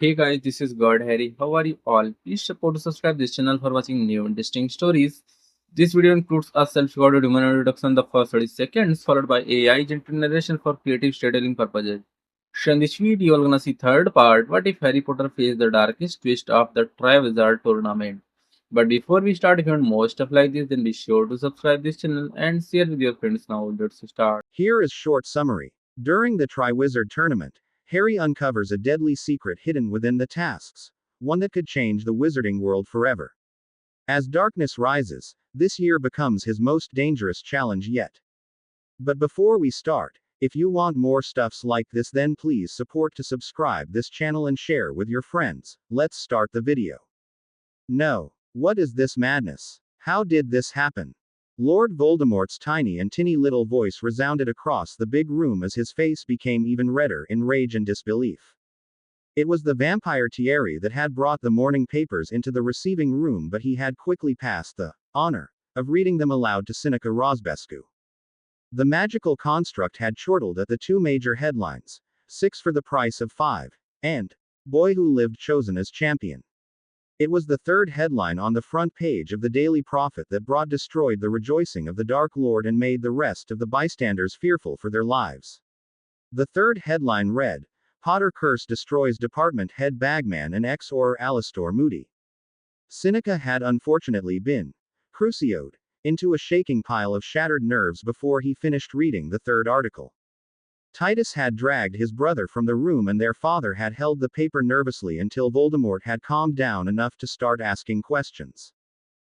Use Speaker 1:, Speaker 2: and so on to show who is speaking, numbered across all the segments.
Speaker 1: Hey guys, this is God Harry. How are you all? Please support to subscribe this channel for watching new interesting stories. This video includes a self-recorded human introduction the first 30 seconds, followed by AI generated narration for creative storytelling purposes. So in this video, you're gonna see third part. What if Harry Potter faced the darkest twist of the Triwizard tournament? But before we start, if you want more stuff like this, then be sure to subscribe this channel and share with your friends. Now let's start.
Speaker 2: Here is short summary. During the Triwizard tournament, Harry uncovers a deadly secret hidden within the tasks, one that could change the wizarding world forever. As darkness rises, this year becomes his most dangerous challenge yet. But before we start, if you want more stuffs like this, then please support to subscribe this channel and share with your friends. Let's start the video. No. What is this madness? How did this happen? Lord Voldemort's tiny and tinny little voice resounded across the big room as his face became even redder in rage and disbelief. It was the vampire Thierry that had brought the morning papers into the receiving room, but he had quickly passed the honor of reading them aloud to Seneca Rosbescu. The magical construct had chortled at the two major headlines, 6 for the price of 5, and Boy Who Lived Chosen as Champion. It was the third headline on the front page of the Daily Prophet that brought destroyed the rejoicing of the Dark Lord and made the rest of the bystanders fearful for their lives. The third headline read, Potter Curse Destroys Department Head Bagman and Ex-Or Alastor Moody. Seneca had unfortunately been crucioed into a shaking pile of shattered nerves before he finished reading the third article. Titus had dragged his brother from the room and their father had held the paper nervously until Voldemort had calmed down enough to start asking questions.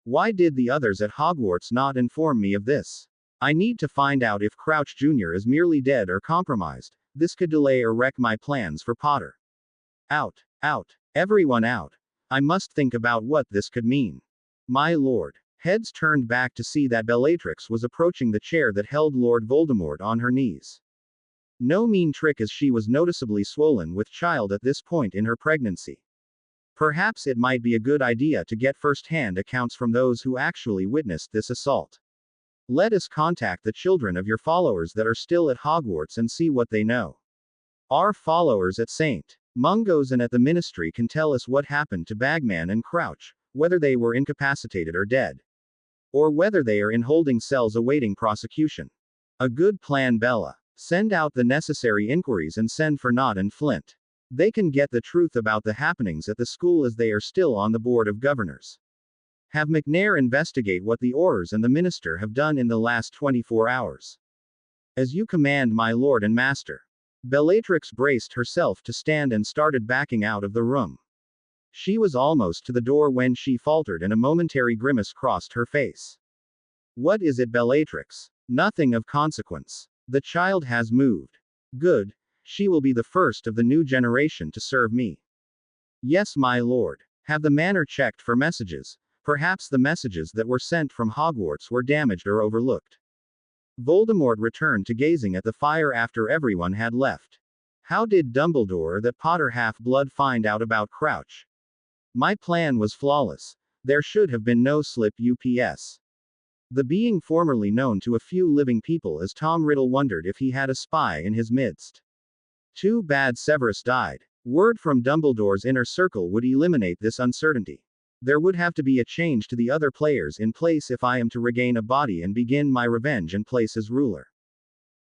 Speaker 2: Why did the others at Hogwarts not inform me of this? I need to find out if Crouch Jr. is merely dead or compromised. This could delay or wreck my plans for Potter. Out. Out. Everyone out. I must think about what this could mean. My lord. Heads turned back to see that Bellatrix was approaching the chair that held Lord Voldemort on her knees. No mean trick, as she was noticeably swollen with child at this point in her pregnancy. Perhaps it might be a good idea to get first-hand accounts from those who actually witnessed this assault. Let us contact the children of your followers that are still at Hogwarts and see what they know. Our followers at St. Mungo's and at the Ministry can tell us what happened to Bagman and Crouch, whether they were incapacitated or dead. Or whether they are in holding cells awaiting prosecution. A good plan, Bella. Send out the necessary inquiries and send for Nott and Flint. They can get the truth about the happenings at the school as they are still on the Board of Governors. Have McNair investigate what the Aurors and the Minister have done in the last 24 hours. As you command, my lord and master. Bellatrix braced herself to stand and started backing out of the room. She was almost to the door when she faltered and a momentary grimace crossed her face. What is it, Bellatrix? Nothing of consequence. The child has moved. Good. She will be the first of the new generation to serve me. Yes, my lord. Have the manor checked for messages. Perhaps the messages that were sent from Hogwarts were damaged or overlooked. Voldemort returned to gazing at the fire after everyone had left. How did Dumbledore or that Potter half-blood find out about Crouch? My plan was flawless. There should have been no slip UPS. The being formerly known to a few living people as Tom Riddle wondered if he had a spy in his midst. Too bad Severus died. Word from Dumbledore's inner circle would eliminate this uncertainty. There would have to be a change to the other players in place if I am to regain a body and begin my revenge and place as ruler.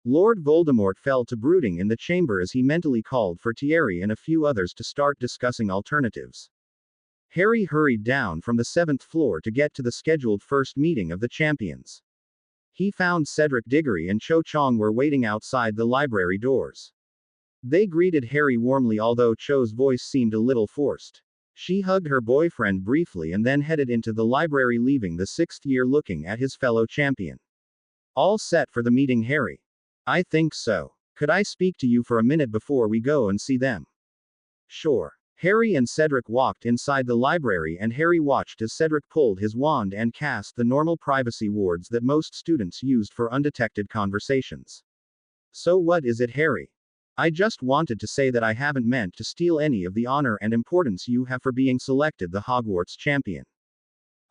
Speaker 2: Lord Voldemort fell to brooding in the chamber as he mentally called for Thierry and a few others to start discussing alternatives. Harry hurried down from the 7th floor to get to the scheduled first meeting of the champions. He found Cedric Diggory and Cho Chang were waiting outside the library doors. They greeted Harry warmly, although Cho's voice seemed a little forced. She hugged her boyfriend briefly and then headed into the library, leaving the 6th year looking at his fellow champion. All set for the meeting, Harry? I think so. Could I speak to you for a minute before we go and see them? Sure. Harry and Cedric walked inside the library and Harry watched as Cedric pulled his wand and cast the normal privacy wards that most students used for undetected conversations. So what is it, Harry? I just wanted to say that I haven't meant to steal any of the honor and importance you have for being selected the Hogwarts champion.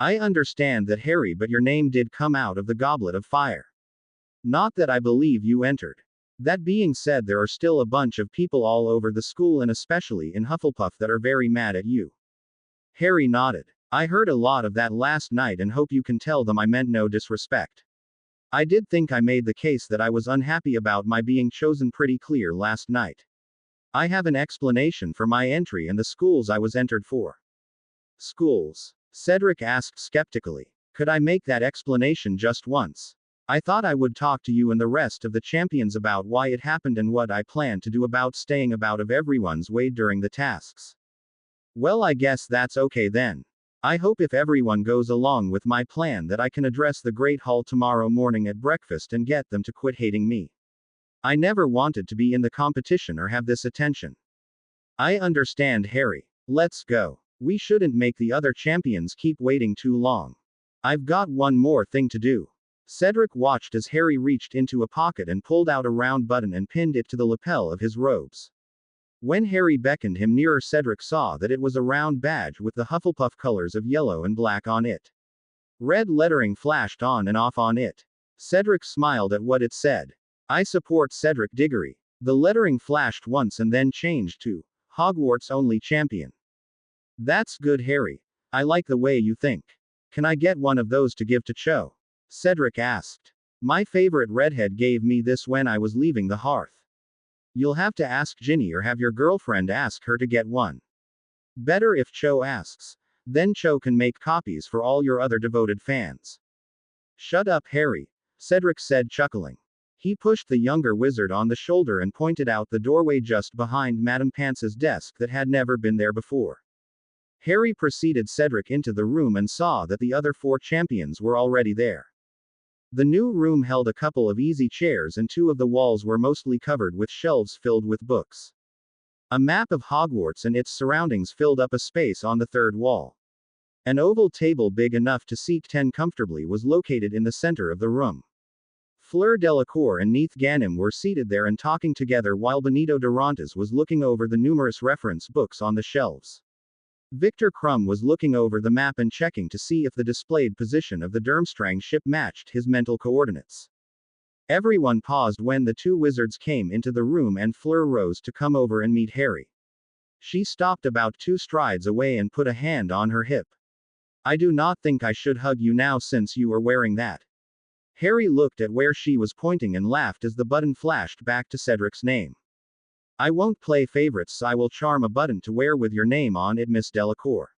Speaker 2: I understand that, Harry, but your name did come out of the Goblet of Fire. Not that I believe you entered. That being said, there are still a bunch of people all over the school and especially in Hufflepuff that are very mad at you. Harry nodded. I heard a lot of that last night and hope you can tell them I meant no disrespect. I did think I made the case that I was unhappy about my being chosen pretty clear last night. I have an explanation for my entry and the schools I was entered for. Schools? Cedric asked skeptically. Could I make that explanation just once? I thought I would talk to you and the rest of the champions about why it happened and what I plan to do about staying out of everyone's way during the tasks. Well, I guess that's okay then. I hope if everyone goes along with my plan that I can address the Great Hall tomorrow morning at breakfast and get them to quit hating me. I never wanted to be in the competition or have this attention. I understand, Harry. Let's go. We shouldn't make the other champions keep waiting too long. I've got one more thing to do. Cedric watched as Harry reached into a pocket and pulled out a round button and pinned it to the lapel of his robes. When Harry beckoned him nearer, Cedric saw that it was a round badge with the Hufflepuff colors of yellow and black on it. Red lettering flashed on and off on it. Cedric smiled at what it said. I support Cedric Diggory. The lettering flashed once and then changed to Hogwarts only champion. That's good, Harry. I like the way you think. Can I get one of those to give to Cho? Cedric asked. My favorite redhead gave me this when I was leaving the hearth. You'll have to ask Ginny or have your girlfriend ask her to get one. Better if Cho asks. Then Cho can make copies for all your other devoted fans. Shut up, Harry, Cedric said, chuckling. He pushed the younger wizard on the shoulder and pointed out the doorway just behind Madame Pance's desk that had never been there before. Harry preceded Cedric into the room and saw that the other 4 champions were already there. The new room held a couple of easy chairs and 2 of the walls were mostly covered with shelves filled with books. A map of Hogwarts and its surroundings filled up a space on the 3rd wall. An oval table big enough to seat 10 comfortably was located in the center of the room. Fleur Delacour and Neith Ganem were seated there and talking together while Benito Durantes was looking over the numerous reference books on the shelves. Victor Crumb was looking over the map and checking to see if the displayed position of the Durmstrang ship matched his mental coordinates. Everyone paused when the 2 wizards came into the room and Fleur rose to come over and meet Harry. She stopped about 2 strides away and put a hand on her hip. I do not think I should hug you now since you are wearing that. Harry looked at where she was pointing and laughed as the button flashed back to Cedric's name. I won't play favorites, I will charm a button to wear with your name on it, Miss Delacour.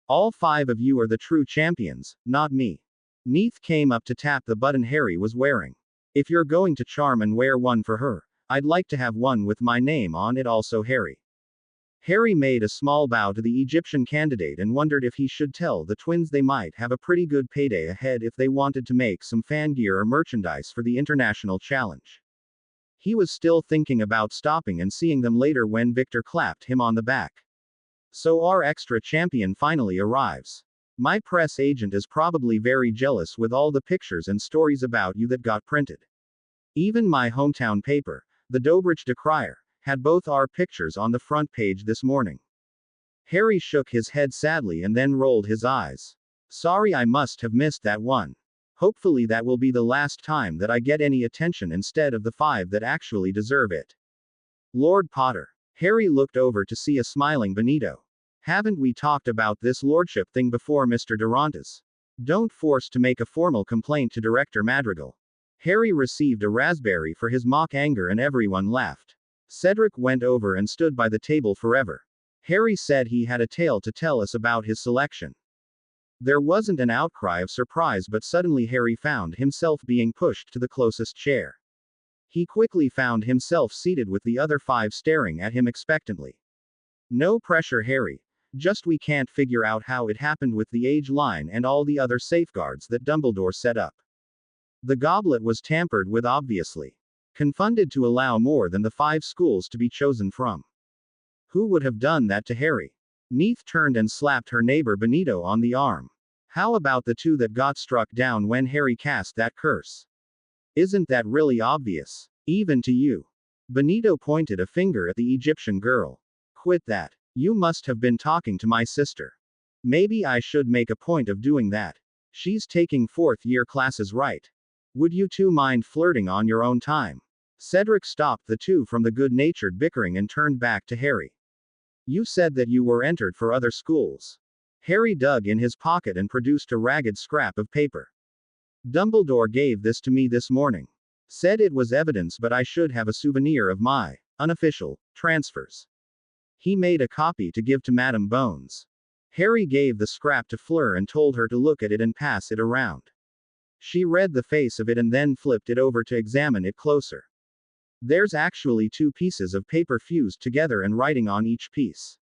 Speaker 2: All 5 of you are the true champions, not me. Neith came up to tap the button Harry was wearing. If you're going to charm and wear one for her, I'd like to have one with my name on it also, Harry. Harry made a small bow to the Egyptian candidate and wondered if he should tell the twins they might have a pretty good payday ahead if they wanted to make some fan gear or merchandise for the international challenge. He was still thinking about stopping and seeing them later when Victor clapped him on the back. So our extra champion finally arrives. My press agent is probably very jealous with all the pictures and stories about you that got printed. Even my hometown paper, the Dobrich Decrier, had both our pictures on the front page this morning. Harry shook his head sadly and then rolled his eyes. Sorry, I must have missed that one. Hopefully that will be the last time that I get any attention instead of the 5 that actually deserve it. Lord Potter. Harry looked over to see a smiling Benito. Haven't we talked about this lordship thing before, Mr. Durantes? Don't force to make a formal complaint to Director Madrigal. Harry received a raspberry for his mock anger and everyone laughed. Cedric went over and stood by the table forever. Harry said he had a tale to tell us about his selection. There wasn't an outcry of surprise, but suddenly Harry found himself being pushed to the closest chair. He quickly found himself seated with the other 5 staring at him expectantly. No pressure, Harry. Just we can't figure out how it happened with the age line and all the other safeguards that Dumbledore set up. The goblet was tampered with, obviously. Confunded to allow more than the 5 schools to be chosen from. Who would have done that to Harry? Neith turned and slapped her neighbor Benito on the arm. How about the 2 that got struck down when Harry cast that curse? Isn't that really obvious? Even to you. Benito pointed a finger at the Egyptian girl. Quit that. You must have been talking to my sister. Maybe I should make a point of doing that. She's taking 4th year classes, right? Would you 2 mind flirting on your own time? Cedric stopped the two from the good-natured bickering and turned back to Harry. You said that you were entered for other schools. Harry dug in his pocket and produced a ragged scrap of paper. Dumbledore gave this to me this morning. Said it was evidence, but I should have a souvenir of my unofficial transfers. He made a copy to give to Madame Bones. Harry gave the scrap to Fleur and told her to look at it and pass it around. She read the face of it and then flipped it over to examine it closer. There's actually two pieces of paper fused together and writing on each piece.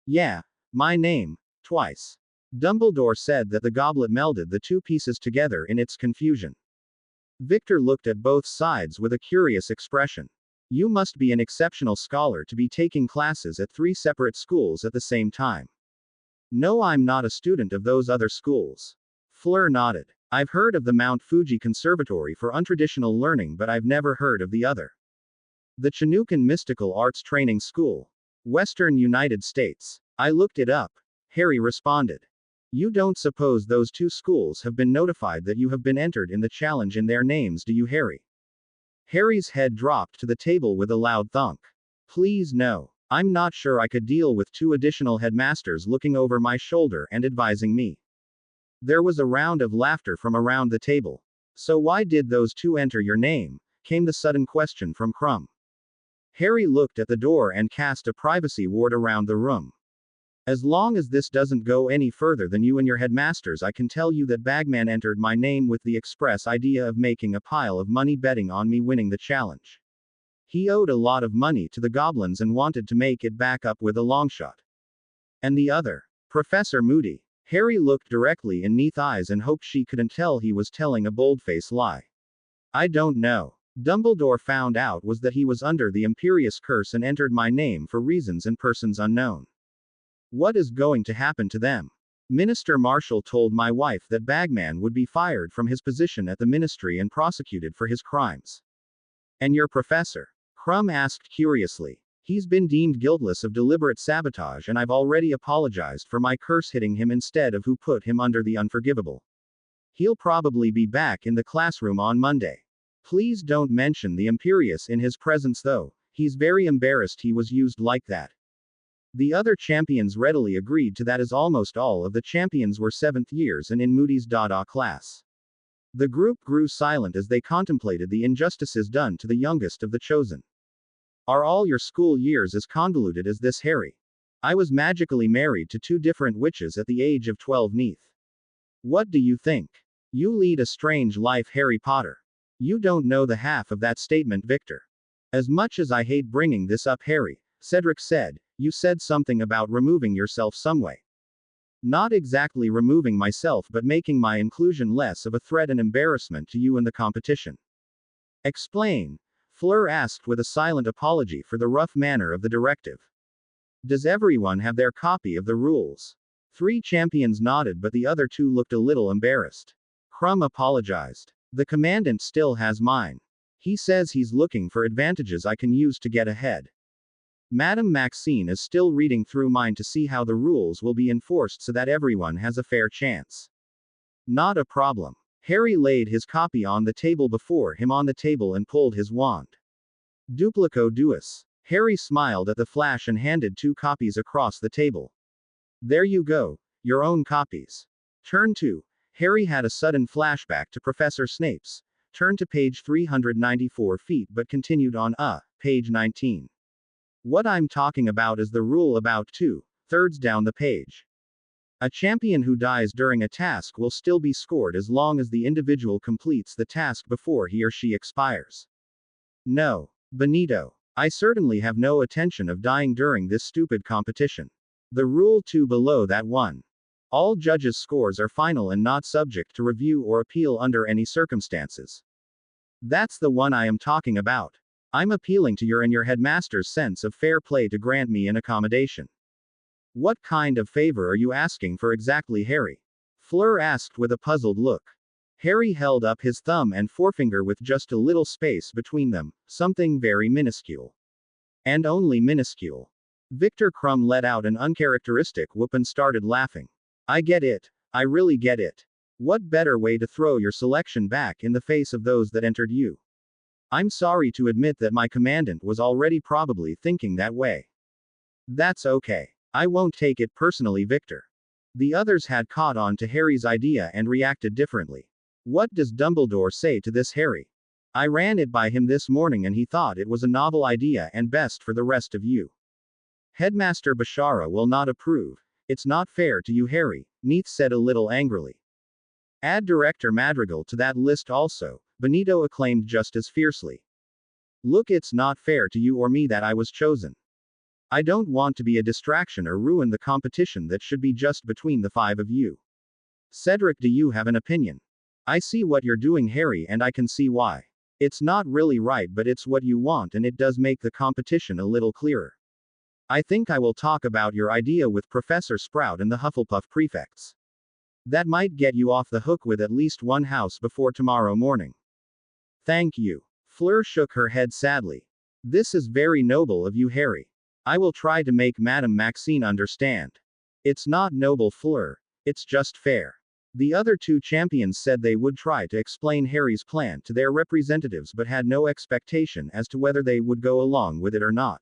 Speaker 2: Yeah, my name, twice. Dumbledore said that the goblet melded the two pieces together in its confusion. Victor looked at both sides with a curious expression. You must be an exceptional scholar to be taking classes at 3 separate schools at the same time. No, I'm not a student of those other schools. Fleur nodded. I've heard of the Mount Fuji Conservatory for Untraditional Learning, but I've never heard of the other. The Chinookan Mystical Arts Training School. Western United States. I looked it up. Harry responded. You don't suppose those two schools have been notified that you have been entered in the challenge in their names, do you, Harry? Harry's head dropped to the table with a loud thunk. Please no. I'm not sure I could deal with 2 additional headmasters looking over my shoulder and advising me. There was a round of laughter from around the table. So why did those 2 enter your name? Came the sudden question from Crumb. Harry looked at the door and cast a privacy ward around the room. As long as this doesn't go any further than you and your headmasters, I can tell you that Bagman entered my name with the express idea of making a pile of money betting on me winning the challenge. He owed a lot of money to the goblins and wanted to make it back up with a longshot. And the other? Professor Moody. Harry looked directly in Neith's eyes and hoped she couldn't tell he was telling a bold-faced lie. I don't know. Dumbledore found out was that he was under the Imperious Curse and entered my name for reasons and persons unknown. What is going to happen to them? Minister Marshall told my wife that Bagman would be fired from his position at the ministry and prosecuted for his crimes. And your professor? Crumb asked curiously. He's been deemed guiltless of deliberate sabotage, and I've already apologized for my curse hitting him instead of who put him under the unforgivable. He'll probably be back in the classroom on Monday. Please don't mention the Imperious in his presence though, he's very embarrassed he was used like that. The other champions readily agreed to that, as almost all of the champions were 7th years and in Moody's Dada class. The group grew silent as they contemplated the injustices done to the youngest of the chosen. Are all your school years as convoluted as this, Harry? I was magically married to 2 different witches at the age of 12, Neith. What do you think? You lead a strange life, Harry Potter. You don't know the half of that statement, Victor. As much as I hate bringing this up, Harry, Cedric said, you said something about removing yourself some way. Not exactly removing myself, but making my inclusion less of a threat and embarrassment to you in the competition. Explain. Fleur asked with a silent apology for the rough manner of the directive. Does everyone have their copy of the rules? 3 champions nodded, but the other 2 looked a little embarrassed. Crumb apologized. The commandant still has mine. He says he's looking for advantages I can use to get ahead. Madame Maxine is still reading through mine to see how the rules will be enforced so that everyone has a fair chance. Not a problem. Harry laid his copy on the table before him on the table and pulled his wand. Duplico duus. Harry smiled at the flash and handed 2 copies across the table. There you go, your own copies. Turn 2. Harry had a sudden flashback to Professor Snape's. Turned to page 394 feet but continued on, page 19. What I'm talking about is the rule about 2/3 down the page. A champion who dies during a task will still be scored as long as the individual completes the task before he or she expires. No, Benito. I certainly have no intention of dying during this stupid competition. The rule 2 below that one. All judges' scores are final and not subject to review or appeal under any circumstances. That's the one I am talking about. I'm appealing to your and your headmaster's sense of fair play to grant me an accommodation. What kind of favor are you asking for exactly, Harry? Fleur asked with a puzzled look. Harry held up his thumb and forefinger with just a little space between them, something very minuscule. And only minuscule. Victor Crumb let out an uncharacteristic whoop and started laughing. I get it. I really get it. What better way to throw your selection back in the face of those that entered you? I'm sorry to admit that my commandant was already probably thinking that way. That's okay. I won't take it personally, Victor. The others had caught on to Harry's idea and reacted differently. What does Dumbledore say to this, Harry? I ran it by him this morning and he thought it was a novel idea and best for the rest of you. Headmaster Bashara will not approve. It's not fair to you, Harry, Neith said a little angrily. Add Director Madrigal to that list also, Benito acclaimed just as fiercely. Look, it's not fair to you or me that I was chosen. I don't want to be a distraction or ruin the competition that should be just between the five of you. Cedric, do you have an opinion? I see what you're doing, Harry, and I can see why. It's not really right, but it's what you want and it does make the competition a little clearer. I think I will talk about your idea with Professor Sprout and the Hufflepuff prefects. That might get you off the hook with at least one house before tomorrow morning. Thank you. Fleur shook her head sadly. This is very noble of you, Harry. I will try to make Madame Maxine understand. It's not noble, Fleur. It's just fair. The other two champions said they would try to explain Harry's plan to their representatives but had no expectation as to whether they would go along with it or not.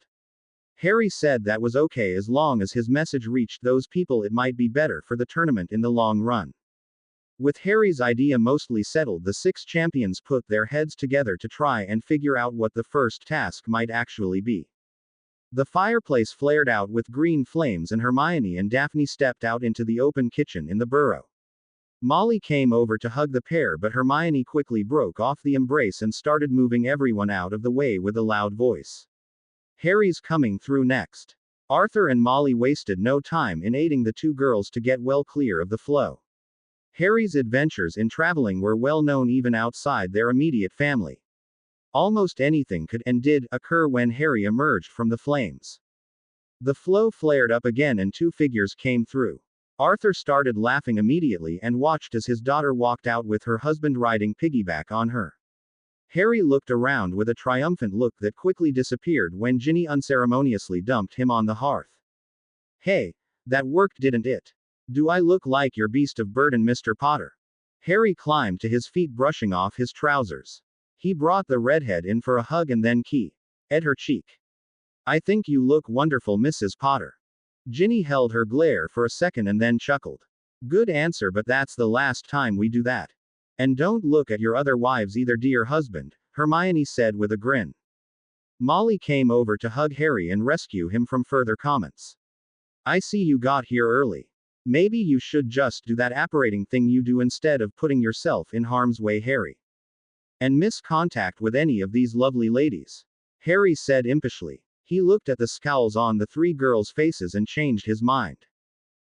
Speaker 2: Harry said that was okay as long as his message reached those people. It might be better for the tournament in the long run. With Harry's idea mostly settled, the six champions put their heads together to try and figure out what the first task might actually be. The fireplace flared out with green flames and Hermione and Daphne stepped out into the open kitchen in the burrow. Molly came over to hug the pair, but Hermione quickly broke off the embrace and started moving everyone out of the way with a loud voice. Harry's coming through next. Arthur and Molly wasted no time in aiding the two girls to get well clear of the flow. Harry's adventures in traveling were well known even outside their immediate family. Almost anything could and did occur when Harry emerged from the flames. The flow flared up again and two figures came through. Arthur started laughing immediately and watched as his daughter walked out with her husband riding piggyback on her. Harry looked around with a triumphant look that quickly disappeared when Ginny unceremoniously dumped him on the hearth. Hey, that worked, didn't it? Do I look like your beast of burden, Mr. Potter? Harry climbed to his feet, brushing off his trousers. He brought the redhead in for a hug and then kissed her cheek. I think you look wonderful, Mrs. Potter. Ginny held her glare for a second and then chuckled. Good answer, but that's the last time we do that. And don't look at your other wives either, dear husband, Hermione said with a grin. Molly came over to hug Harry and rescue him from further comments. I see you got here early. Maybe you should just do that apparating thing you do instead of putting yourself in harm's way, Harry. And miss contact with any of these lovely ladies. Harry said impishly. He looked at the scowls on the three girls' faces and changed his mind.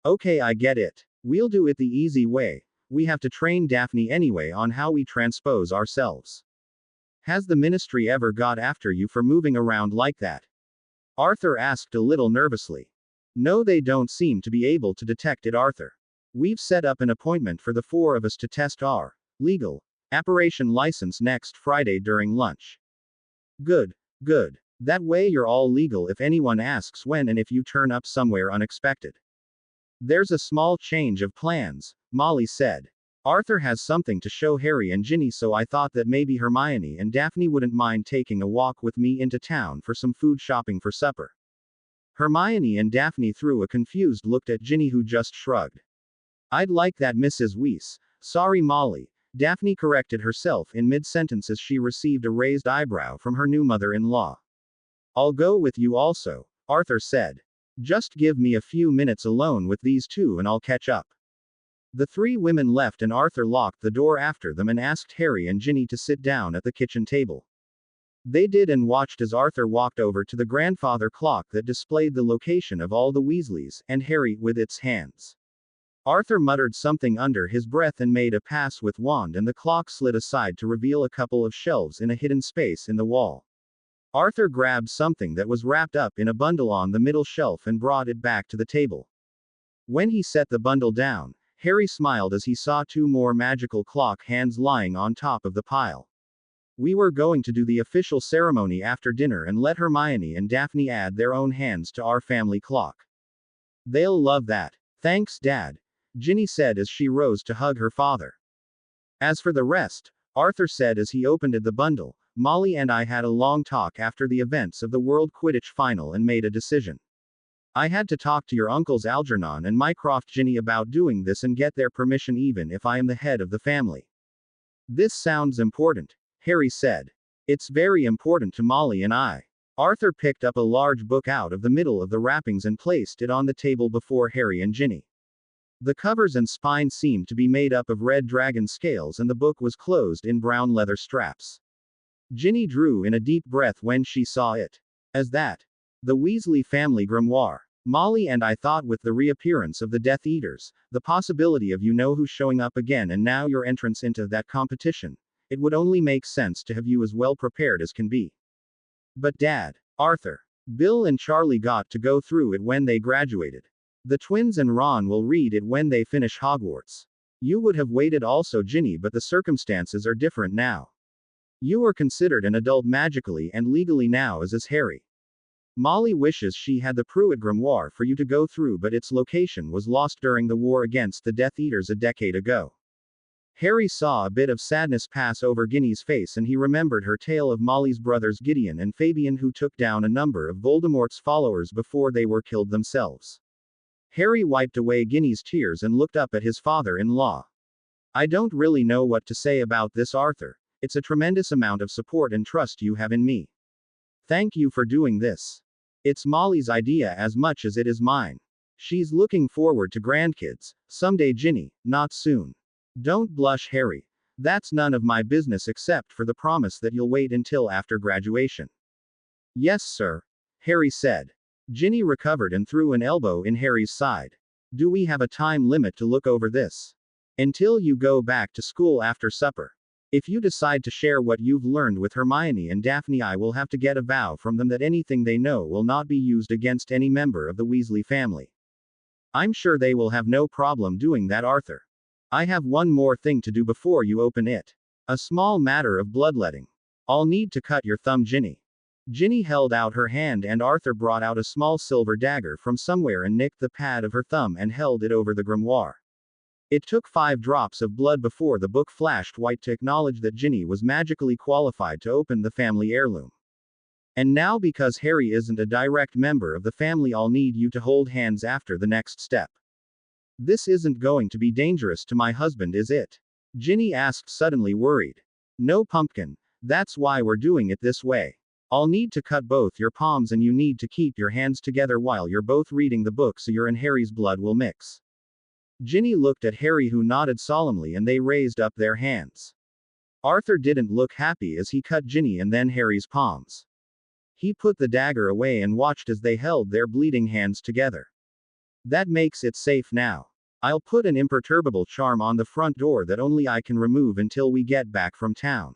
Speaker 2: Okay, I get it. We'll do it the easy way. We have to train Daphne anyway on how we transpose ourselves. Has the ministry ever got after you for moving around like that? Arthur asked a little nervously. No, they don't seem to be able to detect it, Arthur. We've set up an appointment for the four of us to test our legal apparition license next Friday during lunch. Good, good. That way you're all legal if anyone asks when and if you turn up somewhere unexpected. There's a small change of plans, Molly said. Arthur has something to show Harry and Ginny, so I thought that maybe Hermione and Daphne wouldn't mind taking a walk with me into town for some food shopping for supper. Hermione and Daphne threw a confused look at Ginny, who just shrugged. I'd like that, Mrs. Weiss. Sorry, Molly. Daphne corrected herself in mid-sentence as she received a raised eyebrow from her new mother-in-law. I'll go with you also, Arthur said. Just give me a few minutes alone with these two and I'll catch up. The three women left and Arthur locked the door after them and asked Harry and Ginny to sit down at the kitchen table. They did and watched as Arthur walked over to the grandfather clock that displayed the location of all the Weasleys, and Harry with its hands. Arthur muttered something under his breath and made a pass with wand, and the clock slid aside to reveal a couple of shelves in a hidden space in the wall. Arthur grabbed something that was wrapped up in a bundle on the middle shelf and brought it back to the table. When he set the bundle down, Harry smiled as he saw two more magical clock hands lying on top of the pile. We were going to do the official ceremony after dinner and let Hermione and Daphne add their own hands to our family clock. They'll love that. Thanks, Dad, Ginny said as she rose to hug her father. As for the rest, Arthur said as he opened the bundle, Molly and I had a long talk after the events of the World Quidditch final and made a decision. I had to talk to your uncles Algernon and Mycroft Ginny about doing this and get their permission even if I am the head of the family. This sounds important, Harry said. It's very important to Molly and I. Arthur picked up a large book out of the middle of the wrappings and placed it on the table before Harry and Ginny. The covers and spine seemed to be made up of red dragon scales and the book was closed in brown leather straps. Ginny drew in a deep breath when she saw it. As that? The Weasley family grimoire. Molly and I thought with the reappearance of the Death Eaters, the possibility of you-know-who showing up again and now your entrance into that competition, it would only make sense to have you as well prepared as can be. But Dad, Arthur, Bill and Charlie got to go through it when they graduated. The twins and Ron will read it when they finish Hogwarts. You would have waited also Ginny, but the circumstances are different now. You are considered an adult magically and legally now as is Harry. Molly wishes she had the Pruitt grimoire for you to go through, but its location was lost during the war against the Death Eaters a decade ago. Harry saw a bit of sadness pass over Ginny's face and he remembered her tale of Molly's brothers Gideon and Fabian who took down a number of Voldemort's followers before they were killed themselves. Harry wiped away Ginny's tears and looked up at his father-in-law. I don't really know what to say about this, Arthur. It's a tremendous amount of support and trust you have in me. Thank you for doing this. It's Molly's idea as much as it is mine. She's looking forward to grandkids. Someday, Ginny, not soon. Don't blush, Harry. That's none of my business except for the promise that you'll wait until after graduation. Yes, sir, Harry said. Ginny recovered and threw an elbow in Harry's side. Do we have a time limit to look over this? Until you go back to school after supper. If you decide to share what you've learned with Hermione and Daphne, I will have to get a vow from them that anything they know will not be used against any member of the Weasley family. I'm sure they will have no problem doing that, Arthur. I have one more thing to do before you open it. A small matter of bloodletting. I'll need to cut your thumb, Ginny. Ginny held out her hand and Arthur brought out a small silver dagger from somewhere and nicked the pad of her thumb and held it over the grimoire. It took 5 drops of blood before the book flashed white to acknowledge that Ginny was magically qualified to open the family heirloom. And now, because Harry isn't a direct member of the family, I'll need you to hold hands after the next step. This isn't going to be dangerous to my husband, is it? Ginny asked, suddenly worried. No, pumpkin. That's why we're doing it this way. I'll need to cut both your palms and you need to keep your hands together while you're both reading the book so your and Harry's blood will mix. Ginny looked at Harry, who nodded solemnly, and they raised up their hands. Arthur didn't look happy as he cut Ginny and then Harry's palms. He put the dagger away and watched as they held their bleeding hands together. That makes it safe now. I'll put an imperturbable charm on the front door that only I can remove until we get back from town.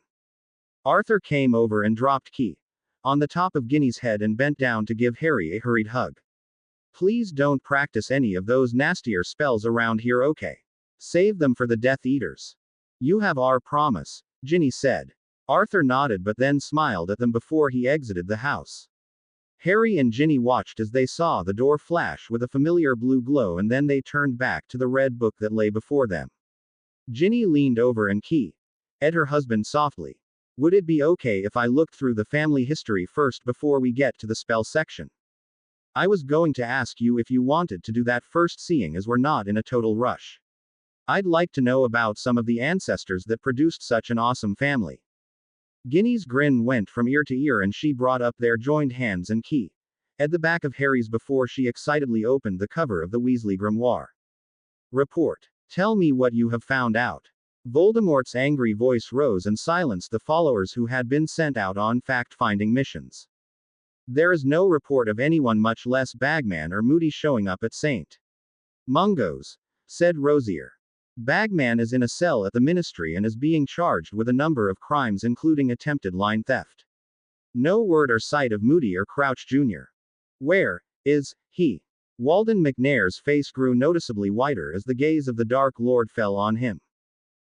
Speaker 2: Arthur came over and dropped key on the top of Ginny's head and bent down to give Harry a hurried hug. Please don't practice any of those nastier spells around here, okay? Save them for the Death Eaters. You have our promise, Ginny said. Arthur nodded but then smiled at them before he exited the house. Harry and Ginny watched as they saw the door flash with a familiar blue glow and then they turned back to the red book that lay before them. Ginny leaned over and eyed her husband softly. Would it be okay if I looked through the family history first before we get to the spell section? I was going to ask you if you wanted to do that first, seeing as we're not in a total rush. I'd like to know about some of the ancestors that produced such an awesome family. Ginny's grin went from ear to ear and she brought up their joined hands and at the back of Harry's before she excitedly opened the cover of the Weasley grimoire. Report. Tell me what you have found out. Voldemort's angry voice rose and silenced the followers who had been sent out on fact-finding missions. There is no report of anyone, much less Bagman or Moody, showing up at St. Mungo's, said Rosier. Bagman is in a cell at the Ministry and is being charged with a number of crimes including attempted line theft. No word or sight of Moody or Crouch Jr. Where is he? Walden McNair's face grew noticeably whiter as the gaze of the Dark Lord fell on him.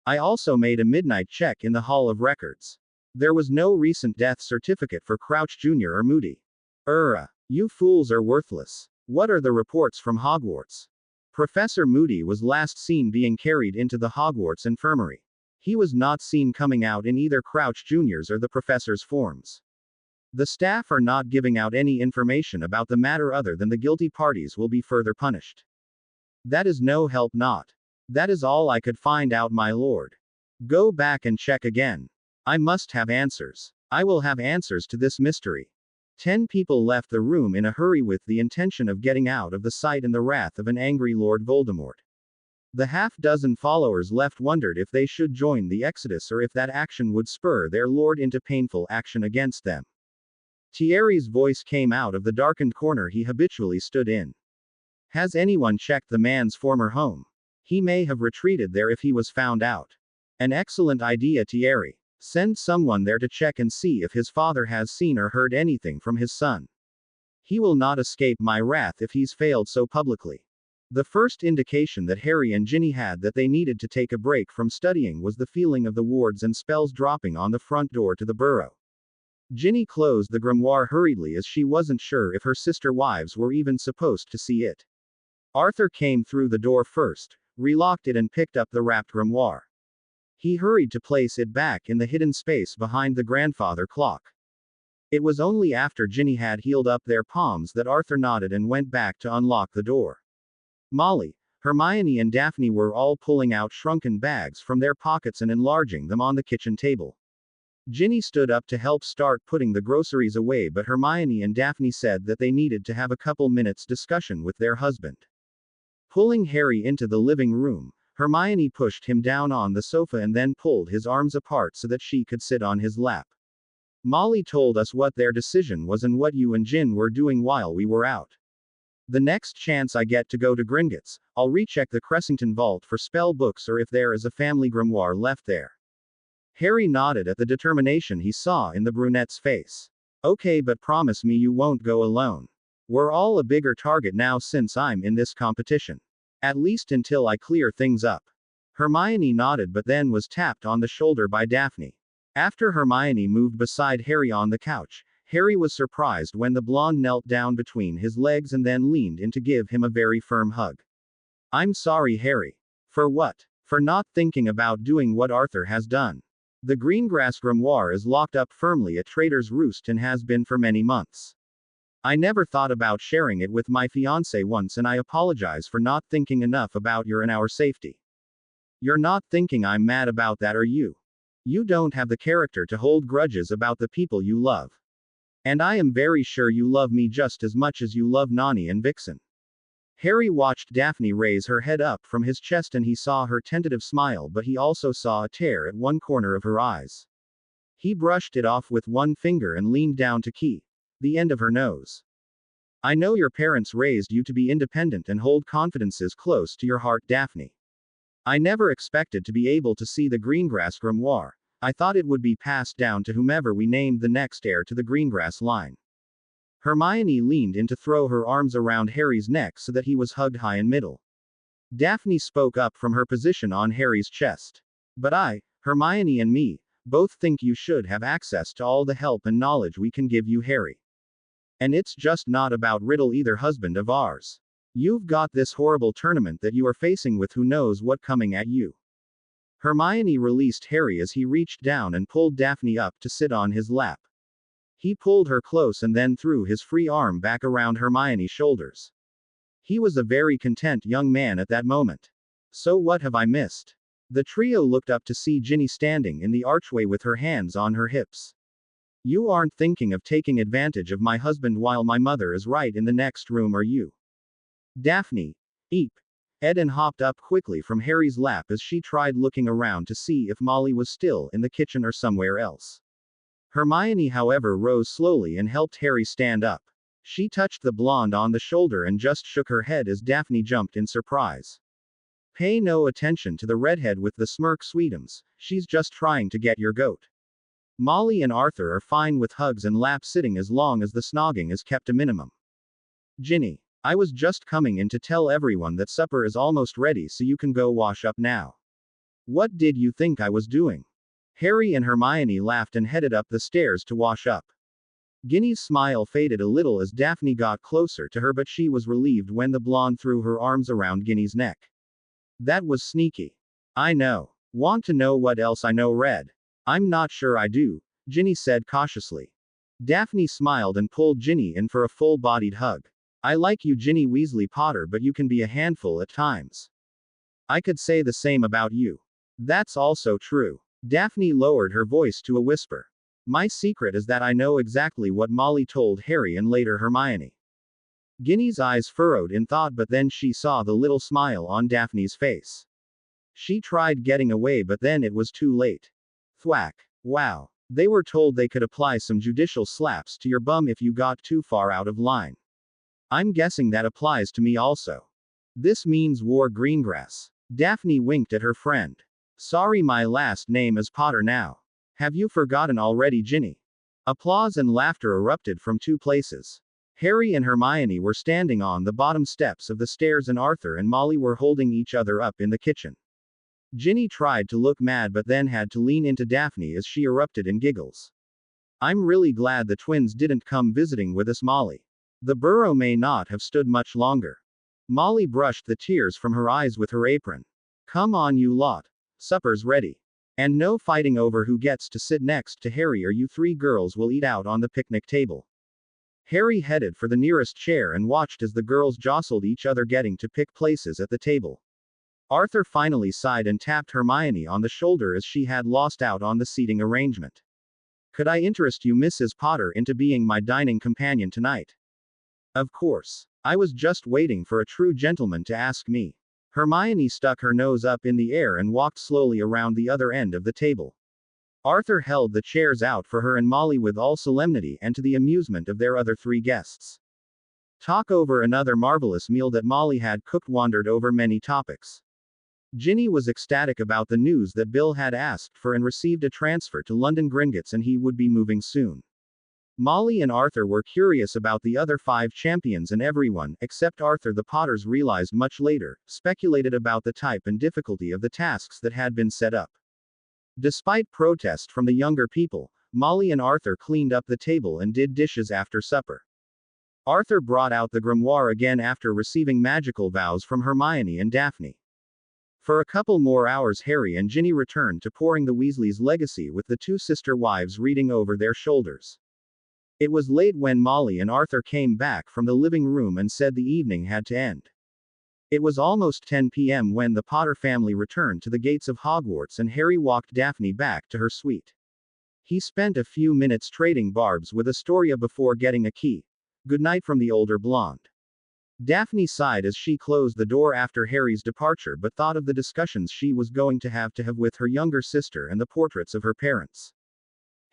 Speaker 2: I also made a midnight check in the Hall of Records. There was no recent death certificate for Crouch Jr. or Moody. You fools are worthless. What are the reports from Hogwarts? Professor Moody was last seen being carried into the Hogwarts infirmary. He was not seen coming out in either Crouch Jr.'s or the professor's forms. The staff are not giving out any information about the matter other than the guilty parties will be further punished. That is no help not. That is all I could find out, my lord. Go back and check again. I must have answers. I will have answers to this mystery. 10 people left the room in a hurry with the intention of getting out of the sight and the wrath of an angry Lord Voldemort. The half-dozen followers left wondered if they should join the exodus or if that action would spur their lord into painful action against them. Thierry's voice came out of the darkened corner he habitually stood in. Has anyone checked the man's former home? He may have retreated there if he was found out. An excellent idea, Thierry. Send someone there to check and see if his father has seen or heard anything from his son. He will not escape my wrath if he's failed so publicly. The first indication that Harry and Ginny had that they needed to take a break from studying was the feeling of the wards and spells dropping on the front door to the burrow. Ginny closed the grimoire hurriedly as she wasn't sure if her sister wives were even supposed to see it. Arthur came through the door first, relocked it and picked up the wrapped grimoire. He hurried to place it back in the hidden space behind the grandfather clock. It was only after Ginny had healed up their palms that Arthur nodded and went back to unlock the door. Molly, Hermione and Daphne were all pulling out shrunken bags from their pockets and enlarging them on the kitchen table. Ginny stood up to help start putting the groceries away, but Hermione and Daphne said that they needed to have a couple minutes discussion with their husband. Pulling Harry into the living room, Hermione pushed him down on the sofa and then pulled his arms apart so that she could sit on his lap. Molly told us what their decision was and what you and Gin were doing while we were out. The next chance I get to go to Gringotts, I'll recheck the Cressington vault for spell books or if there is a family grimoire left there. Harry nodded at the determination he saw in the brunette's face. Okay, but promise me you won't go alone. We're all a bigger target now since I'm in this competition. At least until I clear things up. Hermione nodded but then was tapped on the shoulder by Daphne. After Hermione moved beside Harry on the couch, Harry was surprised when the blonde knelt down between his legs and then leaned in to give him a very firm hug. I'm sorry, Harry. For what? For not thinking about doing what Arthur has done. The Greengrass grimoire is locked up firmly at Trader's Roost and has been for many months. I never thought about sharing it with my fiancé once and I apologize for not thinking enough about your and our safety. You're not thinking I'm mad about that, are you? You don't have the character to hold grudges about the people you love. And I am very sure you love me just as much as you love Nani and Vixen. Harry watched Daphne raise her head up from his chest and he saw her tentative smile, but he also saw a tear at one corner of her eyes. He brushed it off with one finger and leaned down to key the end of her nose. I know your parents raised you to be independent and hold confidences close to your heart, Daphne. I never expected to be able to see the Greengrass grimoire. I thought it would be passed down to whomever we named the next heir to the Greengrass line. Hermione leaned in to throw her arms around Harry's neck so that he was hugged high and middle. Daphne spoke up from her position on Harry's chest. But I, Hermione and me, both think you should have access to all the help and knowledge we can give you, Harry. And it's just not about Riddle either, husband of ours. You've got this horrible tournament that you are facing with who knows what coming at you. Hermione released Harry as he reached down and pulled Daphne up to sit on his lap. He pulled her close and then threw his free arm back around Hermione's shoulders. He was a very content young man at that moment. So what have I missed? The trio looked up to see Ginny standing in the archway with her hands on her hips. You aren't thinking of taking advantage of my husband while my mother is right in the next room, are you? Daphne, eep. Eden hopped up quickly from Harry's lap as she tried looking around to see if Molly was still in the kitchen or somewhere else. Hermione, however, rose slowly and helped Harry stand up. She touched the blonde on the shoulder and just shook her head as Daphne jumped in surprise. Pay no attention to the redhead with the smirk, sweetums, she's just trying to get your goat. Molly and Arthur are fine with hugs and lap sitting as long as the snogging is kept a minimum. Ginny, I was just coming in to tell everyone that supper is almost ready so you can go wash up now. What did you think I was doing? Harry and Hermione laughed and headed up the stairs to wash up. Ginny's smile faded a little as Daphne got closer to her, but she was relieved when the blonde threw her arms around Ginny's neck. That was sneaky. I know. Want to know what else I know? Red. I'm not sure I do, Ginny said cautiously. Daphne smiled and pulled Ginny in for a full-bodied hug. I like you, Ginny Weasley Potter, but you can be a handful at times. I could say the same about you. That's also true. Daphne lowered her voice to a whisper. My secret is that I know exactly what Molly told Harry and later Hermione. Ginny's eyes furrowed in thought, but then she saw the little smile on Daphne's face. She tried getting away, but then it was too late. Thwack. Wow. They were told they could apply some judicial slaps to your bum if you got too far out of line. I'm guessing that applies to me also. This means war, Greengrass. Daphne winked at her friend. Sorry, my last name is Potter now. Have you forgotten already, Ginny? Applause and laughter erupted from two places. Harry and Hermione were standing on the bottom steps of the stairs, and Arthur and Molly were holding each other up in the kitchen. Ginny tried to look mad but then had to lean into Daphne as she erupted in giggles. I'm really glad the twins didn't come visiting with us, Molly. The burrow may not have stood much longer. Molly brushed the tears from her eyes with her apron. Come on, you lot. Supper's ready. And no fighting over who gets to sit next to Harry, or you three girls will eat out on the picnic table. Harry headed for the nearest chair and watched as the girls jostled each other, getting to pick places at the table. Arthur finally sighed and tapped Hermione on the shoulder as she had lost out on the seating arrangement. Could I interest you, Mrs. Potter, into being my dining companion tonight? Of course. I was just waiting for a true gentleman to ask me. Hermione stuck her nose up in the air and walked slowly around the other end of the table. Arthur held the chairs out for her and Molly with all solemnity, and to the amusement of their other three guests. Talk over another marvelous meal that Molly had cooked wandered over many topics. Ginny was ecstatic about the news that Bill had asked for and received a transfer to London Gringotts, and he would be moving soon. Molly and Arthur were curious about the other 5 champions, and everyone, except Arthur the Potters, realized much later, speculated about the type and difficulty of the tasks that had been set up. Despite protest from the younger people, Molly and Arthur cleaned up the table and did dishes after supper. Arthur brought out the grimoire again after receiving magical vows from Hermione and Daphne. For a couple more hours, Harry and Ginny returned to pouring the Weasleys' legacy, with the 2 sister wives reading over their shoulders. It was late when Molly and Arthur came back from the living room and said the evening had to end. It was almost 10 p.m. when the Potter family returned to the gates of Hogwarts, and Harry walked Daphne back to her suite. He spent a few minutes trading barbs with Astoria before getting a key. Good night from the older blonde. Daphne sighed as she closed the door after Harry's departure, but thought of the discussions she was going to have with her younger sister and the portraits of her parents.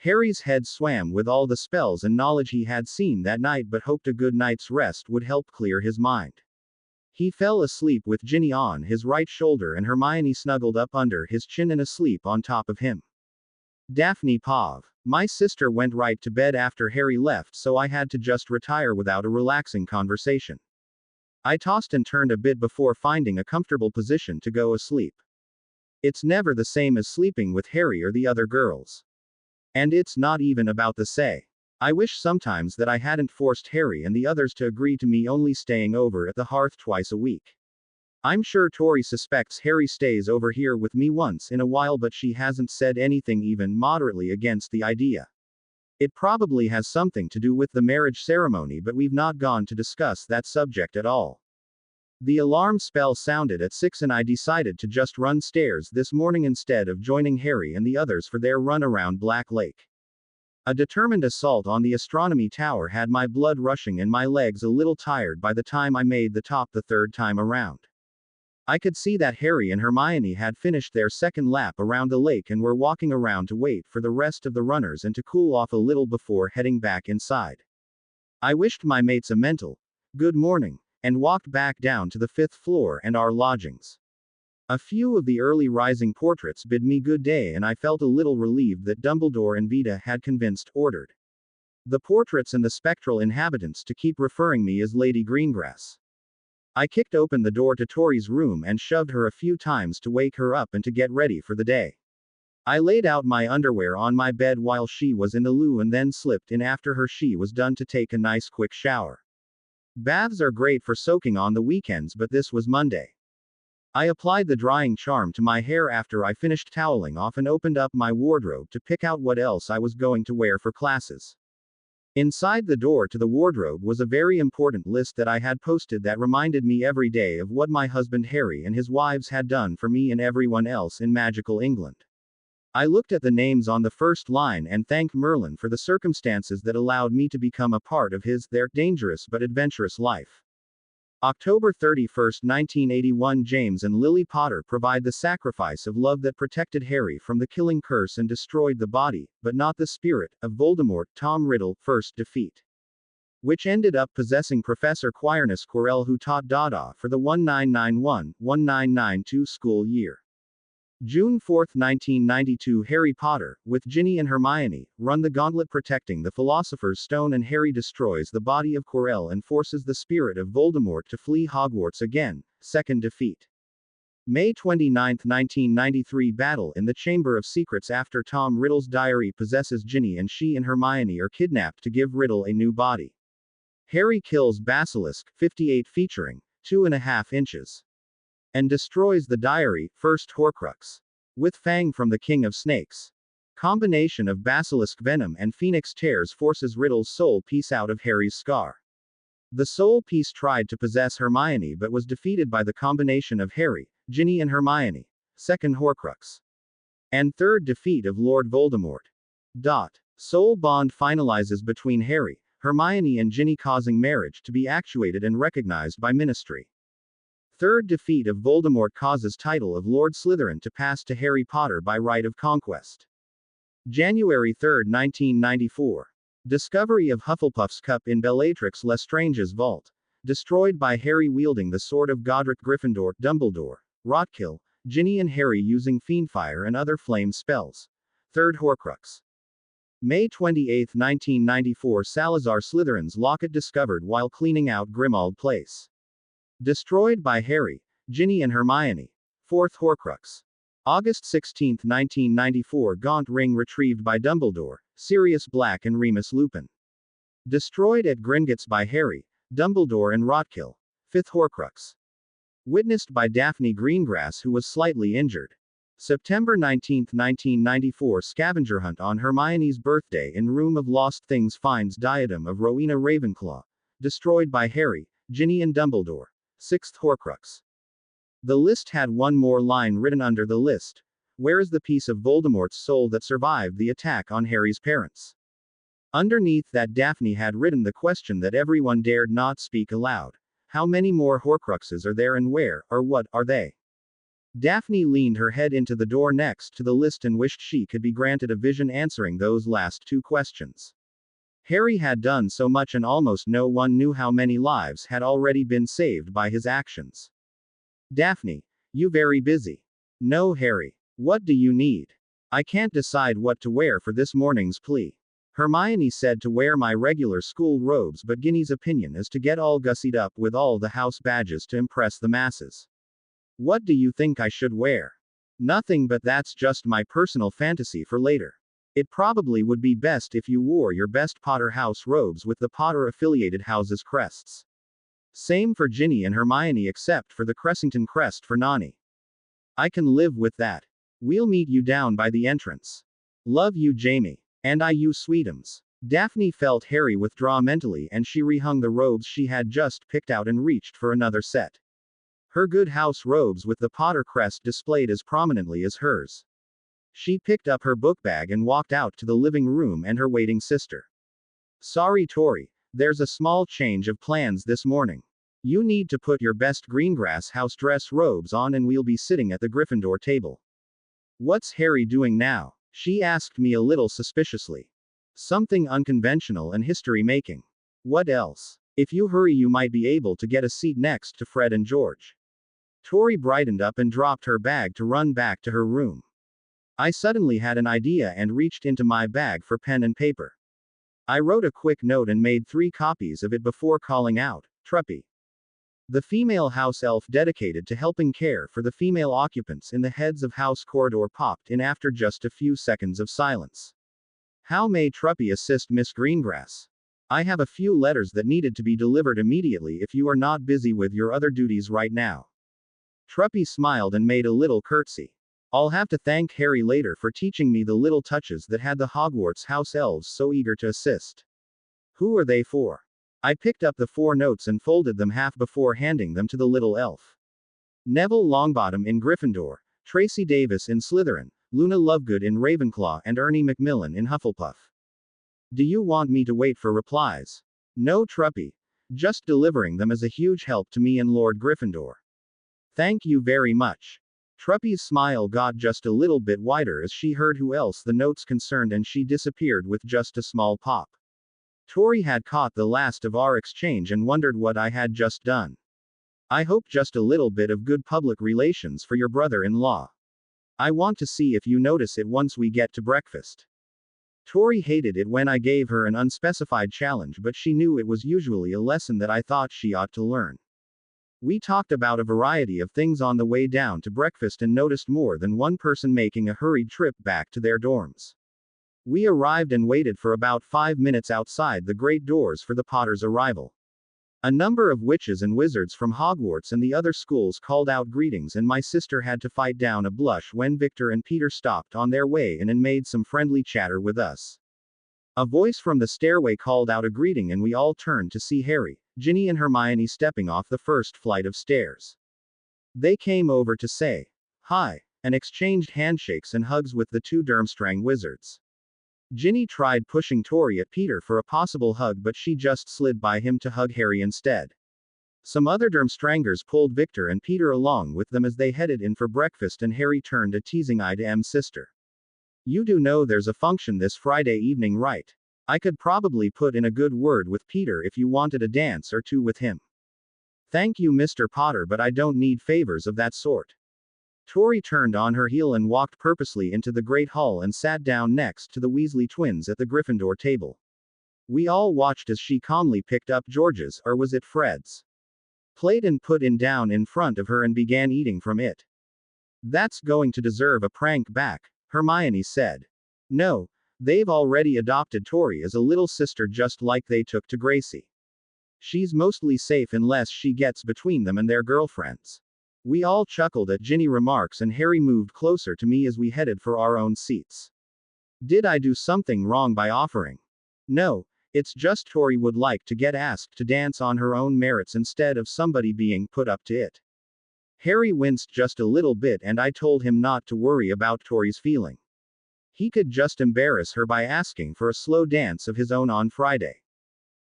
Speaker 2: Harry's head swam with all the spells and knowledge he had seen that night, but hoped a good night's rest would help clear his mind. He fell asleep with Ginny on his right shoulder and Hermione snuggled up under his chin and asleep on top of him. Daphne Pav. My sister went right to bed after Harry left, so I had to just retire without a relaxing conversation. I tossed and turned a bit before finding a comfortable position to go asleep. It's never the same as sleeping with Harry or the other girls. And it's not even about the say. I wish sometimes that I hadn't forced Harry and the others to agree to me only staying over at the hearth twice a week. I'm sure Tori suspects Harry stays over here with me once in a while, but she hasn't said anything even moderately against the idea. It probably has something to do with the marriage ceremony, but we've not gone to discuss that subject at all. The alarm spell sounded at 6 and I decided to just run stairs this morning instead of joining Harry and the others for their run around Black Lake. A determined assault on the astronomy tower had my blood rushing and my legs a little tired by the time I made the top the 3rd time around. I could see that Harry and Hermione had finished their second lap around the lake and were walking around to wait for the rest of the runners and to cool off a little before heading back inside. I wished my mates a mental good morning and walked back down to the 5th floor and our lodgings. A few of the early rising portraits bid me good day, and I felt a little relieved that Dumbledore and Vita had ordered the portraits and the spectral inhabitants to keep referring me as Lady Greengrass. I kicked open the door to Tori's room and shoved her a few times to wake her up and to get ready for the day. I laid out my underwear on my bed while she was in the loo and then slipped in after her she was done to take a nice quick shower. Baths are great for soaking on the weekends, but this was Monday. I applied the drying charm to my hair after I finished toweling off and opened up my wardrobe to pick out what else I was going to wear for classes. Inside the door to the wardrobe was a very important list that I had posted that reminded me every day of what my husband Harry and his wives had done for me and everyone else in magical England. I looked at the names on the first line and thanked Merlin for the circumstances that allowed me to become a part of their dangerous but adventurous life. October 31, 1981. James and Lily Potter provide the sacrifice of love that protected Harry from the killing curse and destroyed the body, but not the spirit, of Voldemort. Tom Riddle, first defeat. Which ended up possessing Professor Quirinus Quirrell, who taught Dada for the 1991-1992 school year. June 4, 1992. Harry Potter, with Ginny and Hermione, run the gauntlet protecting the Philosopher's Stone, and Harry destroys the body of Quirrell and forces the spirit of Voldemort to flee Hogwarts again, second defeat. May 29, 1993. Battle in the Chamber of Secrets after Tom Riddle's diary possesses Ginny and she and Hermione are kidnapped to give Riddle a new body. Harry kills Basilisk, 58 featuring 2.5 inches. And destroys the diary, first Horcrux. With Fang from the King of Snakes. Combination of basilisk venom and phoenix tears forces Riddle's soul piece out of Harry's scar. The soul piece tried to possess Hermione but was defeated by the combination of Harry, Ginny and Hermione. Second Horcrux. And third defeat of Lord Voldemort. Soul bond finalizes between Harry, Hermione and Ginny, causing marriage to be actuated and recognized by Ministry. Third defeat of Voldemort causes title of Lord Slytherin to pass to Harry Potter by right of conquest. January 3, 1994. Discovery of Hufflepuff's cup in Bellatrix Lestrange's vault. Destroyed by Harry wielding the sword of Godric Gryffindor. Dumbledore. Rotkill, Ginny and Harry using Fiendfire and other flame spells. Third Horcrux. May 28, 1994. Salazar Slytherin's locket discovered while cleaning out Grimmauld Place. Destroyed by Harry, Ginny and Hermione. Fourth Horcrux. August 16, 1994. Gaunt ring retrieved by Dumbledore, Sirius Black and Remus Lupin. Destroyed at Gringotts by Harry, Dumbledore and Rotkill. Fifth Horcrux. Witnessed by Daphne Greengrass, who was slightly injured. September 19, 1994. Scavenger hunt on Hermione's birthday in Room of Lost Things finds diadem of Rowena Ravenclaw. Destroyed by Harry, Ginny and Dumbledore. Sixth Horcrux. The list had one more line written under the list. Where is the piece of Voldemort's soul that survived the attack on Harry's parents? Underneath that, Daphne had written the question that everyone dared not speak aloud. How many more Horcruxes are there, and where, or what, are they? Daphne leaned her head into the door next to the list and wished she could be granted a vision answering those last two questions. Harry had done so much and almost no one knew how many lives had already been saved by his actions. Daphne, you very busy? No, Harry. What do you need? I can't decide what to wear for this morning's plea. Hermione said to wear my regular school robes, but Ginny's opinion is to get all gussied up with all the house badges to impress the masses. What do you think I should wear? Nothing, but that's just my personal fantasy for later. It probably would be best if you wore your best Potter house robes with the Potter-affiliated houses' crests. Same for Ginny and Hermione except for the Cressington crest for Nani. I can live with that. We'll meet you down by the entrance. Love you, Jamie. And I you sweetums. Daphne felt Harry withdraw mentally and she rehung the robes she had just picked out and reached for another set. Her good house robes with the Potter crest displayed as prominently as hers. She picked up her book bag and walked out to the living room and her waiting sister. Sorry, Tori, there's a small change of plans this morning. You need to put your best Greengrass house dress robes on and we'll be sitting at the Gryffindor table. What's Harry doing now? She asked me a little suspiciously. Something unconventional and history-making. What else? If you hurry you might be able to get a seat next to Fred and George. Tori brightened up and dropped her bag to run back to her room. I suddenly had an idea and reached into my bag for pen and paper. I wrote a quick note and made 3 copies of it before calling out, Truppy. The female house elf dedicated to helping care for the female occupants in the heads of house corridor popped in after just a few seconds of silence. How may Truppy assist Miss Greengrass? I have a few letters that needed to be delivered immediately if you are not busy with your other duties right now. Truppy smiled and made a little curtsy. I'll have to thank Harry later for teaching me the little touches that had the Hogwarts house elves so eager to assist. Who are they for? I picked up the 4 notes and folded them half before handing them to the little elf. Neville Longbottom in Gryffindor, Tracy Davis in Slytherin, Luna Lovegood in Ravenclaw, and Ernie Macmillan in Hufflepuff. Do you want me to wait for replies? No, Truppy. Just delivering them is a huge help to me and Lord Gryffindor. Thank you very much. Truppy's smile got just a little bit wider as she heard who else the notes concerned, and she disappeared with just a small pop. Tori had caught the last of our exchange and wondered what I had just done. I hope just a little bit of good public relations for your brother-in-law. I want to see if you notice it once we get to breakfast. Tori hated it when I gave her an unspecified challenge, but she knew it was usually a lesson that I thought she ought to learn. We talked about a variety of things on the way down to breakfast and noticed more than one person making a hurried trip back to their dorms. We arrived and waited for about 5 minutes outside the great doors for the Potters' arrival. A number of witches and wizards from Hogwarts and the other schools called out greetings, and my sister had to fight down a blush when Victor and Peter stopped on their way in and made some friendly chatter with us. A voice from the stairway called out a greeting, and we all turned to see Harry, Ginny, and Hermione stepping off the first flight of stairs. They came over to say hi, and exchanged handshakes and hugs with the 2 Durmstrang wizards. Ginny tried pushing Tori at Peter for a possible hug, but she just slid by him to hug Harry instead. Some other Durmstrangers pulled Victor and Peter along with them as they headed in for breakfast, and Harry turned a teasing eye to M's sister. You do know there's a function this Friday evening, right? I could probably put in a good word with Peter if you wanted a dance or 2 with him. Thank you, Mr. Potter, but I don't need favors of that sort. Tori turned on her heel and walked purposely into the Great Hall and sat down next to the Weasley twins at the Gryffindor table. We all watched as she calmly picked up George's, or was it Fred's, plate and put it down in front of her and began eating from it. That's going to deserve a prank back, Hermione said. No, they've already adopted Tori as a little sister just like they took to Gracie. She's mostly safe unless she gets between them and their girlfriends. We all chuckled at Ginny remarks, and Harry moved closer to me as we headed for our own seats. Did I do something wrong by offering? No, it's just Tori would like to get asked to dance on her own merits instead of somebody being put up to it. Harry winced just a little bit, and I told him not to worry about Tori's feeling. He could just embarrass her by asking for a slow dance of his own on Friday.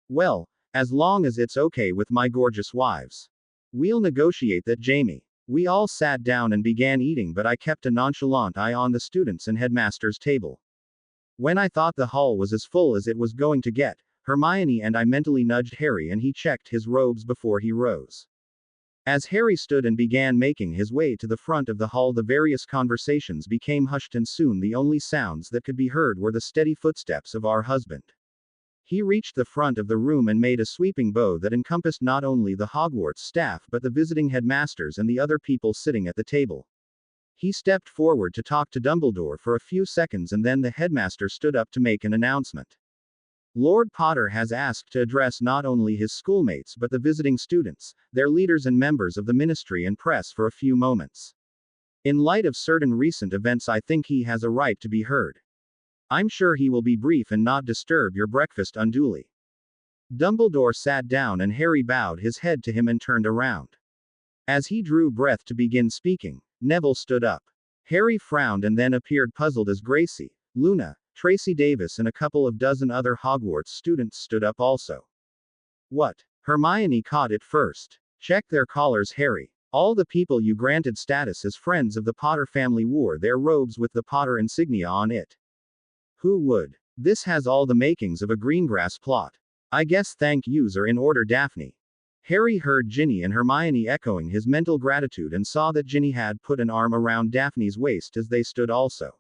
Speaker 2: Well, as long as it's okay with my gorgeous wives. We'll negotiate that, Jamie. We all sat down and began eating, but I kept a nonchalant eye on the students' and headmaster's table. When I thought the hall was as full as it was going to get, Hermione and I mentally nudged Harry, and he checked his robes before he rose. As Harry stood and began making his way to the front of the hall, the various conversations became hushed, and soon the only sounds that could be heard were the steady footsteps of our husband. He reached the front of the room and made a sweeping bow that encompassed not only the Hogwarts staff but the visiting headmasters and the other people sitting at the table. He stepped forward to talk to Dumbledore for a few seconds, and then the headmaster stood up to make an announcement. Lord Potter has asked to address not only his schoolmates but the visiting students, their leaders and members of the ministry and press for a few moments. In light of certain recent events, I think he has a right to be heard. I'm sure he will be brief and not disturb your breakfast unduly. Dumbledore sat down, and Harry bowed his head to him and turned around. As he drew breath to begin speaking, Neville stood up. Harry frowned and then appeared puzzled as Gracie, Luna, Tracy Davis, and a couple of dozen other Hogwarts students stood up also. What? Hermione caught it first. Check their collars, Harry. All the people you granted status as friends of the Potter family wore their robes with the Potter insignia on it. Who would? This has all the makings of a Greengrass plot. I guess thank yous are in order, Daphne. Harry heard Ginny and Hermione echoing his mental gratitude and saw that Ginny had put an arm around Daphne's waist as they stood also.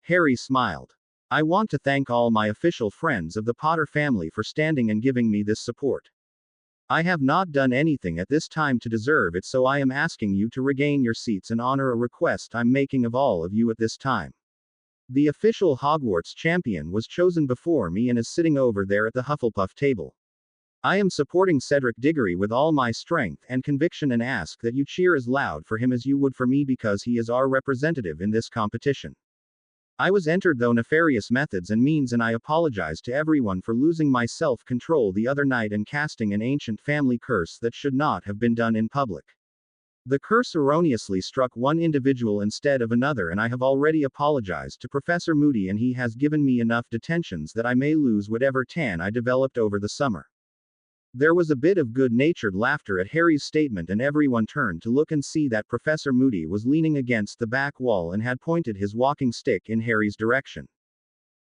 Speaker 2: Harry smiled. I want to thank all my official friends of the Potter family for standing and giving me this support. I have not done anything at this time to deserve it, so I am asking you to regain your seats and honor a request I'm making of all of you at this time. The official Hogwarts champion was chosen before me and is sitting over there at the Hufflepuff table. I am supporting Cedric Diggory with all my strength and conviction and ask that you cheer as loud for him as you would for me because he is our representative in this competition. I was entered through nefarious methods and means, and I apologize to everyone for losing my self-control the other night and casting an ancient family curse that should not have been done in public. The curse erroneously struck one individual instead of another, and I have already apologized to Professor Moody, and he has given me enough detentions that I may lose whatever tan I developed over the summer. There was a bit of good-natured laughter at Harry's statement, and everyone turned to look and see that Professor Moody was leaning against the back wall and had pointed his walking stick in Harry's direction.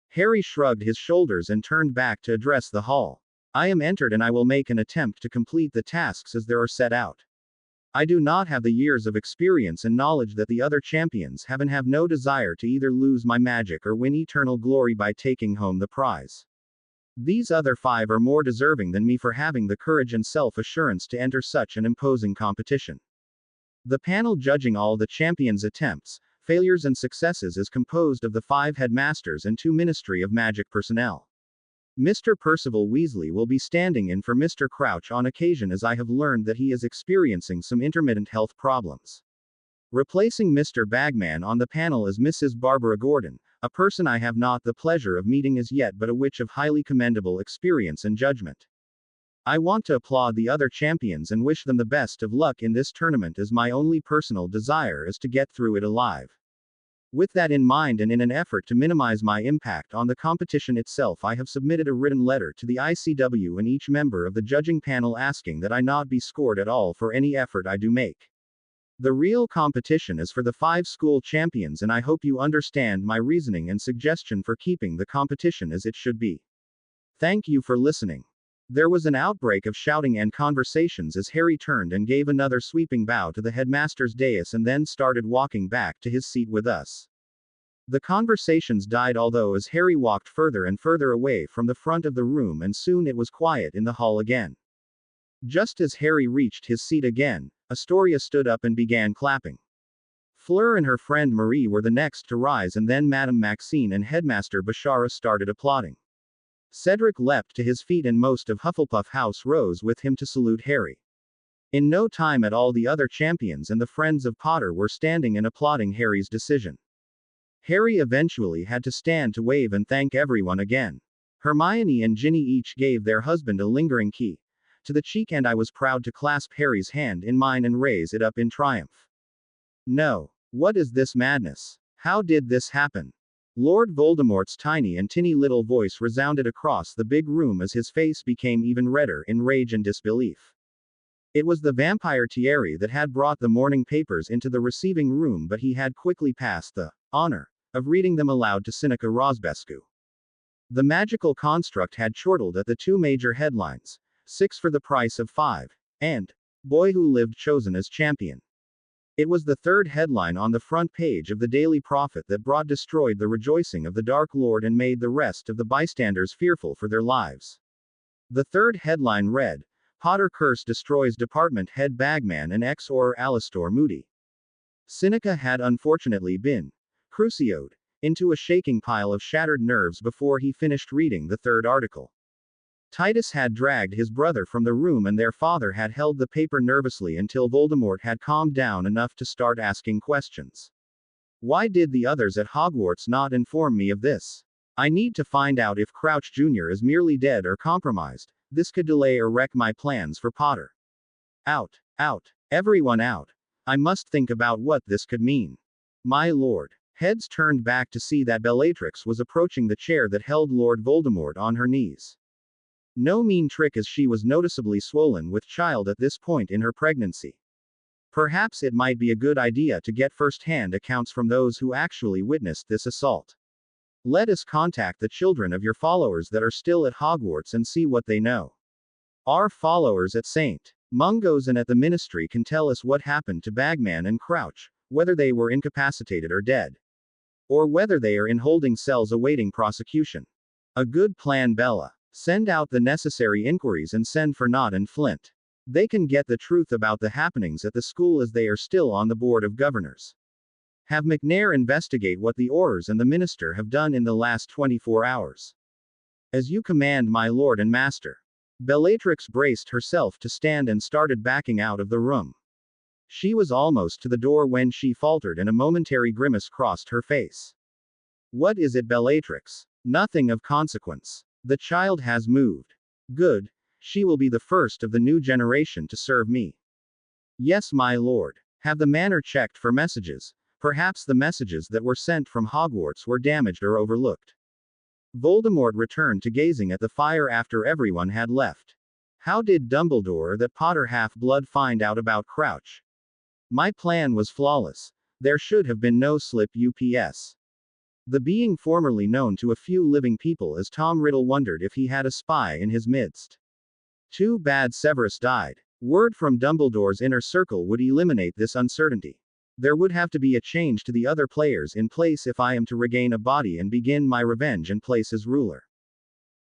Speaker 2: Harry shrugged his shoulders and turned back to address the hall. I am entered, and I will make an attempt to complete the tasks as they are set out. I do not have the years of experience and knowledge that the other champions have, and have no desire to either lose my magic or win eternal glory by taking home the prize. These other 5 are more deserving than me for having the courage and self-assurance to enter such an imposing competition. The panel judging all the champions' attempts, failures and successes is composed of the 5 headmasters and 2 Ministry of Magic personnel. Mr. Percival Weasley will be standing in for Mr. Crouch on occasion, as I have learned that he is experiencing some intermittent health problems. Replacing Mr. Bagman on the panel is Mrs. Barbara Gordon, a person I have not the pleasure of meeting as yet, but a witch of highly commendable experience and judgment. I want to applaud the other champions and wish them the best of luck in this tournament, as my only personal desire is to get through it alive. With that in mind, and in an effort to minimize my impact on the competition itself, I have submitted a written letter to the ICW and each member of the judging panel asking that I not be scored at all for any effort I do make. The real competition is for the 5 school champions, and I hope you understand my reasoning and suggestion for keeping the competition as it should be. Thank you for listening. There was an outbreak of shouting and conversations as Harry turned and gave another sweeping bow to the headmaster's dais and then started walking back to his seat with us. The conversations died, although as Harry walked further and further away from the front of the room, and soon it was quiet in the hall again. Just as Harry reached his seat again, Astoria stood up and began clapping. Fleur and her friend Marie were the next to rise, and then Madame Maxine and Headmaster Bashara started applauding. Cedric leapt to his feet and most of Hufflepuff House rose with him to salute Harry. In no time at all the other champions and the friends of Potter were standing and applauding Harry's decision. Harry eventually had to stand to wave and thank everyone again. Hermione and Ginny each gave their husband a lingering kiss to the cheek, and I was proud to clasp Harry's hand in mine and raise it up in triumph. No. What is this madness? How did this happen? Lord Voldemort's tiny and tinny little voice resounded across the big room as his face became even redder in rage and disbelief. It was the vampire Thierry that had brought the morning papers into the receiving room, but he had quickly passed the honor of reading them aloud to Seneca Rosbescu. The magical construct had chortled at the 2 major headlines, 6 for the price of 5, and Boy Who Lived chosen as champion. It was the 3rd headline on the front page of the Daily Prophet that brought destroyed the rejoicing of the Dark Lord and made the rest of the bystanders fearful for their lives. The 3rd headline read, Potter Curse Destroys Department Head Bagman and Ex-Auror Alastor Moody. Seneca had unfortunately been crucioed into a shaking pile of shattered nerves before he finished reading the 3rd article. Titus had dragged his brother from the room, and their father had held the paper nervously until Voldemort had calmed down enough to start asking questions. Why did the others at Hogwarts not inform me of this? I need to find out if Crouch Jr. is merely dead or compromised. This could delay or wreck my plans for Potter. Out. Out. Everyone out. I must think about what this could mean. My lord. Heads turned back to see that Bellatrix was approaching the chair that held Lord Voldemort on her knees. No mean trick, as she was noticeably swollen with child at this point in her pregnancy. Perhaps it might be a good idea to get first-hand accounts from those who actually witnessed this assault. Let us contact the children of your followers that are still at Hogwarts and see what they know. Our followers at St. Mungo's and at the Ministry can tell us what happened to Bagman and Crouch, whether they were incapacitated or dead, or whether they are in holding cells awaiting prosecution. A good plan, Bella. Send out the necessary inquiries and send for Nott and Flint. They can get the truth about the happenings at the school, as they are still on the Board of Governors. Have McNair investigate what the Aurors and the Minister have done in the last 24 hours. As you command, my lord and master. Bellatrix braced herself to stand and started backing out of the room. She was almost to the door when she faltered and a momentary grimace crossed her face. What is it, Bellatrix? Nothing of consequence. The child has moved. Good. She will be the first of the new generation to serve me. Yes, my lord. Have the manor checked for messages. Perhaps the messages that were sent from Hogwarts were damaged or overlooked. Voldemort returned to gazing at the fire after everyone had left. How did Dumbledore, that Potter half-blood, find out about Crouch? My plan was flawless. There should have been no slip UPS. The being formerly known to a few living people as Tom Riddle wondered if he had a spy in his midst. Too bad Severus died. Word from Dumbledore's inner circle would eliminate this uncertainty. There would have to be a change to the other players in place if I am to regain a body and begin my revenge and place as ruler.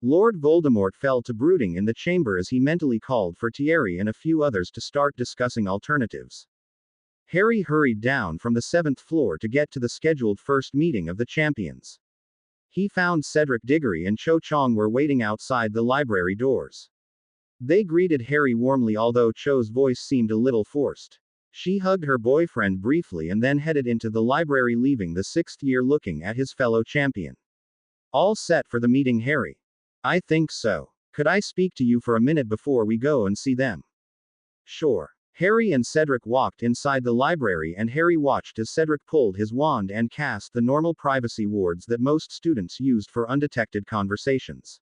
Speaker 2: Lord Voldemort fell to brooding in the chamber as he mentally called for Thierry and a few others to start discussing alternatives. Harry hurried down from the 7th floor to get to the scheduled first meeting of the champions. He found Cedric Diggory and Cho Chang were waiting outside the library doors. They greeted Harry warmly, although Cho's voice seemed a little forced. She hugged her boyfriend briefly and then headed into the library, leaving the 6th year looking at his fellow champion. All set for the meeting, Harry? I think so. Could I speak to you for a minute before we go and see them? Sure. Harry and Cedric walked inside the library and Harry watched as Cedric pulled his wand and cast the normal privacy wards that most students used for undetected conversations.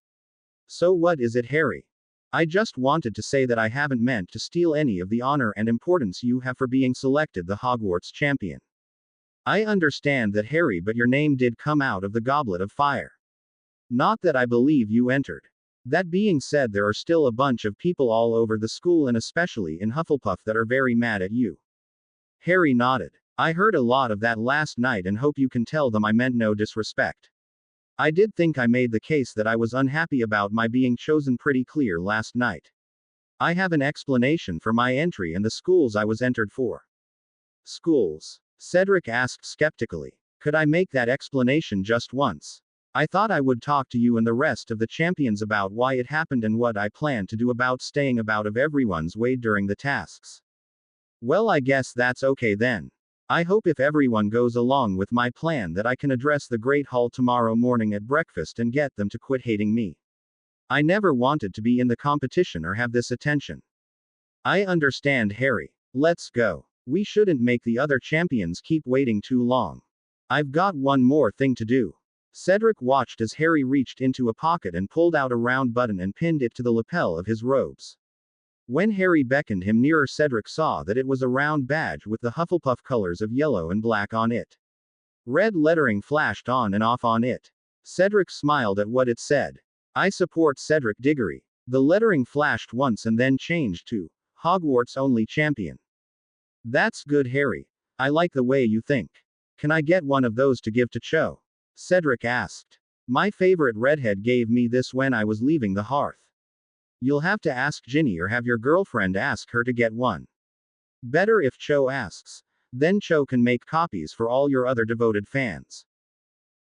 Speaker 2: So what is it, Harry? I just wanted to say that I haven't meant to steal any of the honor and importance you have for being selected the Hogwarts champion. I understand that, Harry, but your name did come out of the Goblet of Fire. Not that I believe you entered. That being said, there are still a bunch of people all over the school and especially in Hufflepuff that are very mad at you. Harry nodded. I heard a lot of that last night and hope you can tell them I meant no disrespect. I did think I made the case that I was unhappy about my being chosen pretty clear last night. I have an explanation for my entry and the schools I was entered for. Schools? Cedric asked skeptically. Could I make that explanation just once? I thought I would talk to you and the rest of the champions about why it happened and what I plan to do about staying out of everyone's way during the tasks. Well, I guess that's okay then. I hope if everyone goes along with my plan that I can address the Great Hall tomorrow morning at breakfast and get them to quit hating me. I never wanted to be in the competition or have this attention. I understand, Harry. Let's go. We shouldn't make the other champions keep waiting too long. I've got one more thing to do. Cedric watched as Harry reached into a pocket and pulled out a round button and pinned it to the lapel of his robes. When Harry beckoned him nearer, Cedric saw that it was a round badge with the Hufflepuff colors of yellow and black on it. Red lettering flashed on and off on it. Cedric smiled at what it said. I support Cedric Diggory. The lettering flashed once and then changed to Hogwarts only champion. That's good, Harry. I like the way you think. Can I get one of those to give to Cho? Cedric asked. My favorite redhead gave me this when I was leaving the hearth. You'll have to ask Ginny or have your girlfriend ask her to get one. Better if Cho asks. Then Cho can make copies for all your other devoted fans.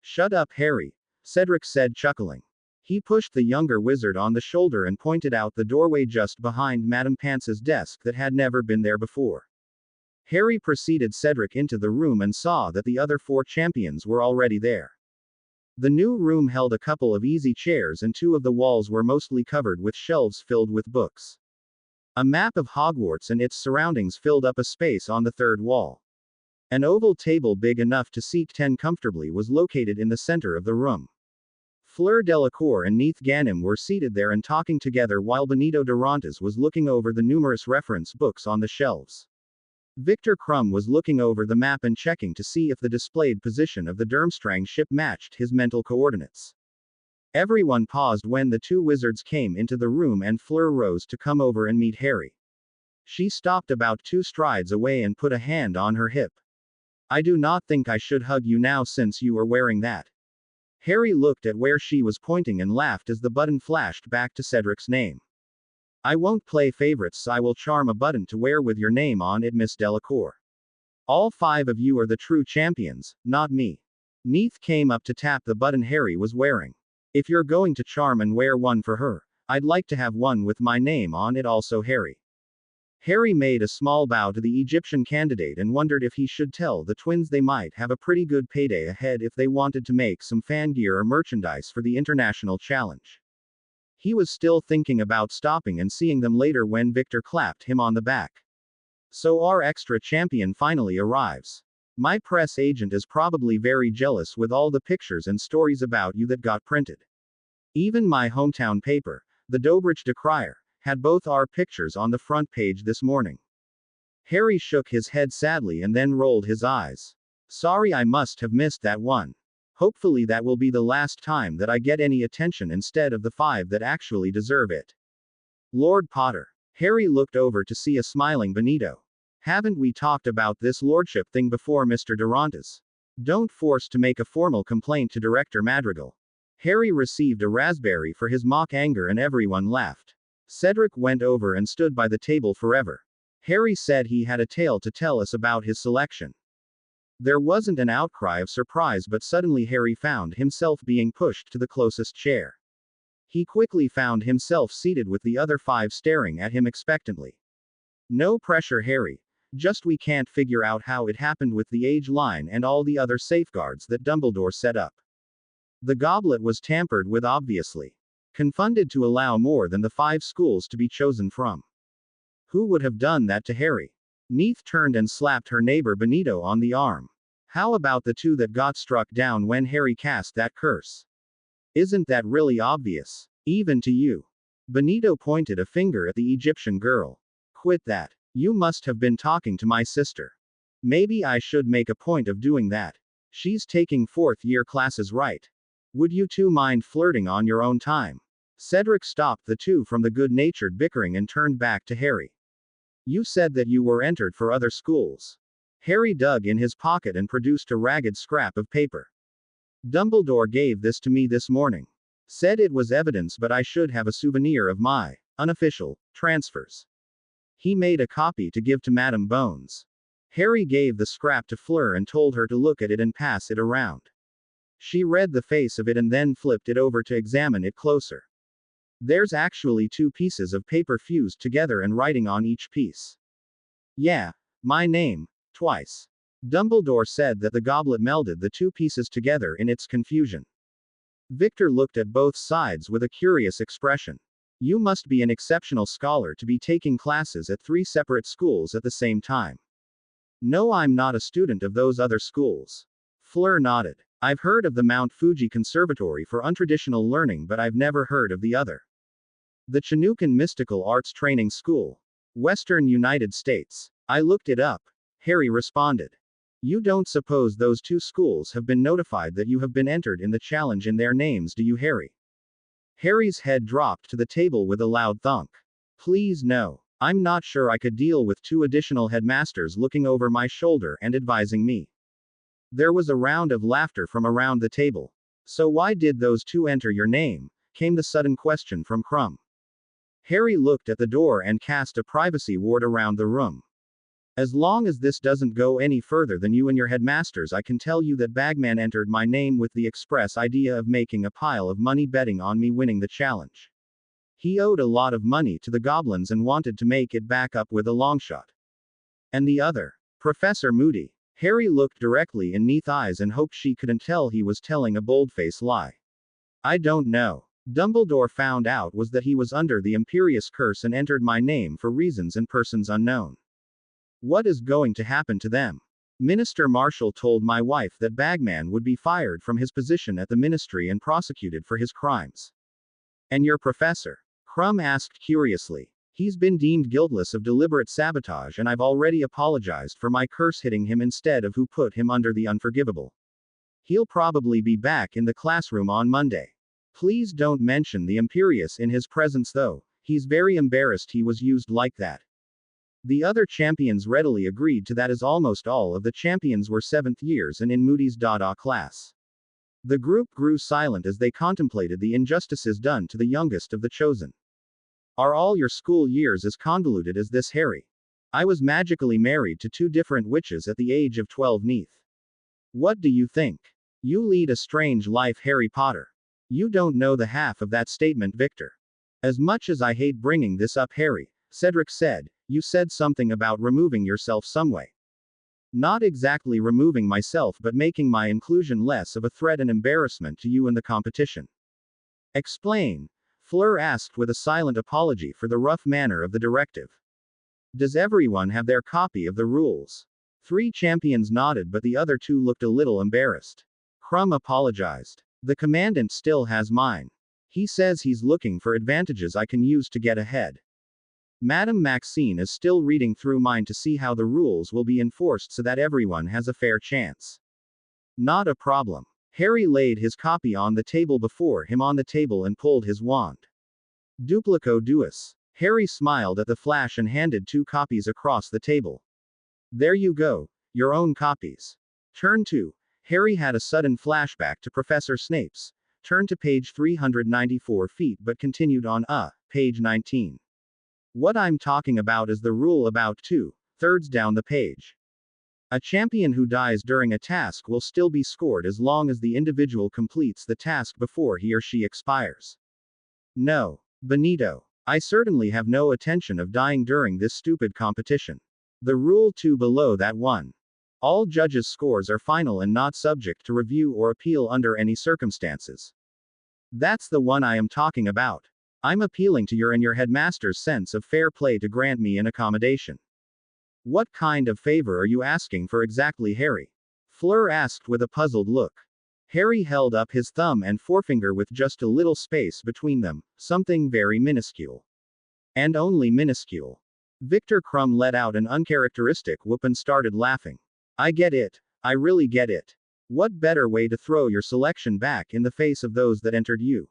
Speaker 2: Shut up, Harry, Cedric said, chuckling. He pushed the younger wizard on the shoulder and pointed out the doorway just behind Madame Pance's desk that had never been there before. Harry preceded Cedric into the room and saw that the other 4 champions were already there. The new room held a couple of easy chairs and 2 of the walls were mostly covered with shelves filled with books. A map of Hogwarts and its surroundings filled up a space on the 3rd wall. An oval table big enough to seat 10 comfortably was located in the center of the room. Fleur Delacour and Neith Ganem were seated there and talking together while Benito Durantes was looking over the numerous reference books on the shelves. Victor Krum was looking over the map and checking to see if the displayed position of the Durmstrang ship matched his mental coordinates. Everyone paused when the 2 wizards came into the room and Fleur rose to come over and meet Harry. She stopped about 2 strides away and put a hand on her hip. I do not think I should hug you now since you are wearing that. Harry looked at where she was pointing and laughed as the button flashed back to Cedric's name. I won't play favorites, I will charm a button to wear with your name on it, Miss Delacour. All 5 of you are the true champions, not me. Neith came up to tap the button Harry was wearing. If you're going to charm and wear one for her, I'd like to have one with my name on it also, Harry. Harry made a small bow to the Egyptian candidate and wondered if he should tell the twins they might have a pretty good payday ahead if they wanted to make some fan gear or merchandise for the international challenge. He was still thinking about stopping and seeing them later when Victor clapped him on the back. So our extra champion finally arrives. My press agent is probably very jealous with all the pictures and stories about you that got printed. Even my hometown paper, the Dobrich Decrier, had both our pictures on the front page this morning. Harry shook his head sadly and then rolled his eyes. Sorry, I must have missed that one. Hopefully that will be the last time that I get any attention instead of the 5 that actually deserve it. Lord Potter. Harry looked over to see a smiling Benito. Haven't we talked about this lordship thing before, Mr. Durantes? Don't force to make a formal complaint to Director Madrigal. Harry received a raspberry for his mock anger and everyone laughed. Cedric went over and stood by the table forever. Harry said he had a tale to tell us about his selection. There wasn't an outcry of surprise, but suddenly Harry found himself being pushed to the closest chair. He quickly found himself seated with the other 5 staring at him expectantly. No pressure, Harry. Just we can't figure out how it happened with the age line and all the other safeguards that Dumbledore set up. The goblet was tampered with, obviously. Confunded to allow more than the 5 schools to be chosen from. Who would have done that to Harry? Neith turned and slapped her neighbor Benito on the arm. How about the 2 that got struck down when Harry cast that curse? Isn't that really obvious? Even to you. Benito pointed a finger at the Egyptian girl. Quit that. You must have been talking to my sister. Maybe I should make a point of doing that. She's taking 4th year classes, right? Would you 2 mind flirting on your own time? Cedric stopped the 2 from the good-natured bickering and turned back to Harry. You said that you were entered for other schools. Harry dug in his pocket and produced a ragged scrap of paper. Dumbledore gave this to me this morning. Said it was evidence, but I should have a souvenir of my unofficial transfers. He made a copy to give to Madame Bones. Harry gave the scrap to Fleur and told her to look at it and pass it around. She read the face of it and then flipped it over to examine it closer. There's actually 2 pieces of paper fused together and writing on each piece. Yeah, my name, twice. Dumbledore said that the goblet melded the 2 pieces together in its confusion. Victor looked at both sides with a curious expression. You must be an exceptional scholar to be taking classes at 3 separate schools at the same time. No, I'm not a student of those other schools. Fleur nodded. I've heard of the Mount Fuji Conservatory for Untraditional Learning, but I've never heard of the other. The Chinookan Mystical Arts Training School. Western United States. I looked it up. Harry responded. You don't suppose those 2 schools have been notified that you have been entered in the challenge in their names, do you, Harry? Harry's head dropped to the table with a loud thunk. Please no. I'm not sure I could deal with 2 additional headmasters looking over my shoulder and advising me. There was a round of laughter from around the table. So why did those 2 enter your name? Came the sudden question from Crumb. Harry looked at the door and cast a privacy ward around the room. As long as this doesn't go any further than you and your headmasters, I can tell you that Bagman entered my name with the express idea of making a pile of money betting on me winning the challenge. He owed a lot of money to the goblins and wanted to make it back up with a longshot. And the other? Professor Moody. Harry looked directly in Neith's eyes and hoped she couldn't tell he was telling a bold-faced lie. I don't know. Dumbledore found out was that he was under the Imperious Curse and entered my name for reasons and persons unknown. What is going to happen to them? Minister Marshall told my wife that Bagman would be fired from his position at the ministry and prosecuted for his crimes. And your professor? Crumb asked curiously. He's been deemed guiltless of deliberate sabotage, and I've already apologized for my curse hitting him instead of who put him under the unforgivable. He'll probably be back in the classroom on Monday. Please don't mention the Imperious in his presence though, he's very embarrassed he was used like that. The other champions readily agreed to that, as almost all of the champions were 7th years and in Moody's Dada class. The group grew silent as they contemplated the injustices done to the youngest of the chosen. Are all your school years as convoluted as this, Harry? I was magically married to 2 different witches at the age of 12, Neith. What do you think? You lead a strange life, Harry Potter. You don't know the half of that statement, Victor. As much as I hate bringing this up, Harry, Cedric said, you said something about removing yourself some way. Not exactly removing myself, but making my inclusion less of a threat and embarrassment to you in the competition. Explain. Fleur asked with a silent apology for the rough manner of the directive. Does everyone have their copy of the rules? 3 champions nodded, but the other 2 looked a little embarrassed. Crumb apologized. The commandant still has mine. He says he's looking for advantages I can use to get ahead. Madame Maxine is still reading through mine to see how the rules will be enforced so that everyone has a fair chance. Not a problem. Harry laid his copy on the table before him on the table and pulled his wand. Duplico duus. Harry smiled at the flash and handed 2 copies across the table. There you go, your own copies. Turn 2. Harry had a sudden flashback to Professor Snape's. Turned to page 394 feet but continued on, page 19. What I'm talking about is the rule about 2/3 down the page. A champion who dies during a task will still be scored as long as the individual completes the task before he or she expires. No, Benito. I certainly have no intention of dying during this stupid competition. The rule 2 below that one. All judges' scores are final and not subject to review or appeal under any circumstances. That's the one I am talking about. I'm appealing to your and your headmaster's sense of fair play to grant me an accommodation. What kind of favor are you asking for exactly, Harry? Fleur asked with a puzzled look. Harry held up his thumb and forefinger with just a little space between them, something very minuscule. And only minuscule. Victor Crumb let out an uncharacteristic whoop and started laughing. I get it. I really get it. What better way to throw your selection back in the face of those that entered you?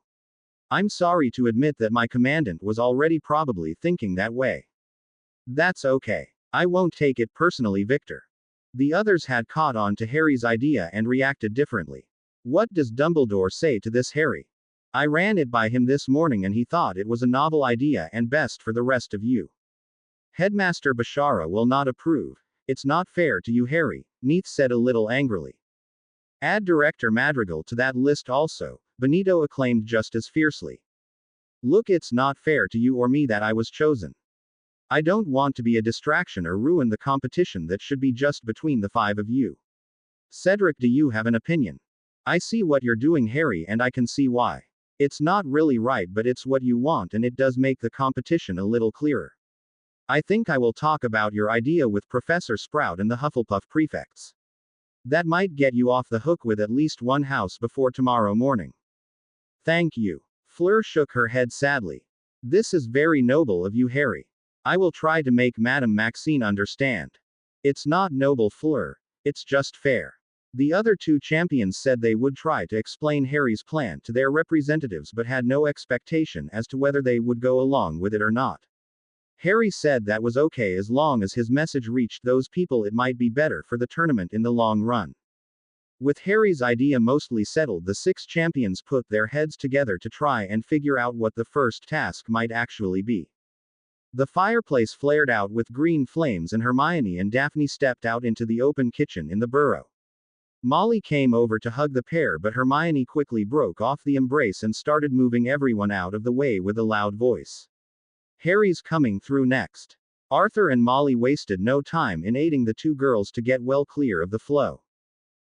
Speaker 2: I'm sorry to admit that my commandant was already probably thinking that way. That's okay. I won't take it personally, Victor. The others had caught on to Harry's idea and reacted differently. What does Dumbledore say to this, Harry? I ran it by him this morning and he thought it was a novel idea and best for the rest of you. Headmaster Bashara will not approve. It's not fair to you, Harry, Neath said a little angrily. Add Director Madrigal to that list also, Benito acclaimed just as fiercely. Look, it's not fair to you or me that I was chosen. I don't want to be a distraction or ruin the competition that should be just between the 5 of you. Cedric, do you have an opinion? I see what you're doing, Harry, and I can see why. It's not really right, but it's what you want and it does make the competition a little clearer. I think I will talk about your idea with Professor Sprout and the Hufflepuff prefects. That might get you off the hook with at least one house before tomorrow morning. Thank you. Fleur shook her head sadly. This is very noble of you, Harry. I will try to make Madame Maxine understand. It's not noble, Fleur. It's just fair. The other 2 champions said they would try to explain Harry's plan to their representatives but had no expectation as to whether they would go along with it or not. Harry said that was okay as long as his message reached those people. It might be better for the tournament in the long run. With Harry's idea mostly settled, the 6 champions put their heads together to try and figure out what the first task might actually be. The fireplace flared out with green flames and Hermione and Daphne stepped out into the open kitchen in the burrow. Molly came over to hug the pair, but Hermione quickly broke off the embrace and started moving everyone out of the way with a loud voice. Harry's coming through next. Arthur and Molly wasted no time in aiding the 2 girls to get well clear of the flow.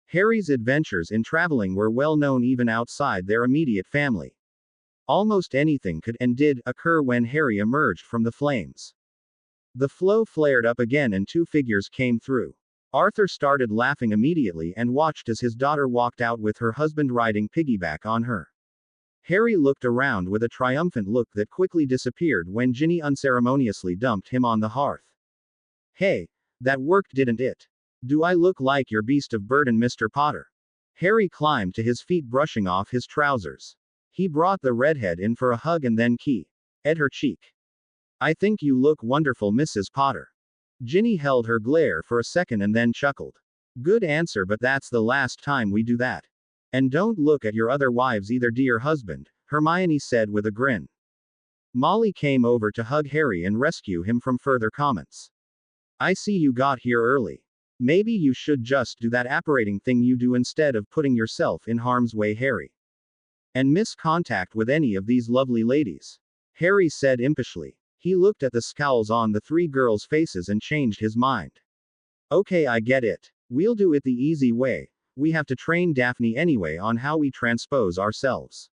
Speaker 2: Harry's adventures in traveling were well known even outside their immediate family. Almost anything could and did occur when Harry emerged from the flames. The flow flared up again and 2 figures came through. Arthur started laughing immediately and watched as his daughter walked out with her husband riding piggyback on her. Harry looked around with a triumphant look that quickly disappeared when Ginny unceremoniously dumped him on the hearth. Hey, that worked, didn't it? Do I look like your beast of burden, Mr. Potter? Harry climbed to his feet, brushing off his trousers. He brought the redhead in for a hug and then kissed her cheek. I think you look wonderful, Mrs. Potter. Ginny held her glare for a second and then chuckled. Good answer, but that's the last time we do that. And don't look at your other wives either, dear husband, Hermione said with a grin. Molly came over to hug Harry and rescue him from further comments. I see you got here early. Maybe you should just do that apparating thing you do instead of putting yourself in harm's way, Harry. And miss contact with any of these lovely ladies. Harry said impishly. He looked at the scowls on the three girls' faces and changed his mind. Okay, I get it. We'll do it the easy way. We have to train Daphne anyway on how we transpose ourselves.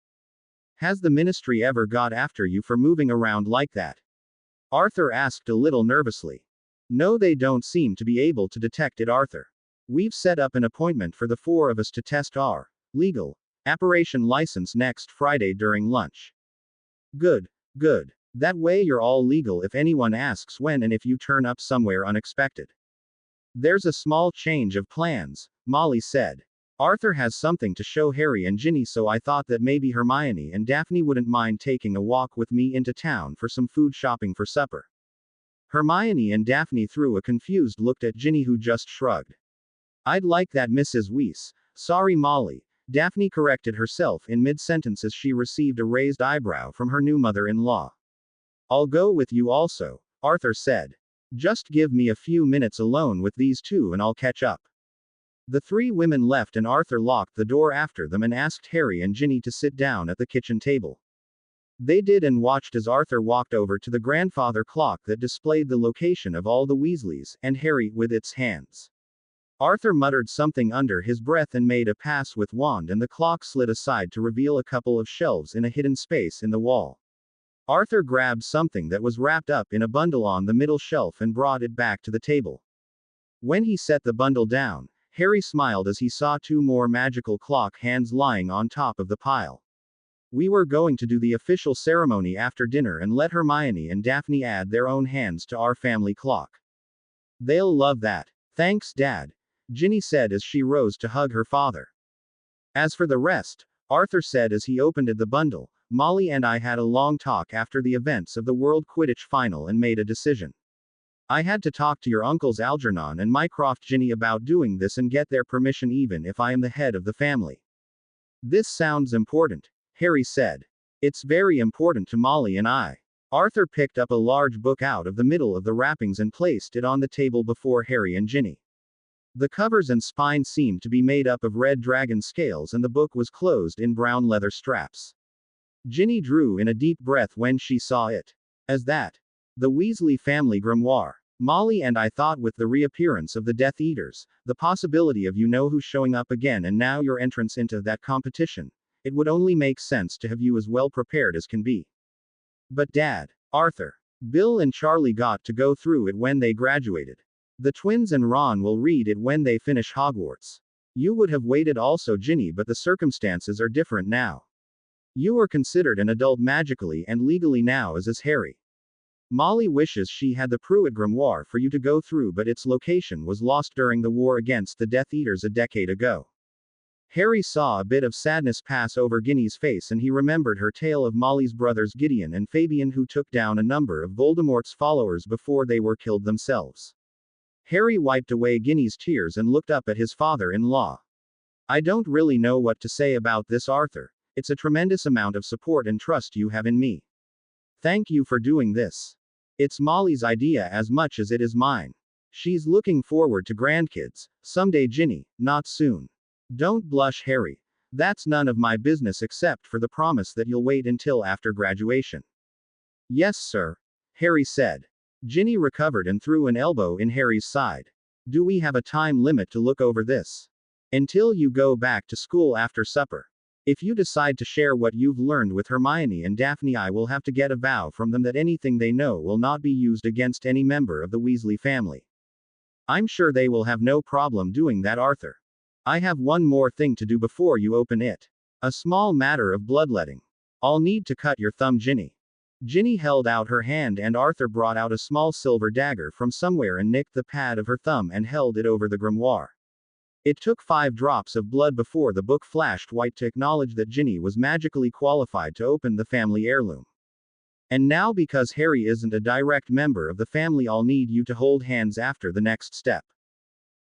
Speaker 2: Has the ministry ever got after you for moving around like that? Arthur asked a little nervously. No, they don't seem to be able to detect it, Arthur. We've set up an appointment for the four of us to test our legal operation license next Friday during lunch. Good, good. That way you're all legal if anyone asks when and if you turn up somewhere unexpected. There's a small change of plans, Molly said. Arthur has something to show Harry and Ginny, so I thought that maybe Hermione and Daphne wouldn't mind taking a walk with me into town for some food shopping for supper. Hermione and Daphne threw a confused look at Ginny, who just shrugged. I'd like that, Mrs. Weiss. Sorry, Molly. Daphne corrected herself in mid-sentence as she received a raised eyebrow from her new mother-in-law. I'll go with you also, Arthur said. Just give me a few minutes alone with these two and I'll catch up. The three women left and Arthur locked the door after them and asked Harry and Ginny to sit down at the kitchen table. They did and watched as Arthur walked over to the grandfather clock that displayed the location of all the Weasleys, and Harry with its hands. Arthur muttered something under his breath and made a pass with wand, and the clock slid aside to reveal a couple of shelves in a hidden space in the wall. Arthur grabbed something that was wrapped up in a bundle on the middle shelf and brought it back to the table. When he set the bundle down, Harry smiled as he saw two more magical clock hands lying on top of the pile. We were going to do the official ceremony after dinner and let Hermione and Daphne add their own hands to our family clock. They'll love that. Thanks, Dad, Ginny said as she rose to hug her father. As for the rest, Arthur said as he opened the bundle, Molly and I had a long talk after the events of the World Quidditch Final and made a decision. I had to talk to your uncles Algernon and Mycroft Ginny about doing this and get their permission even if I am the head of the family. This sounds important, Harry said. It's very important to Molly and I. Arthur picked up a large book out of the middle of the wrappings and placed it on the table before Harry and Ginny. The covers and spine seemed to be made up of red dragon scales and the book was closed in brown leather straps. Ginny drew in a deep breath when she saw it. As that? The Weasley family grimoire. Molly and I thought with the reappearance of the Death Eaters, the possibility of you-know-who showing up again and now your entrance into that competition, it would only make sense to have you as well prepared as can be. But Dad, Arthur, Bill and Charlie got to go through it when they graduated. The twins and Ron will read it when they finish Hogwarts. You would have waited also, Ginny, but the circumstances are different now. You are considered an adult magically and legally now, as is Harry. Molly wishes she had the Pruitt grimoire for you to go through, but its location was lost during the war against the Death Eaters a decade ago. Harry saw a bit of sadness pass over Ginny's face and he remembered her tale of Molly's brothers Gideon and Fabian, who took down a number of Voldemort's followers before they were killed themselves. Harry wiped away Ginny's tears and looked up at his father-in-law. I don't really know what to say about this, Arthur. It's a tremendous amount of support and trust you have in me. Thank you for doing this. It's Molly's idea as much as it is mine. She's looking forward to grandkids. Someday, Ginny, not soon. Don't blush, Harry. That's none of my business except for the promise that you'll wait until after graduation. Yes, sir, Harry said. Ginny recovered and threw an elbow in Harry's side. Do we have a time limit to look over this? Until you go back to school after supper. If you decide to share what you've learned with Hermione and Daphne, I will have to get a vow from them that anything they know will not be used against any member of the Weasley family. I'm sure they will have no problem doing that, Arthur. I have one more thing to do before you open it. A small matter of bloodletting. I'll need to cut your thumb, Ginny. Ginny held out her hand and Arthur brought out a small silver dagger from somewhere and nicked the pad of her thumb and held it over the grimoire. It took 5 drops of blood before the book flashed white to acknowledge that Ginny was magically qualified to open the family heirloom. And now, because Harry isn't a direct member of the family, I'll need you to hold hands after the next step.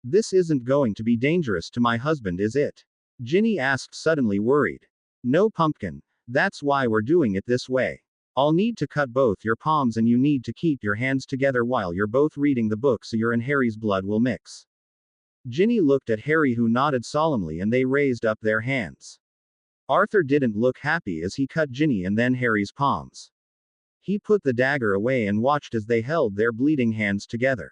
Speaker 2: This isn't going to be dangerous to my husband, is it? Ginny asked, suddenly worried. No, pumpkin. That's why we're doing it this way. I'll need to cut both your palms and you need to keep your hands together while you're both reading the book so your and Harry's blood will mix. Ginny looked at Harry, who nodded solemnly, and they raised up their hands. Arthur didn't look happy as he cut Ginny and then Harry's palms. He put the dagger away and watched as they held their bleeding hands together.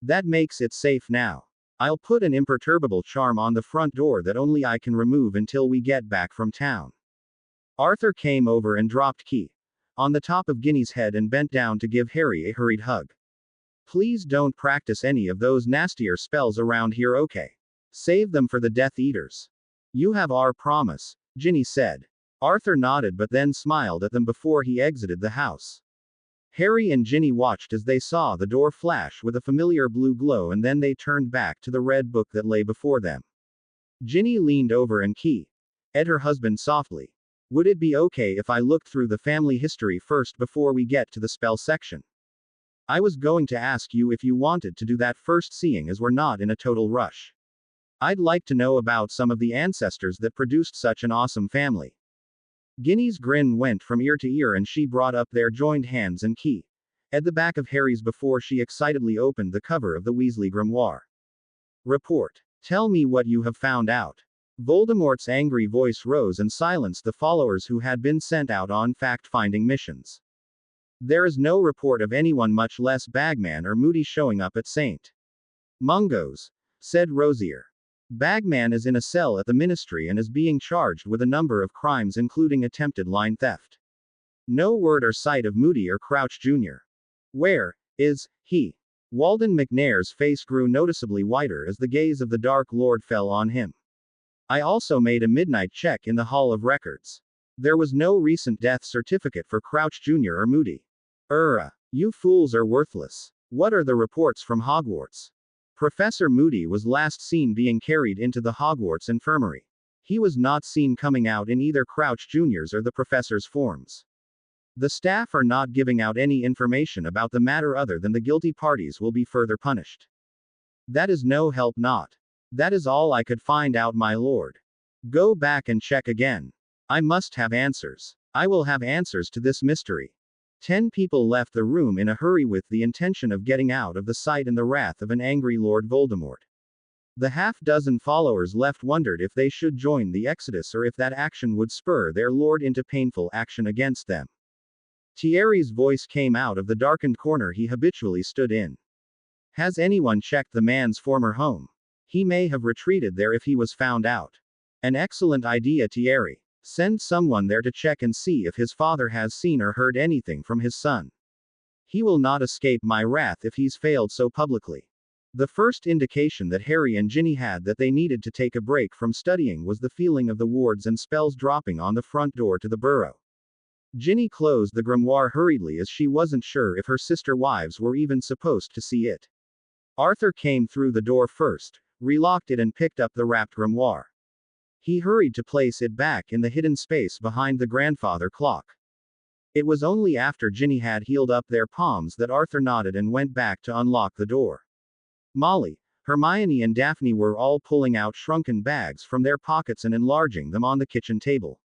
Speaker 2: That makes it safe now. I'll put an imperturbable charm on the front door that only I can remove until we get back from town. Arthur came over and dropped Key on the top of Ginny's head and bent down to give Harry a hurried hug. Please don't practice any of those nastier spells around here, okay? Save them for the Death Eaters. You have our promise, Ginny said. Arthur nodded but then smiled at them before he exited the house. Harry and Ginny watched as they saw the door flash with a familiar blue glow, and then they turned back to the red book that lay before them. Ginny leaned over and eyed her husband softly. Would it be okay if I looked through the family history first before we get to the spell section? I was going to ask you if you wanted to do that first, seeing as we're not in a total rush. I'd like to know about some of the ancestors that produced such an awesome family. Ginny's grin went from ear to ear and she brought up their joined hands and at the back of Harry's before she excitedly opened the cover of the Weasley grimoire. Report. Tell me what you have found out. Voldemort's angry voice rose and silenced the followers who had been sent out on fact-finding missions. There is no report of anyone, much less Bagman or Moody, showing up at St. Mungo's, said Rosier. Bagman is in a cell at the Ministry and is being charged with a number of crimes including attempted line theft. No word or sight of Moody or Crouch Jr. Where is he? Walden McNair's face grew noticeably whiter as the gaze of the Dark Lord fell on him. I also made a midnight check in the Hall of Records. There was no recent death certificate for Crouch Jr. or Moody. You fools are worthless. What are the reports from Hogwarts? Professor Moody was last seen being carried into the Hogwarts infirmary. He was not seen coming out in either Crouch Jr.'s or the professor's forms. The staff are not giving out any information about the matter other than the guilty parties will be further punished. That is no help, not. That is all I could find out, my lord. Go back and check again. I must have answers. I will have answers to this mystery. 10 people left the room in a hurry with the intention of getting out of the sight and the wrath of an angry Lord Voldemort. The half-dozen followers left wondered if they should join the exodus or if that action would spur their lord into painful action against them. Thierry's voice came out of the darkened corner he habitually stood in. Has anyone checked the man's former home? He may have retreated there if he was found out. An excellent idea, Thierry. Send someone there to check and see if his father has seen or heard anything from his son. He will not escape my wrath if he's failed so publicly. The first indication that Harry and Ginny had that they needed to take a break from studying was the feeling of the wards and spells dropping on the front door to the burrow. Ginny closed the grimoire hurriedly as she wasn't sure if her sister wives were even supposed to see it. Arthur came through the door first, relocked it and picked up the wrapped grimoire. He hurried to place it back in the hidden space behind the grandfather clock. It was only after Ginny had healed up their palms that Arthur nodded and went back to unlock the door. Molly, Hermione and Daphne were all pulling out shrunken bags from their pockets and enlarging them on the kitchen table.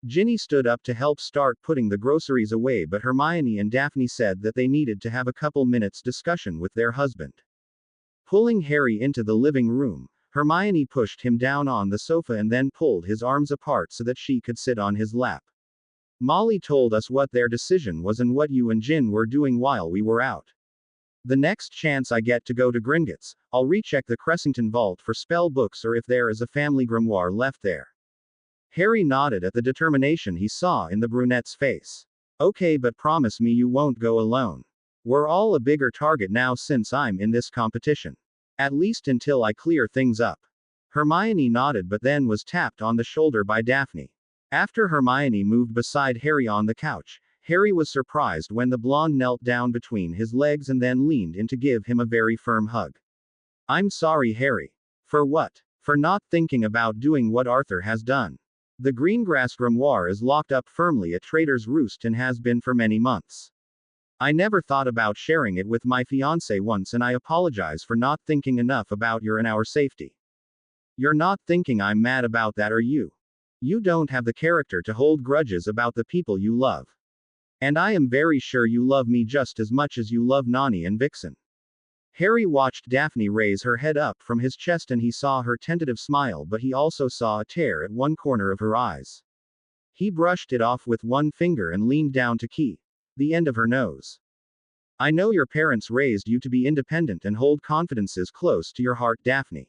Speaker 2: Ginny stood up to help start putting the groceries away, but Hermione and Daphne said that they needed to have a couple minutes discussion with their husband. Pulling Harry into the living room, Hermione pushed him down on the sofa and then pulled his arms apart so that she could sit on his lap. Molly told us what their decision was and what you and Gin were doing while we were out. The next chance I get to go to Gringotts, I'll recheck the Cressington vault for spell books or if there is a family grimoire left there. Harry nodded at the determination he saw in the brunette's face. Okay, but promise me you won't go alone. We're all a bigger target now since I'm in this competition. At least until I clear things up. Hermione nodded but then was tapped on the shoulder by Daphne. After Hermione moved beside Harry on the couch, Harry was surprised when the blonde knelt down between his legs and then leaned in to give him a very firm hug. I'm sorry, Harry. For what? For not thinking about doing what Arthur has done. The Greengrass grimoire is locked up firmly at Trader's Roost and has been for many months. I never thought about sharing it with my fiancé once and I apologize for not thinking enough about your and our safety. You're not thinking I'm mad about that, are you? You don't have the character to hold grudges about the people you love. And I am very sure you love me just as much as you love Nani and Vixen. Harry watched Daphne raise her head up from his chest and he saw her tentative smile, but he also saw a tear at one corner of her eyes. He brushed it off with one finger and leaned down to The end of her nose. I know your parents raised you to be independent and hold confidences close to your heart, Daphne.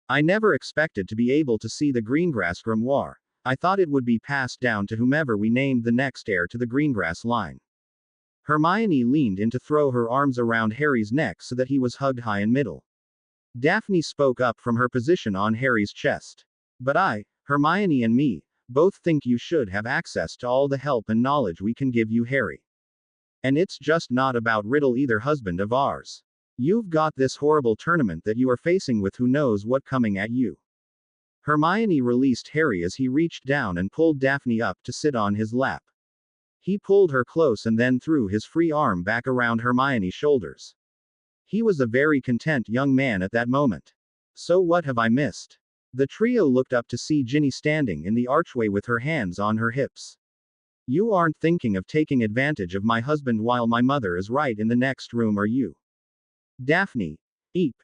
Speaker 2: I never expected to be able to see the Greengrass grimoire. I thought it would be passed down to whomever we named the next heir to the Greengrass line. Hermione leaned in to throw her arms around Harry's neck so that he was hugged high and middle. Daphne spoke up from her position on Harry's chest. But I, Hermione and me, both think you should have access to all the help and knowledge we can give you, Harry. And it's just not about Riddle either, husband of ours. You've got this horrible tournament that you are facing with who knows what coming at you. Hermione released Harry as he reached down and pulled Daphne up to sit on his lap. He pulled her close and then threw his free arm back around Hermione's shoulders. He was a very content young man at that moment. So what have I missed? The trio looked up to see Ginny standing in the archway with her hands on her hips. You aren't thinking of taking advantage of my husband while my mother is right in the next room, are you? Daphne. Eep.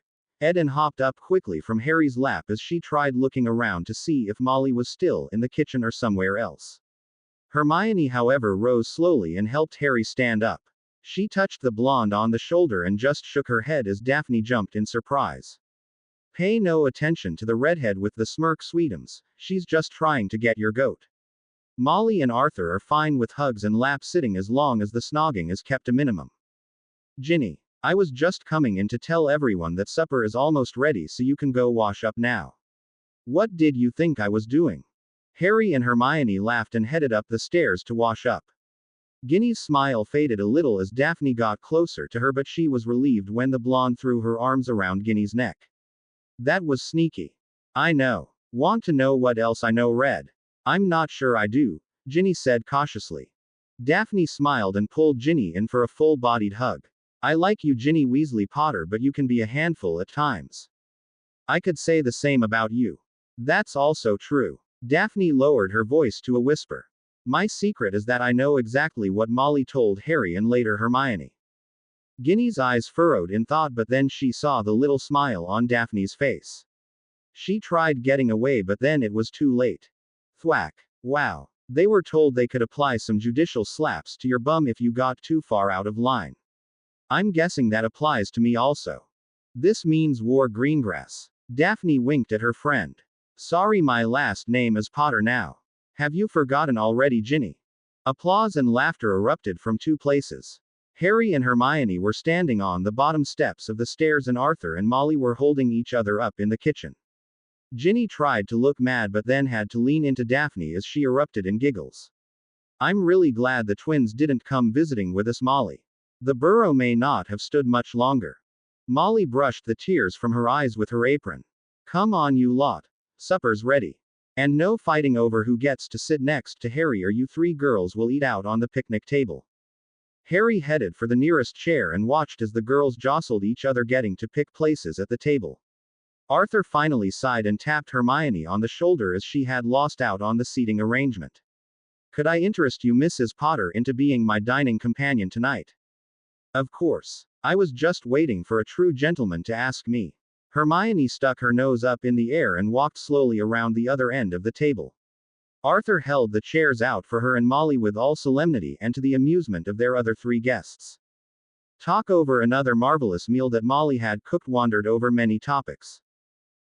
Speaker 2: Eden hopped up quickly from Harry's lap as she tried looking around to see if Molly was still in the kitchen or somewhere else. Hermione, however, rose slowly and helped Harry stand up. She touched the blonde on the shoulder and just shook her head as Daphne jumped in surprise. Pay no attention to the redhead with the smirk, Sweetums, she's just trying to get your goat. Molly and Arthur are fine with hugs and lap sitting as long as the snogging is kept a minimum. Ginny. I was just coming in to tell everyone that supper is almost ready so you can go wash up now. What did you think I was doing? Harry and Hermione laughed and headed up the stairs to wash up. Ginny's smile faded a little as Daphne got closer to her, but she was relieved when the blonde threw her arms around Ginny's neck. That was sneaky. I know. Want to know what else I know, Red? I'm not sure I do, Ginny said cautiously. Daphne smiled and pulled Ginny in for a full-bodied hug. I like you, Ginny Weasley Potter, but you can be a handful at times. I could say the same about you. That's also true. Daphne lowered her voice to a whisper. My secret is that I know exactly what Molly told Harry and later Hermione. Ginny's eyes furrowed in thought, but then she saw the little smile on Daphne's face. She tried getting away, but then it was too late. Thwack. Wow. They were told they could apply some judicial slaps to your bum if you got too far out of line. I'm guessing that applies to me also. This means war, Greengrass. Daphne winked at her friend. Sorry, my last name is Potter now. Have you forgotten already, Ginny? Applause and laughter erupted from two places. Harry and Hermione were standing on the bottom steps of the stairs and Arthur and Molly were holding each other up in the kitchen. Ginny tried to look mad but then had to lean into Daphne as she erupted in giggles. I'm really glad the twins didn't come visiting with us, Molly. The burrow may not have stood much longer. Molly brushed the tears from her eyes with her apron. Come on, you lot. Supper's ready. And no fighting over who gets to sit next to Harry, or you three girls will eat out on the picnic table. Harry headed for the nearest chair and watched as the girls jostled each other, getting to pick places at the table. Arthur finally sighed and tapped Hermione on the shoulder as she had lost out on the seating arrangement. Could I interest you, Mrs. Potter, into being my dining companion tonight? Of course. I was just waiting for a true gentleman to ask me. Hermione stuck her nose up in the air and walked slowly around the other end of the table. Arthur held the chairs out for her and Molly with all solemnity and to the amusement of their other three guests. Talk over another marvelous meal that Molly had cooked wandered over many topics.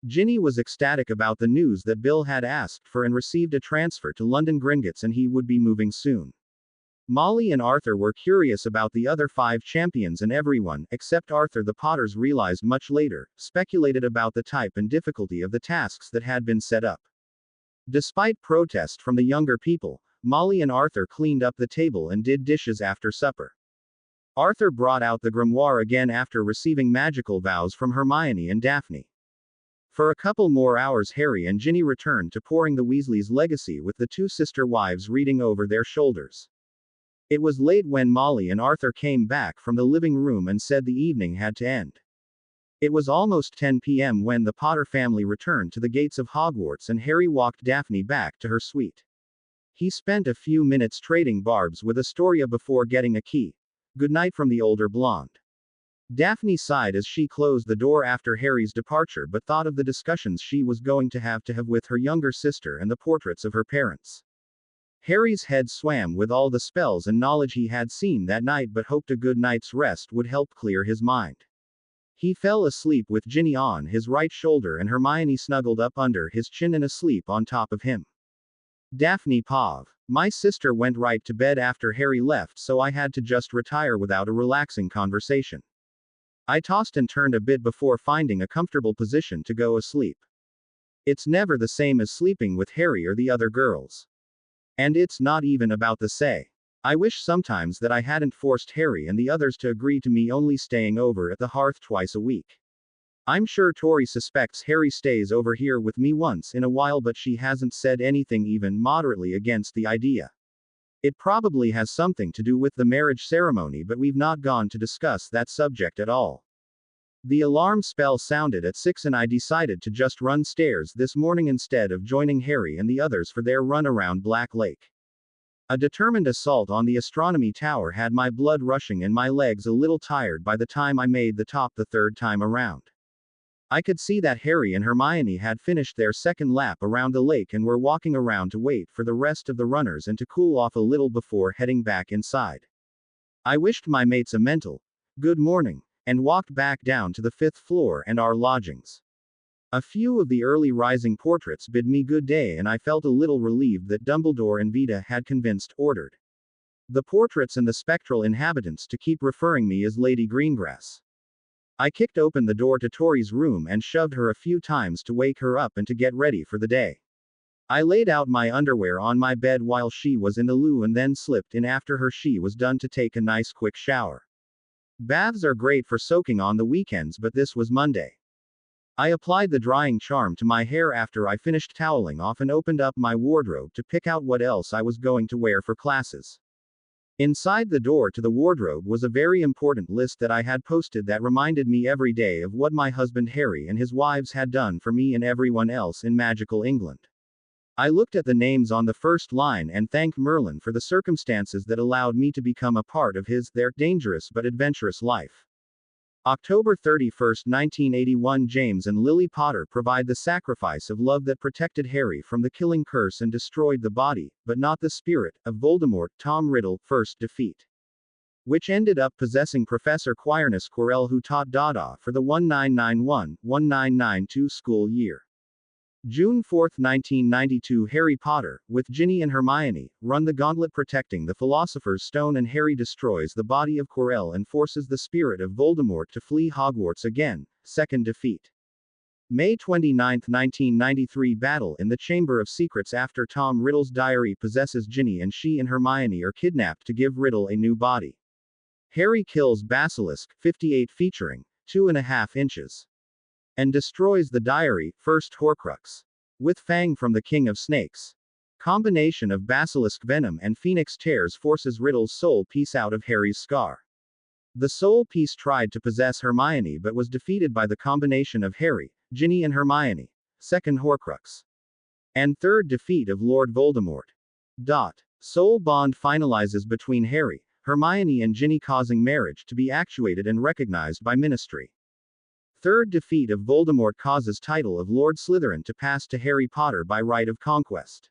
Speaker 2: Ginny was ecstatic about the news that Bill had asked for and received a transfer to London Gringotts and he would be moving soon. Molly and Arthur were curious about the other 5 champions, and everyone, except Arthur the Potters, realized much later, speculated about the type and difficulty of the tasks that had been set up. Despite protest from the younger people, Molly and Arthur cleaned up the table and did dishes after supper. Arthur brought out the grimoire again after receiving magical vows from Hermione and Daphne. For a couple more hours, Harry and Ginny returned to pouring the Weasleys' legacy with the 2 sister wives reading over their shoulders. It was late when Molly and Arthur came back from the living room and said the evening had to end. It was almost 10 p.m. when the Potter family returned to the gates of Hogwarts and Harry walked Daphne back to her suite. He spent a few minutes trading barbs with Astoria before getting a key. Good night from the older blonde. Daphne sighed as she closed the door after Harry's departure, but thought of the discussions she was going to have with her younger sister and the portraits of her parents. Harry's head swam with all the spells and knowledge he had seen that night, but hoped a good night's rest would help clear his mind. He fell asleep with Ginny on his right shoulder and Hermione snuggled up under his chin and asleep on top of him. Daphne Pav. My sister went right to bed after Harry left, so I had to just retire without a relaxing conversation. I tossed and turned a bit before finding a comfortable position to go asleep. It's never the same as sleeping with Harry or the other girls. And it's not even about the say. I wish sometimes that I hadn't forced Harry and the others to agree to me only staying over at the hearth twice a week. I'm sure Tori suspects Harry stays over here with me once in a while, but she hasn't said anything even moderately against the idea. It probably has something to do with the marriage ceremony, but we've not gone to discuss that subject at all. The alarm spell sounded at 6 and I decided to just run stairs this morning instead of joining Harry and the others for their run around Black Lake. A determined assault on the astronomy tower had my blood rushing and my legs a little tired by the time I made the top the third time around. I could see that Harry and Hermione had finished their second lap around the lake and were walking around to wait for the rest of the runners and to cool off a little before heading back inside. I wished my mates a mental good morning and walked back down to the 5th floor and our lodgings. A few of the early rising portraits bid me good day and I felt a little relieved that Dumbledore and Vita had ordered the portraits and the spectral inhabitants to keep referring me as Lady Greengrass. I kicked open the door to Tori's room and shoved her a few times to wake her up and to get ready for the day. I laid out my underwear on my bed while she was in the loo and then slipped in after her she was done to take a nice quick shower. Baths are great for soaking on the weekends, but this was Monday. I applied the drying charm to my hair after I finished toweling off and opened up my wardrobe to pick out what else I was going to wear for classes. Inside the door to the wardrobe was a very important list that I had posted that reminded me every day of what my husband Harry and his wives had done for me and everyone else in magical England. I looked at the names on the first line and thanked Merlin for the circumstances that allowed me to become a part of their dangerous but adventurous life. October 31, 1981. James and Lily Potter provide the sacrifice of love that protected Harry from the killing curse and destroyed the body, but not the spirit, of Voldemort. Tom Riddle, first defeat. Which ended up possessing Professor Quirinus Quirrell, who taught Dada for the 1991-1992 school year. June 4, 1992. Harry Potter, with Ginny and Hermione, run the gauntlet protecting the Philosopher's Stone and Harry destroys the body of Quirrell and forces the spirit of Voldemort to flee Hogwarts again, second defeat. May 29, 1993. Battle in the Chamber of Secrets after Tom Riddle's diary possesses Ginny and she and Hermione are kidnapped to give Riddle a new body. Harry kills Basilisk, 58 featuring 2.5 inches. And destroys the diary, first Horcrux. With Fang from the King of Snakes. Combination of basilisk venom and phoenix tears forces Riddle's soul piece out of Harry's scar. The soul piece tried to possess Hermione but was defeated by the combination of Harry, Ginny and Hermione. Second Horcrux. And third defeat of Lord Voldemort. Soul bond finalizes between Harry, Hermione and Ginny, causing marriage to be actuated and recognized by Ministry. Third defeat of Voldemort causes title of Lord Slytherin to pass to Harry Potter by right of conquest.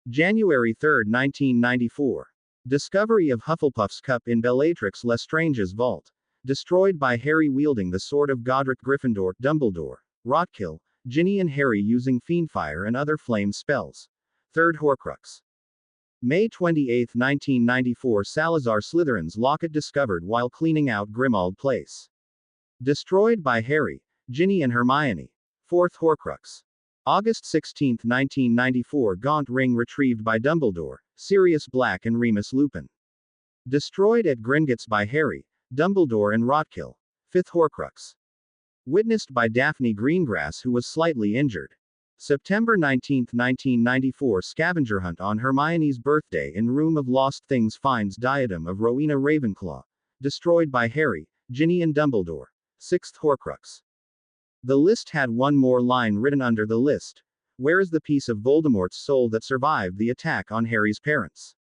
Speaker 2: January 3, 1994. Discovery of Hufflepuff's cup in Bellatrix Lestrange's vault. Destroyed by Harry wielding the sword of Godric Gryffindor. Dumbledore. Rotkiln, Ginny and Harry using Fiendfire and other flame spells. Third Horcrux. May 28, 1994. Salazar Slytherin's locket discovered while cleaning out Grimmauld Place. Destroyed by Harry, Ginny and Hermione. Fourth Horcrux. August 16, 1994. Gaunt ring retrieved by Dumbledore, Sirius Black and Remus Lupin. Destroyed at Gringotts by Harry, Dumbledore and Rotkiln. Fifth Horcrux. Witnessed by Daphne Greengrass, who was slightly injured. September 19, 1994. Scavenger hunt on Hermione's birthday in Room of Lost Things finds diadem of Rowena Ravenclaw. Destroyed by Harry, Ginny and Dumbledore. Sixth Horcrux. The list had one more line written under the list. Where is the piece of Voldemort's soul that survived the attack on Harry's parents?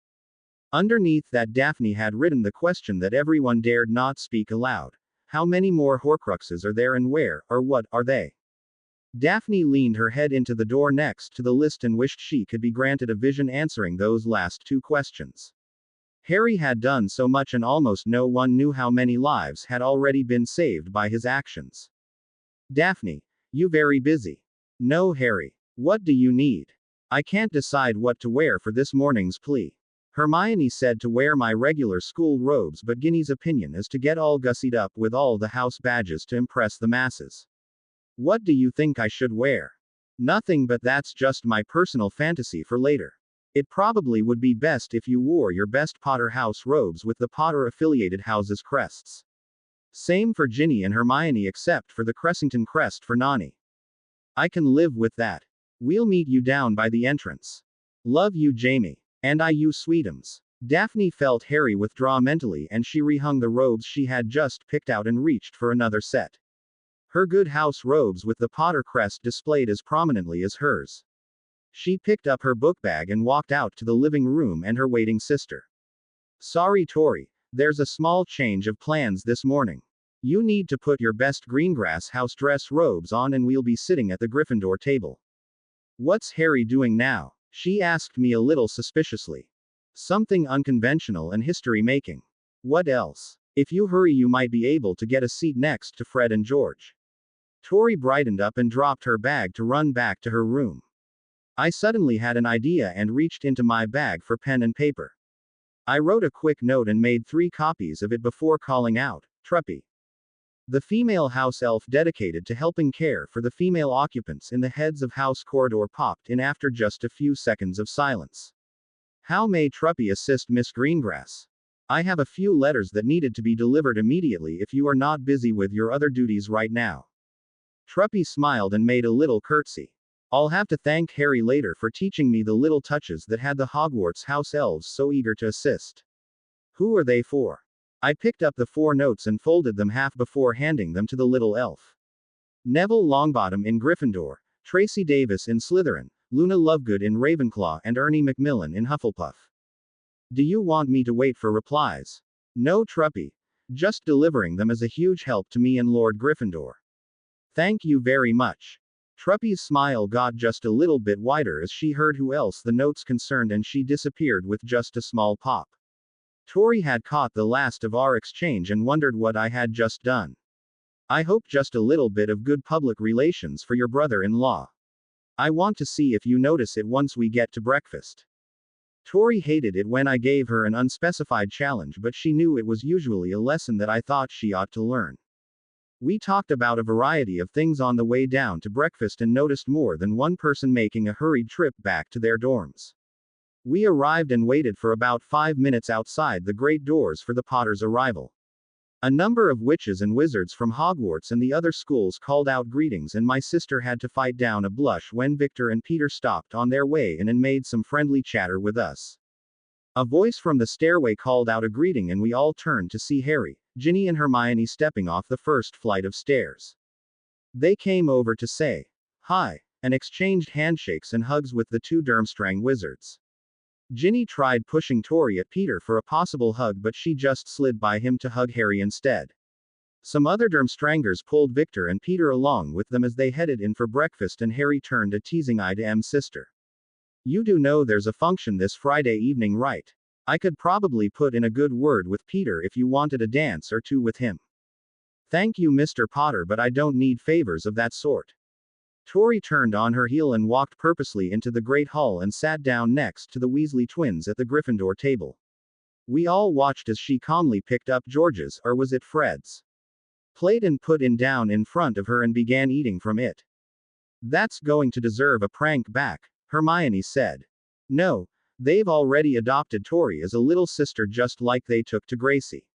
Speaker 2: Underneath that, Daphne had written the question that everyone dared not speak aloud. How many more Horcruxes are there and where, or what, are they? Daphne leaned her head into the door next to the list and wished she could be granted a vision answering those last two questions. Harry had done so much and almost no one knew how many lives had already been saved by his actions. Daphne, you very busy? No, Harry. What do you need? I can't decide what to wear for this morning's plea. Hermione said to wear my regular school robes, but Ginny's opinion is to get all gussied up with all the house badges to impress the masses. What do you think I should wear? Nothing, but that's just my personal fantasy for later. It probably would be best if you wore your best Potter house robes with the Potter affiliated houses' crests. Same for Ginny and Hermione except for the Cressington crest for Nani. I can live with that. We'll meet you down by the entrance. Love you, Jamie. And I you sweetums. Daphne felt Harry withdraw mentally and she rehung the robes she had just picked out and reached for another set. Her good house robes with the Potter crest displayed as prominently as hers. She picked up her book bag and walked out to the living room and her waiting sister. Sorry, Tori, there's a small change of plans this morning. You need to put your best Greengrass house dress robes on and we'll be sitting at the Gryffindor table. What's Harry doing now? She asked me a little suspiciously. Something unconventional and history-making. What else? If you hurry you might be able to get a seat next to Fred and George. Tori brightened up and dropped her bag to run back to her room. I suddenly had an idea and reached into my bag for pen and paper. I wrote a quick note and made 3 copies of it before calling out, Truppy. The female house elf dedicated to helping care for the female occupants in the heads of house corridor popped in after just a few seconds of silence. How may Truppy assist Miss Greengrass? I have a few letters that needed to be delivered immediately if you are not busy with your other duties right now. Truppy smiled and made a little curtsy. I'll have to thank Harry later for teaching me the little touches that had the Hogwarts house elves so eager to assist. Who are they for? I picked up the 4 notes and folded them half before handing them to the little elf. Neville Longbottom in Gryffindor, Tracy Davis in Slytherin, Luna Lovegood in Ravenclaw and Ernie Macmillan in Hufflepuff. Do you want me to wait for replies? No, Truppy. Just delivering them is a huge help to me and Lord Gryffindor. Thank you very much. Truppy's smile got just a little bit wider as she heard who else the notes concerned and she disappeared with just a small pop. Tori had caught the last of our exchange and wondered what I had just done. I hope just a little bit of good public relations for your brother-in-law. I want to see if you notice it once we get to breakfast. Tori hated it when I gave her an unspecified challenge, but she knew it was usually a lesson that I thought she ought to learn. We talked about a variety of things on the way down to breakfast and noticed more than one person making a hurried trip back to their dorms. We arrived and waited for about 5 minutes outside the great doors for the Potters' arrival. A number of witches and wizards from Hogwarts and the other schools called out greetings and my sister had to fight down a blush when Victor and Peter stopped on their way in and made some friendly chatter with us. A voice from the stairway called out a greeting and we all turned to see Harry, Ginny and Hermione stepping off the first flight of stairs. They came over to say hi, and exchanged handshakes and hugs with the 2 Durmstrang wizards. Ginny tried pushing Tori at Peter for a possible hug but she just slid by him to hug Harry instead. Some other Durmstrangers pulled Victor and Peter along with them as they headed in for breakfast and Harry turned a teasing eye to M's sister. You do know there's a function this Friday evening, right? I could probably put in a good word with Peter if you wanted a dance or 2 with him. Thank you, Mr. Potter, but I don't need favors of that sort. Tori turned on her heel and walked purposely into the Great Hall and sat down next to the Weasley twins at the Gryffindor table. We all watched as she calmly picked up George's, or was it Fred's, plate and put it down in front of her and began eating from it. That's going to deserve a prank back, Hermione said. No, they've already adopted Tori as a little sister just like they took to Gracie.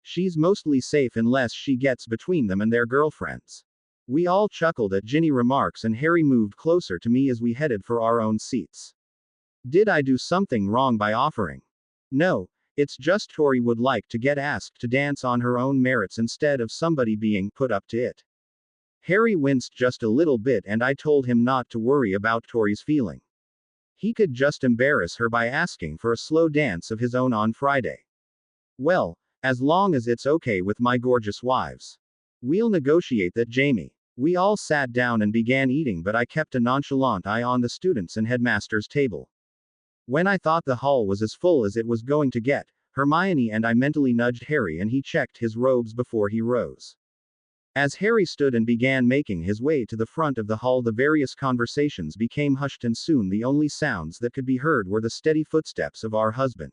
Speaker 2: She's mostly safe unless she gets between them and their girlfriends. We all chuckled at Ginny remarks and Harry moved closer to me as we headed for our own seats. Did I do something wrong by offering? No, it's just Tori would like to get asked to dance on her own merits instead of somebody being put up to it. Harry winced just a little bit and I told him not to worry about Tori's feeling. He could just embarrass her by asking for a slow dance of his own on Friday. Well, as long as it's okay with my gorgeous wives. We'll negotiate that, Jamie. We all sat down and began eating, but I kept a nonchalant eye on the students and headmaster's table. When I thought the hall was as full as it was going to get, Hermione and I mentally nudged Harry and he checked his robes before he rose. As Harry stood and began making his way to the front of the hall, the various conversations became hushed, and soon the only sounds that could be heard were the steady footsteps of our husband.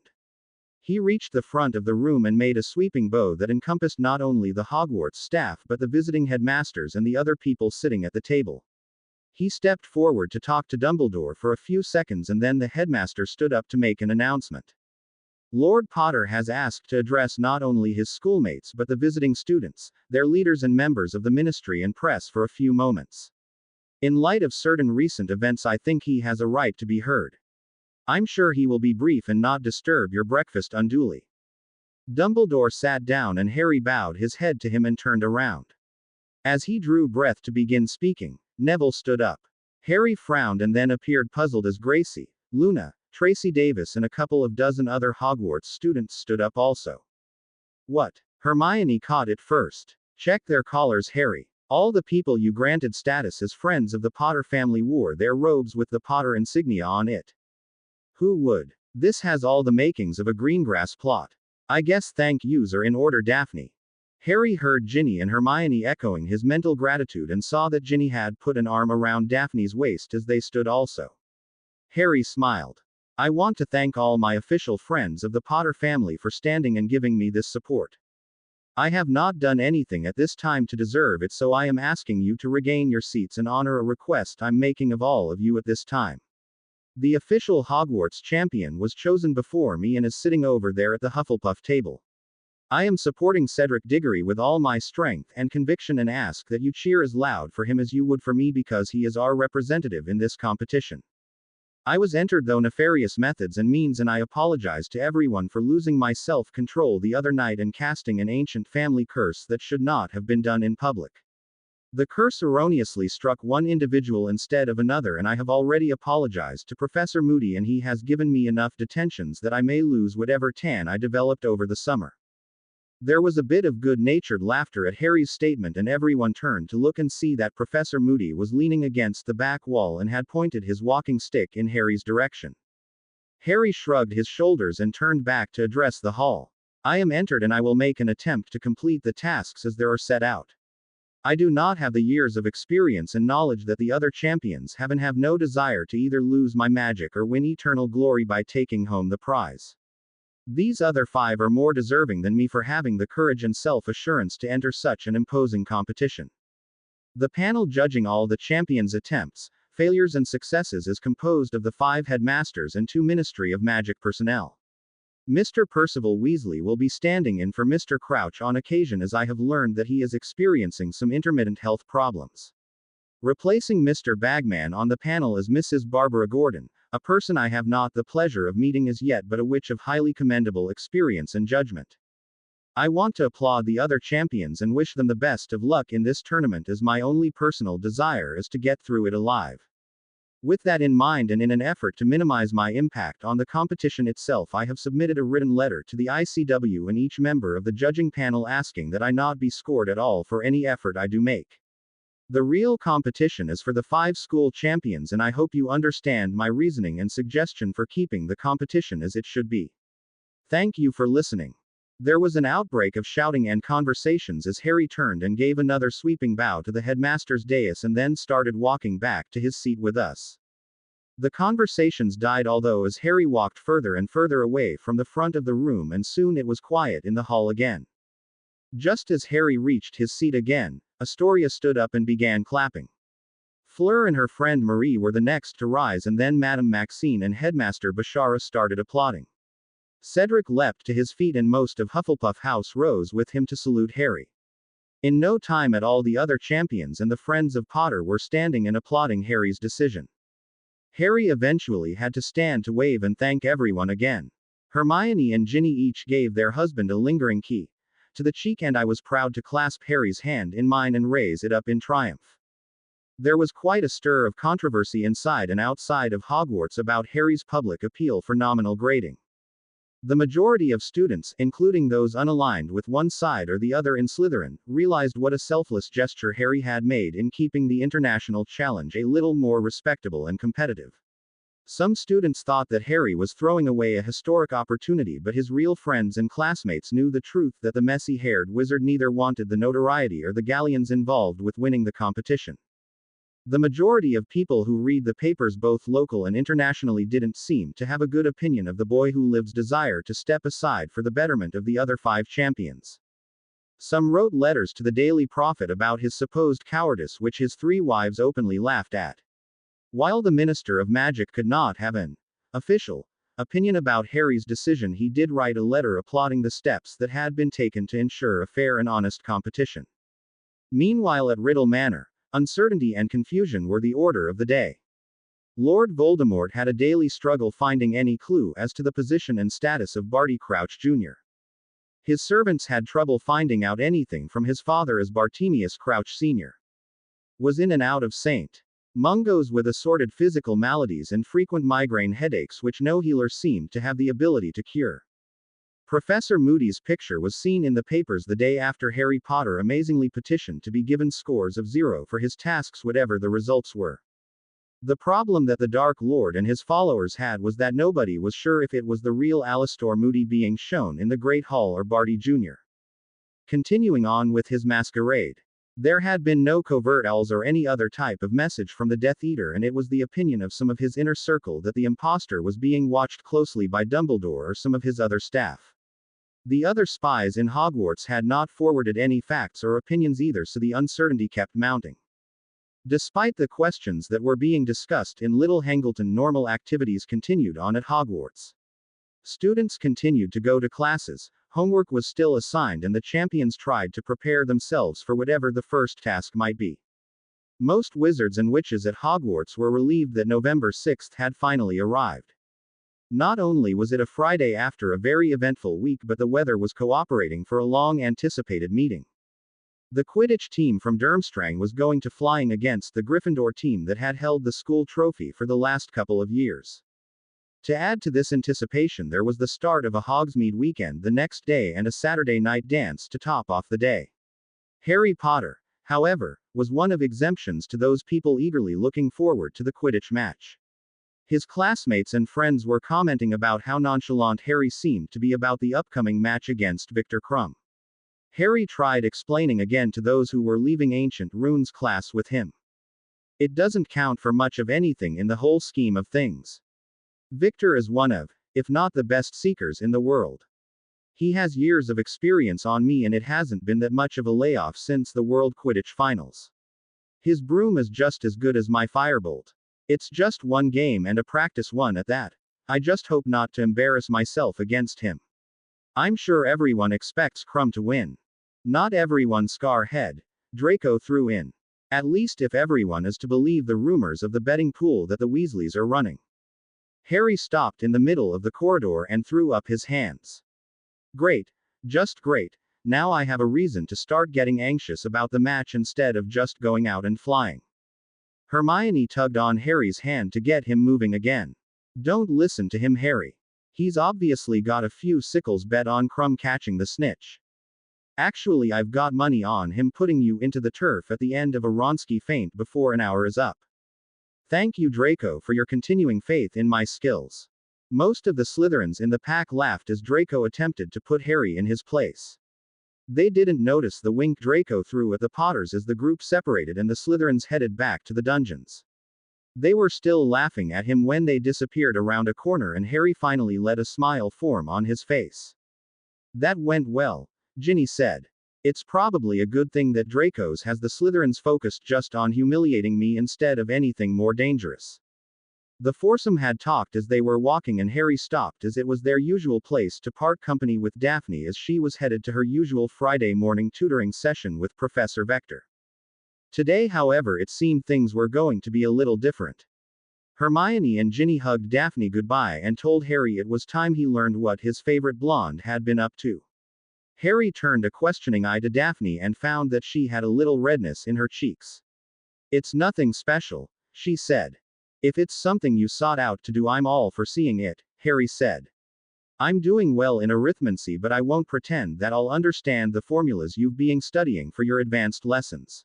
Speaker 2: He reached the front of the room and made a sweeping bow that encompassed not only the Hogwarts staff but the visiting headmasters and the other people sitting at the table. He stepped forward to talk to Dumbledore for a few seconds, and then the headmaster stood up to make an announcement. Lord Potter has asked to address not only his schoolmates but the visiting students, their leaders and members of the ministry and press for a few moments. In light of certain recent events, I think he has a right to be heard. I'm sure he will be brief and not disturb your breakfast unduly. Dumbledore sat down and Harry bowed his head to him and turned around. As he drew breath to begin speaking, Neville stood up. Harry frowned and then appeared puzzled as Gracie, Luna, Tracy Davis and a couple of dozen other Hogwarts students stood up also. What? Hermione caught it first. Check their collars, Harry. All the people you granted status as friends of the Potter family wore their robes with the Potter insignia on it. Who would? This has all the makings of a Greengrass plot. I guess thank yous are in order, Daphne. Harry heard Ginny and Hermione echoing his mental gratitude and saw that Ginny had put an arm around Daphne's waist as they stood also. Harry smiled. I want to thank all my official friends of the Potter family for standing and giving me this support. I have not done anything at this time to deserve it, so I am asking you to regain your seats and honor a request I'm making of all of you at this time. The official Hogwarts champion was chosen before me and is sitting over there at the Hufflepuff table. I am supporting Cedric Diggory with all my strength and conviction and ask that you cheer as loud for him as you would for me, because he is our representative in this competition. I was entered through nefarious methods and means, and I apologize to everyone for losing my self-control the other night and casting an ancient family curse that should not have been done in public. The curse erroneously struck one individual instead of another, and I have already apologized to Professor Moody, and he has given me enough detentions that I may lose whatever tan I developed over the summer. There was a bit of good-natured laughter at Harry's statement, and everyone turned to look and see that Professor Moody was leaning against the back wall and had pointed his walking stick in Harry's direction. Harry shrugged his shoulders and turned back to address the hall. I am entered and I will make an attempt to complete the tasks as they are set out. I do not have the years of experience and knowledge that the other champions have, and have no desire to either lose my magic or win eternal glory by taking home the prize. These other 5 are more deserving than me for having the courage and self-assurance to enter such an imposing competition. The panel judging all the champions' attempts, failures and successes is composed of the 5 headmasters and 2 Ministry of Magic personnel. Mr. Percival Weasley will be standing in for Mr. Crouch on occasion, as I have learned that he is experiencing some intermittent health problems. Replacing Mr. Bagman on the panel is Mrs. Barbara Gordon, a person I have not the pleasure of meeting as yet, but a witch of highly commendable experience and judgment. I want to applaud the other champions and wish them the best of luck in this tournament, as my only personal desire is to get through it alive. With that in mind, and in an effort to minimize my impact on the competition itself, I have submitted a written letter to the ICW and each member of the judging panel asking that I not be scored at all for any effort I do make. The real competition is for the 5 school champions, and I hope you understand my reasoning and suggestion for keeping the competition as it should be. Thank you for listening. There was an outbreak of shouting and conversations as Harry turned and gave another sweeping bow to the headmaster's dais and then started walking back to his seat with us. The conversations died, although as Harry walked further and further away from the front of the room, and soon it was quiet in the hall again. Just as Harry reached his seat again, Astoria stood up and began clapping. Fleur and her friend Marie were the next to rise, and then Madame Maxine and Headmaster Bashara started applauding. Cedric leapt to his feet and most of Hufflepuff House rose with him to salute Harry. In no time at all, the other champions and the friends of Potter were standing and applauding Harry's decision. Harry eventually had to stand to wave and thank everyone again. Hermione and Ginny each gave their husband a lingering key to the cheek, and I was proud to clasp Harry's hand in mine and raise it up in triumph. There was quite a stir of controversy inside and outside of Hogwarts about Harry's public appeal for nominal grading. The majority of students, including those unaligned with one side or the other in Slytherin, realized what a selfless gesture Harry had made in keeping the international challenge a little more respectable and competitive. Some students thought that Harry was throwing away a historic opportunity, but his real friends and classmates knew the truth that the messy-haired wizard neither wanted the notoriety or the galleons involved with winning the competition. The majority of people who read the papers, both local and internationally, didn't seem to have a good opinion of the boy who lived's desire to step aside for the betterment of the other 5 champions. Some wrote letters to the Daily Prophet about his supposed cowardice, which his 3 wives openly laughed at. While the Minister of Magic could not have an official opinion about Harry's decision, he did write a letter applauding the steps that had been taken to ensure a fair and honest competition. Meanwhile, at Riddle Manor, uncertainty and confusion were the order of the day. Lord Voldemort had a daily struggle finding any clue as to the position and status of Barty Crouch Jr. His servants had trouble finding out anything from his father, as Bartemius Crouch Sr. was in and out of St. Mungo's with assorted physical maladies and frequent migraine headaches which no healer seemed to have the ability to cure. Professor Moody's picture was seen in the papers the day after Harry Potter amazingly petitioned to be given scores of 0 for his tasks, whatever the results were. The problem that the Dark Lord and his followers had was that nobody was sure if it was the real Alastor Moody being shown in the Great Hall or Barty Jr. continuing on with his masquerade. There had been no covert owls or any other type of message from the Death Eater, and it was the opinion of some of his inner circle that the impostor was being watched closely by Dumbledore or some of his other staff. The other spies in Hogwarts had not forwarded any facts or opinions either, so the uncertainty kept mounting. Despite the questions that were being discussed in Little Hangleton, normal activities continued on at Hogwarts. Students continued to go to classes, homework was still assigned, and the champions tried to prepare themselves for whatever the first task might be. Most wizards and witches at Hogwarts were relieved that November 6th had finally arrived. Not only was it a Friday after a very eventful week, but the weather was cooperating for a long-anticipated meeting. The Quidditch team from Durmstrang was going to flying against the Gryffindor team that had held the school trophy for the last couple of years. To add to this anticipation, there was the start of a Hogsmeade weekend the next day and a Saturday night dance to top off the day. Harry Potter, however, was one of exemptions to those people eagerly looking forward to the Quidditch match. His classmates and friends were commenting about how nonchalant Harry seemed to be about the upcoming match against Victor Crumb. Harry tried explaining again to those who were leaving Ancient Runes class with him. It doesn't count for much of anything in the whole scheme of things. Victor is one of, if not the best seekers in the world. He has years of experience on me, and it hasn't been that much of a layoff since the World Quidditch Finals. His broom is just as good as my firebolt. It's just one game and a practice one at that. I just hope not to embarrass myself against him. I'm sure everyone expects Crumb to win. Not everyone, Scarhead. Draco threw in. At least if everyone is to believe the rumors of the betting pool that the Weasleys are running. Harry stopped in the middle of the corridor and threw up his hands. Great. Just great. Now I have a reason to start getting anxious about the match instead of just going out and flying. Hermione tugged on Harry's hand to get him moving again. Don't listen to him, Harry. He's obviously got a few sickles bet on Crumb catching the snitch. Actually, I've got money on him putting you into the turf at the end of a Wronski feint before an hour is up. Thank you, Draco, for your continuing faith in my skills. Most of the Slytherins in the pack laughed as Draco attempted to put Harry in his place. They didn't notice the wink Draco threw at the Potters as the group separated and the Slytherins headed back to the dungeons. They were still laughing at him when they disappeared around a corner and Harry finally let a smile form on his face. That went well, Ginny said. It's probably a good thing that Draco's has the Slytherins focused just on humiliating me instead of anything more dangerous. The foursome had talked as they were walking and Harry stopped as it was their usual place to part company with Daphne as she was headed to her usual Friday morning tutoring session with Professor Vector. Today, however, it seemed things were going to be a little different. Hermione and Ginny hugged Daphne goodbye and told Harry it was time he learned what his favorite blonde had been up to. Harry turned a questioning eye to Daphne and found that she had a little redness in her cheeks. It's nothing special, she said. If it's something you sought out to do, I'm all for seeing it, Harry said. I'm doing well in arithmancy, but I won't pretend that I'll understand the formulas you've been studying for your advanced lessons.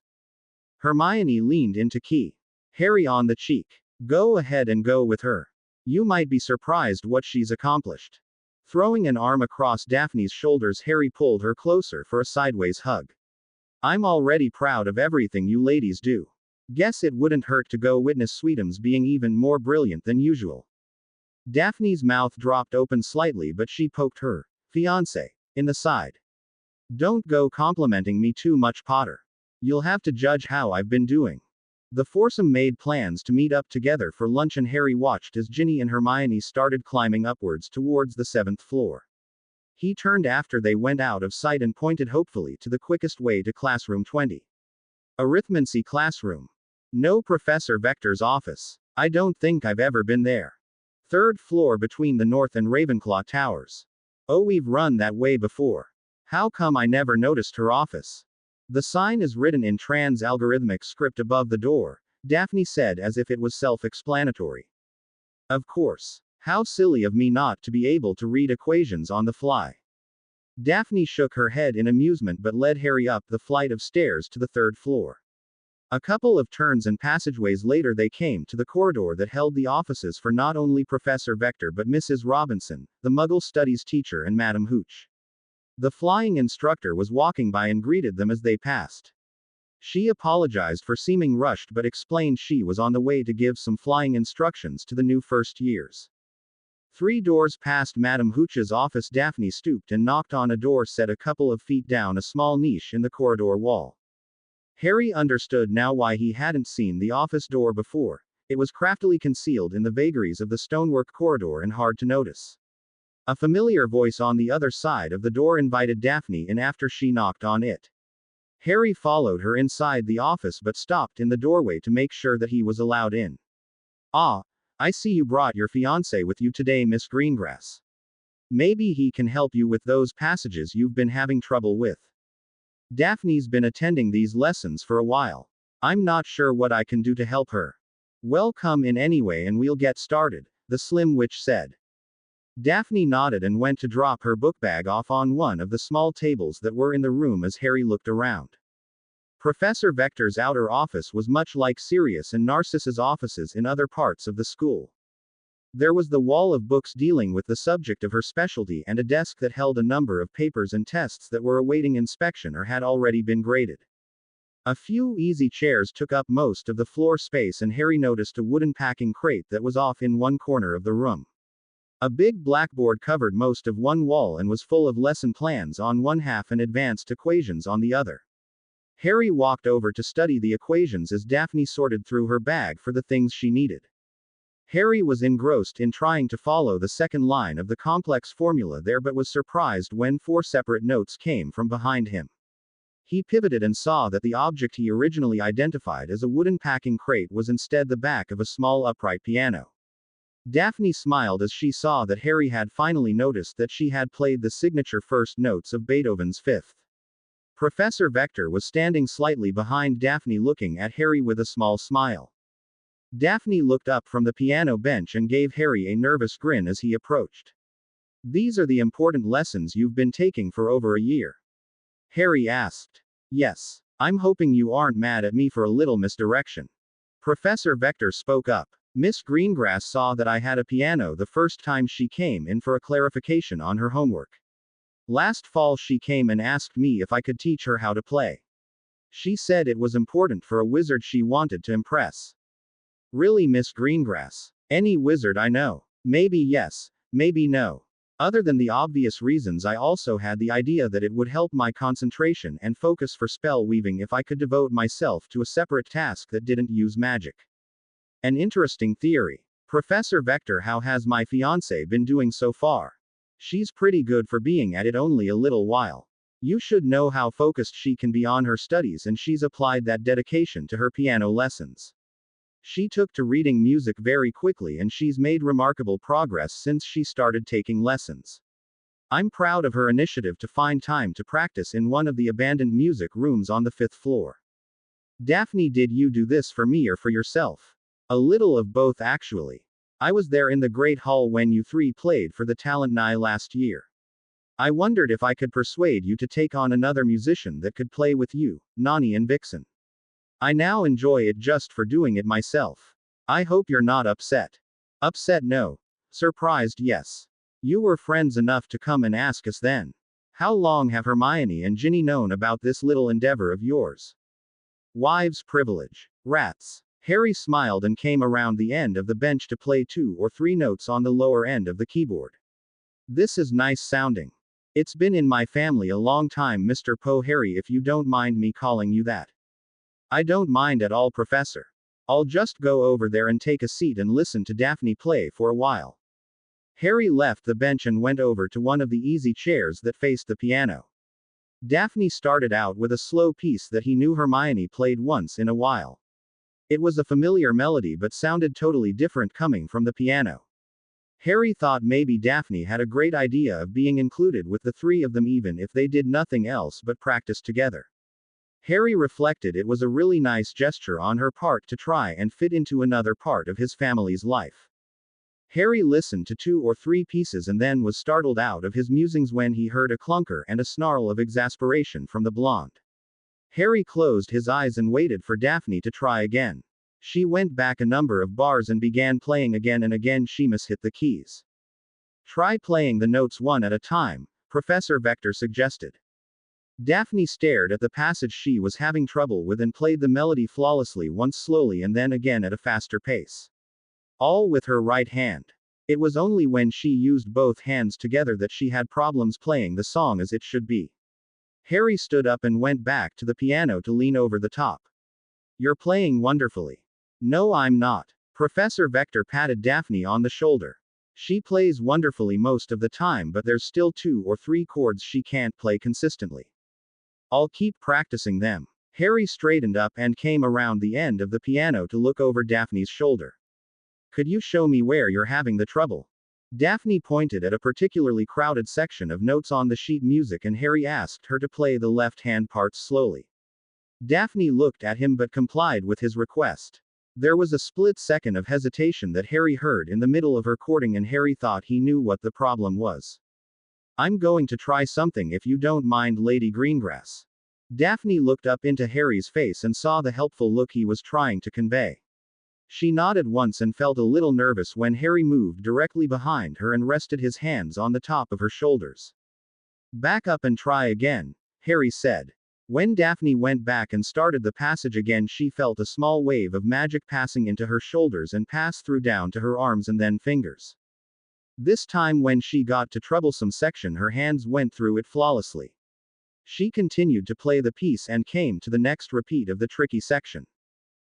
Speaker 2: Hermione leaned into Key. Harry on the cheek. Go ahead and go with her. You might be surprised what she's accomplished. Throwing an arm across Daphne's shoulders, Harry pulled her closer for a sideways hug. I'm already proud of everything you ladies do. Guess it wouldn't hurt to go witness Sweetums being even more brilliant than usual. Daphne's mouth dropped open slightly, but she poked her fiancé in the side. Don't go complimenting me too much, Potter. You'll have to judge how I've been doing. The foursome made plans to meet up together for lunch, and Harry watched as Ginny and Hermione started climbing upwards towards the 7th floor. He turned after they went out of sight and pointed hopefully to the quickest way to classroom 20. Arithmancy classroom. No, Professor Vector's office. I don't think I've ever been there. 3rd floor between the North and Ravenclaw towers. Oh, we've run that way before. How come I never noticed her office? The sign is written in trans-algorithmic script above the door, Daphne said as if it was self-explanatory. Of course. How silly of me not to be able to read equations on the fly. Daphne shook her head in amusement but led Harry up the flight of stairs to the 3rd floor. A couple of turns and passageways later they came to the corridor that held the offices for not only Professor Vector but Mrs. Robinson, the Muggle Studies teacher, and Madame Hooch. The flying instructor was walking by and greeted them as they passed. She apologized for seeming rushed but explained she was on the way to give some flying instructions to the new first years. 3 doors past Madame Hooch's office, Daphne stooped and knocked on a door set a couple of feet down a small niche in the corridor wall. Harry understood now why he hadn't seen the office door before. It was craftily concealed in the vagaries of the stonework corridor and hard to notice. A familiar voice on the other side of the door invited Daphne in after she knocked on it. Harry followed her inside the office but stopped in the doorway to make sure that he was allowed in. Ah, I see you brought your fiancé with you today, Miss Greengrass. Maybe he can help you with those passages you've been having trouble with. Daphne's been attending these lessons for a while. I'm not sure what I can do to help her. Well, come in anyway and we'll get started, the Slim Witch said. Daphne nodded and went to drop her bookbag off on one of the small tables that were in the room as Harry looked around. Professor Vector's outer office was much like Sirius and Narcissus' offices in other parts of the school. There was the wall of books dealing with the subject of her specialty and a desk that held a number of papers and tests that were awaiting inspection or had already been graded. A few easy chairs took up most of the floor space, and Harry noticed a wooden packing crate that was off in one corner of the room. A big blackboard covered most of one wall and was full of lesson plans on one half and advanced equations on the other. Harry walked over to study the equations as Daphne sorted through her bag for the things she needed. Harry was engrossed in trying to follow the second line of the complex formula there, but was surprised when 4 separate notes came from behind him. He pivoted and saw that the object he originally identified as a wooden packing crate was instead the back of a small upright piano. Daphne smiled as she saw that Harry had finally noticed that she had played the signature first notes of Beethoven's Fifth. Professor Vector was standing slightly behind Daphne looking at Harry with a small smile. Daphne looked up from the piano bench and gave Harry a nervous grin as he approached. These are the important lessons you've been taking for over a year? Harry asked. Yes. I'm hoping you aren't mad at me for a little misdirection. Professor Vector spoke up. Miss Greengrass saw that I had a piano the first time she came in for a clarification on her homework. Last fall she came and asked me if I could teach her how to play. She said it was important for a wizard she wanted to impress. Really, Miss Greengrass? Any wizard I know? Maybe yes, maybe no. Other than the obvious reasons, I also had the idea that it would help my concentration and focus for spell weaving if I could devote myself to a separate task that didn't use magic. An interesting theory. Professor Vector, how has my fiancée been doing so far? She's pretty good for being at it only a little while. You should know how focused she can be on her studies, and she's applied that dedication to her piano lessons. She took to reading music very quickly, and she's made remarkable progress since she started taking lessons. I'm proud of her initiative to find time to practice in one of the abandoned music rooms on the 5th floor. Daphne, did you do this for me or for yourself? A little of both, actually. I was there in the Great Hall when you three played for the talent night last year. I wondered if I could persuade you to take on another musician that could play with you, Nani and Vixen. I now enjoy it just for doing it myself. I hope you're not upset. Upset no. Surprised yes. You were friends enough to come and ask us then. How long have Hermione and Ginny known about this little endeavor of yours? Wives' privilege. Rats. Harry smiled and came around the end of the bench to play 2 or 3 notes on the lower end of the keyboard. This is nice sounding. It's been in my family a long time, Mr. Poe. Harry, if you don't mind me calling you that. I don't mind at all, Professor. I'll just go over there and take a seat and listen to Daphne play for a while. Harry left the bench and went over to one of the easy chairs that faced the piano. Daphne started out with a slow piece that he knew Hermione played once in a while. It was a familiar melody but sounded totally different coming from the piano. Harry thought maybe Daphne had a great idea of being included with the 3 of them even if they did nothing else but practice together. Harry reflected it was a really nice gesture on her part to try and fit into another part of his family's life. Harry listened to 2 or 3 pieces and then was startled out of his musings when he heard a clunker and a snarl of exasperation from the blonde. Harry closed his eyes and waited for Daphne to try again. She went back a number of bars and began playing again and again. She mishit the keys. Try playing the notes one at a time, Professor Vector suggested. Daphne stared at the passage she was having trouble with and played the melody flawlessly, once slowly and then again at a faster pace. All with her right hand. It was only when she used both hands together that she had problems playing the song as it should be. Harry stood up and went back to the piano to lean over the top. You're playing wonderfully. No, I'm not. Professor Vector patted Daphne on the shoulder. She plays wonderfully most of the time, but there's still 2 or 3 chords she can't play consistently. I'll keep practicing them. Harry straightened up and came around the end of the piano to look over Daphne's shoulder. Could you show me where you're having the trouble? Daphne pointed at a particularly crowded section of notes on the sheet music and Harry asked her to play the left-hand parts slowly. Daphne looked at him but complied with his request. There was a split second of hesitation that Harry heard in the middle of her chording and Harry thought he knew what the problem was. I'm going to try something if you don't mind, Lady Greengrass. Daphne looked up into Harry's face and saw the helpful look he was trying to convey. She nodded once and felt a little nervous when Harry moved directly behind her and rested his hands on the top of her shoulders. Back up and try again, Harry said. When Daphne went back and started the passage again, she felt a small wave of magic passing into her shoulders and pass through down to her arms and then fingers. This time when she got to troublesome section, her hands went through it flawlessly. She continued to play the piece and came to the next repeat of the tricky section.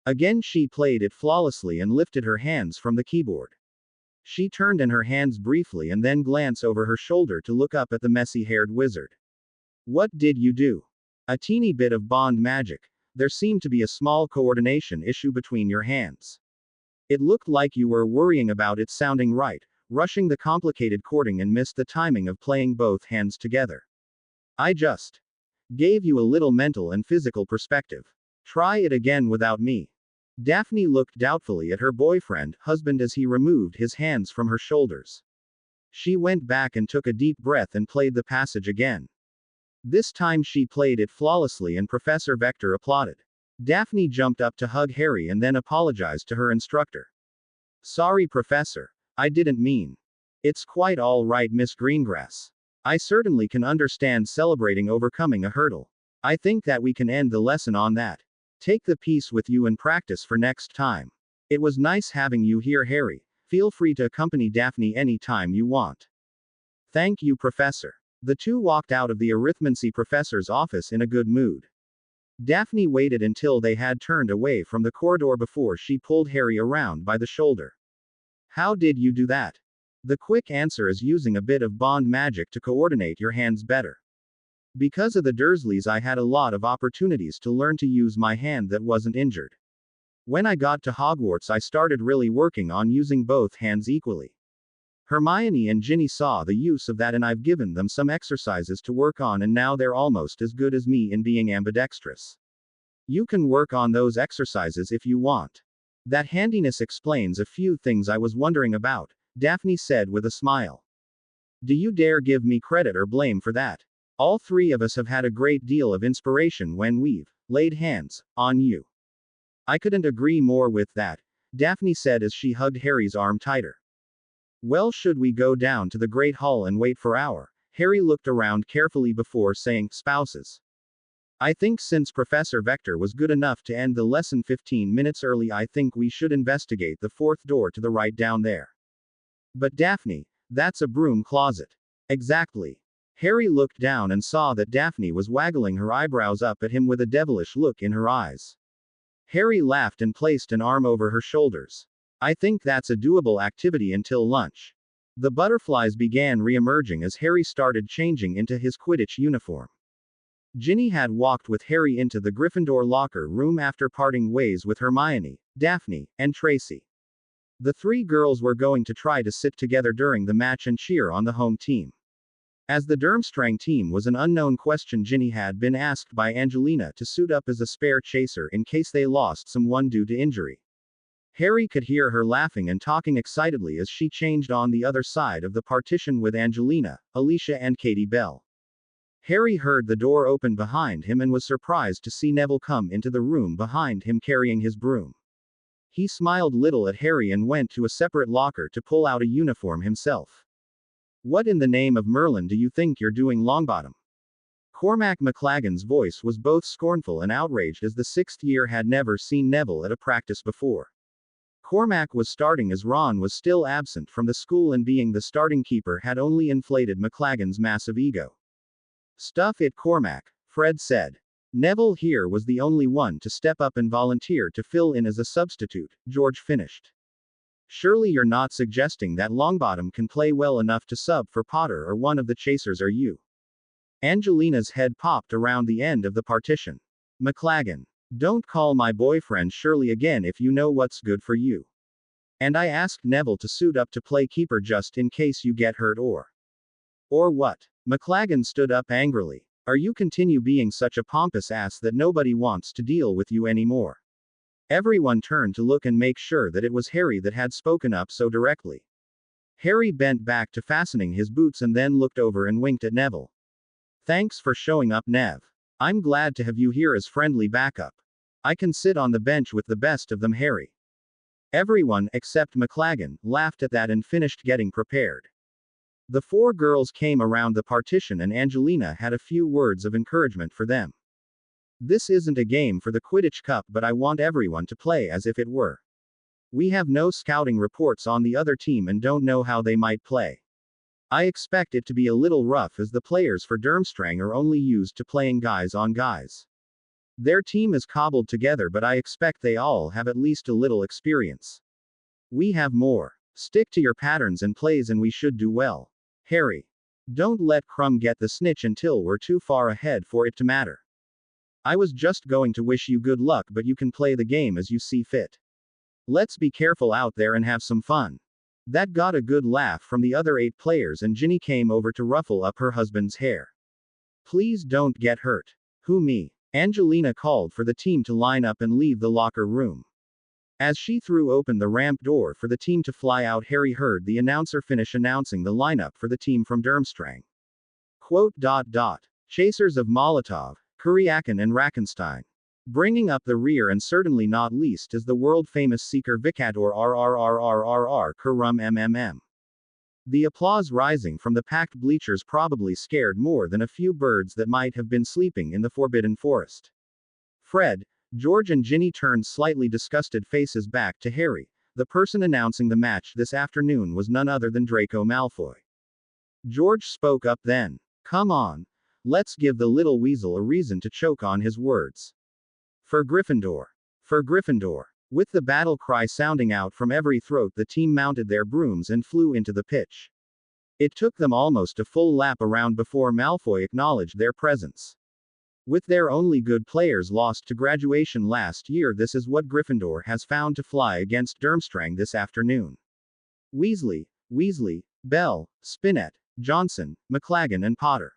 Speaker 2: Again she played it flawlessly and lifted her hands from the keyboard. She turned in her hands briefly and then glanced over her shoulder to look up at the messy-haired wizard. What did you do? A teeny bit of bond magic. There seemed to be a small coordination issue between your hands. It looked like you were worrying about it sounding right, rushing the complicated chording and missed the timing of playing both hands together. I just gave you a little mental and physical perspective. Try it again without me. Daphne looked doubtfully at her husband as he removed his hands from her shoulders. She went back and took a deep breath and played the passage again. This time she played it flawlessly and Professor Vector applauded. Daphne jumped up to hug Harry and then apologized to her instructor. Sorry, Professor. I didn't mean. It's quite all right, Miss Greengrass. I certainly can understand celebrating overcoming a hurdle. I think that we can end the lesson on that. Take the piece with you and practice for next time. It was nice having you here, Harry. Feel free to accompany Daphne any time you want. Thank you, Professor. The two walked out of the arithmancy professor's office in a good mood. Daphne waited until they had turned away from the corridor before she pulled Harry around by the shoulder. How did you do that? The quick answer is using a bit of bond magic to coordinate your hands better. Because of the Dursleys, I had a lot of opportunities to learn to use my hand that wasn't injured. When I got to Hogwarts, I started really working on using both hands equally. Hermione and Ginny saw the use of that and I've given them some exercises to work on and now they're almost as good as me in being ambidextrous. You can work on those exercises if you want. That handiness explains a few things I was wondering about, Daphne said with a smile. Do you dare give me credit or blame for that? All three of us have had a great deal of inspiration when we've laid hands on you. I couldn't agree more with that, Daphne said as she hugged Harry's arm tighter. Well, should we go down to the Great Hall and wait for our? Harry looked around carefully before saying, spouses. I think since Professor Vector was good enough to end the lesson 15 minutes early, I think we should investigate the fourth door to the right down there. But Daphne, that's a broom closet. Exactly. Harry looked down and saw that Daphne was waggling her eyebrows up at him with a devilish look in her eyes. Harry laughed and placed an arm over her shoulders. I think that's a doable activity until lunch. The butterflies began re-emerging as Harry started changing into his Quidditch uniform. Ginny had walked with Harry into the Gryffindor locker room after parting ways with Hermione, Daphne, and Tracy. The three girls were going to try to sit together during the match and cheer on the home team. As the Durmstrang team was an unknown question, Ginny had been asked by Angelina to suit up as a spare chaser in case they lost someone due to injury. Harry could hear her laughing and talking excitedly as she changed on the other side of the partition with Angelina, Alicia and Katie Bell. Harry heard the door open behind him and was surprised to see Neville come into the room behind him carrying his broom. He smiled little at Harry and went to a separate locker to pull out a uniform himself. What in the name of Merlin do you think you're doing, Longbottom? Cormac McLagan's voice was both scornful and outraged as the sixth year had never seen Neville at a practice before. Cormac was starting as Ron was still absent from the school, and being the starting keeper had only inflated McLagan's massive ego. Stuff it, Cormac, Fred said. Neville here was the only one to step up and volunteer to fill in as a substitute, George finished. Surely you're not suggesting that Longbottom can play well enough to sub for Potter or one of the chasers, are you? Angelina's head popped around the end of the partition. McLagan. Don't call my boyfriend Shirley again if you know what's good for you. And I asked Neville to suit up to play keeper just in case you get hurt or what? McLagan stood up angrily. Are you continue being such a pompous ass that nobody wants to deal with you anymore? Everyone turned to look and make sure that it was Harry that had spoken up so directly. Harry bent back to fastening his boots and then looked over and winked at Neville. Thanks for showing up, Nev. I'm glad to have you here as friendly backup. I can sit on the bench with the best of them, Harry. Everyone, except McLagan, laughed at that and finished getting prepared. The four girls came around the partition and Angelina had a few words of encouragement for them. This isn't a game for the Quidditch Cup, but I want everyone to play as if it were. We have no scouting reports on the other team and don't know how they might play. I expect it to be a little rough as the players for Durmstrang are only used to playing guys on guys. Their team is cobbled together, but I expect they all have at least a little experience. We have more. Stick to your patterns and plays and we should do well. Harry. Don't let Crumb get the snitch until we're too far ahead for it to matter. I was just going to wish you good luck, but you can play the game as you see fit. Let's be careful out there and have some fun. That got a good laugh from the other 8 players, and Ginny came over to ruffle up her husband's hair. Please don't get hurt. Who, me? Angelina called for the team to line up and leave the locker room. As she threw open the ramp door for the team to fly out, Harry heard the announcer finish announcing the lineup for the team from Durmstrang. Quote, Chasers of Molotov, Kuriakin and Rackenstein. Bringing up the rear and certainly not least is the world-famous Seeker Vicador RRRRRR Kurum MMM. The applause rising from the packed bleachers probably scared more than a few birds that might have been sleeping in the Forbidden Forest. Fred, George and Ginny turned slightly disgusted faces back to Harry. The person announcing the match this afternoon was none other than Draco Malfoy. George spoke up then. Come on. Let's give the little weasel a reason to choke on his words. For Gryffindor. For Gryffindor. With the battle cry sounding out from every throat, the team mounted their brooms and flew into the pitch. It took them almost a full lap around before Malfoy acknowledged their presence. With their only good players lost to graduation last year, this is what Gryffindor has found to fly against Durmstrang this afternoon. Weasley, Bell, Spinnet, Johnson, McLagan and Potter.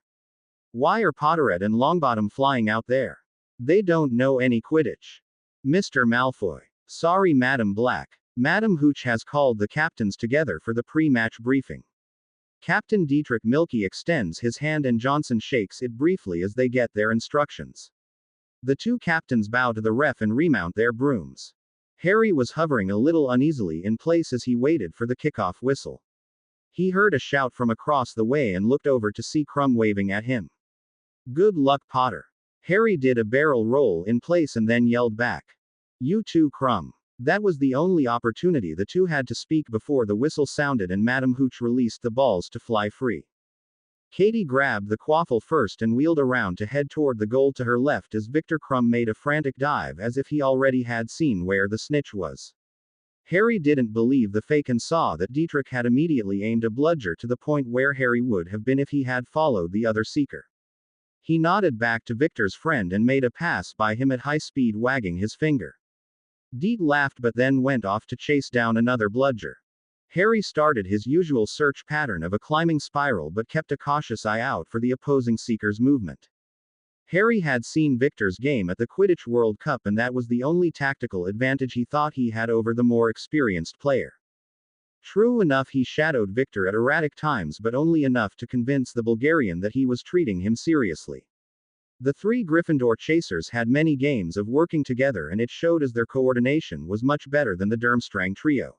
Speaker 2: Why are Potterhead and Longbottom flying out there? They don't know any Quidditch. Mr. Malfoy. Sorry, Madam Black. Madam Hooch has called the captains together for the pre-match briefing. Captain Dietrich Milky extends his hand and Johnson shakes it briefly as they get their instructions. The two captains bow to the ref and remount their brooms. Harry was hovering a little uneasily in place as he waited for the kickoff whistle. He heard a shout from across the way and looked over to see Crumb waving at him. Good luck, Potter. Harry did a barrel roll in place and then yelled back. You too, Crumb. That was the only opportunity the two had to speak before the whistle sounded and Madam Hooch released the balls to fly free. Katie grabbed the quaffle first and wheeled around to head toward the goal to her left as Victor Crumb made a frantic dive as if he already had seen where the snitch was. Harry didn't believe the fake and saw that Dietrich had immediately aimed a bludger to the point where Harry would have been if he had followed the other seeker. He nodded back to Victor's friend and made a pass by him at high speed, wagging his finger. Diet laughed but then went off to chase down another bludger. Harry started his usual search pattern of a climbing spiral but kept a cautious eye out for the opposing seeker's movement. Harry had seen Victor's game at the Quidditch World Cup and that was the only tactical advantage he thought he had over the more experienced player. True enough, he shadowed Victor at erratic times but only enough to convince the Bulgarian that he was treating him seriously. The three Gryffindor chasers had many games of working together and it showed as their coordination was much better than the Durmstrang trio.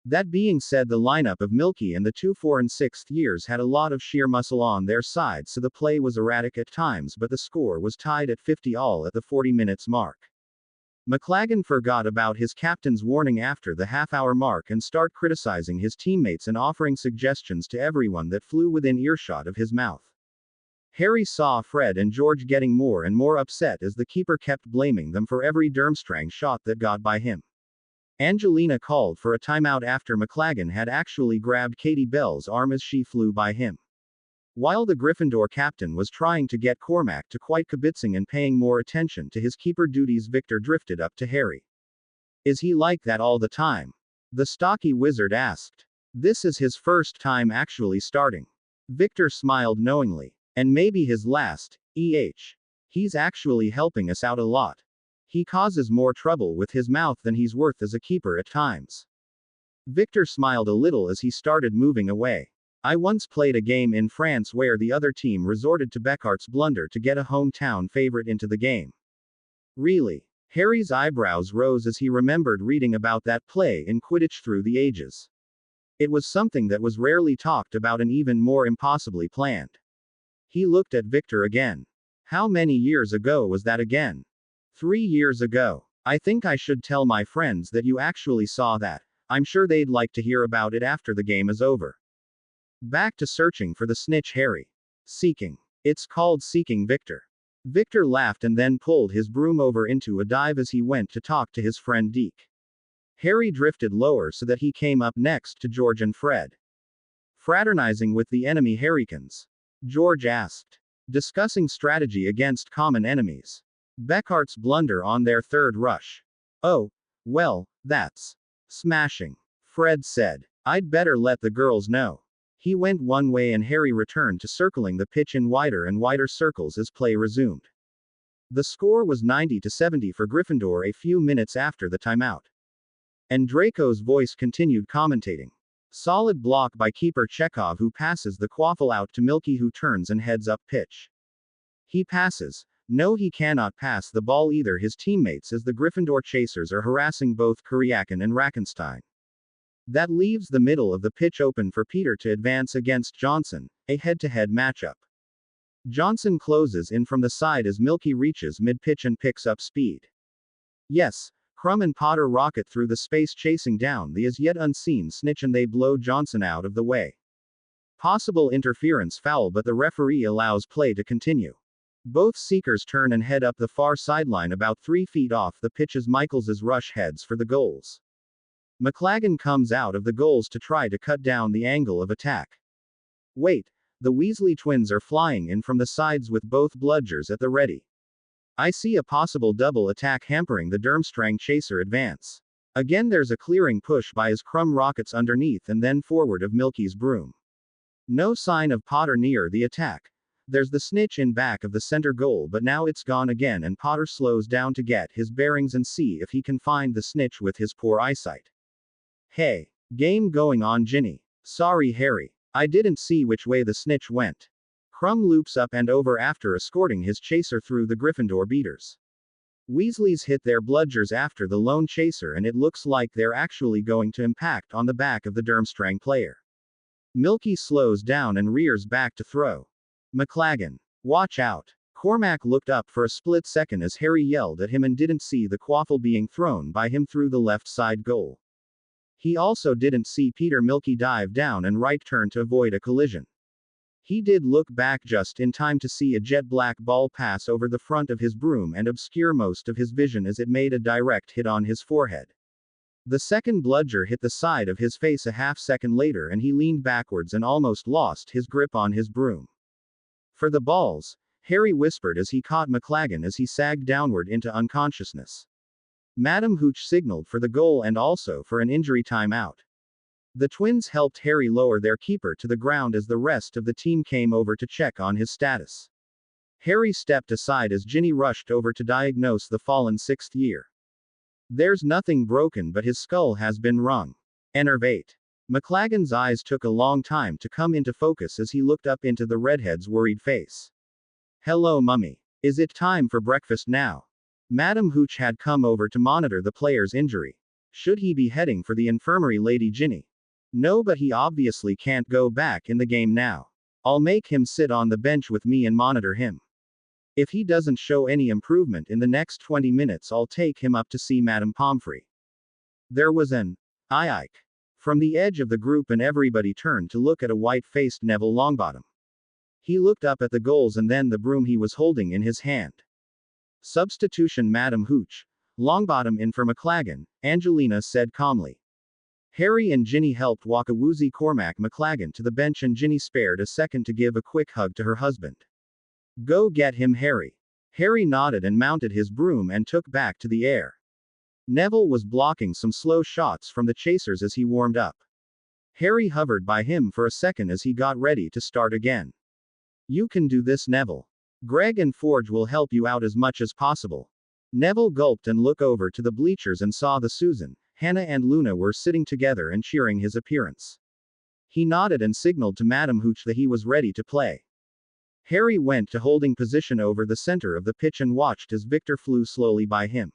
Speaker 2: That being said, the lineup of Milky and the two 4th and 6th years had a lot of sheer muscle on their side, so the play was erratic at times, but the score was tied at 50 all at the 40 minutes mark. McLaggen forgot about his captain's warning after the half-hour mark and started criticizing his teammates and offering suggestions to everyone that flew within earshot of his mouth. Harry saw Fred and George getting more and more upset as the keeper kept blaming them for every Durmstrang shot that got by him. Angelina called for a timeout after McLaggen had actually grabbed Katie Bell's arm as she flew by him. While the Gryffindor captain was trying to get Cormac to quite kibitzing and paying more attention to his keeper duties, Victor drifted up to Harry. Is he like that all the time? The stocky wizard asked. This is his first time actually starting. Victor smiled knowingly. And maybe his last, He's actually helping us out a lot. He causes more trouble with his mouth than he's worth as a keeper at times. Victor smiled a little as he started moving away. I once played a game in France where the other team resorted to Beckhart's blunder to get a hometown favorite into the game. Really? Harry's eyebrows rose as he remembered reading about that play in Quidditch Through the Ages. It was something that was rarely talked about and even more impossibly planned. He looked at Victor again. How many years ago was that again? 3 years ago. I think I should tell my friends that you actually saw that. I'm sure they'd like to hear about it after the game is over. Back to searching for the snitch, Harry. Seeking. It's called seeking, Victor. Victor laughed and then pulled his broom over into a dive as he went to talk to his friend Deke. Harry drifted lower so that he came up next to George and Fred. Fraternizing with the enemy Harrykins? George asked. Discussing strategy against common enemies. Beckhart's blunder on their third rush. Oh, well, that's smashing, Fred said. I'd better let the girls know. He went one way and Harry returned to circling the pitch in wider and wider circles as play resumed. The score was 90-70 for Gryffindor a few minutes after the timeout. And Draco's voice continued commentating. Solid block by keeper Chekhov, who passes the quaffle out to Milky, who turns and heads up pitch. He passes. No, he cannot pass the ball either, his teammates, as the Gryffindor chasers are harassing both Kuryakin and Rackenstein. That leaves the middle of the pitch open for Peter to advance against Johnson, a head-to-head matchup. Johnson closes in from the side as Milky reaches mid-pitch and picks up speed. Yes, Crumb and Potter rocket through the space chasing down the as yet unseen snitch and they blow Johnson out of the way. Possible interference foul, but the referee allows play to continue. Both seekers turn and head up the far sideline about 3 feet off the pitch as Michaels's rush heads for the goals. McLaggen comes out of the goals to try to cut down the angle of attack. Wait, the Weasley twins are flying in from the sides with both bludgers at the ready. I see a possible double attack hampering the Durmstrang chaser advance. Again there's a clearing push by his Crumb rockets underneath and then forward of Milky's broom. No sign of Potter near the attack. There's the snitch in back of the center goal, but now it's gone again, and Potter slows down to get his bearings and see if he can find the snitch with his poor eyesight. Hey. Game going on, Ginny. Sorry, Harry. I didn't see which way the snitch went. Crumb loops up and over after escorting his chaser through the Gryffindor beaters. Weasleys hit their bludgers after the lone chaser, and it looks like they're actually going to impact on the back of the Durmstrang player. Milky slows down and rears back to throw. McLaggen. Watch out. Cormac looked up for a split second as Harry yelled at him and didn't see the quaffle being thrown by him through the left side goal. He also didn't see Peter Milky dive down and right turn to avoid a collision. He did look back just in time to see a jet black ball pass over the front of his broom and obscure most of his vision as it made a direct hit on his forehead. The second bludger hit the side of his face a half second later, and he leaned backwards and almost lost his grip on his broom. For the balls, Harry whispered as he caught McLaggen as he sagged downward into unconsciousness. Madam Hooch signaled for the goal and also for an injury timeout. The twins helped Harry lower their keeper to the ground as the rest of the team came over to check on his status. Harry stepped aside as Ginny rushed over to diagnose the fallen sixth year. There's nothing broken, but his skull has been rung. Enervate. McLaggen's eyes took a long time to come into focus as he looked up into the redhead's worried face. Hello, Mummy. Is it time for breakfast now? Madam Hooch had come over to monitor the player's injury. Should he be heading for the infirmary, Lady Ginny? No, but he obviously can't go back in the game now. I'll make him sit on the bench with me and monitor him. If he doesn't show any improvement in the next 20 minutes, I'll take him up to see Madame Pomfrey. There was an Ike from the edge of the group, and everybody turned to look at a white-faced Neville Longbottom. He looked up at the goals and then the broom he was holding in his hand. Substitution, Madam Hooch. Longbottom in for McLaggen, Angelina said calmly. Harry and Ginny helped walk a woozy Cormac McLaggen to the bench, and Ginny spared a second to give a quick hug to her husband. Go get him, Harry. Harry nodded and mounted his broom and took back to the air. Neville was blocking some slow shots from the chasers as he warmed up. Harry hovered by him for a second as he got ready to start again. You can do this, Neville. Greg and Forge will help you out as much as possible. Neville gulped and looked over to the bleachers and saw that Susan, Hannah and Luna were sitting together and cheering his appearance. He nodded and signaled to Madam Hooch that he was ready to play. Harry went to holding position over the center of the pitch and watched as Victor flew slowly by him.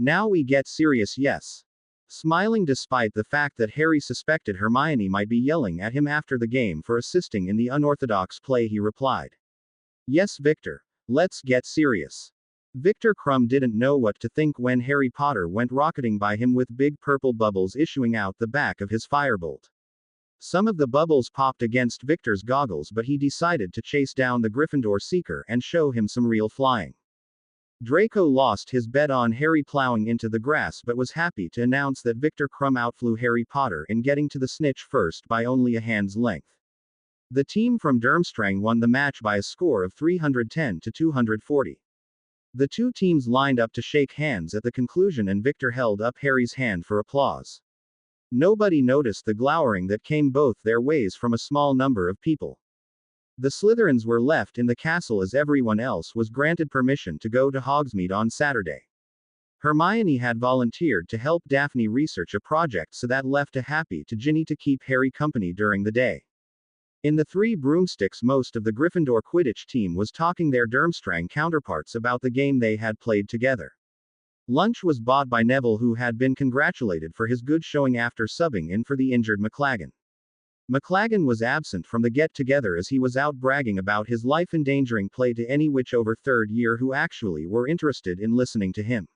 Speaker 2: Now we get serious, yes. Smiling despite the fact that Harry suspected Hermione might be yelling at him after the game for assisting in the unorthodox play, he replied. Yes, Victor. Let's get serious. Victor Crumb didn't know what to think when Harry Potter went rocketing by him with big purple bubbles issuing out the back of his firebolt. Some of the bubbles popped against Victor's goggles, but he decided to chase down the Gryffindor seeker and show him some real flying. Draco lost his bet on Harry plowing into the grass, but was happy to announce that Victor Crumb outflew Harry Potter in getting to the snitch first by only a hand's length. The team from Durmstrang won the match by a score of 310 to 240. The two teams lined up to shake hands at the conclusion, and Victor held up Harry's hand for applause. Nobody noticed the glowering that came both their ways from a small number of people. The Slytherins were left in the castle as everyone else was granted permission to go to Hogsmeade on Saturday. Hermione had volunteered to help Daphne research a project, so that left a happy to Ginny to keep Harry company during the day. In the Three Broomsticks, most of the Gryffindor Quidditch team was talking their Durmstrang counterparts about the game they had played together. Lunch was bought by Neville, who had been congratulated for his good showing after subbing in for the injured McLaggen. McLaggen was absent from the get-together as he was out bragging about his life-endangering play to any witch over third year who actually were interested in listening to him.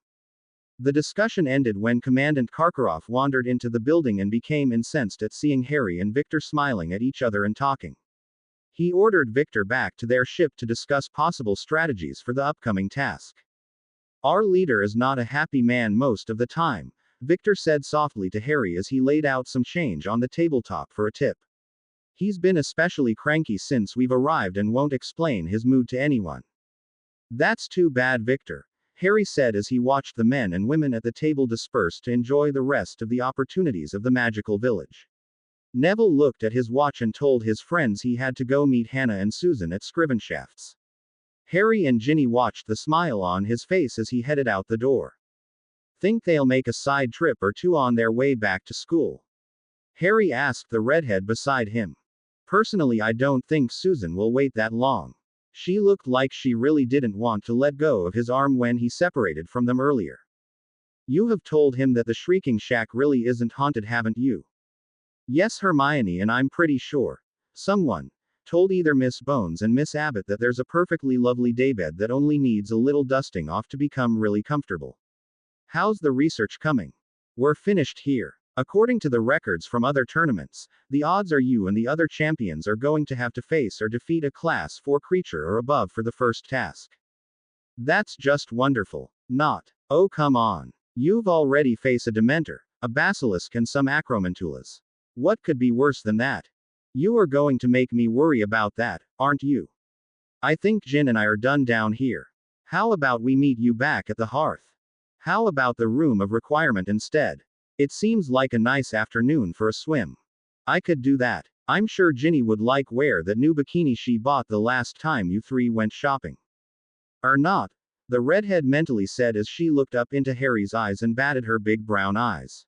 Speaker 2: The discussion ended when Commandant Karkaroff wandered into the building and became incensed at seeing Harry and Victor smiling at each other and talking. He ordered Victor back to their ship to discuss possible strategies for the upcoming task. Our leader is not a happy man most of the time, Victor said softly to Harry as he laid out some change on the tabletop for a tip. He's been especially cranky since we've arrived and won't explain his mood to anyone. That's too bad, Victor, Harry said as he watched the men and women at the table disperse to enjoy the rest of the opportunities of the magical village. Neville looked at his watch and told his friends he had to go meet Hannah and Susan at Scrivenshafts. Harry and Ginny watched the smile on his face as he headed out the door. Think they'll make a side trip or two on their way back to school? Harry asked the redhead beside him. Personally, I don't think Susan will wait that long. She looked like she really didn't want to let go of his arm when he separated from them earlier. You have told him that the Shrieking Shack really isn't haunted, haven't you? Yes, Hermione, and I'm pretty sure someone told either Miss Bones and Miss Abbott that there's a perfectly lovely daybed that only needs a little dusting off to become really comfortable. How's the research coming? We're finished here. According to the records from other tournaments, the odds are you and the other champions are going to have to face or defeat a Class 4 creature or above for the first task. That's just wonderful. Not. Oh, come on. You've already faced a Dementor, a Basilisk, and some Acromantulas. What could be worse than that? You are going to make me worry about that, aren't you? I think Jin and I are done down here. How about we meet you back at the hearth? How about the room of requirement instead? It seems like a nice afternoon for a swim. I could do that. I'm sure Ginny would like wear that new bikini she bought the last time you three went shopping. Or not, the redhead mentally said as she looked up into Harry's eyes and batted her big brown eyes.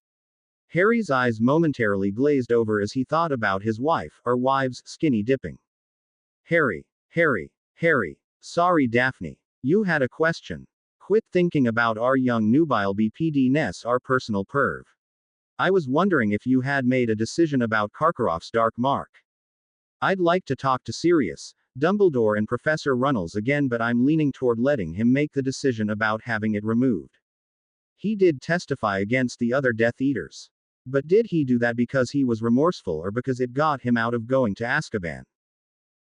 Speaker 2: Harry's eyes momentarily glazed over as he thought about his wife, or wives, skinny dipping. Harry. Sorry, Daphne. You had a question. Quit thinking about our young nubile BPD Ness, our personal perv. I was wondering if you had made a decision about Karkaroff's dark mark. I'd like to talk to Sirius, Dumbledore and Professor Runnels again, but I'm leaning toward letting him make the decision about having it removed. He did testify against the other Death Eaters. But did he do that because he was remorseful or because it got him out of going to Azkaban?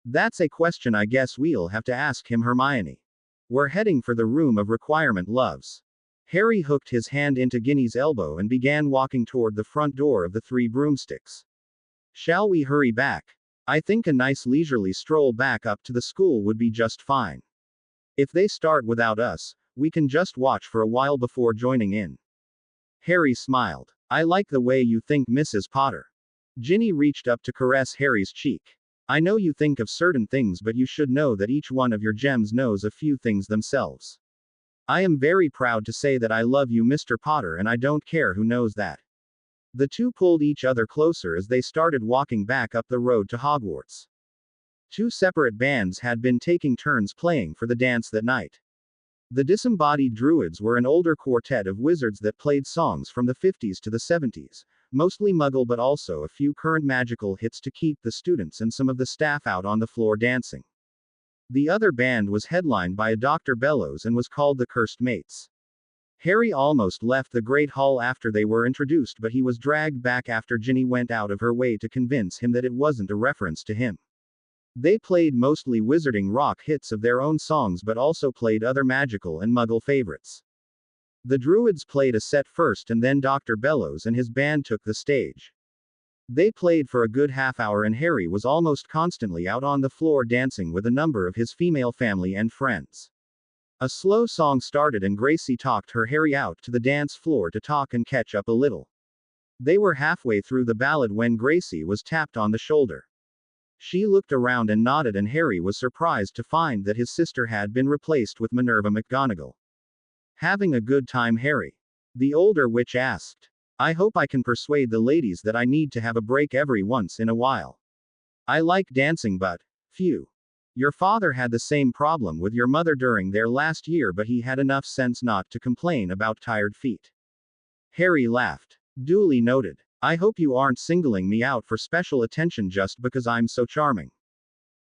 Speaker 2: That's a question I guess we'll have to ask him, Hermione. We're heading for the room of requirement, loves. Harry hooked his hand into Ginny's elbow and began walking toward the front door of the Three Broomsticks. Shall we hurry back? I think a nice leisurely stroll back up to the school would be just fine. If they start without us, we can just watch for a while before joining in. Harry smiled. I like the way you think, Mrs. Potter. Ginny reached up to caress Harry's cheek. I know you think of certain things, but you should know that each one of your gems knows a few things themselves. I am very proud to say that I love you, Mr. Potter, and I don't care who knows that. The two pulled each other closer as they started walking back up the road to Hogwarts. Two separate bands had been taking turns playing for the dance that night. The Disembodied Druids were an older quartet of wizards that played songs from the 50s to the 70s, mostly Muggle but also a few current magical hits to keep the students and some of the staff out on the floor dancing. The other band was headlined by a Dr. Bellows and was called the Cursed Mates. Harry almost left the Great Hall after they were introduced, but he was dragged back after Ginny went out of her way to convince him that it wasn't a reference to him. They played mostly wizarding rock hits of their own songs but also played other magical and Muggle favorites. The Druids played a set first and then Dr. Bellows and his band took the stage. They played for a good half hour and Harry was almost constantly out on the floor dancing with a number of his female family and friends. A slow song started and Gracie talked her Harry out to the dance floor to talk and catch up a little. They were halfway through the ballad when Gracie was tapped on the shoulder. She looked around and nodded, and Harry was surprised to find that his sister had been replaced with Minerva McGonagall. Having a good time, Harry? The older witch asked. I hope I can persuade the ladies that I need to have a break every once in a while. I like dancing, but, phew. Your father had the same problem with your mother during their last year, but he had enough sense not to complain about tired feet. Harry laughed. Duly noted. I hope you aren't singling me out for special attention just because I'm so charming.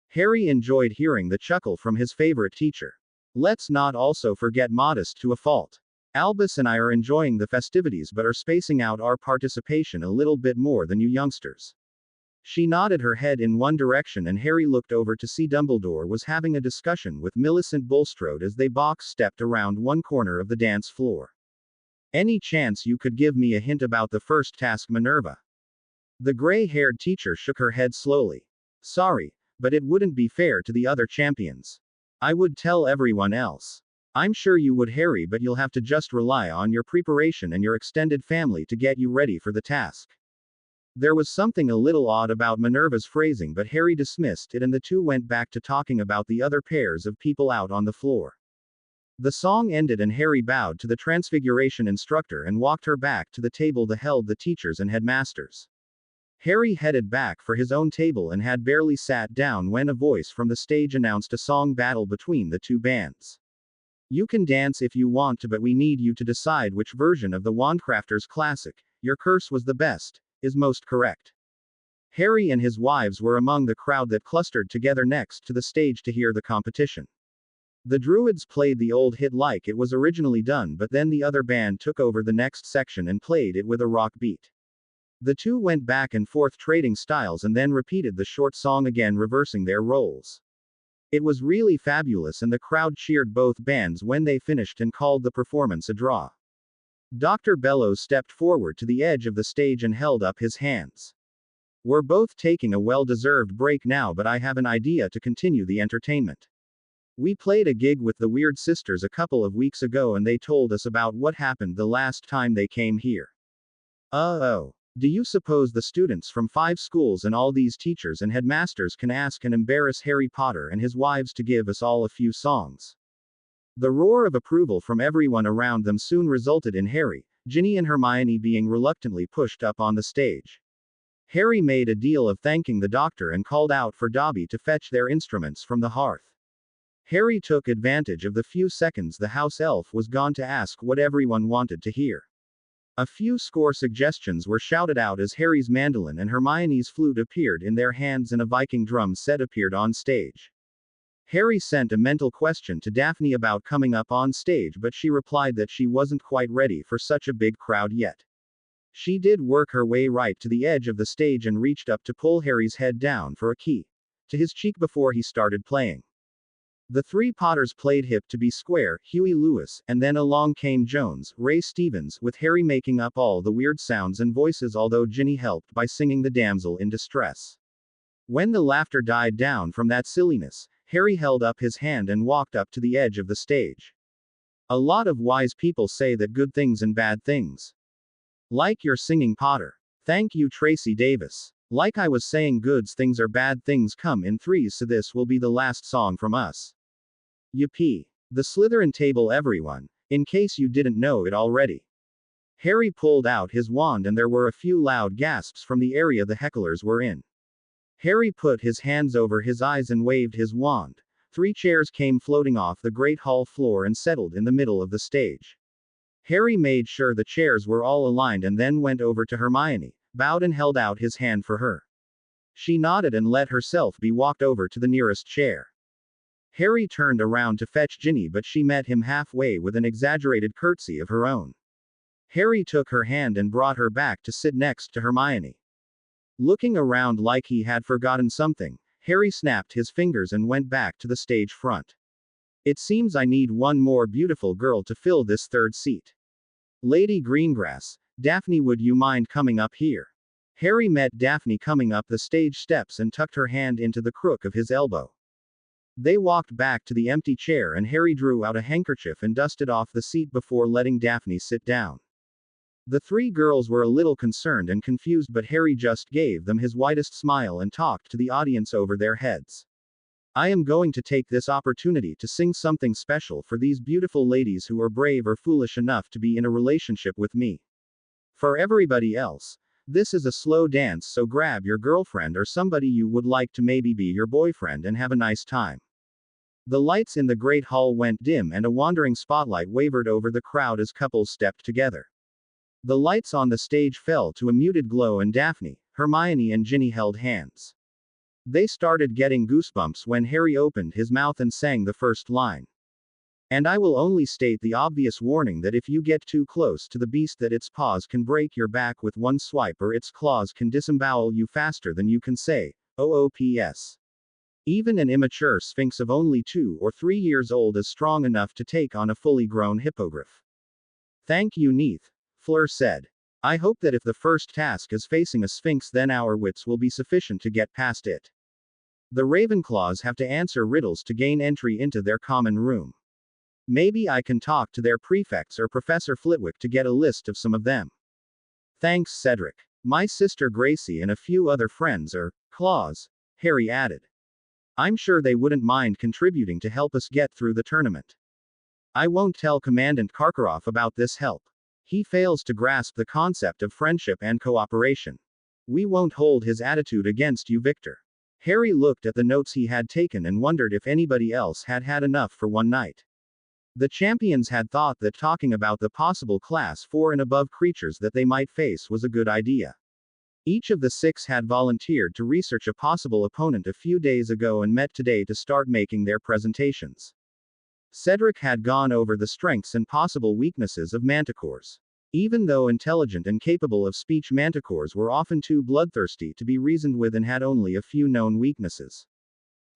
Speaker 2: Harry enjoyed hearing the chuckle from his favorite teacher. Let's not also forget modest to a fault. Albus and I are enjoying the festivities but are spacing out our participation a little bit more than you youngsters. She nodded her head in one direction and Harry looked over to see Dumbledore was having a discussion with Millicent Bulstrode as they box-stepped around one corner of the dance floor. Any chance you could give me a hint about the first task, Minerva? The gray-haired teacher shook her head slowly. Sorry, but it wouldn't be fair to the other champions. I would tell everyone else. I'm sure you would, Harry, but you'll have to just rely on your preparation and your extended family to get you ready for the task. There was something a little odd about Minerva's phrasing, but Harry dismissed it and the two went back to talking about the other pairs of people out on the floor. The song ended and Harry bowed to the Transfiguration instructor and walked her back to the table that held the teachers and headmasters. Harry headed back for his own table and had barely sat down when a voice from the stage announced a song battle between the two bands. You can dance if you want to, but we need you to decide which version of the Wandcrafters classic, Your Curse Was the Best, is most correct. Harry and his wives were among the crowd that clustered together next to the stage to hear the competition. The Druids played the old hit like it was originally done, but then the other band took over the next section and played it with a rock beat. The two went back and forth trading styles and then repeated the short song again, reversing their roles. It was really fabulous and the crowd cheered both bands when they finished and called the performance a draw. Dr. Bellows stepped forward to the edge of the stage and held up his hands. We're both taking a well-deserved break now, but I have an idea to continue the entertainment. We played a gig with the Weird Sisters a couple of weeks ago and they told us about what happened the last time they came here. Oh. Do you suppose the students from 5 schools and all these teachers and headmasters can ask and embarrass Harry Potter and his wives to give us all a few songs? The roar of approval from everyone around them soon resulted in Harry, Ginny and Hermione being reluctantly pushed up on the stage. Harry made a deal of thanking the doctor and called out for Dobby to fetch their instruments from the hearth. Harry took advantage of the few seconds the house elf was gone to ask what everyone wanted to hear. A few score suggestions were shouted out as Harry's mandolin and Hermione's flute appeared in their hands and a Viking drum set appeared on stage. Harry sent a mental question to Daphne about coming up on stage, but she replied that she wasn't quite ready for such a big crowd yet. She did work her way right to the edge of the stage and reached up to pull Harry's head down for a key to his cheek before he started playing. The 3 Potters played Hip to Be Square, Huey Lewis, and then along came Jones, Ray Stevens, with Harry making up all the weird sounds and voices, although Ginny helped by singing The Damsel in Distress. When the laughter died down from that silliness, Harry held up his hand and walked up to the edge of the stage. A lot of wise people say that good things and bad things. Like your singing Potter. Thank you, Tracy Davis. Like I was saying, good things or bad things come in threes, so this will be the last song from us. Yippee. The Slytherin table, everyone, in case you didn't know it already. Harry pulled out his wand and there were a few loud gasps from the area the hecklers were in. Harry put his hands over his eyes and waved his wand. 3 chairs came floating off the great hall floor and settled in the middle of the stage. Harry made sure the chairs were all aligned and then went over to Hermione, bowed and held out his hand for her. She nodded and let herself be walked over to the nearest chair. Harry turned around to fetch Ginny, but she met him halfway with an exaggerated curtsy of her own. Harry took her hand and brought her back to sit next to Hermione. Looking around like he had forgotten something, Harry snapped his fingers and went back to the stage front. It seems I need one more beautiful girl to fill this 3rd seat. Lady Greengrass, Daphne, would you mind coming up here? Harry met Daphne coming up the stage steps and tucked her hand into the crook of his elbow. They walked back to the empty chair and Harry drew out a handkerchief and dusted off the seat before letting Daphne sit down. The 3 girls were a little concerned and confused, but Harry just gave them his widest smile and talked to the audience over their heads. I am going to take this opportunity to sing something special for these beautiful ladies who are brave or foolish enough to be in a relationship with me. For everybody else, this is a slow dance, so grab your girlfriend or somebody you would like to maybe be your boyfriend and have a nice time. The lights in the great hall went dim and a wandering spotlight wavered over the crowd as couples stepped together. The lights on the stage fell to a muted glow and Daphne, Hermione and Ginny held hands. They started getting goosebumps when Harry opened his mouth and sang the first line. And I will only state the obvious warning that if you get too close to the beast, that its paws can break your back with one swipe or its claws can disembowel you faster than you can say, OOPS. Even an immature sphinx of only 2 or 3 years old is strong enough to take on a fully grown hippogriff. Thank you, Neith, Fleur said. I hope that if the first task is facing a sphinx, then our wits will be sufficient to get past it. The Ravenclaws have to answer riddles to gain entry into their common room. Maybe I can talk to their prefects or Professor Flitwick to get a list of some of them. Thanks, Cedric. My sister Gracie and a few other friends are claws, Harry added. I'm sure they wouldn't mind contributing to help us get through the tournament. I won't tell Commandant Karkaroff about this help. He fails to grasp the concept of friendship and cooperation. We won't hold his attitude against you, Victor. Harry looked at the notes he had taken and wondered if anybody else had had enough for one night. The champions had thought that talking about the possible Class 4 and above creatures that they might face was a good idea. Each of the 6 had volunteered to research a possible opponent a few days ago and met today to start making their presentations. Cedric had gone over the strengths and possible weaknesses of manticores. Even though intelligent and capable of speech, manticores were often too bloodthirsty to be reasoned with and had only a few known weaknesses.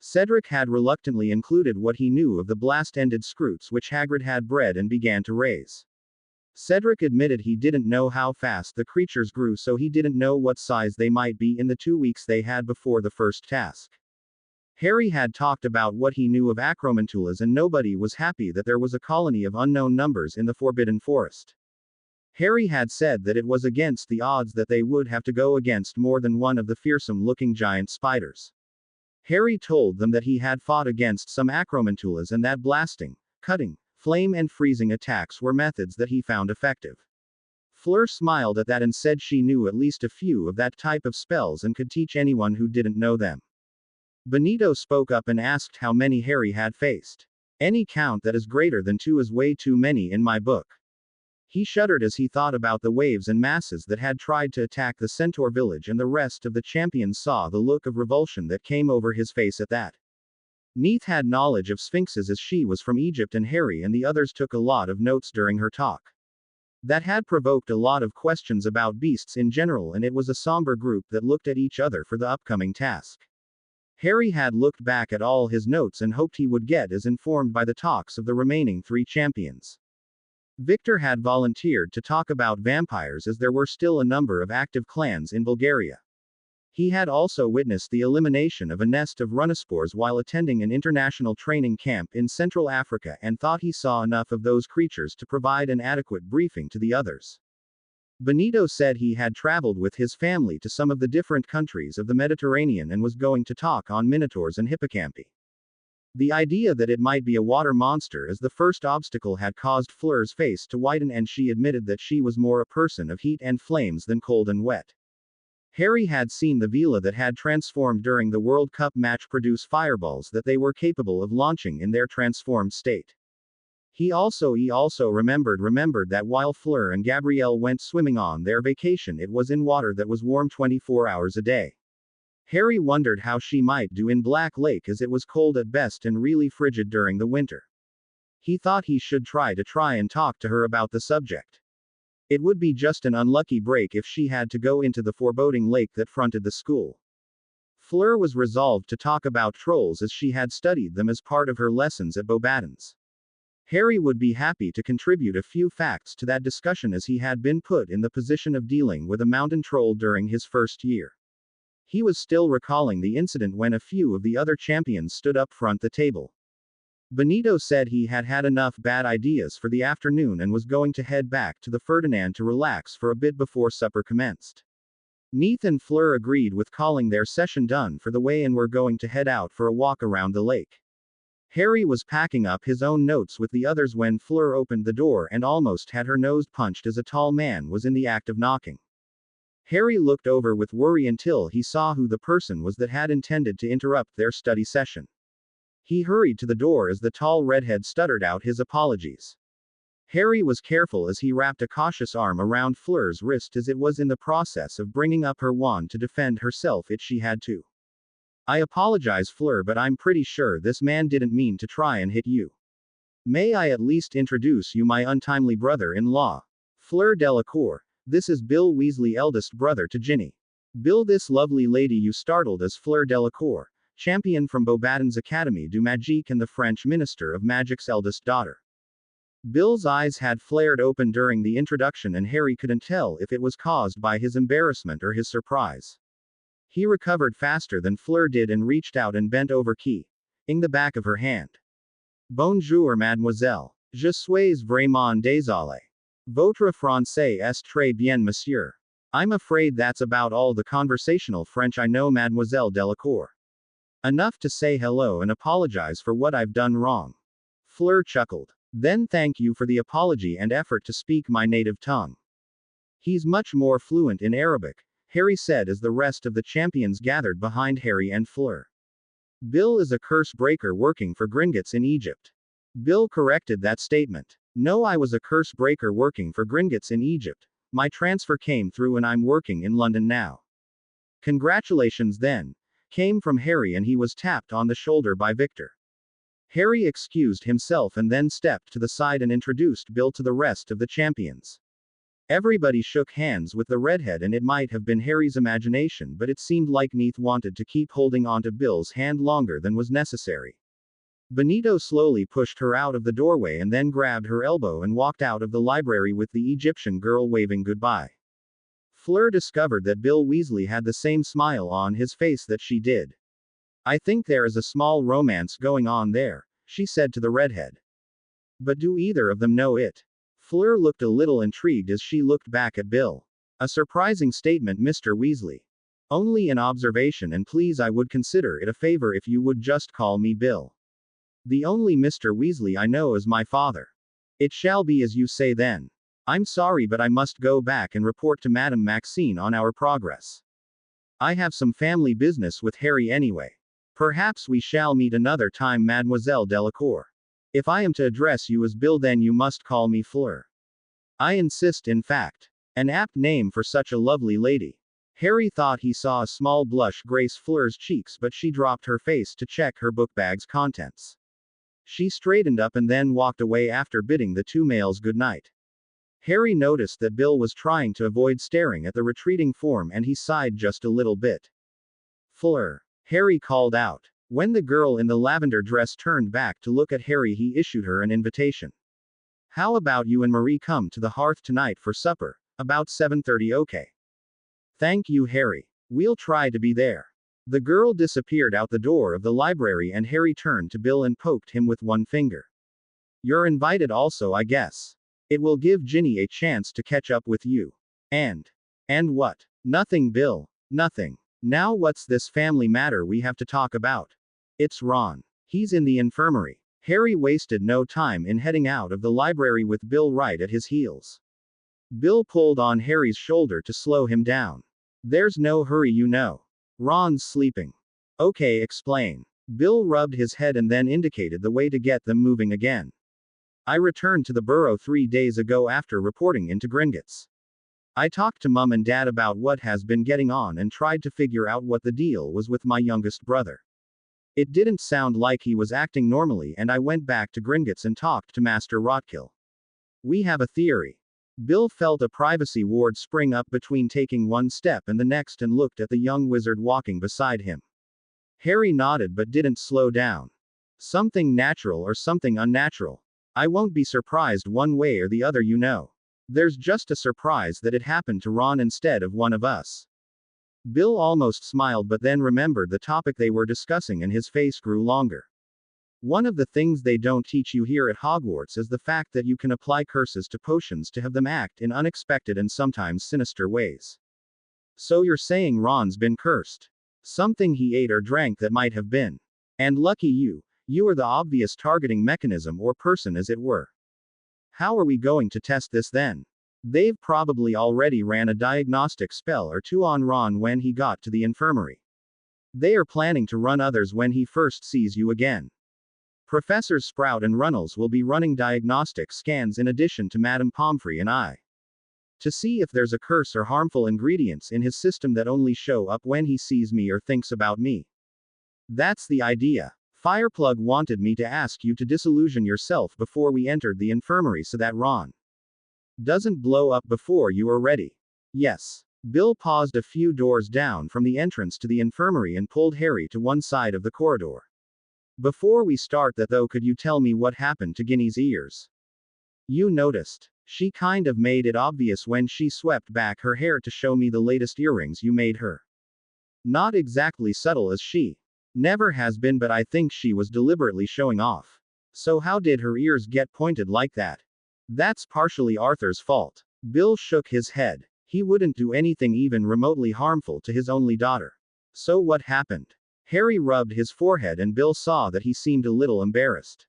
Speaker 2: Cedric had reluctantly included what he knew of the blast-ended scroots which Hagrid had bred and began to raise. Cedric admitted he didn't know how fast the creatures grew, so he didn't know what size they might be in the 2 weeks they had before the first task. Harry had talked about what he knew of acromantulas, and nobody was happy that there was a colony of unknown numbers in the Forbidden Forest. Harry had said that it was against the odds that they would have to go against more than one of the fearsome-looking giant spiders. Harry told them that he had fought against some acromantulas and that blasting, cutting, flame and freezing attacks were methods that he found effective. Fleur smiled at that and said she knew at least a few of that type of spells and could teach anyone who didn't know them. Benito spoke up and asked how many Harry had faced. Any count that is greater than 2 is way too many in my book. He shuddered as he thought about the waves and masses that had tried to attack the Centaur village, and the rest of the champions saw the look of revulsion that came over his face at that. Neith had knowledge of sphinxes as she was from Egypt, and Harry and the others took a lot of notes during her talk. That had provoked a lot of questions about beasts in general, and it was a somber group that looked at each other for the upcoming task. Harry had looked back at all his notes and hoped he would get as informed by the talks of the remaining 3 champions. Victor had volunteered to talk about vampires as there were still a number of active clans in Bulgaria. He had also witnessed the elimination of a nest of runnispores while attending an international training camp in Central Africa and thought he saw enough of those creatures to provide an adequate briefing to the others. Benito said he had traveled with his family to some of the different countries of the Mediterranean and was going to talk on minotaurs and hippocampi. The idea that it might be a water monster as the first obstacle had caused Fleur's face to whiten, and she admitted that she was more a person of heat and flames than cold and wet. Harry had seen the Vila that had transformed during the World Cup match produce fireballs that they were capable of launching in their transformed state. He also remembered that while Fleur and Gabrielle went swimming on their vacation, it was in water that was warm 24 hours a day. Harry wondered how she might do in Black Lake, as it was cold at best and really frigid during the winter. He thought he should try and talk to her about the subject. It would be just an unlucky break if she had to go into the foreboding lake that fronted the school. Fleur was resolved to talk about trolls as she had studied them as part of her lessons at Beauxbatons. Harry would be happy to contribute a few facts to that discussion, as he had been put in the position of dealing with a mountain troll during his first year. He was still recalling the incident when a few of the other champions stood up front the table. Benito said he had had enough bad ideas for the afternoon and was going to head back to the Ferdinand to relax for a bit before supper commenced. Neith and Fleur agreed with calling their session done for the way and were going to head out for a walk around the lake. Harry was packing up his own notes with the others when Fleur opened the door and almost had her nose punched as a tall man was in the act of knocking. Harry looked over with worry until he saw who the person was that had intended to interrupt their study session. He hurried to the door as the tall redhead stuttered out his apologies. Harry was careful as he wrapped a cautious arm around Fleur's wrist, as it was in the process of bringing up her wand to defend herself if she had to. I apologize, Fleur, but I'm pretty sure this man didn't mean to try and hit you. May I at least introduce you my untimely brother-in-law, Fleur Delacour. This is Bill Weasley, eldest brother to Ginny. Bill, this lovely lady you startled as Fleur Delacour, champion from Beauxbatons Academy du Magique and the French Minister of Magic's eldest daughter. Bill's eyes had flared open during the introduction, and Harry couldn't tell if it was caused by his embarrassment or his surprise. He recovered faster than Fleur did and reached out and bent over, keying the back of her hand. Bonjour, mademoiselle. Je suis vraiment désolé. Votre français est très bien, monsieur. I'm afraid that's about all the conversational French I know, Mademoiselle Delacour. Enough to say hello and apologize for what I've done wrong. Fleur chuckled. Then thank you for the apology and effort to speak my native tongue. He's much more fluent in Arabic, Harry said as the rest of the champions gathered behind Harry and Fleur. Bill is a curse breaker working for Gringotts in Egypt. Bill corrected that statement. No, I was a curse breaker working for Gringotts in Egypt. My transfer came through and I'm working in London now. Congratulations then, came from Harry and he was tapped on the shoulder by Victor. Harry excused himself and then stepped to the side and introduced Bill to the rest of the champions. Everybody shook hands with the redhead, and it might have been Harry's imagination, but it seemed like Neith wanted to keep holding onto Bill's hand longer than was necessary. Benito slowly pushed her out of the doorway and then grabbed her elbow and walked out of the library with the Egyptian girl waving goodbye. Fleur discovered that Bill Weasley had the same smile on his face that she did. I think there is a small romance going on there, she said to the redhead. But do either of them know it? Fleur looked a little intrigued as she looked back at Bill. A surprising statement, Mr. Weasley. Only an observation, and please, I would consider it a favor if you would just call me Bill. The only Mr. Weasley I know is my father. It shall be as you say then. I'm sorry, but I must go back and report to Madame Maxine on our progress. I have some family business with Harry anyway. Perhaps we shall meet another time, Mademoiselle Delacour. If I am to address you as Bill, then you must call me Fleur. I insist, in fact. An apt name for such a lovely lady. Harry thought he saw a small blush grace Fleur's cheeks, but she dropped her face to check her book bag's contents. She straightened up and then walked away after bidding the two males good night. Harry noticed that Bill was trying to avoid staring at the retreating form, and he sighed just a little bit. Fleur, Harry called out. When the girl in the lavender dress turned back to look at Harry, he issued her an invitation. How about you and Marie come to the hearth tonight for supper, about 7:30? Okay. Thank you, Harry. We'll try to be there. The girl disappeared out the door of the library, and Harry turned to Bill and poked him with one finger. You're invited also, I guess. It will give Ginny a chance to catch up with you. And what? Nothing, Bill. Nothing. Now what's this family matter we have to talk about? It's Ron. He's in the infirmary. Harry wasted no time in heading out of the library with Bill right at his heels. Bill pulled on Harry's shoulder to slow him down. There's no hurry, you know. Ron's sleeping. Okay, explain. Bill rubbed his head and then indicated the way to get them moving again. I returned to the Burrow 3 days ago after reporting into Gringotts. I talked to Mum and Dad about what has been getting on and tried to figure out what the deal was with my youngest brother. It didn't sound like he was acting normally, and I went back to Gringotts and talked to Master Rotkill. We have a theory. Bill felt a privacy ward spring up between taking one step and the next and looked at the young wizard walking beside him. Harry nodded but didn't slow down. Something natural or something unnatural. I won't be surprised one way or the other, you know. There's just a surprise that it happened to Ron instead of one of us. Bill almost smiled but then remembered the topic they were discussing and his face grew longer. One of the things they don't teach you here at Hogwarts is the fact that you can apply curses to potions to have them act in unexpected and sometimes sinister ways. So you're saying Ron's been cursed? Something he ate or drank that might have been. And lucky you, you are the obvious targeting mechanism or person, as it were. How are we going to test this then? They've probably already ran a diagnostic spell or two on Ron when he got to the infirmary. They are planning to run others when he first sees you again. Professors Sprout and Runnels will be running diagnostic scans in addition to Madame Pomfrey and I. To see if there's a curse or harmful ingredients in his system that only show up when he sees me or thinks about me. That's the idea. Fireplug wanted me to ask you to disillusion yourself before we entered the infirmary so that Ron doesn't blow up before you are ready. Yes. Bill paused a few doors down from the entrance to the infirmary and pulled Harry to one side of the corridor. Before we start that though, could you tell me what happened to Ginny's ears? You noticed. She kind of made it obvious when she swept back her hair to show me the latest earrings you made her. Not exactly subtle as she never has been, but I think she was deliberately showing off. So how did her ears get pointed like that? That's partially Arthur's fault. Bill shook his head. He wouldn't do anything even remotely harmful to his only daughter. So what happened? Harry rubbed his forehead and Bill saw that he seemed a little embarrassed.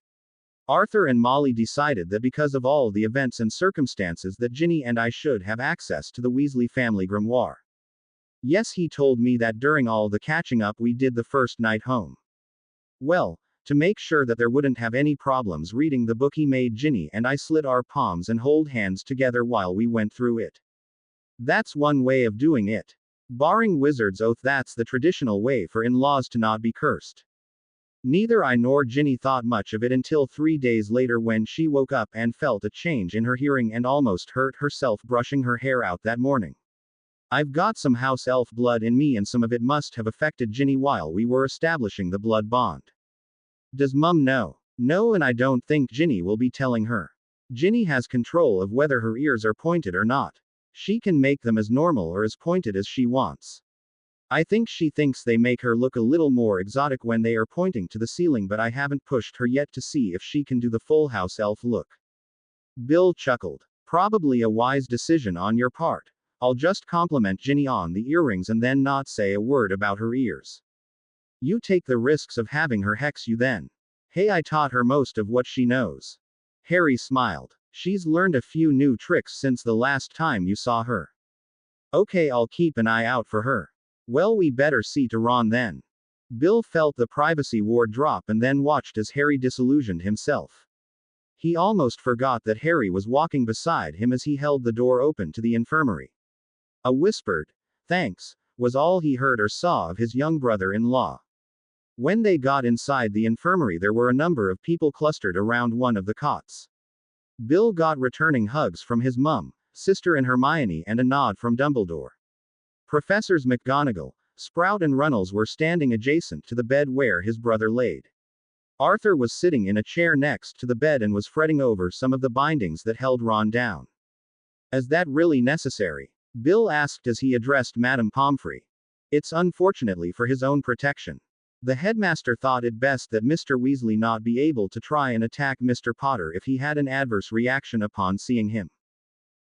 Speaker 2: Arthur and Molly decided that because of all the events and circumstances that Ginny and I should have access to the Weasley family grimoire. Yes, he told me that during all the catching up we did the first night home. Well, to make sure that there wouldn't have any problems reading the book, he made Ginny and I slit our palms and hold hands together while we went through it. That's one way of doing it. Barring Wizard's oath, that's the traditional way for in-laws to not be cursed. Neither I nor Ginny thought much of it until 3 days later when she woke up and felt a change in her hearing and almost hurt herself brushing her hair out that morning. I've got some house elf blood in me and some of it must have affected Ginny while we were establishing the blood bond. Does Mum know? No, and I don't think Ginny will be telling her. Ginny has control of whether her ears are pointed or not. She can make them as normal or as pointed as she wants. I think she thinks they make her look a little more exotic when they are pointing to the ceiling, but I haven't pushed her yet to see if she can do the full house elf look. Bill chuckled. Probably a wise decision on your part. I'll just compliment Ginny on the earrings and then not say a word about her ears. You take the risks of having her hex you then. Hey, I taught her most of what she knows. Harry smiled. She's learned a few new tricks since the last time you saw her. Okay, I'll keep an eye out for her. Well, we better see to Ron then. Bill felt the privacy ward drop and then watched as Harry disillusioned himself. He almost forgot that Harry was walking beside him as he held the door open to the infirmary. A whispered, "Thanks," was all he heard or saw of his young brother-in-law. When they got inside the infirmary, there were a number of people clustered around one of the cots. Bill got returning hugs from his mum, sister and Hermione and a nod from Dumbledore. Professors McGonagall, Sprout and Runnels were standing adjacent to the bed where his brother laid. Arthur was sitting in a chair next to the bed and was fretting over some of the bindings that held Ron down. Is that really necessary? Bill asked as he addressed Madame Pomfrey. It's unfortunately for his own protection. The headmaster thought it best that Mr. Weasley not be able to try and attack Mr. Potter if he had an adverse reaction upon seeing him.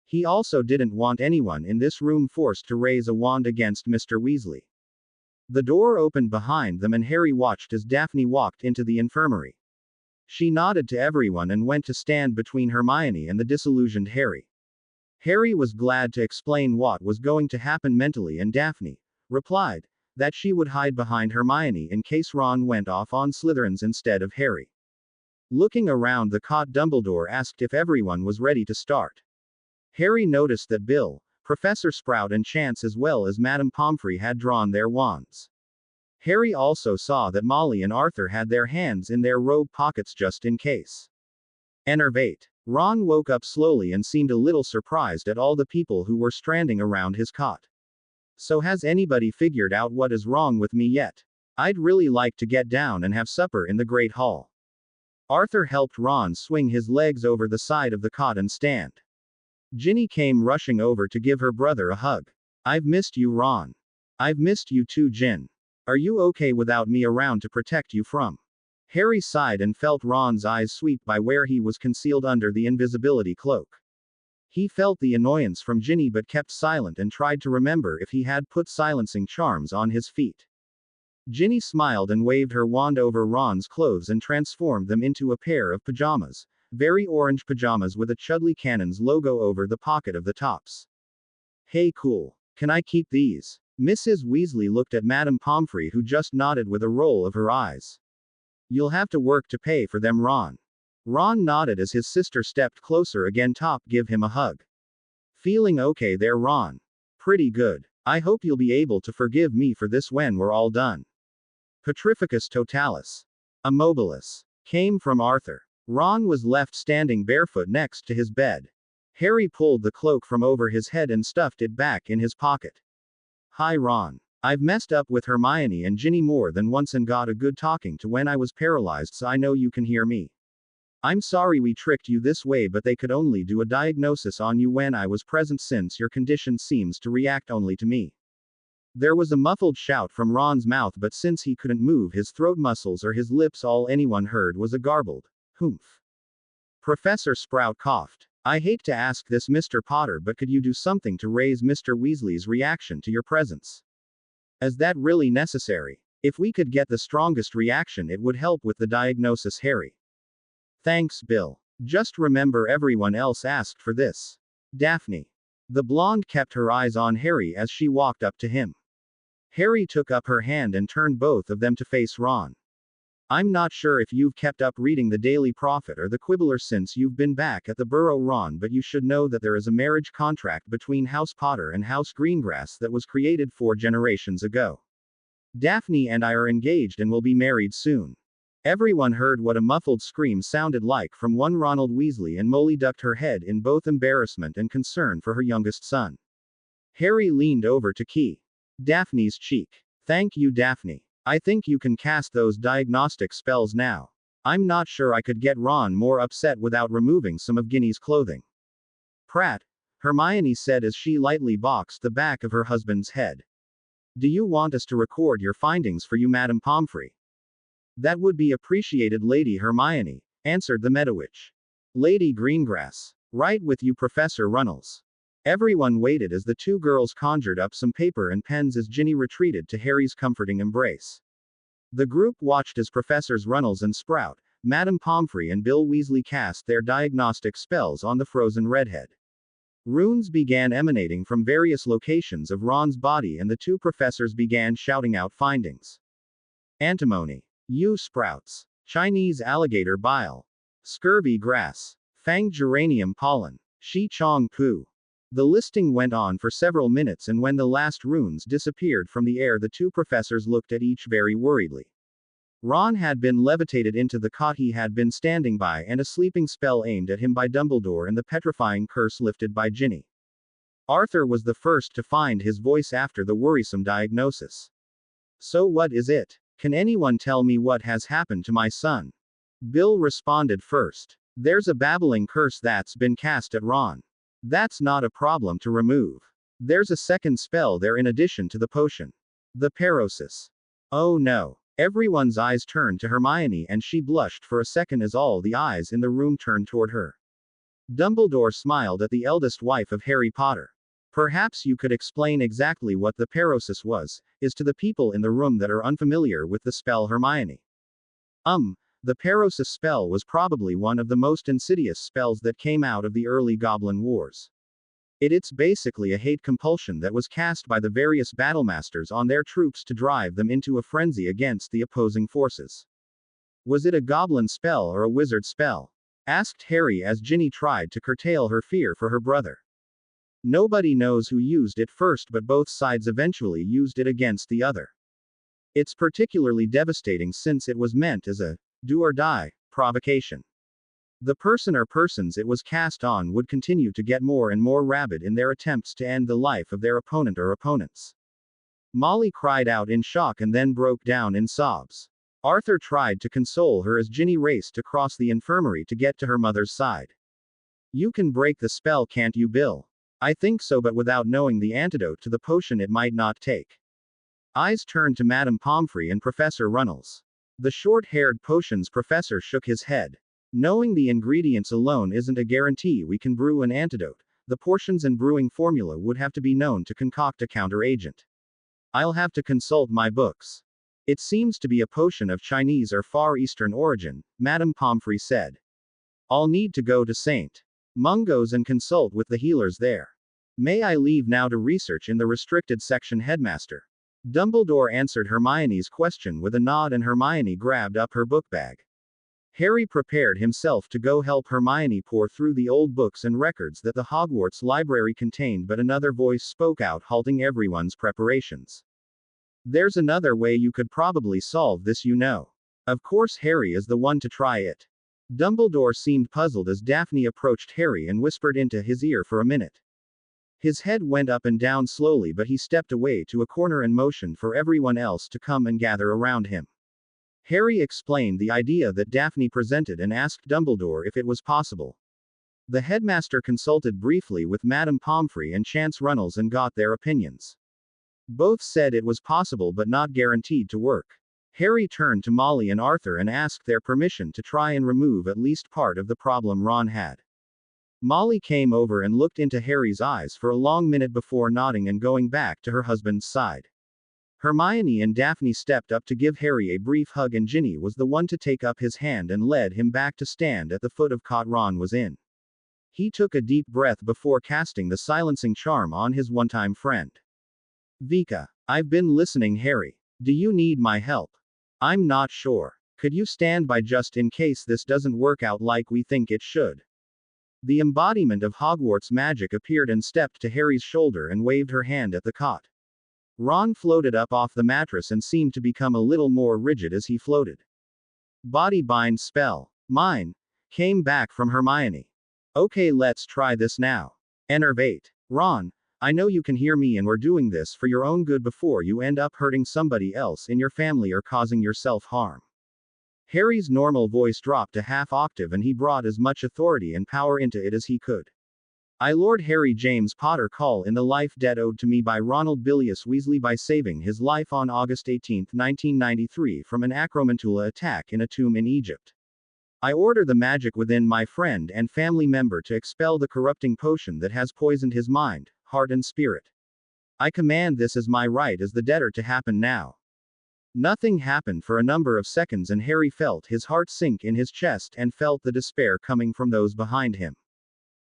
Speaker 2: He also didn't want anyone in this room forced to raise a wand against Mr. Weasley. The door opened behind them and Harry watched as Daphne walked into the infirmary. She nodded to everyone and went to stand between Hermione and the disillusioned Harry. Harry was glad to explain what was going to happen mentally, and Daphne replied that she would hide behind Hermione in case Ron went off on Slytherins instead of Harry. Looking around the cot, Dumbledore asked if everyone was ready to start. Harry noticed that Bill, Professor Sprout and Chance as well as Madame Pomfrey had drawn their wands. Harry also saw that Molly and Arthur had their hands in their robe pockets just in case. Enervate. Ron woke up slowly and seemed a little surprised at all the people who were stranding around his cot. So has anybody figured out what is wrong with me yet? I'd really like to get down and have supper in the Great Hall. Arthur helped Ron swing his legs over the side of the cot and stand. Ginny came rushing over to give her brother a hug. I've missed you, Ron. I've missed you too, Gin. Are you okay without me around to protect you from? Harry sighed and felt Ron's eyes sweep by where he was concealed under the invisibility cloak. He felt the annoyance from Ginny but kept silent and tried to remember if he had put silencing charms on his feet. Ginny smiled and waved her wand over Ron's clothes and transformed them into a pair of pajamas. Very orange pajamas with a Chudley Cannons logo over the pocket of the tops. Hey, cool. Can I keep these? Mrs. Weasley looked at Madame Pomfrey, who just nodded with a roll of her eyes. You'll have to work to pay for them, Ron. Ron nodded as his sister stepped closer again. Give him a hug. Feeling okay there, Ron? Pretty good. I hope you'll be able to forgive me for this when we're all done. Petrificus totalis. Immobilis. Came from Arthur. Ron was left standing barefoot next to his bed. Harry pulled the cloak from over his head and stuffed it back in his pocket. Hi, Ron. I've messed up with Hermione and Ginny more than once and got a good talking to when I was paralyzed, so I know you can hear me. I'm sorry we tricked you this way, but they could only do a diagnosis on you when I was present since your condition seems to react only to me. There was a muffled shout from Ron's mouth, but since he couldn't move his throat muscles or his lips, all anyone heard was a garbled, "Humph." Professor Sprout coughed. I hate to ask this, Mr. Potter, but could you do something to raise Mr. Weasley's reaction to your presence? Is that really necessary? If we could get the strongest reaction, it would help with the diagnosis, Harry. Thanks, Bill. Just remember everyone else asked for this. Daphne. The blonde kept her eyes on Harry as she walked up to him. Harry took up her hand and turned both of them to face Ron. I'm not sure if you've kept up reading the Daily Prophet or the Quibbler since you've been back at the Burrow, Ron, but you should know that there is a marriage contract between House Potter and House Greengrass that was created 4 generations ago. Daphne and I are engaged and will be married soon. Everyone heard what a muffled scream sounded like from one Ronald Weasley, and Molly ducked her head in both embarrassment and concern for her youngest son. Harry leaned over to key Daphne's cheek. Thank you, Daphne. I think you can cast those diagnostic spells now. I'm not sure I could get Ron more upset without removing some of Ginny's clothing. Pratt, Hermione said as she lightly boxed the back of her husband's head. Do you want us to record your findings for you, Madame Pomfrey? That would be appreciated, Lady Hermione, answered the Meadowitch. Lady Greengrass. Right with you, Professor Runnels. Everyone waited as the two girls conjured up some paper and pens as Ginny retreated to Harry's comforting embrace. The group watched as Professors Runnels and Sprout, Madame Pomfrey and Bill Weasley cast their diagnostic spells on the frozen redhead. Runes began emanating from various locations of Ron's body and the two professors began shouting out findings. Antimony. Yew sprouts. Chinese alligator bile. Scurvy grass. Fanged geranium pollen. Shi Chong poo. The listing went on for several minutes, and when the last runes disappeared from the air, the two professors looked at each very worriedly. Ron had been levitated into the cot he had been standing by, and a sleeping spell aimed at him by Dumbledore and the petrifying curse lifted by Ginny. Arthur was the first to find his voice after the worrisome diagnosis. So what is it? Can anyone tell me what has happened to my son? Bill responded first. There's a babbling curse that's been cast at Ron. That's not a problem to remove. There's a second spell there in addition to the potion. The Parosis. Oh no. Everyone's eyes turned to Hermione and she blushed for a second as all the eyes in the room turned toward her. Dumbledore smiled at the eldest wife of Harry Potter. Perhaps you could explain exactly what the Parosis is to the people in the room that are unfamiliar with the spell, Hermione. The Parosis spell was probably one of the most insidious spells that came out of the early Goblin Wars. It's basically a hate compulsion that was cast by the various battlemasters on their troops to drive them into a frenzy against the opposing forces. Was it a goblin spell or a wizard spell? Asked Harry as Ginny tried to curtail her fear for her brother. Nobody knows who used it first, but both sides eventually used it against the other. It's particularly devastating since it was meant as a do or die provocation. The person or persons it was cast on would continue to get more and more rabid in their attempts to end the life of their opponent or opponents. Molly cried out in shock and then broke down in sobs. Arthur tried to console her as Ginny raced across the infirmary to get to her mother's side. You can break the spell, can't you, Bill? I think so, but without knowing the antidote to the potion it might not take. Eyes turned to Madame Pomfrey and Professor Runnels. The short-haired potions professor shook his head. Knowing the ingredients alone isn't a guarantee we can brew an antidote. The portions and brewing formula would have to be known to concoct a counteragent. I'll have to consult my books. It seems to be a potion of Chinese or Far Eastern origin, Madame Pomfrey said. I'll need to go to St. Mungo's and consult with the healers there. May I leave now to research in the restricted section, Headmaster? Dumbledore answered Hermione's question with a nod and Hermione grabbed up her book bag. Harry prepared himself to go help Hermione pour through the old books and records that the Hogwarts library contained, but another voice spoke out, halting everyone's preparations. There's another way you could probably solve this, you know. Of course Harry is the one to try it. Dumbledore seemed puzzled as Daphne approached Harry and whispered into his ear for a minute. His head went up and down slowly, but he stepped away to a corner and motioned for everyone else to come and gather around him. Harry explained the idea that Daphne presented and asked Dumbledore if it was possible. The headmaster consulted briefly with Madame Pomfrey and Chance Runnels and got their opinions. Both said it was possible but not guaranteed to work. Harry turned to Molly and Arthur and asked their permission to try and remove at least part of the problem Ron had. Molly came over and looked into Harry's eyes for a long minute before nodding and going back to her husband's side. Hermione and Daphne stepped up to give Harry a brief hug, and Ginny was the one to take up his hand and led him back to stand at the foot of cot Ron was in. He took a deep breath before casting the silencing charm on his one-time friend. Vika, I've been listening, Harry. Do you need my help? I'm not sure. Could you stand by just in case this doesn't work out like we think it should? The embodiment of Hogwarts magic appeared and stepped to Harry's shoulder and waved her hand at the cot. Ron floated up off the mattress and seemed to become a little more rigid as he floated. Body bind spell. Mine. Came back from Hermione. Okay, let's try this now. Enervate. Ron, I know you can hear me and we're doing this for your own good before you end up hurting somebody else in your family or causing yourself harm. Harry's normal voice dropped a half octave and he brought as much authority and power into it as he could. I, Lord Harry James Potter, call in the life debt owed to me by Ronald Bilious Weasley by saving his life on August 18, 1993 from an Acromantula attack in a tomb in Egypt. I order the magic within my friend and family member to expel the corrupting potion that has poisoned his mind, heart and spirit. I command this as my right as the debtor to happen now. Nothing happened for a number of seconds and Harry felt his heart sink in his chest and felt the despair coming from those behind him.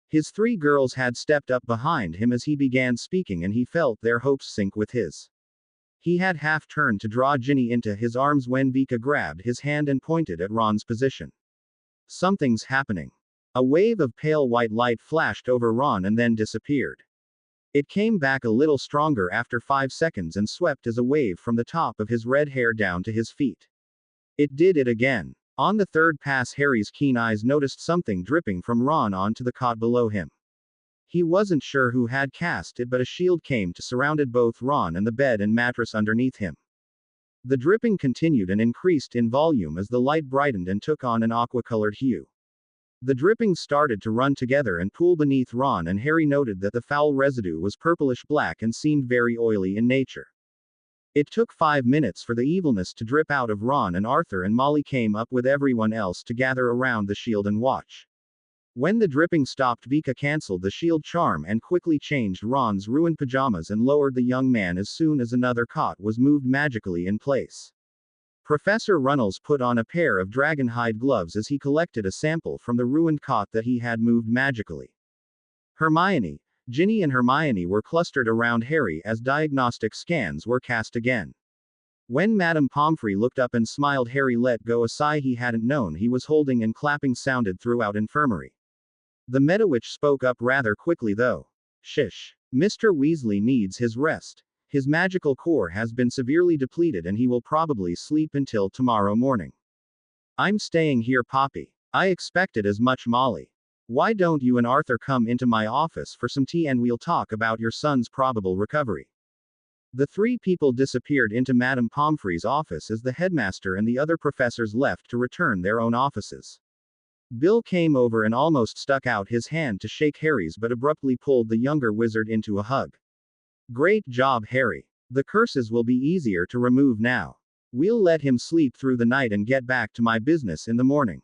Speaker 2: His three girls had stepped up behind him as he began speaking and he felt their hopes sink with his. He had half turned to draw Ginny into his arms when Vika grabbed his hand and pointed at Ron's position. Something's happening. A wave of pale white light flashed over Ron and then disappeared. It came back a little stronger after 5 seconds and swept as a wave from the top of his red hair down to his feet. It did it again. On the third pass, Harry's keen eyes noticed something dripping from Ron onto the cot below him. He wasn't sure who had cast it, but a shield came to surrounded both Ron and the bed and mattress underneath him. The dripping continued and increased in volume as the light brightened and took on an aqua-colored hue. The drippings started to run together and pool beneath Ron, and Harry noted that the foul residue was purplish black and seemed very oily in nature. It took 5 minutes for the evilness to drip out of Ron, and Arthur and Molly came up with everyone else to gather around the shield and watch. When the dripping stopped, Vika cancelled the shield charm and quickly changed Ron's ruined pajamas and lowered the young man as soon as another cot was moved magically in place. Professor Runnels put on a pair of dragonhide gloves as he collected a sample from the ruined cot that he had moved magically. Hermione, Ginny and Hermione were clustered around Harry as diagnostic scans were cast again. When Madame Pomfrey looked up and smiled, Harry let go a sigh he hadn't known he was holding, and clapping sounded throughout infirmary. The Medowitch spoke up rather quickly though. Shish. Mr. Weasley needs his rest. His magical core has been severely depleted and he will probably sleep until tomorrow morning. I'm staying here, Poppy. I expected as much, Molly. Why don't you and Arthur come into my office for some tea and we'll talk about your son's probable recovery? The three people disappeared into Madame Pomfrey's office as the headmaster and the other professors left to return their own offices. Bill came over and almost stuck out his hand to shake Harry's, but abruptly pulled the younger wizard into a hug. Great job, Harry. The curses will be easier to remove now. We'll let him sleep through the night and get back to my business in the morning.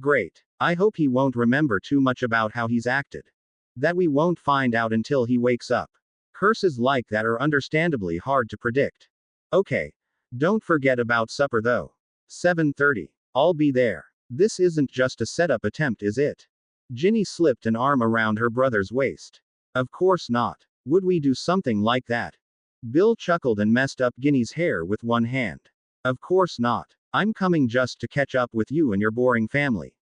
Speaker 2: Great. I hope he won't remember too much about how he's acted. That we won't find out until he wakes up. Curses like that are understandably hard to predict. Okay. Don't forget about supper though. 7:30. I'll be there. This isn't just a setup attempt, is it? Ginny slipped an arm around her brother's waist. Of course not. Would we do something like that? Bill chuckled and messed up Ginny's hair with one hand. Of course not. I'm coming just to catch up with you and your boring family.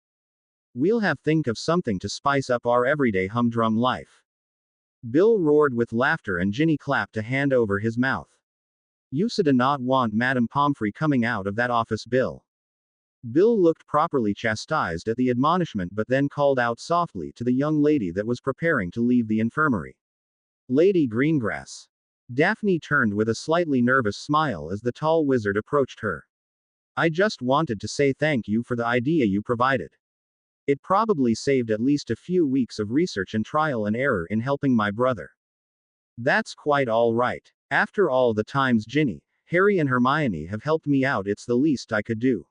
Speaker 2: We'll have think of something to spice up our everyday humdrum life. Bill roared with laughter and Ginny clapped a hand over his mouth. You did not want Madame Pomfrey coming out of that office, Bill. Bill looked properly chastised at the admonishment, but then called out softly to the young lady that was preparing to leave the infirmary. Lady Greengrass. Daphne turned with a slightly nervous smile as the tall wizard approached her. I just wanted to say thank you for the idea you provided. It probably saved at least a few weeks of research and trial and error in helping my brother. That's quite all right. After all the times Ginny, Harry and Hermione have helped me out, it's the least I could do.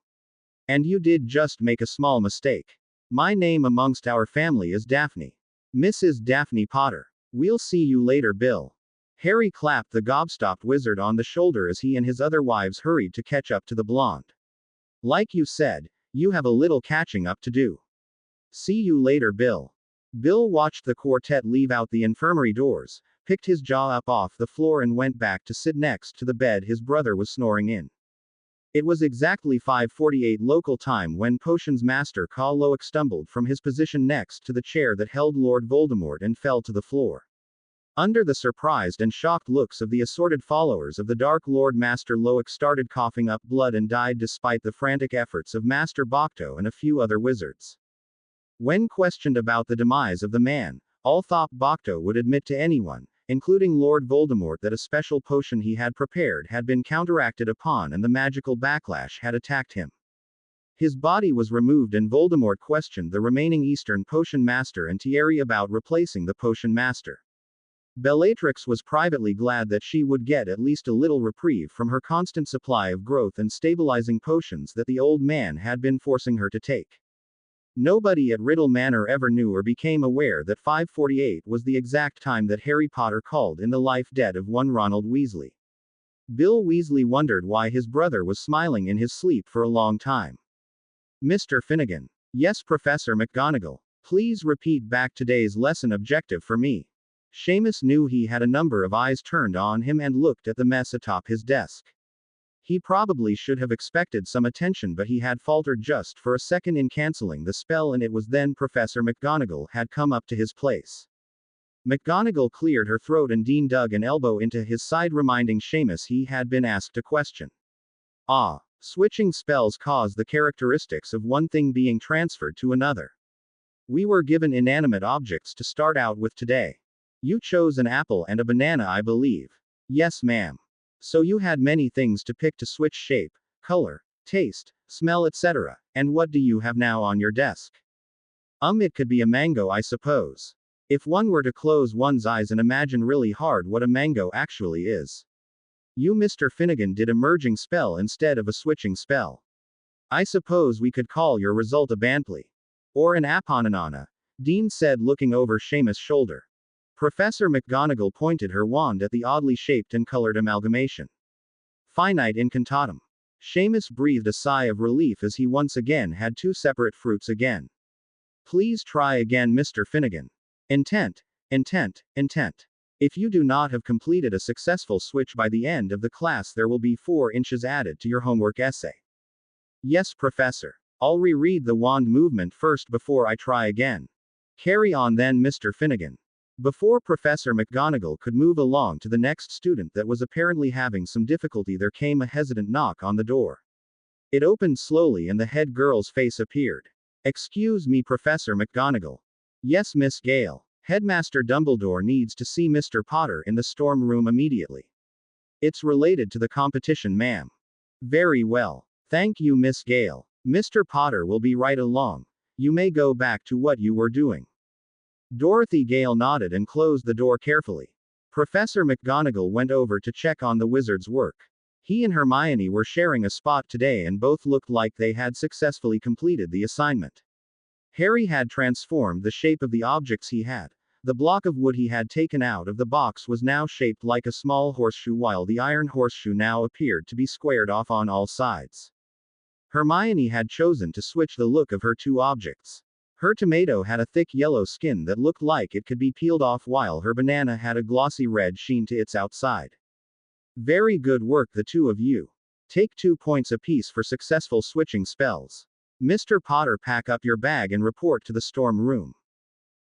Speaker 2: And you did just make a small mistake. My name amongst our family is Daphne. Mrs. Daphne Potter. We'll see you later, Bill. Harry clapped the gobstopped wizard on the shoulder as he and his other wives hurried to catch up to the blonde. Like you said, you have a little catching up to do. See you later, Bill. Bill watched the quartet leave out the infirmary doors, picked his jaw up off the floor and went back to sit next to the bed his brother was snoring in. It was exactly 5:48 local time when Potions Master Cal Loic stumbled from his position next to the chair that held Lord Voldemort and fell to the floor. Under the surprised and shocked looks of the assorted followers of the Dark Lord, Master Loic started coughing up blood and died despite the frantic efforts of Master Bocto and a few other wizards. When questioned about the demise of the man, all thought Bocto would admit to anyone, including Lord Voldemort, that a special potion he had prepared had been counteracted upon and the magical backlash had attacked him. His body was removed and Voldemort questioned the remaining Eastern Potion Master and Thierry about replacing the Potion Master. Bellatrix was privately glad that she would get at least a little reprieve from her constant supply of growth and stabilizing potions that the old man had been forcing her to take. Nobody at Riddle Manor ever knew or became aware that 5:48 was the exact time that Harry Potter called in the life dead of one Ronald Weasley. Bill Weasley wondered why his brother was smiling in his sleep for a long time. Mr. Finnegan. Yes, Professor McGonagall. Please repeat back today's lesson objective for me. Seamus knew he had a number of eyes turned on him and looked at the mess atop his desk. He probably should have expected some attention, but he had faltered just for a second in canceling the spell, and it was then Professor McGonagall had come up to his place. McGonagall cleared her throat and Dean dug an elbow into his side, reminding Seamus he had been asked a question. Ah, switching spells cause the characteristics of one thing being transferred to another. We were given inanimate objects to start out with today. You chose an apple and a banana, I believe. Yes, ma'am. So you had many things to pick to switch shape, color, taste, smell, etc. And what do you have now on your desk? It could be a mango, I suppose. If one were to close one's eyes and imagine really hard what a mango actually is. You, Mr. Finnegan, did a merging spell instead of a switching spell. I suppose we could call your result a Bantley. Or an Aponanana, Dean said, looking over Seamus' shoulder. Professor McGonagall pointed her wand at the oddly shaped and colored amalgamation. Finite incantatum. Seamus breathed a sigh of relief as he once again had two separate fruits again. Please try again, Mr. Finnegan. Intent, intent, intent. If you do not have completed a successful switch by the end of the class, there will be 4 inches added to your homework essay. Yes, Professor. I'll reread the wand movement first before I try again. Carry on then, Mr. Finnegan. Before Professor McGonagall could move along to the next student that was apparently having some difficulty, there came a hesitant knock on the door. It opened slowly and the head girl's face appeared. Excuse me, Professor McGonagall. Yes, Miss Gale. Headmaster Dumbledore needs to see Mr. Potter in the storm room immediately. It's related to the competition, ma'am. Very well. Thank you, Miss Gale. Mr. Potter will be right along. You may go back to what you were doing. Dorothy Gale nodded and closed the door carefully. Professor McGonagall went over to check on the wizard's work. He and Hermione were sharing a spot today and both looked like they had successfully completed the assignment. Harry had transformed the shape of the objects he had. The block of wood he had taken out of the box was now shaped like a small horseshoe, while the iron horseshoe now appeared to be squared off on all sides. Hermione had chosen to switch the look of her 2 objects. Her tomato had a thick yellow skin that looked like it could be peeled off, while her banana had a glossy red sheen to its outside. Very good work, the 2 of you. Take 2 points apiece for successful switching spells. Mr. Potter, pack up your bag and report to the storm room.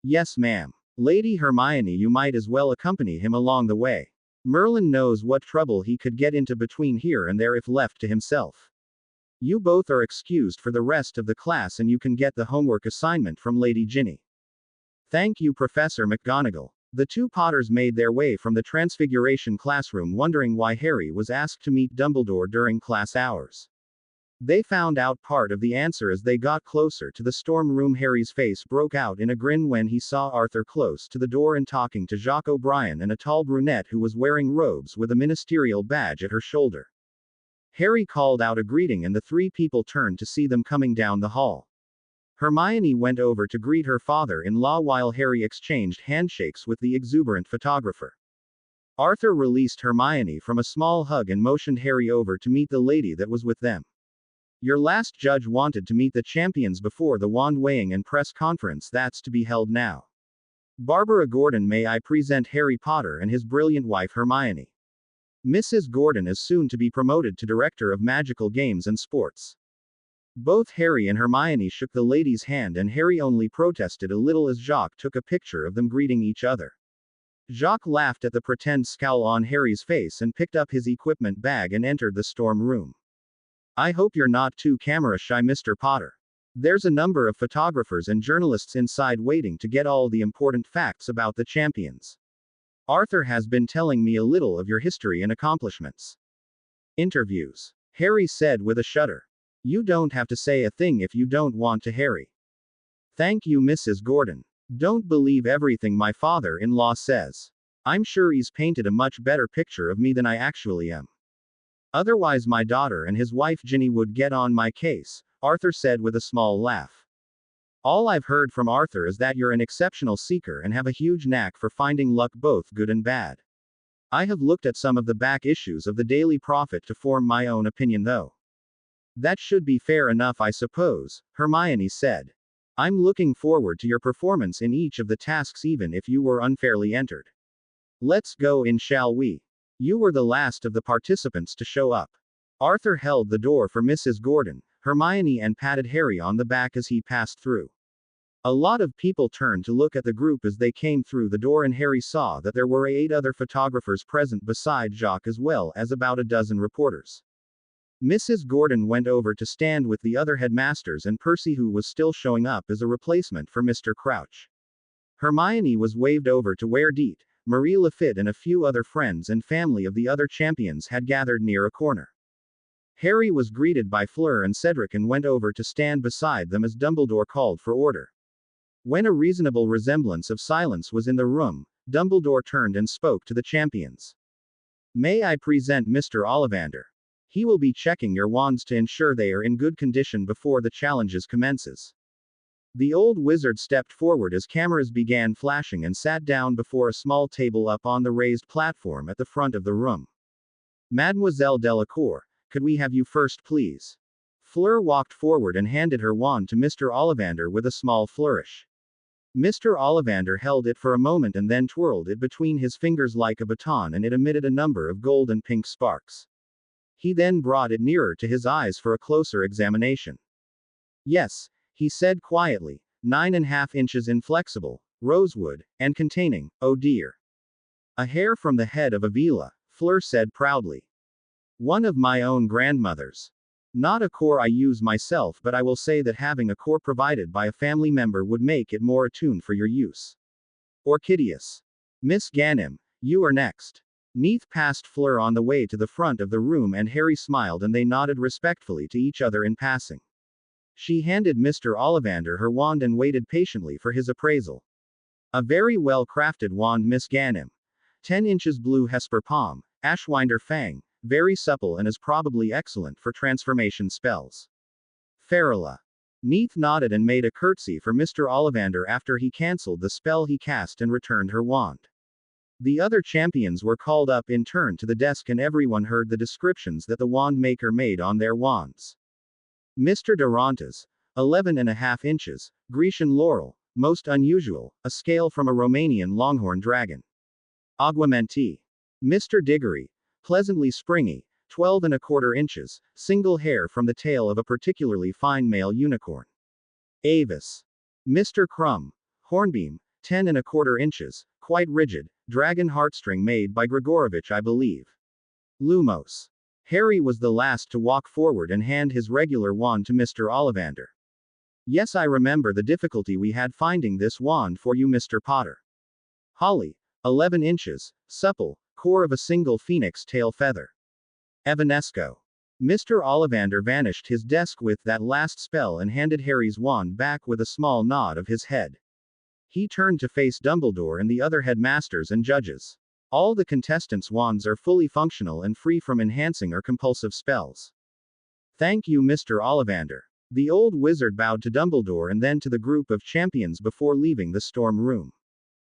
Speaker 2: Yes, ma'am. Lady Hermione, you might as well accompany him along the way. Merlin knows what trouble he could get into between here and there if left to himself. You both are excused for the rest of the class and you can get the homework assignment from Lady Ginny. Thank you, Professor McGonagall. The 2 Potters made their way from the Transfiguration classroom, wondering why Harry was asked to meet Dumbledore during class hours. They found out part of the answer as they got closer to the storm room. Harry's face broke out in a grin when he saw Arthur close to the door and talking to Jacques O'Brien and a tall brunette who was wearing robes with a ministerial badge at her shoulder. Harry called out a greeting and the three people turned to see them coming down the hall. Hermione went over to greet her father-in-law while Harry exchanged handshakes with the exuberant photographer. Arthur released Hermione from a small hug and motioned Harry over to meet the lady that was with them. Your last judge wanted to meet the champions before the wand weighing and press conference that's to be held now. Barbara Gordon, may I present Harry Potter and his brilliant wife Hermione. Mrs. Gordon is soon to be promoted to Director of Magical Games and Sports. Both Harry and Hermione shook the lady's hand and Harry only protested a little as Jacques took a picture of them greeting each other. Jacques laughed at the pretend scowl on Harry's face and picked up his equipment bag and entered the storm room. I hope you're not too camera shy, Mr. Potter. There's a number of photographers and journalists inside waiting to get all the important facts about the champions. Arthur has been telling me a little of your history and accomplishments. Interviews. Harry said with a shudder. You don't have to say a thing if you don't want to, Harry. Thank you, Mrs. Gordon. Don't believe everything my father-in-law says. I'm sure he's painted a much better picture of me than I actually am. Otherwise my daughter and his wife Ginny would get on my case, Arthur said with a small laugh. All I've heard from Arthur is that you're an exceptional seeker and have a huge knack for finding luck, both good and bad. I have looked at some of the back issues of the Daily Prophet to form my own opinion though. That should be fair enough, I suppose, Hermione said. I'm looking forward to your performance in each of the tasks even if you were unfairly entered. Let's go in, shall we? You were the last of the participants to show up. Arthur held the door for Mrs. Gordon, Hermione and patted Harry on the back as he passed through. A lot of people turned to look at the group as they came through the door and Harry saw that there were 8 other photographers present beside Jacques as well as about a dozen reporters. Mrs. Gordon went over to stand with the other headmasters and Percy, who was still showing up as a replacement for Mr. Crouch. Hermione was waved over to where Deet, Marie Lafitte and a few other friends and family of the other champions had gathered near a corner. Harry was greeted by Fleur and Cedric and went over to stand beside them as Dumbledore called for order. When a reasonable resemblance of silence was in the room, Dumbledore turned and spoke to the champions. May I present Mr. Ollivander? He will be checking your wands to ensure they are in good condition before the challenges commences. The old wizard stepped forward as cameras began flashing and sat down before a small table up on the raised platform at the front of the room. Mademoiselle Delacour, could we have you first, please? Fleur walked forward and handed her wand to Mr. Ollivander with a small flourish. Mr. Ollivander held it for a moment and then twirled it between his fingers like a baton and it emitted a number of gold and pink sparks. He then brought it nearer to his eyes for a closer examination. Yes, he said quietly, 9.5 inches inflexible, rosewood, and containing, oh dear, a hair from the head of Avila, Fleur said proudly. One of my own grandmothers. Not a core I use myself, but I will say that having a core provided by a family member would make it more attuned for your use. Orchideus. Miss Ganem, you are next. Neath passed Fleur on the way to the front of the room and Harry smiled and they nodded respectfully to each other in passing. She handed Mr. Ollivander her wand and waited patiently for his appraisal. A very well-crafted wand, Miss Ganem. 10 inches blue Hesper palm, Ashwinder fang, very supple and is probably excellent for transformation spells. Farilla. Neath nodded and made a curtsy for Mr. Ollivander after he cancelled the spell he cast and returned her wand. The other champions were called up in turn to the desk and everyone heard the descriptions that the wand maker made on their wands. Mr. Durantas, 11.5 inches, Grecian laurel, most unusual, a scale from a Romanian longhorn dragon. Aguamenti. Mr. Diggory, pleasantly springy, 12.25 inches, single hair from the tail of a particularly fine male unicorn. Avis. Mr. Crumb, hornbeam, 10.25 inches, quite rigid, dragon heartstring made by Grigorovich, I believe. Lumos. Harry was the last to walk forward and hand his regular wand to Mr. Ollivander. Yes, I remember the difficulty we had finding this wand for you, Mr. Potter. Holly, 11 inches, supple, core of a single phoenix tail feather. Evanesco. Mr. Ollivander vanished his desk with that last spell and handed Harry's wand back with a small nod of his head. He turned to face Dumbledore and the other headmasters and judges. All the contestants' wands are fully functional and free from enhancing or compulsive spells. Thank you, Mr. Ollivander. The old wizard bowed to Dumbledore and then to the group of champions before leaving the storm room.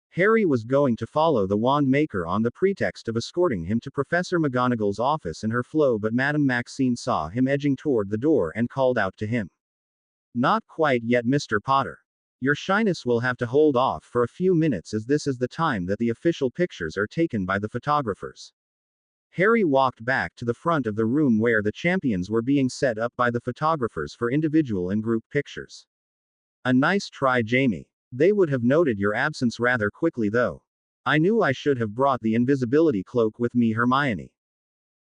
Speaker 2: Harry was going to follow the wand maker on the pretext of escorting him to Professor McGonagall's office in her flow, but Madame Maxine saw him edging toward the door and called out to him. Not quite yet, Mr. Potter. Your shyness will have to hold off for a few minutes, as this is the time that the official pictures are taken by the photographers. Harry walked back to the front of the room where the champions were being set up by the photographers for individual and group pictures. A nice try, Jamie. They would have noted your absence rather quickly, though. I knew I should have brought the invisibility cloak with me, Hermione.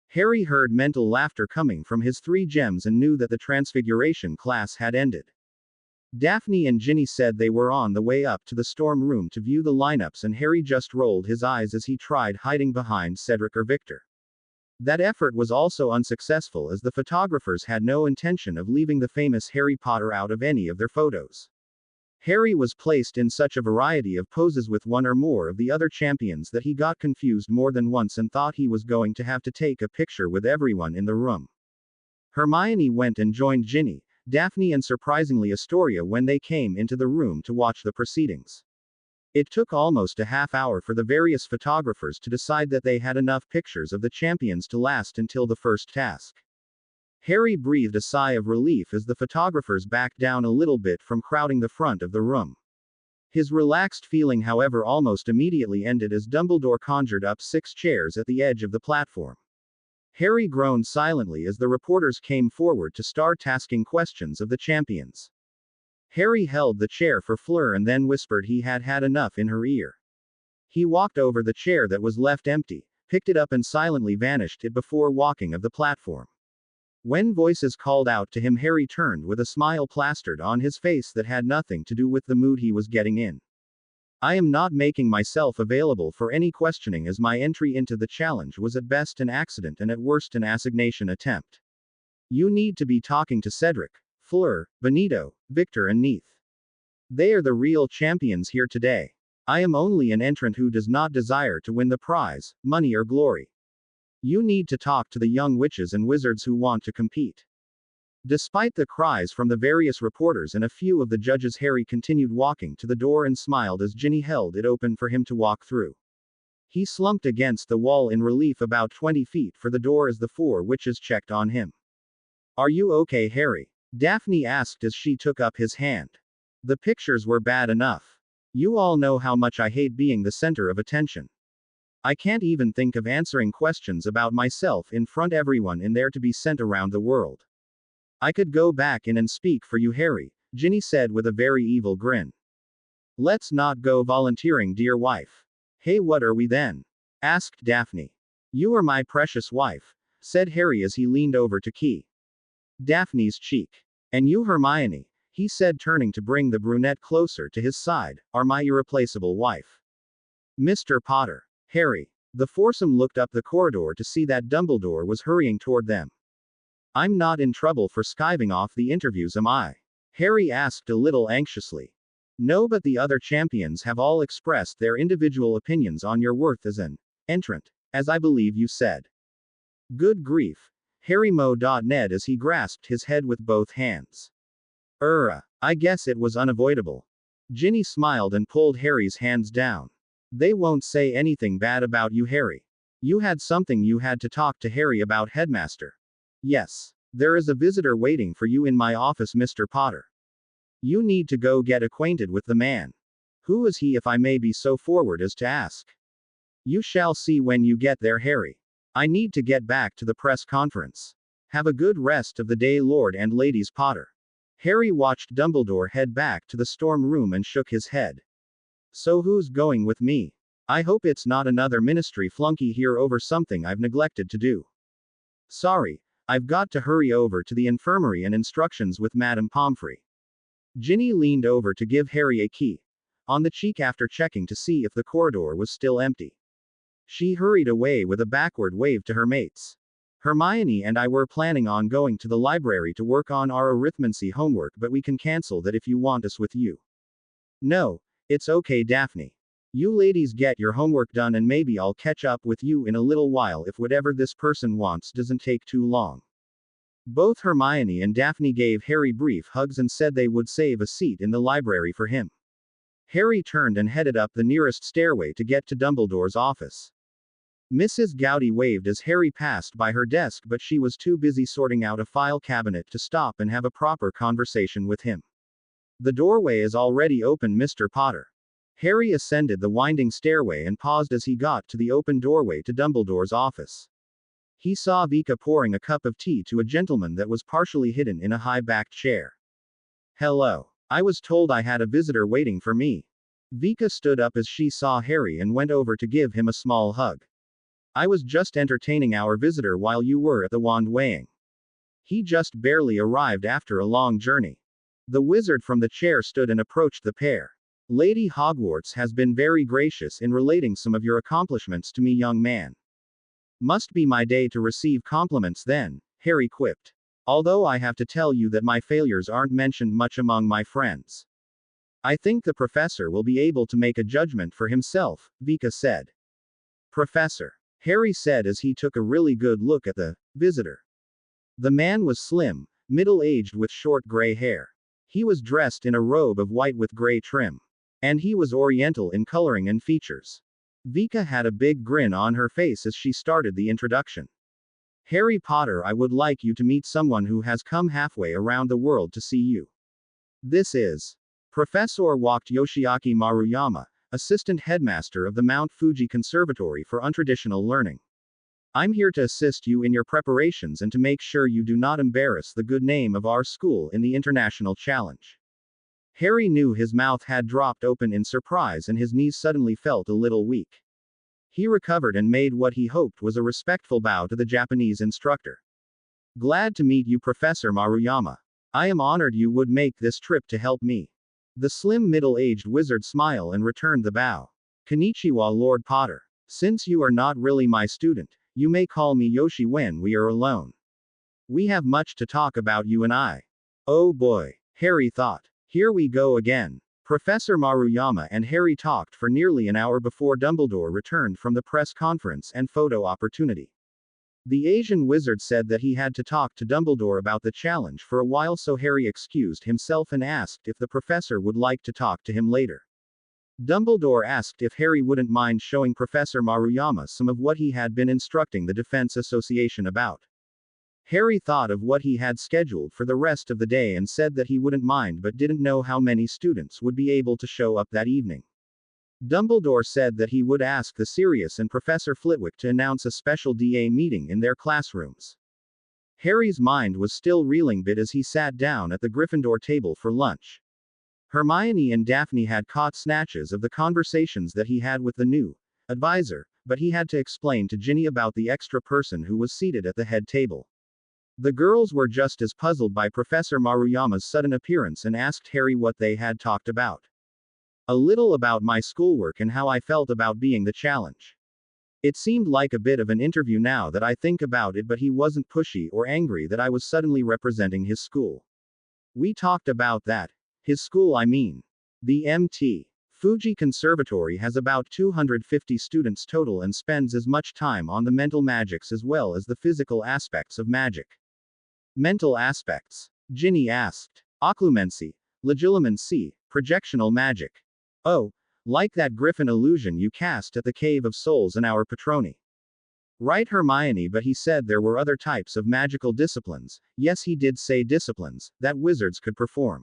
Speaker 2: Harry heard mental laughter coming from his 3 gems and knew that the transfiguration class had ended. Daphne and Ginny said they were on the way up to the storm room to view the lineups, and Harry just rolled his eyes as he tried hiding behind Cedric or Victor. That effort was also unsuccessful, as the photographers had no intention of leaving the famous Harry Potter out of any of their photos. Harry was placed in such a variety of poses with one or more of the other champions that he got confused more than once and thought he was going to have to take a picture with everyone in the room. Hermione went and joined Ginny, Daphne and surprisingly Astoria when they came into the room to watch the proceedings. It took almost a half hour for the various photographers to decide that they had enough pictures of the champions to last until the first task. Harry breathed a sigh of relief as the photographers backed down a little bit from crowding the front of the room. His relaxed feeling, however, almost immediately ended as Dumbledore conjured up 6 chairs at the edge of the platform. Harry groaned silently as the reporters came forward to start asking questions of the champions. Harry held the chair for Fleur and then whispered he had had enough in her ear. He walked over the chair that was left empty, picked it up and silently vanished it before walking of the platform. When voices called out to him, Harry turned with a smile plastered on his face that had nothing to do with the mood he was getting in. I am not making myself available for any questioning, as my entry into the challenge was at best an accident and at worst an assignation attempt. You need to be talking to Cedric, Fleur, Benito, Victor and Neith. They are the real champions here today. I am only an entrant who does not desire to win the prize, money or glory. You need to talk to the young witches and wizards who want to compete. Despite the cries from the various reporters and a few of the judges, Harry continued walking to the door and smiled as Ginny held it open for him to walk through. He slumped against the wall in relief about 20 feet for the door as the 4 witches checked on him. Are you okay, Harry? Daphne asked as she took up his hand. The pictures were bad enough. You all know how much I hate being the center of attention. I can't even think of answering questions about myself in front of everyone in there to be sent around the world. I could go back in and speak for you, Harry, Ginny said with a very evil grin. Let's not go volunteering, dear wife. Hey, what are we then? Asked Daphne. You are my precious wife, said Harry as he leaned over to key Daphne's cheek. And you, Hermione, he said, turning to bring the brunette closer to his side, are my irreplaceable wife. Mr. Potter. Harry. The foursome looked up the corridor to see that Dumbledore was hurrying toward them. I'm not in trouble for skiving off the interviews, am I? Harry asked a little anxiously. No, but the other champions have all expressed their individual opinions on your worth as an entrant, as I believe you said. Good grief. Harry Mo.Ned as he grasped his head with both hands. I guess it was unavoidable. Ginny smiled and pulled Harry's hands down. They won't say anything bad about you, Harry. You had something you had to talk to Harry about, Headmaster. Yes. There is a visitor waiting for you in my office, Mr. Potter. You need to go get acquainted with the man. Who is he, if I may be so forward as to ask? You shall see when you get there, Harry. I need to get back to the press conference. Have a good rest of the day, Lord and Ladies Potter. Harry watched Dumbledore head back to the storm room and shook his head. So who's going with me? I hope it's not another ministry flunky here over something I've neglected to do. Sorry, I've got to hurry over to the infirmary and instructions with Madame Pomfrey. Ginny leaned over to give Harry a key on the cheek after checking to see if the corridor was still empty. She hurried away with a backward wave to her mates. Hermione and I were planning on going to the library to work on our arithmancy homework, but we can cancel that if you want us with you. No, it's okay, Daphne. You ladies get your homework done and maybe I'll catch up with you in a little while if whatever this person wants doesn't take too long. Both Hermione and Daphne gave Harry brief hugs and said they would save a seat in the library for him. Harry turned and headed up the nearest stairway to get to Dumbledore's office. Mrs. Gowdy waved as Harry passed by her desk, but she was too busy sorting out a file cabinet to stop and have a proper conversation with him. The doorway is already open, Mr. Potter. Harry ascended the winding stairway and paused as he got to the open doorway to Dumbledore's office. He saw Vika pouring a cup of tea to a gentleman that was partially hidden in a high-backed chair. Hello. I was told I had a visitor waiting for me. Vika stood up as she saw Harry and went over to give him a small hug. I was just entertaining our visitor while you were at the wand weighing. He just barely arrived after a long journey. The wizard from the chair stood and approached the pair. Lady Hogwarts has been very gracious in relating some of your accomplishments to me, young man. Must be my day to receive compliments then, Harry quipped. Although I have to tell you that my failures aren't mentioned much among my friends. I think the professor will be able to make a judgment for himself, Vika said. Professor, Harry said as he took a really good look at the visitor. The man was slim, middle-aged with short gray hair. He was dressed in a robe of white with gray trim. And he was oriental in coloring and features. Vika had a big grin on her face as she started the introduction. Harry Potter, I would like you to meet someone who has come halfway around the world to see you. This is Professor walked Yoshiaki Maruyama, assistant headmaster of the Mount Fuji Conservatory for Untraditional Learning. I'm here to assist you in your preparations and to make sure you do not embarrass the good name of our school in the international challenge. Harry knew his mouth had dropped open in surprise and his knees suddenly felt a little weak. He recovered and made what he hoped was a respectful bow to the Japanese instructor. Glad to meet you, Professor Maruyama. I am honored you would make this trip to help me. The slim middle-aged wizard smiled and returned the bow. Konnichiwa, Lord Potter. Since you are not really my student, you may call me Yoshi when we are alone. We have much to talk about, you and I. Oh boy, Harry thought. Here we go again. Professor Maruyama and Harry talked for nearly an hour before Dumbledore returned from the press conference and photo opportunity. The Asian wizard said that he had to talk to Dumbledore about the challenge for a while, so Harry excused himself and asked if the professor would like to talk to him later. Dumbledore asked if Harry wouldn't mind showing Professor Maruyama some of what he had been instructing the Defense Association about. Harry thought of what he had scheduled for the rest of the day and said that he wouldn't mind, but didn't know how many students would be able to show up that evening. Dumbledore said that he would ask the Sirius and Professor Flitwick to announce a special DA meeting in their classrooms. Harry's mind was still reeling bit as he sat down at the Gryffindor table for lunch. Hermione and Daphne had caught snatches of the conversations that he had with the new advisor, but he had to explain to Ginny about the extra person who was seated at the head table. The girls were just as puzzled by Professor Maruyama's sudden appearance and asked Harry what they had talked about. A little about my schoolwork and how I felt about being the challenge. It seemed like a bit of an interview now that I think about it, but he wasn't pushy or angry that I was suddenly representing his school. We talked about that. His school, I mean. The MT. Fuji Conservatory has about 250 students total and spends as much time on the mental magics as well as the physical aspects of magic. Mental aspects? Ginny asked. Occlumency. Legilimency. Projectional magic. Oh, like that griffin illusion you cast at the Cave of Souls in our Patroni. Right, Hermione, but he said there were other types of magical disciplines, yes he did say disciplines, that wizards could perform.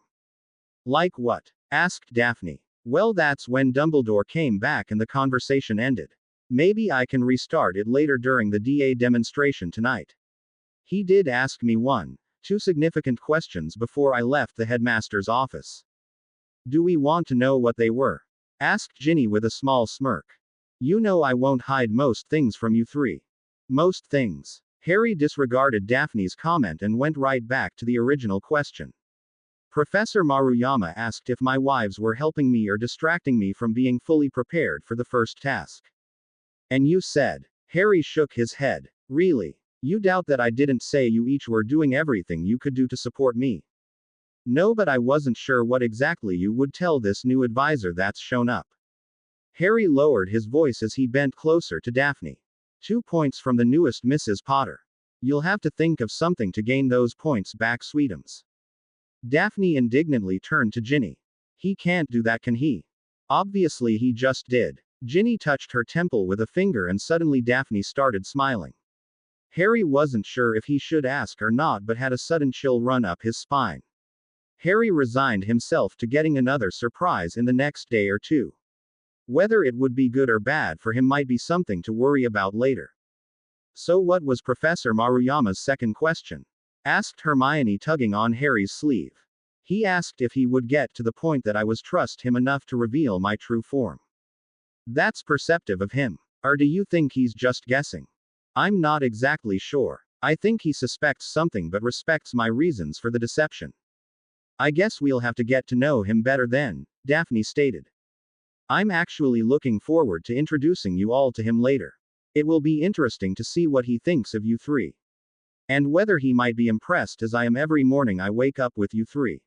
Speaker 2: Like what? Asked Daphne. Well, that's when Dumbledore came back and the conversation ended. Maybe I can restart it later during the DA demonstration tonight. He did ask me two significant questions before I left the headmaster's office. Do we want to know what they were? Asked Ginny with a small smirk. You know I won't hide most things from you three. Most things. Harry disregarded Daphne's comment and went right back to the original question. Professor Maruyama asked if my wives were helping me or distracting me from being fully prepared for the first task. And you said. Harry shook his head. Really? You doubt that I didn't say you each were doing everything you could do to support me? No, but I wasn't sure what exactly you would tell this new advisor that's shown up. Harry lowered his voice as he bent closer to Daphne. 2 points from the newest Mrs. Potter. You'll have to think of something to gain those points back, Sweetums. Daphne indignantly turned to Ginny. He can't do that, can he? Obviously he just did. Ginny touched her temple with a finger and suddenly Daphne started smiling. Harry wasn't sure if he should ask or not but had a sudden chill run up his spine. Harry resigned himself to getting another surprise in the next day or two. Whether it would be good or bad for him might be something to worry about later. So what was Professor Maruyama's second question? Asked Hermione, tugging on Harry's sleeve. He asked if he would get to the point that I was trust him enough to reveal my true form. That's perceptive of him. Or do you think he's just guessing? I'm not exactly sure. I think he suspects something but respects my reasons for the deception. I guess we'll have to get to know him better then, Daphne stated. I'm actually looking forward to introducing you all to him later. It will be interesting to see what he thinks of you three. And whether he might be impressed as I am every morning I wake up with you three.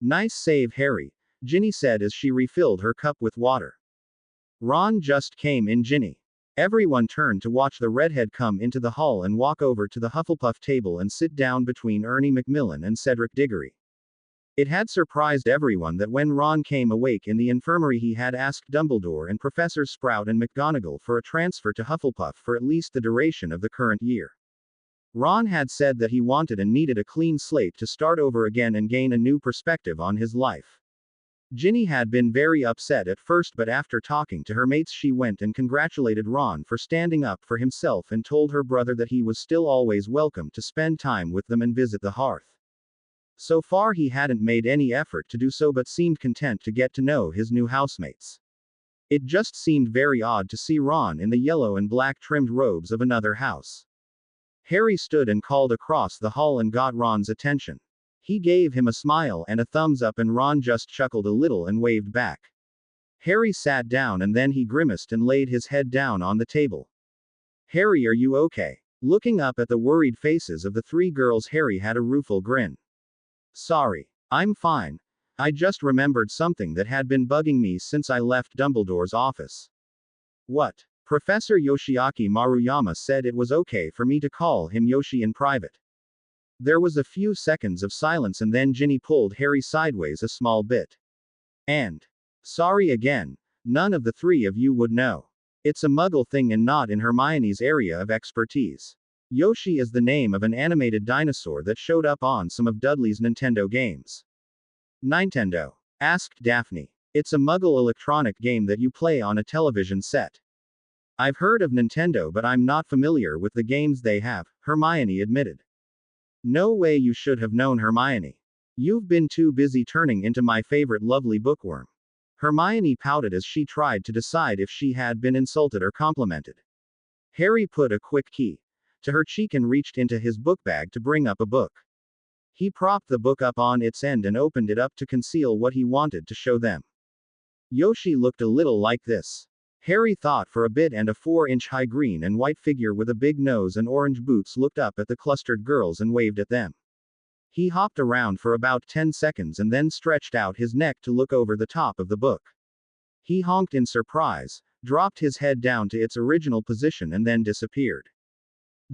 Speaker 2: Nice save, Harry, Ginny said as she refilled her cup with water. Ron just came in, Ginny. Everyone turned to watch the redhead come into the hall and walk over to the Hufflepuff table and sit down between Ernie Macmillan and Cedric Diggory. It had surprised everyone that when Ron came awake in the infirmary he had asked Dumbledore and Professors Sprout and McGonagall for a transfer to Hufflepuff for at least the duration of the current year. Ron had said that he wanted and needed a clean slate to start over again and gain a new perspective on his life. Ginny had been very upset at first, but after talking to her mates she went and congratulated Ron for standing up for himself and told her brother that he was still always welcome to spend time with them and visit the hearth. So far he hadn't made any effort to do so but seemed content to get to know his new housemates. It just seemed very odd to see Ron in the yellow and black trimmed robes of another house. Harry stood and called across the hall and got Ron's attention. He gave him a smile and a thumbs up and Ron just chuckled a little and waved back. Harry sat down and then he grimaced and laid his head down on the table. Harry, are you okay? Looking up at the worried faces of the three girls, Harry had a rueful grin. Sorry. I'm fine. I just remembered something that had been bugging me since I left Dumbledore's office. What? Professor Yoshiaki Maruyama said it was okay for me to call him Yoshi in private. There was a few seconds of silence and then Ginny pulled Harry sideways a small bit. And? Sorry again. None of the three of you would know. It's a Muggle thing and not in Hermione's area of expertise. Yoshi is the name of an animated dinosaur that showed up on some of Dudley's Nintendo games. Nintendo? Asked Daphne. It's a Muggle electronic game that you play on a television set. I've heard of Nintendo but I'm not familiar with the games they have, Hermione admitted. No way, you should have known, Hermione. You've been too busy turning into my favorite lovely bookworm. Hermione pouted as she tried to decide if she had been insulted or complimented. Harry put a quick key to her cheek and reached into his book bag to bring up a book. He propped the book up on its end and opened it up to conceal what he wanted to show them. Yoshi looked a little like this. Harry thought for a bit, and a 4-inch high green and white figure with a big nose and orange boots looked up at the clustered girls and waved at them. He hopped around for about 10 seconds and then stretched out his neck to look over the top of the book. He honked in surprise, dropped his head down to its original position and then disappeared.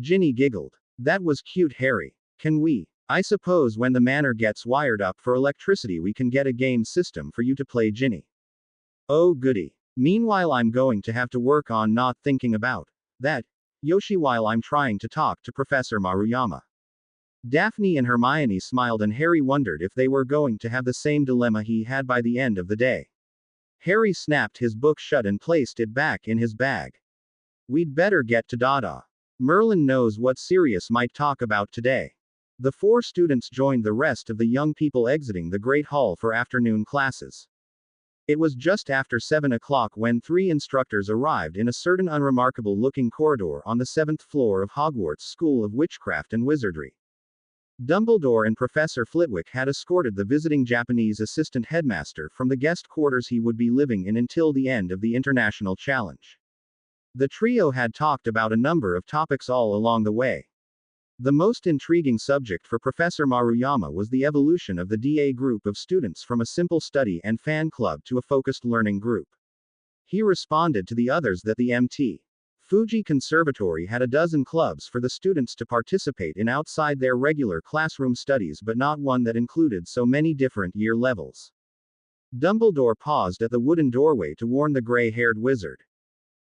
Speaker 2: Ginny giggled. That was cute, Harry. Can we? I suppose when the manor gets wired up for electricity we can get a game system for you to play, Ginny. Oh goody. Meanwhile I'm going to have to work on not thinking about that, Yoshi, while I'm trying to talk to Professor Maruyama. Daphne and Hermione smiled and Harry wondered if they were going to have the same dilemma he had by the end of the day. Harry snapped his book shut and placed it back in his bag. We'd better get to Dada. Merlin knows what Sirius might talk about today. The 4 students joined the rest of the young people exiting the Great Hall for afternoon classes. It was just after 7 o'clock when 3 instructors arrived in a certain unremarkable-looking corridor on the 7th floor of Hogwarts School of Witchcraft and Wizardry. Dumbledore and Professor Flitwick had escorted the visiting Japanese assistant headmaster from the guest quarters he would be living in until the end of the International Challenge. The trio had talked about a number of topics all along the way. The most intriguing subject for Professor Maruyama was the evolution of the DA group of students from a simple study and fan club to a focused learning group. He responded to the others that the Mt. Fuji Conservatory had a dozen clubs for the students to participate in outside their regular classroom studies, but not one that included so many different year levels. Dumbledore paused at the wooden doorway to warn the gray-haired wizard.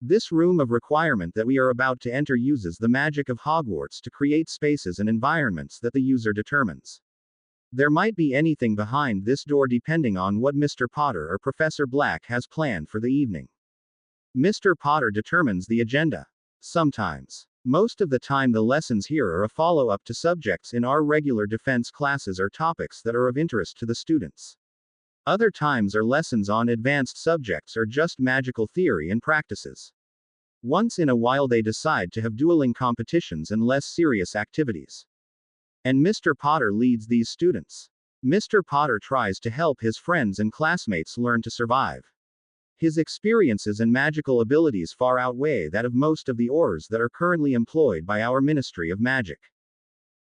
Speaker 2: This room of requirement that we are about to enter uses the magic of Hogwarts to create spaces and environments that the user determines. There might be anything behind this door depending on what Mr. Potter or Professor Black has planned for the evening. Mr. Potter determines the agenda. Sometimes. Most of the time the lessons here are a follow-up to subjects in our regular defense classes or topics that are of interest to the students. Other times are lessons on advanced subjects or just magical theory and practices. Once in a while they decide to have dueling competitions and less serious activities. And Mr. Potter leads these students. Mr. Potter tries to help his friends and classmates learn to survive. His experiences and magical abilities far outweigh that of most of the Aurors that are currently employed by our Ministry of Magic.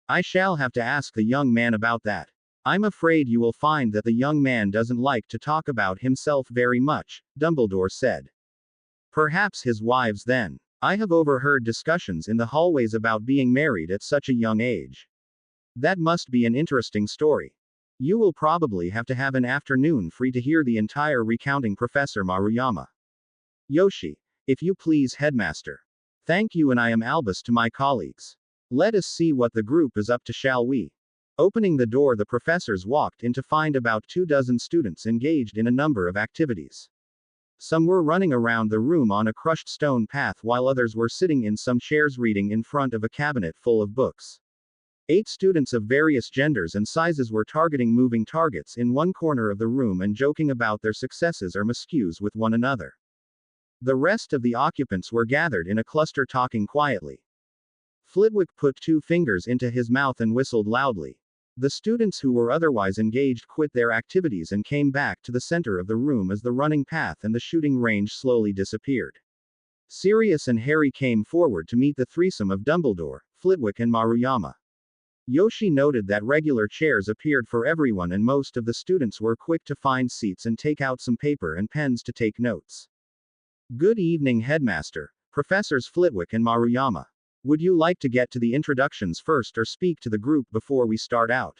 Speaker 2: I shall have to ask the young man about that. I'm afraid you will find that the young man doesn't like to talk about himself very much, Dumbledore said. Perhaps his wives then. I have overheard discussions in the hallways about being married at such a young age. That must be an interesting story. You will probably have to have an afternoon free to hear the entire recounting, Professor Maruyama. Yoshi. If you please, Headmaster. Thank you, and I am Albus to my colleagues. Let us see what the group is up to, shall we? Opening the door, the professors walked in to find about 24 students engaged in a number of activities. Some were running around the room on a crushed stone path, while others were sitting in some chairs reading in front of a cabinet full of books. 8 students of various genders and sizes were targeting moving targets in one corner of the room and joking about their successes or miscues with one another. The rest of the occupants were gathered in a cluster talking quietly. Flitwick put 2 fingers into his mouth and whistled loudly. The students who were otherwise engaged quit their activities and came back to the center of the room as the running path and the shooting range slowly disappeared. Sirius and Harry came forward to meet the threesome of Dumbledore, Flitwick and Maruyama. Yoshi noted that regular chairs appeared for everyone and most of the students were quick to find seats and take out some paper and pens to take notes. Good evening, Headmaster, Professors Flitwick and Maruyama. Would you like to get to the introductions first or speak to the group before we start out?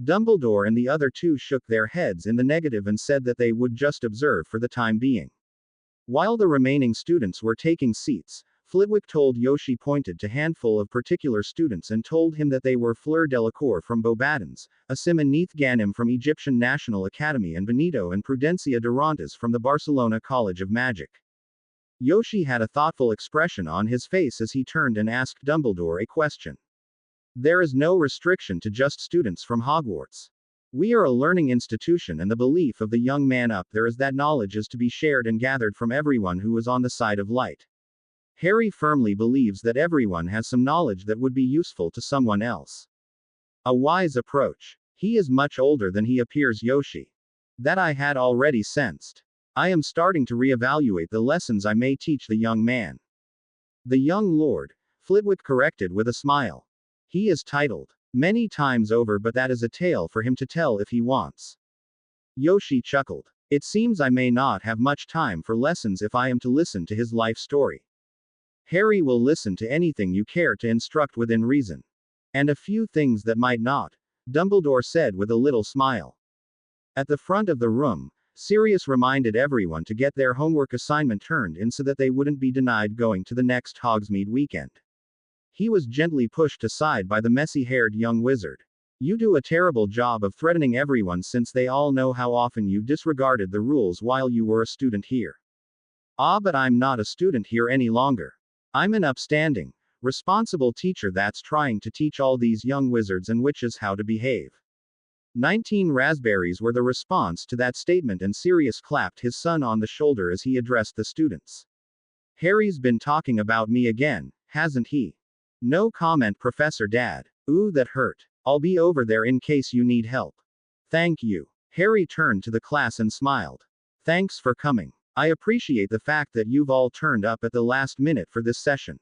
Speaker 2: Dumbledore and the other 2 shook their heads in the negative and said that they would just observe for the time being. While the remaining students were taking seats, Flitwick told Yoshi, pointed to a handful of particular students and told him that they were Fleur Delacour from Beauxbatons, Asim and Neith Ganem from Egyptian National Academy, and Benito and Prudencia Durantes from the Barcelona College of Magic. Yoshi had a thoughtful expression on his face as he turned and asked Dumbledore a question. There is no restriction to just students from Hogwarts. We are a learning institution, and the belief of the young man up there is that knowledge is to be shared and gathered from everyone who is on the side of light. Harry firmly believes that everyone has some knowledge that would be useful to someone else. A wise approach. He is much older than he appears, Yoshi. That I had already sensed. I am starting to reevaluate the lessons I may teach the young man. The young lord, Flitwick corrected with a smile. He is titled many times over, but that is a tale for him to tell if he wants. Yoshi chuckled. It seems I may not have much time for lessons if I am to listen to his life story. Harry will listen to anything you care to instruct within reason. And a few things that might not, Dumbledore said with a little smile. At the front of the room, Sirius reminded everyone to get their homework assignment turned in so that they wouldn't be denied going to the next Hogsmeade weekend. He was gently pushed aside by the messy-haired young wizard. You do a terrible job of threatening everyone, since they all know how often you disregarded the rules while you were a student here. Ah, but I'm not a student here any longer. I'm an upstanding, responsible teacher that's trying to teach all these young wizards and witches how to behave. 19 raspberries were the response to that statement, and Sirius clapped his son on the shoulder as he addressed the students. Harry's been talking about me again, hasn't he? No comment, Professor Dad. Ooh, that hurt. I'll be over there in case you need help. Thank you. Harry turned to the class and smiled. Thanks for coming. I appreciate the fact that you've all turned up at the last minute for this session.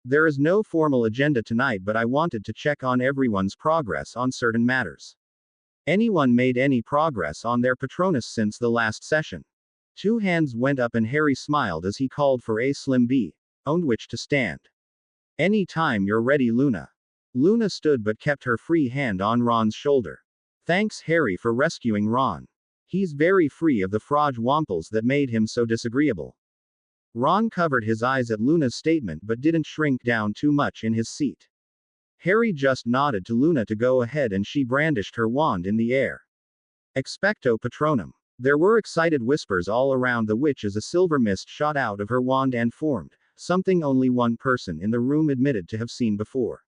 Speaker 2: There is no formal agenda tonight, but I wanted to check on everyone's progress on certain matters. Anyone made any progress on their Patronus since the last session? Two hands went up and Harry smiled as he called for a slim bee, on which to stand. Any time you're ready, Luna. Luna stood but kept her free hand on Ron's shoulder. Thanks, Harry, for rescuing Ron. He's very free of the frog wamples that made him so disagreeable. Ron covered his eyes at Luna's statement but didn't shrink down too much in his seat. Harry just nodded to Luna to go ahead and she brandished her wand in the air. Expecto Patronum. There were excited whispers all around the witch as a silver mist shot out of her wand and formed, something only one person in the room admitted to have seen before.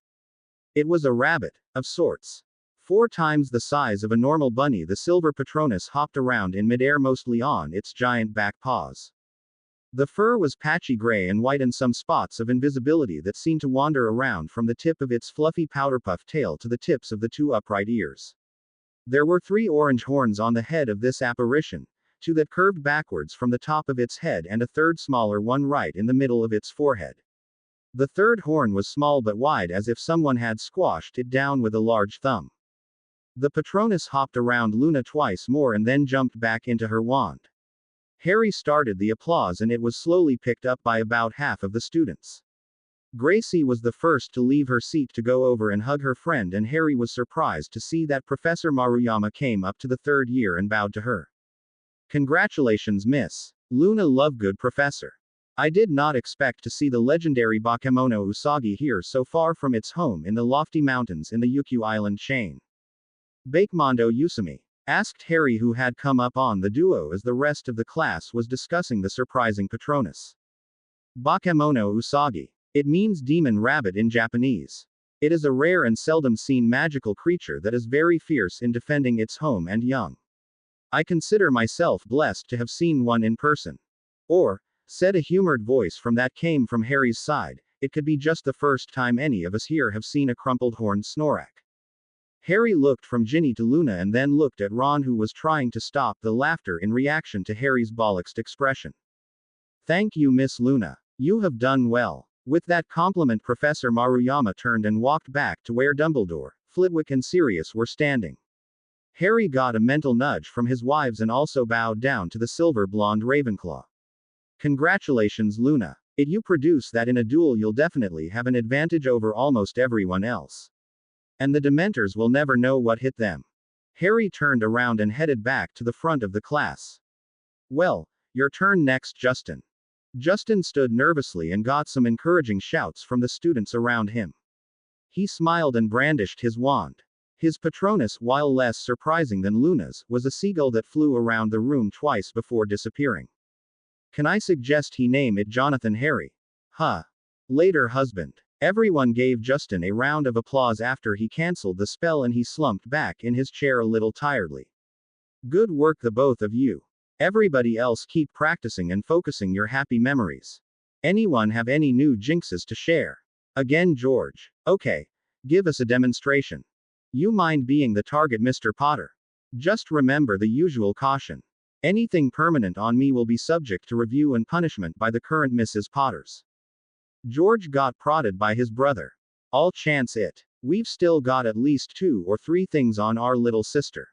Speaker 2: It was a rabbit, of sorts. 4 times the size of a normal bunny, the silver Patronus hopped around in midair mostly on its giant back paws. The fur was patchy gray and white and some spots of invisibility that seemed to wander around from the tip of its fluffy powder-puff tail to the tips of the 2 upright ears. There were 3 orange horns on the head of this apparition, 2 that curved backwards from the top of its head and a third smaller one right in the middle of its forehead. The third horn was small but wide as if someone had squashed it down with a large thumb. The Patronus hopped around Luna twice more and then jumped back into her wand. Harry started the applause and it was slowly picked up by about half of the students. Gracie was the first to leave her seat to go over and hug her friend, and Harry was surprised to see that Professor Maruyama came up to the 3rd year and bowed to her. Congratulations, Miss Luna Lovegood, Professor. I did not expect to see the legendary Bakemono Usagi here so far from its home in the lofty mountains in the Yukyu Island chain. Bakemondo Usami? Asked Harry, who had come up on the duo as the rest of the class was discussing the surprising Patronus. Bakemono Usagi. It means demon rabbit in Japanese. It is a rare and seldom seen magical creature that is very fierce in defending its home and young. I consider myself blessed to have seen one in person. Or, said a humored voice from that came from Harry's side, it could be just the first time any of us here have seen a crumpled horned Snorak. Harry looked from Ginny to Luna and then looked at Ron, who was trying to stop the laughter in reaction to Harry's bollocksed expression. Thank you, Miss Luna. You have done well. With that compliment, Professor Maruyama turned and walked back to where Dumbledore, Flitwick and Sirius were standing. Harry got a mental nudge from his wives and also bowed down to the silver-blonde Ravenclaw. Congratulations, Luna. If you produce that in a duel, you'll definitely have an advantage over almost everyone else. And the Dementors will never know what hit them. Harry turned around and headed back to the front of the class. Well, your turn next, Justin. Justin stood nervously and got some encouraging shouts from the students around him. He smiled and brandished his wand. His Patronus, while less surprising than Luna's, was a seagull that flew around the room twice before disappearing. Can I suggest he name it Jonathan Harry? Huh. Later, husband. Everyone gave Justin a round of applause after he cancelled the spell and he slumped back in his chair a little tiredly. Good work, the both of you. Everybody else keep practicing and focusing your happy memories. Anyone have any new jinxes to share? Again, George. Okay. Give us a demonstration. You mind being the target, Mr. Potter? Just remember the usual caution. Anything permanent on me will be subject to review and punishment by the current Mrs. Potters. George got prodded by his brother. All chance it. We've still got at least 2 or 3 things on our little sister.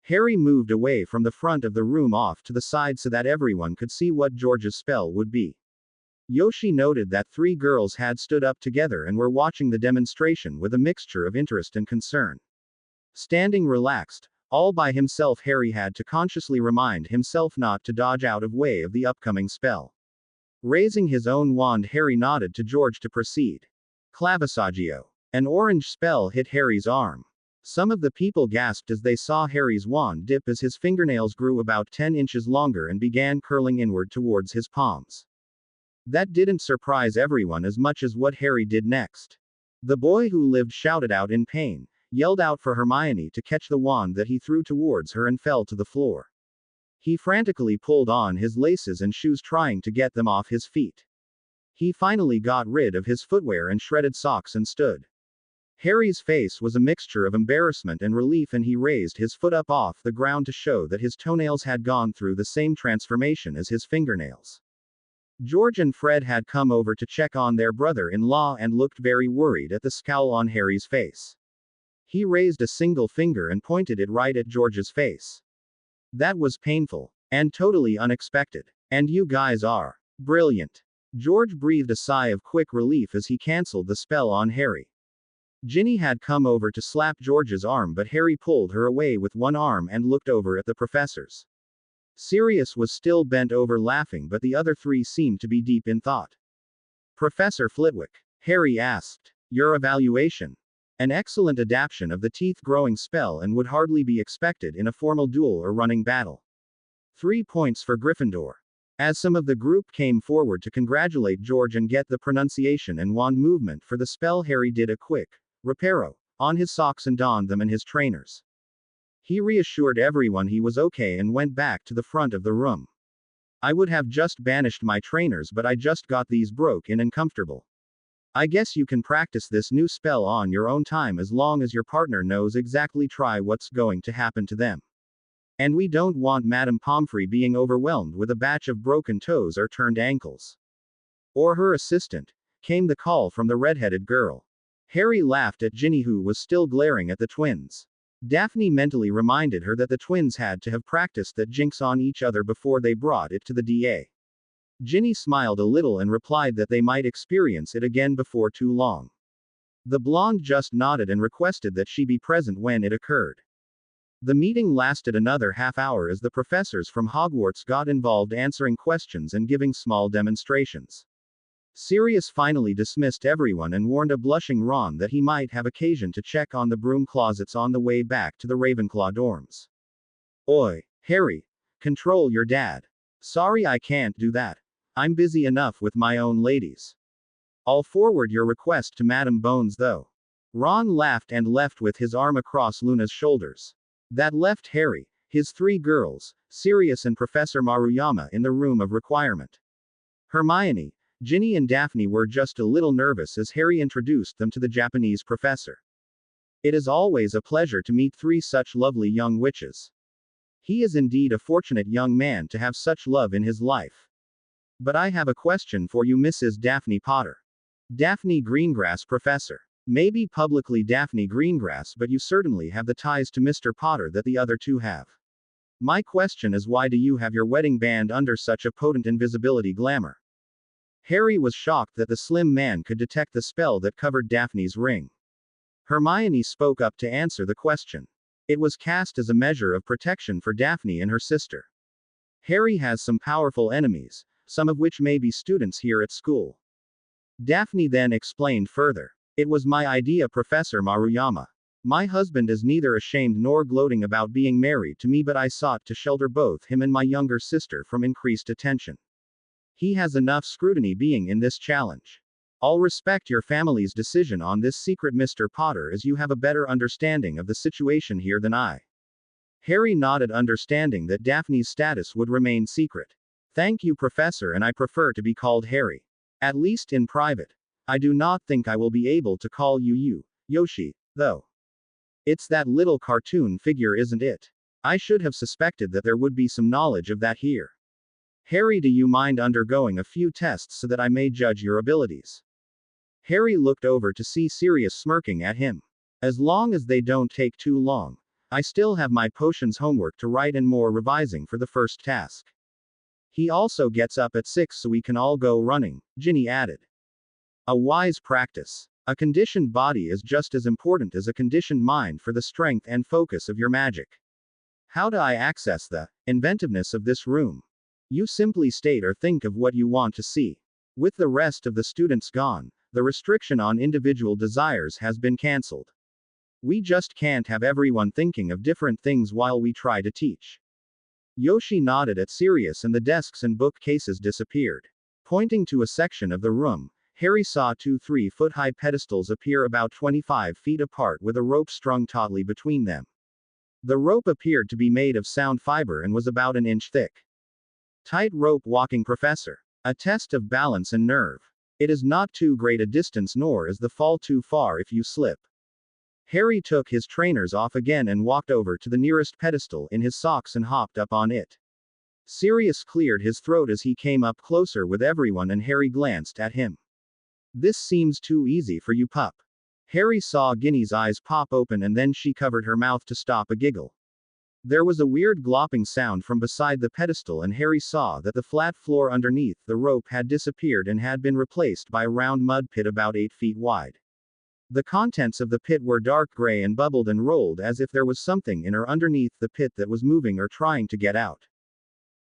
Speaker 2: Harry moved away from the front of the room off to the side so that everyone could see what George's spell would be. Yoshi noted that 3 girls had stood up together and were watching the demonstration with a mixture of interest and concern. Standing relaxed, all by himself, Harry had to consciously remind himself not to dodge out of way of the upcoming spell. Raising his own wand, Harry nodded to George to proceed. Clavisaggio. An orange spell hit Harry's arm. Some of the people gasped as they saw Harry's wand dip as his fingernails grew about 10 inches longer and began curling inward towards his palms. That didn't surprise everyone as much as what Harry did next. The boy who lived shouted out in pain, yelled out for Hermione to catch the wand that he threw towards her and fell to the floor. He frantically pulled on his laces and shoes trying to get them off his feet. He finally got rid of his footwear and shredded socks and stood. Harry's face was a mixture of embarrassment and relief, and he raised his foot up off the ground to show that his toenails had gone through the same transformation as his fingernails. George and Fred had come over to check on their brother-in-law and looked very worried at the scowl on Harry's face. He raised a single finger and pointed it right at George's face. That was painful. And totally unexpected. And you guys are brilliant. George breathed a sigh of quick relief as he cancelled the spell on Harry. Ginny had come over to slap George's arm, but Harry pulled her away with one arm and looked over at the professors. Sirius was still bent over laughing, but the other three seemed to be deep in thought. Professor Flitwick, Harry asked, your evaluation? An excellent adaptation of the teeth-growing spell and would hardly be expected in a formal duel or running battle. 3 points for Gryffindor. As some of the group came forward to congratulate George and get the pronunciation and wand movement for the spell, Harry did a quick reparo on his socks and donned them in his trainers. He reassured everyone he was okay and went back to the front of the room. I would have just banished my trainers, but I just got these broke in and comfortable. I guess you can practice this new spell on your own time as long as your partner knows exactly try what's going to happen to them. And we don't want Madame Pomfrey being overwhelmed with a batch of broken toes or turned ankles. Or her assistant, came the call from the red-headed girl. Harry laughed at Ginny, who was still glaring at the twins. Daphne mentally reminded her that the twins had to have practiced that jinx on each other before they brought it to the DA. Ginny smiled a little and replied that they might experience it again before too long. The blonde just nodded and requested that she be present when it occurred. The meeting lasted another half hour as the professors from Hogwarts got involved answering questions and giving small demonstrations. Sirius finally dismissed everyone and warned a blushing Ron that he might have occasion to check on the broom closets on the way back to the Ravenclaw dorms. Oi, Harry, control your dad. Sorry, I can't do that. I'm busy enough with my own ladies. I'll forward your request to Madame Bones though. Ron laughed and left with his arm across Luna's shoulders. That left Harry, his 3 girls, Sirius and Professor Maruyama in the room of requirement. Hermione, Ginny and Daphne were just a little nervous as Harry introduced them to the Japanese professor. It is always a pleasure to meet 3 such lovely young witches. He is indeed a fortunate young man to have such love in his life. But I have a question for you, Mrs. Daphne Potter. Daphne Greengrass, Professor. Maybe publicly Daphne Greengrass, but you certainly have the ties to Mr. Potter that the other 2 have. My question is, why do you have your wedding band under such a potent invisibility glamour? Harry was shocked that the slim man could detect the spell that covered Daphne's ring. Hermione spoke up to answer the question. It was cast as a measure of protection for Daphne and her sister. Harry has some powerful enemies, some of which may be students here at school. Daphne then explained further. It was my idea, Professor Maruyama. My husband is neither ashamed nor gloating about being married to me, but I sought to shelter both him and my younger sister from increased attention. He has enough scrutiny being in this challenge. I'll respect your family's decision on this secret, Mr. Potter, as you have a better understanding of the situation here than I. Harry nodded, understanding that Daphne's status would remain secret. Thank you, Professor, and I prefer to be called Harry. At least in private. I do not think I will be able to call you Yoshi, though. It's that little cartoon figure, isn't it? I should have suspected that there would be some knowledge of that here. Harry, do you mind undergoing a few tests so that I may judge your abilities? Harry looked over to see Sirius smirking at him. As long as they don't take too long. I still have my potions homework to write and more revising for the first task. He also gets up at 6 so we can all go running, Ginny added. A wise practice. A conditioned body is just as important as a conditioned mind for the strength and focus of your magic. How do I access the inventiveness of this room? You simply state or think of what you want to see. With the rest of the students gone, the restriction on individual desires has been cancelled. We just can't have everyone thinking of different things while we try to teach. Yoshi nodded at Sirius and the desks and bookcases disappeared. Pointing to a section of the room, Harry saw 2 3-foot-high pedestals appear about 25 feet apart with a rope strung tautly between them. The rope appeared to be made of sound fiber and was about an inch thick. Tight rope walking, Professor. A test of balance and nerve. It is not too great a distance, nor is the fall too far if you slip. Harry took his trainers off again and walked over to the nearest pedestal in his socks and hopped up on it. Sirius cleared his throat as he came up closer with everyone, and Harry glanced at him. This seems too easy for you, pup. Harry saw Ginny's eyes pop open and then she covered her mouth to stop a giggle. There was a weird glopping sound from beside the pedestal, and Harry saw that the flat floor underneath the rope had disappeared and had been replaced by a round mud pit about 8 feet wide. The contents of the pit were dark gray and bubbled and rolled as if there was something in or underneath the pit that was moving or trying to get out.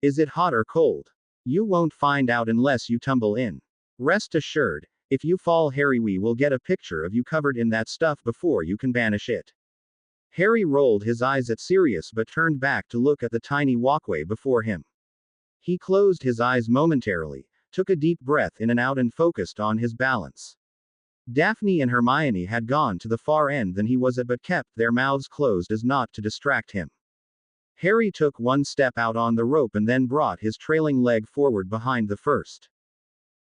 Speaker 2: Is it hot or cold? You won't find out unless you tumble in. Rest assured, if you fall, Harry, we will get a picture of you covered in that stuff before you can banish it. Harry rolled his eyes at Sirius but turned back to look at the tiny walkway before him. He closed his eyes momentarily, took a deep breath in and out, and focused on his balance. Daphne and Hermione had gone to the far end than he was at, but kept their mouths closed as not to distract him. Harry took one step out on the rope and then brought his trailing leg forward behind the first.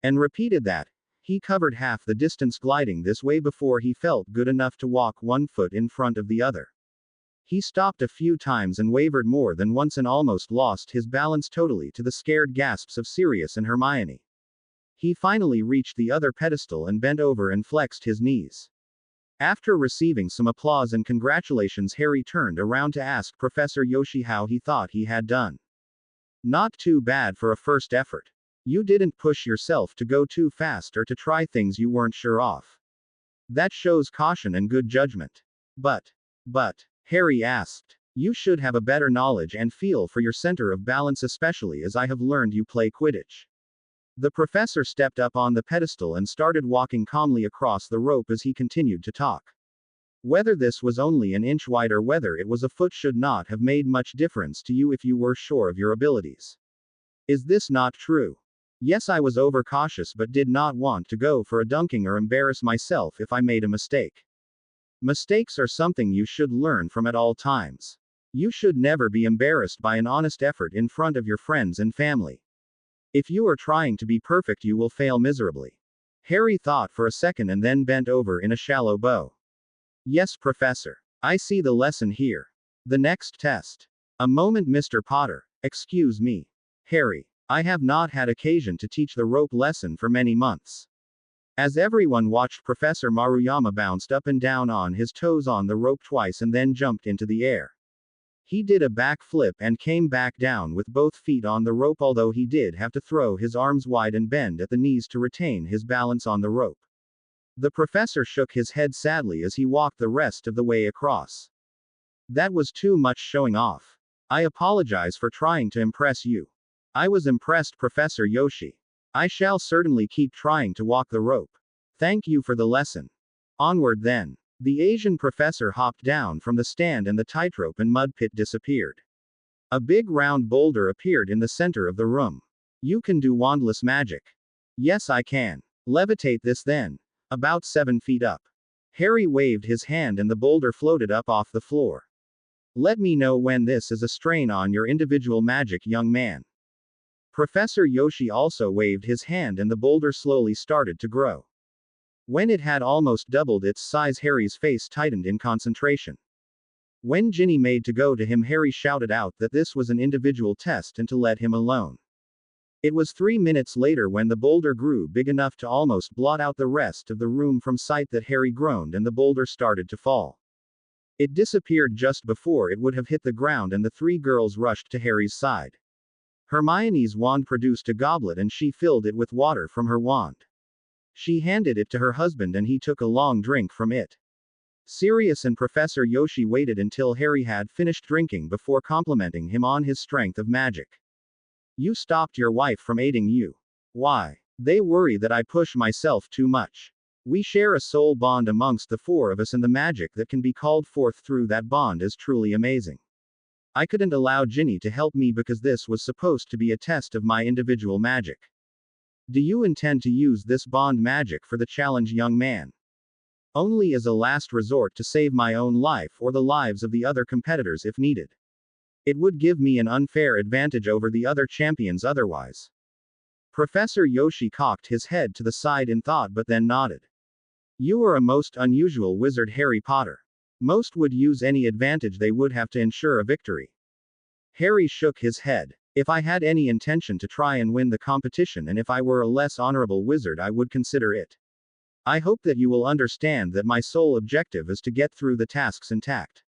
Speaker 2: And repeated that. He covered half the distance gliding this way before he felt good enough to walk one foot in front of the other. He stopped a few times and wavered more than once and almost lost his balance totally, to the scared gasps of Sirius and Hermione. He finally reached the other pedestal and bent over and flexed his knees. After receiving some applause and congratulations, Harry turned around to ask Professor Yoshi how he thought he had done. Not too bad for a first effort. You didn't push yourself to go too fast or to try things you weren't sure of. That shows caution and good judgment. But, Harry asked, you should have a better knowledge and feel for your center of balance, especially as I have learned you play Quidditch. The professor stepped up on the pedestal and started walking calmly across the rope as he continued to talk. Whether this was only an inch wide or whether it was a foot should not have made much difference to you if you were sure of your abilities. Is this not true? Yes, I was overcautious but did not want to go for a dunking or embarrass myself if I made a mistake. Mistakes are something you should learn from at all times. You should never be embarrassed by an honest effort in front of your friends and family. If you are trying to be perfect, you will fail miserably. Harry thought for a second and then bent over in a shallow bow. Yes, Professor. I see the lesson here. The next test. A moment, Mr. Potter. Excuse me. Harry. I have not had occasion to teach the rope lesson for many months. As everyone watched, Professor Maruyama bounced up and down on his toes on the rope twice and then jumped into the air. He did a backflip and came back down with both feet on the rope, although he did have to throw his arms wide and bend at the knees to retain his balance on the rope. The professor shook his head sadly as he walked the rest of the way across. That was too much showing off. I apologize for trying to impress you. I was impressed, Professor Yoshi. I shall certainly keep trying to walk the rope. Thank you for the lesson. Onward then. The Asian professor hopped down from the stand and the tightrope and mud pit disappeared. A big round boulder appeared in the center of the room. You can do wandless magic. Yes, I can. Levitate this then. About 7 feet up. Harry waved his hand and the boulder floated up off the floor. Let me know when this is a strain on your individual magic, young man. Professor Yoshi also waved his hand and the boulder slowly started to grow. When it had almost doubled its size, Harry's face tightened in concentration. When Ginny made to go to him, Harry shouted out that this was an individual test and to let him alone. It was 3 minutes later when the boulder grew big enough to almost blot out the rest of the room from sight that Harry groaned and the boulder started to fall. It disappeared just before it would have hit the ground and the 3 girls rushed to Harry's side. Hermione's wand produced a goblet and she filled it with water from her wand. She handed it to her husband and he took a long drink from it. Sirius and Professor Yoshi waited until Harry had finished drinking before complimenting him on his strength of magic. You stopped your wife from aiding you. Why? They worry that I push myself too much. We share a soul bond amongst the 4 of us, and the magic that can be called forth through that bond is truly amazing. I couldn't allow Ginny to help me because this was supposed to be a test of my individual magic. Do you intend to use this bond magic for the challenge, young man? Only as a last resort to save my own life or the lives of the other competitors if needed. It would give me an unfair advantage over the other champions otherwise. Professor Yoshi cocked his head to the side in thought but then nodded. You are a most unusual wizard, Harry Potter. Most would use any advantage they would have to ensure a victory. Harry shook his head. If I had any intention to try and win the competition, and if I were a less honorable wizard, I would consider it. I hope that you will understand that my sole objective is to get through the tasks intact.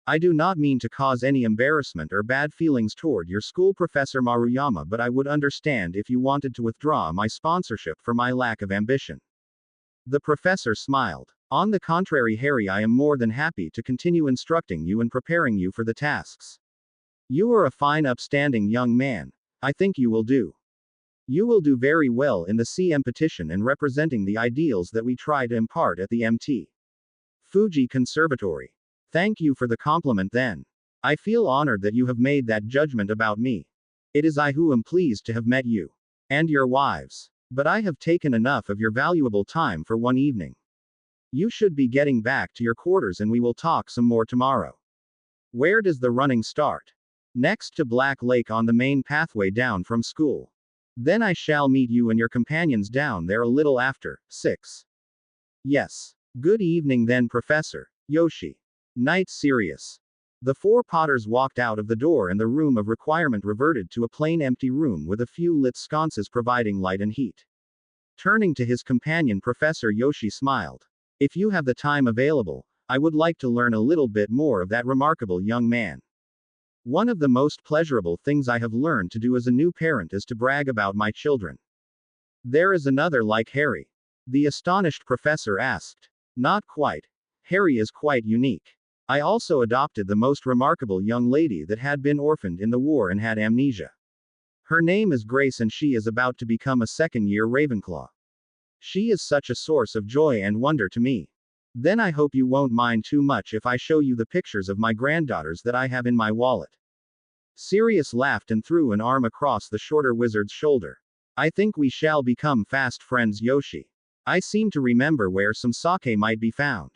Speaker 2: I do not mean to cause any embarrassment or bad feelings toward your school, Professor Maruyama, but I would understand if you wanted to withdraw my sponsorship for my lack of ambition. The professor smiled. On the contrary, Harry, I am more than happy to continue instructing you and preparing you for the tasks. You are a fine, upstanding young man. I think you will do. You will do very well in the CM petition and representing the ideals that we try to impart at the MT Fuji Conservatory. Thank you for the compliment then. I feel honored that you have made that judgment about me. It is I who am pleased to have met you. And your wives. But I have taken enough of your valuable time for one evening. You should be getting back to your quarters and we will talk some more tomorrow. Where does the running start? Next to Black Lake on the main pathway down from school. Then I shall meet you and your companions down there a little after 6. Yes. Good evening then, Professor Yoshi. Night, serious. The 4 Potters walked out of the door and the room of requirement reverted to a plain empty room with a few lit sconces providing light and heat. Turning to his companion, Professor Yoshi smiled. If you have the time available, I would like to learn a little bit more of that remarkable young man. One of the most pleasurable things I have learned to do as a new parent is to brag about my children. There is another like Harry. The astonished professor asked. Not quite. Harry is quite unique. I also adopted the most remarkable young lady that had been orphaned in the war and had amnesia. Her name is Grace and she is about to become a second-year Ravenclaw. She is such a source of joy and wonder to me. Then I hope you won't mind too much if I show you the pictures of my granddaughters that I have in my wallet. Sirius laughed and threw an arm across the shorter wizard's shoulder. I think we shall become fast friends, Yoshi. I seem to remember where some sake might be found.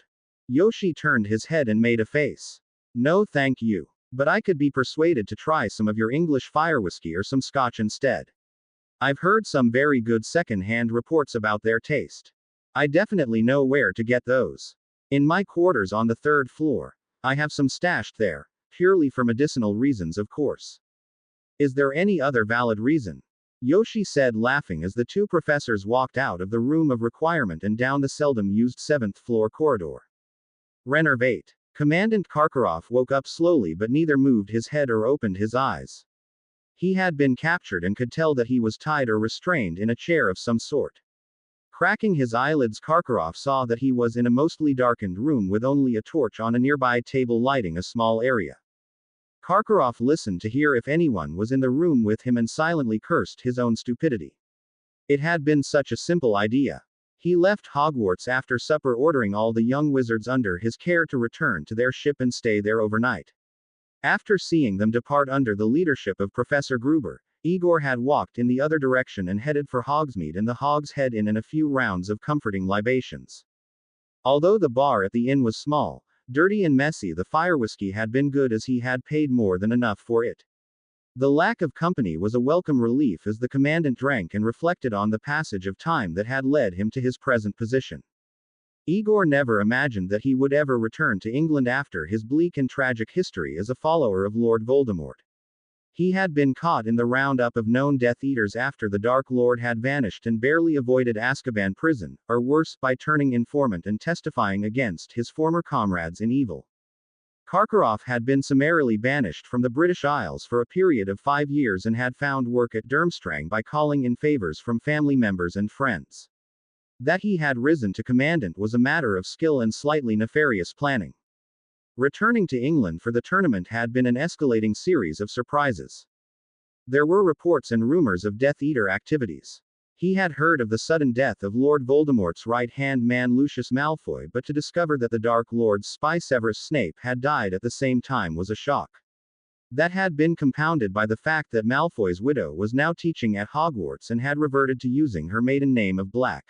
Speaker 2: Yoshi turned his head and made a face. No thank you. But I could be persuaded to try some of your English fire whiskey or some scotch instead. I've heard some very good second-hand reports about their taste. I definitely know where to get those. In my quarters on the 3rd floor. I have some stashed there. Purely for medicinal reasons, of course. Is there any other valid reason? Yoshi said, laughing as the 2 professors walked out of the room of requirement and down the seldom used 7th floor corridor. Renervate. Commandant Karkaroff woke up slowly but neither moved his head or opened his eyes. He had been captured and could tell that he was tied or restrained in a chair of some sort. Cracking his eyelids, Karkaroff saw that he was in a mostly darkened room with only a torch on a nearby table lighting a small area. Karkaroff listened to hear if anyone was in the room with him and silently cursed his own stupidity. It had been such a simple idea. He left Hogwarts after supper, ordering all the young wizards under his care to return to their ship and stay there overnight. After seeing them depart under the leadership of Professor Gruber, Igor had walked in the other direction and headed for Hogsmeade and the Hog's Head Inn and a few rounds of comforting libations. Although the bar at the inn was small, dirty and messy, the fire whiskey had been good as he had paid more than enough for it. The lack of company was a welcome relief as the commandant drank and reflected on the passage of time that had led him to his present position. Igor never imagined that he would ever return to England after his bleak and tragic history as a follower of Lord Voldemort. He had been caught in the roundup of known Death Eaters after the Dark Lord had vanished and barely avoided Azkaban prison, or worse, by turning informant and testifying against his former comrades in evil. Karkaroff had been summarily banished from the British Isles for a period of 5 years and had found work at Durmstrang by calling in favors from family members and friends. That he had risen to commandant was a matter of skill and slightly nefarious planning. Returning to England for the tournament had been an escalating series of surprises. There were reports and rumors of Death Eater activities. He had heard of the sudden death of Lord Voldemort's right-hand man Lucius Malfoy, but to discover that the Dark Lord's spy Severus Snape had died at the same time was a shock. That had been compounded by the fact that Malfoy's widow was now teaching at Hogwarts and had reverted to using her maiden name of Black.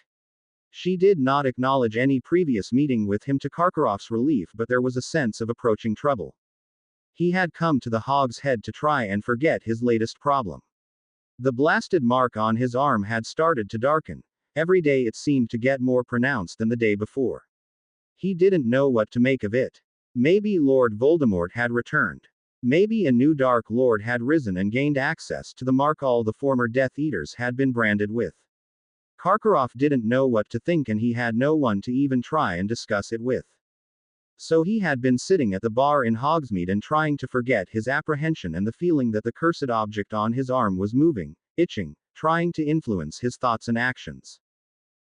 Speaker 2: She did not acknowledge any previous meeting with him to Karkaroff's relief, but there was a sense of approaching trouble. He had come to the Hog's Head to try and forget his latest problem. The blasted mark on his arm had started to darken. Every day it seemed to get more pronounced than the day before. He didn't know what to make of it. Maybe Lord Voldemort had returned. Maybe a new Dark Lord had risen and gained access to the mark all the former Death Eaters had been branded with. Karkaroff didn't know what to think and he had no one to even try and discuss it with. So he had been sitting at the bar in Hogsmeade and trying to forget his apprehension and the feeling that the cursed object on his arm was moving, itching, trying to influence his thoughts and actions.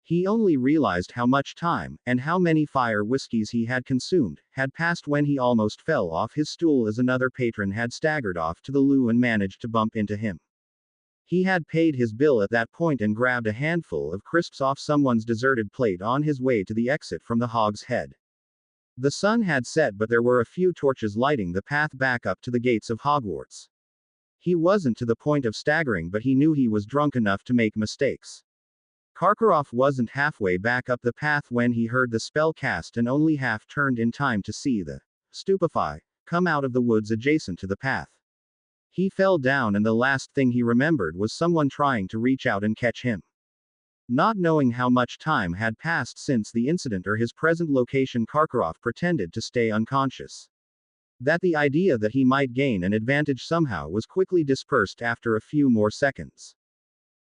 Speaker 2: He only realized how much time, and how many fire whiskies he had consumed, had passed when he almost fell off his stool as another patron had staggered off to the loo and managed to bump into him. He had paid his bill at that point and grabbed a handful of crisps off someone's deserted plate on his way to the exit from the Hog's Head. The sun had set, but there were a few torches lighting the path back up to the gates of Hogwarts. He wasn't to the point of staggering, but he knew he was drunk enough to make mistakes. Karkaroff wasn't halfway back up the path when he heard the spell cast and only half turned in time to see the stupefy come out of the woods adjacent to the path. He fell down, and the last thing he remembered was someone trying to reach out and catch him. Not knowing how much time had passed since the incident or his present location, Karkaroff pretended to stay unconscious. That the idea that he might gain an advantage somehow was quickly dispersed after a few more seconds.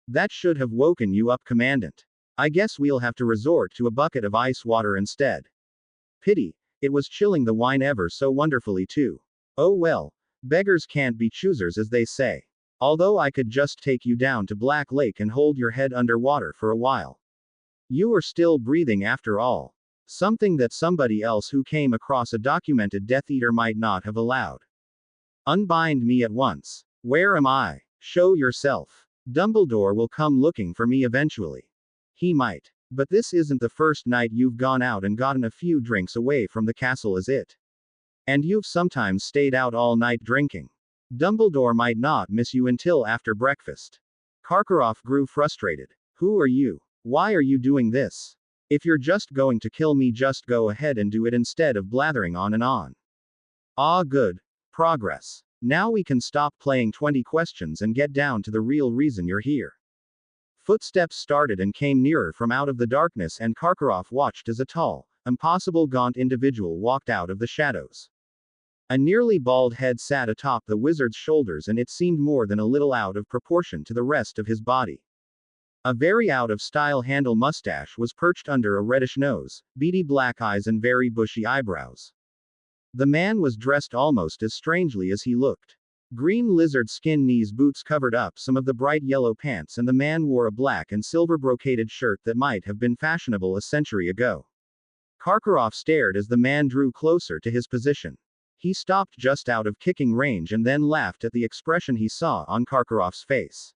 Speaker 2: That should have woken you up, Commandant. I guess we'll have to resort to a bucket of ice water instead. Pity, it was chilling the wine ever so wonderfully too. Oh well, beggars can't be choosers, as they say. Although I could just take you down to Black Lake and hold your head underwater for a while. You were still breathing after all. Something that somebody else who came across a documented Death Eater might not have allowed. Unbind me at once. Where am I? Show yourself. Dumbledore will come looking for me eventually. He might. But this isn't the first night you've gone out and gotten a few drinks away from the castle, is it? And you've sometimes stayed out all night drinking. Dumbledore might not miss you until after breakfast. Karkaroff grew frustrated. Who are you? Why are you doing this? If you're just going to kill me, just go ahead and do it instead of blathering on and on. Ah, good. Progress. Now we can stop playing 20 questions and get down to the real reason you're here. Footsteps started and came nearer from out of the darkness, and Karkaroff watched as a tall, impossible gaunt individual walked out of the shadows. A nearly bald head sat atop the wizard's shoulders, and it seemed more than a little out of proportion to the rest of his body. A very out-of-style handle mustache was perched under a reddish nose, beady black eyes and very bushy eyebrows. The man was dressed almost as strangely as he looked. Green lizard skin knees boots covered up some of the bright yellow pants, and the man wore a black and silver brocaded shirt that might have been fashionable a century ago. Karkaroff stared as the man drew closer to his position. He stopped just out of kicking range and then laughed at the expression he saw on Karkaroff's face.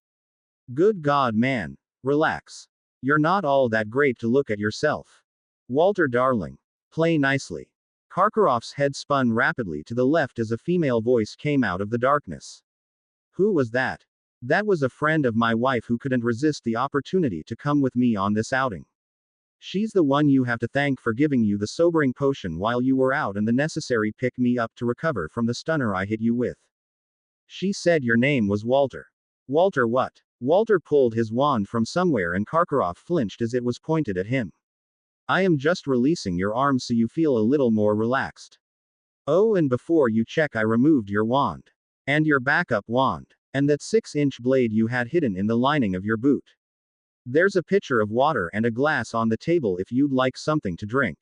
Speaker 2: Good God, man. Relax. You're not all that great to look at yourself. Walter, darling. Play nicely. Karkaroff's head spun rapidly to the left as a female voice came out of the darkness. Who was that? That was a friend of my wife who couldn't resist the opportunity to come with me on this outing. She's the one you have to thank for giving you the sobering potion while you were out and the necessary pick-me-up to recover from the stunner I hit you with. She said your name was Walter. Walter what? Walter pulled his wand from somewhere and Karkaroff flinched as it was pointed at him. I am just releasing your arms so you feel a little more relaxed. Oh, and before you check, I removed your wand. And your backup wand. And that 6-inch blade you had hidden in the lining of your boot. There's a pitcher of water and a glass on the table if you'd like something to drink.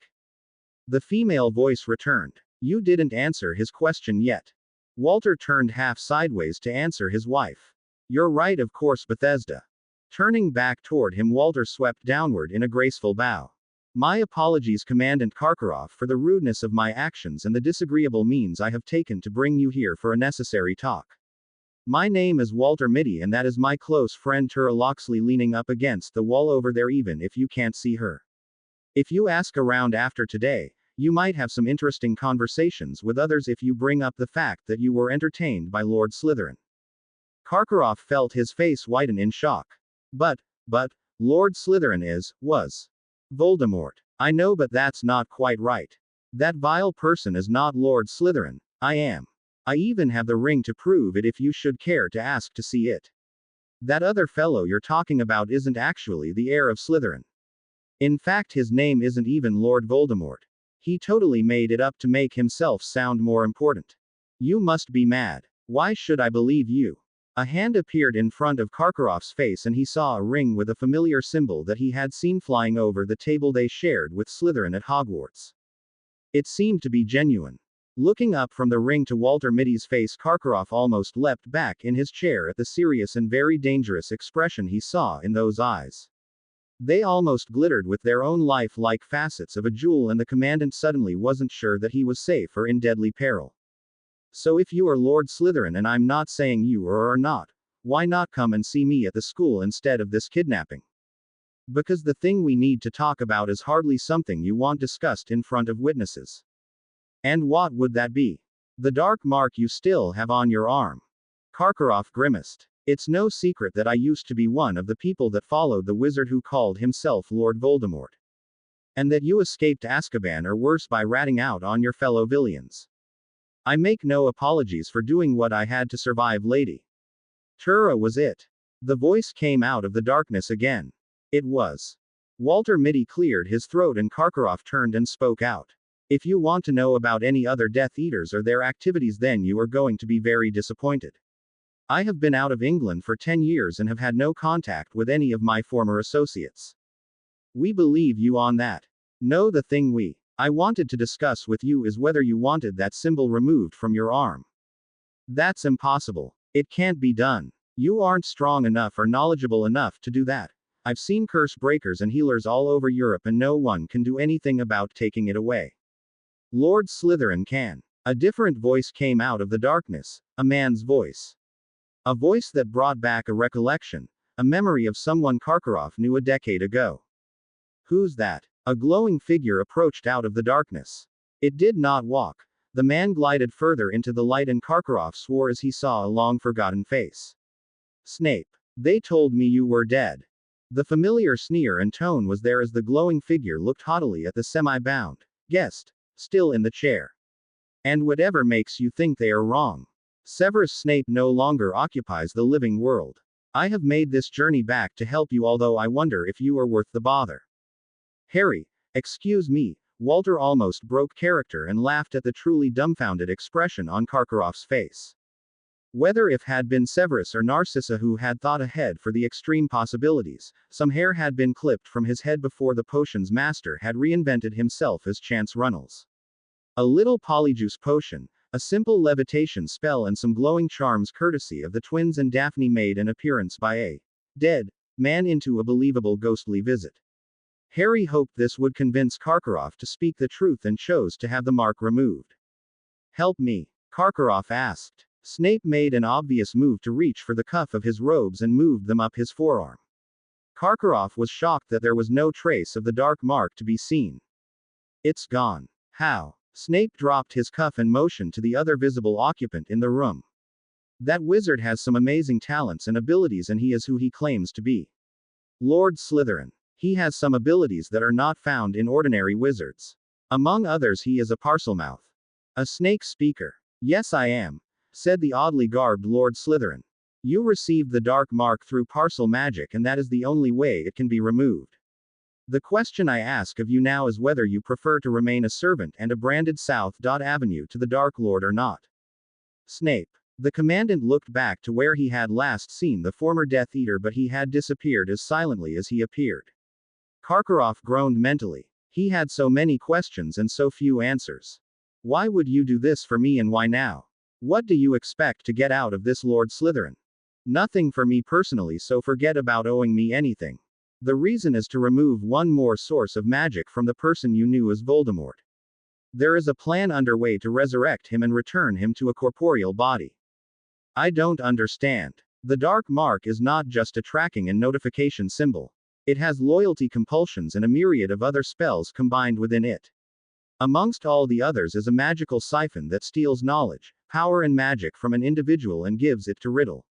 Speaker 2: The female voice returned. You didn't answer his question yet. Walter turned half sideways to answer his wife. You're right, of course, Bethesda. Turning back toward him, Walter swept downward in a graceful bow. My apologies, Commandant Karkaroff, for the rudeness of my actions and the disagreeable means I have taken to bring you here for a necessary talk. My name is Walter Mitty, and that is my close friend Tura Loxley, leaning up against the wall over there, even if you can't see her. If you ask around after today, you might have some interesting conversations with others if you bring up the fact that you were entertained by Lord Slytherin. Karkaroff felt his face whiten in shock. But, Lord Slytherin was Voldemort. I know, but that's not quite right. That vile person is not Lord Slytherin. I am. I even have the ring to prove it if you should care to ask to see it. That other fellow you're talking about isn't actually the heir of Slytherin. In fact, his name isn't even Lord Voldemort. He totally made it up to make himself sound more important. You must be mad. Why should I believe you? A hand appeared in front of Karkaroff's face and he saw a ring with a familiar symbol that he had seen flying over the table they shared with Slytherin at Hogwarts. It seemed to be genuine. Looking up from the ring to Walter Mitty's face, Karkaroff almost leapt back in his chair at the serious and very dangerous expression he saw in those eyes. They almost glittered with their own life-like facets of a jewel, and the commandant suddenly wasn't sure that he was safe or in deadly peril. So if you are Lord Slytherin, and I'm not saying you are not, why not come and see me at the school instead of this kidnapping? Because the thing we need to talk about is hardly something you want discussed in front of witnesses. And what would that be? The dark mark you still have on your arm. Karkaroff grimaced. It's no secret that I used to be one of the people that followed the wizard who called himself Lord Voldemort. And that you escaped Azkaban or worse by ratting out on your fellow villains. I make no apologies for doing what I had to survive, lady. Tura was it. The voice came out of the darkness again. It was. Walter Mitty cleared his throat and Karkaroff turned and spoke out. If you want to know about any other Death Eaters or their activities, then you are going to be very disappointed. I have been out of England for 10 years and have had no contact with any of my former associates. We believe you on that. No, the thing I wanted to discuss with you is whether you wanted that symbol removed from your arm. That's impossible. It can't be done. You aren't strong enough or knowledgeable enough to do that. I've seen curse breakers and healers all over Europe and no one can do anything about taking it away. Lord Slytherin can. A different voice came out of the darkness, a man's voice. A voice that brought back a recollection, a memory of someone Karkaroff knew a decade ago. Who's that? A glowing figure approached out of the darkness. It did not walk. The man glided further into the light and Karkaroff swore as he saw a long-forgotten face. Snape. They told me you were dead. The familiar sneer and tone was there as the glowing figure looked haughtily at the semi-bound guest, still in the chair. And whatever makes you think they are wrong. Severus Snape no longer occupies the living world. I have made this journey back to help you, although I wonder if you are worth the bother. Harry, excuse me, Walter almost broke character and laughed at the truly dumbfounded expression on Karkaroff's face. Whether it had been Severus or Narcissa who had thought ahead for the extreme possibilities, some hair had been clipped from his head before the potion's master had reinvented himself as Chance Runnels. A little polyjuice potion, a simple levitation spell and some glowing charms courtesy of the twins and Daphne made an appearance by a dead man into a believable ghostly visit. Harry hoped this would convince Karkaroff to speak the truth and chose to have the mark removed. Help me, Karkaroff asked. Snape made an obvious move to reach for the cuff of his robes and moved them up his forearm. Karkaroff was shocked that there was no trace of the dark mark to be seen. It's gone. How? Snape dropped his cuff and motioned to the other visible occupant in the room. That wizard has some amazing talents and abilities, and he is who he claims to be. Lord Slytherin. He has some abilities that are not found in ordinary wizards. Among others, he is a Parselmouth. A snake speaker. Yes, I am, said the oddly garbed Lord Slytherin. You received the dark mark through parcel magic, and that is the only way it can be removed. The question I ask of you now is whether you prefer to remain a servant and a branded South Avenue to the Dark Lord or not. Snape. The commandant looked back to where he had last seen the former Death Eater, but he had disappeared as silently as he appeared. Karkaroff groaned mentally. He had so many questions and so few answers. Why would you do this for me, and why now? What do you expect to get out of this, Lord Slytherin? Nothing for me personally, so forget about owing me anything. The reason is to remove one more source of magic from the person you knew as Voldemort. There is a plan underway to resurrect him and return him to a corporeal body. I don't understand. The dark mark is not just a tracking and notification symbol. It has loyalty compulsions and a myriad of other spells combined within it. Amongst all the others is a magical siphon that steals knowledge, power and magic from an individual and gives it to Riddle.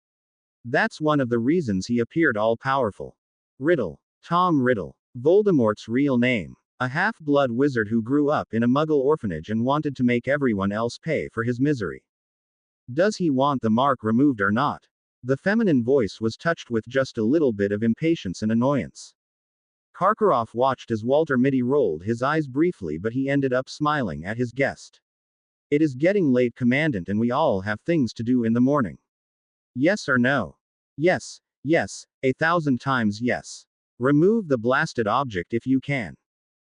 Speaker 2: That's one of the reasons he appeared all-powerful. Riddle. Tom Riddle. Voldemort's real name. A half-blood wizard who grew up in a Muggle orphanage and wanted to make everyone else pay for his misery. Does he want the mark removed or not? The feminine voice was touched with just a little bit of impatience and annoyance. Karkaroff watched as Walter Mitty rolled his eyes briefly, but he ended up smiling at his guest. It is getting late, Commandant, and we all have things to do in the morning. Yes or no? Yes, yes, 1,000 times yes. Remove the blasted object if you can.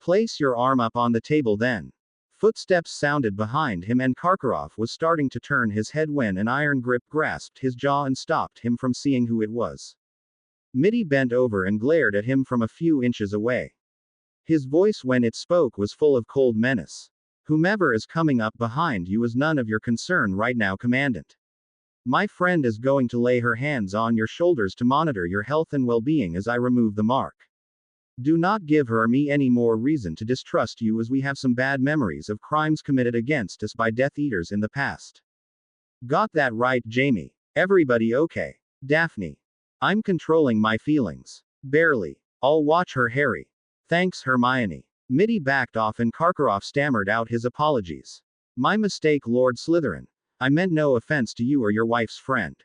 Speaker 2: Place your arm up on the table then. Footsteps sounded behind him and Karkaroff was starting to turn his head when an iron grip grasped his jaw and stopped him from seeing who it was. Mitty bent over and glared at him from a few inches away. His voice when it spoke was full of cold menace. Whomever is coming up behind you is none of your concern right now, Commandant. My friend is going to lay her hands on your shoulders to monitor your health and well-being as I remove the mark. Do not give her or me any more reason to distrust you, as we have some bad memories of crimes committed against us by Death Eaters in the past. Got that right, Jamie? Everybody okay? Daphne. I'm controlling my feelings. Barely. I'll watch her, Harry. Thanks, Hermione. Mitty backed off and Karkaroff stammered out his apologies. My mistake, Lord Slytherin. I meant no offense to you or your wife's friend.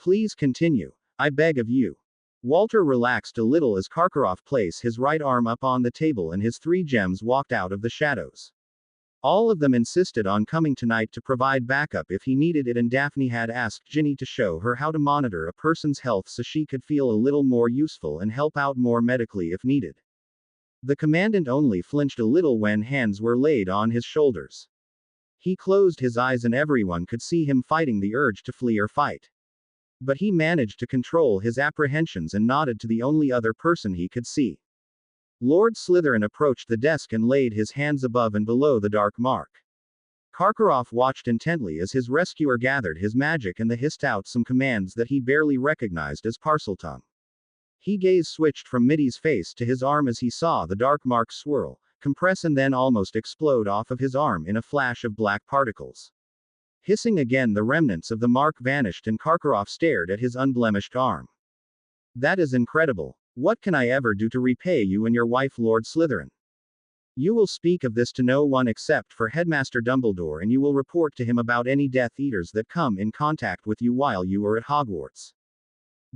Speaker 2: Please continue. I beg of you. Walter relaxed a little as Karkaroff placed his right arm up on the table and his 3 gems walked out of the shadows. All of them insisted on coming tonight to provide backup if he needed it, and Daphne had asked Ginny to show her how to monitor a person's health so she could feel a little more useful and help out more medically if needed. The commandant only flinched a little when hands were laid on his shoulders. He closed his eyes and everyone could see him fighting the urge to flee or fight. But he managed to control his apprehensions and nodded to the only other person he could see. Lord Slytherin approached the desk and laid his hands above and below the dark mark. Karkaroff watched intently as his rescuer gathered his magic and hissed out some commands that he barely recognized as Parseltongue. His gaze switched from Mitty's face to his arm as he saw the dark mark swirl, compress and then almost explode off of his arm in a flash of black particles. Hissing again, the remnants of the mark vanished and Karkaroff stared at his unblemished arm. That is incredible. What can I ever do to repay you and your wife, Lord Slytherin? You will speak of this to no one except for Headmaster Dumbledore, and you will report to him about any Death Eaters that come in contact with you while you are at Hogwarts.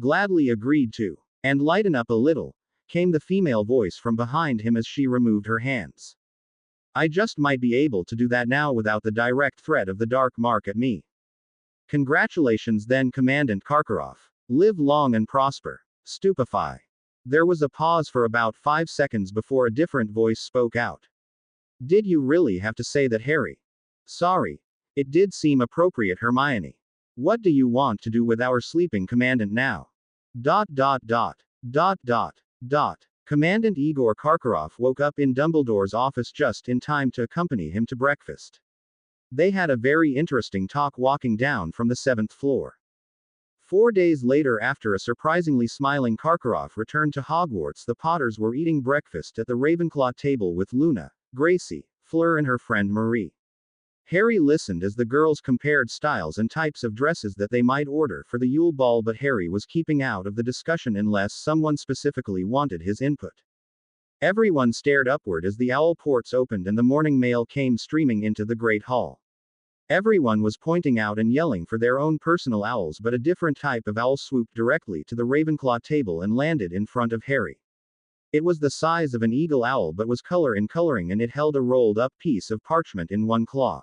Speaker 2: Gladly agreed to. And lighten up a little, came the female voice from behind him as she removed her hands. I just might be able to do that now without the direct threat of the dark mark at me. Congratulations then, Commandant Karkaroff. Live long and prosper. Stupefy. There was a pause for about 5 seconds before a different voice spoke out. Did you really have to say that, Harry? Sorry. It did seem appropriate, Hermione. What do you want to do with our sleeping commandant now? ... Commandant Igor Karkaroff woke up in Dumbledore's office just in time to accompany him to breakfast. They had a very interesting talk walking down from the 7th floor. 4 days later, after a surprisingly smiling Karkaroff returned to Hogwarts, the Potters were eating breakfast at the Ravenclaw table with Luna, Gracie, Fleur and her friend Marie. Harry listened as the girls compared styles and types of dresses that they might order for the Yule Ball, but Harry was keeping out of the discussion unless someone specifically wanted his input. Everyone stared upward as the owl ports opened and the morning mail came streaming into the Great Hall. Everyone was pointing out and yelling for their own personal owls, but a different type of owl swooped directly to the Ravenclaw table and landed in front of Harry. It was the size of an eagle owl but was coloring and it held a rolled up piece of parchment in one claw.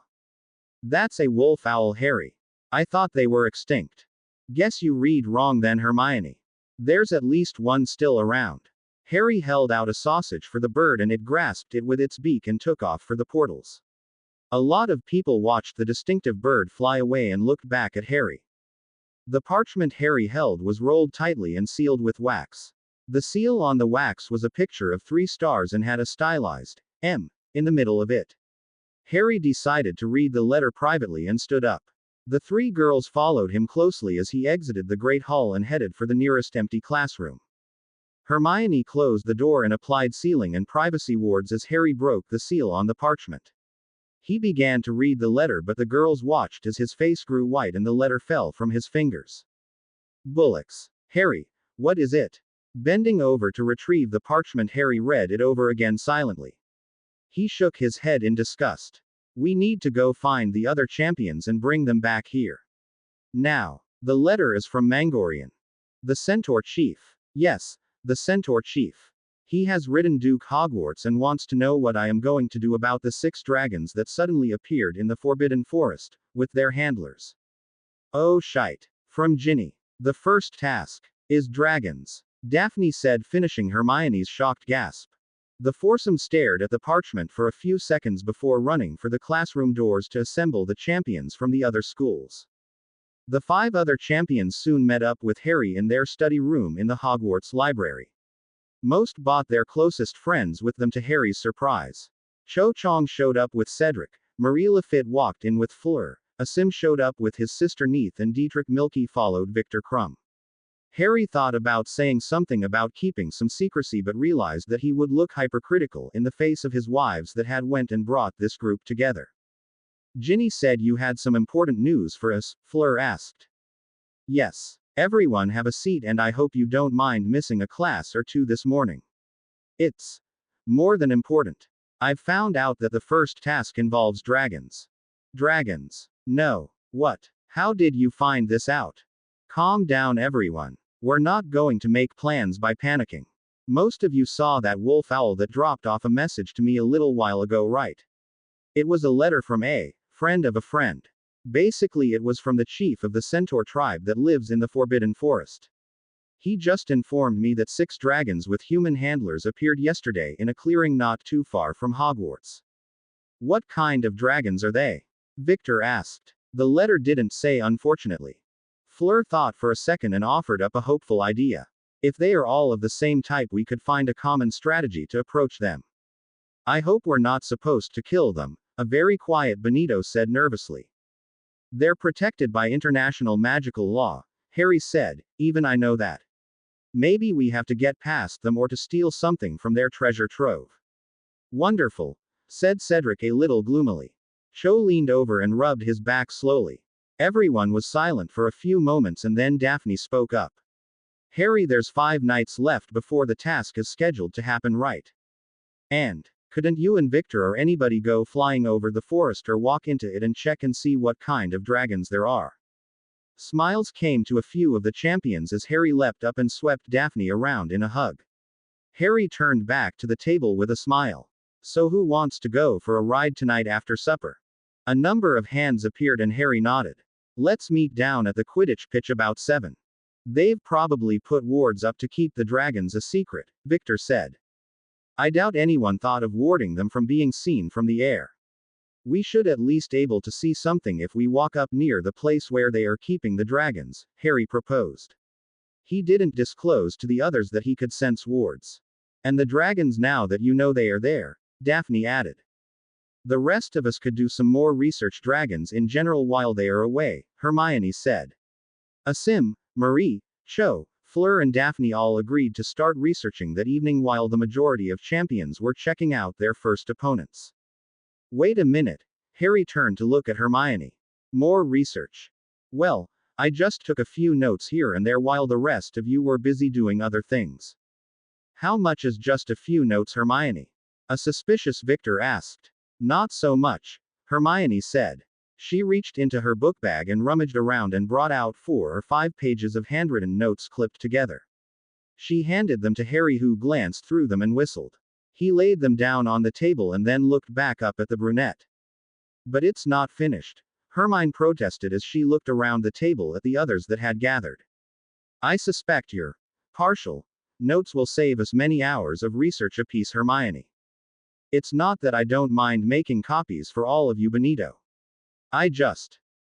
Speaker 2: That's a wolf owl, Harry. I thought they were extinct. Guess you read wrong then, Hermione. There's at least one still around. Harry held out a sausage for the bird and it grasped it with its beak and took off for the portals. A lot of people watched the distinctive bird fly away and looked back at Harry. The parchment Harry held was rolled tightly and sealed with wax. The seal on the wax was a picture of 3 stars and had a stylized M in the middle of it. Harry decided to read the letter privately and stood up. The 3 girls followed him closely as he exited the Great Hall and headed for the nearest empty classroom. Hermione closed the door and applied sealing and privacy wards as Harry broke the seal on the parchment. He began to read the letter, but the girls watched as his face grew white and the letter fell from his fingers. Bullocks. Harry, what is it? Bending over to retrieve the parchment, Harry read it over again silently. He shook his head in disgust. We need to go find the other champions and bring them back here. Now. The letter is from Mangorian. The Centaur Chief. Yes, the Centaur Chief. He has written Duke Hogwarts and wants to know what I am going to do about the 6 dragons that suddenly appeared in the Forbidden Forest, with their handlers. Oh shite. From Ginny. The first task is dragons, Daphne said, finishing Hermione's shocked gasp. The foursome stared at the parchment for a few seconds before running for the classroom doors to assemble the champions from the other schools. The 5 other champions soon met up with Harry in their study room in the Hogwarts library. Most brought their closest friends with them to Harry's surprise. Cho Chang showed up with Cedric, Marie Lafitte walked in with Fleur, Asim showed up with his sister Neith, and Dietrich Milky followed Victor Crumb. Harry thought about saying something about keeping some secrecy but realized that he would look hypercritical in the face of his wives that had went and brought this group together. Ginny said you had some important news for us, Fleur asked. Yes. Everyone have a seat and I hope you don't mind missing a class or two this morning. It's more than important. I've found out that the first task involves dragons. Dragons? No. What? How did you find this out? Calm down everyone. We're not going to make plans by panicking. Most of you saw that wolf owl that dropped off a message to me a little while ago, right? It was a letter from a friend of a friend. Basically, it was from the chief of the centaur tribe that lives in the Forbidden Forest. He just informed me that 6 dragons with human handlers appeared yesterday in a clearing not too far from Hogwarts. What kind of dragons are they? Victor asked. The letter didn't say, unfortunately. Fleur thought for a second and offered up a hopeful idea. If they are all of the same type, we could find a common strategy to approach them. I hope we're not supposed to kill them, a very quiet Benito said nervously. They're protected by international magical law, Harry said, even I know that. Maybe we have to get past them or to steal something from their treasure trove. Wonderful, said Cedric a little gloomily. Cho leaned over and rubbed his back slowly. Everyone was silent for a few moments and then Daphne spoke up. Harry, there's 5 nights left before the task is scheduled to happen, right? And couldn't you and Victor or anybody go flying over the forest or walk into it and check and see what kind of dragons there are? Smiles came to a few of the champions as Harry leapt up and swept Daphne around in a hug. Harry turned back to the table with a smile. So who wants to go for a ride tonight after supper? A number of hands appeared and Harry nodded. Let's meet down at the Quidditch pitch about 7. They've probably put wards up to keep the dragons a secret, Victor said. I doubt anyone thought of warding them from being seen from the air. We should at least able to see something if we walk up near the place where they are keeping the dragons, Harry proposed. He didn't disclose to the others that he could sense wards. And the dragons now that you know they are there, Daphne added. The rest of us could do some more research dragons in general while they are away, Hermione said. Asim, Marie, Cho, Fleur and Daphne all agreed to start researching that evening while the majority of champions were checking out their first opponents. Wait a minute. Harry turned to look at Hermione. More research. Well, I just took a few notes here and there while the rest of you were busy doing other things. How much is just a few notes, Hermione? A suspicious Victor asked. Not so much, Hermione said. She reached into her book bag and rummaged around and brought out 4 or 5 pages of handwritten notes clipped together. She handed them to Harry, who glanced through them and whistled. He laid them down on the table and then looked back up at the brunette. But it's not finished, Hermione protested as she looked around the table at the others that had gathered. I suspect your partial notes will save us many hours of research apiece, Hermione. It's not that I don't mind making copies for all of you, Benito.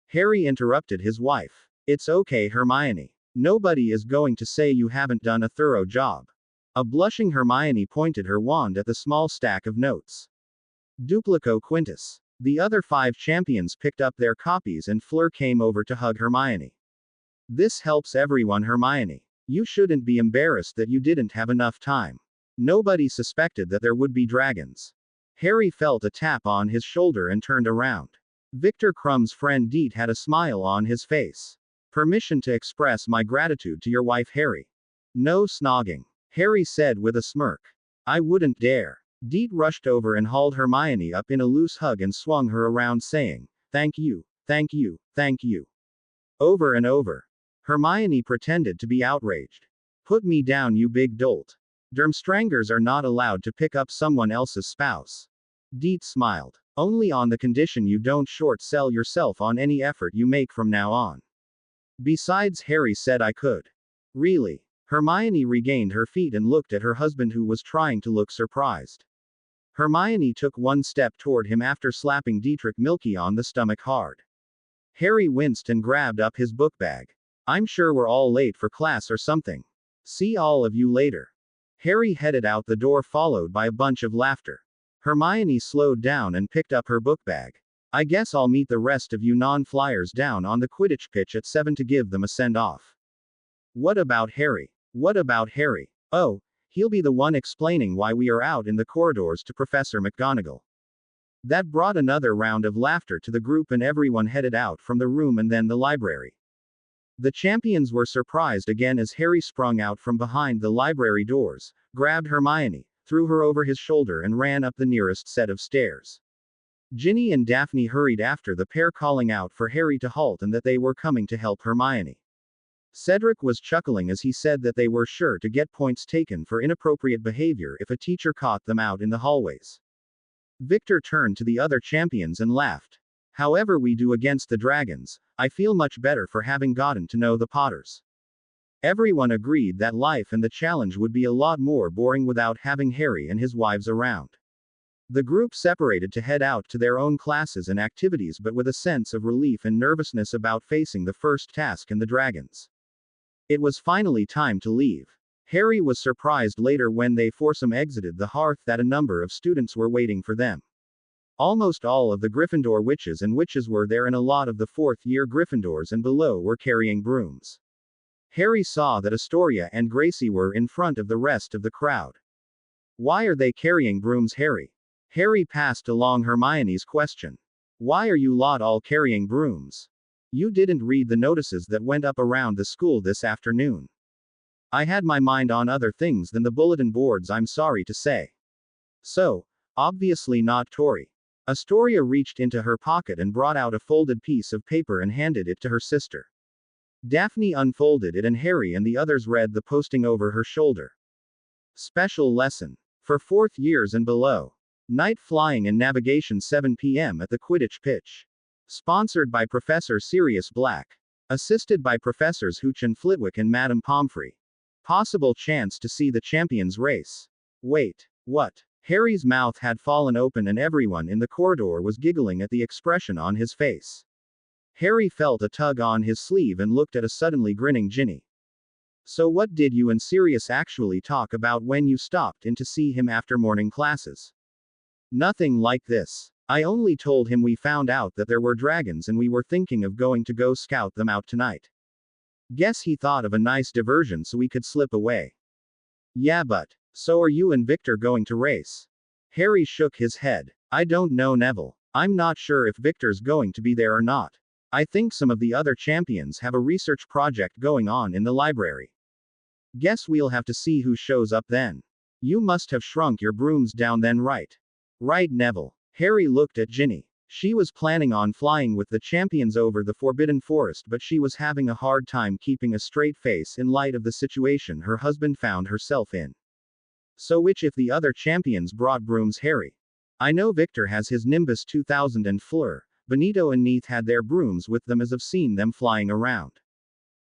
Speaker 2: Harry interrupted his wife. It's okay, Hermione. Nobody is going to say you haven't done a thorough job. A blushing Hermione pointed her wand at the small stack of notes. Duplico Quintus. The other 5 champions picked up their copies and Fleur came over to hug Hermione. This helps everyone, Hermione. You shouldn't be embarrassed that you didn't have enough time. Nobody suspected that there would be dragons. Harry felt a tap on his shoulder and turned around. Victor Crumb's friend Deet had a smile on his face. Permission to express my gratitude to your wife, Harry. No snogging, Harry said with a smirk. I wouldn't dare. Deet rushed over and hauled Hermione up in a loose hug and swung her around saying, thank you, thank you, thank you. Over and over. Hermione pretended to be outraged. Put me down, you big dolt. Durmstrangers are not allowed to pick up someone else's spouse. Deet smiled. Only on the condition you don't short sell yourself on any effort you make from now on. Besides, Harry said I could. Really? Hermione regained her feet and looked at her husband, who was trying to look surprised. Hermione took one step toward him after slapping Dietrich Milky on the stomach hard. Harry winced and grabbed up his book bag. I'm sure we're all late for class or something. See all of you later. Harry headed out the door followed by a bunch of laughter. Hermione slowed down and picked up her book bag. I guess I'll meet the rest of you non-flyers down on the Quidditch pitch at 7 to give them a send-off. What about Harry? What about Harry? Oh, he'll be the one explaining why we are out in the corridors to Professor McGonagall. That brought another round of laughter to the group and everyone headed out from the room and then the library. The champions were surprised again as Harry sprung out from behind the library doors, grabbed Hermione, threw her over his shoulder and ran up the nearest set of stairs. Ginny and Daphne hurried after the pair calling out for Harry to halt and that they were coming to help Hermione. Cedric was chuckling as he said that they were sure to get points taken for inappropriate behavior if a teacher caught them out in the hallways. Victor turned to the other champions and laughed. However we do against the dragons, I feel much better for having gotten to know the Potters. Everyone agreed that life and the challenge would be a lot more boring without having Harry and his wives around. The group separated to head out to their own classes and activities but with a sense of relief and nervousness about facing the first task and the dragons. It was finally time to leave. Harry was surprised later when they foursome exited the hearth that a number of students were waiting for them. Almost all of the Gryffindor witches and witches were there and a lot of the fourth-year Gryffindors and below were carrying brooms. Harry saw that Astoria and Gracie were in front of the rest of the crowd. Why are they carrying brooms, Harry? Harry passed along Hermione's question. Why are you lot all carrying brooms? You didn't read the notices that went up around the school this afternoon. I had my mind on other things than the bulletin boards, I'm sorry to say. So, obviously not Tori. Astoria reached into her pocket and brought out a folded piece of paper and handed it to her sister. Daphne unfolded it and Harry and the others read the posting over her shoulder. Special lesson. For fourth years and below. Night flying and navigation 7 p.m. at the Quidditch pitch. Sponsored by Professor Sirius Black. Assisted by Professors Hooch and Flitwick and Madame Pomfrey. Possible chance to see the champions race. Wait, what? Harry's mouth had fallen open and everyone in the corridor was giggling at the expression on his face. Harry felt a tug on his sleeve and looked at a suddenly grinning Ginny. So what did you and Sirius actually talk about when you stopped in to see him after morning classes? Nothing like this. I only told him we found out that there were dragons and we were thinking of going to go scout them out tonight. Guess he thought of a nice diversion so we could slip away. Yeah, but so are you and Victor going to race? Harry shook his head. I don't know, Neville. I'm not sure if Victor's going to be there or not. I think some of the other champions have a research project going on in the library. Guess we'll have to see who shows up then. You must have shrunk your brooms down then, right? Right, Neville. Harry looked at Ginny. She was planning on flying with the champions over the Forbidden Forest, but she was having a hard time keeping a straight face in light of the situation her husband found herself in. So which if the other champions brought brooms, Harry? I know Victor has his Nimbus 2000 and Fleur. Benito and Neith had their brooms with them as I've seen them flying around.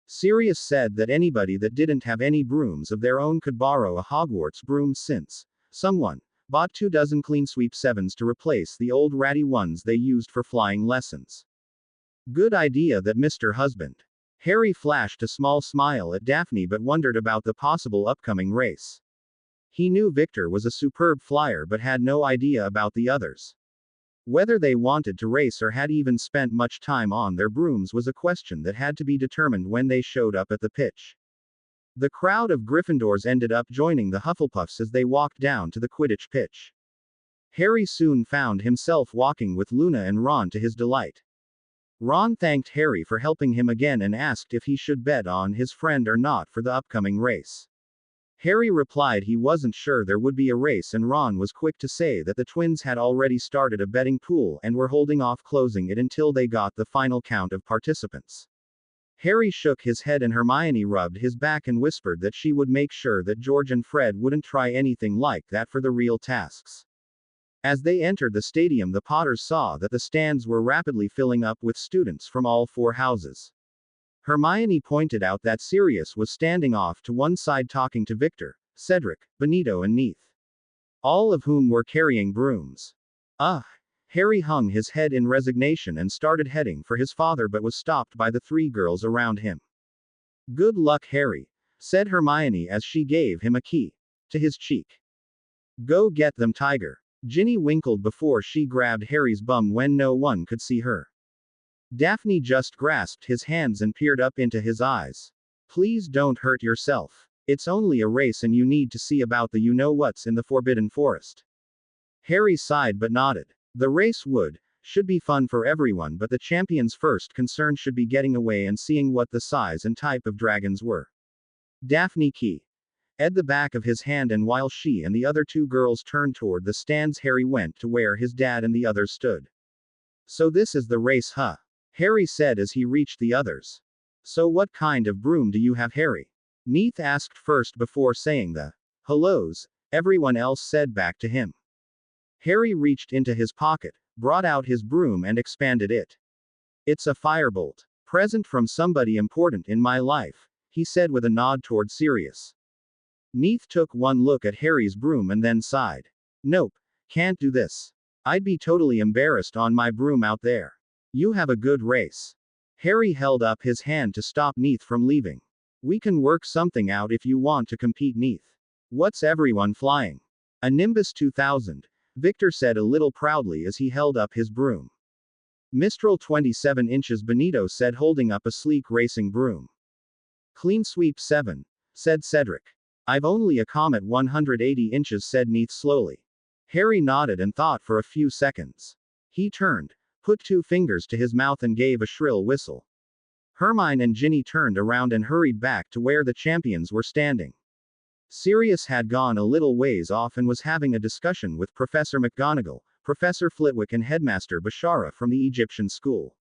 Speaker 2: Sirius said that anybody that didn't have any brooms of their own could borrow a Hogwarts broom since someone bought 24 clean sweep 7s to replace the old ratty ones they used for flying lessons. Good idea, that Mr. Husband. Harry flashed a small smile at Daphne but wondered about the possible upcoming race. He knew Victor was a superb flyer but had no idea about the others. Whether they wanted to race or had even spent much time on their brooms was a question that had to be determined when they showed up at the pitch. The crowd of Gryffindors ended up joining the Hufflepuffs as they walked down to the Quidditch pitch. Harry soon found himself walking with Luna and Ron to his delight. Ron thanked Harry for helping him again and asked if he should bet on his friend or not for the upcoming race. Harry replied he wasn't sure there would be a race, and Ron was quick to say that the twins had already started a betting pool and were holding off closing it until they got the final count of participants. Harry shook his head and Hermione rubbed his back and whispered that she would make sure that George and Fred wouldn't try anything like that for the real tasks. As they entered the stadium, the Potters saw that the stands were rapidly filling up with students from all four houses. Hermione pointed out that Sirius was standing off to one side talking to Victor, Cedric, Benito and Neith. all of whom were carrying brooms. Ugh! Harry hung his head in resignation and started heading for his father but was stopped by the three girls around him. Good luck, Harry, said Hermione as she gave him a key to his cheek. Go get them, Tiger. Ginny winkled before she grabbed Harry's bum when no one could see her. Daphne just grasped his hands and peered up into his eyes. Please don't hurt yourself. It's only a race and you need to see about the you-know-whats in the Forbidden Forest. Harry sighed but nodded. The race should be fun for everyone, but the champion's first concern should be getting away and seeing what the size and type of dragons were. Daphne keyed at the back of his hand, and while she and the other two girls turned toward the stands, Harry went to where his dad and the others stood. So this is the race, huh? Harry said as he reached the others. So what kind of broom do you have, Harry? Neith asked first before saying the hellos everyone else said back to him. Harry reached into his pocket, brought out his broom and expanded it. It's a firebolt. Present from somebody important in my life, he said with a nod toward Sirius. Neith took one look at Harry's broom and then sighed. Nope, can't do this. I'd be totally embarrassed on my broom out there. You have a good race. Harry held up his hand to stop Neith from leaving. We can work something out if you want to compete, Neith. What's everyone flying? A Nimbus 2000, Victor said a little proudly as he held up his broom. Mistral 27 inches, Benito said, holding up a sleek racing broom. Clean sweep 7, said Cedric. I've only a Comet 180 inches, said Neith slowly. Harry nodded and thought for a few seconds. He turned, put two fingers to his mouth and gave a shrill whistle. Hermione and Ginny turned around and hurried back to where the champions were standing. Sirius had gone a little ways off and was having a discussion with Professor McGonagall, Professor Flitwick and Headmaster Bashara from the Egyptian school.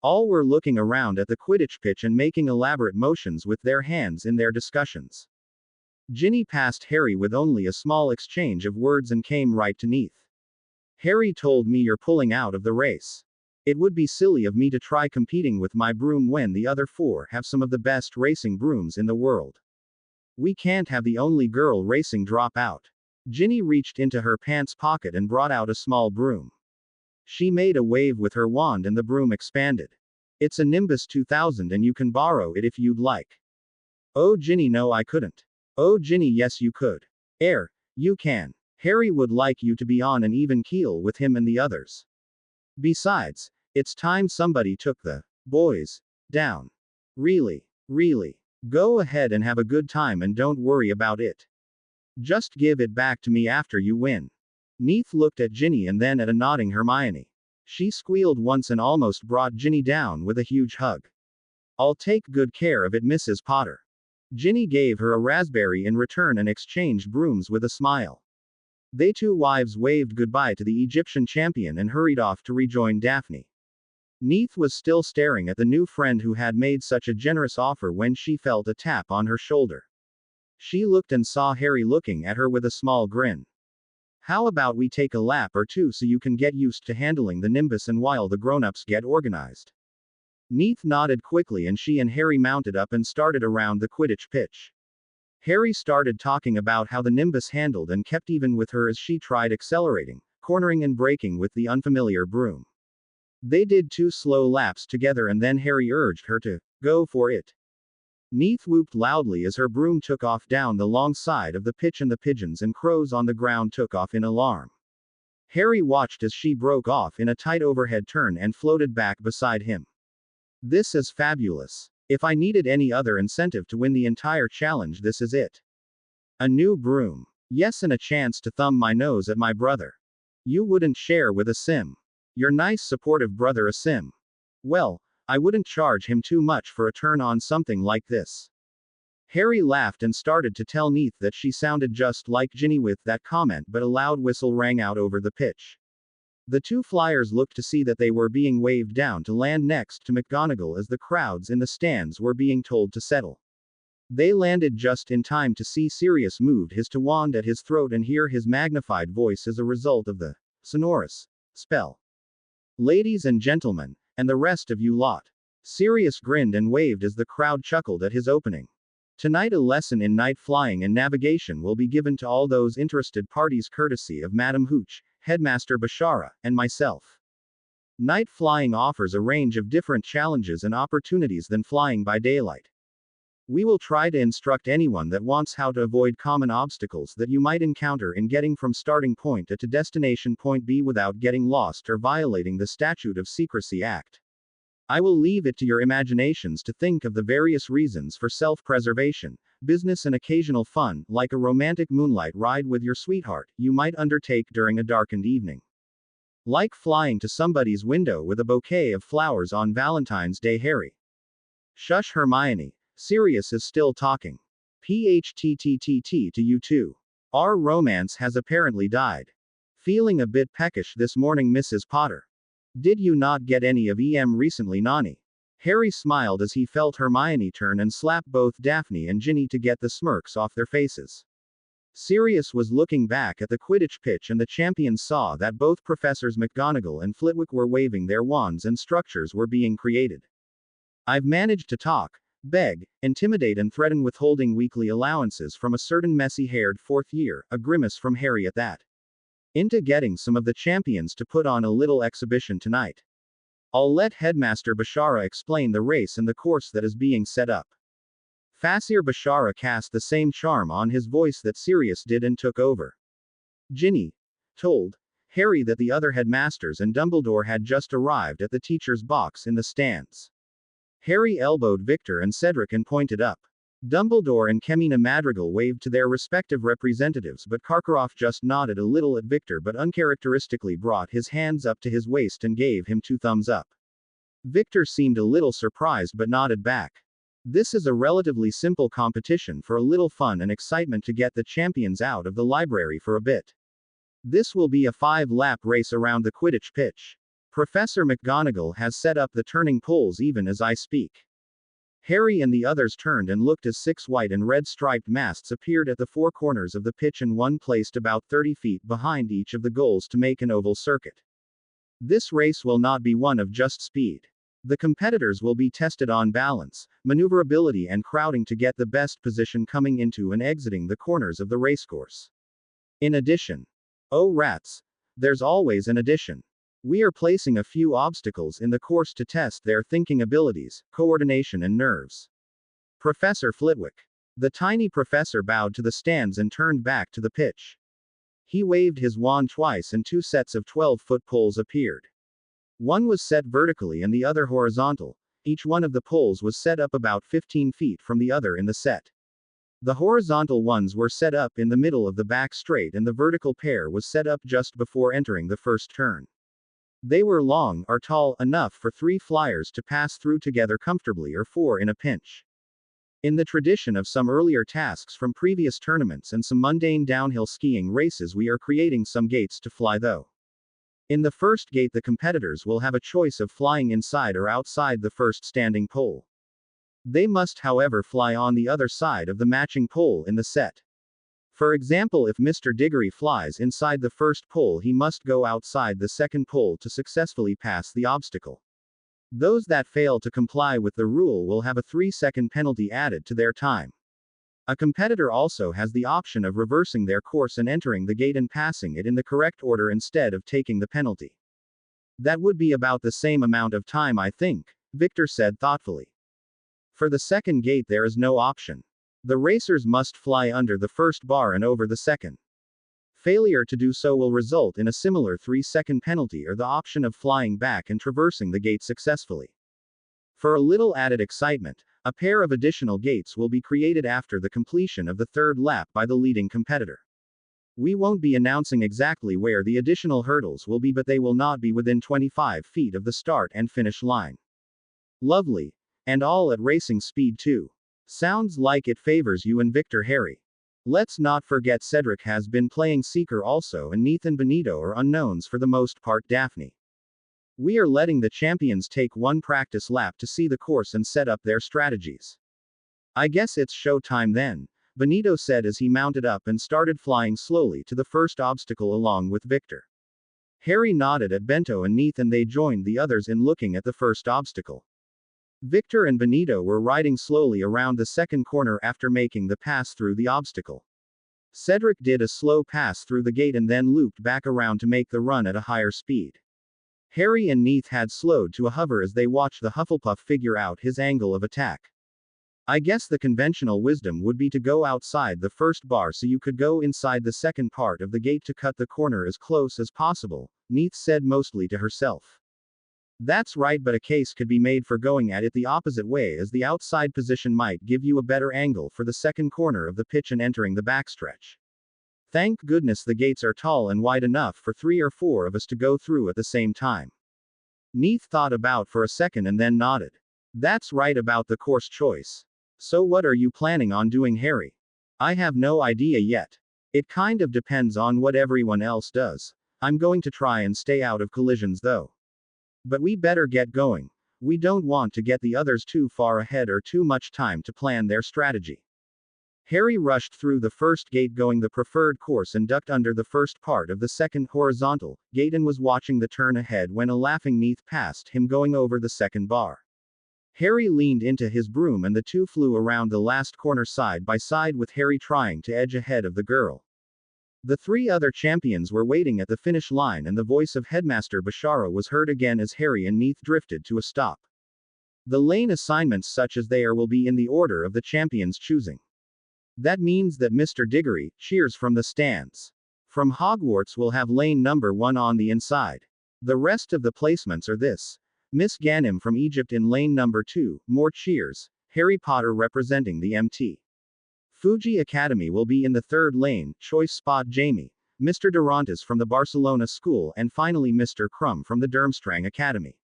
Speaker 2: All were looking around at the Quidditch pitch and making elaborate motions with their hands in their discussions. Ginny passed Harry with only a small exchange of words and came right to Neith. Harry told me you're pulling out of the race. It would be silly of me to try competing with my broom when the other four have some of the best racing brooms in the world. We can't have the only girl racing drop out. Ginny reached into her pants pocket and brought out a small broom. She made a wave with her wand and the broom expanded. It's a Nimbus 2000 and you can borrow it if you'd like. Oh Ginny, no I couldn't. Oh Ginny, yes you could. You can. Harry would like you to be on an even keel with him and the others. Besides, it's time somebody took the boys down. Really. Go ahead and have a good time and don't worry about it. Just give it back to me after you win. Neith looked at Ginny and then at a nodding Hermione. She squealed once and almost brought Ginny down with a huge hug. I'll take good care of it, Mrs. Potter. Ginny gave her a raspberry in return and exchanged brooms with a smile. They two wives waved goodbye to the Egyptian champion and hurried off to rejoin Daphne. Neith was still staring at the new friend who had made such a generous offer when she felt a tap on her shoulder. She looked and saw Harry looking at her with a small grin. How about we take a lap or two so you can get used to handling the Nimbus and while the grown-ups get organized? Neith nodded quickly and she and Harry mounted up and started around the Quidditch pitch. Harry started talking about how the Nimbus handled and kept even with her as she tried accelerating, cornering and braking with the unfamiliar broom. They did 2 slow laps together and then Harry urged her to go for it. Neith whooped loudly as her broom took off down the long side of the pitch and the pigeons and crows on the ground took off in alarm. Harry watched as she broke off in a tight overhead turn and floated back beside him. This is fabulous. If I needed any other incentive to win the entire challenge, this is it. A new broom. Yes, and a chance to thumb my nose at my brother. You wouldn't share with a sim. Your nice supportive brother a sim. Well, I wouldn't charge him too much for a turn on something like this. Harry laughed and started to tell Neith that she sounded just like Ginny with that comment, but a loud whistle rang out over the pitch. The two flyers looked to see that they were being waved down to land next to McGonagall as the crowds in the stands were being told to settle. They landed just in time to see Sirius move his wand at his throat and hear his magnified voice as a result of the sonorous spell. Ladies and gentlemen, and the rest of you lot. Sirius grinned and waved as the crowd chuckled at his opening. Tonight a lesson in night flying and navigation will be given to all those interested parties courtesy of Madam Hooch, Headmaster Bashara, and myself. Night flying offers a range of different challenges and opportunities than flying by daylight. We will try to instruct anyone that wants how to avoid common obstacles that you might encounter in getting from starting point A to destination point B without getting lost or violating the Statute of Secrecy Act. I will leave it to your imaginations to think of the various reasons for self-preservation, business and occasional fun, like a romantic moonlight ride with your sweetheart, you might undertake during a darkened evening. Like flying to somebody's window with a bouquet of flowers on Valentine's Day. Harry. Shush Hermione. Sirius is still talking. PHTTTT to you too. Our romance has apparently died. Feeling a bit peckish this morning, Mrs. Potter. Did you not get any of EM recently, Nani? Harry smiled as he felt Hermione turn and slap both Daphne and Ginny to get the smirks off their faces. Sirius was looking back at the Quidditch pitch and the champions saw that both Professors McGonagall and Flitwick were waving their wands and structures were being created. I've managed to talk, beg, intimidate and threaten withholding weekly allowances from a certain messy-haired fourth year, a grimace from Harry at that, into getting some of the champions to put on a little exhibition tonight. I'll let Headmaster Bashara explain the race and the course that is being set up. Fasir Bashara cast the same charm on his voice that Sirius did and took over. Ginny told Harry that the other headmasters and Dumbledore had just arrived at the teacher's box in the stands. Harry elbowed Victor and Cedric and pointed up. Dumbledore and Kemina Madrigal waved to their respective representatives, but Karkaroff just nodded a little at Victor but uncharacteristically brought his hands up to his waist and gave him 2 thumbs up. Victor seemed a little surprised but nodded back. This is a relatively simple competition for a little fun and excitement to get the champions out of the library for a bit. This will be a 5-lap race around the Quidditch pitch. Professor McGonagall has set up the turning poles even as I speak. Harry and the others turned and looked as 6 white and red striped masts appeared at the 4 corners of the pitch and one placed about 30 feet behind each of the goals to make an oval circuit. This race will not be one of just speed. The competitors will be tested on balance, maneuverability and crowding to get the best position coming into and exiting the corners of the racecourse. In addition, oh rats, there's always an addition. We are placing a few obstacles in the course to test their thinking abilities, coordination and nerves. Professor Flitwick. The tiny professor bowed to the stands and turned back to the pitch. He waved his wand twice and 2 sets of 12-foot poles appeared. One was set vertically and the other horizontal. Each one of the poles was set up about 15 feet from the other in the set. The horizontal ones were set up in the middle of the back straight and the vertical pair was set up just before entering the first turn. They were long or tall enough for 3 flyers to pass through together comfortably or 4 in a pinch. In the tradition of some earlier tasks from previous tournaments and some mundane downhill skiing races, we are creating some gates to fly though. In the first gate the competitors will have a choice of flying inside or outside the first standing pole. They must however fly on the other side of the matching pole in the set. For example, if Mr. Diggory flies inside the first pole, he must go outside the second pole to successfully pass the obstacle. Those that fail to comply with the rule will have a 3-second penalty added to their time. A competitor also has the option of reversing their course and entering the gate and passing it in the correct order instead of taking the penalty. That would be about the same amount of time, I think, Victor said thoughtfully. For the second gate there is no option. The racers must fly under the first bar and over the second. Failure to do so will result in a similar 3-second penalty or the option of flying back and traversing the gate successfully. For a little added excitement, a pair of additional gates will be created after the completion of the third lap by the leading competitor. We won't be announcing exactly where the additional hurdles will be, but they will not be within 25 feet of the start and finish line. Lovely. And all at racing speed too. Sounds like it favors you and Victor. Harry. Let's not forget Cedric has been playing Seeker also, and Neith and Benito are unknowns for the most part. Daphne. We are letting the champions take 1 practice lap to see the course and set up their strategies. I guess it's show time then, Benito said as he mounted up and started flying slowly to the first obstacle along with Victor. Harry nodded at Bento and Neith and they joined the others in looking at the first obstacle. Victor and Benito were riding slowly around the second corner after making the pass through the obstacle. Cedric did a slow pass through the gate and then looped back around to make the run at a higher speed. Harry and Neith had slowed to a hover as they watched the Hufflepuff figure out his angle of attack. I guess the conventional wisdom would be to go outside the first bar so you could go inside the second part of the gate to cut the corner as close as possible, Neith said mostly to herself. That's right, but a case could be made for going at it the opposite way, as the outside position might give you a better angle for the second corner of the pitch and entering the backstretch. Thank goodness the gates are tall and wide enough for 3 or 4 of us to go through at the same time. Neith thought about for a second and then nodded. That's right about the course choice. So what are you planning on doing, Harry? I have no idea yet. It kind of depends on what everyone else does. I'm going to try and stay out of collisions though. But we better get going. We don't want to get the others too far ahead or too much time to plan their strategy. Harry rushed through the first gate going the preferred course and ducked under the first part of the second horizontal gate and was watching the turn ahead when a laughing Neith passed him going over the second bar. Harry leaned into his broom and the two flew around the last corner side by side with Harry trying to edge ahead of the girl. The 3 other champions were waiting at the finish line and the voice of Headmaster Bashara was heard again as Harry and Neith drifted to a stop. The lane assignments such as they are will be in the order of the champions' choosing. That means that Mr. Diggory cheers from the stands. From Hogwarts will have lane number 1 on the inside. The rest of the placements are this. Miss Ganem from Egypt in lane number 2, more cheers, Harry Potter representing the MT. Fuji Academy will be in the 3rd lane, choice spot Jamie, Mr. Durantes from the Barcelona School and finally Mr. Crumb from the Durmstrang Academy.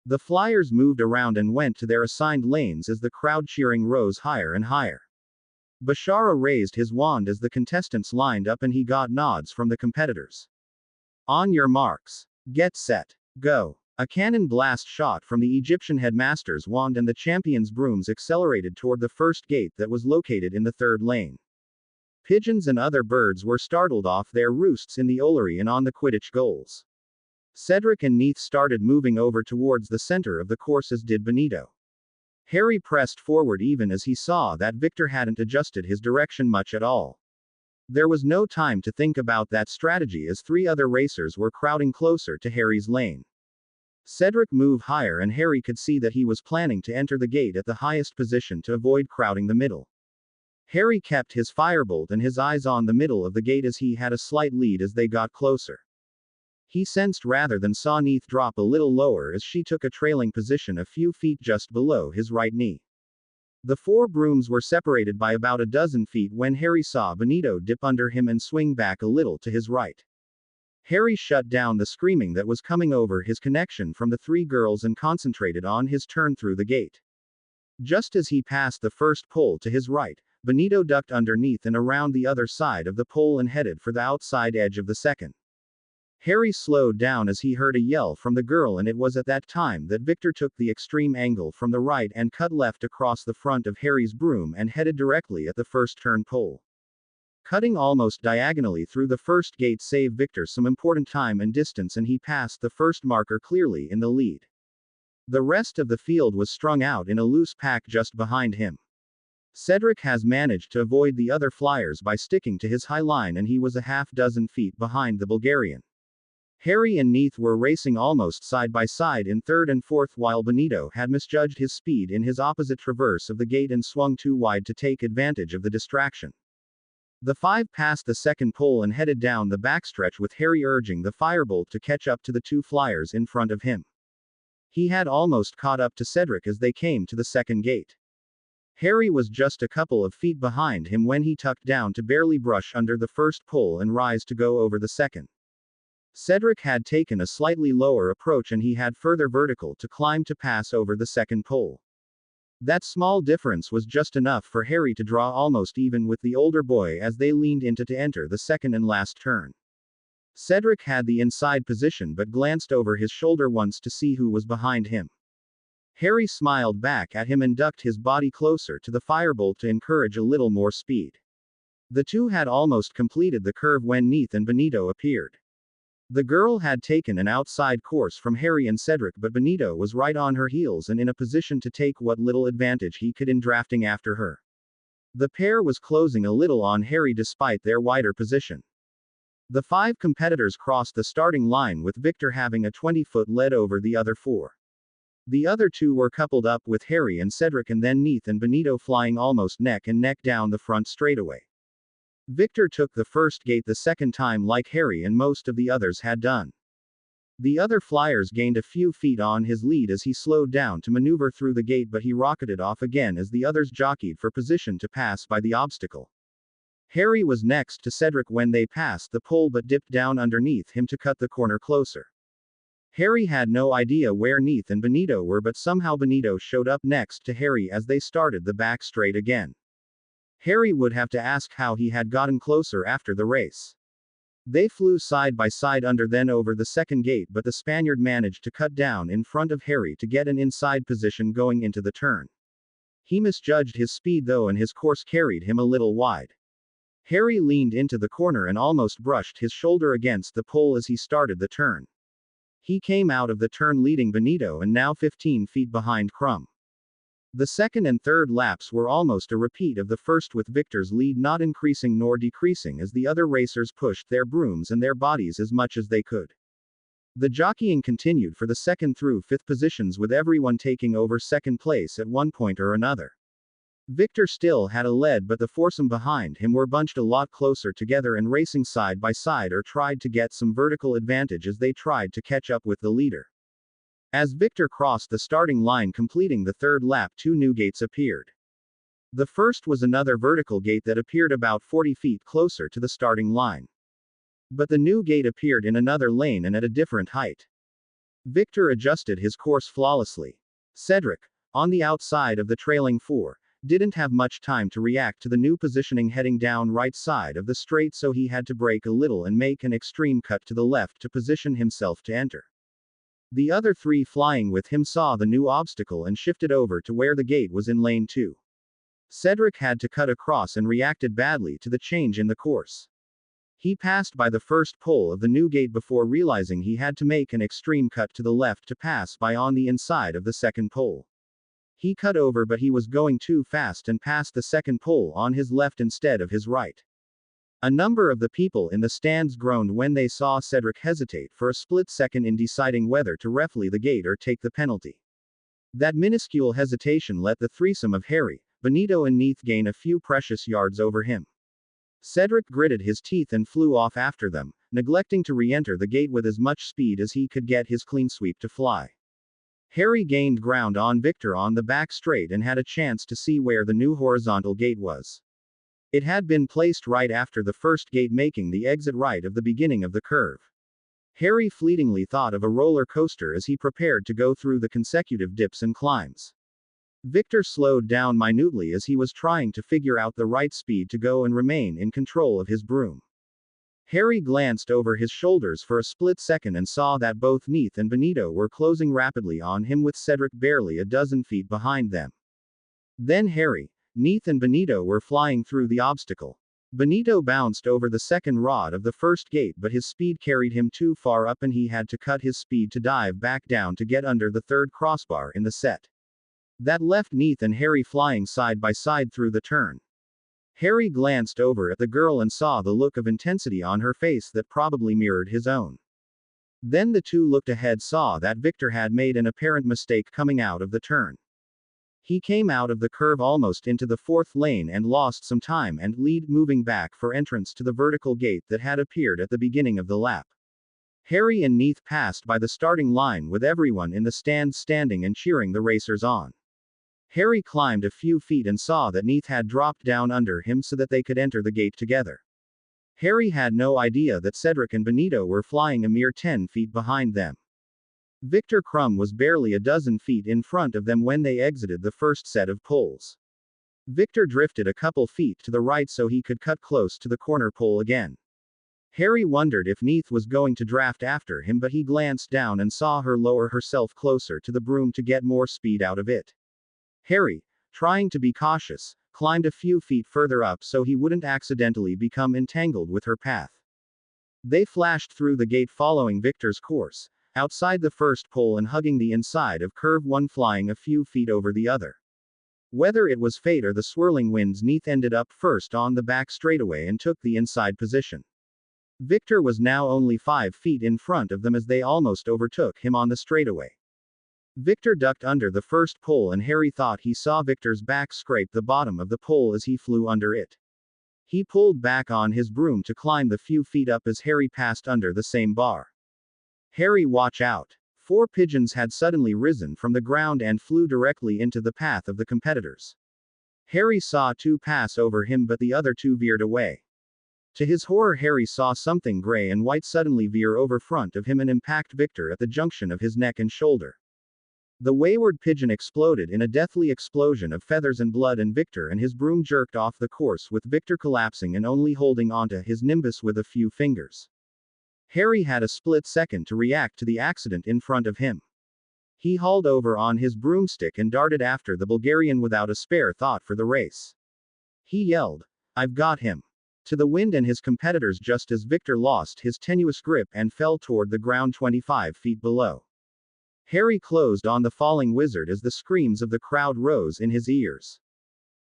Speaker 2: The flyers moved around and went to their assigned lanes as the crowd cheering rose higher and higher. Bashara raised his wand as the contestants lined up and he got nods from the competitors. On your marks. Get set. Go. A cannon blast shot from the Egyptian headmaster's wand and the champions' brooms accelerated toward the first gate that was located in the 3rd lane. Pigeons and other birds were startled off their roosts in the Olary and on the Quidditch goals. Cedric and Neith started moving over towards the center of the course as did Benito. Harry pressed forward even as he saw that Victor hadn't adjusted his direction much at all. There was no time to think about that strategy as 3 other racers were crowding closer to Harry's lane. Cedric moved higher and Harry could see that he was planning to enter the gate at the highest position to avoid crowding the middle. Harry kept his firebolt and his eyes on the middle of the gate as he had a slight lead as they got closer. He sensed rather than saw Neith drop a little lower as she took a trailing position a few feet just below his right knee. The 4 brooms were separated by about a dozen feet when Harry saw Benito dip under him and swing back a little to his right. Harry shut down the screaming that was coming over his connection from the 3 girls and concentrated on his turn through the gate. Just as he passed the first pole to his right, Benito ducked underneath and around the other side of the pole and headed for the outside edge of the second. Harry slowed down as he heard a yell from the girl and it was at that time that Victor took the extreme angle from the right and cut left across the front of Harry's broom and headed directly at the first turn pole. Cutting almost diagonally through the first gate saved Victor some important time and distance and he passed the first marker clearly in the lead. The rest of the field was strung out in a loose pack just behind him. Cedric has managed to avoid the other flyers by sticking to his high line and he was a half dozen feet behind the Bulgarian. Harry and Neith were racing almost side by side in 3rd and 4th while Benito had misjudged his speed in his opposite traverse of the gate and swung too wide to take advantage of the distraction. The 5 passed the second pole and headed down the backstretch with Harry urging the firebolt to catch up to the 2 flyers in front of him. He had almost caught up to Cedric as they came to the second gate. Harry was just a couple of feet behind him when he tucked down to barely brush under the first pole and rise to go over the second. Cedric had taken a slightly lower approach and he had further vertical to climb to pass over the second pole. That small difference was just enough for Harry to draw almost even with the older boy as they leaned into to enter the second and last turn. Cedric had the inside position but glanced over his shoulder once to see who was behind him. Harry smiled back at him and ducked his body closer to the firebolt to encourage a little more speed. The 2 had almost completed the curve when Neith and Benito appeared. The girl had taken an outside course from Harry and Cedric, but Benito was right on her heels and in a position to take what little advantage he could in drafting after her. The pair was closing a little on Harry despite their wider position. The 5 competitors crossed the starting line with Victor having a 20-foot lead over the other 4. The other 2 were coupled up with Harry and Cedric, and then Neith and Benito flying almost neck and neck down the front straightaway. Victor took the first gate the second time like Harry and most of the others had done. The other flyers gained a few feet on his lead as he slowed down to maneuver through the gate, but he rocketed off again as the others jockeyed for position to pass by the obstacle. Harry was next to Cedric when they passed the pole but dipped down underneath him to cut the corner closer. Harry had no idea where Neith and Benito were, but somehow Benito showed up next to Harry as they started the back straight again. Harry would have to ask how he had gotten closer after the race. They flew side by side under then over the second gate, but the Spaniard managed to cut down in front of Harry to get an inside position going into the turn. He misjudged his speed though, and his course carried him a little wide. Harry leaned into the corner and almost brushed his shoulder against the pole as he started the turn. He came out of the turn leading Benito and now 15 feet behind Crumb. The second and third laps were almost a repeat of the first, with Victor's lead not increasing nor decreasing as the other racers pushed their brooms and their bodies as much as they could. The jockeying continued for the second through fifth positions, with everyone taking over second place at one point or another. Victor still had a lead, but the foursome behind him were bunched a lot closer together and racing side by side or tried to get some vertical advantage as they tried to catch up with the leader. As Victor crossed the starting line completing the third lap, 2 new gates appeared. The first was another vertical gate that appeared about 40 feet closer to the starting line. But the new gate appeared in another lane and at a different height. Victor adjusted his course flawlessly. Cedric, on the outside of the trailing 4, didn't have much time to react to the new positioning heading down right side of the straight, so he had to brake a little and make an extreme cut to the left to position himself to enter. The other 3 flying with him saw the new obstacle and shifted over to where the gate was in lane 2. Cedric had to cut across and reacted badly to the change in the course. He passed by the first pole of the new gate before realizing he had to make an extreme cut to the left to pass by on the inside of the second pole. He cut over, but he was going too fast and passed the second pole on his left instead of his right. A number of the people in the stands groaned when they saw Cedric hesitate for a split second in deciding whether to refley the gate or take the penalty. That minuscule hesitation let the threesome of Harry, Benito and Neith gain a few precious yards over him. Cedric gritted his teeth and flew off after them, neglecting to re-enter the gate with as much speed as he could get his clean sweep to fly. Harry gained ground on Victor on the back straight and had a chance to see where the new horizontal gate was. It had been placed right after the first gate, making the exit right of the beginning of the curve. Harry fleetingly thought of a roller coaster as he prepared to go through the consecutive dips and climbs. Victor slowed down minutely as he was trying to figure out the right speed to go and remain in control of his broom. Harry glanced over his shoulders for a split second and saw that both Neith and Benito were closing rapidly on him, with Cedric barely a dozen feet behind them. Then Harry, Neith and Benito were flying through the obstacle. Benito bounced over the second rod of the first gate, but his speed carried him too far up and he had to cut his speed to dive back down to get under the third crossbar in the set. That left Neith and Harry flying side by side through the turn. Harry glanced over at the girl and saw the look of intensity on her face that probably mirrored his own. Then the two looked ahead, saw that Victor had made an apparent mistake coming out of the turn. He came out of the curve almost into the fourth lane and lost some time and lead, moving back for entrance to the vertical gate that had appeared at the beginning of the lap. Harry and Neith passed by the starting line with everyone in the stands standing and cheering the racers on. Harry climbed a few feet and saw that Neith had dropped down under him so that they could enter the gate together. Harry had no idea that Cedric and Benito were flying a mere 10 feet behind them. Victor Crumb was barely a dozen feet in front of them when they exited the first set of poles. Victor drifted a couple feet to the right so he could cut close to the corner pole again. Harry wondered if Neith was going to draft after him, but he glanced down and saw her lower herself closer to the broom to get more speed out of it. Harry, trying to be cautious, climbed a few feet further up so he wouldn't accidentally become entangled with her path. They flashed through the gate following Victor's course, outside the first pole and hugging the inside of curve one, flying a few feet over the other. Whether it was fate or the swirling winds, Neath ended up first on the back straightaway and took the inside position. Victor was now only 5 feet in front of them as they almost overtook him on the straightaway. Victor ducked under the first pole and Harry thought he saw Victor's back scrape the bottom of the pole as he flew under it. He pulled back on his broom to climb the few feet up as Harry passed under the same bar. Harry, watch out! 4 pigeons had suddenly risen from the ground and flew directly into the path of the competitors. Harry saw 2 pass over him, but the other 2 veered away. To his horror, Harry saw something gray and white suddenly veer over front of him and impact Victor at the junction of his neck and shoulder. The wayward pigeon exploded in a deathly explosion of feathers and blood, and Victor and his broom jerked off the course, with Victor collapsing and only holding onto his nimbus with a few fingers. Harry had a split second to react to the accident in front of him. He hauled over on his broomstick and darted after the Bulgarian without a spare thought for the race. He yelled, "I've got him!" to the wind and his competitors just as Victor lost his tenuous grip and fell toward the ground 25 feet below. Harry closed on the falling wizard as the screams of the crowd rose in his ears.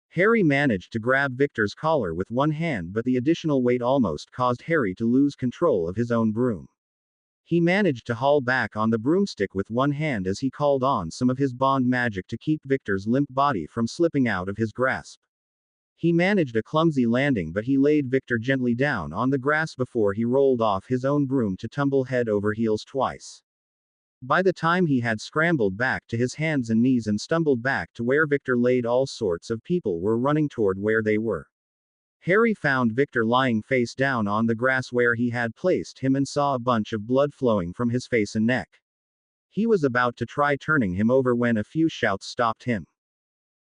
Speaker 2: Harry managed to grab Victor's collar with one hand, but the additional weight almost caused Harry to lose control of his own broom. He managed to haul back on the broomstick with one hand as he called on some of his bond magic to keep Victor's limp body from slipping out of his grasp. He managed a clumsy landing, but he laid Victor gently down on the grass before he rolled off his own broom to tumble head over heels twice. By the time he had scrambled back to his hands and knees and stumbled back to where Victor laid, all sorts of people were running toward where they were. Harry found Victor lying face down on the grass where he had placed him and saw a bunch of blood flowing from his face and neck. He was about to try turning him over when a few shouts stopped him.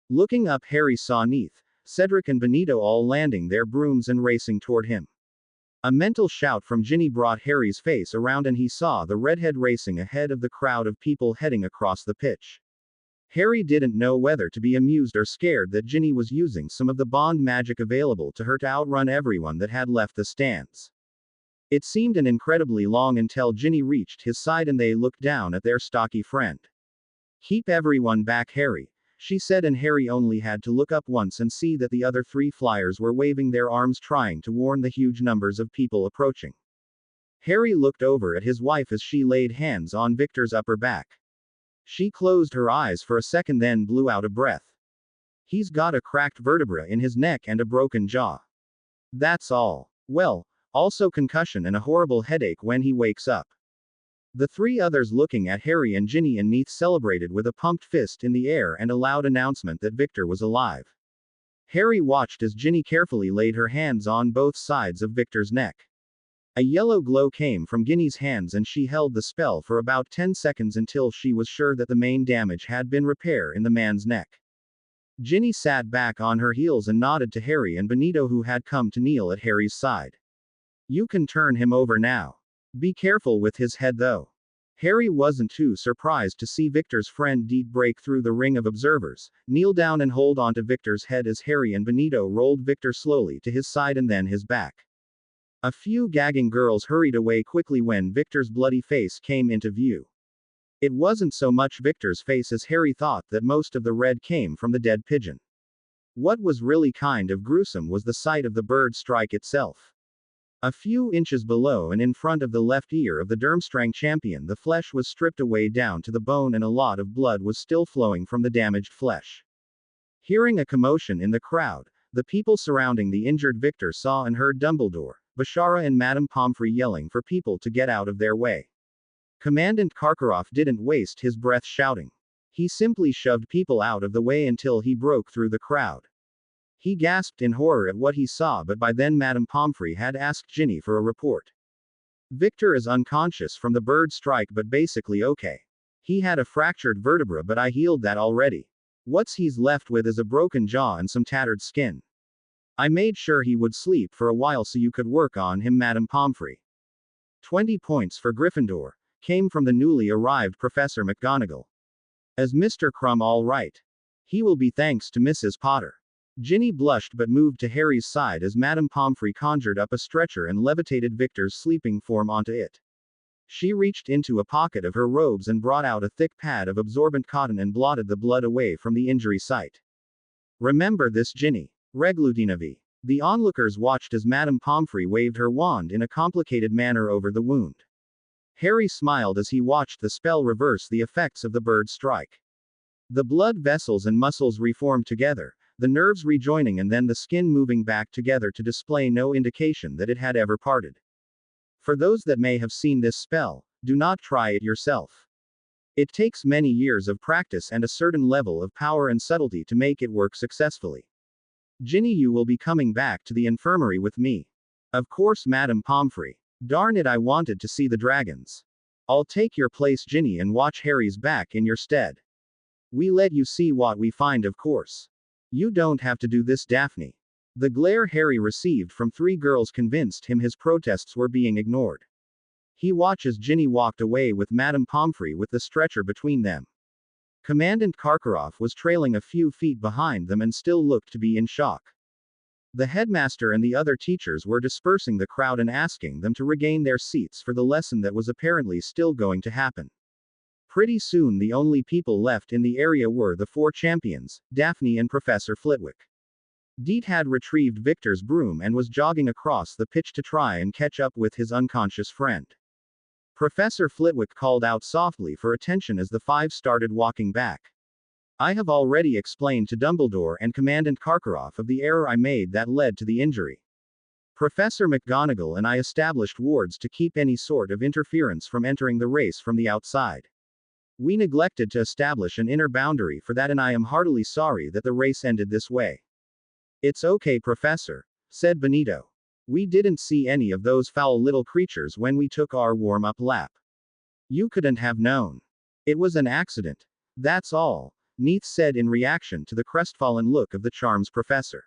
Speaker 2: Looking up, Harry saw Neath, Cedric and Benito all landing their brooms and racing toward him. A mental shout from Ginny brought Harry's face around and he saw the redhead racing ahead of the crowd of people heading across the pitch. Harry didn't know whether to be amused or scared that Ginny was using some of the bond magic available to her to outrun everyone that had left the stands. It seemed an incredibly long until Ginny reached his side and they looked down at their stocky friend. "Keep everyone back, Harry," she said, and Harry only had to look up once and see that the other 3 flyers were waving their arms trying to warn the huge numbers of people approaching. Harry looked over at his wife as she laid hands on Victor's upper back. She closed her eyes for a second, then blew out a breath. "He's got a cracked vertebra in his neck and a broken jaw. That's all. Well, also concussion and a horrible headache when he wakes up." The 3 others looking at Harry and Ginny and Neath celebrated with a pumped fist in the air and a loud announcement that Victor was alive. Harry watched as Ginny carefully laid her hands on both sides of Victor's neck. A yellow glow came from Ginny's hands and she held the spell for about 10 seconds until she was sure that the main damage had been repaired in the man's neck. Ginny sat back on her heels and nodded to Harry and Benito, who had come to kneel at Harry's side. "You can turn him over now. Be careful with his head though." Harry wasn't too surprised to see Victor's friend Deet break through the ring of observers, kneel down and hold onto Victor's head as Harry and Benito rolled Victor slowly to his side and then his back. A few gagging girls hurried away quickly when Victor's bloody face came into view. It wasn't so much Victor's face as Harry thought that most of the red came from the dead pigeon. What was really kind of gruesome was the sight of the bird strike itself. A few inches below and in front of the left ear of the Durmstrang champion, the flesh was stripped away down to the bone and a lot of blood was still flowing from the damaged flesh. Hearing a commotion in the crowd, the people surrounding the injured Victor saw and heard Dumbledore, Bashara and Madame Pomfrey yelling for people to get out of their way. Commandant Karkaroff didn't waste his breath shouting. He simply shoved people out of the way until he broke through the crowd. He gasped in horror at what he saw, but by then Madame Pomfrey had asked Ginny for a report. "Victor is unconscious from the bird strike but basically okay. He had a fractured vertebra but I healed that already. What's he's left with is a broken jaw and some tattered skin. I made sure he would sleep for a while so you could work on him, Madame Pomfrey." 20 points for Gryffindor came from the newly arrived Professor McGonagall. "Is Mr. Crumb all right?" "He will be thanks to Mrs. Potter." Ginny blushed but moved to Harry's side as Madame Pomfrey conjured up a stretcher and levitated Victor's sleeping form onto it. She reached into a pocket of her robes and brought out a thick pad of absorbent cotton and blotted the blood away from the injury site. Remember this, Ginny. Reglutinovi. The onlookers watched as Madame Pomfrey waved her wand in a complicated manner over the wound. Harry smiled as he watched the spell reverse the effects of the bird's strike. The blood vessels and muscles reformed together, the nerves rejoining and then the skin moving back together to display no indication that it had ever parted. For those that may have seen this spell, do not try it yourself. It takes many years of practice and a certain level of power and subtlety to make it work successfully. Ginny, you will be coming back to the infirmary with me. Of course, Madame Pomfrey. Darn it, I wanted to see the dragons. I'll take your place, Ginny, and watch Harry's back in your stead. We let you see what we find, of course. You don't have to do this, Daphne. The glare Harry received from three girls convinced him his protests were being ignored. He watched as Ginny walked away with Madame Pomfrey with the stretcher between them. Commandant Karkaroff was trailing a few feet behind them and still looked to be in shock. The headmaster and the other teachers were dispersing the crowd and asking them to regain their seats for the lesson that was apparently still going to happen. Pretty soon the only people left in the area were the four champions, Daphne and Professor Flitwick. Deet had retrieved Victor's broom and was jogging across the pitch to try and catch up with his unconscious friend. Professor Flitwick called out softly for attention as the five started walking back. I have already explained to Dumbledore and Commandant Karkaroff of the error I made that led to the injury. Professor McGonagall and I established wards to keep any sort of interference from entering the race from the outside. We neglected to establish an inner boundary for that, and I am heartily sorry that the race ended this way. It's okay, Professor, said Benito. We didn't see any of those foul little creatures when we took our warm-up lap. You couldn't have known. It was an accident. That's all, Neith said in reaction to the crestfallen look of the charms professor.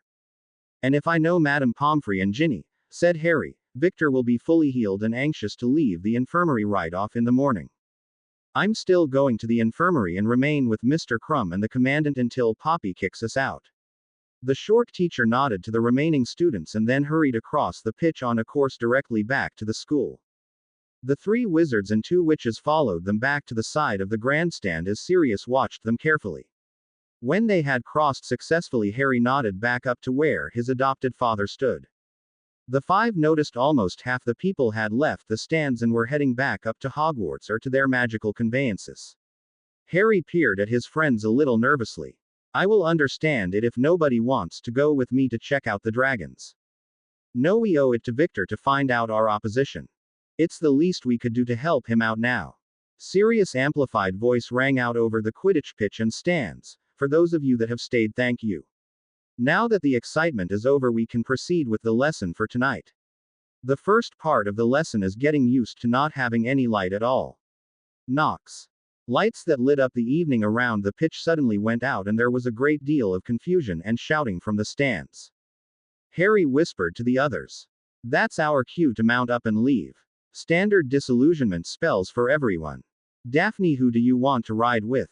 Speaker 2: And if I know Madame Pomfrey and Ginny, said Harry, Victor will be fully healed and anxious to leave the infirmary right off in the morning. I'm still going to the infirmary and remain with Mr. Crumb and the commandant until Poppy kicks us out. The short teacher nodded to the remaining students and then hurried across the pitch on a course directly back to the school. The three wizards and two witches followed them back to the side of the grandstand as Sirius watched them carefully. When they had crossed successfully, Harry nodded back up to where his adopted father stood. The five noticed almost half the people had left the stands and were heading back up to Hogwarts or to their magical conveyances. Harry peered at his friends a little nervously. I will understand it if nobody wants to go with me to check out the dragons. No, we owe it to Victor to find out our opposition. It's the least we could do to help him out now. Sirius' amplified voice rang out over the Quidditch pitch and stands. For those of you that have stayed, thank you. Now that the excitement is over, we can proceed with the lesson for tonight. The first part of the lesson is getting used to not having any light at all. Knocks. Lights that lit up the evening around the pitch suddenly went out and there was a great deal of confusion and shouting from the stands. Harry whispered to the others. That's our cue to mount up and leave. Standard disillusionment spells for everyone. Daphne, who do you want to ride with?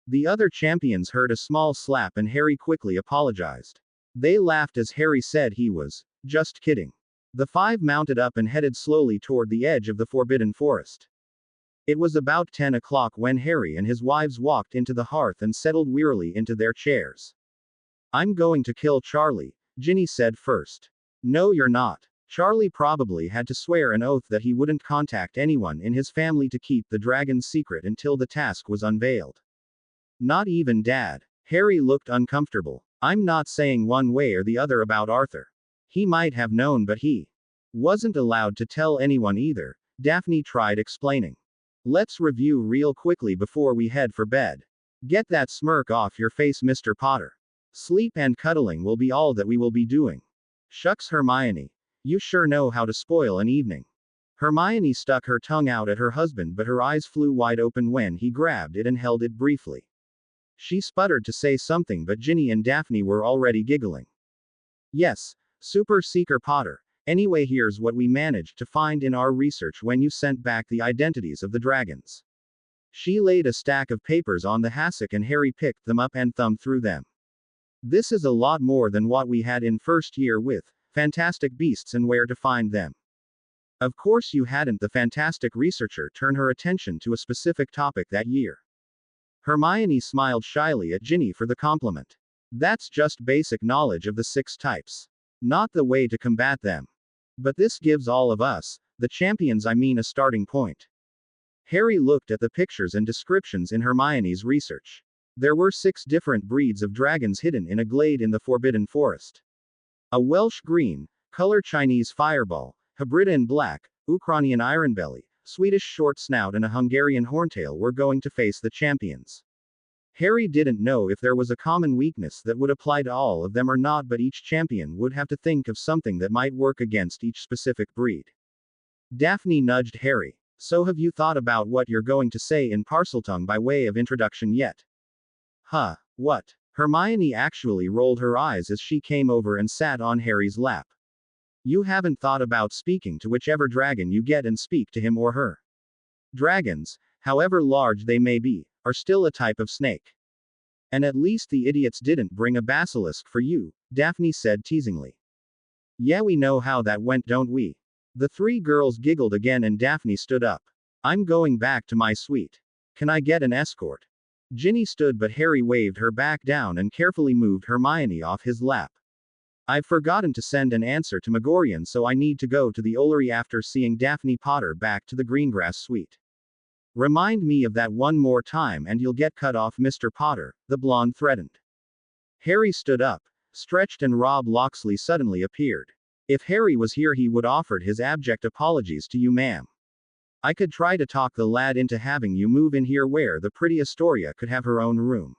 Speaker 2: The other champions heard a small slap and Harry quickly apologized. They laughed as Harry said he was just kidding. The five mounted up and headed slowly toward the edge of the Forbidden Forest. It was about 10 o'clock when Harry and his wives walked into the hearth and settled wearily into their chairs. I'm going to kill Charlie, Ginny said first. No, you're not. Charlie probably had to swear an oath that he wouldn't contact anyone in his family to keep the dragon's secret until the task was unveiled. Not even Dad. Harry looked uncomfortable. I'm not saying one way or the other about Arthur. He might have known, but he wasn't allowed to tell anyone either, Daphne tried explaining. Let's review real quickly before we head for bed. Get that smirk off your face, Mr. Potter. Sleep and cuddling will be all that we will be doing. Shucks, Hermione. You sure know how to spoil an evening. Hermione stuck her tongue out at her husband, but her eyes flew wide open when he grabbed it and held it briefly. She sputtered to say something, but Ginny and Daphne were already giggling. Yes, Super Seeker Potter. Anyway, here's what we managed to find in our research when you sent back the identities of the dragons. She laid a stack of papers on the hassock and Harry picked them up and thumbed through them. This is a lot more than what we had in first year with fantastic beasts and where to find them. Of course you hadn't. The fantastic researcher turned her attention to a specific topic that year. Hermione smiled shyly at Ginny for the compliment. That's just basic knowledge of the 6 types. Not the way to combat them. But this gives all of us, the champions, a starting point. Harry looked at the pictures and descriptions in Hermione's research. There were 6 different breeds of dragons hidden in a glade in the Forbidden Forest. A Welsh green, color Chinese fireball, Hebridean black, Ukrainian ironbelly, Swedish short snout and a Hungarian horntail were going to face the champions. Harry didn't know if there was a common weakness that would apply to all of them or not, but each champion would have to think of something that might work against each specific breed. Daphne nudged Harry. So have you thought about what you're going to say in Parseltongue by way of introduction yet? Huh, what? Hermione actually rolled her eyes as she came over and sat on Harry's lap. You haven't thought about speaking to whichever dragon you get and speak to him or her. Dragons, however large they may be, are still a type of snake. And at least the idiots didn't bring a basilisk for you, Daphne said teasingly. Yeah, we know how that went, don't we? The 3 girls giggled again and Daphne stood up. I'm going back to my suite. Can I get an escort? Ginny stood, but Harry waved her back down and carefully moved Hermione off his lap. I've forgotten to send an answer to Megorian, so I need to go to the Ollery after seeing Daphne Potter back to the Greengrass suite. Remind me of that one more time and you'll get cut off, Mr. Potter, the blonde threatened. Harry stood up, stretched, and Rob Locksley suddenly appeared. If Harry was here he would offered his abject apologies to you, ma'am. I could try to talk the lad into having you move in here where the pretty Astoria could have her own room.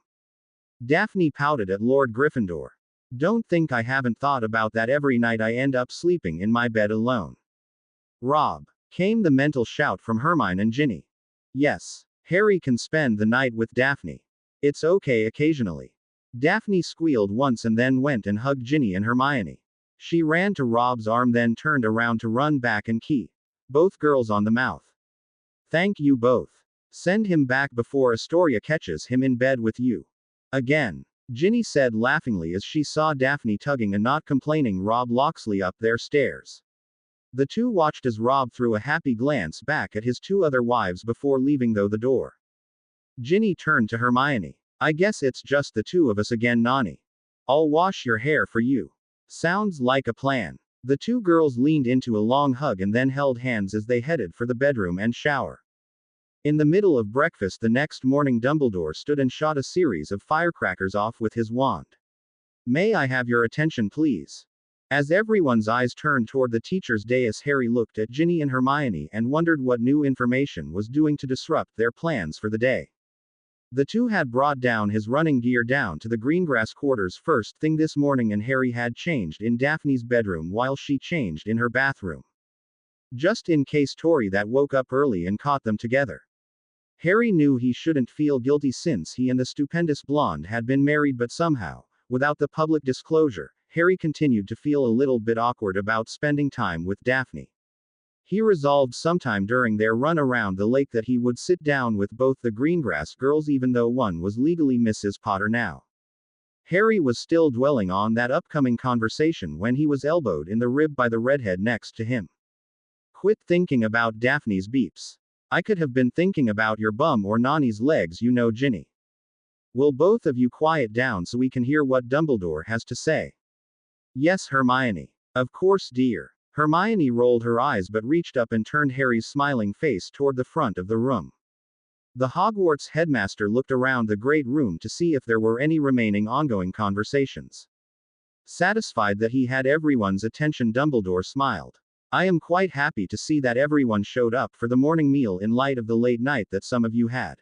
Speaker 2: Daphne pouted at Lord Gryffindor. Don't think I haven't thought about that. Every night I end up sleeping in my bed alone. Rob, came the mental shout from Hermione and Ginny. Yes, Harry can spend the night with Daphne. It's okay occasionally. Daphne squealed once and then went and hugged Ginny and Hermione. She ran to Rob's arm, then turned around to run back and key both girls on the mouth. Thank you both. Send him back before Astoria catches him in bed with you. Again, Ginny said laughingly as she saw Daphne tugging a not complaining Rob Locksley up their stairs. The 2 watched as Rob threw a happy glance back at his 2 other wives before leaving though the door. Ginny turned to Hermione. I guess it's just the 2 of us again, Nani. I'll wash your hair for you. Sounds like a plan. The 2 girls leaned into a long hug and then held hands as they headed for the bedroom and shower. In the middle of breakfast the next morning, Dumbledore stood and shot a series of firecrackers off with his wand. May I have your attention, please? As everyone's eyes turned toward the teacher's dais, Harry looked at Ginny and Hermione and wondered what new information was doing to disrupt their plans for the day. The 2 had brought down his running gear down to the Greengrass quarters first thing this morning, and Harry had changed in Daphne's bedroom while she changed in her bathroom. Just in case Tori that woke up early and caught them together. Harry knew he shouldn't feel guilty since he and the stupendous blonde had been married, but somehow, without the public disclosure, Harry continued to feel a little bit awkward about spending time with Daphne. He resolved sometime during their run around the lake that he would sit down with both the Greengrass girls, even though one was legally Mrs. Potter now. Harry was still dwelling on that upcoming conversation when he was elbowed in the rib by the redhead next to him. Quit thinking about Daphne's beeps. I could have been thinking about your bum or Nani's legs, you know, Ginny. Will both of you quiet down so we can hear what Dumbledore has to say? Yes, Hermione. Of course, dear. Hermione rolled her eyes but reached up and turned Harry's smiling face toward the front of the room. The Hogwarts headmaster looked around the great room to see if there were any remaining ongoing conversations. Satisfied that he had everyone's attention, Dumbledore smiled. I am quite happy to see that everyone showed up for the morning meal in light of the late night that some of you had.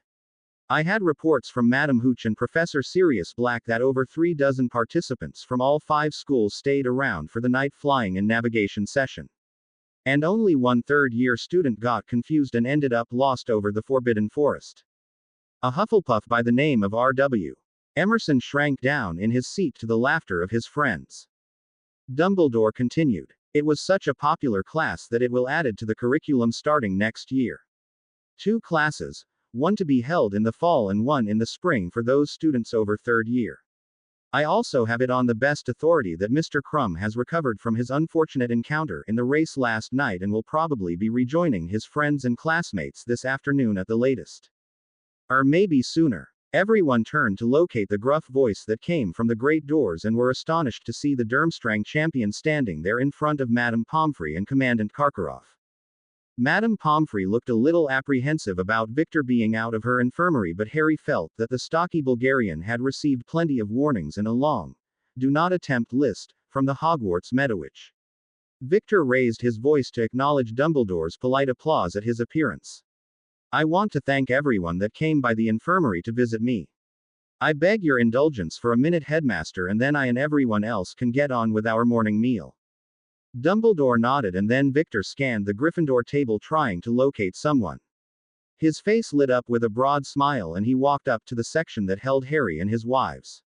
Speaker 2: I had reports from Madam Hooch and Professor Sirius Black that over 3 dozen participants from all 5 schools stayed around for the night flying and navigation session. And only one third-year student got confused and ended up lost over the Forbidden Forest. A Hufflepuff by the name of R.W. Emerson shrank down in his seat to the laughter of his friends. Dumbledore continued. It was such a popular class that it will added to the curriculum starting next year. 2 classes, one to be held in the fall and one in the spring for those students over 3rd year. I also have it on the best authority that Mr. Crumb has recovered from his unfortunate encounter in the race last night and will probably be rejoining his friends and classmates this afternoon at the latest. Or maybe sooner. Everyone turned to locate the gruff voice that came from the great doors and were astonished to see the Durmstrang champion standing there in front of Madame Pomfrey and Commandant Karkaroff. Madame Pomfrey looked a little apprehensive about Victor being out of her infirmary, but Harry felt that the stocky Bulgarian had received plenty of warnings and a long "do not attempt" list from the Hogwarts Medowitch. Victor raised his voice to acknowledge Dumbledore's polite applause at his appearance. I want to thank everyone that came by the infirmary to visit me. I beg your indulgence for a minute, Headmaster, and then I and everyone else can get on with our morning meal. Dumbledore nodded, and then Victor scanned the Gryffindor table trying to locate someone. His face lit up with a broad smile and he walked up to the section that held Harry and his wives.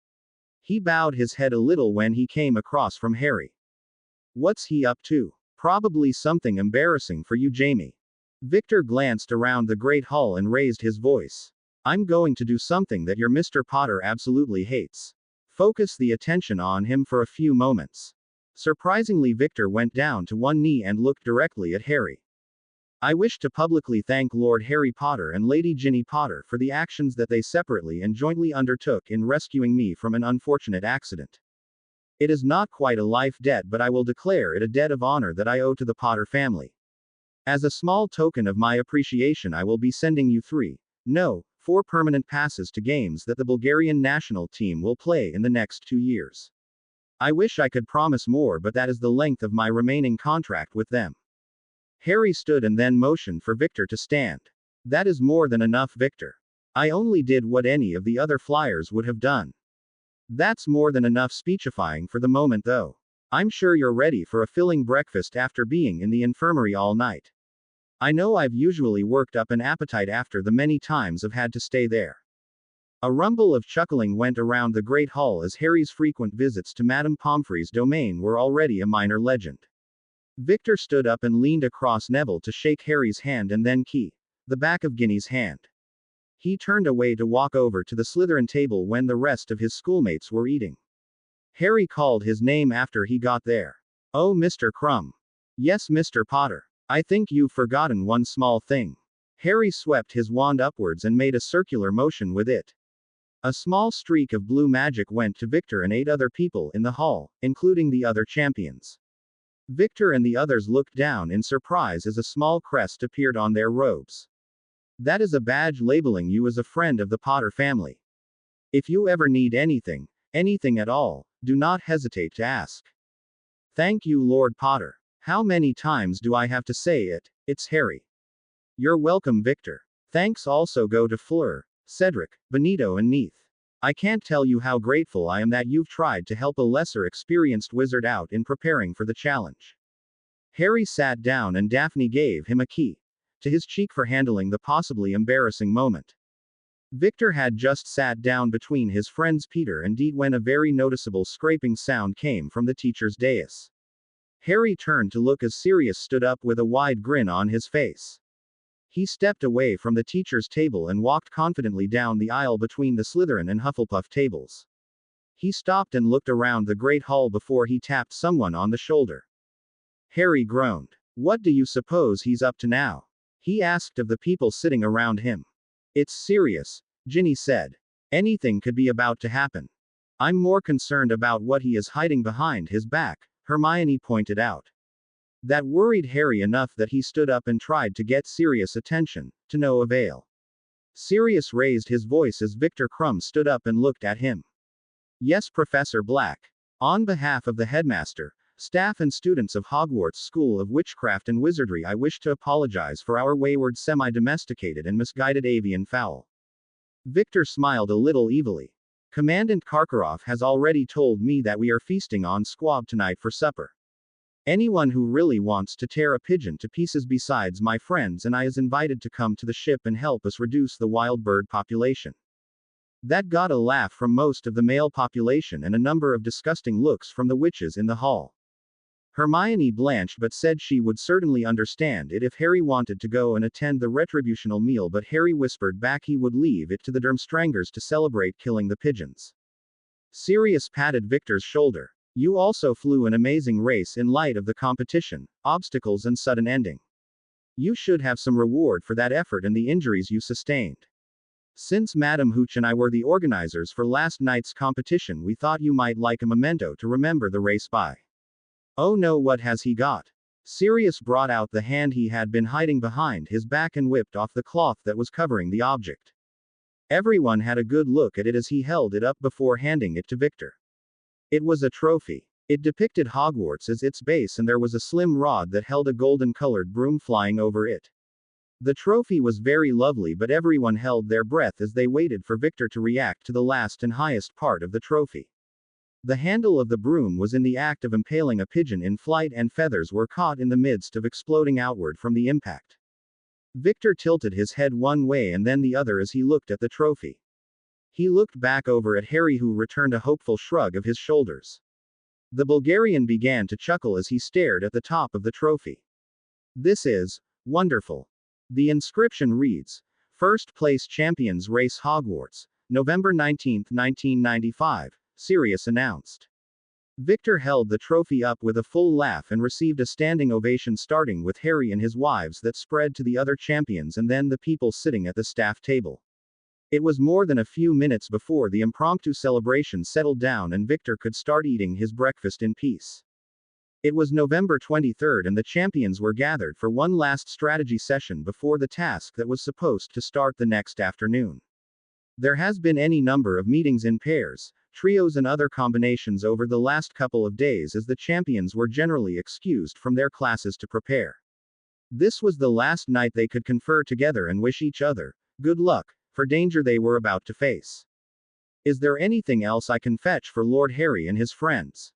Speaker 2: He bowed his head a little when he came across from Harry. What's he up to? Probably something embarrassing for you, Jamie. Victor glanced around the great hall and raised his voice. I'm going to do something that your Mr. Potter absolutely hates. Focus the attention on him for a few moments. Surprisingly, Victor went down to one knee and looked directly at Harry. I wish to publicly thank Lord Harry Potter and Lady Ginny Potter for the actions that they separately and jointly undertook in rescuing me from an unfortunate accident. It is not quite a life debt, but I will declare it a debt of honor that I owe to the Potter family. As a small token of my appreciation, I will be sending you 4 permanent passes to games that the Bulgarian national team will play in the next 2 years. I wish I could promise more, but that is the length of my remaining contract with them. Harry stood and then motioned for Victor to stand. That is more than enough, Victor. I only did what any of the other flyers would have done. That's more than enough speechifying for the moment, though. I'm sure you're ready for a filling breakfast after being in the infirmary all night. I know I've usually worked up an appetite after the many times I've had to stay there. A rumble of chuckling went around the great hall as Harry's frequent visits to Madame Pomfrey's domain were already a minor legend. Victor stood up and leaned across Neville to shake Harry's hand and then the back of Ginny's hand. He turned away to walk over to the Slytherin table when the rest of his schoolmates were eating. Harry called his name after he got there. Oh, Mr. Crumb. Yes, Mr. Potter. I think you've forgotten one small thing. Harry swept his wand upwards and made a circular motion with it. A small streak of blue magic went to Victor and 8 other people in the hall, including the other champions. Victor and the others looked down in surprise as a small crest appeared on their robes. That is a badge labeling you as a friend of the Potter family. If you ever need anything at all, do not hesitate to ask. Thank you, Lord Potter. How many times do I have to say it? It's Harry. You're welcome, Victor. Thanks also go to Fleur, Cedric, Benito and Neith. I can't tell you how grateful I am that you've tried to help a lesser experienced wizard out in preparing for the challenge. Harry sat down and Daphne gave him a key to his cheek for handling the possibly embarrassing moment. Victor had just sat down between his friends Peter and Deet when a very noticeable scraping sound came from the teacher's dais. Harry turned to look as Sirius stood up with a wide grin on his face. He stepped away from the teacher's table and walked confidently down the aisle between the Slytherin and Hufflepuff tables. He stopped and looked around the great hall before he tapped someone on the shoulder. Harry groaned. What do you suppose he's up to now? He asked of the people sitting around him. It's Sirius, Ginny said. Anything could be about to happen. I'm more concerned about what he is hiding behind his back, Hermione pointed out. That worried Harry enough that he stood up and tried to get Sirius' attention, to no avail. Sirius raised his voice as Victor Crumb stood up and looked at him. Yes, Professor Black. On behalf of the headmaster, staff and students of Hogwarts School of Witchcraft and Wizardry, I wish to apologize for our wayward, semi-domesticated and misguided avian fowl. Victor smiled a little evilly. Commandant Karkaroff has already told me that we are feasting on squab tonight for supper. Anyone who really wants to tear a pigeon to pieces besides my friends and I is invited to come to the ship and help us reduce the wild bird population. That got a laugh from most of the male population and a number of disgusting looks from the witches in the hall. Hermione blanched but said she would certainly understand it if Harry wanted to go and attend the retributional meal, but Harry whispered back he would leave it to the Durmstrangers to celebrate killing the pigeons. Sirius patted Victor's shoulder. You also flew an amazing race in light of the competition, obstacles, and sudden ending. You should have some reward for that effort and the injuries you sustained. Since Madame Hooch and I were the organizers for last night's competition, we thought you might like a memento to remember the race by. Oh no, what has he got? Sirius brought out the hand he had been hiding behind his back and whipped off the cloth that was covering the object. Everyone had a good look at it as he held it up before handing it to Victor. It was a trophy. It depicted Hogwarts as its base, and there was a slim rod that held a golden-colored broom flying over it. The trophy was very lovely, but everyone held their breath as they waited for Victor to react to the last and highest part of the trophy. The handle of the broom was in the act of impaling a pigeon in flight, and feathers were caught in the midst of exploding outward from the impact. Victor tilted his head one way and then the other as he looked at the trophy. He looked back over at Harry, who returned a hopeful shrug of his shoulders. The Bulgarian began to chuckle as he stared at the top of the trophy. This is wonderful. The inscription reads, First Place Champions Race Hogwarts, November 19, 1995, Sirius announced. Victor held the trophy up with a full laugh and received a standing ovation, starting with Harry and his wives, that spread to the other champions and then the people sitting at the staff table. It was more than a few minutes before the impromptu celebration settled down and Victor could start eating his breakfast in peace. It was November 23rd and the champions were gathered for one last strategy session before the task that was supposed to start the next afternoon. There has been any number of meetings in pairs, trios and other combinations over the last couple of days, as the champions were generally excused from their classes to prepare. This was the last night they could confer together and wish each other good luck for danger they were about to face. Is there anything else I can fetch for Lord Harry and his friends?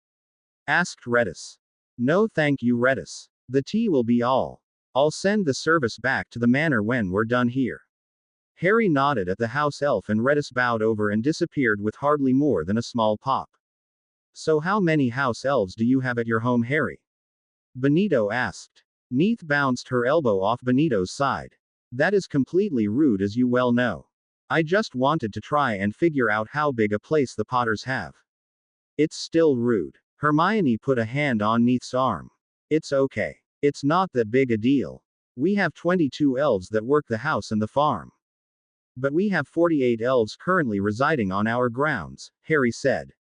Speaker 2: Asked Redis. No thank you, Redis. The tea will be all. I'll send the service back to the manor when we're done here. Harry nodded at the house elf and Redis bowed over and disappeared with hardly more than a small pop. So how many house elves do you have at your home, Harry? Benito asked. Neith bounced her elbow off Benito's side. That is completely rude, as you well know. I just wanted to try and figure out how big a place the Potters have. It's still rude. Hermione put a hand on Neith's arm. It's okay. It's not that big a deal. We have 22 elves that work the house and the farm. But we have 48 elves currently residing on our grounds, Harry said.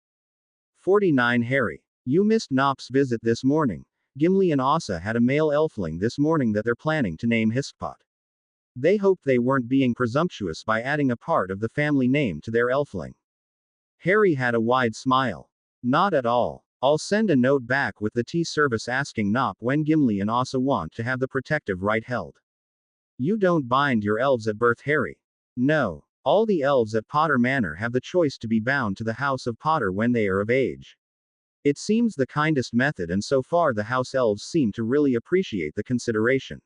Speaker 2: 49, Harry. You missed Nop's visit this morning. Gimli and Asa had a male elfling this morning that they're planning to name Hiskpot. They hoped they weren't being presumptuous by adding a part of the family name to their elfling. Harry had a wide smile. Not at all. I'll send a note back with the tea service asking Nop when Gimli and Asa want to have the protective rite held. You don't bind your elves at birth, Harry. No. All the elves at Potter Manor have the choice to be bound to the House of Potter when they are of age. It seems the kindest method, and so far the house elves seem to really appreciate the consideration.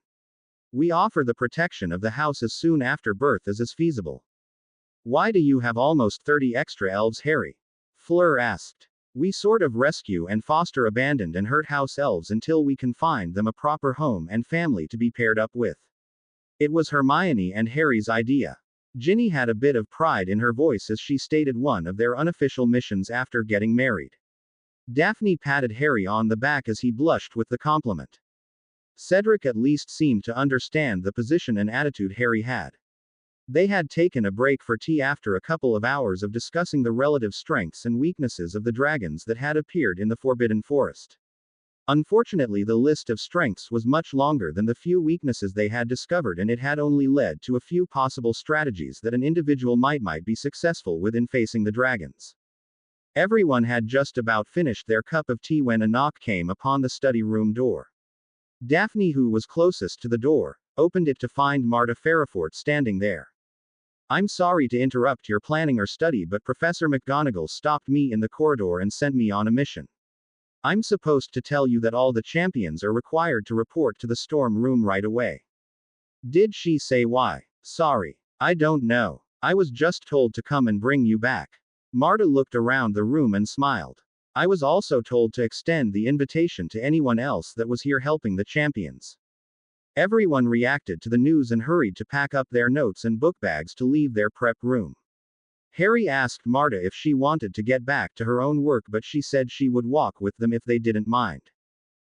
Speaker 2: We offer the protection of the house as soon after birth as is feasible. Why do you have almost 30 extra elves, Harry? Fleur asked. We sort of rescue and foster abandoned and hurt house elves until we can find them a proper home and family to be paired up with. It was Hermione and Harry's idea. Ginny had a bit of pride in her voice as she stated one of their unofficial missions after getting married. Daphne patted Harry on the back as he blushed with the compliment. Cedric at least seemed to understand the position and attitude Harry had. They had taken a break for tea after a couple of hours of discussing the relative strengths and weaknesses of the dragons that had appeared in the Forbidden Forest. Unfortunately, the list of strengths was much longer than the few weaknesses they had discovered, and it had only led to a few possible strategies that an individual might be successful with in facing the dragons. Everyone had just about finished their cup of tea when a knock came upon the study room door. Daphne, who was closest to the door, opened it to find Marta Fairfort standing there. I'm sorry to interrupt your planning or study, but Professor McGonagall stopped me in the corridor and sent me on a mission. I'm supposed to tell you that all the champions are required to report to the storm room right away. Did she say why? Sorry. I don't know. I was just told to come and bring you back. Marta looked around the room and smiled. I was also told to extend the invitation to anyone else that was here helping the champions. Everyone reacted to the news and hurried to pack up their notes and book bags to leave their prep room. Harry asked Marta if she wanted to get back to her own work, but she said she would walk with them if they didn't mind.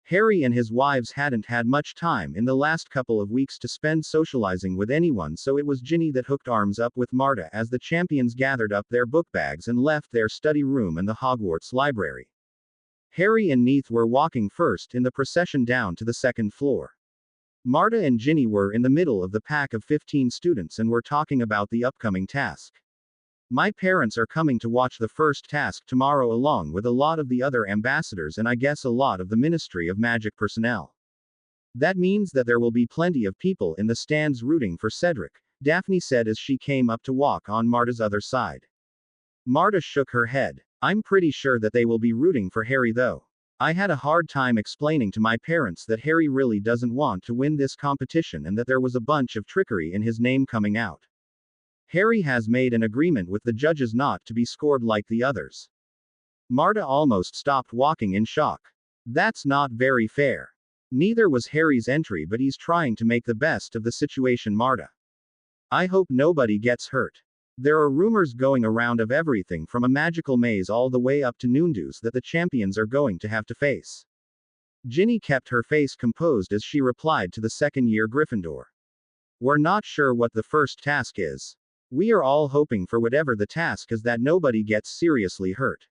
Speaker 2: Harry and his wives hadn't had much time in the last couple of weeks to spend socializing with anyone, so it was Ginny that hooked arms up with Marta as the champions gathered up their book bags and left their study room and the Hogwarts library. Harry and Neith were walking first in the procession down to the second floor. Marta and Ginny were in the middle of the pack of 15 students and were talking about the upcoming task. My parents are coming to watch the first task tomorrow along with a lot of the other ambassadors and I guess a lot of the Ministry of Magic personnel. That means that there will be plenty of people in the stands rooting for Cedric, Daphne said as she came up to walk on Marta's other side. Marta shook her head. I'm pretty sure that they will be rooting for Harry though. I had a hard time explaining to my parents that Harry really doesn't want to win this competition and that there was a bunch of trickery in his name coming out. Harry has made an agreement with the judges not to be scored like the others. Marta almost stopped walking in shock. That's not very fair. Neither was Harry's entry, but he's trying to make the best of the situation, Marta. I hope nobody gets hurt. There are rumors going around of everything from a magical maze all the way up to noondoos that the champions are going to have to face. Ginny kept her face composed as she replied to the second-year Gryffindor. We're not sure what the first task is. We are all hoping for whatever the task is that nobody gets seriously hurt.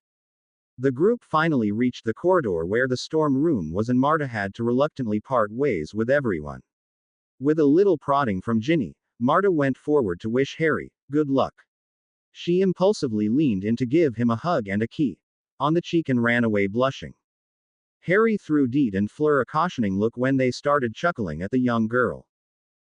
Speaker 2: The group finally reached the corridor where the storm room was and Marta had to reluctantly part ways with everyone. With a little prodding from Ginny, Marta went forward to wish Harry good luck. She impulsively leaned in to give him a hug and a key on the cheek and ran away blushing. Harry threw Deet and Fleur a cautioning look when they started chuckling at the young girl.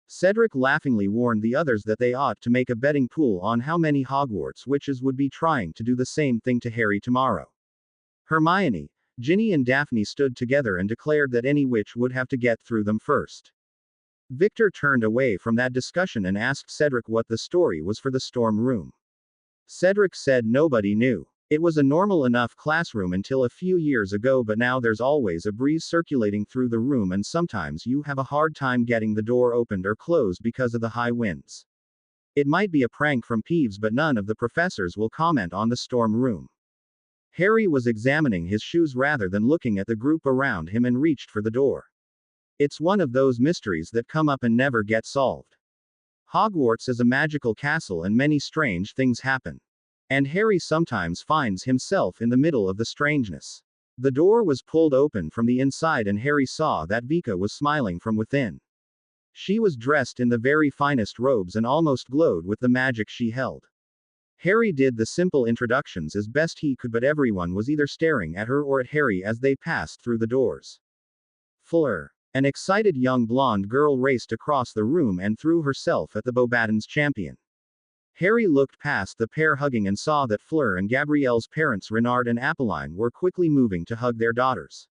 Speaker 2: Cedric laughingly warned the others that they ought to make a betting pool on how many Hogwarts witches would be trying to do the same thing to Harry tomorrow. Hermione, Ginny and Daphne stood together and declared that any witch would have to get through them first. Victor turned away from that discussion and asked Cedric what the story was for the storm room. Cedric said nobody knew. It was a normal enough classroom until a few years ago, but now there's always a breeze circulating through the room and sometimes you have a hard time getting the door opened or closed because of the high winds. It might be a prank from Peeves, but none of the professors will comment on the storm room. Harry was examining his shoes rather than looking at the group around him and reached for the door. It's one of those mysteries that come up and never get solved. Hogwarts is a magical castle and many strange things happen. And Harry sometimes finds himself in the middle of the strangeness. The door was pulled open from the inside and Harry saw that Vika was smiling from within. She was dressed in the very finest robes and almost glowed with the magic she held. Harry did the simple introductions as best he could, but everyone was either staring at her or at Harry as they passed through the doors. Fleur, an excited young blonde girl, raced across the room and threw herself at the Beauxbatons champion. Harry looked past the pair hugging and saw that Fleur and Gabrielle's parents Renard and Apolline were quickly moving to hug their daughters.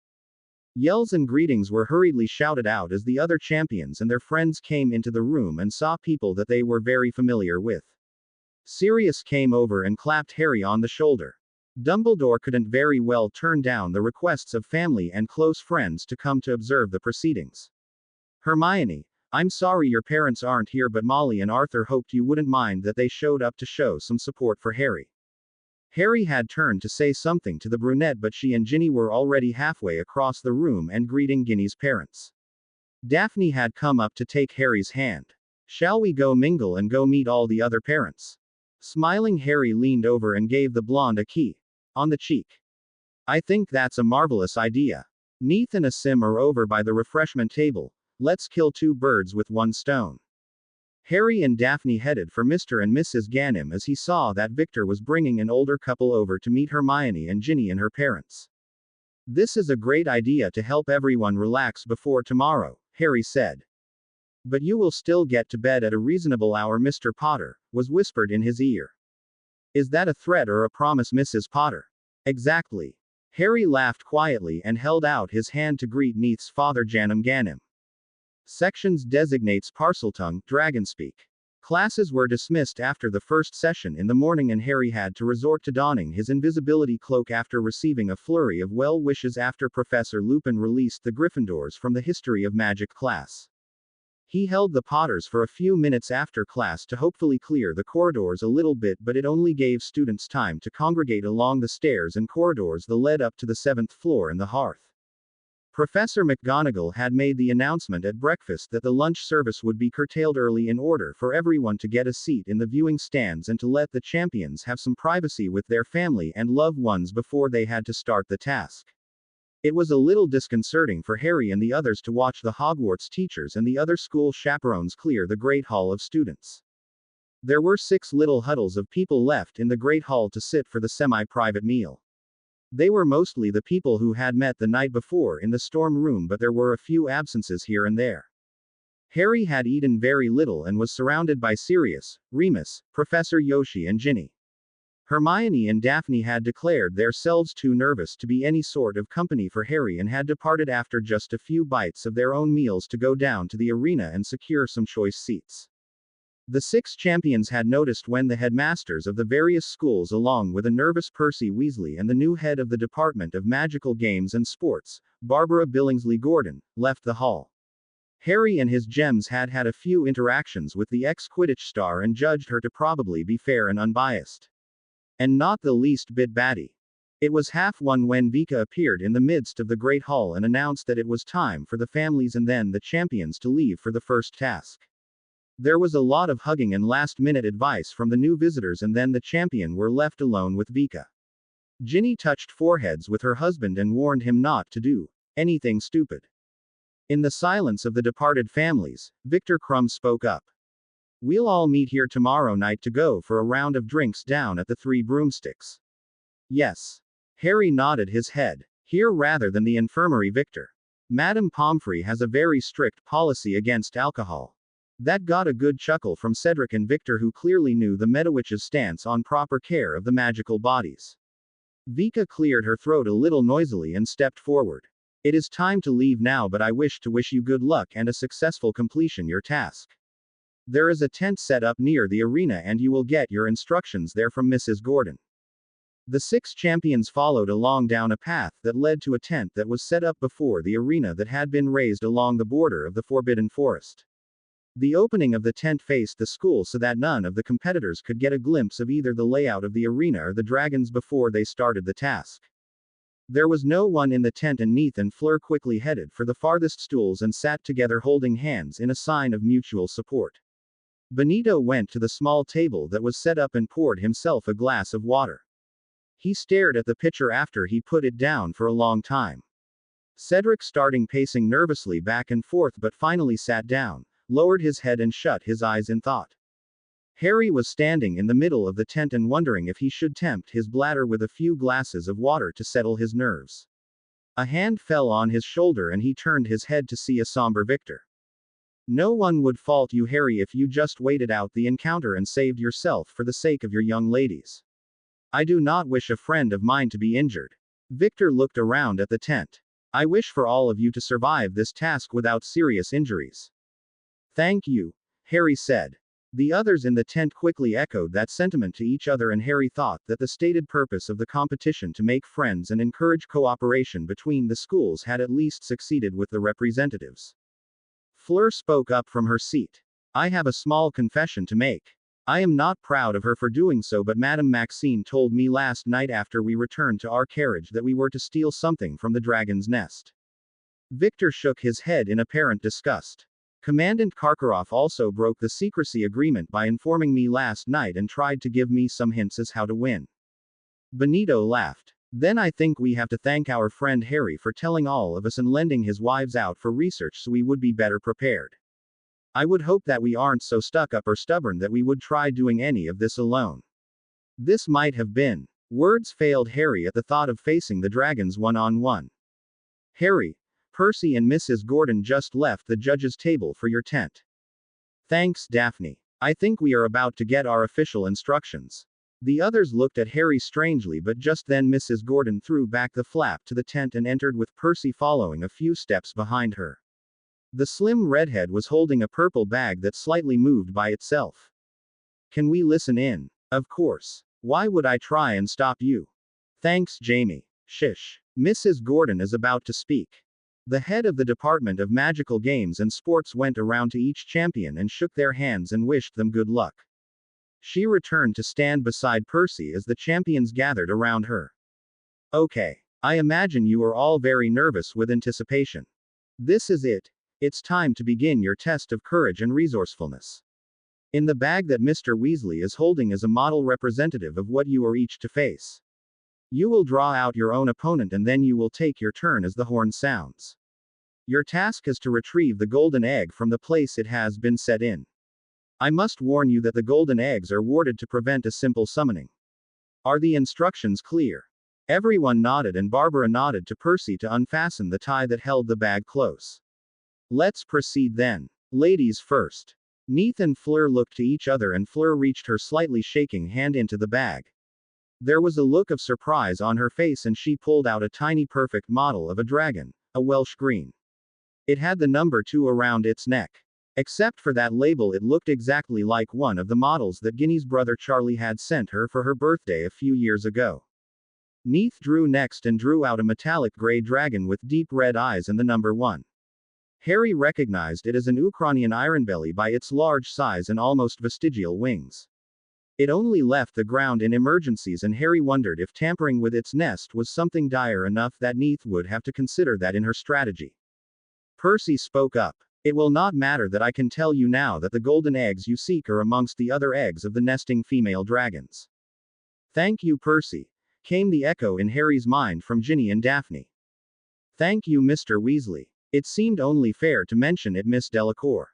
Speaker 2: Yells and greetings were hurriedly shouted out as the other champions and their friends came into the room and saw people that they were very familiar with. Sirius came over and clapped Harry on the shoulder. Dumbledore couldn't very well turn down the requests of family and close friends to come to observe the proceedings. Hermione, I'm sorry your parents aren't here, but Molly and Arthur hoped you wouldn't mind that they showed up to show some support for Harry. Harry had turned to say something to the brunette, but she and Ginny were already halfway across the room and greeting Ginny's parents. Daphne had come up to take Harry's hand. Shall we go mingle and go meet all the other parents? Smiling, Harry leaned over and gave the blonde a key on the cheek. I think that's a marvelous idea. Neith and Asim are over by the refreshment table. Let's kill two birds with one stone. Harry and Daphne headed for Mr. and Mrs. Ganem as he saw that Victor was bringing an older couple over to meet Hermione and Ginny and her parents. This is a great idea to help everyone relax before tomorrow, Harry said. But you will still get to bed at a reasonable hour, Mr. Potter, was whispered in his ear. Is that a threat or a promise, Mrs. Potter? Exactly. Harry laughed quietly and held out his hand to greet Neith's father Janum Ganem. Sections designates Parseltongue, Dragonspeak. Classes were dismissed after the first session in the morning and Harry had to resort to donning his invisibility cloak after receiving a flurry of well wishes after Professor Lupin released the Gryffindors from the History of Magic class. He held the Potters for a few minutes after class to hopefully clear the corridors a little bit, but it only gave students time to congregate along the stairs and corridors that led up to the 7th floor and the hearth. Professor McGonagall had made the announcement at breakfast that the lunch service would be curtailed early in order for everyone to get a seat in the viewing stands and to let the champions have some privacy with their family and loved ones before they had to start the task. It was a little disconcerting for Harry and the others to watch the Hogwarts teachers and the other school chaperones clear the Great Hall of students. There were 6 little huddles of people left in the Great Hall to sit for the semi-private meal. They were mostly the people who had met the night before in the storm room, but there were a few absences here and there. Harry had eaten very little and was surrounded by Sirius, Remus, Professor Yoshi and Ginny. Hermione and Daphne had declared themselves too nervous to be any sort of company for Harry and had departed after just a few bites of their own meals to go down to the arena and secure some choice seats. The 6 champions had noticed when the headmasters of the various schools, along with a nervous Percy Weasley and the new head of the Department of Magical Games and Sports, Barbara Billingsley Gordon, left the hall. Harry and his gems had had a few interactions with the ex-Quidditch star and judged her to probably be fair and unbiased. And not the least bit batty. It was 1:30 when Vika appeared in the midst of the Great Hall and announced that it was time for the families and then the champions to leave for the first task. There was a lot of hugging and last-minute advice from the new visitors, and then the champion were left alone with Vika. Ginny touched foreheads with her husband and warned him not to do anything stupid. In the silence of the departed families, Victor Crumb spoke up. "We'll all meet here tomorrow night to go for a round of drinks down at the Three Broomsticks." "Yes." Harry nodded his head. "Here rather than the infirmary, Victor. Madame Pomfrey has a very strict policy against alcohol." That got a good chuckle from Cedric and Victor, who clearly knew the Medawitch's stance on proper care of the magical bodies. Vika cleared her throat a little noisily and stepped forward. "It is time to leave now, but I wish to wish you good luck and a successful completion your task. There is a tent set up near the arena and you will get your instructions there from Mrs. Gordon." The 6 champions followed along down a path that led to a tent that was set up before the arena that had been raised along the border of the Forbidden Forest. The opening of the tent faced the school so that none of the competitors could get a glimpse of either the layout of the arena or the dragons before they started the task. There was no one in the tent, and Neith and Fleur quickly headed for the farthest stools and sat together holding hands in a sign of mutual support. Benito went to the small table that was set up and poured himself a glass of water. He stared at the pitcher after he put it down for a long time. Cedric started pacing nervously back and forth but finally sat down, lowered his head and shut his eyes in thought. Harry was standing in the middle of the tent and wondering if he should tempt his bladder with a few glasses of water to settle his nerves. A hand fell on his shoulder and he turned his head to see a somber Victor. "No one would fault you, Harry, if you just waited out the encounter and saved yourself for the sake of your young ladies. I do not wish a friend of mine to be injured." Victor looked around at the tent. "I wish for all of you to survive this task without serious injuries." "Thank you," Harry said. The others in the tent quickly echoed that sentiment to each other, and Harry thought that the stated purpose of the competition to make friends and encourage cooperation between the schools had at least succeeded with the representatives. Fleur spoke up from her seat. "I have a small confession to make. I am not proud of her for doing so, but Madame Maxine told me last night after we returned to our carriage that we were to steal something from the dragon's nest." Victor shook his head in apparent disgust. "Commandant Karkaroff also broke the secrecy agreement by informing me last night and tried to give me some hints as how to win." Benito laughed. "Then I think we have to thank our friend Harry for telling all of us and lending his wives out for research so we would be better prepared. I would hope that we aren't so stuck up or stubborn that we would try doing any of this alone." This might have been. Words failed Harry at the thought of facing the dragons one-on-one. "Harry, Percy and Mrs. Gordon just left the judge's table for your tent." "Thanks, Daphne. I think we are about to get our official instructions." The others looked at Harry strangely, but just then Mrs. Gordon threw back the flap to the tent and entered with Percy following a few steps behind her. The slim redhead was holding a purple bag that slightly moved by itself. "Can we listen in?" "Of course. Why would I try and stop you?" "Thanks, Jamie." "Shish. Mrs. Gordon is about to speak." The head of the Department of Magical Games and Sports went around to each champion and shook their hands and wished them good luck. She returned to stand beside Percy as the champions gathered around her. Okay. I imagine you are all very nervous with anticipation. This is it. It's time to begin your test of courage and resourcefulness. In the bag that Mr. Weasley is holding is a model representative of what you are each to face. You will draw out your own opponent and then you will take your turn as the horn sounds. Your task is to retrieve the golden egg from the place it has been set in. I must warn you that the golden eggs are warded to prevent a simple summoning. Are the instructions clear? Everyone nodded and Barbara nodded to Percy to unfasten the tie that held the bag close. Let's proceed then. Ladies first. Neith and Fleur looked to each other and Fleur reached her slightly shaking hand into the bag. There was a look of surprise on her face and she pulled out a tiny perfect model of a dragon, a Welsh green. It had the number 2 around its neck. Except for that label, it looked exactly like one of the models that Ginny's brother Charlie had sent her for her birthday a few years ago. Neith drew next and drew out a metallic gray dragon with deep red eyes and the number 1. Harry recognized it as an Ukrainian ironbelly by its large size and almost vestigial wings. It only left the ground in emergencies and Harry wondered if tampering with its nest was something dire enough that Neith would have to consider that in her strategy. Percy spoke up. It will not matter that I can tell you now that the golden eggs you seek are amongst the other eggs of the nesting female dragons. Thank you, Percy, came the echo in Harry's mind from Ginny and Daphne. Thank you, Mr. Weasley. It seemed only fair to mention it, Miss Delacour.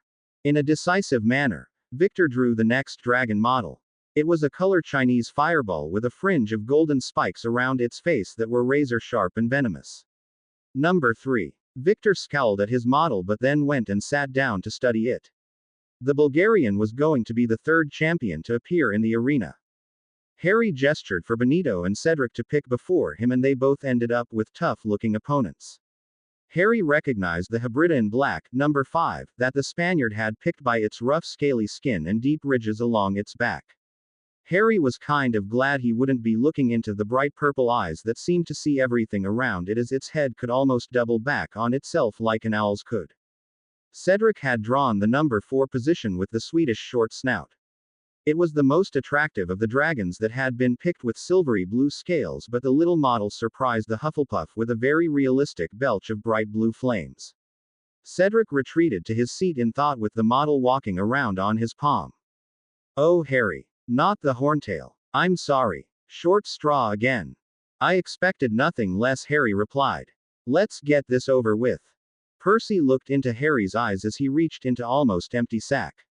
Speaker 2: In a decisive manner, Victor drew the next dragon model. It was a color Chinese fireball with a fringe of golden spikes around its face that were razor-sharp and venomous. Number 3. Victor scowled at his model but then went and sat down to study it. The Bulgarian was going to be the 3rd champion to appear in the arena. Harry gestured for Benito and Cedric to pick before him and they both ended up with tough-looking opponents. Harry recognized the Hebridean black, number 5, that the Spaniard had picked by its rough scaly skin and deep ridges along its back. Harry was kind of glad he wouldn't be looking into the bright purple eyes that seemed to see everything around it as its head could almost double back on itself like an owl's could. Cedric had drawn the number 4 position with the Swedish short snout. It was the most attractive of the dragons that had been picked with silvery blue scales, but the little model surprised the Hufflepuff with a very realistic belch of bright blue flames. Cedric retreated to his seat in thought with the model walking around on his palm. Oh, Harry. Not the horntail. I'm sorry. Short straw again. I expected nothing less, Harry replied. Let's get this over with. Percy looked into Harry's eyes as he reached into almost empty sack.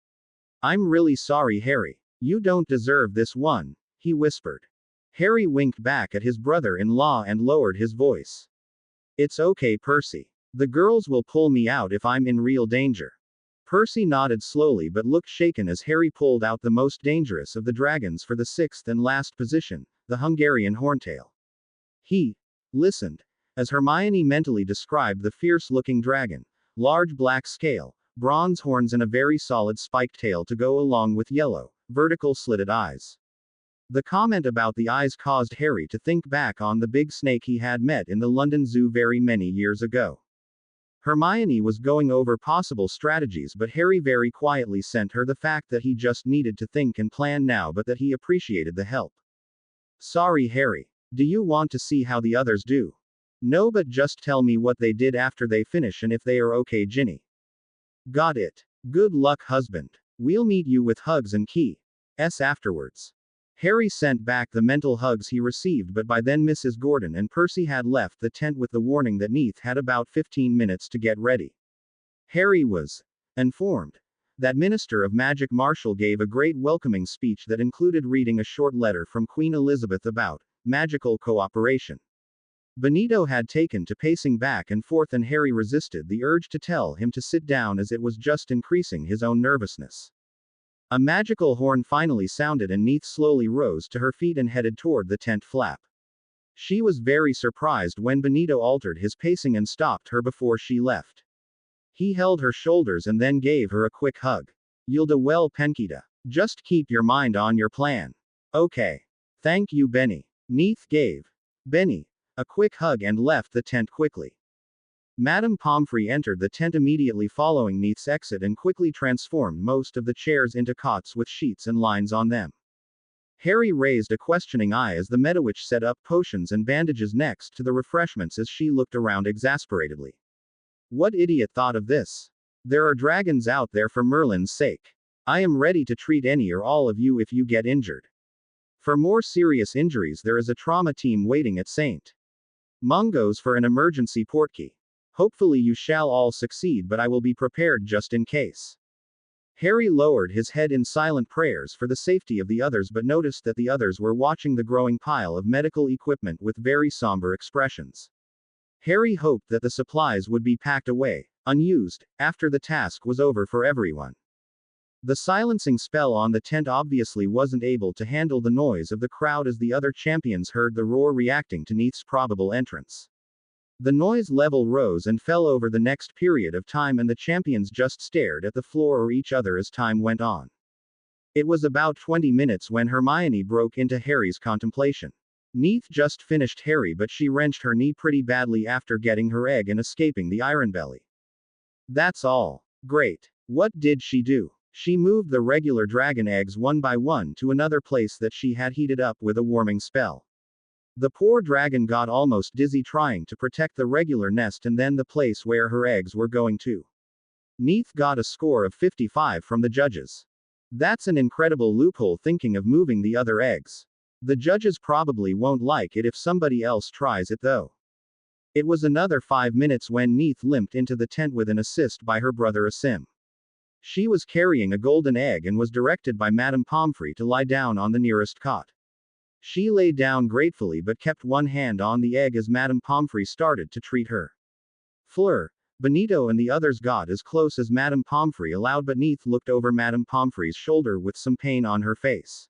Speaker 2: I'm really sorry, Harry. You don't deserve this one, he whispered. Harry winked back at his brother-in-law and lowered his voice. It's okay, Percy. The girls will pull me out if I'm in real danger. Percy nodded slowly but looked shaken as Harry pulled out the most dangerous of the dragons for the 6th and last position, the Hungarian horntail. He listened as Hermione mentally described the fierce-looking dragon, large black scale, bronze horns and a very solid spiked tail to go along with yellow, vertical slitted eyes. The comment about the eyes caused Harry to think back on the big snake he had met in the London Zoo very many years ago. Hermione was going over possible strategies, but Harry very quietly sent her the fact that he just needed to think and plan now, but that he appreciated the help. Sorry, Harry. Do you want to see how the others do? No, but just tell me what they did after they finish and if they are okay, Ginny. Got it. Good luck, husband. We'll meet you with hugs and keys afterwards. Harry sent back the mental hugs he received, but by then Mrs. Gordon and Percy had left the tent with the warning that Neith had about 15 minutes to get ready. Harry was informed that Minister of Magic Marshall gave a great welcoming speech that included reading a short letter from Queen Elizabeth about magical cooperation. Benito had taken to pacing back and forth and Harry resisted the urge to tell him to sit down as it was just increasing his own nervousness. A magical horn finally sounded and Neith slowly rose to her feet and headed toward the tent flap. She was very surprised when Benito altered his pacing and stopped her before she left. He held her shoulders and then gave her a quick hug. You'll do well, Penkita. Just keep your mind on your plan. Okay. Thank you, Benny. Neith gave Benny a quick hug and left the tent quickly. Madame Pomfrey entered the tent immediately following Neith's exit and quickly transformed most of the chairs into cots with sheets and lines on them. Harry raised a questioning eye as the Medowitch set up potions and bandages next to the refreshments as she looked around exasperatedly. What idiot thought of this? There are dragons out there for Merlin's sake. I am ready to treat any or all of you if you get injured. For more serious injuries, there is a trauma team waiting at St. Mungo's for an emergency portkey. Hopefully you shall all succeed, but I will be prepared just in case. Harry lowered his head in silent prayers for the safety of the others, but noticed that the others were watching the growing pile of medical equipment with very somber expressions. Harry hoped that the supplies would be packed away, unused, after the task was over for everyone. The silencing spell on the tent obviously wasn't able to handle the noise of the crowd as the other champions heard the roar reacting to Neith's probable entrance. The noise level rose and fell over the next period of time, and the champions just stared at the floor or each other as time went on. It was about 20 minutes when Hermione broke into Harry's contemplation. Neith just finished Harry, but she wrenched her knee pretty badly after getting her egg and escaping the Iron Belly. That's all. Great. What did she do? She moved the regular dragon eggs one by one to another place that she had heated up with a warming spell. The poor dragon got almost dizzy trying to protect the regular nest and then the place where her eggs were going to. Neith got a score of 55 from the judges. That's an incredible loophole, thinking of moving the other eggs. The judges probably won't like it if somebody else tries it though. It was another 5 minutes when Neith limped into the tent with an assist by her brother Asim. She was carrying a golden egg and was directed by Madame Pomfrey to lie down on the nearest cot. She lay down gratefully but kept one hand on the egg as Madame Pomfrey started to treat her. Fleur, Benito and the others got as close as Madame Pomfrey allowed, but Neith looked over Madame Pomfrey's shoulder with some pain on her face.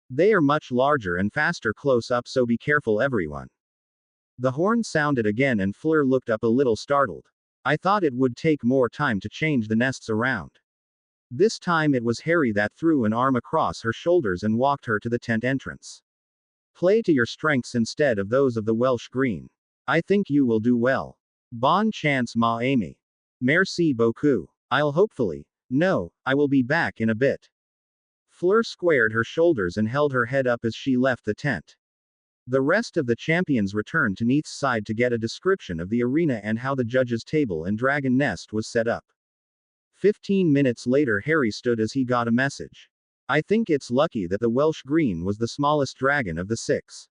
Speaker 2: They are much larger and faster close up, so be careful everyone. The horn sounded again and Fleur looked up a little startled. I thought it would take more time to change the nests around. This time it was Harry that threw an arm across her shoulders and walked her to the tent entrance. Play to your strengths instead of those of the Welsh Green. I think you will do well. Bonne chance, ma Amy. Merci beaucoup. I'll hopefully. No, I will be back in a bit. Fleur squared her shoulders and held her head up as she left the tent. The rest of the champions returned to Neith's side to get a description of the arena and how the judges' table and dragon nest was set up. 15 minutes later, Harry stood as he got a message. I think it's lucky that the Welsh Green was the smallest dragon of the 6.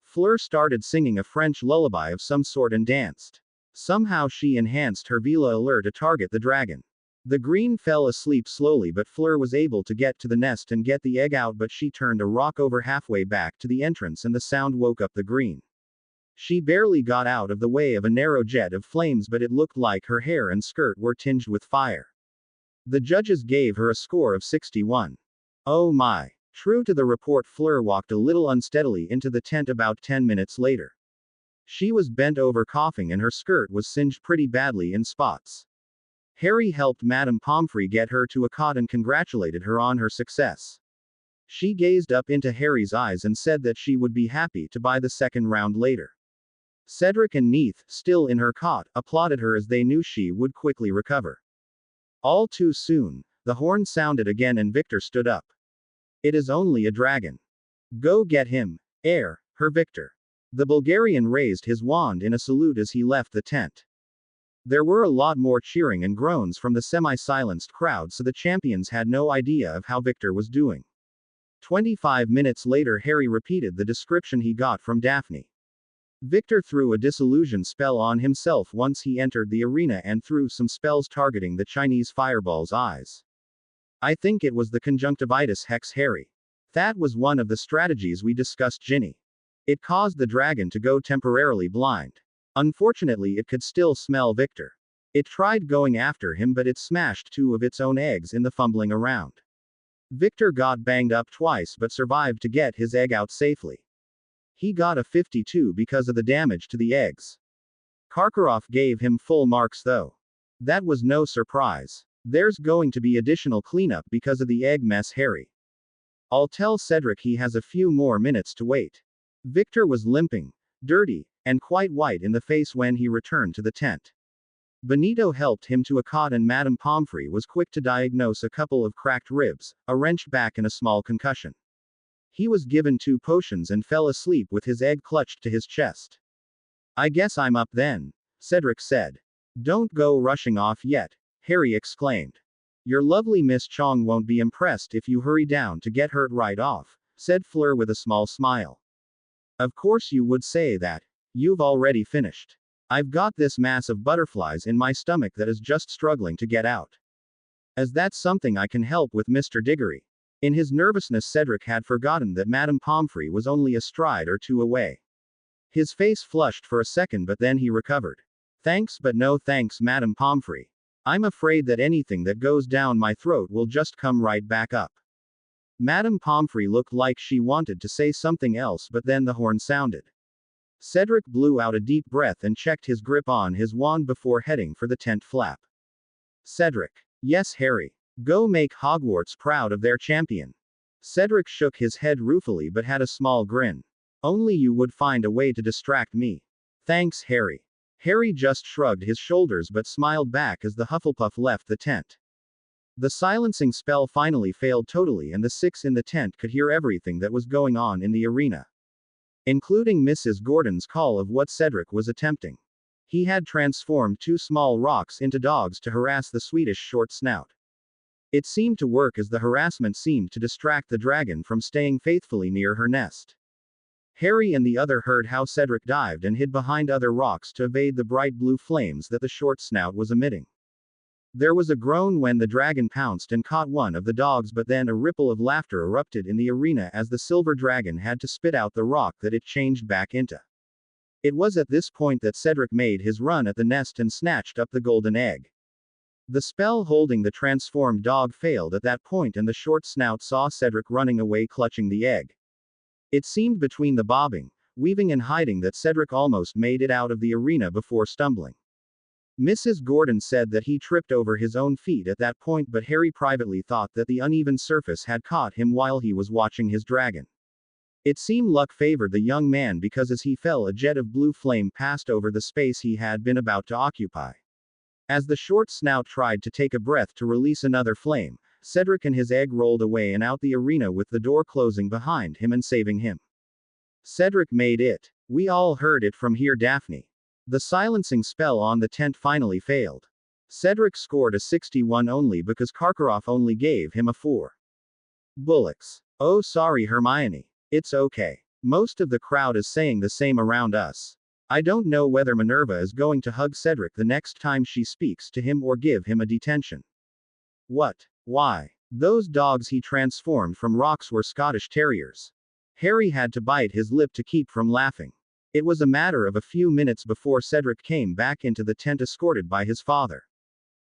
Speaker 2: Fleur started singing a French lullaby of some sort and danced. Somehow she enhanced her Vila allure to target the dragon. The green fell asleep slowly, but Fleur was able to get to the nest and get the egg out, but she turned a rock over halfway back to the entrance and the sound woke up the green. She barely got out of the way of a narrow jet of flames, but it looked like her hair and skirt were tinged with fire. The judges gave her a score of 61. Oh my. True to the report, Fleur walked a little unsteadily into the tent about 10 minutes later. She was bent over coughing and her skirt was singed pretty badly in spots. Harry helped Madame Pomfrey get her to a cot and congratulated her on her success. She gazed up into Harry's eyes and said that she would be happy to buy the second round later. Cedric and Neith, still in her cot, applauded her as they knew she would quickly recover. All too soon, the horn sounded again and Victor stood up. It is only a dragon. Go get him, her Victor. The Bulgarian raised his wand in a salute as he left the tent. There were a lot more cheering and groans from the semi-silenced crowd, so the champions had no idea of how Victor was doing. 25 minutes later, Harry repeated the description he got from Daphne. Victor threw a disillusion spell on himself once he entered the arena and threw some spells targeting the Chinese fireball's eyes. I think it was the conjunctivitis hex, Harry. That was one of the strategies we discussed, Ginny. It caused the dragon to go temporarily blind. Unfortunately, it could still smell Victor. It tried going after him, but it smashed 2 of its own eggs in the fumbling around. Victor got banged up twice but survived to get his egg out safely. He got a 52 because of the damage to the eggs. Karkaroff gave him full marks though. That was no surprise. There's going to be additional cleanup because of the egg mess, Harry. I'll tell Cedric he has a few more minutes to wait. Victor was limping, dirty, and quite white in the face when he returned to the tent. Benito helped him to a cot and Madame Pomfrey was quick to diagnose a couple of cracked ribs, a wrenched back and a small concussion. He was given 2 potions and fell asleep with his egg clutched to his chest. I guess I'm up then, Cedric said. Don't go rushing off yet, Harry exclaimed. Your lovely Miss Chong won't be impressed if you hurry down to get hurt right off, said Fleur with a small smile. Of course you would say that. You've already finished. I've got this mass of butterflies in my stomach that is just struggling to get out. As that's something I can help with, Mr. Diggory. In his nervousness, Cedric had forgotten that Madame Pomfrey was only a stride or 2 away. His face flushed for a second, but then he recovered. Thanks, but no thanks, Madame Pomfrey. I'm afraid that anything that goes down my throat will just come right back up. Madame Pomfrey looked like she wanted to say something else, but then the horn sounded. Cedric blew out a deep breath and checked his grip on his wand before heading for the tent flap. Cedric. Yes, Harry. Go make Hogwarts proud of their champion. Cedric shook his head ruefully but had a small grin. Only you would find a way to distract me. Thanks, Harry. Harry just shrugged his shoulders but smiled back as the Hufflepuff left the tent. The silencing spell finally failed totally, and the 6 in the tent could hear everything that was going on in the arena, including Mrs. Gordon's call of what Cedric was attempting. He had transformed 2 small rocks into dogs to harass the Swedish short snout. It seemed to work, as the harassment seemed to distract the dragon from staying faithfully near her nest. Harry and the other heard how Cedric dived and hid behind other rocks to evade the bright blue flames that the short snout was emitting. There was a groan when the dragon pounced and caught one of the dogs, but then a ripple of laughter erupted in the arena as the silver dragon had to spit out the rock that it changed back into. It was at this point that Cedric made his run at the nest and snatched up the golden egg. The spell holding the transformed dog failed at that point, and the short snout saw Cedric running away clutching the egg. It seemed between the bobbing, weaving and hiding that Cedric almost made it out of the arena before stumbling. Mrs. Gordon said that he tripped over his own feet at that point, but Harry privately thought that the uneven surface had caught him while he was watching his dragon. It seemed luck favored the young man, because as he fell, a jet of blue flame passed over the space he had been about to occupy. As the short snout tried to take a breath to release another flame, Cedric and his egg rolled away and out the arena, with the door closing behind him and saving him. Cedric made it. We all heard it from here, Daphne. The silencing spell on the tent finally failed. Cedric scored a 61 only because Karkaroff only gave him a 4. Bullocks. Oh, sorry, Hermione. It's okay. Most of the crowd is saying the same around us. I don't know whether Minerva is going to hug Cedric the next time she speaks to him or give him a detention. What? Why? Those dogs he transformed from rocks were Scottish terriers. Harry had to bite his lip to keep from laughing. It was a matter of a few minutes before Cedric came back into the tent escorted by his father.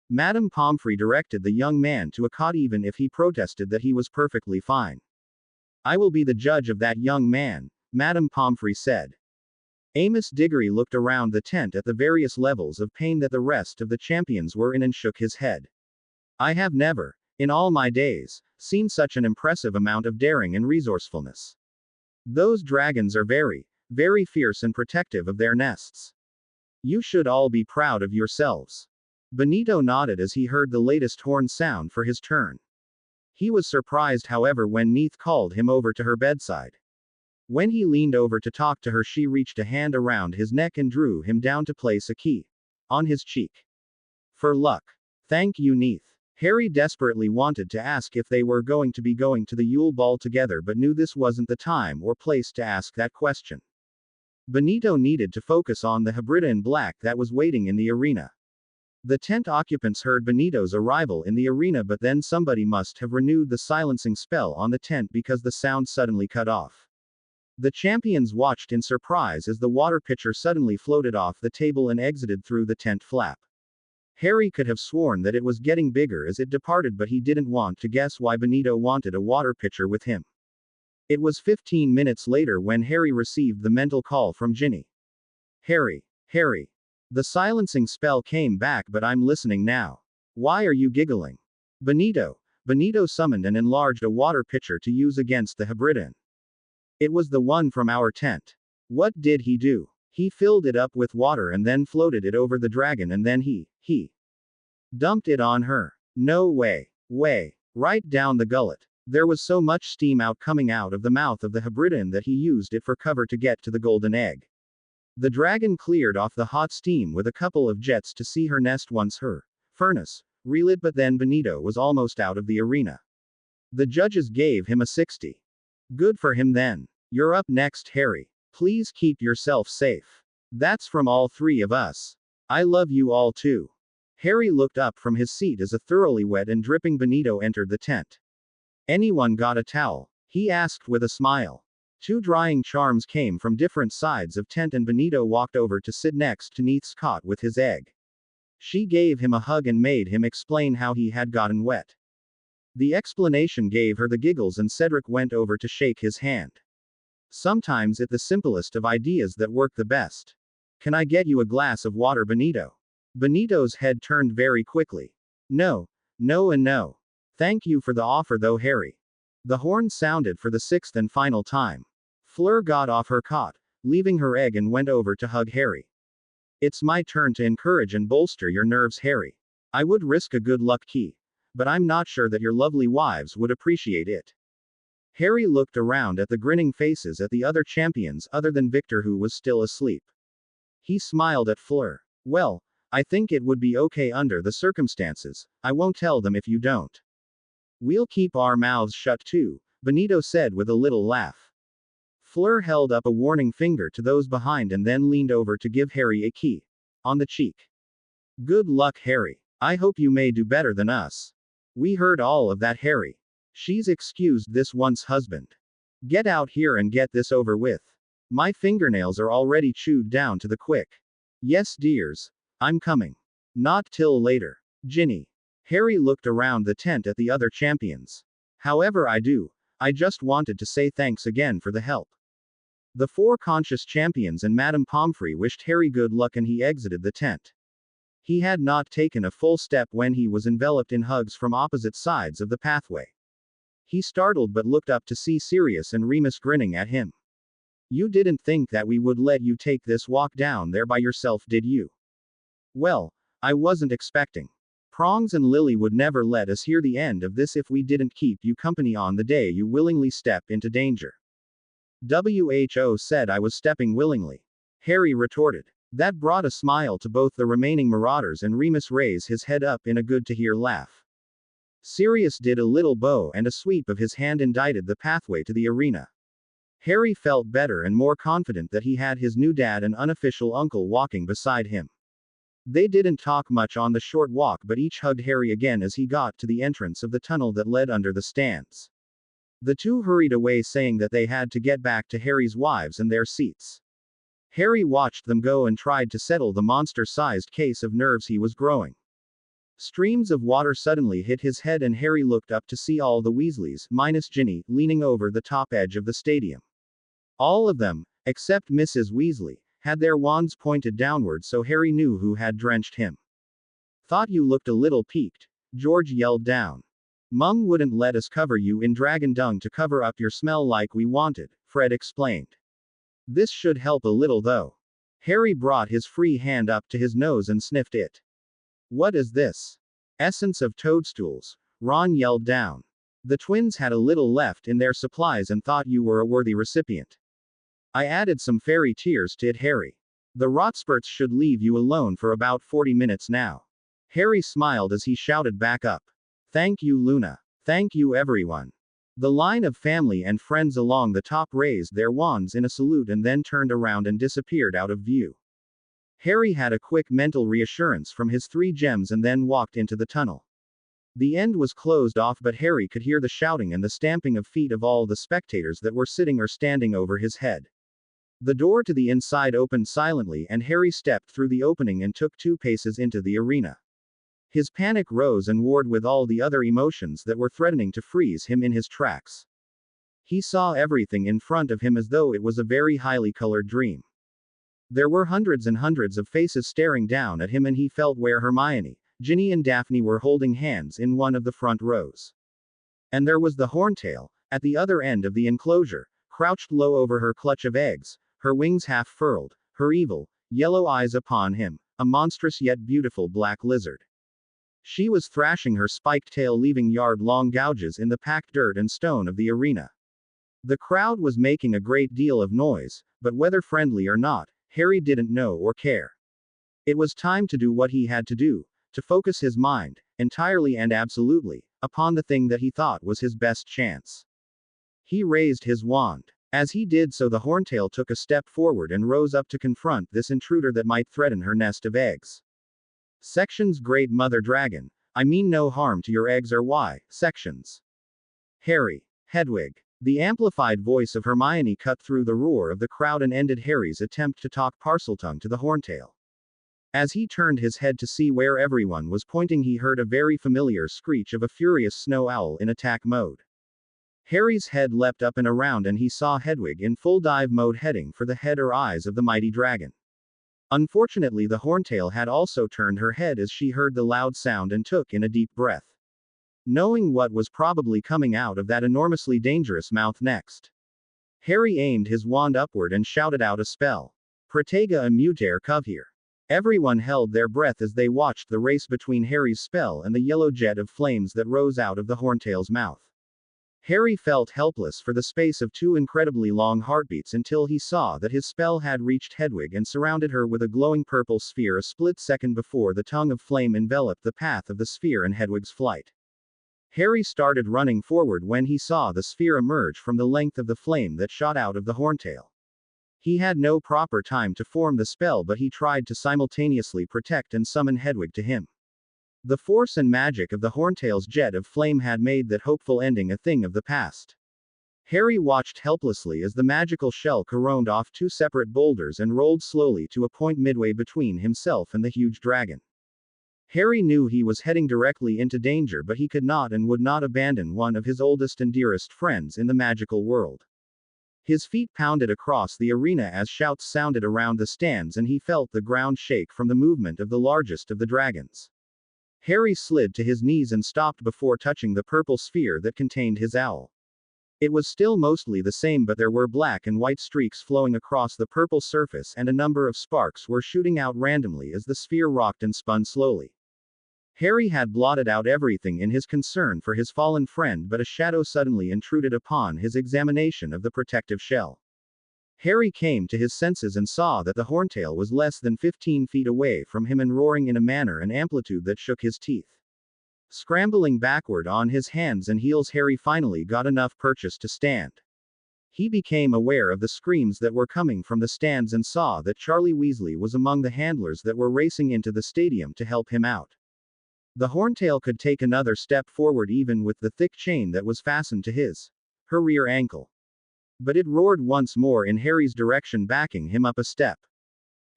Speaker 2: Madame Pomfrey directed the young man to a cot even if he protested that he was perfectly fine. I will be the judge of that young man, Madame Pomfrey said. Amos Diggory looked around the tent at the various levels of pain that the rest of the champions were in and shook his head. I have never, in all my days, seen such an impressive amount of daring and resourcefulness. Those dragons are very, very fierce and protective of their nests. You should all be proud of yourselves. Benito nodded as he heard the latest horn sound for his turn. He was surprised, however, when Neith called him over to her bedside. When he leaned over to talk to her, she reached a hand around his neck and drew him down to place a key on his cheek. For luck. Thank you, Neith. Harry desperately wanted to ask if they were going to be going to the Yule Ball together, but knew this wasn't the time or place to ask that question. Benito needed to focus on the Hebrida in black that was waiting in the arena. The tent occupants heard Benito's arrival in the arena, but then somebody must have renewed the silencing spell on the tent because the sound suddenly cut off. The champions watched in surprise as the water pitcher suddenly floated off the table and exited through the tent flap. Harry could have sworn that it was getting bigger as it departed, but he didn't want to guess why Benito wanted a water pitcher with him. It was 15 minutes later when Harry received the mental call from Ginny. Harry. The silencing spell came back, but I'm listening now. Why are you giggling? Benito summoned and enlarged a water pitcher to use against the Hebridean. It was the one from our tent. What did he do? He filled it up with water and then floated it over the dragon and then he dumped it on her. No way. Way. Right down the gullet. There was so much steam coming out of the mouth of the Hebridean that he used it for cover to get to the golden egg. The dragon cleared off the hot steam with a couple of jets to see her nest once her furnace relit, but then Benito was almost out of the arena. The judges gave him a 60. Good for him then. You're up next, Harry. Please keep yourself safe. That's from all three of us. I love you all too. Harry looked up from his seat as a thoroughly wet and dripping Benito entered the tent. Anyone got a towel? He asked with a smile. 2 drying charms came from different sides of tent and Benito walked over to sit next to Neith's cot with his egg. She gave him a hug and made him explain how he had gotten wet. The explanation gave her the giggles and Cedric went over to shake his hand. Sometimes it's the simplest of ideas that work the best. Can I get you a glass of water, Benito? Benito's head turned very quickly. No, no and no. Thank you for the offer though, Harry. The horn sounded for the 6th and final time. Fleur got off her cot, leaving her egg and went over to hug Harry. It's my turn to encourage and bolster your nerves, Harry. I would risk a good luck key, but I'm not sure that your lovely wives would appreciate it. Harry looked around at the grinning faces at the other champions other than Victor, who was still asleep. He smiled at Fleur. Well, I think it would be okay under the circumstances. I won't tell them if you don't. We'll keep our mouths shut too, Benito said with a little laugh. Fleur held up a warning finger to those behind and then leaned over to give Harry a key on the cheek. Good luck, Harry. I hope you may do better than us. We heard all of that, Harry. She's excused this once husband. Get out here and get this over with. My fingernails are already chewed down to the quick. Yes, dears. I'm coming. Not till later. Ginny. Harry looked around the tent at the other champions. However, I just wanted to say thanks again for the help. The 4 conscious champions and Madame Pomfrey wished Harry good luck and he exited the tent. He had not taken a full step when he was enveloped in hugs from opposite sides of the pathway. He startled but looked up to see Sirius and Remus grinning at him. You didn't think that we would let you take this walk down there by yourself, did you? Well, I wasn't expecting. Prongs and Lily would never let us hear the end of this if we didn't keep you company on the day you willingly step into danger. WHO said I was stepping willingly. Harry retorted. That brought a smile to both the remaining marauders and Remus raised his head up in a good-to-hear laugh. Sirius did a little bow and a sweep of his hand indicated the pathway to the arena. Harry felt better and more confident that he had his new dad and unofficial uncle walking beside him. They didn't talk much on the short walk but each hugged Harry again as he got to the entrance of the tunnel that led under the stands. The 2 hurried away saying that they had to get back to Harry's wives and their seats. Harry watched them go and tried to settle the monster-sized case of nerves he was growing. Streams of water suddenly hit his head and Harry looked up to see all the Weasleys, minus Ginny, leaning over the top edge of the stadium. All of them, except Mrs. Weasley, had their wands pointed downward so Harry knew who had drenched him. Thought you looked a little peaked, George yelled down. Mum wouldn't let us cover you in dragon dung to cover up your smell like we wanted, Fred explained. This should help a little though. Harry brought his free hand up to his nose and sniffed it. What is this? Essence of toadstools, Ron yelled down. The twins had a little left in their supplies and thought you were a worthy recipient. I added some fairy tears to it, Harry. The rotspurts should leave you alone for about 40 minutes now. Harry smiled as he shouted back up. Thank you, Luna. Thank you, everyone. The line of family and friends along the top raised their wands in a salute and then turned around and disappeared out of view. Harry had a quick mental reassurance from his 3 gems and then walked into the tunnel. The end was closed off but Harry could hear the shouting and the stamping of feet of all the spectators that were sitting or standing over his head. The door to the inside opened silently and Harry stepped through the opening and took 2 paces into the arena. His panic rose and warred with all the other emotions that were threatening to freeze him in his tracks. He saw everything in front of him as though it was a very highly colored dream. There were hundreds and hundreds of faces staring down at him and he felt where Hermione, Ginny and Daphne were holding hands in one of the front rows. And there was the Horntail, at the other end of the enclosure, crouched low over her clutch of eggs, her wings half furled, her evil, yellow eyes upon him, a monstrous yet beautiful black lizard. She was thrashing her spiked tail, leaving yard-long gouges in the packed dirt and stone of the arena. The crowd was making a great deal of noise, but whether friendly or not, Harry didn't know or care. It was time to do what he had to do, to focus his mind, entirely and absolutely, upon the thing that he thought was his best chance. He raised his wand. As he did so, the Horntail took a step forward and rose up to confront this intruder that might threaten her nest of eggs. Sections Great Mother Dragon, I mean no harm to your eggs or why, sections. Harry. Hedwig. The amplified voice of Hermione cut through the roar of the crowd and ended Harry's attempt to talk Parseltongue to the Horntail. As he turned his head to see where everyone was pointing, he heard a very familiar screech of a furious snow owl in attack mode. Harry's head leapt up and around, and he saw Hedwig in full dive mode heading for the head or eyes of the mighty dragon. Unfortunately, the Horntail had also turned her head as she heard the loud sound and took in a deep breath, knowing what was probably coming out of that enormously dangerous mouth next. Harry aimed his wand upward and shouted out a spell. Protega Immutare Cuvhere. Everyone held their breath as they watched the race between Harry's spell and the yellow jet of flames that rose out of the Horntail's mouth. Harry felt helpless for the space of 2 incredibly long heartbeats until he saw that his spell had reached Hedwig and surrounded her with a glowing purple sphere a split second before the tongue of flame enveloped the path of the sphere and Hedwig's flight. Harry started running forward when he saw the sphere emerge from the length of the flame that shot out of the Horntail. He had no proper time to form the spell, but he tried to simultaneously protect and summon Hedwig to him. The force and magic of the Horntail's jet of flame had made that hopeful ending a thing of the past. Harry watched helplessly as the magical shell coroned off 2 separate boulders and rolled slowly to a point midway between himself and the huge dragon. Harry knew he was heading directly into danger, but he could not and would not abandon one of his oldest and dearest friends in the magical world. His feet pounded across the arena as shouts sounded around the stands, and he felt the ground shake from the movement of the largest of the dragons. Harry slid to his knees and stopped before touching the purple sphere that contained his owl. It was still mostly the same, but there were black and white streaks flowing across the purple surface, and a number of sparks were shooting out randomly as the sphere rocked and spun slowly. Harry had blotted out everything in his concern for his fallen friend, but a shadow suddenly intruded upon his examination of the protective shell. Harry came to his senses and saw that the Horntail was less than 15 feet away from him and roaring in a manner and amplitude that shook his teeth. Scrambling backward on his hands and heels, Harry finally got enough purchase to stand. He became aware of the screams that were coming from the stands and saw that Charlie Weasley was among the handlers that were racing into the stadium to help him out. The Horntail could take another step forward even with the thick chain that was fastened to her rear ankle. But it roared once more in Harry's direction, backing him up a step.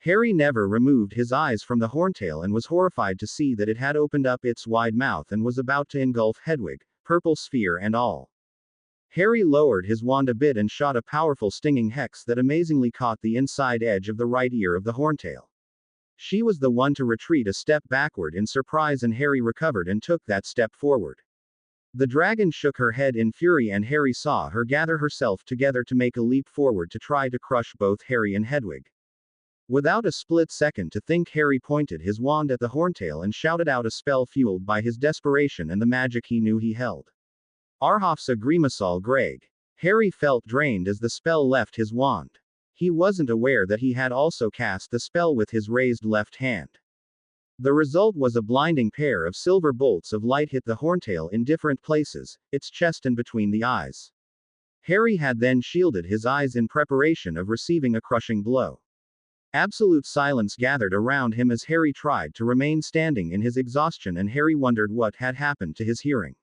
Speaker 2: Harry never removed his eyes from the Horntail and was horrified to see that it had opened up its wide mouth and was about to engulf Hedwig, purple sphere and all. Harry lowered his wand a bit and shot a powerful stinging hex that amazingly caught the inside edge of the right ear of the Horntail. She was the one to retreat a step backward in surprise, and Harry recovered and took that step forward. The dragon shook her head in fury, and Harry saw her gather herself together to make a leap forward to try to crush both Harry and Hedwig. Without a split second to think, Harry pointed his wand at the Horntail and shouted out a spell fueled by his desperation and the magic he knew he held. Arhofsa Grimasol Greg. Harry felt drained as the spell left his wand. He wasn't aware that he had also cast the spell with his raised left hand. The result was a blinding pair of silver bolts of light hit the Horntail in different places, its chest and between the eyes. Harry had then shielded his eyes in preparation of receiving a crushing blow. Absolute silence gathered around him as Harry tried to remain standing in his exhaustion, and Harry wondered what had happened to his hearing.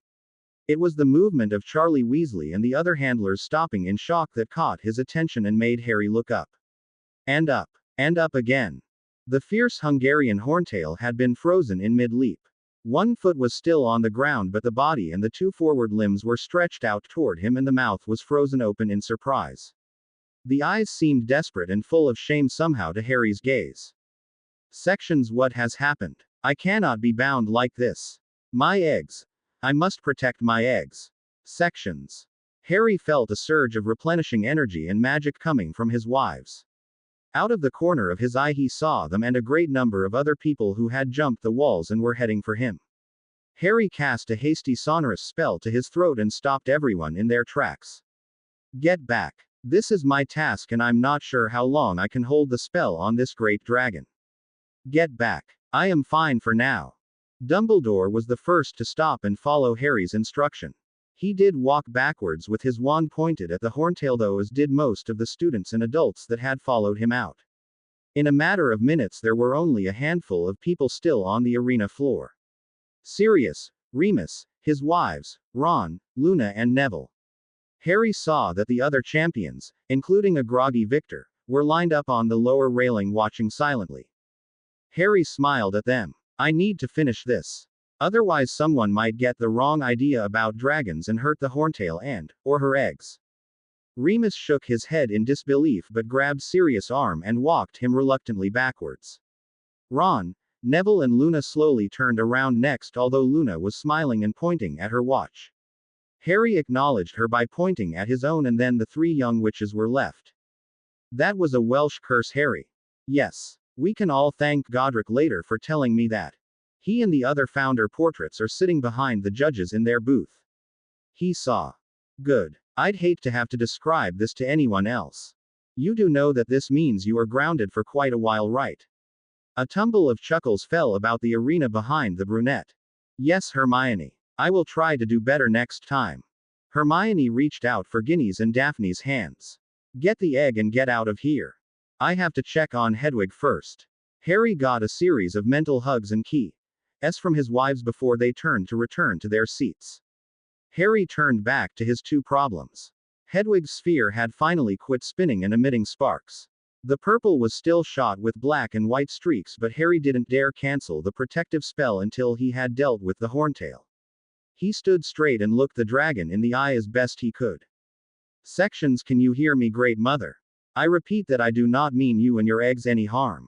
Speaker 2: It was the movement of Charlie Weasley and the other handlers stopping in shock that caught his attention and made Harry look up. And up. And up again. The fierce Hungarian Horntail had been frozen in mid-leap. One foot was still on the ground, but the body and the 2 forward limbs were stretched out toward him, and the mouth was frozen open in surprise. The eyes seemed desperate and full of shame somehow to Harry's gaze. Sections What has happened? I cannot be bound like this. My eggs. I must protect my eggs. Sections. Harry felt a surge of replenishing energy and magic coming from his wives. Out of the corner of his eye he saw them and a great number of other people who had jumped the walls and were heading for him. Harry cast a hasty sonorous spell to his throat and stopped everyone in their tracks. Get back. This is my task and I'm not sure how long I can hold the spell on this great dragon. Get back. I am fine for now. Dumbledore was the first to stop and follow Harry's instruction. He did walk backwards with his wand pointed at the Horntail, though, as did most of the students and adults that had followed him out. In a matter of minutes there were only a handful of people still on the arena floor. Sirius, Remus, his wives, Ron, Luna and Neville. Harry saw that the other champions, including a groggy Victor, were lined up on the lower railing watching silently. Harry smiled at them. I need to finish this. Otherwise someone might get the wrong idea about dragons and hurt the Horntail or her eggs. Remus shook his head in disbelief but grabbed Sirius' arm and walked him reluctantly backwards. Ron, Neville and Luna slowly turned around next, although Luna was smiling and pointing at her watch. Harry acknowledged her by pointing at his own and then the three young witches were left. That was a Welsh curse, Harry. Yes. We can all thank Godric later for telling me that. He and the other founder portraits are sitting behind the judges in their booth. He saw. Good. I'd hate to have to describe this to anyone else. You do know that this means you are grounded for quite a while, right? A tumble of chuckles fell about the arena behind the brunette. Yes, Hermione. I will try to do better next time. Hermione reached out for Ginny's and Daphne's hands. Get the egg and get out of here. I have to check on Hedwig first. Harry got a series of mental hugs and kisses from his wives before they turned to return to their seats. Harry turned back to his two problems. Hedwig's sphere had finally quit spinning and emitting sparks. The purple was still shot with black and white streaks, but Harry didn't dare cancel the protective spell until he had dealt with the Horntail. He stood straight and looked the dragon in the eye as best he could. Sections, can you hear me, Great Mother? I repeat that I do not mean you and your eggs any harm.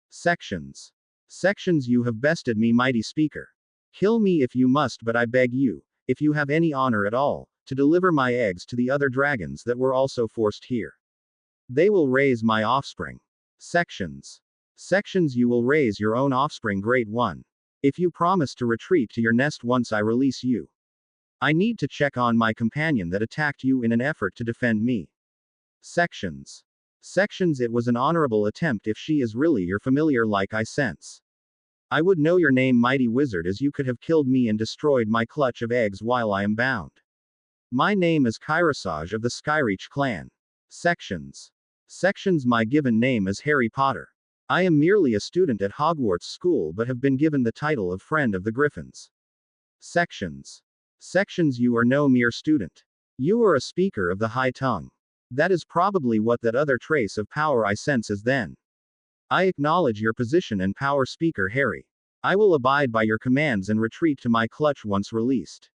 Speaker 2: Sections. Sections, you have bested me, mighty speaker. Kill me if you must, but I beg you, if you have any honor at all, to deliver my eggs to the other dragons that were also forced here. They will raise my offspring. Sections. Sections, you will raise your own offspring, Great One. If you promise to retreat to your nest once I release you. I need to check on my companion that attacked you in an effort to defend me. Sections. Sections, it was an honorable attempt if she is really your familiar like I sense. I would know your name, mighty wizard, as you could have killed me and destroyed my clutch of eggs while I am bound. My name is Kyrosage of the Skyreach clan. Sections. Sections, my given name is Harry Potter. I am merely a student at Hogwarts School but have been given the title of Friend of the Griffins. Sections. Sections, you are no mere student. You are a speaker of the high tongue. That is probably what that other trace of power I sense is then. I acknowledge your position and power, Speaker Harry. I will abide by your commands and retreat to my clutch once released.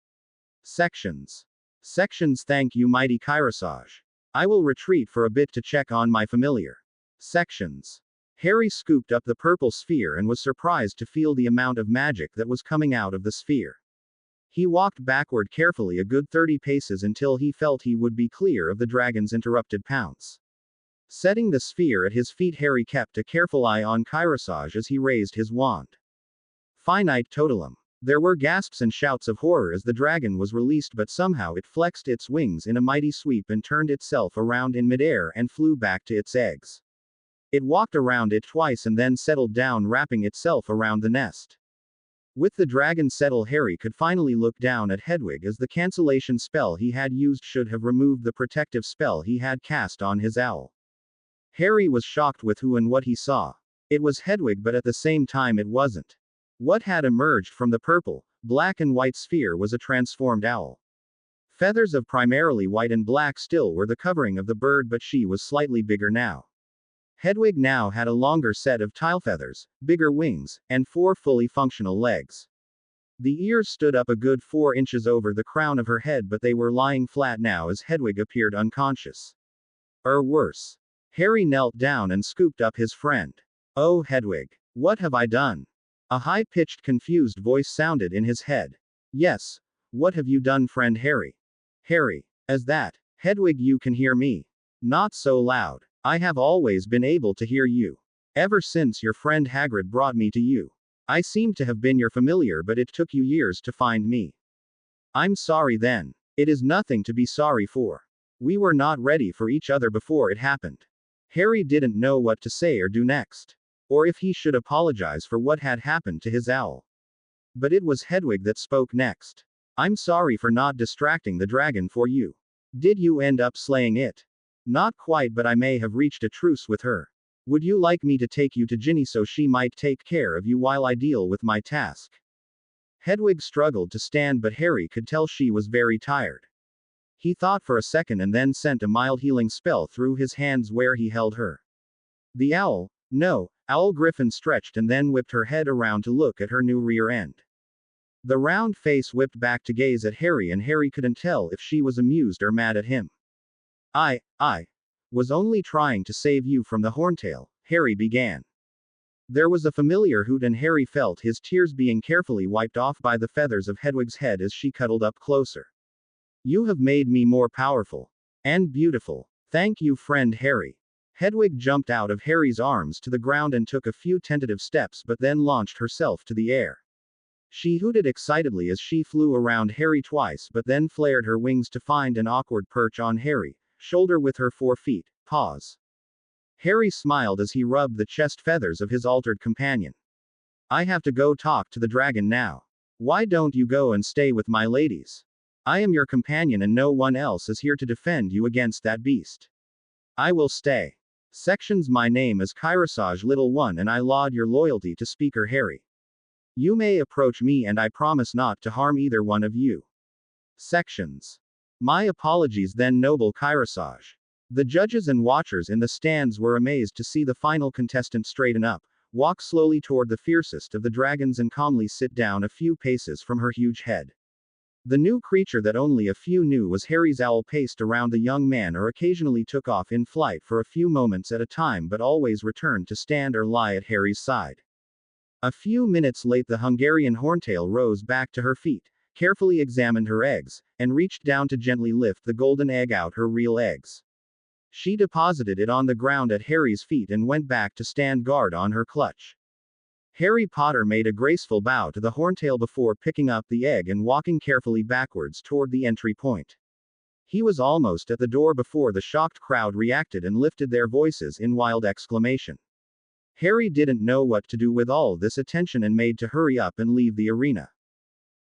Speaker 2: Sections. Sections, thank you, mighty Kyrosage. I will retreat for a bit to check on my familiar. Sections. Harry scooped up the purple sphere and was surprised to feel the amount of magic that was coming out of the sphere. He walked backward carefully a good 30 paces until he felt he would be clear of the dragon's interrupted pounce. Setting the sphere at his feet, Harry kept a careful eye on Kyrosage as he raised his wand. Finite totalum. There were gasps and shouts of horror as the dragon was released, but somehow it flexed its wings in a mighty sweep and turned itself around in midair and flew back to its eggs. It walked around it twice and then settled down, wrapping itself around the nest. With the dragon settled, Harry could finally look down at Hedwig, as the cancellation spell he had used should have removed the protective spell he had cast on his owl. Harry was shocked with who and what he saw. It was Hedwig, but at the same time it wasn't. What had emerged from the purple, black and white sphere was a transformed owl. Feathers of primarily white and black still were the covering of the bird, but she was slightly bigger now. Hedwig now had a longer set of tile feathers, bigger wings, and 4 fully functional legs. The ears stood up a good 4 inches over the crown of her head, but they were lying flat now as Hedwig appeared unconscious. Or worse. Harry knelt down and scooped up his friend. Oh, Hedwig. What have I done? A high-pitched, confused voice sounded in his head. Yes. What have you done, friend Harry? Harry. As that. Hedwig, you can hear me. Not so loud. I have always been able to hear you. Ever since your friend Hagrid brought me to you. I seem to have been your familiar, but it took you years to find me. I'm sorry then. It is nothing to be sorry for. We were not ready for each other before it happened. Harry didn't know what to say or do next. Or if he should apologize for what had happened to his owl. But it was Hedwig that spoke next. I'm sorry for not distracting the dragon for you. Did you end up slaying it? Not quite, but I may have reached a truce with her. Would you like me to take you to Ginny so she might take care of you while I deal with my task? Hedwig struggled to stand, but Harry could tell she was very tired. He thought for a second and then sent a mild healing spell through his hands where he held her. The owl, no, Owl Griffin stretched and then whipped her head around to look at her new rear end. The round face whipped back to gaze at Harry, and Harry couldn't tell if she was amused or mad at him. I was only trying to save you from the Horntail, Harry began. There was a familiar hoot, and Harry felt his tears being carefully wiped off by the feathers of Hedwig's head as she cuddled up closer. You have made me more powerful. And beautiful. Thank you, friend Harry. Hedwig jumped out of Harry's arms to the ground and took a few tentative steps, but then launched herself to the air. She hooted excitedly as she flew around Harry twice, but then flared her wings to find an awkward perch on Harry, shoulder with her 4 feet, paws. Harry smiled as he rubbed the chest feathers of his altered companion. I have to go talk to the dragon now. Why don't you go and stay with my ladies? I am your companion and no one else is here to defend you against that beast. I will stay. Sections. My name is Kairisage Little One and I laud your loyalty to Speaker Harry. You may approach me and I promise not to harm either one of you. Sections. My apologies then, noble Kairisage. The judges and watchers in the stands were amazed to see the final contestant straighten up, walk slowly toward the fiercest of the dragons and calmly sit down a few paces from her huge head. The new creature that only a few knew was Harry's owl paced around the young man or occasionally took off in flight for a few moments at a time, but always returned to stand or lie at Harry's side. A few minutes late, the Hungarian Horntail rose back to her feet, carefully examined her eggs, and reached down to gently lift the golden egg out her real eggs. She deposited it on the ground at Harry's feet and went back to stand guard on her clutch. Harry Potter made a graceful bow to the Horntail before picking up the egg and walking carefully backwards toward the entry point. He was almost at the door before the shocked crowd reacted and lifted their voices in wild exclamation. Harry didn't know what to do with all this attention and made to hurry up and leave the arena.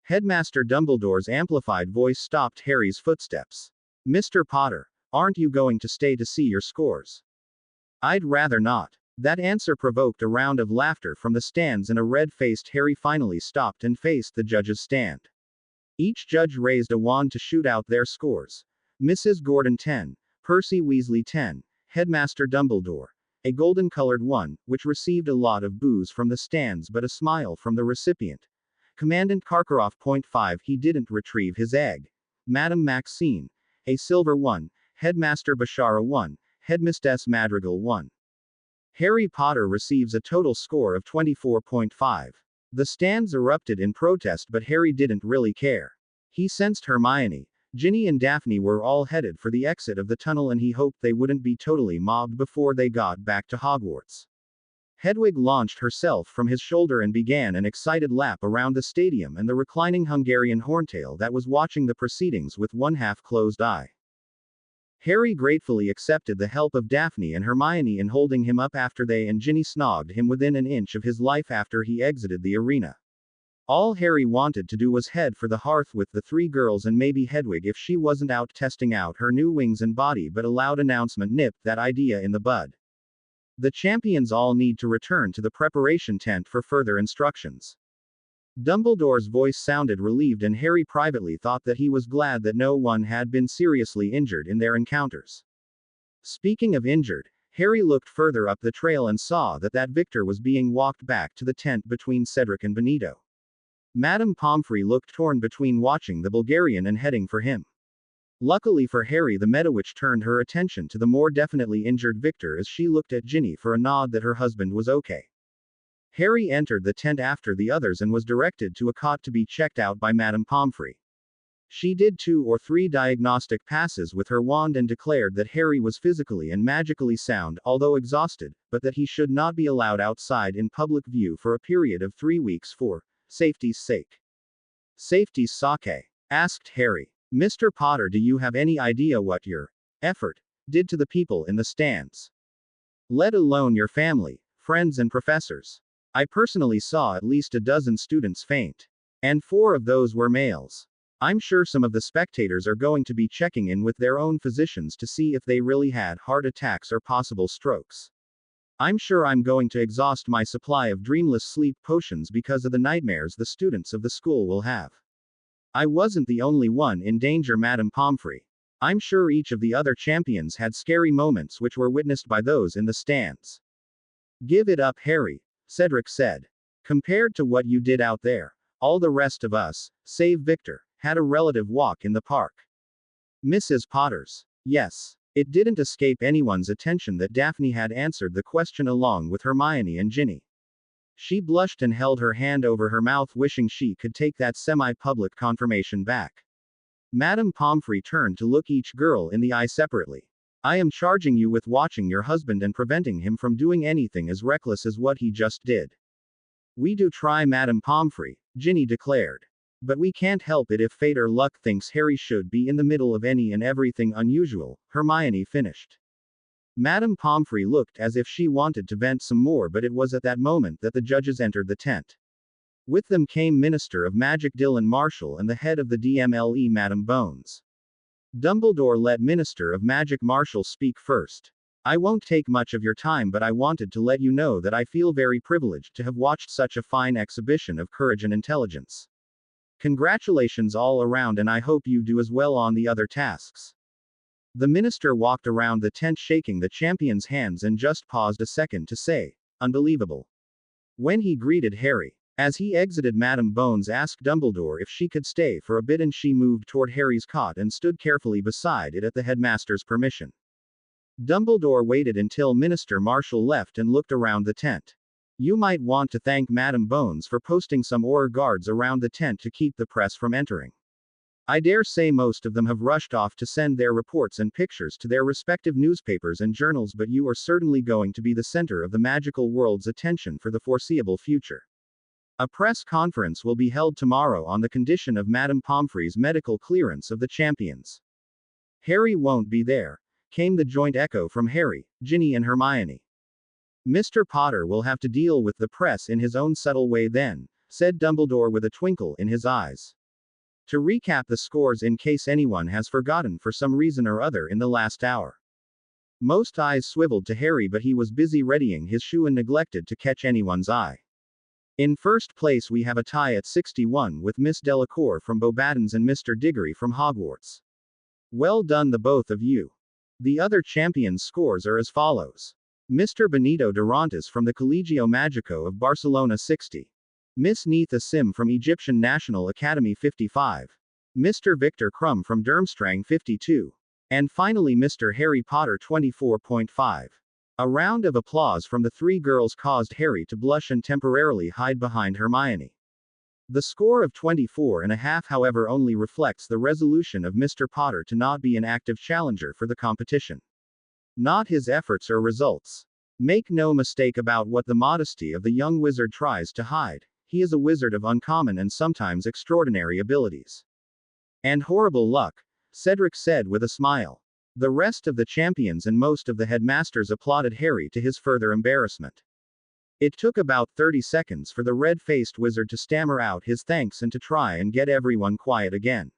Speaker 2: Headmaster Dumbledore's amplified voice stopped Harry's footsteps. Mr. Potter, aren't you going to stay to see your scores? I'd rather not. That answer provoked a round of laughter from the stands, and a red-faced Harry finally stopped and faced the judges' stand. Each judge raised a wand to shoot out their scores. Mrs. Gordon 10, Percy Weasley 10, Headmaster Dumbledore, a golden-colored 1, which received a lot of boos from the stands but a smile from the recipient. Commandant Karkaroff .5, he didn't retrieve his egg. Madame Maxine, a silver 1, Headmaster Bashara 1, Headmistress Madrigal 1. Harry Potter receives a total score of 24.5. The stands erupted in protest, but Harry didn't really care. He sensed Hermione, Ginny and Daphne were all headed for the exit of the tunnel, and he hoped they wouldn't be totally mobbed before they got back to Hogwarts. Hedwig launched herself from his shoulder and began an excited lap around the stadium and the reclining Hungarian Horntail that was watching the proceedings with one half-closed eye. Harry gratefully accepted the help of Daphne and Hermione in holding him up after they and Ginny snogged him within an inch of his life after he exited the arena. All Harry wanted to do was head for the hearth with the 3 girls and maybe Hedwig if she wasn't out testing out her new wings and body, but a loud announcement nipped that idea in the bud. The champions all need to return to the preparation tent for further instructions. Dumbledore's voice sounded relieved, and Harry privately thought that he was glad that no one had been seriously injured in their encounters. Speaking of injured, Harry looked further up the trail and saw that Victor was being walked back to the tent between Cedric and Benito. Madame Pomfrey looked torn between watching the Bulgarian and heading for him. Luckily for Harry, the Medowitch turned her attention to the more definitely injured Victor as she looked at Ginny for a nod that her husband was okay. Harry entered the tent after the others and was directed to a cot to be checked out by Madame Pomfrey. She did 2 or 3 diagnostic passes with her wand and declared that Harry was physically and magically sound, although exhausted, but that he should not be allowed outside in public view for a period of 3 weeks for safety's sake. Safety's sake? Asked Harry. Mr. Potter, do you have any idea what your effort did to the people in the stands? Let alone your family, friends, and professors. I personally saw at least a dozen students faint. And 4 of those were males. I'm sure some of the spectators are going to be checking in with their own physicians to see if they really had heart attacks or possible strokes. I'm sure I'm going to exhaust my supply of dreamless sleep potions because of the nightmares the students of the school will have. I wasn't the only one in danger, Madame Pomfrey. I'm sure each of the other champions had scary moments which were witnessed by those in the stands. Give it up, Harry, Cedric said. Compared to what you did out there, all the rest of us, save Victor, had a relative walk in the park. Mrs. Potter's. Yes. It didn't escape anyone's attention that Daphne had answered the question along with Hermione and Ginny. She blushed and held her hand over her mouth, wishing she could take that semi-public confirmation back. Madame Pomfrey turned to look each girl in the eye separately. I am charging you with watching your husband and preventing him from doing anything as reckless as what he just did. We do try, Madame Pomfrey, Ginny declared. But we can't help it if fate or luck thinks Harry should be in the middle of any and everything unusual, Hermione finished. Madame Pomfrey looked as if she wanted to vent some more, but it was at that moment that the judges entered the tent. With them came Minister of Magic Dylan Marshall and the head of the DMLE, Madame Bones. Dumbledore let Minister of Magic Marshall speak first. I won't take much of your time, but I wanted to let you know that I feel very privileged to have watched such a fine exhibition of courage and intelligence. Congratulations all around, and I hope you do as well on the other tasks. The minister walked around the tent shaking the champion's hands and just paused a second to say, unbelievable. When he greeted Harry. As he exited, Madame Bones asked Dumbledore if she could stay for a bit, and she moved toward Harry's cot and stood carefully beside it at the headmaster's permission. Dumbledore waited until Minister Marshall left and looked around the tent. You might want to thank Madame Bones for posting some Auror guards around the tent to keep the press from entering. I dare say most of them have rushed off to send their reports and pictures to their respective newspapers and journals, but you are certainly going to be the center of the magical world's attention for the foreseeable future. A press conference will be held tomorrow on the condition of Madame Pomfrey's medical clearance of the champions. Harry won't be there, came the joint echo from Harry, Ginny, and Hermione. Mr. Potter will have to deal with the press in his own subtle way then, said Dumbledore with a twinkle in his eyes. To recap the scores in case anyone has forgotten for some reason or other in the last hour. Most eyes swiveled to Harry, but he was busy readying his shoe and neglected to catch anyone's eye. In first place we have a tie at 61 with Miss Delacour from Beauxbatons and Mr. Diggory from Hogwarts. Well done the both of you. The other champions' scores are as follows. Mr. Benito Durantes from the Colegio Magico of Barcelona 60. Miss Neetha Sim from Egyptian National Academy 55. Mr. Victor Crumb from Durmstrang 52. And finally Mr. Harry Potter 24.5. A round of applause from the 3 girls caused Harry to blush and temporarily hide behind Hermione. The score of 24.5, however, only reflects the resolution of Mr. Potter to not be an active challenger for the competition. Not his efforts or results. Make no mistake about what the modesty of the young wizard tries to hide. He is a wizard of uncommon and sometimes extraordinary abilities. And horrible luck, Cedric said with a smile. The rest of the champions and most of the headmasters applauded Harry to his further embarrassment. It took about 30 seconds for the red-faced wizard to stammer out his thanks and to try and get everyone quiet again.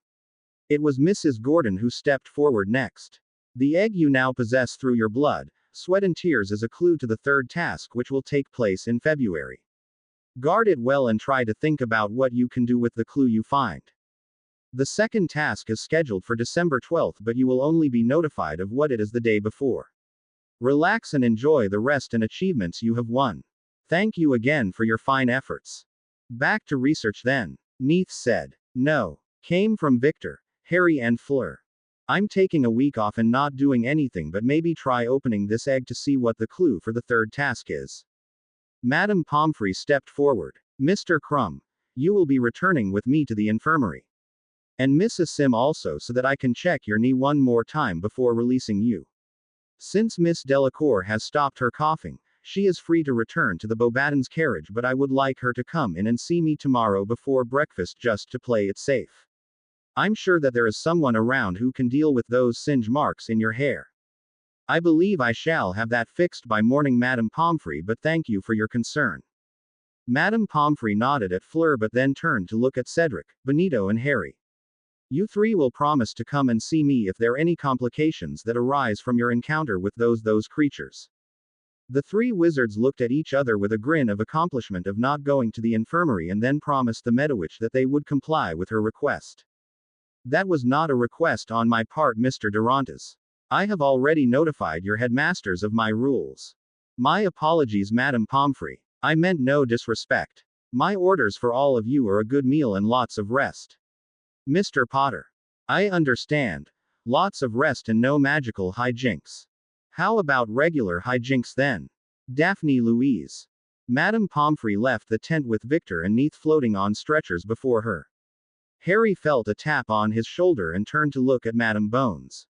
Speaker 2: It was Mrs. Gordon who stepped forward next. The egg you now possess through your blood, sweat and tears is a clue to the 3rd task, which will take place in February. Guard it well and try to think about what you can do with the clue you find. The 2nd task is scheduled for December 12th, but you will only be notified of what it is the day before. Relax and enjoy the rest and achievements you have won. Thank you again for your fine efforts. Back to research then, Neith said. No, came from Victor, Harry, and Fleur. I'm taking a week off and not doing anything, but maybe try opening this egg to see what the clue for the 3rd task is. Madame Pomfrey stepped forward. Mr. Crumb, you will be returning with me to the infirmary. And Mrs. Sim also, so that I can check your knee one more time before releasing you. Since Miss Delacour has stopped her coughing, she is free to return to the Beauxbatons carriage, but I would like her to come in and see me tomorrow before breakfast just to play it safe. I'm sure that there is someone around who can deal with those singe marks in your hair. I believe I shall have that fixed by morning, Madame Pomfrey, but thank you for your concern. Madame Pomfrey nodded at Fleur but then turned to look at Cedric, Benito and Harry. You three will promise to come and see me if there are any complications that arise from your encounter with those creatures. The three wizards looked at each other with a grin of accomplishment of not going to the infirmary and then promised the Medowitch that they would comply with her request. That was not a request on my part, Mr. Durantes. I have already notified your headmasters of my rules. My apologies, Madame Pomfrey. I meant no disrespect. My orders for all of you are a good meal and lots of rest. Mr. Potter. I understand. Lots of rest and no magical hijinks. How about regular hijinks then? Daphne Louise. Madame Pomfrey left the tent with Victor and Neith floating on stretchers before her. Harry felt a tap on his shoulder and turned to look at Madame Bones.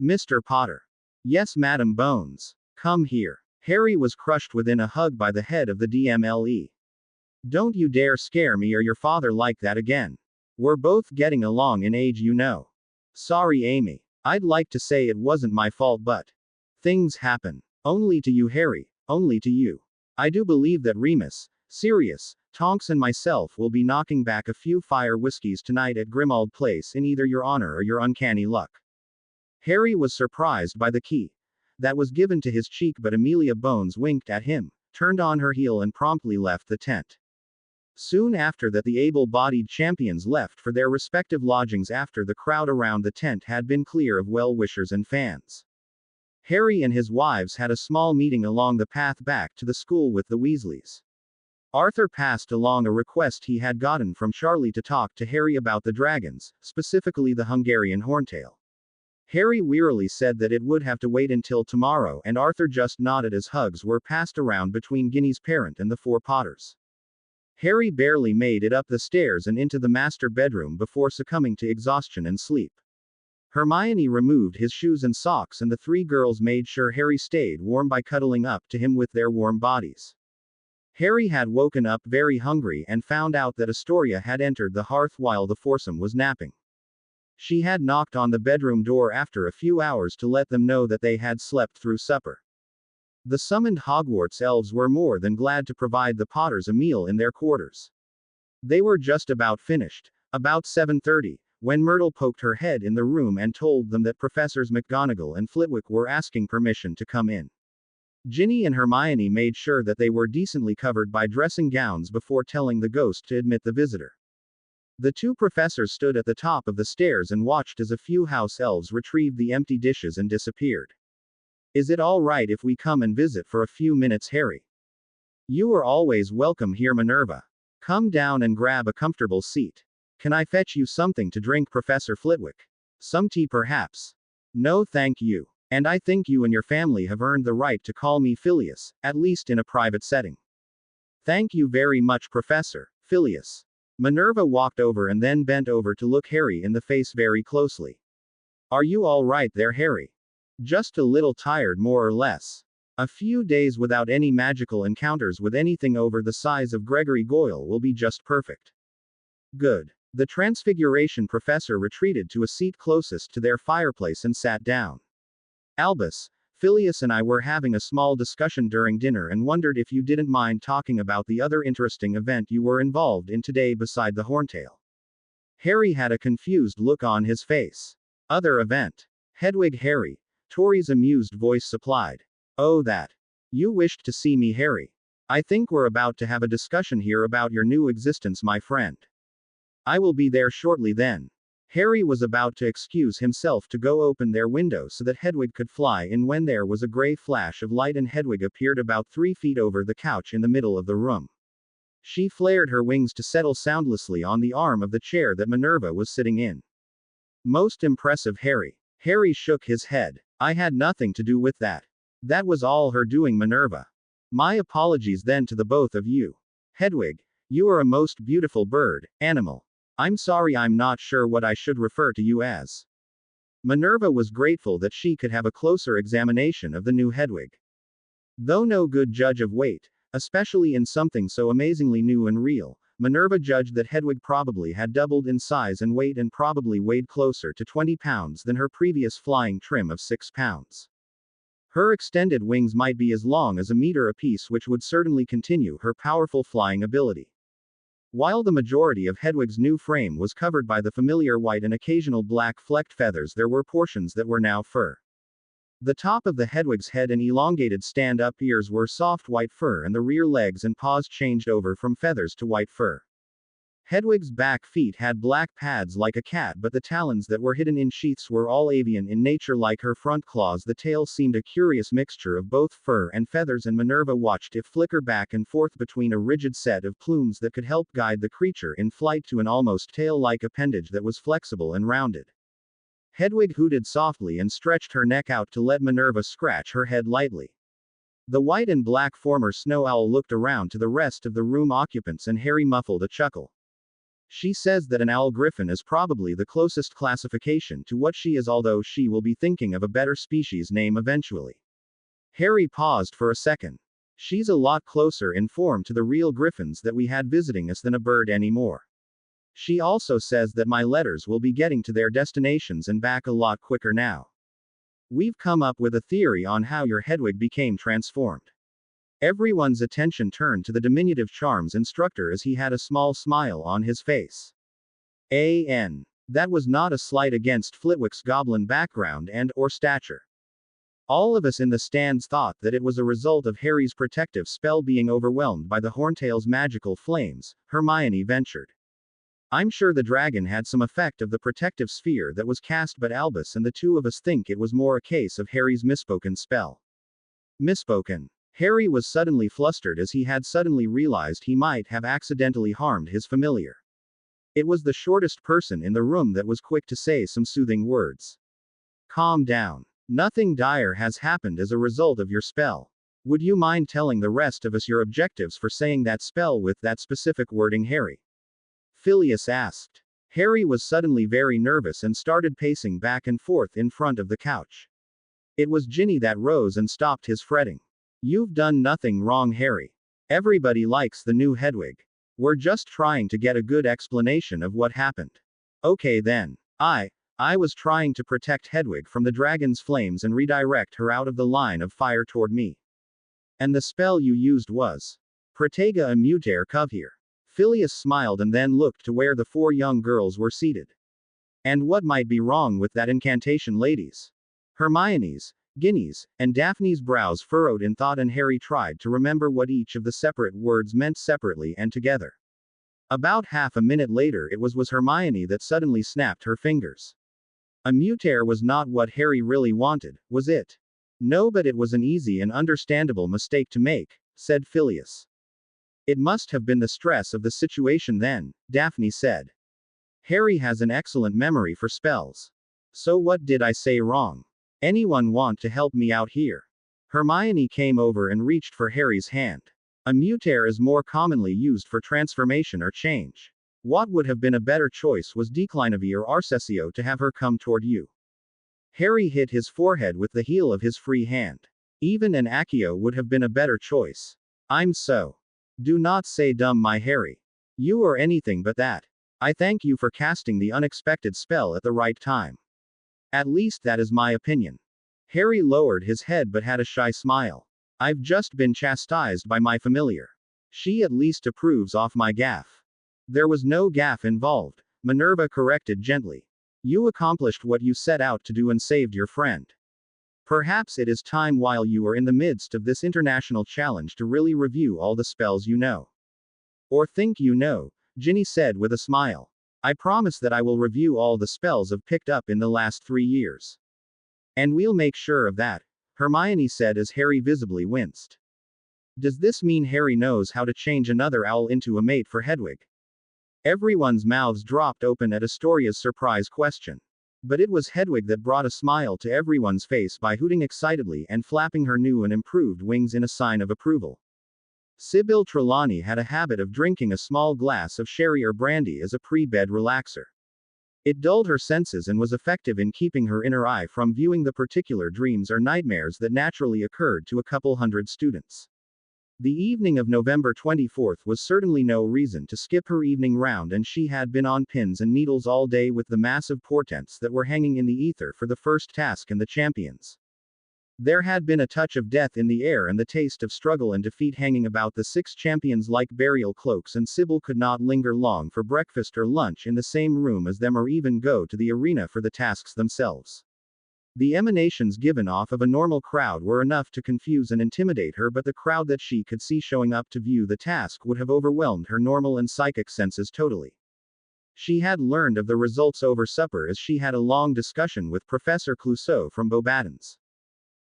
Speaker 2: Mr. Potter. Yes, Madame Bones. Come here. Harry was crushed within a hug by the head of the DMLE. Don't you dare scare me or your father like that again. We're both getting along in age, you know. Sorry, Amy. I'd like to say it wasn't my fault, but things happen. Only to you, Harry. Only to you. I do believe that Remus, Sirius, Tonks and myself will be knocking back a few fire whiskies tonight at Grimmauld Place in either your honor or your uncanny luck. Harry was surprised by the key that was given to his cheek, but Amelia Bones winked at him, turned on her heel and promptly left the tent. Soon after that, the able-bodied champions left for their respective lodgings after the crowd around the tent had been clear of well-wishers and fans. Harry and his wives had a small meeting along the path back to the school with the Weasleys. Arthur passed along a request he had gotten from Charlie to talk to Harry about the dragons, specifically the Hungarian horntail. Harry wearily said that it would have to wait until tomorrow, and Arthur just nodded as hugs were passed around between Ginny's parent and the four Potters. Harry barely made it up the stairs and into the master bedroom before succumbing to exhaustion and sleep. Hermione removed his shoes and socks, and the three girls made sure Harry stayed warm by cuddling up to him with their warm bodies. Harry had woken up very hungry and found out that Astoria had entered the hearth while the foursome was napping. She had knocked on the bedroom door after a few hours to let them know that they had slept through supper. The summoned Hogwarts elves were more than glad to provide the Potters a meal in their quarters. They were just about finished, about 7:30, when Myrtle poked her head in the room and told them that Professors McGonagall and Flitwick were asking permission to come in. Ginny and Hermione made sure that they were decently covered by dressing gowns before telling the ghost to admit the visitor. The two professors stood at the top of the stairs and watched as a few house elves retrieved the empty dishes and disappeared. Is it all right if we come and visit for a few minutes, Harry? You are always welcome here, Minerva. Come down and grab a comfortable seat. Can I fetch you something to drink, Professor Flitwick? Some tea, perhaps? No, thank you. And I think you and your family have earned the right to call me Phileas, at least in a private setting. Thank you very much, Professor Phileas. Minerva walked over and then bent over to look Harry in the face very closely. Are you all right there, Harry? Just a little tired, more or less. A few days without any magical encounters with anything over the size of Gregory Goyle will be just perfect. Good. The Transfiguration professor retreated to a seat closest to their fireplace and sat down. Albus, Phileas and I were having a small discussion during dinner and wondered if you didn't mind talking about the other interesting event you were involved in today beside the horntail. Harry had a confused look on his face. Other event? Hedwig Harry. Tori's amused voice supplied. Oh, that. You wished to see me, Harry. I think we're about to have a discussion here about your new existence, my friend. I will be there shortly then. Harry was about to excuse himself to go open their window so that Hedwig could fly in when there was a gray flash of light and Hedwig appeared about 3 feet over the couch in the middle of the room. She flared her wings to settle soundlessly on the arm of the chair that Minerva was sitting in. Most impressive, Harry. Harry shook his head. I had nothing to do with that. That was all her doing, Minerva. My apologies then to the both of you. Hedwig, you are a most beautiful bird, animal. I'm sorry, I'm not sure what I should refer to you as. Minerva was grateful that she could have a closer examination of the new Hedwig. Though no good judge of weight, especially in something so amazingly new and real, Minerva judged that Hedwig probably had doubled in size and weight and probably weighed closer to 20 pounds than her previous flying trim of 6 pounds. Her extended wings might be as long as a meter apiece, which would certainly continue her powerful flying ability. While the majority of Hedwig's new frame was covered by the familiar white and occasional black flecked feathers, there were portions that were now fur. The top of the Hedwig's head and elongated stand-up ears were soft white fur, and the rear legs and paws changed over from feathers to white fur. Hedwig's back feet had black pads like a cat, but the talons that were hidden in sheaths were all avian in nature like her front claws. The tail seemed a curious mixture of both fur and feathers, and Minerva watched it flicker back and forth between a rigid set of plumes that could help guide the creature in flight to an almost tail-like appendage that was flexible and rounded. Hedwig hooted softly and stretched her neck out to let Minerva scratch her head lightly. The white and black former snow owl looked around to the rest of the room occupants, and Harry muffled a chuckle. She says that an owl griffin is probably the closest classification to what she is, although she will be thinking of a better species name eventually. Harry paused for a second. She's a lot closer in form to the real griffins that we had visiting us than a bird anymore. She also says that my letters will be getting to their destinations and back a lot quicker now. We've come up with a theory on how your Hedwig became transformed. Everyone's attention turned to the diminutive charms instructor as he had a small smile on his face. That was not a slight against Flitwick's goblin background or stature. All of us in the stands thought that it was a result of Harry's protective spell being overwhelmed by the Horntail's magical flames, Hermione ventured. I'm sure the dragon had some effect of the protective sphere that was cast, but Albus and the two of us think it was more a case of Harry's misspoken spell. Misspoken. Harry was suddenly flustered as he had suddenly realized he might have accidentally harmed his familiar. It was the shortest person in the room that was quick to say some soothing words. Calm down. Nothing dire has happened as a result of your spell. Would you mind telling the rest of us your objectives for saying that spell with that specific wording, Harry? Phileas asked. Harry was suddenly very nervous and started pacing back and forth in front of the couch. It was Ginny that rose and stopped his fretting. You've done nothing wrong, Harry. Everybody likes the new Hedwig. We're just trying to get a good explanation of what happened. Okay then. I was trying to protect Hedwig from the dragon's flames and redirect her out of the line of fire toward me. And the spell you used was Protega Immutare Cuvhere. Phileas smiled and then looked to where the four young girls were seated. And what might be wrong with that incantation, ladies? Hermione's, Ginny's, and Daphne's brows furrowed in thought, and Harry tried to remember what each of the separate words meant separately and together. About half a minute later, it was Hermione that suddenly snapped her fingers. Immutare was not what Harry really wanted, was it? No, but it was an easy and understandable mistake to make, said Phileas. It must have been the stress of the situation then, Daphne said. Harry has an excellent memory for spells. So what did I say wrong? Anyone want to help me out here? Hermione came over and reached for Harry's hand. Immutare is more commonly used for transformation or change. What would have been a better choice was Declinavi or Arcesio to have her come toward you. Harry hit his forehead with the heel of his free hand. Even an Accio would have been a better choice. I'm so. Do not say dumb, my Harry. You are anything but that. I thank you for casting the unexpected spell at the right time. At least that is my opinion. Harry lowered his head but had a shy smile. I've just been chastised by my familiar. She at least approves of my gaffe. There was no gaffe involved, Minerva corrected gently. You accomplished what you set out to do and saved your friend. Perhaps it is time, while you are in the midst of this international challenge, to really review all the spells you know. Or think you know, Ginny said with a smile. I promise that I will review all the spells I've picked up in the last 3 years. And we'll make sure of that, Hermione said as Harry visibly winced. Does this mean Harry knows how to change another owl into a mate for Hedwig? Everyone's mouths dropped open at Astoria's surprise question. But it was Hedwig that brought a smile to everyone's face by hooting excitedly and flapping her new and improved wings in a sign of approval. Sybil Trelawney had a habit of drinking a small glass of sherry or brandy as a pre-bed relaxer. It dulled her senses and was effective in keeping her inner eye from viewing the particular dreams or nightmares that naturally occurred to a couple hundred students. The evening of November 24th was certainly no reason to skip her evening round, and she had been on pins and needles all day with the massive portents that were hanging in the ether for the first task and the champions. There had been a touch of death in the air and the taste of struggle and defeat hanging about the 6 champions like burial cloaks, and Sybil could not linger long for breakfast or lunch in the same room as them, or even go to the arena for the tasks themselves. The emanations given off of a normal crowd were enough to confuse and intimidate her, but the crowd that she could see showing up to view the task would have overwhelmed her normal and psychic senses totally. She had learned of the results over supper as she had a long discussion with Professor Clouseau from Beauxbatons.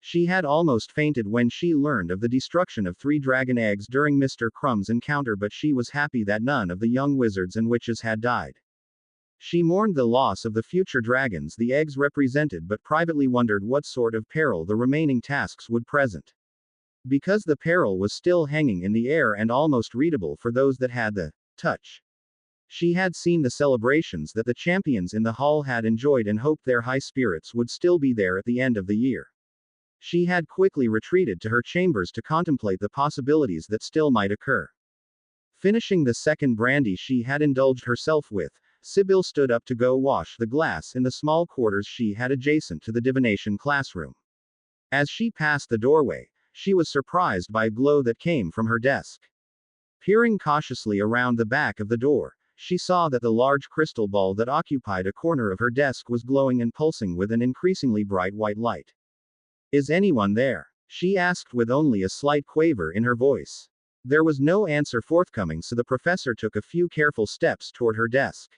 Speaker 2: She had almost fainted when she learned of the destruction of 3 dragon eggs during Mr. Crumb's encounter, but she was happy that none of the young wizards and witches had died. She mourned the loss of the future dragons the eggs represented, but privately wondered what sort of peril the remaining tasks would present. Because the peril was still hanging in the air and almost readable for those that had the touch. She had seen the celebrations that the champions in the hall had enjoyed and hoped their high spirits would still be there at the end of the year. She had quickly retreated to her chambers to contemplate the possibilities that still might occur. Finishing the second brandy she had indulged herself with, Sybil stood up to go wash the glass in the small quarters she had adjacent to the divination classroom. As she passed the doorway, she was surprised by a glow that came from her desk. Peering cautiously around the back of the door, she saw that the large crystal ball that occupied a corner of her desk was glowing and pulsing with an increasingly bright white light. "Is anyone there?" she asked with only a slight quaver in her voice. There was no answer forthcoming, so the professor took a few careful steps toward her desk.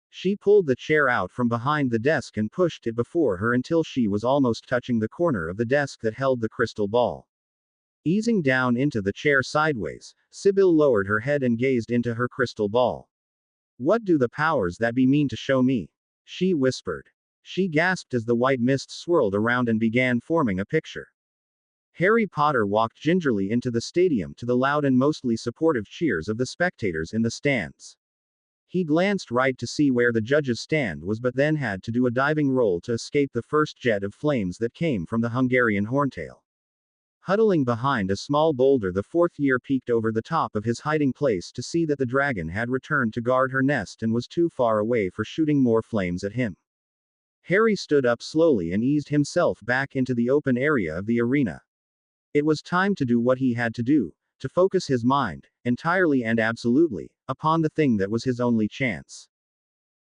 Speaker 2: She pulled the chair out from behind the desk and pushed it before her until she was almost touching the corner of the desk that held the crystal ball. Easing down into the chair sideways, Sybil lowered her head and gazed into her crystal ball. "What do the powers that be mean to show me?" she whispered. She gasped as the white mist swirled around and began forming a picture. Harry Potter walked gingerly into the stadium to the loud and mostly supportive cheers of the spectators in the stands. He glanced right to see where the judges' stand was, but then had to do a diving roll to escape the first jet of flames that came from the Hungarian horntail. Huddling behind a small boulder, the 4th year peeked over the top of his hiding place to see that the dragon had returned to guard her nest and was too far away for shooting more flames at him. Harry stood up slowly and eased himself back into the open area of the arena. It was time to do what he had to do, to focus his mind, entirely and absolutely, upon the thing that was his only chance.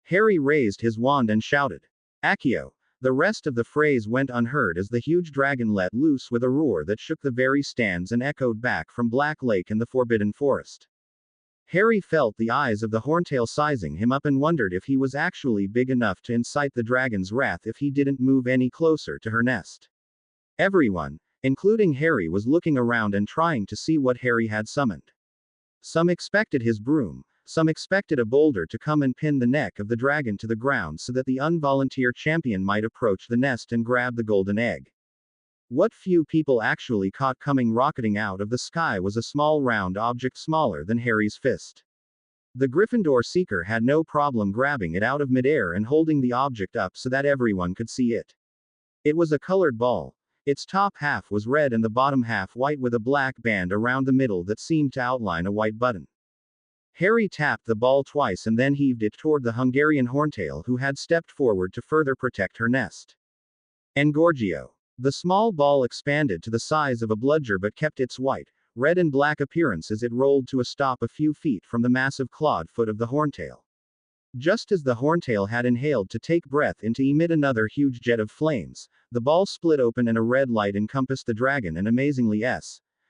Speaker 2: Harry raised his wand and shouted, "Accio!" The rest of the phrase went unheard as the huge dragon let loose with a roar that shook the very stands and echoed back from Black Lake and the Forbidden Forest. Harry felt the eyes of the horntail sizing him up and wondered if he was actually big enough to incite the dragon's wrath if he didn't move any closer to her nest. Everyone, including Harry, was looking around and trying to see what Harry had summoned. Some expected his broom, some expected a boulder to come and pin the neck of the dragon to the ground so that the unvolunteer champion might approach the nest and grab the golden egg. What few people actually caught coming rocketing out of the sky was a small round object smaller than Harry's fist. The Gryffindor Seeker had no problem grabbing it out of midair and holding the object up so that everyone could see it. It was a colored ball. Its top half was red and the bottom half white with a black band around the middle that seemed to outline a white button. Harry tapped the ball twice and then heaved it toward the Hungarian horntail, who had stepped forward to further protect her nest. Engorgio. The small ball expanded to the size of a bludger but kept its white, red and black appearance as it rolled to a stop a few feet from the massive clawed foot of the horntail. Just as the horntail had inhaled to take breath and to emit another huge jet of flames, the ball split open and a red light encompassed the dragon and amazingly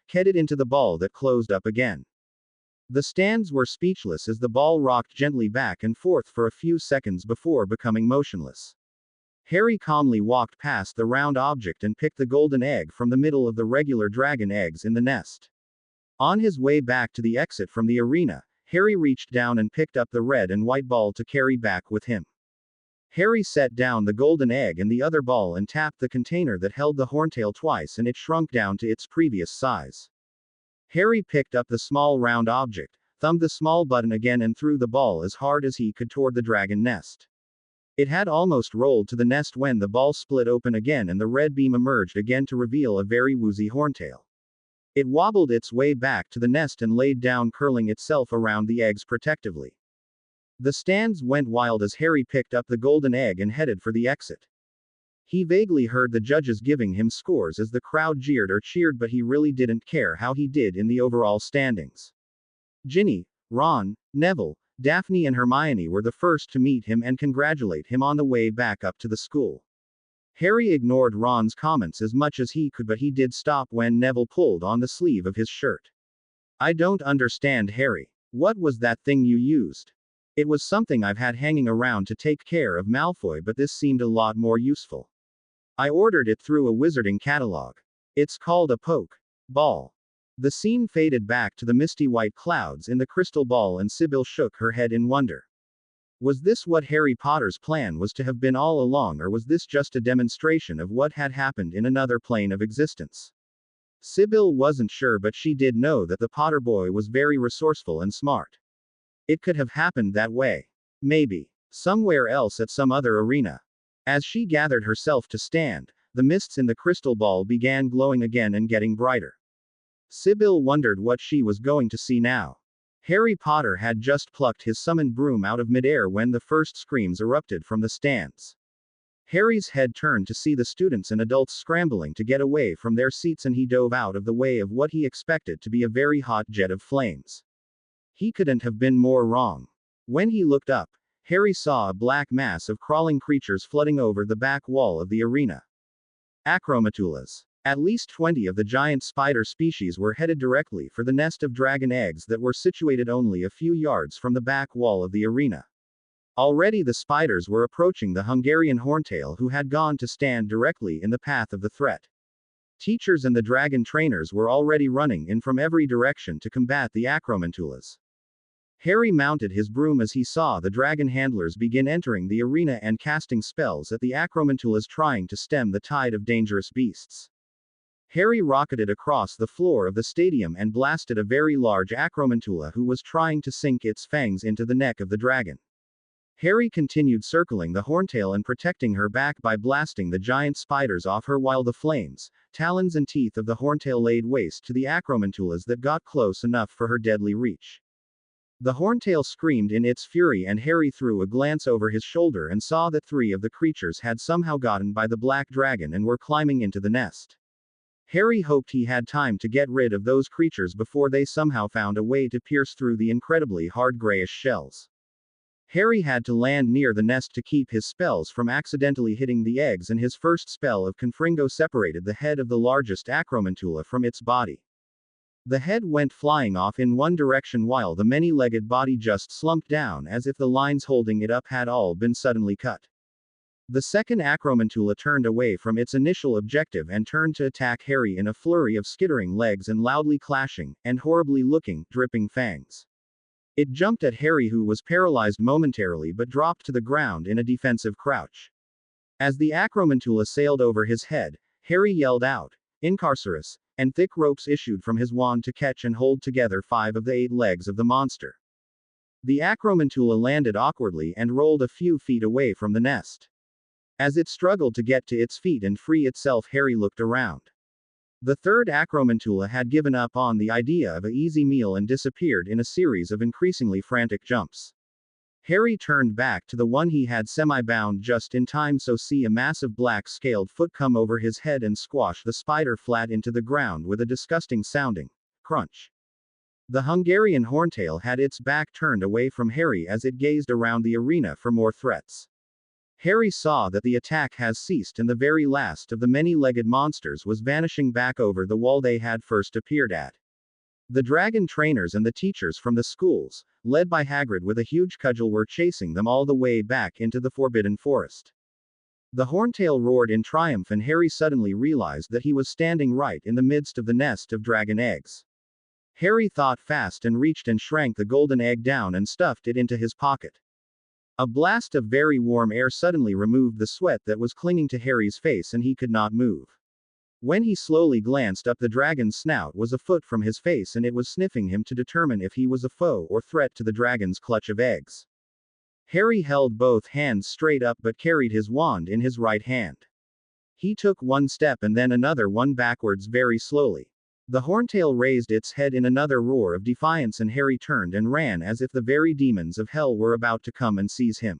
Speaker 2: headed into the ball that closed up again. The stands were speechless as the ball rocked gently back and forth for a few seconds before becoming motionless. Harry calmly walked past the round object and picked the golden egg from the middle of the regular dragon eggs in the nest. On his way back to the exit from the arena, Harry reached down and picked up the red and white ball to carry back with him. Harry set down the golden egg and the other ball and tapped the container that held the horntail twice and it shrunk down to its previous size. Harry picked up the small round object, thumbed the small button again and threw the ball as hard as he could toward the dragon nest. It had almost rolled to the nest when the ball split open again and the red beam emerged again to reveal a very woozy horntail. It wobbled its way back to the nest and laid down, curling itself around the eggs protectively. The stands went wild as Harry picked up the golden egg and headed for the exit. He vaguely heard the judges giving him scores as the crowd jeered or cheered, but he really didn't care how he did in the overall standings. Ginny, Ron, Neville, Daphne and Hermione were the first to meet him and congratulate him on the way back up to the school. Harry ignored Ron's comments as much as he could, but he did stop when Neville pulled on the sleeve of his shirt. "I don't understand, Harry. What was that thing you used?" "It was something I've had hanging around to take care of Malfoy, but this seemed a lot more useful. I ordered it through a wizarding catalog. It's called a poke ball." The scene faded back to the misty white clouds in the crystal ball and Sybil shook her head in wonder. Was this what Harry Potter's plan was to have been all along, or was this just a demonstration of what had happened in another plane of existence? Sybil wasn't sure, but she did know that the Potter boy was very resourceful and smart. It could have happened that way. Maybe. Somewhere else at some other arena. As she gathered herself to stand, the mists in the crystal ball began glowing again and getting brighter. Sybil wondered what she was going to see now. Harry Potter had just plucked his summoned broom out of midair when the first screams erupted from the stands. Harry's head turned to see the students and adults scrambling to get away from their seats, and he dove out of the way of what he expected to be a very hot jet of flames. He couldn't have been more wrong. When he looked up, Harry saw a black mass of crawling creatures flooding over the back wall of the arena. Acromatulas. At least 20 of the giant spider species were headed directly for the nest of dragon eggs that were situated only a few yards from the back wall of the arena. Already the spiders were approaching the Hungarian horntail, who had gone to stand directly in the path of the threat. Teachers and the dragon trainers were already running in from every direction to combat the acromantulas. Harry mounted his broom as he saw the dragon handlers begin entering the arena and casting spells at the acromantulas, trying to stem the tide of dangerous beasts. Harry rocketed across the floor of the stadium and blasted a very large acromantula who was trying to sink its fangs into the neck of the dragon. Harry continued circling the horntail and protecting her back by blasting the giant spiders off her, while the flames, talons and teeth of the horntail laid waste to the acromantulas that got close enough for her deadly reach. The horntail screamed in its fury, and Harry threw a glance over his shoulder and saw that 3 of the creatures had somehow gotten by the black dragon and were climbing into the nest. Harry hoped he had time to get rid of those creatures before they somehow found a way to pierce through the incredibly hard grayish shells. Harry had to land near the nest to keep his spells from accidentally hitting the eggs, and his first spell of Confringo separated the head of the largest acromantula from its body. The head went flying off in one direction while the many-legged body just slumped down as if the lines holding it up had all been suddenly cut. The second acromantula turned away from its initial objective and turned to attack Harry in a flurry of skittering legs and loudly clashing, and horribly looking, dripping fangs. It jumped at Harry, who was paralyzed momentarily but dropped to the ground in a defensive crouch. As the acromantula sailed over his head, Harry yelled out, "Incarcerus," and thick ropes issued from his wand to catch and hold together 5 of the 8 legs of the monster. The acromantula landed awkwardly and rolled a few feet away from the nest. As it struggled to get to its feet and free itself, Harry looked around. The third acromantula had given up on the idea of an easy meal and disappeared in a series of increasingly frantic jumps. Harry turned back to the one he had semi-bound just in time to see a massive black scaled foot come over his head and squash the spider flat into the ground with a disgusting sounding crunch. The Hungarian horntail had its back turned away from Harry as it gazed around the arena for more threats. Harry saw that the attack has ceased and the very last of the many-legged monsters was vanishing back over the wall they had first appeared at. The dragon trainers and the teachers from the schools, led by Hagrid with a huge cudgel, were chasing them all the way back into the Forbidden Forest. The horntail roared in triumph, and Harry suddenly realized that he was standing right in the midst of the nest of dragon eggs. Harry thought fast and reached and shrank the golden egg down and stuffed it into his pocket. A blast of very warm air suddenly removed the sweat that was clinging to Harry's face, and he could not move. When he slowly glanced up, the dragon's snout was a foot from his face and it was sniffing him to determine if he was a foe or threat to the dragon's clutch of eggs. Harry held both hands straight up but carried his wand in his right hand. He took one step and then another one backwards very slowly. The horntail raised its head in another roar of defiance and Harry turned and ran as if the very demons of hell were about to come and seize him.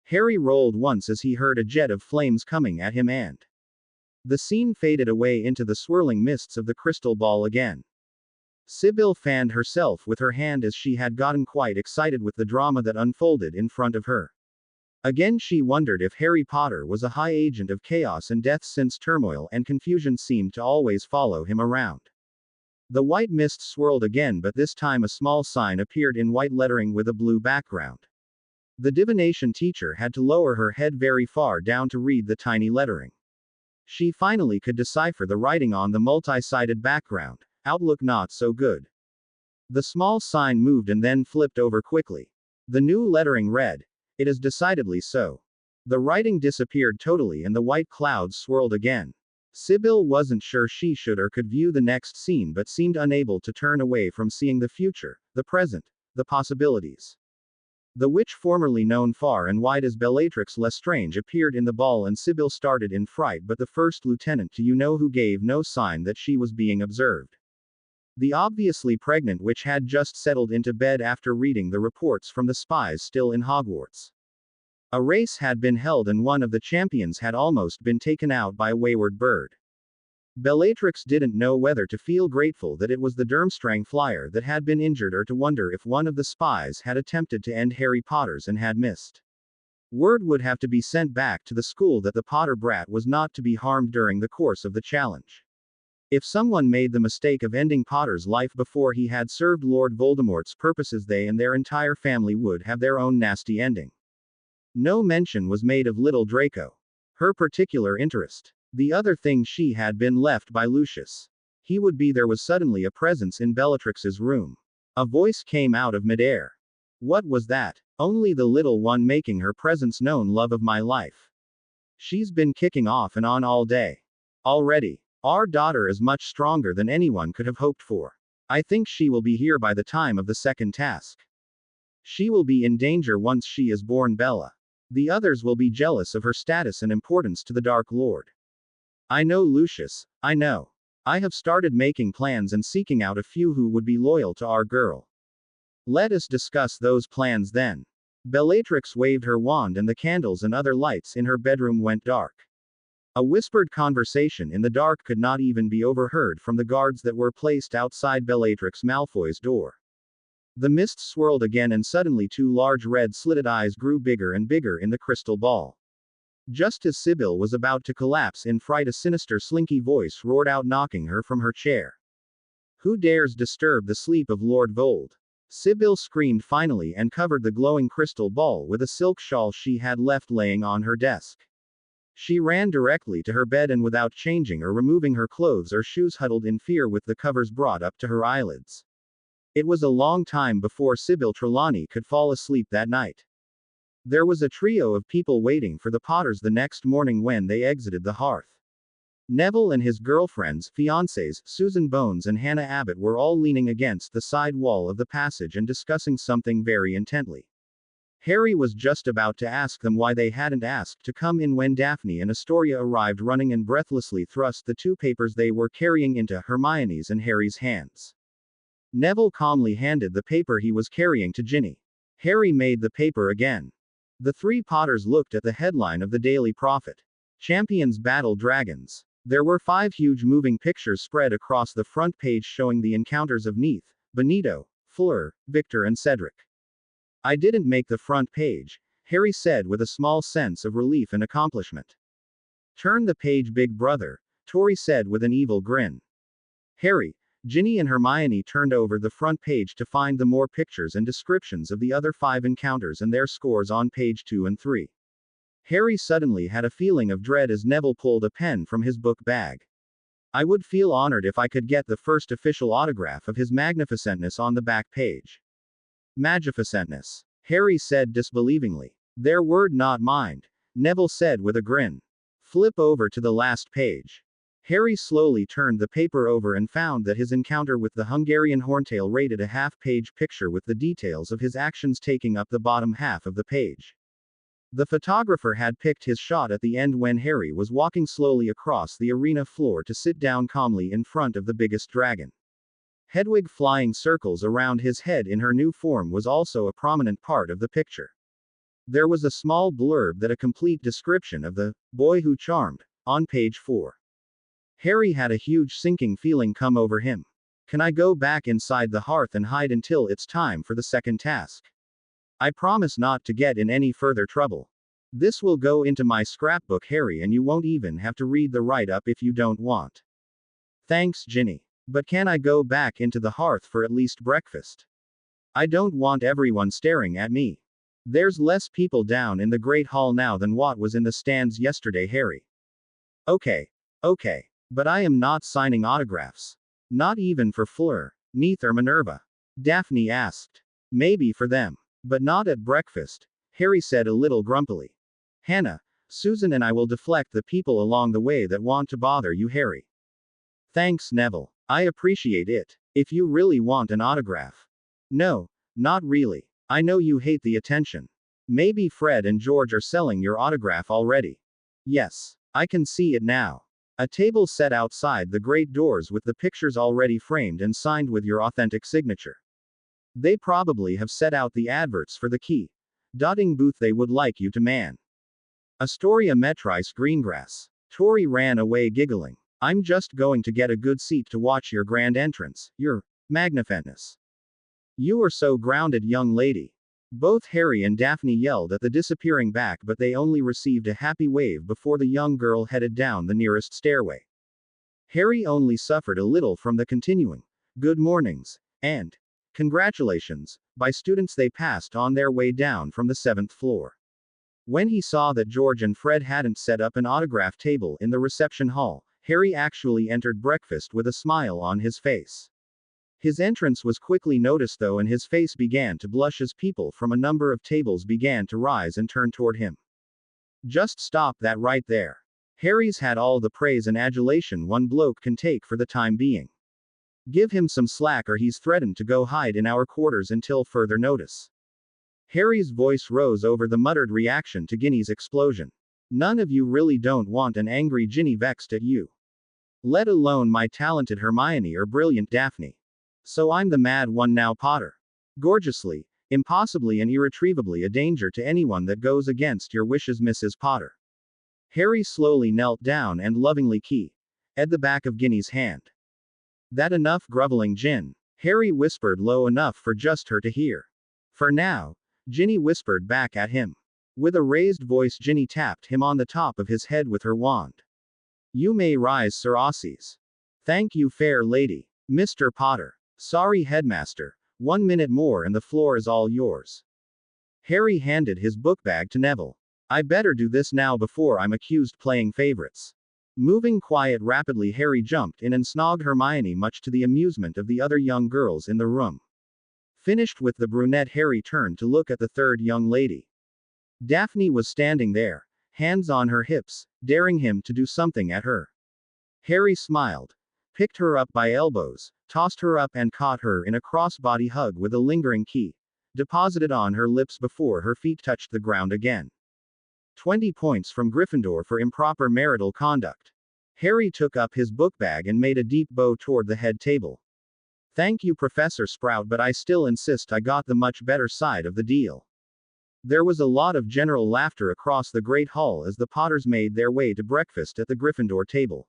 Speaker 2: Harry rolled once as he heard a jet of flames coming at him and the scene faded away into the swirling mists of the crystal ball again. Sybil fanned herself with her hand as she had gotten quite excited with the drama that unfolded in front of her. Again she wondered if Harry Potter was a high agent of chaos and death, since turmoil and confusion seemed to always follow him around. The white mist swirled again, but this time a small sign appeared in white lettering with a blue background. The divination teacher had to lower her head very far down to read the tiny lettering. She finally could decipher the writing on the multi-sided background. Outlook not so good. The small sign moved and then flipped over quickly. The new lettering read, "It is decidedly so." The writing disappeared totally and the white clouds swirled again. Sybil wasn't sure she should or could view the next scene but seemed unable to turn away from seeing the future, the present, the possibilities. The witch formerly known far and wide as Bellatrix Lestrange appeared in the ball and Sybil started in fright, but the first lieutenant to you-know-who gave no sign that she was being observed. The obviously pregnant witch had just settled into bed after reading the reports from the spies still in Hogwarts. A race had been held and one of the champions had almost been taken out by a wayward bird. Bellatrix didn't know whether to feel grateful that it was the Durmstrang flyer that had been injured or to wonder if one of the spies had attempted to end Harry Potter's and had missed. Word would have to be sent back to the school that the Potter brat was not to be harmed during the course of the challenge. If someone made the mistake of ending Potter's life before he had served Lord Voldemort's purposes, they and their entire family would have their own nasty ending. No mention was made of little Draco. Her particular interest. The other thing she had been left by Lucius. He would be there was suddenly a presence in Bellatrix's room. A voice came out of midair. What was that? Only the little one making her presence known, love of my life. She's been kicking off and on all day. Already. Our daughter is much stronger than anyone could have hoped for. I think she will be here by the time of the second task. She will be in danger once she is born, Bella. The others will be jealous of her status and importance to the Dark Lord. I know, Lucius, I know. I have started making plans and seeking out a few who would be loyal to our girl. Let us discuss those plans then. Bellatrix waved her wand and the candles and other lights in her bedroom went dark. A whispered conversation in the dark could not even be overheard from the guards that were placed outside Bellatrix Malfoy's door. The mist swirled again and suddenly two large red-slitted eyes grew bigger and bigger in the crystal ball. Just as Sybil was about to collapse in fright, a sinister slinky voice roared out, knocking her from her chair. Who dares disturb the sleep of Lord Vold? Sybil screamed finally and covered the glowing crystal ball with a silk shawl she had left laying on her desk. She ran directly to her bed and without changing or removing her clothes or shoes huddled in fear with the covers brought up to her eyelids. It was a long time before Sybil Trelawney could fall asleep that night. There was a trio of people waiting for the Potters the next morning when they exited the hearth. Neville and his girlfriends, fiancées, Susan Bones and Hannah Abbott were all leaning against the side wall of the passage and discussing something very intently. Harry was just about to ask them why they hadn't asked to come in when Daphne and Astoria arrived running and breathlessly thrust the two papers they were carrying into Hermione's and Harry's hands. Neville calmly handed the paper he was carrying to Ginny. Harry made the paper again. The three Potters looked at the headline of the Daily Prophet. Champions battle dragons. There were 5 huge moving pictures spread across the front page showing the encounters of Neith, Benito, Fleur, Victor and Cedric. I didn't make the front page, Harry said with a small sense of relief and accomplishment. Turn the page, big brother, Tori said with an evil grin. Harry, Ginny and Hermione turned over the front page to find the more pictures and descriptions of the other 5 encounters and their scores on page 2 and 3. Harry suddenly had a feeling of dread as Neville pulled a pen from his book bag. I would feel honored if I could get the first official autograph of His Magnificentness on the back page. Magificentness, Harry said disbelievingly. Their word, not mine, Neville said with a grin. Flip over to the last page. Harry slowly turned the paper over and found that his encounter with the Hungarian horntail rated a half-page picture with the details of his actions taking up the bottom half of the page. The photographer had picked his shot at the end when Harry was walking slowly across the arena floor to sit down calmly in front of the biggest dragon. Hedwig flying circles around his head in her new form was also a prominent part of the picture. There was a small blurb that a complete description of the boy who charmed on page 4. Harry had a huge sinking feeling come over him. Can I go back inside the hearth and hide until it's time for the second task? I promise not to get in any further trouble. This will go into my scrapbook, Harry, and you won't even have to read the write-up if you don't want. Thanks, Ginny. But can I go back into the hearth for at least breakfast? I don't want everyone staring at me. There's less people down in the Great Hall now than what was in the stands yesterday, Harry. Okay. But I am not signing autographs. Not even for Fleur, Neith or Minerva. Daphne asked. Maybe for them. But not at breakfast, Harry said a little grumpily. Hannah, Susan and I will deflect the people along the way that want to bother you, Harry. Thanks, Neville. I appreciate it. If you really want an autograph. No, not really. I know you hate the attention. Maybe Fred and George are selling your autograph already. Yes, I can see it now. A table set outside the great doors with the pictures already framed and signed with your authentic signature. They probably have set out the adverts for the key dotting booth they would like you to man. Astoria Metrice Greengrass. Tori ran away giggling. I'm just going to get a good seat to watch your grand entrance, your magnificence. You are so grounded, young lady. Both Harry and Daphne yelled at the disappearing back, but they only received a happy wave before the young girl headed down the nearest stairway. Harry only suffered a little from the continuing good mornings and congratulations by students they passed on their way down from the 7th floor. When he saw that George and Fred hadn't set up an autograph table in the reception hall, Harry actually entered breakfast with a smile on his face. His entrance was quickly noticed though, and his face began to blush as people from a number of tables began to rise and turn toward him. Just stop that right there. Harry's had all the praise and adulation one bloke can take for the time being. Give him some slack or he's threatened to go hide in our quarters until further notice. Harry's voice rose over the muttered reaction to Ginny's explosion. None of you really don't want an angry Ginny vexed at you. Let alone my talented Hermione or brilliant Daphne. So I'm the mad one now, Potter. Gorgeously, impossibly and irretrievably a danger to anyone that goes against your wishes, Mrs. Potter. Harry slowly knelt down and lovingly kissed the back of Ginny's hand. That enough, groveling Gin? Harry whispered low enough for just her to hear. For now, Ginny whispered back at him. With a raised voice, Ginny tapped him on the top of his head with her wand. You may rise, Sir Aussies. Thank you, fair lady. Mr. Potter. Sorry, headmaster. 1 minute more and the floor is all yours. Harry handed his book bag to Neville. I better do this now before I'm accused playing favorites. Moving quiet rapidly, Harry jumped in and snogged Hermione, much to the amusement of the other young girls in the room. Finished with the brunette, Harry turned to look at the third young lady. Daphne was standing there, hands on her hips, daring him to do something at her. Harry smiled, picked her up by elbows, tossed her up and caught her in a crossbody hug with a lingering kiss, deposited on her lips before her feet touched the ground again. 20 points from Gryffindor for improper marital conduct. Harry took up his book bag and made a deep bow toward the head table. Thank you, Professor Sprout, but I still insist I got the much better side of the deal. There was a lot of general laughter across the Great Hall as the Potters made their way to breakfast at the Gryffindor table.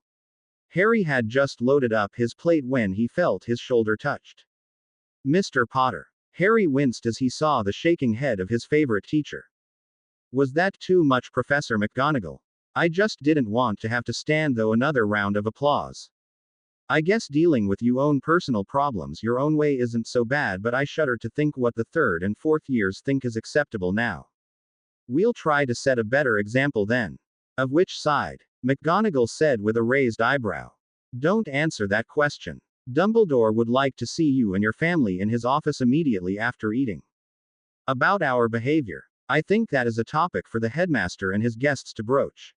Speaker 2: Harry had just loaded up his plate when he felt his shoulder touched. Mr. Potter. Harry winced as he saw the shaking head of his favorite teacher. Was that too much, Professor McGonagall? I just didn't want to have to stand though another round of applause. I guess dealing with your own personal problems your own way isn't so bad, but I shudder to think what the 3rd and 4th years think is acceptable now. We'll try to set a better example then. Of which side? McGonagall said with a raised eyebrow. Don't answer that question. Dumbledore would like to see you and your family in his office immediately after eating. About our behavior. I think that is a topic for the headmaster and his guests to broach.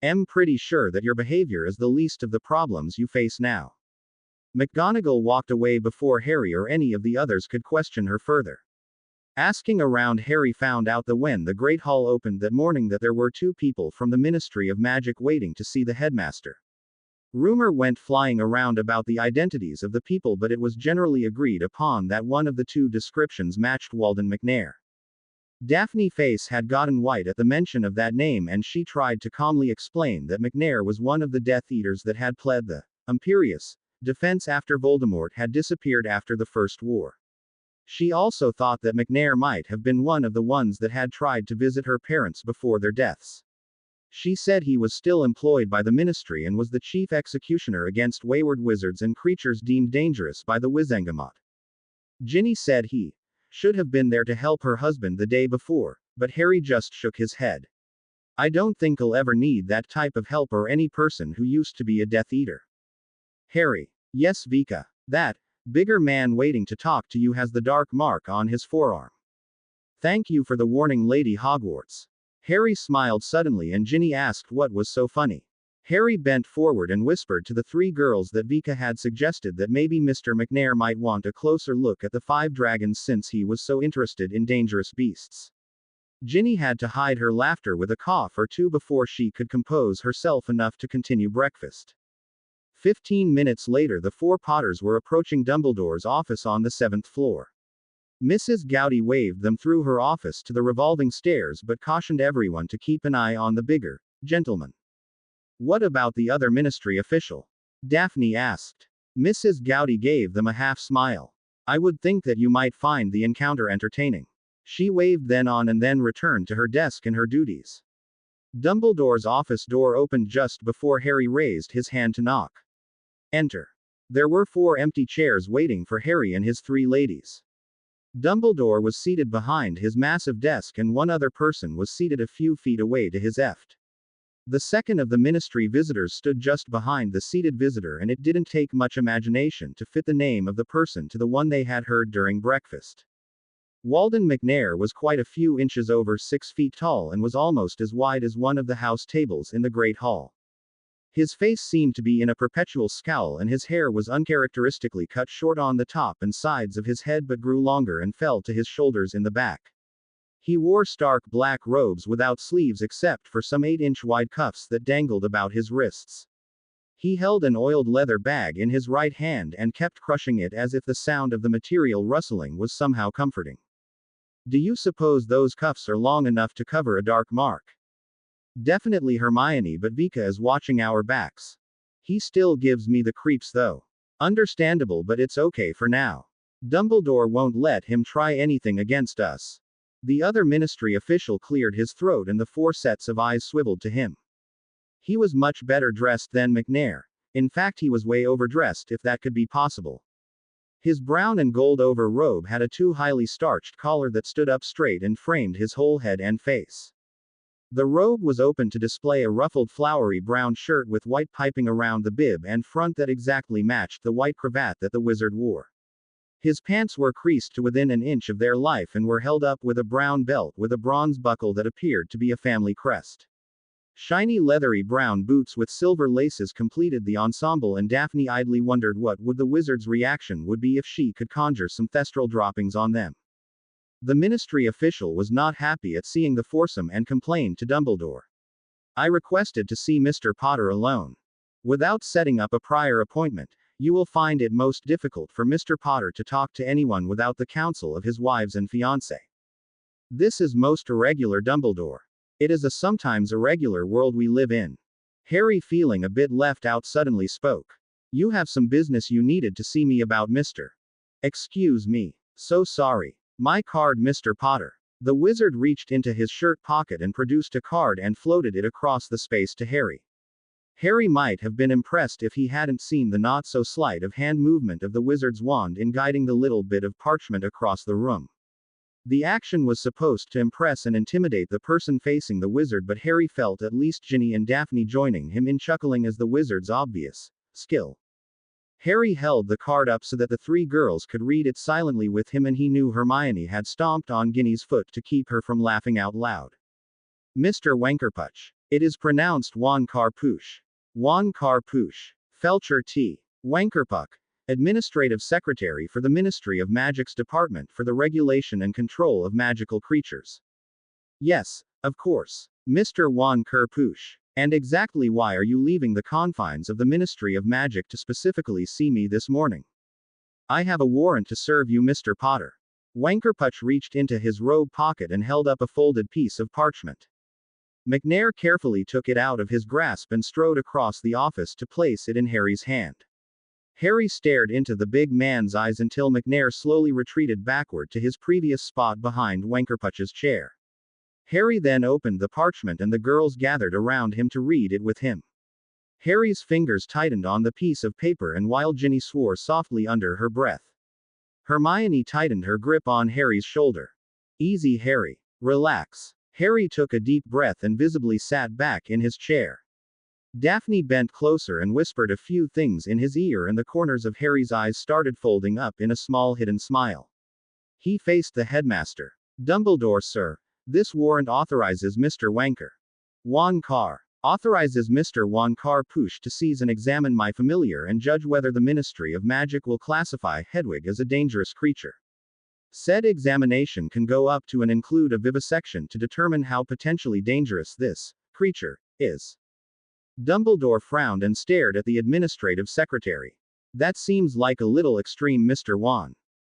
Speaker 2: am pretty sure that your behavior is the least of the problems you face now. McGonagall walked away before Harry or any of the others could question her further. Asking around, Harry found out that when the Great Hall opened that morning that there were 2 people from the Ministry of Magic waiting to see the headmaster. Rumor went flying around about the identities of the people, but it was generally agreed upon that one of the 2 descriptions matched Walden McNair. Daphne's face had gotten white at the mention of that name, and she tried to calmly explain that McNair was one of the Death Eaters that had pled the Imperious defense after Voldemort had disappeared after the First War. She also thought that McNair might have been one of the ones that had tried to visit her parents before their deaths. She said he was still employed by the Ministry and was the chief executioner against wayward wizards and creatures deemed dangerous by the Wizengamot. Ginny said he should have been there to help her husband the day before, but Harry just shook his head. I don't think I'll ever need that type of help or any person who used to be a Death Eater. Harry. Yes, Vika. That bigger man waiting to talk to you has the dark mark on his forearm. Thank you for the warning, Lady Hogwarts. Harry smiled suddenly and Ginny asked what was so funny. Harry bent forward and whispered to the 3 girls that Vika had suggested that maybe Mr. McNair might want a closer look at the 5 dragons since he was so interested in dangerous beasts. Ginny had to hide her laughter with a cough or two before she could compose herself enough to continue breakfast. 15 minutes later, the 4 Potters were approaching Dumbledore's office on the 7th floor. Mrs. Gowdy waved them through her office to the revolving stairs but cautioned everyone to keep an eye on the bigger gentleman. What about the other ministry official? Daphne asked. Mrs. Gowdy gave them a half smile. I would think that you might find the encounter entertaining. She waved then on and then returned to her desk and her duties. Dumbledore's office door opened just before Harry raised his hand to knock. Enter. There were 4 empty chairs waiting for Harry and his 3 ladies. Dumbledore was seated behind his massive desk and one other person was seated a few feet away to his left. The second of the ministry visitors stood just behind the seated visitor, and it didn't take much imagination to fit the name of the person to the one they had heard during breakfast. Walden McNair was quite a few inches over 6 feet tall and was almost as wide as one of the house tables in the Great Hall. His face seemed to be in a perpetual scowl and his hair was uncharacteristically cut short on the top and sides of his head but grew longer and fell to his shoulders in the back. He wore stark black robes without sleeves except for some 8-inch wide cuffs that dangled about his wrists. He held an oiled leather bag in his right hand and kept crushing it as if the sound of the material rustling was somehow comforting. Do you suppose those cuffs are long enough to cover a dark mark? Definitely Hermione, but Vika is watching our backs. He still gives me the creeps though. Understandable, but it's okay for now. Dumbledore won't let him try anything against us. The other ministry official cleared his throat and the 4 sets of eyes swiveled to him. He was much better dressed than McNair. In fact, he was way overdressed if that could be possible. His brown and gold over robe had a too highly starched collar that stood up straight and framed his whole head and face. The robe was open to display a ruffled flowery brown shirt with white piping around the bib and front that exactly matched the white cravat that the wizard wore. His pants were creased to within an inch of their life and were held up with a brown belt with a bronze buckle that appeared to be a family crest. Shiny leathery brown boots with silver laces completed the ensemble, and Daphne idly wondered what would the wizard's reaction would be if she could conjure some thestral droppings on them. The ministry official was not happy at seeing the foursome and complained to Dumbledore. I requested to see Mr. Potter alone. Without setting up a prior appointment, you will find it most difficult for Mr. Potter to talk to anyone without the counsel of his wives and fiancé. This is most irregular, Dumbledore. It is a sometimes irregular world we live in. Harry, feeling a bit left out, suddenly spoke. You have some business you needed to see me about, Mr. Excuse me. So sorry. My card, Mr. Potter. The wizard reached into his shirt pocket and produced a card and floated it across the space to Harry. Harry might have been impressed if he hadn't seen the not-so-sleight of hand movement of the wizard's wand in guiding the little bit of parchment across the room. The action was supposed to impress and intimidate the person facing the wizard, but Harry felt at least Ginny and Daphne joining him in chuckling as the wizard's obvious skill. Harry held the card up so that the 3 girls could read it silently with him, and he knew Hermione had stomped on Ginny's foot to keep her from laughing out loud. Mr. Wankerputch. It is pronounced Wan Karpush. Wan Karpush. Felcher T. Wankerpuck, Administrative Secretary for the Ministry of Magic's Department for the Regulation and Control of Magical Creatures. Yes, of course. Mr. Wan Karpush. And exactly why are you leaving the confines of the Ministry of Magic to specifically see me this morning? I have a warrant to serve you, Mr. Potter. Wankerpuch reached into his robe pocket and held up a folded piece of parchment. McNair carefully took it out of his grasp and strode across the office to place it in Harry's hand. Harry stared into the big man's eyes until McNair slowly retreated backward to his previous spot behind Wankerpuch's chair. Harry then opened the parchment and the girls gathered around him to read it with him. Harry's fingers tightened on the piece of paper, and while Ginny swore softly under her breath, Hermione tightened her grip on Harry's shoulder. Easy, Harry. Relax. Harry took a deep breath and visibly sat back in his chair. Daphne bent closer and whispered a few things in his ear, and the corners of Harry's eyes started folding up in a small hidden smile. He faced the headmaster. Dumbledore, sir. This warrant authorizes Mr. Wanker. Authorizes Mr. Wan Karpush to seize and examine my familiar and judge whether the Ministry of Magic will classify Hedwig as a dangerous creature. Said examination can go up to and include a vivisection to determine how potentially dangerous this creature is. Dumbledore frowned and stared at the administrative secretary. That seems like a little extreme, Mr. Wan.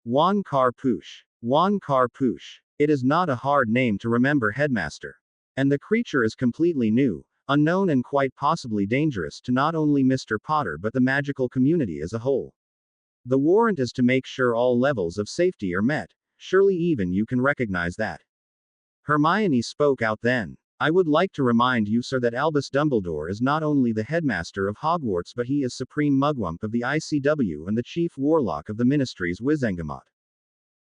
Speaker 2: Wan Karpush. Wan Karpush. It is not a hard name to remember, headmaster. And the creature is completely new, unknown, and quite possibly dangerous to not only Mr. Potter but the magical community as a whole. The warrant is to make sure all levels of safety are met. Surely even you can recognize that. Hermione spoke out then. I would like to remind you, sir, that Albus Dumbledore is not only the headmaster of Hogwarts, but he is Supreme Mugwump of the ICW and the Chief Warlock of the Ministry's Wizengamot.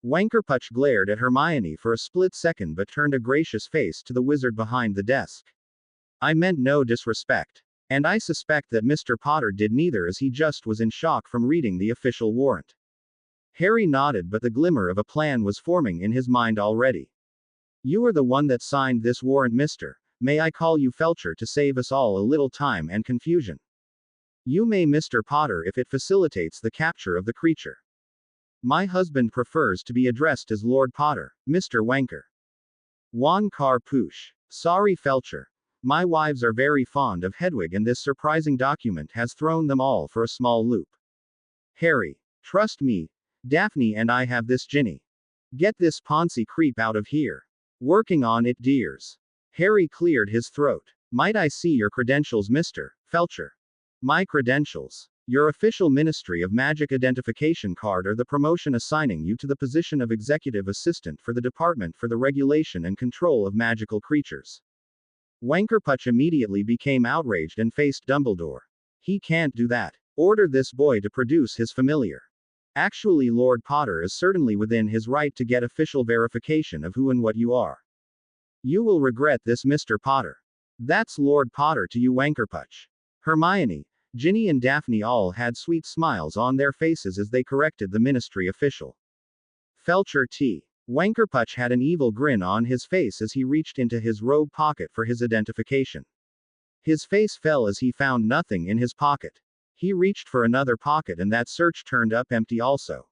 Speaker 2: Wankerpuch glared at Hermione for a split second but turned a gracious face to the wizard behind the desk. I meant no disrespect. And I suspect that Mr. Potter did neither, as he just was in shock from reading the official warrant. Harry nodded, but the glimmer of a plan was forming in his mind already. You are the one that signed this warrant, mister. May I call you Felcher to save us all a little time and confusion? You may, Mr. Potter, if it facilitates the capture of the creature. My husband prefers to be addressed as Lord Potter, Mr. Wanker. Wan Karpush. Sorry, Felcher. My wives are very fond of Hedwig, and this surprising document has thrown them all for a small loop. Harry. Trust me. Daphne and I have this Ginny. Get this Ponzi creep out of here. Working on it, dears. Harry cleared his throat. Might I see your credentials, Mr. Felcher? My credentials. Your official Ministry of Magic identification card or the promotion assigning you to the position of Executive Assistant for the Department for the Regulation and Control of Magical Creatures. Wankerpuch immediately became outraged and faced Dumbledore. He can't do that. Order this boy to produce his familiar. Actually, Lord Potter is certainly within his right to get official verification of who and what you are. You will regret this, Mr. Potter. That's Lord Potter to you, Wankerpuch. Hermione, Ginny and Daphne all had sweet smiles on their faces as they corrected the ministry official. Felcher T. Wankerpuch had an evil grin on his face as he reached into his robe pocket for his identification. His face fell as he found nothing in his pocket. He reached for another pocket and that search turned up empty also.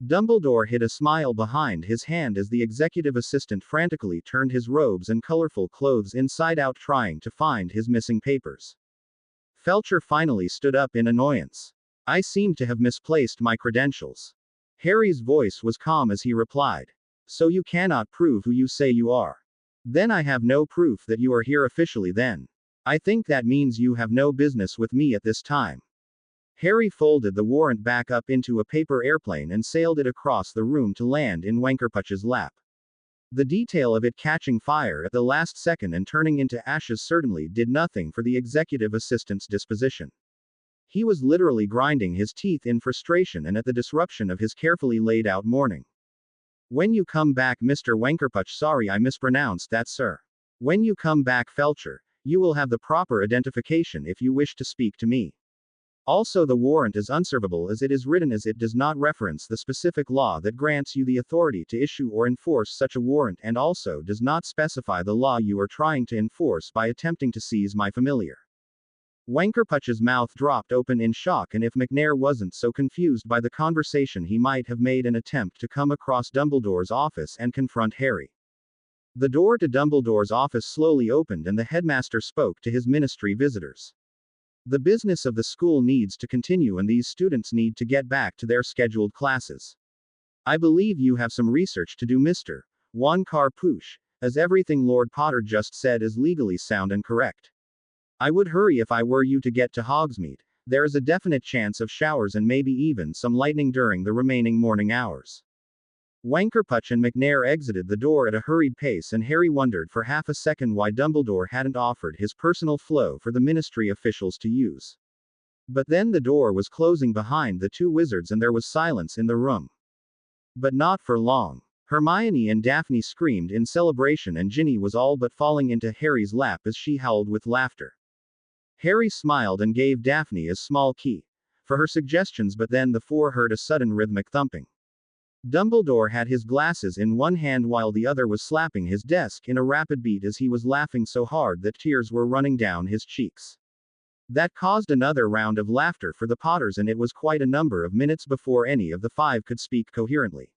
Speaker 2: Dumbledore hid a smile behind his hand as the executive assistant frantically turned his robes and colorful clothes inside out trying to find his missing papers. Felcher finally stood up in annoyance. I seem to have misplaced my credentials. Harry's voice was calm as he replied. So you cannot prove who you say you are. Then I have no proof that you are here officially then. I think that means you have no business with me at this time. Harry folded the warrant back up into a paper airplane and sailed it across the room to land in Wankerpuch's lap. The detail of it catching fire at the last second and turning into ashes certainly did nothing for the executive assistant's disposition. He was literally grinding his teeth in frustration and at the disruption of his carefully laid out morning. When you come back, Mr. Wankerpuch, sorry I mispronounced that, sir. When you come back, Felcher, you will have the proper identification if you wish to speak to me. Also, the warrant is unservable as it is written, as it does not reference the specific law that grants you the authority to issue or enforce such a warrant, and also does not specify the law you are trying to enforce by attempting to seize my familiar. Wankerputch's mouth dropped open in shock, and if McNair wasn't so confused by the conversation, he might have made an attempt to come across Dumbledore's office and confront Harry. The door to Dumbledore's office slowly opened and the headmaster spoke to his ministry visitors. The business of the school needs to continue and these students need to get back to their scheduled classes. I believe you have some research to do, Mr. Wankarpoosh, as everything Lord Potter just said is legally sound and correct. I would hurry if I were you to get to Hogsmeade. There is a definite chance of showers and maybe even some lightning during the remaining morning hours. Wankerputch and McNair exited the door at a hurried pace, and Harry wondered for half a second why Dumbledore hadn't offered his personal flow for the ministry officials to use. But then the door was closing behind the two wizards and there was silence in the room. But not for long. Hermione and Daphne screamed in celebration and Ginny was all but falling into Harry's lap as she howled with laughter. Harry smiled and gave Daphne a small key for her suggestions, but then the four heard a sudden rhythmic thumping. Dumbledore had his glasses in one hand while the other was slapping his desk in a rapid beat as he was laughing so hard that tears were running down his cheeks. That caused another round of laughter for the Potters, and it was quite a number of minutes before any of the five could speak coherently.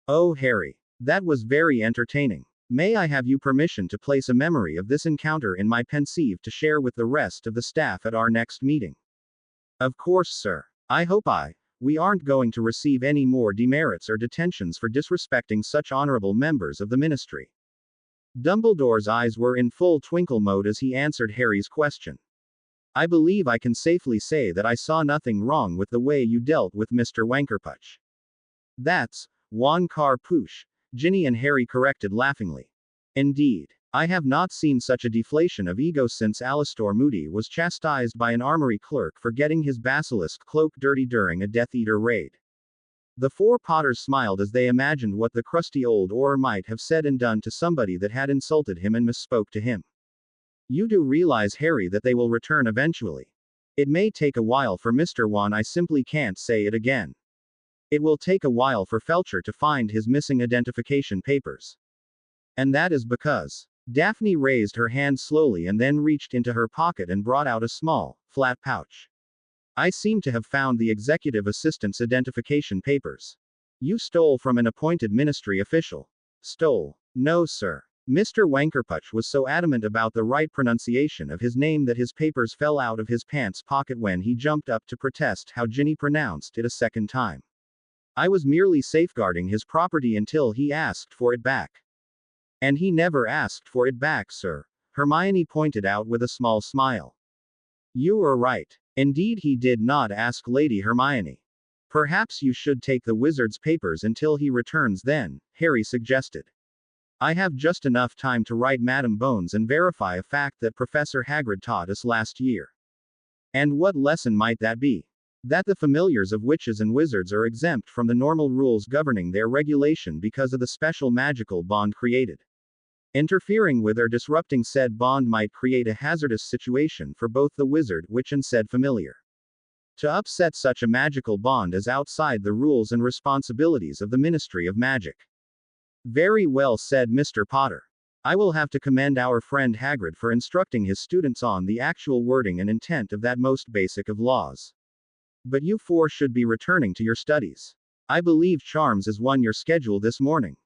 Speaker 2: "Oh, Harry. That was very entertaining. May I have you permission to place a memory of this encounter in my pensieve to share with the rest of the staff at our next meeting?" "Of course, sir. I hope we aren't going to receive any more demerits or detentions for disrespecting such honorable members of the ministry." Dumbledore's eyes were in full twinkle mode as he answered Harry's question. "I believe I can safely say that I saw nothing wrong with the way you dealt with Mr. Wankerputch." "That's Wankarpoosh," Ginny and Harry corrected laughingly. "Indeed. I have not seen such a deflation of ego since Alastor Moody was chastised by an armory clerk for getting his basilisk cloak dirty during a Death Eater raid." The four Potters smiled as they imagined what the crusty old Auror might have said and done to somebody that had insulted him and misspoke to him. "You do realize, Harry, that they will return eventually. It may take a while for Mr. Wan, I simply can't say it again. It will take a while for Felcher to find his missing identification papers. And that is because..." Daphne raised her hand slowly and then reached into her pocket and brought out a small, flat pouch. "I seem to have found the executive assistant's identification papers." "You stole from an appointed ministry official." "Stole? No, sir. Mr. Wankerputch was so adamant about the right pronunciation of his name that his papers fell out of his pants pocket when he jumped up to protest how Ginny pronounced it a second time. I was merely safeguarding his property until he asked for it back." "And he never asked for it back, sir," Hermione pointed out with a small smile. "You are right. Indeed, he did not ask, Lady Hermione." "Perhaps you should take the wizard's papers until he returns then," Harry suggested. "I have just enough time to write Madame Bones and verify a fact that Professor Hagrid taught us last year." "And what lesson might that be?" "That the familiars of witches and wizards are exempt from the normal rules governing their regulation because of the special magical bond created. Interfering with or disrupting said bond might create a hazardous situation for both the wizard, witch, and said familiar. To upset such a magical bond is outside the rules and responsibilities of the Ministry of Magic." "Very well said, Mr. Potter. I will have to commend our friend Hagrid for instructing his students on the actual wording and intent of that most basic of laws. But you four should be returning to your studies. I believe Charms is on your schedule this morning."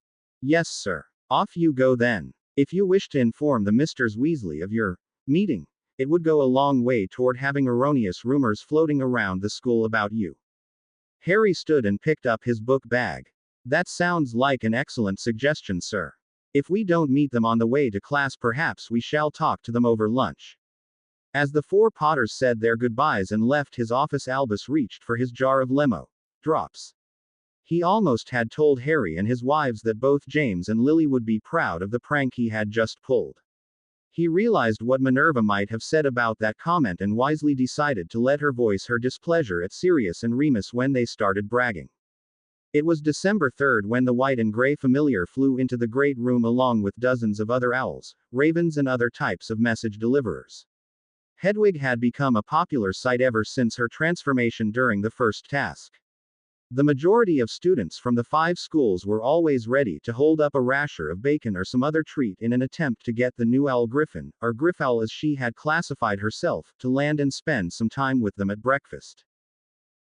Speaker 2: "Yes, sir. Off you go then. If you wish to inform the Misters Weasley of your meeting, it would go a long way toward having erroneous rumors floating around the school about you." Harry stood and picked up his book bag. "That sounds like an excellent suggestion, sir. If we don't meet them on the way to class, perhaps we shall talk to them over lunch." As the four Potters said their goodbyes and left his office, Albus reached for his jar of lemo drops. He almost had told Harry and his wives that both James and Lily would be proud of the prank he had just pulled. He realized what Minerva might have said about that comment and wisely decided to let her voice her displeasure at Sirius and Remus when they started bragging. It was December 3rd when the white and gray familiar flew into the great room along with dozens of other owls, ravens, and other types of message deliverers. Hedwig had become a popular sight ever since her transformation during the first task. The majority of students from the 5 schools were always ready to hold up a rasher of bacon or some other treat in an attempt to get the new owl Griffin, or Griffowl as she had classified herself, to land and spend some time with them at breakfast.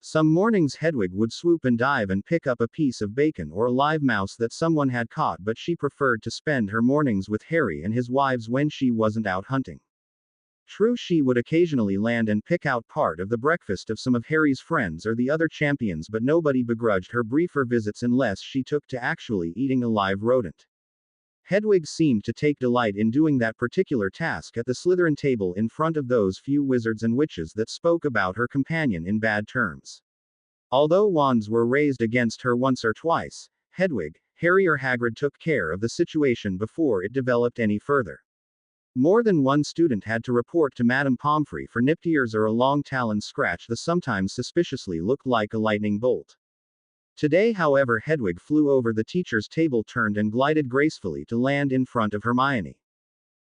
Speaker 2: Some mornings Hedwig would swoop and dive and pick up a piece of bacon or a live mouse that someone had caught, but she preferred to spend her mornings with Harry and his wives when she wasn't out hunting. True, she would occasionally land and pick out part of the breakfast of some of Harry's friends or the other champions, but nobody begrudged her briefer visits unless she took to actually eating a live rodent. Hedwig seemed to take delight in doing that particular task at the Slytherin table in front of those few wizards and witches that spoke about her companion in bad terms. Although wands were raised against her once or twice, Hedwig, Harry or Hagrid took care of the situation before it developed any further. More than one student had to report to Madame Pomfrey for nipped ears or a long talon scratch that sometimes suspiciously looked like a lightning bolt. Today, however, Hedwig flew over the teacher's table, turned and glided gracefully to land in front of Hermione.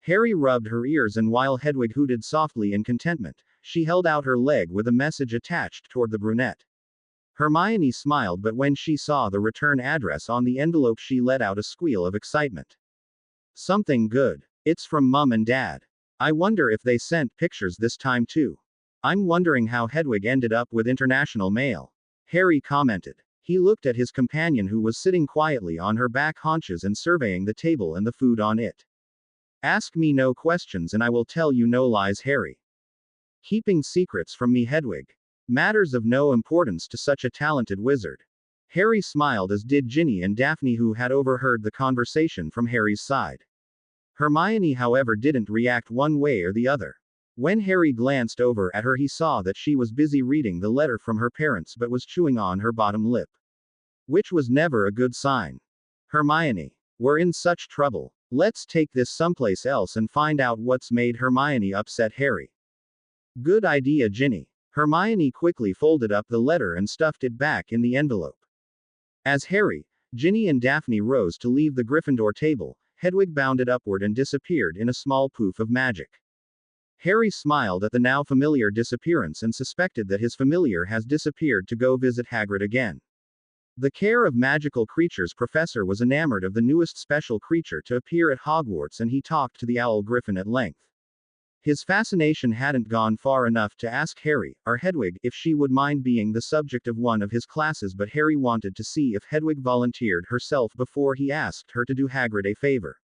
Speaker 2: Harry rubbed her ears, and while Hedwig hooted softly in contentment, she held out her leg with a message attached toward the brunette. Hermione smiled, but when she saw the return address on the envelope she let out a squeal of excitement. Something good. It's from Mum and Dad. I wonder if they sent pictures this time too. I'm wondering how Hedwig ended up with international mail. Harry commented. He looked at his companion, who was sitting quietly on her back haunches and surveying the table and the food on it. Ask me no questions and I will tell you no lies, Harry. Keeping secrets from me, Hedwig. Matters of no importance to such a talented wizard. Harry smiled, as did Ginny and Daphne, who had overheard the conversation from Harry's side. Hermione, however, didn't react one way or the other. When Harry glanced over at her, he saw that she was busy reading the letter from her parents but was chewing on her bottom lip. Which was never a good sign. Hermione. We're in such trouble. Let's take this someplace else and find out what's made Hermione upset Harry. Good idea, Ginny. Hermione quickly folded up the letter and stuffed it back in the envelope. As Harry, Ginny and Daphne rose to leave the Gryffindor table, Hedwig bounded upward and disappeared in a small poof of magic. Harry smiled at the now familiar disappearance and suspected that his familiar has disappeared to go visit Hagrid again. The Care of Magical Creatures professor was enamored of the newest special creature to appear at Hogwarts, and he talked to the Owl Griffin at length. His fascination hadn't gone far enough to ask Harry, or Hedwig, if she would mind being the subject of one of his classes, but Harry wanted to see if Hedwig volunteered herself before he asked her to do Hagrid a favor.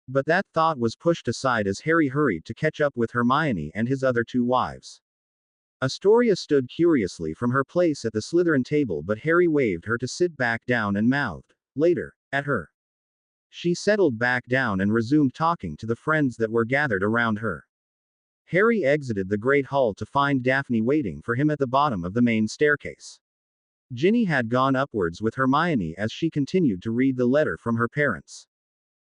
Speaker 2: But that thought was pushed aside as Harry hurried to catch up with Hermione and his other 2 wives. Astoria stood curiously from her place at the Slytherin table, but Harry waved her to sit back down and mouthed, "Later," at her. She settled back down and resumed talking to the friends that were gathered around her. Harry exited the Great Hall to find Daphne waiting for him at the bottom of the main staircase. Ginny had gone upwards with Hermione as she continued to read the letter from her parents.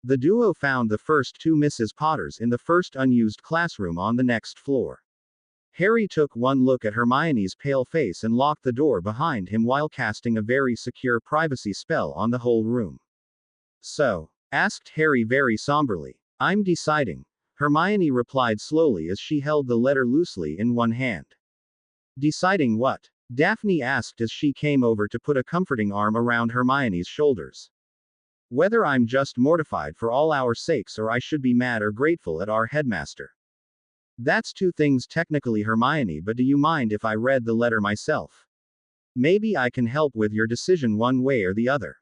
Speaker 2: The duo found the first 2 Mrs. Potters in the first unused classroom on the next floor. Harry took one look at Hermione's pale face and locked the door behind him while casting a very secure privacy spell on the whole room. So? Asked Harry very somberly. I'm deciding. Hermione replied slowly as she held the letter loosely in one hand. Deciding what? Daphne asked as she came over to put a comforting arm around Hermione's shoulders. Whether I'm just mortified for all our sakes, or I should be mad or grateful at our headmaster. That's 2 things technically, Hermione, but do you mind if I read the letter myself? Maybe I can help with your decision one way or the other.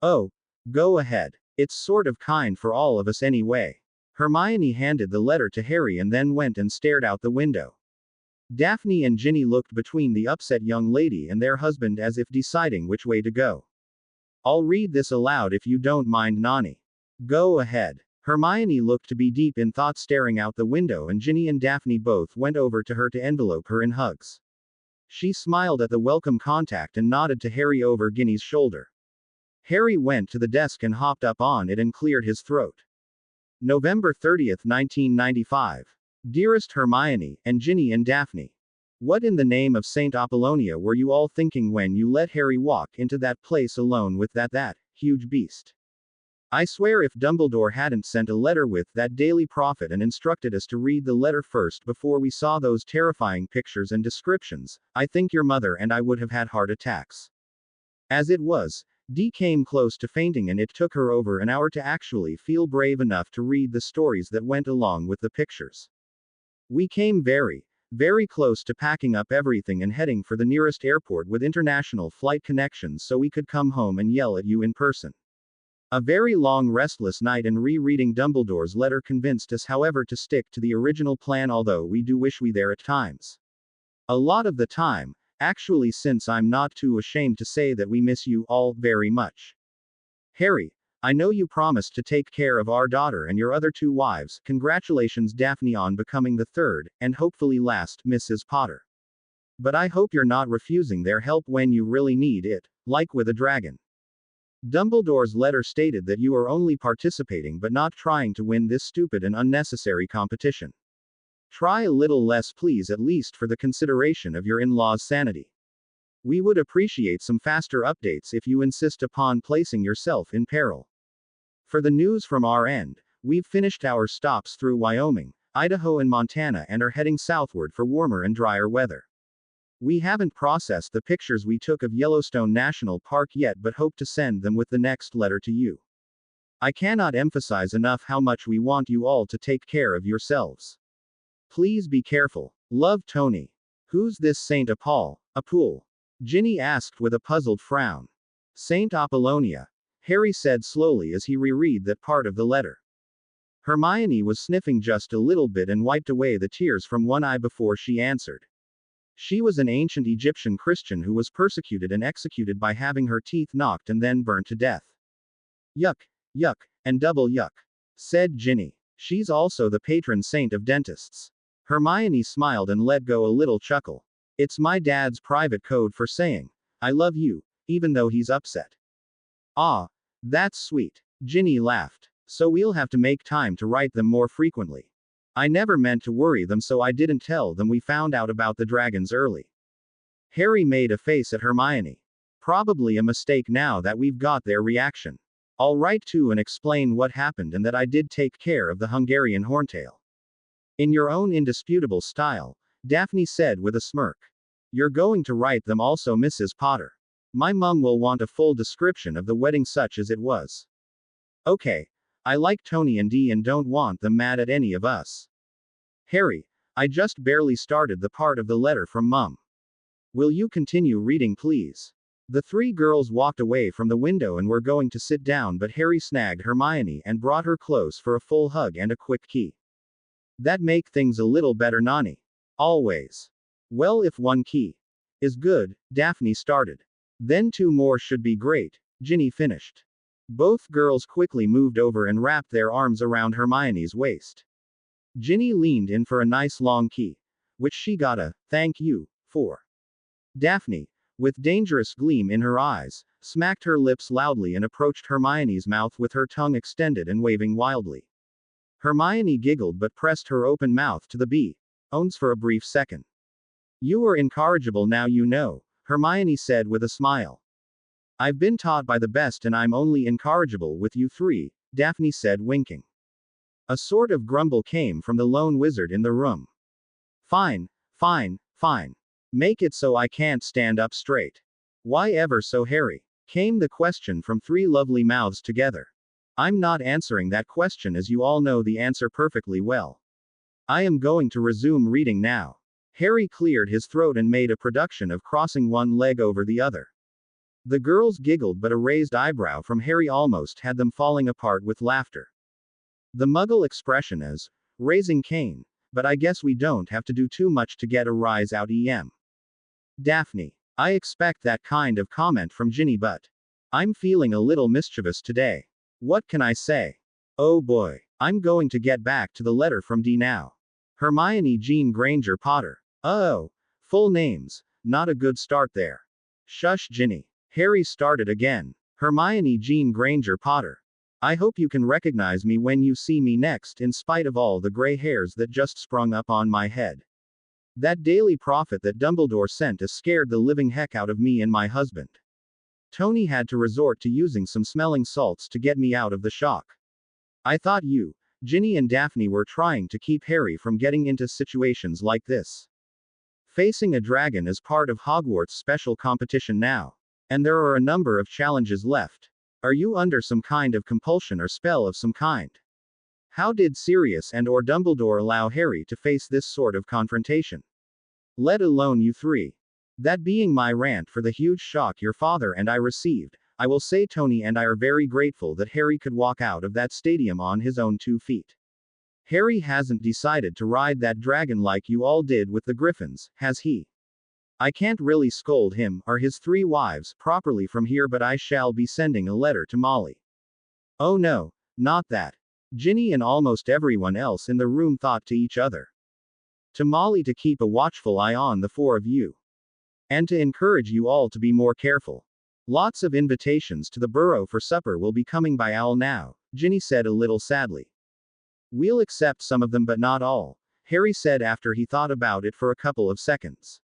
Speaker 2: Oh, go ahead. It's sort of kind for all of us anyway. Hermione handed the letter to Harry and then went and stared out the window. Daphne and Ginny looked between the upset young lady and their husband as if deciding which way to go. I'll read this aloud if you don't mind, Nani. Go ahead. Hermione looked to be deep in thought, staring out the window, and Ginny and Daphne both went over to her to envelope her in hugs. She smiled at the welcome contact and nodded to Harry over Ginny's shoulder. Harry went to the desk and hopped up on it and cleared his throat. November 30th, 1995. Dearest Hermione, and Ginny and Daphne. What in the name of Saint Apollonia were you all thinking when you let Harry walk into that place alone with that huge beast? I swear if Dumbledore hadn't sent a letter with that Daily Prophet and instructed us to read the letter first before we saw those terrifying pictures and descriptions, I think your mother and I would have had heart attacks. As it was, Dee came close to fainting and it took her over an hour to actually feel brave enough to read the stories that went along with the pictures. We came very close to packing up everything and heading for the nearest airport with international flight connections so we could come home and yell at you in person. A very long restless night and rereading Dumbledore's letter convinced us however to stick to the original plan, although we do wish we there at times. A lot of the time, actually, since I'm not too ashamed to say that we miss you all very much. Harry, I know you promised to take care of our daughter and your other 2 wives. Congratulations, Daphne, on becoming the 3rd, and hopefully last, Mrs. Potter. But I hope you're not refusing their help when you really need it, like with a dragon. Dumbledore's letter stated that you are only participating but not trying to win this stupid and unnecessary competition. Try a little less, please, at least for the consideration of your in-laws' sanity. We would appreciate some faster updates if you insist upon placing yourself in peril. For the news from our end, we've finished our stops through Wyoming, Idaho and Montana and are heading southward for warmer and drier weather. We haven't processed the pictures we took of Yellowstone National Park yet but hope to send them with the next letter to you. I cannot emphasize enough how much we want you all to take care of yourselves. Please be careful. Love, Tony. Who's this Saint Apollonia? Ginny asked with a puzzled frown. Saint Apollonia, Harry said slowly as he reread that part of the letter. Hermione was sniffing just a little bit and wiped away the tears from one eye before she answered. She was an ancient Egyptian Christian who was persecuted and executed by having her teeth knocked and then burnt to death. Yuck, and double yuck, said Ginny. She's also the patron saint of dentists. Hermione smiled and let go a little chuckle. It's my dad's private code for saying, I love you, even though he's upset. Ah, that's sweet. Ginny laughed. So we'll have to make time to write them more frequently. I never meant to worry them, so I didn't tell them we found out about the dragons early. Harry made a face at Hermione. Probably a mistake now that we've got their reaction. I'll write to and explain what happened and that I did take care of the Hungarian horntail. In your own indisputable style, Daphne said with a smirk. You're going to write them also, Mrs. Potter. My mum will want a full description of the wedding such as it was. Okay. I like Tony and Dee and don't want them mad at any of us. Harry, I just barely started the part of the letter from Mum. Will you continue reading, please? The 3 girls walked away from the window and were going to sit down, but Harry snagged Hermione and brought her close for a full hug and a quick key. That make things a little better, Nani. Always. Well, if 1 key is good, Daphne started. Then 2 more should be great, Ginny finished. Both girls quickly moved over and wrapped their arms around Hermione's waist. Ginny leaned in for a nice long key, which she got a thank you for. Daphne, with dangerous gleam in her eyes, smacked her lips loudly and approached Hermione's mouth with her tongue extended and waving wildly. Hermione giggled but pressed her open mouth to the bones for a brief second. You are incorrigible now, you know, Hermione said with a smile. I've been taught by the best and I'm only incorrigible with you 3, Daphne said, winking. A sort of grumble came from the lone wizard in the room. Fine. Make it so I can't stand up straight. Why ever so, Harry? Came the question from 3 lovely mouths together. I'm not answering that question, as you all know the answer perfectly well. I am going to resume reading now. Harry cleared his throat and made a production of crossing one leg over the other. The girls giggled, but a raised eyebrow from Harry almost had them falling apart with laughter. The Muggle expression is, raising Cain, but I guess we don't have to do too much to get a rise out em. Daphne. I expect that kind of comment from Ginny, but I'm feeling a little mischievous today. What can I say? Oh boy. I'm going to get back to the letter from Dee now. Hermione Jean Granger Potter. Oh. Full names. Not a good start there. Shush, Ginny. Harry started again. Hermione Jean Granger Potter. I hope you can recognize me when you see me next, in spite of all the gray hairs that just sprung up on my head. That Daily Prophet that Dumbledore sent us scared the living heck out of me and my husband. Tony had to resort to using some smelling salts to get me out of the shock. I thought you, Ginny and Daphne were trying to keep Harry from getting into situations like this. Facing a dragon is part of Hogwarts' special competition now. And there are a number of challenges left. Are you under some kind of compulsion or spell of some kind? How did Sirius and/or Dumbledore allow Harry to face this sort of confrontation? Let alone you three. That being my rant for the huge shock your father and I received, I will say Tony and I are very grateful that Harry could walk out of that stadium on his own 2 feet. Harry hasn't decided to ride that dragon like you all did with the Griffins, has he? I can't really scold him, or his 3 wives, properly from here, but I shall be sending a letter to Molly. Oh no, not that. Ginny and almost everyone else in the room thought to each other. To Molly to keep a watchful eye on the 4 of you. And to encourage you all to be more careful. Lots of invitations to the Burrow for supper will be coming by owl now, Ginny said a little sadly. We'll accept some of them but not all, Harry said after he thought about it for a couple of seconds.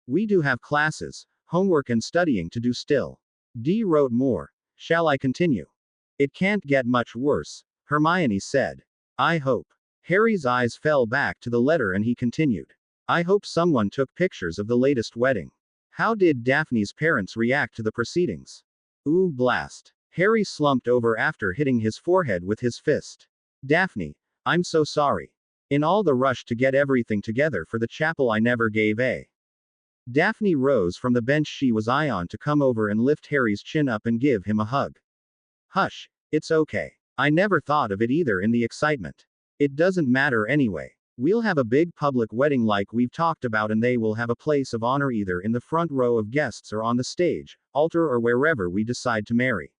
Speaker 2: We do have classes, homework and studying to do still. Dee wrote more. Shall I continue? It can't get much worse, Hermione said. I hope. Harry's eyes fell back to the letter and he continued. I hope someone took pictures of the latest wedding. How did Daphne's parents react to the proceedings? Ooh, blast. Harry slumped over after hitting his forehead with his fist. Daphne, I'm so sorry. In all the rush to get everything together for the chapel I never gave a. Daphne rose from the bench she was on to come over and lift Harry's chin up and give him a hug. Hush, it's okay. I never thought of it either in the excitement. It doesn't matter anyway. We'll have a big public wedding like we've talked about and they will have a place of honor either in the front row of guests or on the stage, altar or wherever we decide to marry.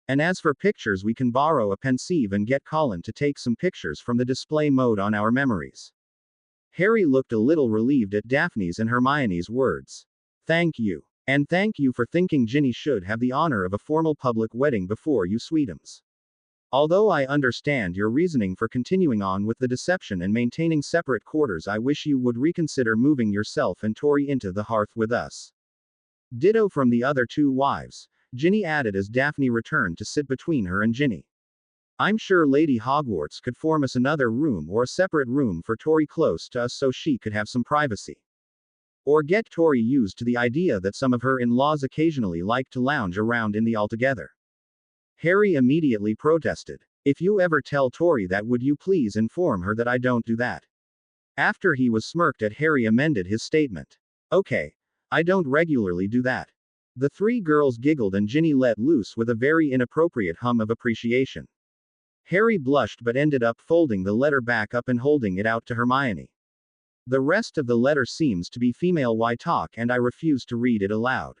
Speaker 2: And as for pictures, we can borrow a pensieve and get Colin to take some pictures from the display mode on our memories. Harry looked a little relieved at Daphne's and Hermione's words. Thank you. And thank you for thinking Ginny should have the honor of a formal public wedding before you Sweetums. Although I understand your reasoning for continuing on with the deception and maintaining separate quarters, I wish you would reconsider moving yourself and Tori into the hearth with us. Ditto from the other 2 wives, Ginny added as Daphne returned to sit between her and Ginny. I'm sure Lady Hogwarts could form us another room or a separate room for Tori close to us so she could have some privacy. Or get Tori used to the idea that some of her in-laws occasionally like to lounge around in the altogether. Harry immediately protested. If you ever tell Tori that, would you please inform her that I don't do that? After he was smirked at, Harry amended his statement. Okay. I don't regularly do that. The 3 girls giggled and Ginny let loose with a very inappropriate hum of appreciation. Harry blushed but ended up folding the letter back up and holding it out to Hermione. The rest of the letter seems to be female talk and I refuse to read it aloud.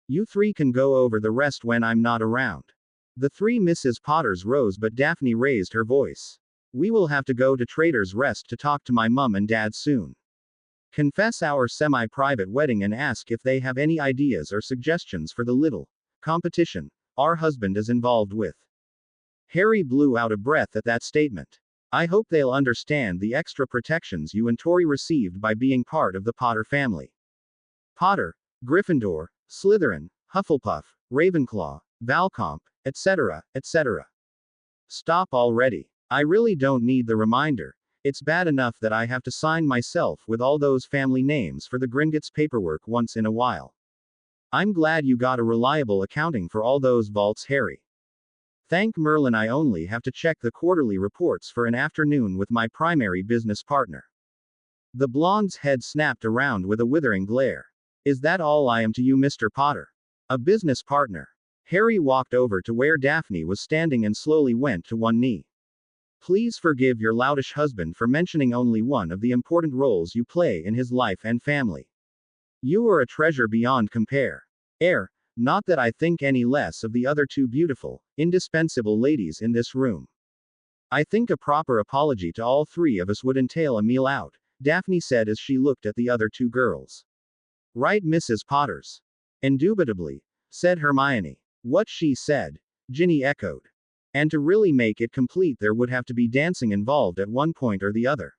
Speaker 2: You 3 can go over the rest when I'm not around. The 3 Mrs. Potters rose but Daphne raised her voice. We will have to go to Trader's Rest to talk to my mum and dad soon. Confess our semi-private wedding and ask if they have any ideas or suggestions for the little competition our husband is involved with. Harry blew out a breath at that statement. I hope they'll understand the extra protections you and Tori received by being part of the Potter family. Potter, Gryffindor, Slytherin, Hufflepuff, Ravenclaw, Valcomp, etc., etc. Stop already. I really don't need the reminder. It's bad enough that I have to sign myself with all those family names for the Gringotts paperwork once in a while. I'm glad you got a reliable accounting for all those vaults, Harry. Thank Merlin I only have to check the quarterly reports for an afternoon with my primary business partner. The blonde's head snapped around with a withering glare. Is that all I am to you, Mr. Potter? A business partner? Harry walked over to where Daphne was standing and slowly went to one knee. Please forgive your loutish husband for mentioning only one of the important roles you play in his life and family. You are a treasure beyond compare. Not that I think any less of the other 2 beautiful, indispensable ladies in this room. I think a proper apology to all 3 of us would entail a meal out, Daphne said as she looked at the other 2 girls. Right, Mrs. Potters? Indubitably, said Hermione. What she said, Ginny echoed. And to really make it complete there would have to be dancing involved at one point or the other.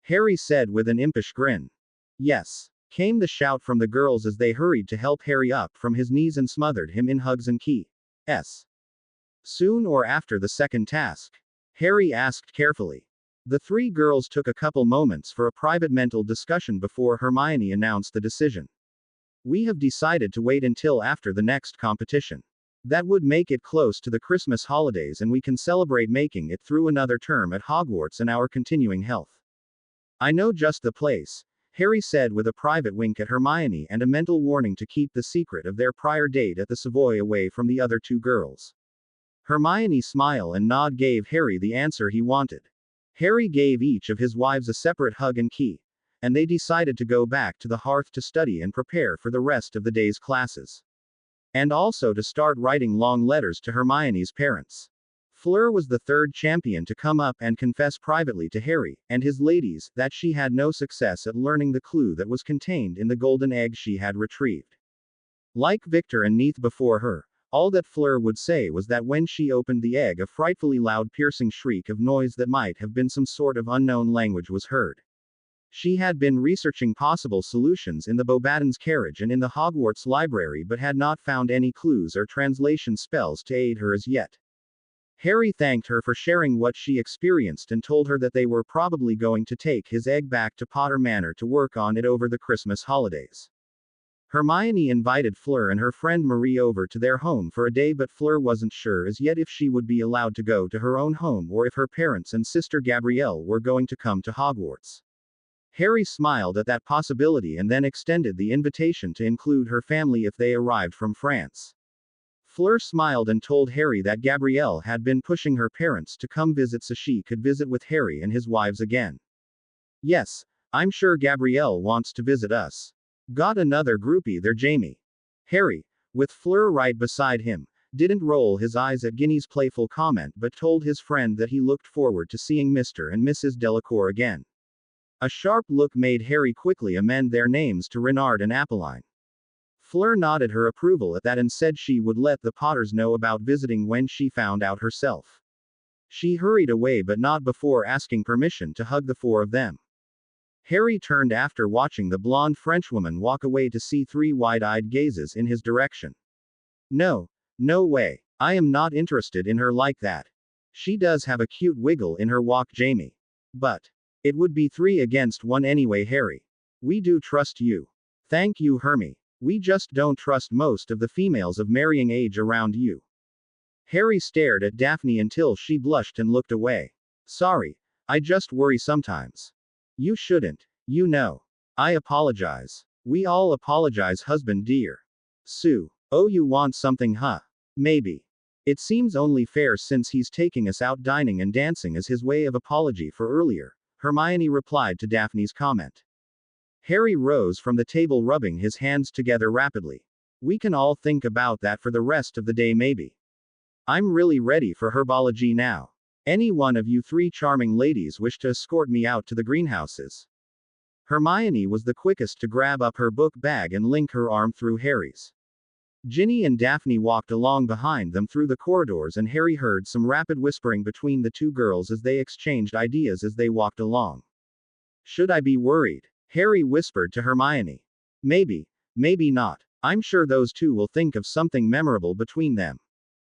Speaker 2: Harry said with an impish grin. Yes. came the shout from the girls as they hurried to help Harry up from his knees and smothered him in hugs and kisses. Soon or after the second task? Harry asked carefully. The three girls took a couple moments for a private mental discussion before Hermione announced the decision. We have decided to wait until after the next competition. That would make it close to the Christmas holidays and we can celebrate making it through another term at Hogwarts and our continuing health. I know just the place, Harry said with a private wink at Hermione and a mental warning to keep the secret of their prior date at the Savoy away from the other two girls. Hermione's smile and nod gave Harry the answer he wanted. Harry gave each of his wives a separate hug and kiss, and they decided to go back to the hearth to study and prepare for the rest of the day's classes. And also to start writing long letters to Hermione's parents. Fleur was the third champion to come up and confess privately to Harry and his ladies that she had no success at learning the clue that was contained in the golden egg she had retrieved. Like Victor and Neith before her, all that Fleur would say was that when she opened the egg, a frightfully loud piercing shriek of noise that might have been some sort of unknown language was heard. She had been researching possible solutions in the Beauxbatons carriage and in the Hogwarts library but had not found any clues or translation spells to aid her as yet. Harry thanked her for sharing what she experienced and told her that they were probably going to take his egg back to Potter Manor to work on it over the Christmas holidays. Hermione invited Fleur and her friend Marie over to their home for a day, but Fleur wasn't sure as yet if she would be allowed to go to her own home or if her parents and sister Gabrielle were going to come to Hogwarts. Harry smiled at that possibility and then extended the invitation to include her family if they arrived from France. Fleur smiled and told Harry that Gabrielle had been pushing her parents to come visit so she could visit with Harry and his wives again. Yes, I'm sure Gabrielle wants to visit us. Got another groupie there, Jamie. Harry, with Fleur right beside him, didn't roll his eyes at Ginny's playful comment but told his friend that he looked forward to seeing Mr. and Mrs. Delacour again. A sharp look made Harry quickly amend their names to Renard and Apolline. Fleur nodded her approval at that and said she would let the Potters know about visiting when she found out herself. She hurried away but not before asking permission to hug the four of them. Harry turned after watching the blonde Frenchwoman walk away to see three wide-eyed gazes in his direction. No way. I am not interested in her like that. She does have a cute wiggle in her walk, Jamie. But it would be 3 against 1 anyway, Harry. We do trust you. Thank you, Hermie. We just don't trust most of the females of marrying age around you. Harry stared at Daphne until she blushed and looked away. Sorry. I just worry sometimes. You shouldn't. You know. I apologize. We all apologize, husband dear. Sue. Oh, you want something, huh? Maybe. It seems only fair since he's taking us out dining and dancing as his way of apology for earlier, Hermione replied to Daphne's comment. Harry rose from the table, rubbing his hands together rapidly. We can all think about that for the rest of the day, maybe. I'm really ready for herbology now. Any one of you 3 charming ladies wish to escort me out to the greenhouses? Hermione was the quickest to grab up her book bag and link her arm through Harry's. Ginny and Daphne walked along behind them through the corridors, and Harry heard some rapid whispering between the 2 girls as they exchanged ideas as they walked along. Should I be worried? Harry whispered to Hermione. Maybe not. I'm sure those 2 will think of something memorable between them.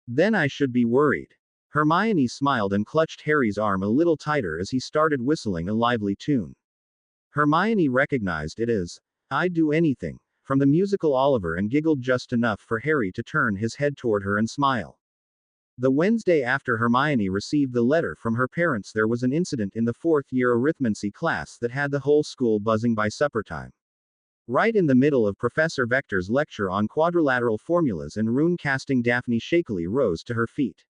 Speaker 2: Then I should be worried. Hermione smiled and clutched Harry's arm a little tighter as he started whistling a lively tune. Hermione recognized it as I'd Do Anything from the musical Oliver and giggled just enough for Harry to turn his head toward her and smile. The Wednesday after Hermione received the letter from her parents, there was an incident in the 4th-year arithmancy class that had the whole school buzzing by supper time. Right in the middle of Professor Vector's lecture on quadrilateral formulas and rune casting, Daphne shakily rose to her feet.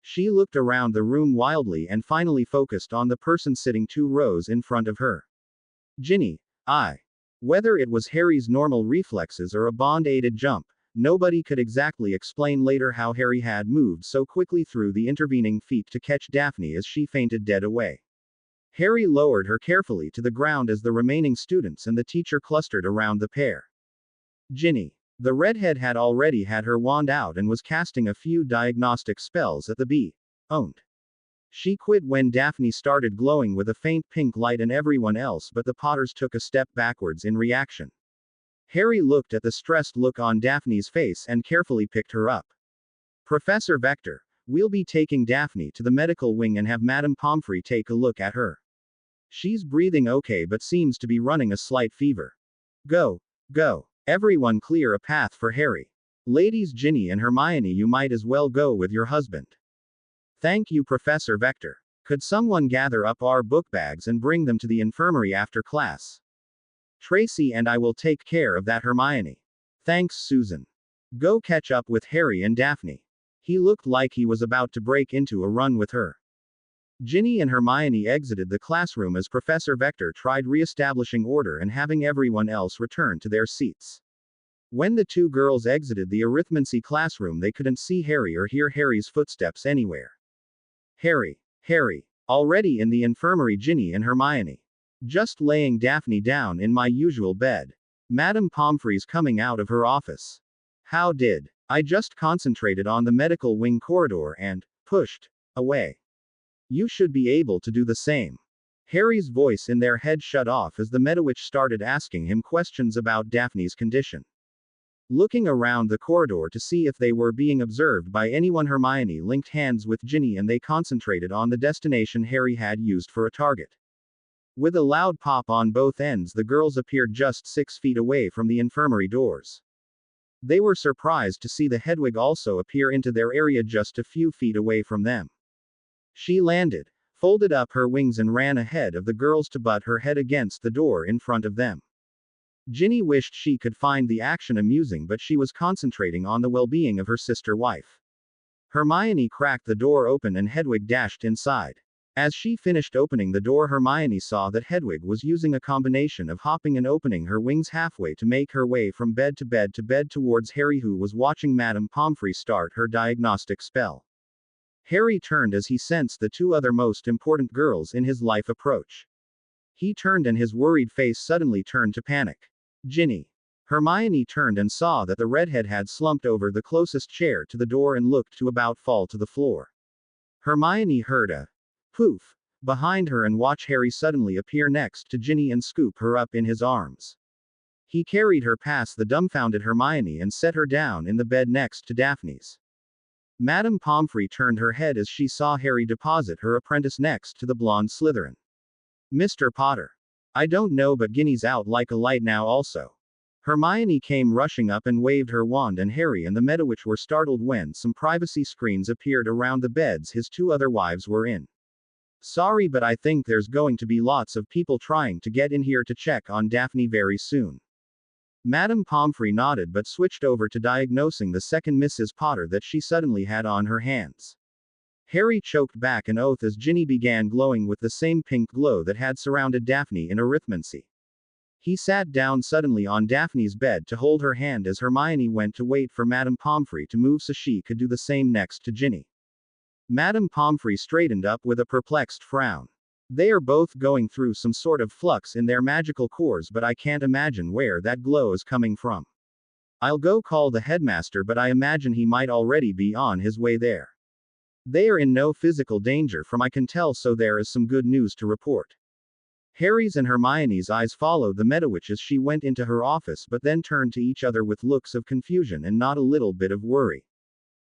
Speaker 2: She looked around the room wildly and finally focused on the person sitting 2 rows in front of her. Ginny. Whether it was Harry's normal reflexes or a bond-aided jump, nobody could exactly explain later how Harry had moved so quickly through the intervening feet to catch Daphne as she fainted dead away. Harry lowered her carefully to the ground as the remaining students and the teacher clustered around the pair. Ginny. The redhead had already had her wand out and was casting a few diagnostic spells at the bee-owned. She quit when Daphne started glowing with a faint pink light, and everyone else but the Potters took a step backwards in reaction. Harry looked at the stressed look on Daphne's face and carefully picked her up. Professor Vector, we'll be taking Daphne to the medical wing and have Madame Pomfrey take a look at her. She's breathing okay but seems to be running a slight fever. Go, go. Everyone clear a path for Harry. Ladies Ginny and Hermione, you might as well go with your husband. Thank you, Professor Vector. Could someone gather up our book bags and bring them to the infirmary after class? Tracy and I will take care of that, Hermione. Thanks, Susan. Go catch up with Harry and Daphne. He looked like he was about to break into a run with her. Ginny and Hermione exited the classroom as Professor Vector tried re-establishing order and having everyone else return to their seats. When the two girls exited the arithmancy classroom, they couldn't see Harry or hear Harry's footsteps anywhere. Harry. Already in the infirmary, Ginny and Hermione. Just laying Daphne down in my usual bed. Madame Pomfrey's coming out of her office. How did? I just concentrated on the medical wing corridor and pushed away. You should be able to do the same. Harry's voice in their head shut off as the Medowitch started asking him questions about Daphne's condition. Looking around the corridor to see if they were being observed by anyone, Hermione linked hands with Ginny and they concentrated on the destination Harry had used for a target. With a loud pop on both ends, the girls appeared just 6 feet away from the infirmary doors. They were surprised to see the Hedwig also appear into their area just a few feet away from them. She landed, folded up her wings and ran ahead of the girls to butt her head against the door in front of them. Ginny wished she could find the action amusing, but she was concentrating on the well-being of her sister-wife. Hermione cracked the door open and Hedwig dashed inside. As she finished opening the door, Hermione saw that Hedwig was using a combination of hopping and opening her wings halfway to make her way from bed to bed towards Harry, who was watching Madame Pomfrey start her diagnostic spell. Harry turned as he sensed the two other most important girls in his life approach. He turned and his worried face suddenly turned to panic. Ginny. Hermione turned and saw that the redhead had slumped over the closest chair to the door and looked to about fall to the floor. Hermione heard a poof behind her and watched Harry suddenly appear next to Ginny and scoop her up in his arms. He carried her past the dumbfounded Hermione and set her down in the bed next to Daphne's. Madame Pomfrey turned her head as she saw Harry deposit her apprentice next to the blonde Slytherin. Mr. Potter. I don't know, but Ginny's out like a light now also. Hermione came rushing up and waved her wand, and Harry and the Medowitch were startled when some privacy screens appeared around the beds his two other wives were in. Sorry, but I think there's going to be lots of people trying to get in here to check on Daphne very soon. Madame Pomfrey nodded but switched over to diagnosing the second Mrs. Potter that she suddenly had on her hands. Harry choked back an oath as Ginny began glowing with the same pink glow that had surrounded Daphne in arithmancy. He sat down suddenly on Daphne's bed to hold her hand as Hermione went to wait for Madame Pomfrey to move so she could do the same next to Ginny. Madame Pomfrey straightened up with a perplexed frown. They are both going through some sort of flux in their magical cores, but I can't imagine where that glow is coming from. I'll go call the headmaster, but I imagine he might already be on his way there. They are in no physical danger from I can tell, so there is some good news to report. Harry's and Hermione's eyes followed the Medowitch as she went into her office, but then turned to each other with looks of confusion and not a little bit of worry.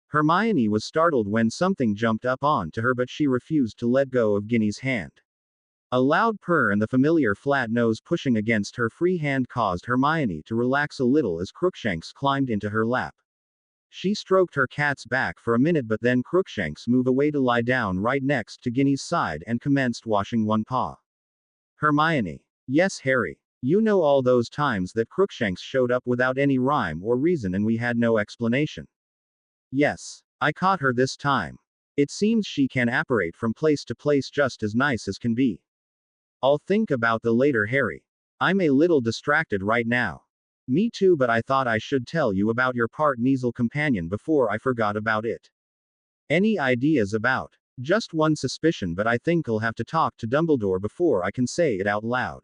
Speaker 2: Hermione was startled when something jumped up onto her, but she refused to let go of Ginny's hand. A loud purr and the familiar flat nose pushing against her free hand caused Hermione to relax a little as Crookshanks climbed into her lap. She stroked her cat's back for a minute, but then Crookshanks moved away to lie down right next to Ginny's side and commenced washing one paw. Hermione. Yes, Harry. You know all those times that Crookshanks showed up without any rhyme or reason and we had no explanation. Yes. I caught her this time. It seems she can apparate from place to place just as nice as can be. I'll think about that later, Harry. I'm a little distracted right now. Me too, but I thought I should tell you about your part nasal companion before I forgot about it. Any ideas about? Just one suspicion, but I think I'll have to talk to Dumbledore before I can say it out loud.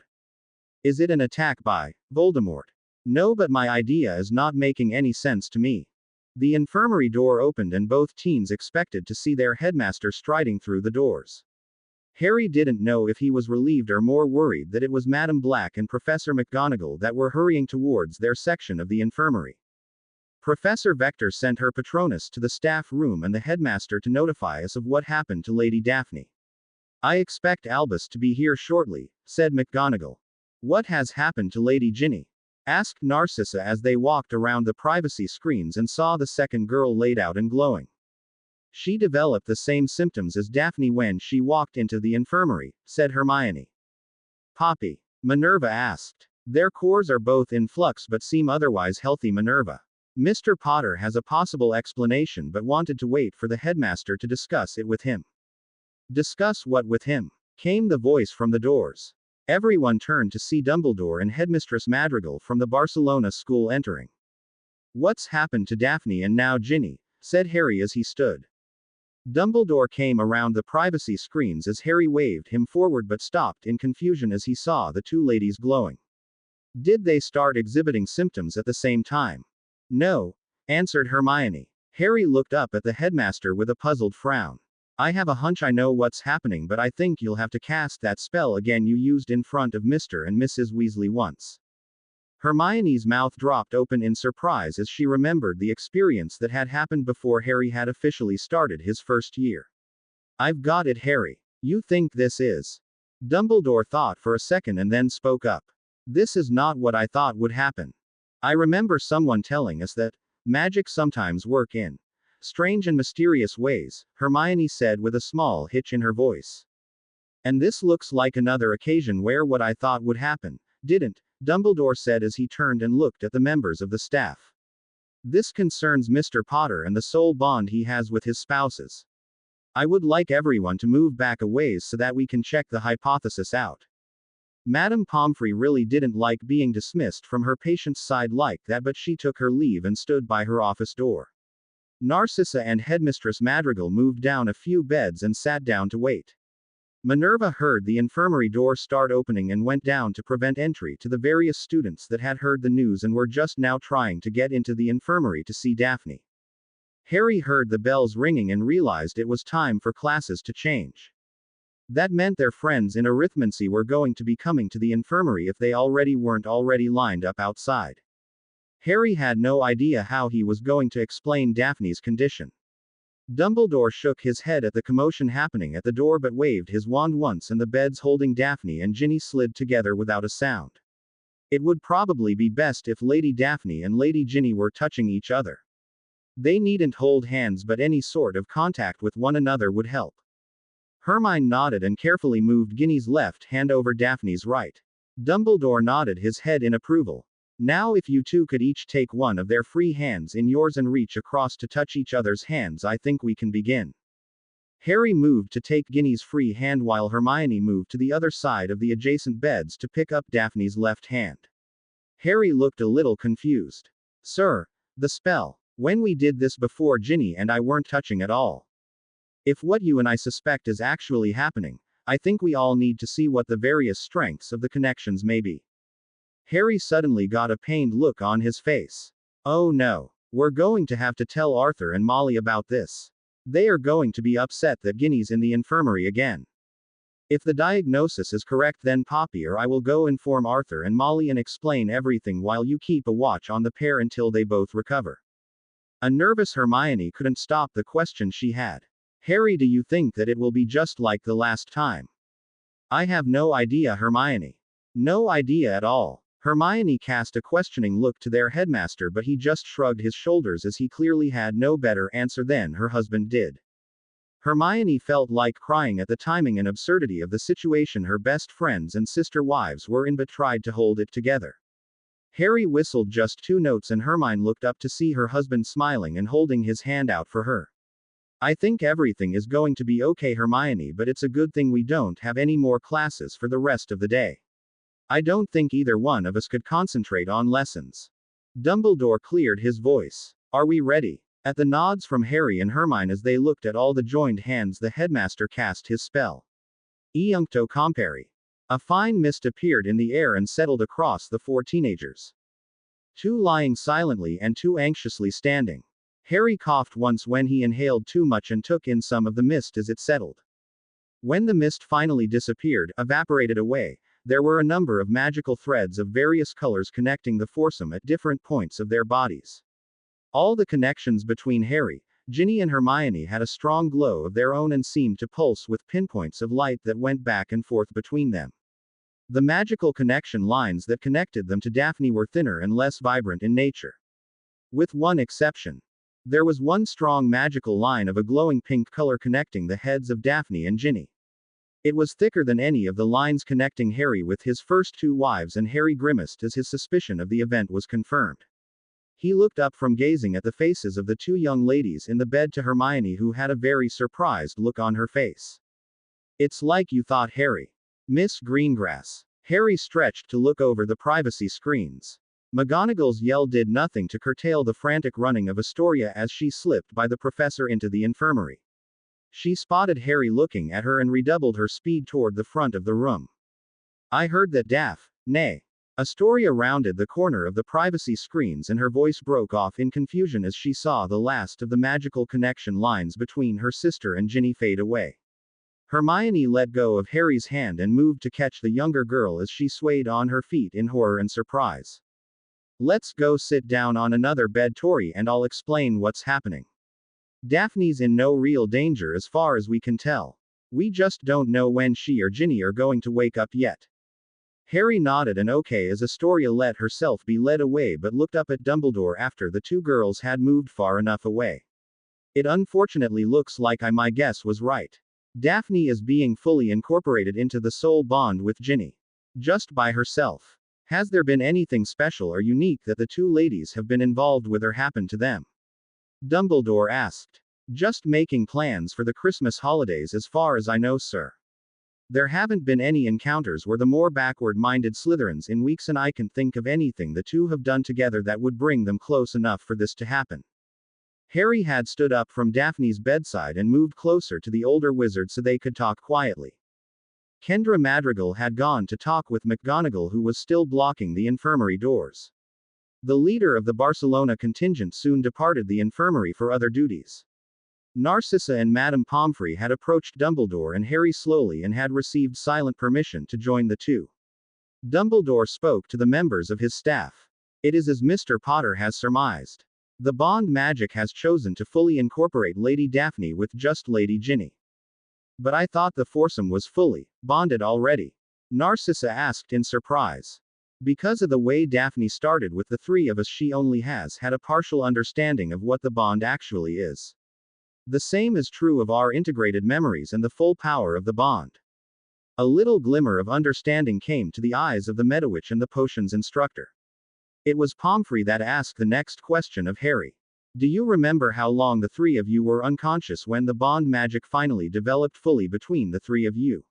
Speaker 2: Is it an attack by Voldemort? No, but my idea is not making any sense to me. The infirmary door opened and both teens expected to see their headmaster striding through the doors. Harry didn't know if he was relieved or more worried that it was Madam Black and Professor McGonagall that were hurrying towards their section of the infirmary. Professor Vector sent her Patronus to the staff room and the headmaster to notify us of what happened to Lady Daphne. I expect Albus to be here shortly, said McGonagall. What has happened to Lady Ginny? Asked Narcissa as they walked around the privacy screens and saw the second girl laid out and glowing. She developed the same symptoms as Daphne when she walked into the infirmary, said Hermione. Poppy? Minerva asked. Their cores are both in flux but seem otherwise healthy, Minerva. Mr. Potter has a possible explanation but wanted to wait for the headmaster to discuss it with him. Discuss what with him? Came the voice from the doors. Everyone turned to see Dumbledore and Headmistress Madrigal from the Barcelona school entering. What's happened to Daphne and now Ginny? Said Harry as he stood. Dumbledore came around the privacy screens as Harry waved him forward but stopped in confusion as he saw the two ladies glowing. Did they start exhibiting symptoms at the same time? No, answered Hermione. Harry looked up at the headmaster with a puzzled frown. I have a hunch I know what's happening, but I think you'll have to cast that spell again you used in front of Mr. and Mrs. Weasley once. Hermione's mouth dropped open in surprise as she remembered the experience that had happened before Harry had officially started his first year. I've got it, Harry. You think this is? Dumbledore thought for a second and then spoke up. This is not what I thought would happen. I remember someone telling us that magic sometimes work in strange and mysterious ways, Hermione said with a small hitch in her voice. And this looks like another occasion where what I thought would happen didn't, Dumbledore said as he turned and looked at the members of the staff. This concerns Mr. Potter and the soul bond he has with his spouses. I would like everyone to move back a ways so that we can check the hypothesis out. Madame Pomfrey really didn't like being dismissed from her patient's side like that, but she took her leave and stood by her office door. Narcissa and Headmistress Madrigal moved down a few beds and sat down to wait. Minerva heard the infirmary door start opening and went down to prevent entry to the various students that had heard the news and were just now trying to get into the infirmary to see Daphne. Harry heard the bells ringing and realized it was time for classes to change. That meant their friends in arithmancy were going to be coming to the infirmary if they already weren't already lined up outside. Harry had no idea how he was going to explain Daphne's condition. Dumbledore shook his head at the commotion happening at the door but waved his wand once and the beds holding Daphne and Ginny slid together without a sound. It would probably be best if Lady Daphne and Lady Ginny were touching each other. They needn't hold hands, but any sort of contact with one another would help. Hermione nodded and carefully moved Ginny's left hand over Daphne's right. Dumbledore nodded his head in approval. Now if you two could each take one of their free hands in yours and reach across to touch each other's hands, I think we can begin. Harry moved to take Ginny's free hand while Hermione moved to the other side of the adjacent beds to pick up Daphne's left hand. Harry looked a little confused. Sir, the spell. When we did this before, Ginny and I weren't touching at all. If what you and I suspect is actually happening, I think we all need to see what the various strengths of the connections may be. Harry suddenly got a pained look on his face. Oh no. We're going to have to tell Arthur and Molly about this. They are going to be upset that Ginny's in the infirmary again. If the diagnosis is correct, then Poppy or I will go inform Arthur and Molly and explain everything while you keep a watch on the pair until they both recover. A nervous Hermione couldn't stop the question she had. Harry, do you think that it will be just like the last time? I have no idea, Hermione. No idea at all. Hermione cast a questioning look to their headmaster, but he just shrugged his shoulders as he clearly had no better answer than her husband did. Hermione felt like crying at the timing and absurdity of the situation her best friends and sister wives were in, but tried to hold it together. Harry whistled just 2 notes and Hermione looked up to see her husband smiling and holding his hand out for her. I think everything is going to be okay, Hermione, but it's a good thing we don't have any more classes for the rest of the day. I don't think either one of us could concentrate on lessons. Dumbledore cleared his voice. Are we ready? At the nods from Harry and Hermione as they looked at all the joined hands, the headmaster cast his spell. Ejuncto compere. A fine mist appeared in the air and settled across the 4 teenagers. 2 lying silently and 2 anxiously standing. Harry coughed once when he inhaled too much and took in some of the mist as it settled. When the mist finally disappeared, evaporated away, there were a number of magical threads of various colors connecting the foursome at different points of their bodies. All the connections between Harry, Ginny and Hermione had a strong glow of their own and seemed to pulse with pinpoints of light that went back and forth between them. The magical connection lines that connected them to Daphne were thinner and less vibrant in nature. With one exception. There was one strong magical line of a glowing pink color connecting the heads of Daphne and Ginny. It was thicker than any of the lines connecting Harry with his first two wives, and Harry grimaced as his suspicion of the event was confirmed. He looked up from gazing at the faces of the two young ladies in the bed to Hermione, who had a very surprised look on her face. "It's like you thought, Harry. Miss Greengrass." Harry stretched to look over the privacy screens. McGonagall's yell did nothing to curtail the frantic running of Astoria as she slipped by the professor into the infirmary. She spotted Harry looking at her and redoubled her speed toward the front of the room. "I heard that Nay." Astoria rounded the corner of the privacy screens and her voice broke off in confusion as she saw the last of the magical connection lines between her sister and Ginny fade away. Hermione let go of Harry's hand and moved to catch the younger girl as she swayed on her feet in horror and surprise. "Let's go sit down on another bed, Tori, and I'll explain what's happening. Daphne's in no real danger as far as we can tell. We just don't know when she or Ginny are going to wake up yet." Harry nodded an okay as Astoria let herself be led away but looked up at Dumbledore after the two girls had moved far enough away. "It unfortunately looks like my guess was right. Daphne is being fully incorporated into the soul bond with Ginny. Just by herself. Has there been anything special or unique that the two ladies have been involved with or happened to them?" Dumbledore asked. "Just making plans for the Christmas holidays as far as I know, sir. There haven't been any encounters where the more backward-minded Slytherins in weeks, and I can think of anything the two have done together that would bring them close enough for this to happen." Harry had stood up from Daphne's bedside and moved closer to the older wizard so they could talk quietly. Kendra Madrigal had gone to talk with McGonagall, who was still blocking the infirmary doors. The leader of the Barcelona contingent soon departed the infirmary for other duties. Narcissa and Madame Pomfrey had approached Dumbledore and Harry slowly and had received silent permission to join the two. Dumbledore spoke to the members of his staff. "It is as Mr. Potter has surmised. The bond magic has chosen to fully incorporate Lady Daphne with just Lady Ginny." "But I thought the foursome was fully bonded already?" Narcissa asked in surprise. "Because of the way Daphne started with the three of us, she only has had a partial understanding of what the bond actually is. The same is true of our integrated memories and the full power of the bond." A little glimmer of understanding came to the eyes of the Medowitch and the potions instructor. It was Pomfrey that asked the next question of Harry. "Do you remember how long the three of you were unconscious when the bond magic finally developed fully between the three of you?"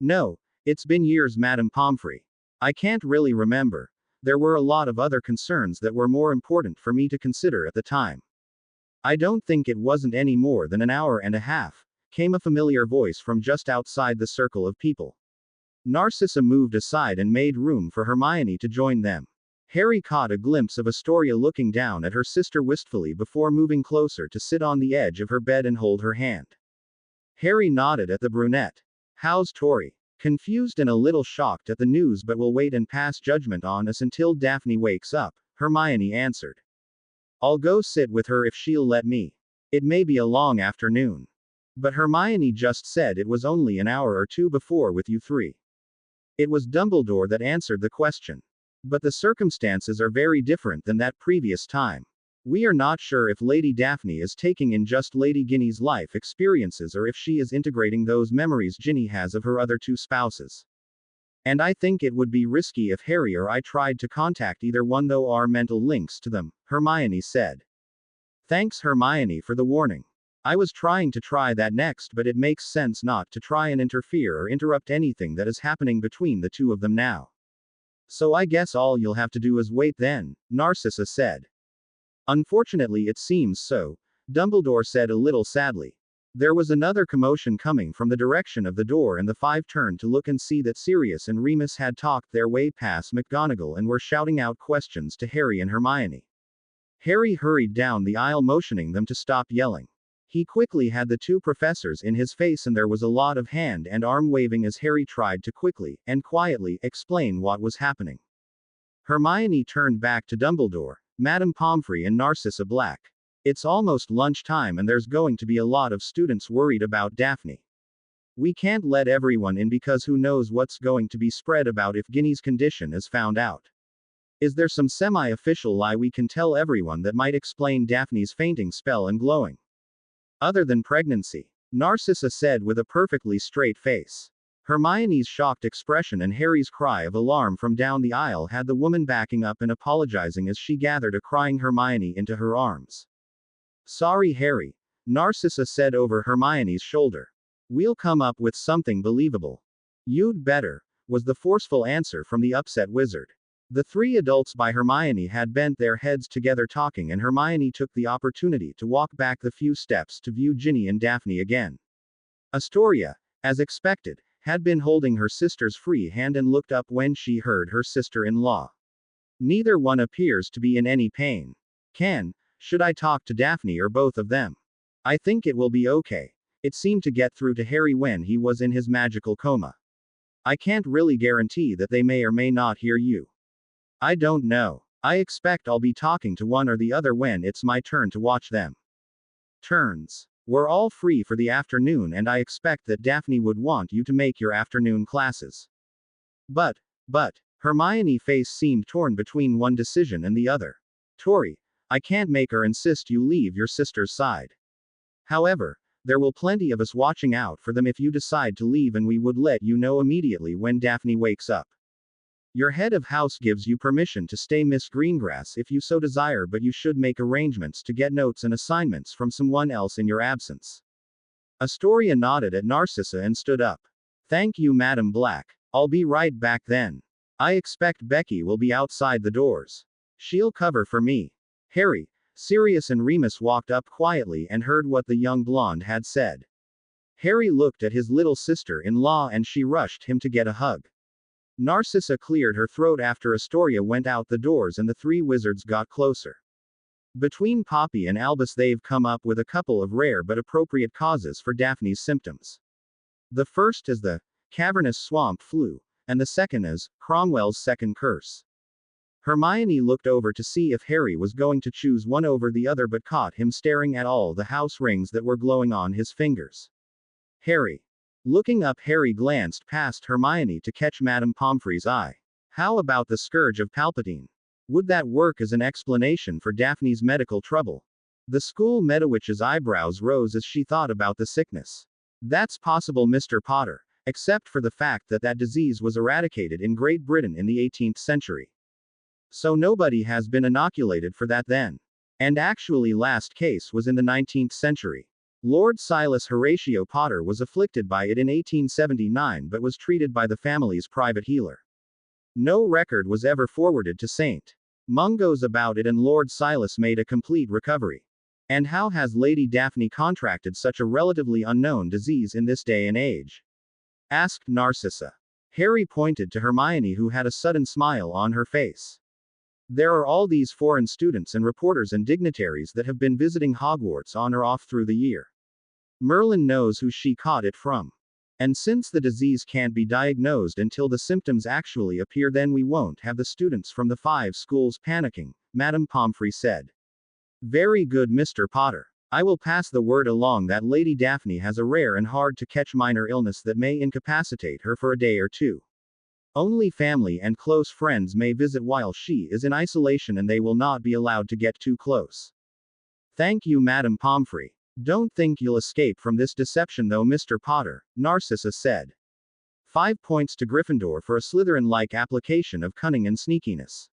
Speaker 2: "No, it's been years, Madame Pomfrey. I can't really remember. There were a lot of other concerns that were more important for me to consider at the time." "I don't think it wasn't any more than an hour and a half," came a familiar voice from just outside the circle of people. Narcissa moved aside and made room for Hermione to join them. Harry caught a glimpse of Astoria looking down at her sister wistfully before moving closer to sit on the edge of her bed and hold her hand. Harry nodded at the brunette. "How's Tori?" Confused and a little shocked at the news, but will wait and pass judgment on us until Daphne wakes up, Hermione answered. "I'll go sit with her if she'll let me. It may be a long afternoon." "But Hermione just said it was only an hour or two before with you three." It was Dumbledore that answered the question. "But the circumstances are very different than that previous time. We are not sure if Lady Daphne is taking in just Lady Ginny's life experiences or if she is integrating those memories Ginny has of her other two spouses. And I think it would be risky if Harry or I tried to contact either one, though our mental links to them," Hermione said. "Thanks, Hermione, for the warning. I was trying to try that next, but it makes sense not to try and interfere or interrupt anything that is happening between the two of them now. So I guess all you'll have to do is wait then," Narcissa said. "Unfortunately it seems so," Dumbledore said a little sadly. There was another commotion coming from the direction of the door, and the five turned to look and see that Sirius and Remus had talked their way past McGonagall and were shouting out questions to Harry and Hermione. Harry hurried down the aisle motioning them to stop yelling. He quickly had the two professors in his face, and there was a lot of hand and arm waving as Harry tried to quickly, and quietly, explain what was happening. Hermione turned back to Dumbledore, Madame Pomfrey and Narcissa Black. It's almost lunchtime and there's going to be a lot of students worried about Daphne. We can't let everyone in because who knows what's going to be spread about if Ginny's condition is found out. Is there some semi-official lie we can tell everyone that might explain Daphne's fainting spell and glowing? Other than pregnancy? Narcissa said with a perfectly straight face. Hermione's shocked expression and Harry's cry of alarm from down the aisle had the woman backing up and apologizing as she gathered a crying Hermione into her arms. Sorry, Harry, Narcissa said over Hermione's shoulder. We'll come up with something believable. You'd better, was the forceful answer from the upset wizard. The three adults by Hermione had bent their heads together talking, and Hermione took the opportunity to walk back the few steps to view Ginny and Daphne again. Astoria, as expected, had been holding her sister's free hand and looked up when she heard her sister-in-law. Neither one appears to be in any pain. Should I talk to Daphne or both of them? I think it will be okay. It seemed to get through to Harry when he was in his magical coma. I can't really guarantee that they may or may not hear you. I don't know. I expect I'll be talking to one or the other when it's my turn to watch them. Turns. We're all free for the afternoon, and I expect that Daphne would want you to make your afternoon classes. But, Hermione's face seemed torn between one decision and the other. Tori, I can't make her insist you leave your sister's side. However, there will plenty of us watching out for them if you decide to leave, and we would let you know immediately when Daphne wakes up. Your head of house gives you permission to stay, Miss Greengrass, if you so desire, but you should make arrangements to get notes and assignments from someone else in your absence. Astoria nodded at Narcissa and stood up. Thank you, Madam Black. I'll be right back then. I expect Becky will be outside the doors. She'll cover for me. Harry, Sirius and Remus walked up quietly and heard what the young blonde had said. Harry looked at his little sister-in-law and she rushed him to get a hug. Narcissa cleared her throat after Astoria went out the doors and the three wizards got closer. Between Poppy and Albus, they've come up with a couple of rare but appropriate causes for Daphne's symptoms. The first is the cavernous swamp flu, and the second is Cromwell's second curse. Hermione looked over to see if Harry was going to choose one over the other, but caught him staring at all the house rings that were glowing on his fingers. Harry. Looking up, Harry glanced past Hermione to catch Madame Pomfrey's eye. How about the scourge of Palpatine? Would that work as an explanation for Daphne's medical trouble? The school Medowitch's eyebrows rose as she thought about the sickness. That's possible, Mr. Potter, except for the fact that that disease was eradicated in Great Britain in the 18th century. So nobody has been inoculated for that then. And actually, last case was in the 19th century. Lord Silas Horatio Potter was afflicted by it in 1879 but was treated by the family's private healer. No record was ever forwarded to St. Mungo's about it, and Lord Silas made a complete recovery. And how has Lady Daphne contracted such a relatively unknown disease in this day and age? Asked Narcissa. Harry pointed to Hermione, who had a sudden smile on her face. There are all these foreign students and reporters and dignitaries that have been visiting Hogwarts on or off through the year. Merlin knows who she caught it from. And since the disease can't be diagnosed until the symptoms actually appear, then we won't have the students from the 5 schools panicking, Madame Pomfrey said. Very good, Mr. Potter. I will pass the word along that Lady Daphne has a rare and hard-to-catch minor illness that may incapacitate her for a day or two. Only family and close friends may visit while she is in isolation, and they will not be allowed to get too close. Thank you, Madame Pomfrey. Don't think you'll escape from this deception though, Mr. Potter, Narcissa said. 5 points to Gryffindor for a Slytherin-like application of cunning and sneakiness.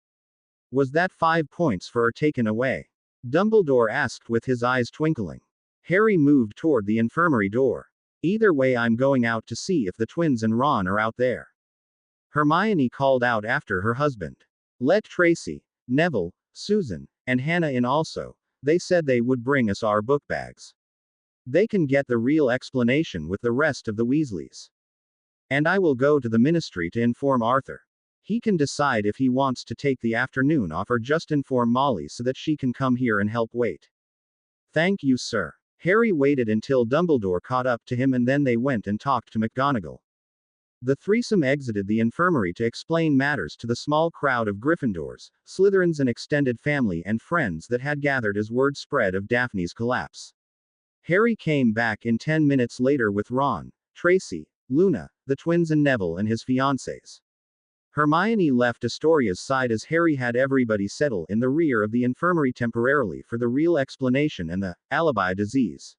Speaker 2: Was that 5 points for or taken away? Dumbledore asked with his eyes twinkling. Harry moved toward the infirmary door. Either way, I'm going out to see if the twins and Ron are out there. Hermione called out after her husband. Let Tracy, Neville, Susan, and Hannah in also. They said they would bring us our book bags. They can get the real explanation with the rest of the Weasleys. And I will go to the ministry to inform Arthur. He can decide if he wants to take the afternoon off or just inform Molly so that she can come here and help wait. Thank you, sir. Harry waited until Dumbledore caught up to him and then they went and talked to McGonagall. The threesome exited the infirmary to explain matters to the small crowd of Gryffindors, Slytherins and extended family and friends that had gathered as word spread of Daphne's collapse. Harry came back in 10 minutes later with Ron, Tracy, Luna, the twins and Neville and his fiancées. Hermione left Astoria's side as Harry had everybody settle in the rear of the infirmary temporarily for the real explanation and the alibi disease.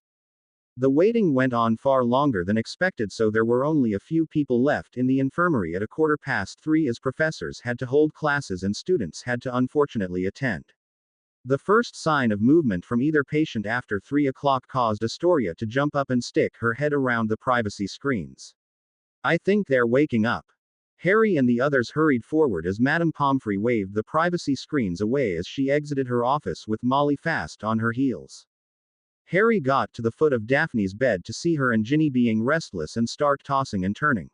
Speaker 2: The waiting went on far longer than expected, so there were only a few people left in the infirmary at 3:15 as professors had to hold classes and students had to unfortunately attend. The first sign of movement from either patient after 3 o'clock caused Astoria to jump up and stick her head around the privacy screens. "I think they're waking up." Harry and the others hurried forward as Madame Pomfrey waved the privacy screens away as she exited her office with Molly fast on her heels. Harry got to the foot of Daphne's bed to see her and Ginny being restless and start tossing and turning.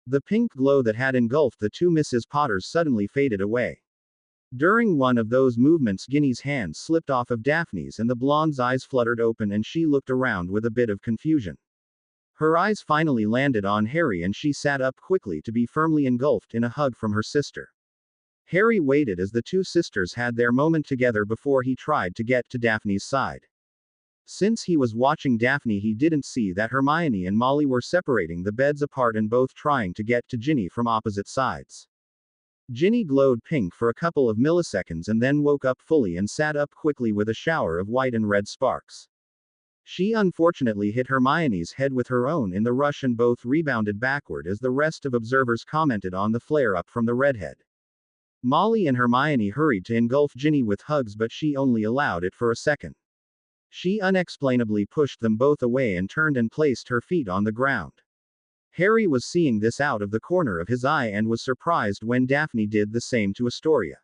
Speaker 2: The pink glow that had engulfed the two Mrs. Potters suddenly faded away. During one of those movements, Ginny's hand slipped off of Daphne's and the blonde's eyes fluttered open and she looked around with a bit of confusion. Her eyes finally landed on Harry and she sat up quickly to be firmly engulfed in a hug from her sister. Harry waited as the two sisters had their moment together before he tried to get to Daphne's side. Since he was watching Daphne, he didn't see that Hermione and Molly were separating the beds apart and both trying to get to Ginny from opposite sides. Ginny glowed pink for a couple of milliseconds and then woke up fully and sat up quickly with a shower of white and red sparks. She unfortunately hit Hermione's head with her own in the rush and both rebounded backward as the rest of observers commented on the flare-up from the redhead. Molly and Hermione hurried to engulf Ginny with hugs, but she only allowed it for a second. She unexplainably pushed them both away and turned and placed her feet on the ground. Harry was seeing this out of the corner of his eye and was surprised when Daphne did the same to Astoria.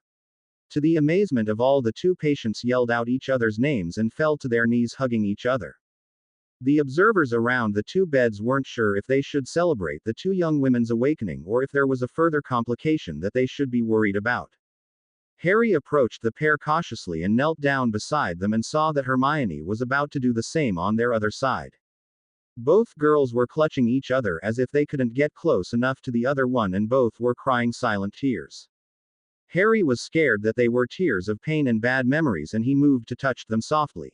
Speaker 2: To the amazement of all, the two patients yelled out each other's names and fell to their knees hugging each other. The observers around the two beds weren't sure if they should celebrate the two young women's awakening or if there was a further complication that they should be worried about. Harry approached the pair cautiously and knelt down beside them and saw that Hermione was about to do the same on their other side. Both girls were clutching each other as if they couldn't get close enough to the other one and both were crying silent tears. Harry was scared that they were tears of pain and bad memories and he moved to touch them softly.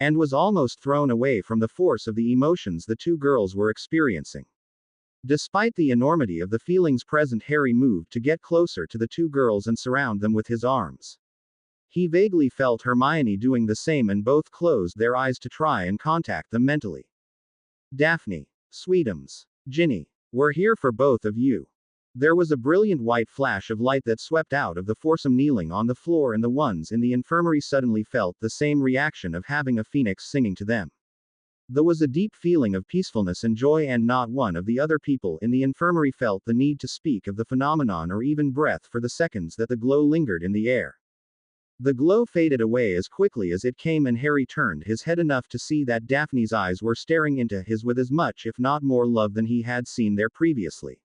Speaker 2: And was almost thrown away from the force of the emotions the two girls were experiencing. Despite the enormity of the feelings present, Harry moved to get closer to the two girls and surround them with his arms. He vaguely felt Hermione doing the same and both closed their eyes to try and contact them mentally. "Daphne, Sweetums, Ginny, we're here for both of you." There was a brilliant white flash of light that swept out of the foursome kneeling on the floor, and the ones in the infirmary suddenly felt the same reaction of having a phoenix singing to them. There was a deep feeling of peacefulness and joy, and not one of the other people in the infirmary felt the need to speak of the phenomenon or even breath for the seconds that the glow lingered in the air. The glow faded away as quickly as it came, and Harry turned his head enough to see that Daphne's eyes were staring into his with as much, if not more, love than he had seen there previously.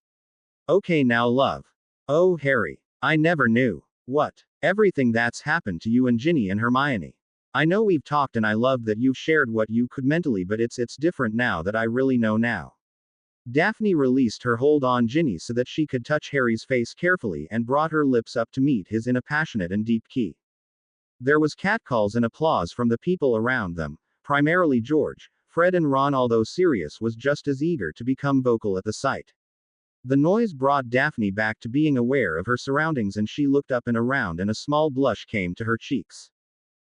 Speaker 2: "Okay now, love. Oh, Harry, I never knew. What? Everything that's happened to you and Ginny and Hermione. I know we've talked and I loved that you've shared what you could mentally, but it's different now that I really know now." Daphne released her hold on Ginny so that she could touch Harry's face carefully and brought her lips up to meet his in a passionate and deep key. There was catcalls and applause from the people around them, primarily George. Fred and Ron, although Sirius was just as eager to become vocal at the sight. The noise brought Daphne back to being aware of her surroundings, and she looked up and around and a small blush came to her cheeks.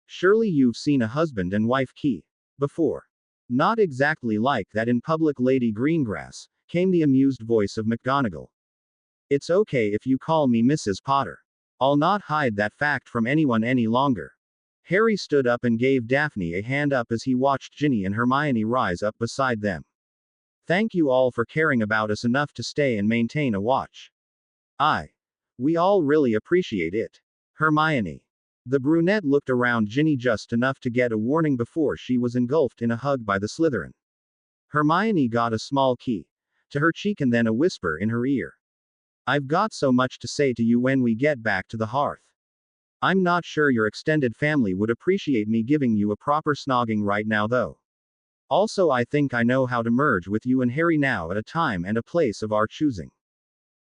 Speaker 2: "Surely you've seen a husband and wife key before." "Not exactly like that in public, Lady Greengrass," came the amused voice of McGonagall. "It's okay if you call me Mrs. Potter. I'll not hide that fact from anyone any longer." Harry stood up and gave Daphne a hand up as he watched Ginny and Hermione rise up beside them. "Thank you all for caring about us enough to stay and maintain a watch. We all really appreciate it." "Hermione." The brunette looked around Ginny just enough to get a warning before she was engulfed in a hug by the Slytherin. Hermione got a small key to her cheek and then a whisper in her ear. "I've got so much to say to you when we get back to the hearth." I'm not sure your extended family would appreciate me giving you a proper snogging right now, though. Also, I think I know how to merge with you and Harry now at a time and a place of our choosing.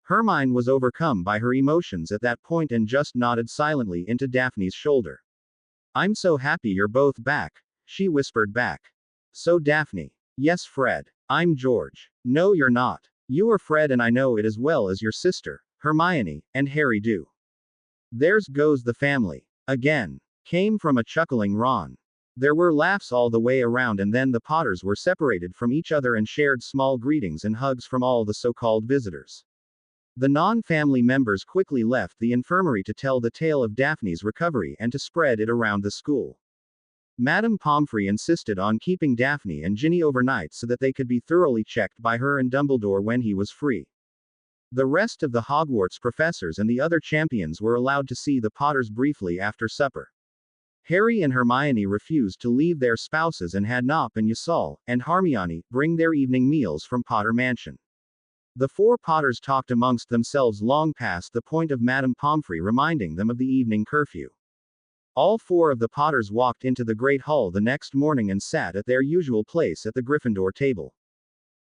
Speaker 2: Hermione was overcome by her emotions at that point and just nodded silently into Daphne's shoulder. I'm so happy you're both back, she whispered back. So Daphne. Yes, Fred. I'm George. No, you're not. You are Fred, and I know it as well as your sister, Hermione, and Harry do. There's goes the family. Again. Came from a chuckling Ron. There were laughs all the way around, and then the Potters were separated from each other and shared small greetings and hugs from all the so-called visitors. The non-family members quickly left the infirmary to tell the tale of Daphne's recovery and to spread it around the school. Madame Pomfrey insisted on keeping Daphne and Ginny overnight so that they could be thoroughly checked by her and Dumbledore when he was free. The rest of the Hogwarts professors and the other champions were allowed to see the Potters briefly after supper. Harry and Hermione refused to leave their spouses and had Nop and Yasal, and Hermione, bring their evening meals from Potter Mansion. The four Potters talked amongst themselves long past the point of Madame Pomfrey reminding them of the evening curfew. All four of the Potters walked into the Great Hall the next morning and sat at their usual place at the Gryffindor table.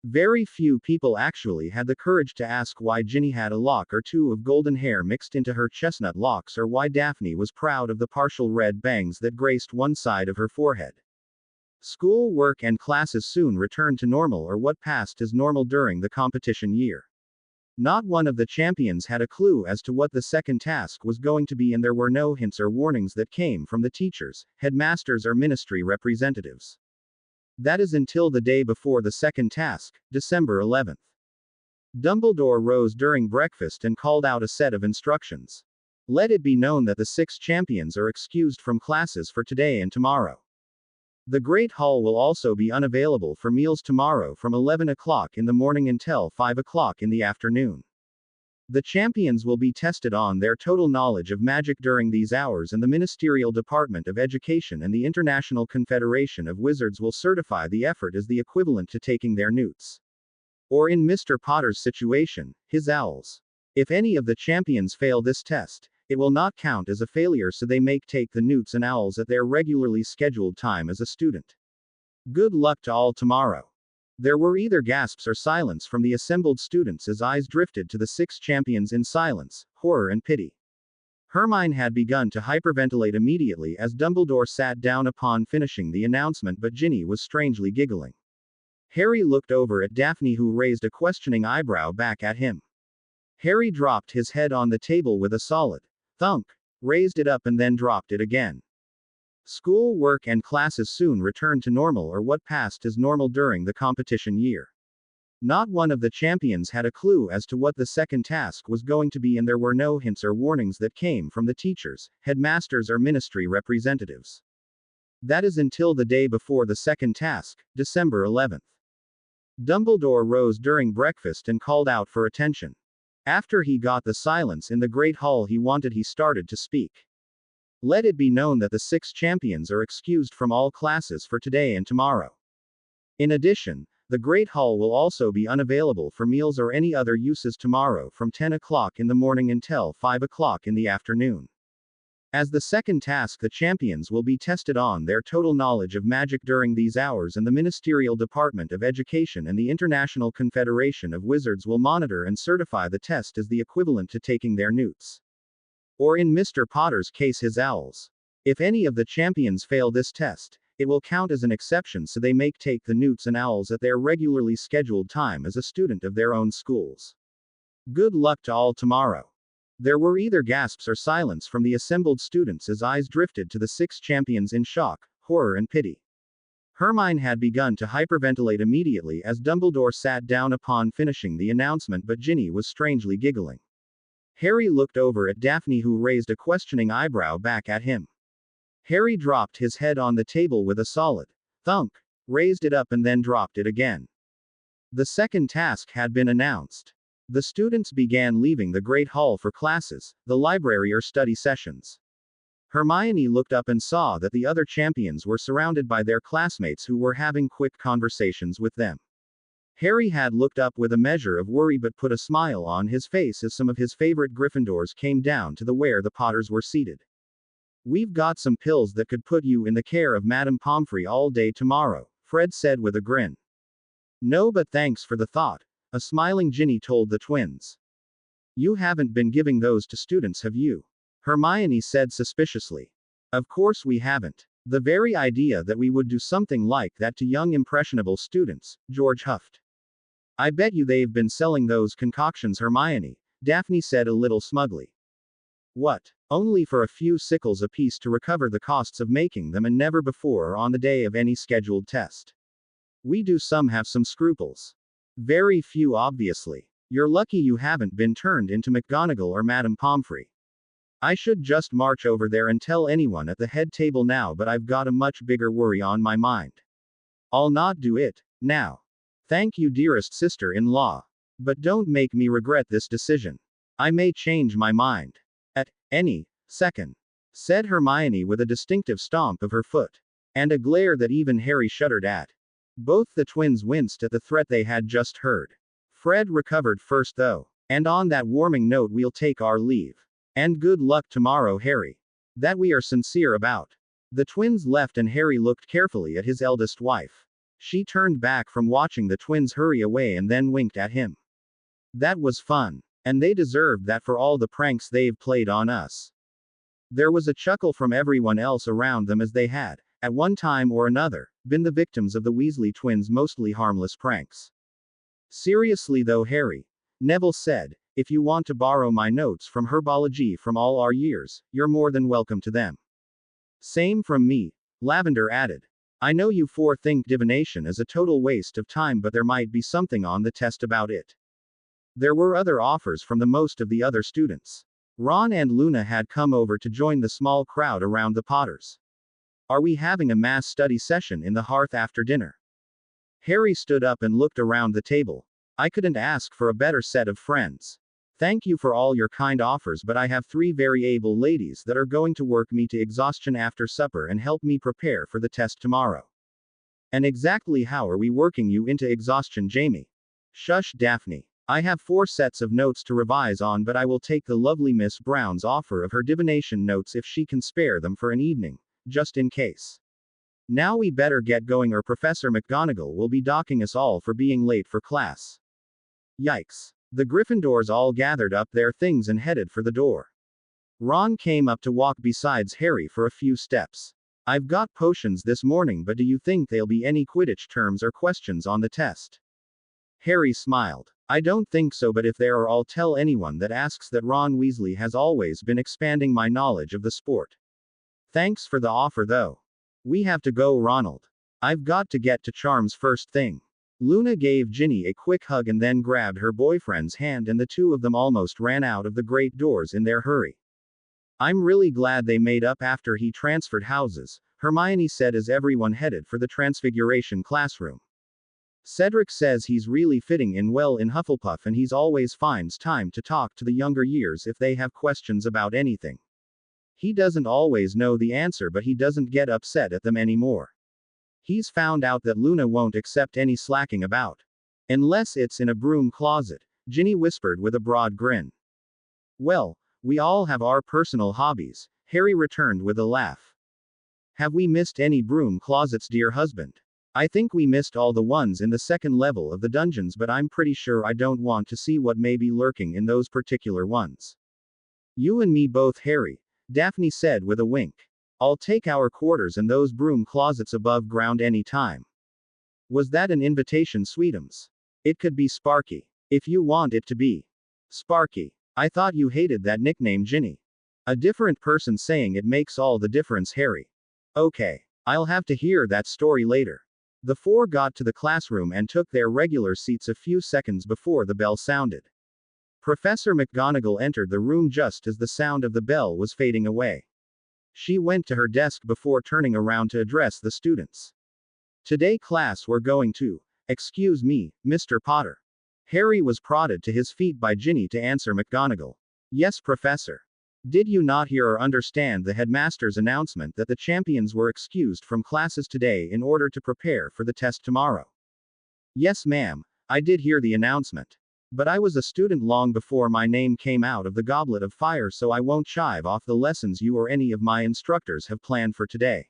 Speaker 2: Very few people actually had the courage to ask why Ginny had a lock or two of golden hair mixed into her chestnut locks, or why Daphne was proud of the partial red bangs that graced one side of her forehead. School, work, and classes soon returned to normal, or what passed as normal during the competition year. Not one of the champions had a clue as to what the second task was going to be, and there were no hints or warnings that came from the teachers, headmasters, or ministry representatives. That is until the day before the second task, December 11th. Dumbledore rose during breakfast and called out a set of instructions. Let it be known that the 6 champions are excused from classes for today and tomorrow. The Great Hall will also be unavailable for meals tomorrow from 11 o'clock in the morning until 5 o'clock in the afternoon. The champions will be tested on their total knowledge of magic during these hours, and the Ministerial Department of Education and the International Confederation of Wizards will certify the effort as the equivalent to taking their newts. Or in Mr. Potter's situation, his owls. If any of the champions fail this test, it will not count as a failure, so they may take the newts and owls at their regularly scheduled time as a student. Good luck to all tomorrow. There were either gasps or silence from the assembled students as eyes drifted to the 6 champions in silence, horror, and pity. Hermione had begun to hyperventilate immediately as Dumbledore sat down upon finishing the announcement, but Ginny was strangely giggling. Harry looked over at Daphne, who raised a questioning eyebrow back at him. Harry dropped his head on the table with a solid thunk, raised it up, and then dropped it again. School, work, and classes soon returned to normal, or what passed as normal during the competition year. Not one of the champions had a clue as to what the second task was going to be, and there were no hints or warnings that came from the teachers, headmasters, or ministry representatives. That is until the day before the second task, December 11th. Dumbledore rose during breakfast and called out for attention. After he got the silence in the Great Hall he wanted, he started to speak. Let it be known that the 6 champions are excused from all classes for today and tomorrow. In addition, the Great Hall will also be unavailable for meals or any other uses tomorrow from 10 o'clock in the morning until 5 o'clock in the afternoon. As the second task, the champions will be tested on their total knowledge of magic during these hours, and the Ministerial Department of Education and the International Confederation of Wizards will monitor and certify the test as the equivalent to taking their newts. Or in Mr. Potter's case, his owls. If any of the champions fail this test, it will count as an exception, so they may take the newts and owls at their regularly scheduled time as a student of their own schools. Good luck to all tomorrow. There were either gasps or silence from the assembled students as eyes drifted to the 6 champions in shock, horror, and pity. Hermione had begun to hyperventilate immediately as Dumbledore sat down upon finishing the announcement, but Ginny was strangely giggling. Harry looked over at Daphne, who raised a questioning eyebrow back at him. Harry dropped his head on the table with a solid thunk, raised it up, and then dropped it again. The second task had been announced. The students began leaving the Great Hall for classes, the library, or study sessions. Hermione looked up and saw that the other champions were surrounded by their classmates who were having quick conversations with them. Harry had looked up with a measure of worry but put a smile on his face as some of his favorite Gryffindors came down to where the Potters were seated. We've got some pills that could put you in the care of Madame Pomfrey all day tomorrow, Fred said with a grin. No, but thanks for the thought, a smiling Ginny told the twins. You haven't been giving those to students, have you? Hermione said suspiciously. Of course we haven't. The very idea that we would do something like that to young impressionable students, George huffed. I bet you they've been selling those concoctions, Hermione, Daphne said a little smugly. What? Only for a few sickles apiece to recover the costs of making them, and never before or on the day of any scheduled test. We do some have some scruples. Very few, obviously. You're lucky you haven't been turned into McGonagall or Madame Pomfrey. I should just march over there and tell anyone at the head table now, but I've got a much bigger worry on my mind. I'll not do it, now. Thank you, dearest sister-in-law. But don't make me regret this decision. I may change my mind. At any second, said Hermione with a distinctive stomp of her foot. And a glare that even Harry shuddered at. Both the twins winced at the threat they had just heard. Fred recovered first though. And on that warming note we'll take our leave. And good luck tomorrow, Harry. That we are sincere about. The twins left and Harry looked carefully at his eldest wife. She turned back from watching the twins hurry away and then winked at him. That was fun. And they deserved that for all the pranks they've played on us. There was a chuckle from everyone else around them as they had, at one time or another, been the victims of the Weasley twins' mostly harmless pranks. Seriously though, Harry, Neville said, if you want to borrow my notes from herbology from all our years, you're more than welcome to them. Same from me, Lavender added. I know you four think divination is a total waste of time, but there might be something on the test about it. There were other offers from the most of the other students. Ron and Luna had come over to join the small crowd around the Potters. Are we having a mass study session in the hearth after dinner? Harry stood up and looked around the table. I couldn't ask for a better set of friends. Thank you for all your kind offers, but I have 3 very able ladies that are going to work me to exhaustion after supper and help me prepare for the test tomorrow. And exactly how are we working you into exhaustion, Jamie? Shush, Daphne. I have 4 sets of notes to revise on, but I will take the lovely Miss Brown's offer of her divination notes if she can spare them for an evening, just in case. Now we better get going or Professor McGonagall will be docking us all for being late for class. Yikes. The Gryffindors all gathered up their things and headed for the door. Ron came up to walk beside Harry for a few steps. I've got potions this morning, but do you think there'll be any Quidditch terms or questions on the test? Harry smiled. I don't think so, but if there are, I'll tell anyone that asks that Ron Weasley has always been expanding my knowledge of the sport. Thanks for the offer though. We have to go, Ronald. I've got to get to Charms first thing. Luna gave Ginny a quick hug and then grabbed her boyfriend's hand, and the two of them almost ran out of the great doors in their hurry. I'm really glad they made up after he transferred houses, Hermione said as everyone headed for the Transfiguration classroom. Cedric says he's really fitting in well in Hufflepuff, and he's always finds time to talk to the younger years if they have questions about anything. He doesn't always know the answer, but he doesn't get upset at them anymore. He's found out that Luna won't accept any slacking about. Unless it's in a broom closet, Ginny whispered with a broad grin. Well, we all have our personal hobbies, Harry returned with a laugh. Have we missed any broom closets, dear husband? I think we missed all the ones in the second level of the dungeons, but I'm pretty sure I don't want to see what may be lurking in those particular ones. You and me both, Harry, Daphne said with a wink. I'll take our quarters and those broom closets above ground any time. Was that an invitation, Sweetums? It could be Sparky. If you want it to be. Sparky. I thought you hated that nickname, Ginny. A different person saying it makes all the difference, Harry. Okay. I'll have to hear that story later. The four got to the classroom and took their regular seats a few seconds before the bell sounded. Professor McGonagall entered the room just as the sound of the bell was fading away. She went to her desk before turning around to address the students. Today, class, we're going to. Excuse me, Mr. Potter. Harry was prodded to his feet by Ginny to answer McGonagall. Yes, Professor. Did you not hear or understand the headmaster's announcement that the champions were excused from classes today in order to prepare for the test tomorrow? Yes, ma'am, I did hear the announcement. But I was a student long before my name came out of the goblet of fire, so I won't chive off the lessons you or any of my instructors have planned for today.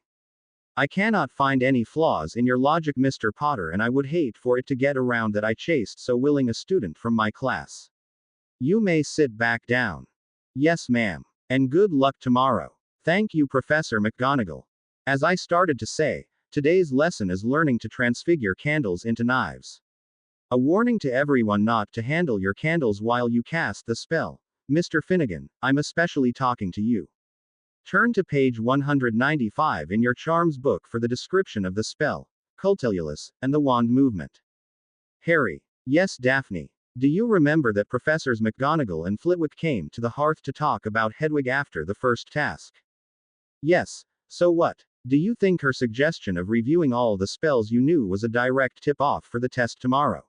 Speaker 2: I cannot find any flaws in your logic, Mr. Potter, and I would hate for it to get around that I chased so willing a student from my class. You may sit back down. Yes, ma'am. And good luck tomorrow. Thank you, Professor McGonagall. As I started to say, today's lesson is learning to transfigure candles into knives. A warning to everyone not to handle your candles while you cast the spell. Mr. Finnegan, I'm especially talking to you. Turn to page 195 in your charms book for the description of the spell, Cultellulus, and the wand movement. Harry. Yes, Daphne. Do you remember that Professors McGonagall and Flitwick came to the hearth to talk about Hedwig after the first task? Yes. So what? Do you think her suggestion of reviewing all the spells you knew was a direct tip-off for the test tomorrow?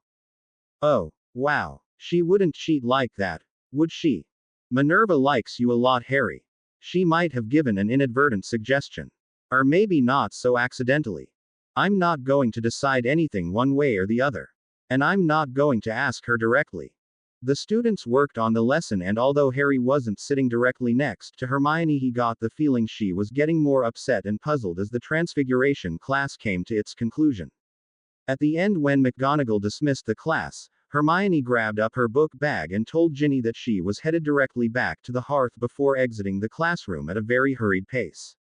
Speaker 2: Oh, wow. She wouldn't cheat like that, would she? Minerva likes you a lot, Harry. She might have given an inadvertent suggestion. Or maybe not so accidentally. I'm not going to decide anything one way or the other. And I'm not going to ask her directly. The students worked on the lesson, and although Harry wasn't sitting directly next to Hermione, he got the feeling she was getting more upset and puzzled as the Transfiguration class came to its conclusion. At the end, when McGonagall dismissed the class, Hermione grabbed up her book bag and told Ginny that she was headed directly back to the hearth before exiting the classroom at a very hurried pace.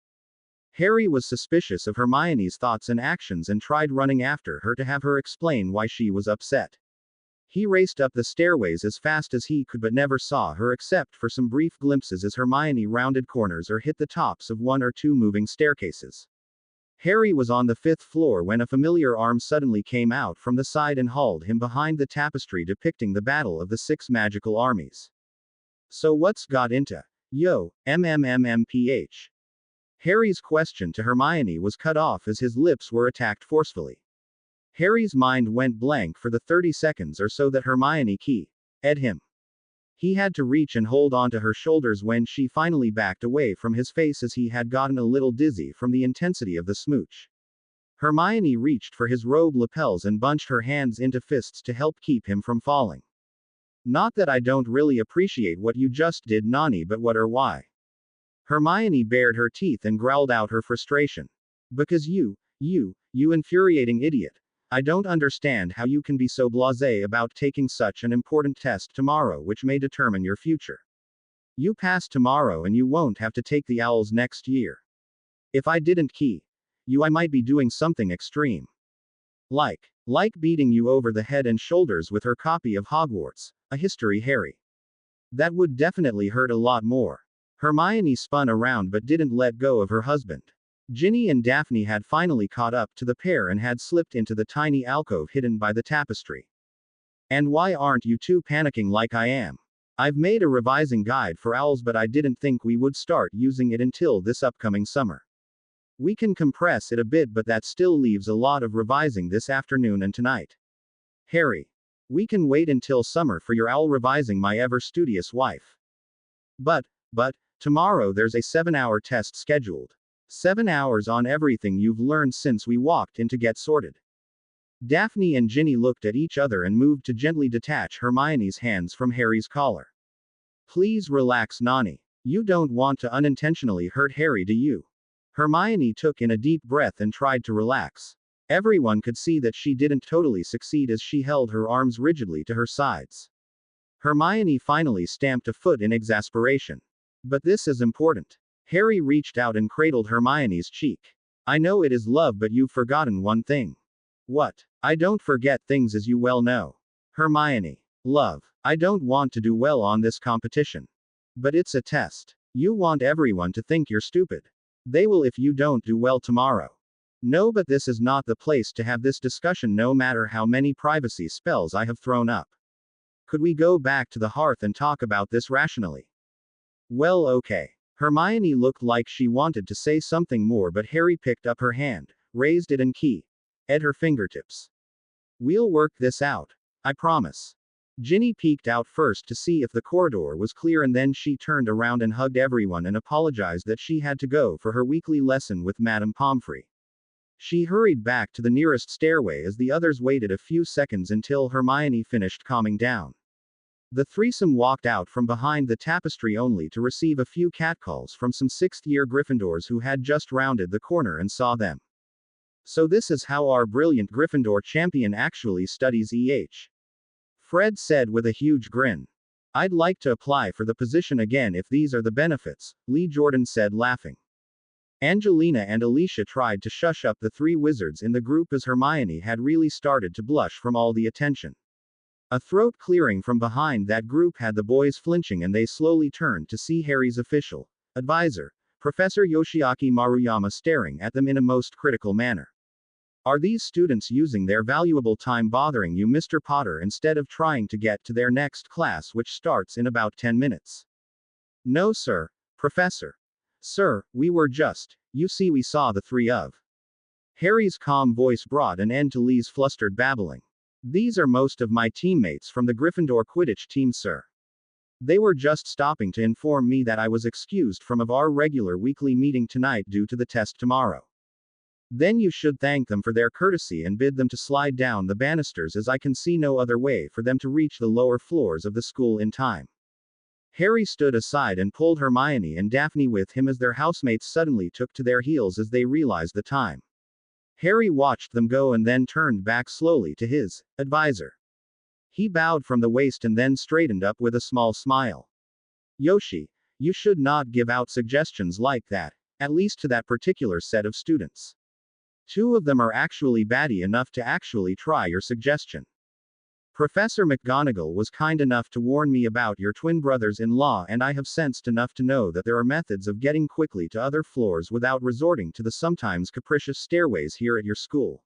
Speaker 2: Harry was suspicious of Hermione's thoughts and actions and tried running after her to have her explain why she was upset. He raced up the stairways as fast as he could but never saw her except for some brief glimpses as Hermione rounded corners or hit the tops of one or two moving staircases. Harry was on the 5th floor when a familiar arm suddenly came out from the side and hauled him behind the tapestry depicting the Battle of the Six Magical Armies. So what's got into yo, MMMMPH? Harry's question to Hermione was cut off as his lips were attacked forcefully. Harry's mind went blank for the 30 seconds or so that Hermione keyed him. He had to reach and hold onto her shoulders when she finally backed away from his face as he had gotten a little dizzy from the intensity of the smooch. Hermione reached for his robe lapels and bunched her hands into fists to help keep him from falling. Not that I don't really appreciate what you just did, Nani, but what or why? Hermione bared her teeth and growled out her frustration. Because you infuriating idiot. I don't understand how you can be so blasé about taking such an important test tomorrow which may determine your future. You pass tomorrow and you won't have to take the owls next year. If I didn't key you, I might be doing something extreme. Like beating you over the head and shoulders with her copy of Hogwarts, A History, Harry. That would definitely hurt a lot more. Hermione spun around but didn't let go of her husband. Ginny and Daphne had finally caught up to the pair and had slipped into the tiny alcove hidden by the tapestry. And why aren't you two panicking like I am? I've made a revising guide for owls, but I didn't think we would start using it until this upcoming summer. We can compress it a bit, but that still leaves a lot of revising this afternoon and tonight. Harry. We can wait until summer for your owl revising, my ever studious wife. But, tomorrow there's a 7-hour test scheduled. 7 hours on everything you've learned since we walked in to get sorted. Daphne and Ginny looked at each other and moved to gently detach Hermione's hands from Harry's collar. Please relax, Nani. You don't want to unintentionally hurt Harry, do you? Hermione took in a deep breath and tried to relax. Everyone could see that she didn't totally succeed as she held her arms rigidly to her sides. Hermione finally stamped a foot in exasperation. But this is important. Harry reached out and cradled Hermione's cheek. I know it is love, but you've forgotten one thing. What? I don't forget things, as you well know. Hermione. Love. I don't want to do well on this competition. But it's a test. You want everyone to think you're stupid. They will if you don't do well tomorrow. No, but this is not the place to have this discussion, no matter how many privacy spells I have thrown up. Could we go back to the hearth and talk about this rationally? Well, okay. Hermione looked like she wanted to say something more, but Harry picked up her hand, raised it and keyed her fingertips. We'll work this out. I promise. Ginny peeked out first to see if the corridor was clear, and then she turned around and hugged everyone and apologized that she had to go for her weekly lesson with Madame Pomfrey. She hurried back to the nearest stairway as the others waited a few seconds until Hermione finished calming down. The threesome walked out from behind the tapestry only to receive a few catcalls from some sixth-year Gryffindors who had just rounded the corner and saw them. So this is how our brilliant Gryffindor champion actually studies Fred said with a huge grin. I'd like to apply for the position again if these are the benefits, Lee Jordan said laughing. Angelina and Alicia tried to shush up the three wizards in the group as Hermione had really started to blush from all the attention. A throat clearing from behind that group had the boys flinching, and they slowly turned to see Harry's official advisor, Professor Yoshiaki Maruyama, staring at them in a most critical manner. Are these students using their valuable time bothering you, Mr. Potter, instead of trying to get to their next class, which starts in about 10 minutes? No, sir, Professor. Sir, we were just, you see, we saw the three of. Harry's calm voice brought an end to Lee's flustered babbling. These are most of my teammates from the Gryffindor Quidditch team, sir. They were just stopping to inform me that I was excused from our regular weekly meeting tonight due to the test tomorrow. Then you should thank them for their courtesy and bid them to slide down the banisters, as I can see no other way for them to reach the lower floors of the school in time. Harry stood aside and pulled Hermione and Daphne with him as their housemates suddenly took to their heels as they realized the time. Harry watched them go and then turned back slowly to his advisor. He bowed from the waist and then straightened up with a small smile. Yoshi, you should not give out suggestions like that, at least to that particular set of students. Two of them are actually batty enough to actually try your suggestion. Professor McGonagall was kind enough to warn me about your twin brothers-in-law, and I have sensed enough to know that there are methods of getting quickly to other floors without resorting to the sometimes capricious stairways here at your school.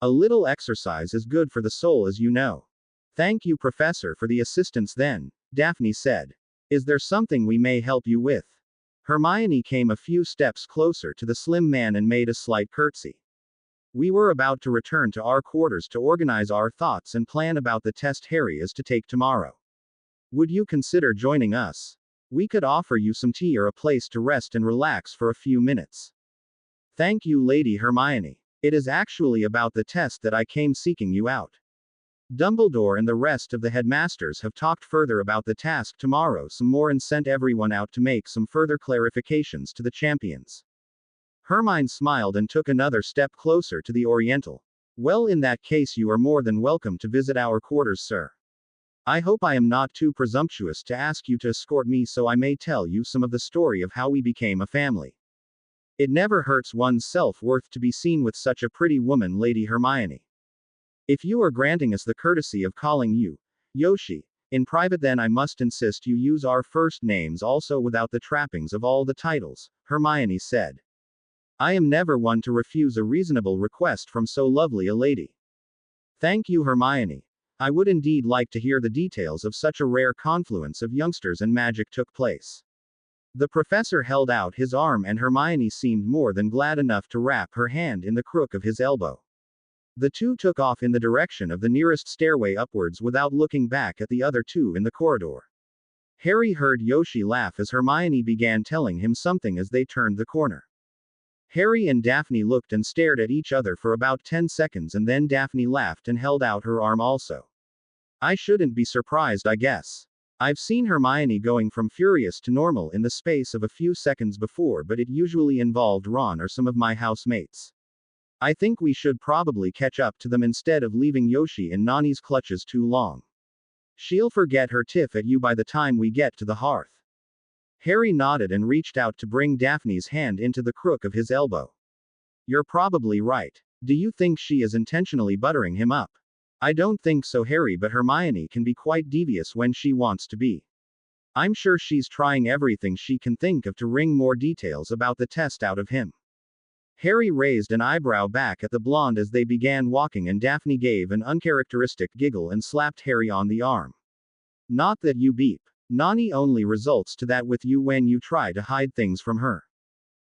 Speaker 2: A little exercise is good for the soul, as you know. Thank you, Professor, for the assistance then, Daphne said. Is there something we may help you with? Hermione came a few steps closer to the slim man and made a slight curtsy. We were about to return to our quarters to organize our thoughts and plan about the test Harry is to take tomorrow. Would you consider joining us? We could offer you some tea or a place to rest and relax for a few minutes. Thank you, Lady Hermione. It is actually about the test that I came seeking you out. Dumbledore and the rest of the headmasters have talked further about the task tomorrow some more and sent everyone out to make some further clarifications to the champions. Hermione smiled and took another step closer to the Oriental. Well, in that case, you are more than welcome to visit our quarters, sir. I hope I am not too presumptuous to ask you to escort me so I may tell you some of the story of how we became a family. It never hurts one's self-worth to be seen with such a pretty woman, Lady Hermione. If you are granting us the courtesy of calling you Yoshi in private, then I must insist you use our first names also without the trappings of all the titles, Hermione said. I am never one to refuse a reasonable request from so lovely a lady. Thank you, Hermione. I would indeed like to hear the details of such a rare confluence of youngsters and magic took place. The professor held out his arm and Hermione seemed more than glad enough to wrap her hand in the crook of his elbow. The two took off in the direction of the nearest stairway upwards without looking back at the other two in the corridor. Harry heard Yoshi laugh as Hermione began telling him something as they turned the corner. Harry and Daphne looked and stared at each other for about 10 seconds, and then Daphne laughed and held out her arm also. I shouldn't be surprised, I guess. I've seen Hermione going from furious to normal in the space of a few seconds before, but it usually involved Ron or some of my housemates. I think we should probably catch up to them instead of leaving Yoshi in Nani's clutches too long. She'll forget her tiff at you by the time we get to the hearth. Harry nodded and reached out to bring Daphne's hand into the crook of his elbow. You're probably right. Do you think she is intentionally buttering him up? I don't think so, Harry, but Hermione can be quite devious when she wants to be. I'm sure she's trying everything she can think of to wring more details about the test out of him. Harry raised an eyebrow back at the blonde as they began walking, and Daphne gave an uncharacteristic giggle and slapped Harry on the arm. Not that you beep. Nani only results to that with you when you try to hide things from her.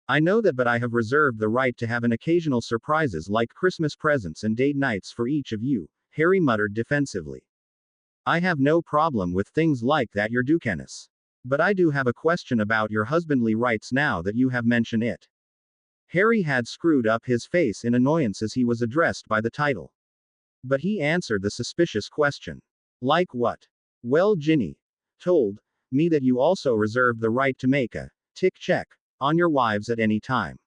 Speaker 2: I know that, but I have reserved the right to have an occasional surprises like Christmas presents and date nights for each of you, Harry muttered defensively. I have no problem with things like that, your Ducanus. But I do have a question about your husbandly rights now that you have mentioned it. Harry had screwed up his face in annoyance as he was addressed by the title. But he answered the suspicious question. Like what? Well, Ginny told me that you also reserved the right to make a tick check on your wives at any time.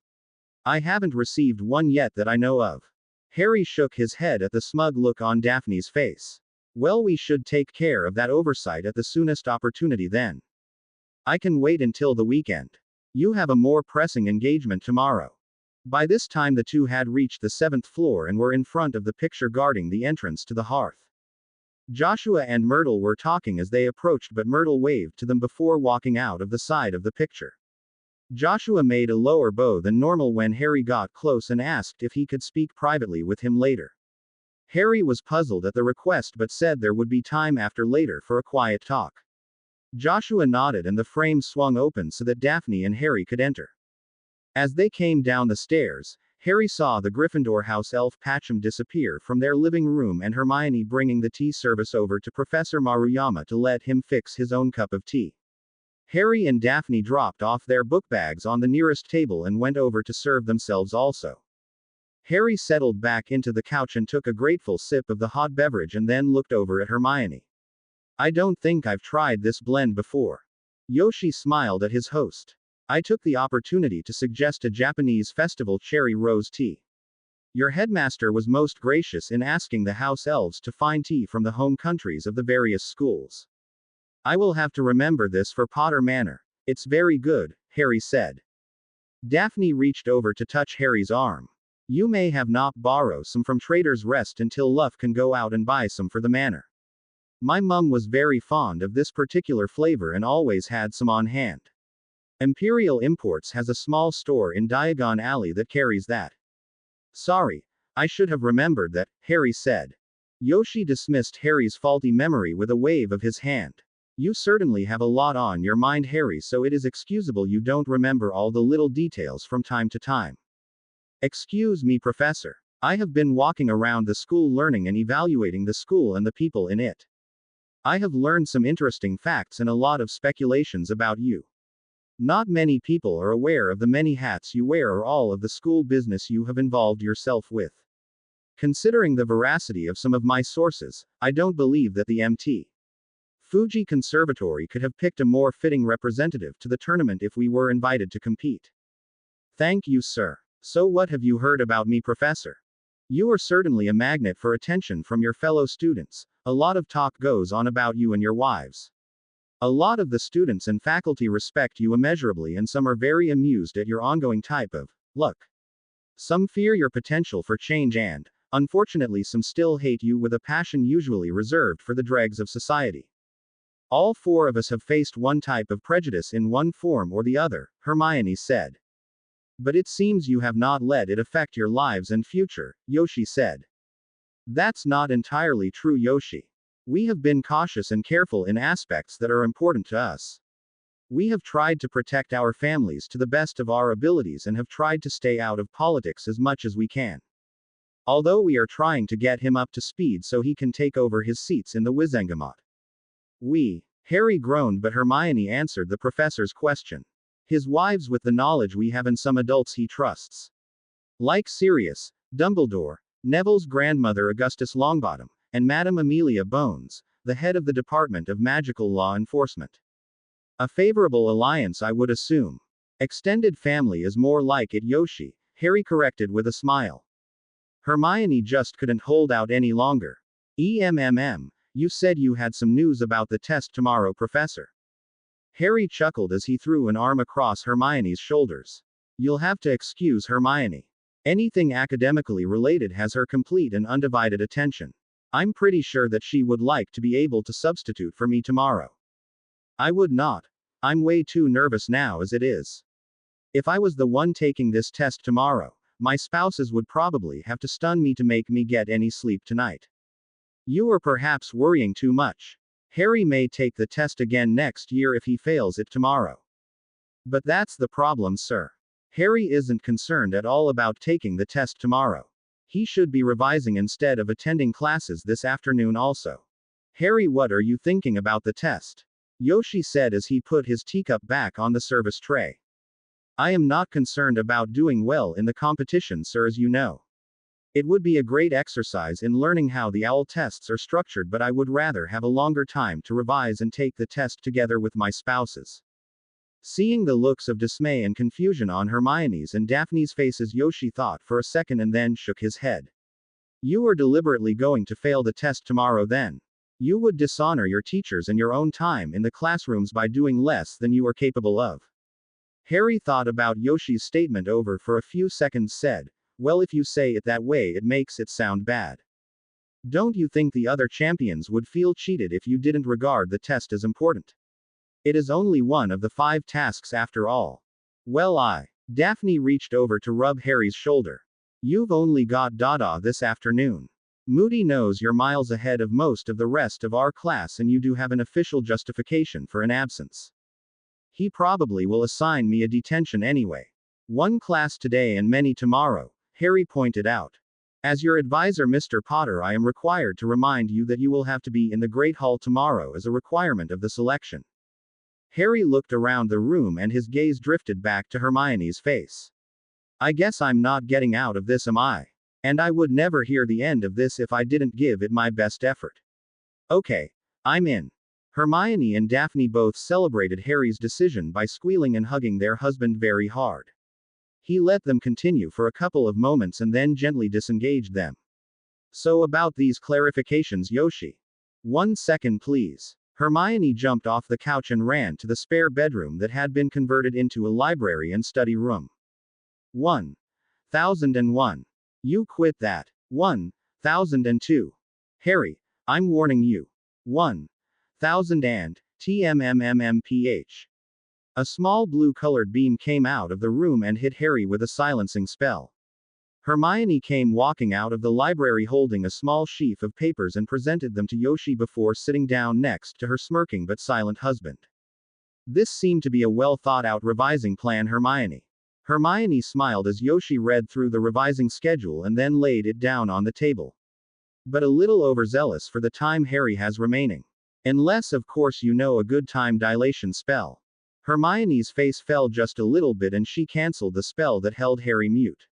Speaker 2: I haven't received one yet that I know of. Harry shook his head at the smug look on Daphne's face. Well, we should take care of that oversight at the soonest opportunity then. I can wait until the weekend. You have a more pressing engagement tomorrow. By this time, the two had reached the 7th floor and were in front of the picture guarding the entrance to the hearth. Joshua and Myrtle were talking as they approached, but Myrtle waved to them before walking out of the side of the picture. Joshua made a lower bow than normal when Harry got close and asked if he could speak privately with him later. Harry was puzzled at the request but said there would be time after later for a quiet talk. Joshua nodded and the frame swung open so that Daphne and Harry could enter. As they came down the stairs, Harry saw the Gryffindor house elf Patchum disappear from their living room and Hermione bringing the tea service over to Professor Maruyama to let him fix his own cup of tea. Harry and Daphne dropped off their book bags on the nearest table and went over to serve themselves also. Harry settled back into the couch and took a grateful sip of the hot beverage and then looked over at Hermione. I don't think I've tried this blend before. Yoshi smiled at his host. I took the opportunity to suggest a Japanese festival cherry rose tea. Your headmaster was most gracious in asking the house elves to find tea from the home countries of the various schools. I will have to remember this for Potter Manor. It's very good, Harry said. Daphne reached over to touch Harry's arm. You may have not borrow some from Trader's Rest until Luff can go out and buy some for the manor. My mum was very fond of this particular flavor and always had some on hand. Imperial Imports has a small store in Diagon Alley that carries that. Sorry, I should have remembered that, Harry said. Yoshi dismissed Harry's faulty memory with a wave of his hand. You certainly have a lot on your mind, Harry, so it is excusable you don't remember all the little details from time to time. Excuse me, Professor. I have been walking around the school learning and evaluating the school and the people in it. I have learned some interesting facts and a lot of speculations about you. Not many people are aware of the many hats you wear or all of the school business you have involved yourself with. Considering the veracity of some of my sources, I don't believe that the Mt. Fuji Conservatory could have picked a more fitting representative to the tournament if we were invited to compete. Thank you, sir. So what have you heard about me, Professor? You are certainly a magnet for attention from your fellow students. A lot of talk goes on about you and your wives. A lot of the students and faculty respect you immeasurably and some are very amused at your ongoing type of luck. Some fear your potential for change and, unfortunately, some still hate you with a passion usually reserved for the dregs of society. All four of us have faced one type of prejudice in one form or the other, Hermione said. But it seems you have not let it affect your lives and future, Yoshi said. That's not entirely true, Yoshi. We have been cautious and careful in aspects that are important to us. We have tried to protect our families to the best of our abilities and have tried to stay out of politics as much as we can. Although we are trying to get him up to speed so he can take over his seats in the Wizengamot. Harry groaned, but Hermione answered the professor's question. His wives with the knowledge we have and some adults he trusts. Like Sirius, Dumbledore, Neville's grandmother Augustus Longbottom, and Madame Amelia Bones, the head of the Department of Magical Law Enforcement. A favorable alliance, I would assume. Extended family is more like it, Yoshi, Harry corrected with a smile. Hermione just couldn't hold out any longer. You said you had some news about the test tomorrow, Professor. Harry chuckled as he threw an arm across Hermione's shoulders. You'll have to excuse Hermione. Anything academically related has her complete and undivided attention. I'm pretty sure that she would like to be able to substitute for me tomorrow. I would not. I'm way too nervous now as it is. If I was the one taking this test tomorrow, my spouses would probably have to stun me to make me get any sleep tonight. You are perhaps worrying too much. Harry may take the test again next year if he fails it tomorrow. But that's the problem, sir. Harry isn't concerned at all about taking the test tomorrow. He should be revising instead of attending classes this afternoon also. Harry, what are you thinking about the test? Yoshi said as he put his teacup back on the service tray. I am not concerned about doing well in the competition, sir, as you know. It would be a great exercise in learning how the OWL tests are structured, but I would rather have a longer time to revise and take the test together with my spouses. Seeing the looks of dismay and confusion on Hermione's and Daphne's faces, Yoshi thought for a second and then shook his head. You are deliberately going to fail the test tomorrow then. You would dishonor your teachers and your own time in the classrooms by doing less than you are capable of. Harry thought about Yoshi's statement over for a few seconds, said, well, if you say it that way, it makes it sound bad. Don't you think the other champions would feel cheated if you didn't regard the test as important? It is only one of the 5 tasks after all. Well, Daphne reached over to rub Harry's shoulder. You've only got Dada this afternoon. Moody knows you're miles ahead of most of the rest of our class and you do have an official justification for an absence. He probably will assign me a detention anyway. 1 class today and many tomorrow, Harry pointed out. As your advisor, Mr. Potter, I am required to remind you that you will have to be in the Great Hall tomorrow as a requirement of the selection. Harry looked around the room and his gaze drifted back to Hermione's face. I guess I'm not getting out of this, am I? And I would never hear the end of this if I didn't give it my best effort. Okay, I'm in. Hermione and Daphne both celebrated Harry's decision by squealing and hugging their husband very hard. He let them continue for a couple of moments and then gently disengaged them. So about these clarifications, Yoshi. 1 second, please. Hermione jumped off the couch and ran to the spare bedroom that had been converted into a library and study room. 1001. You quit that. 1002. Harry, I'm warning you. 1000 and TMMMMPH. A small blue-colored beam came out of the room and hit Harry with a silencing spell. Hermione came walking out of the library holding a small sheaf of papers and presented them to Yoshi before sitting down next to her smirking but silent husband. This seemed to be a well-thought-out revising plan, Hermione. Hermione smiled as Yoshi read through the revising schedule and then laid it down on the table. But a little overzealous for the time Harry has remaining. Unless, of course, you know a good time dilation spell. Hermione's face fell just a little bit and she cancelled the spell that held Harry mute.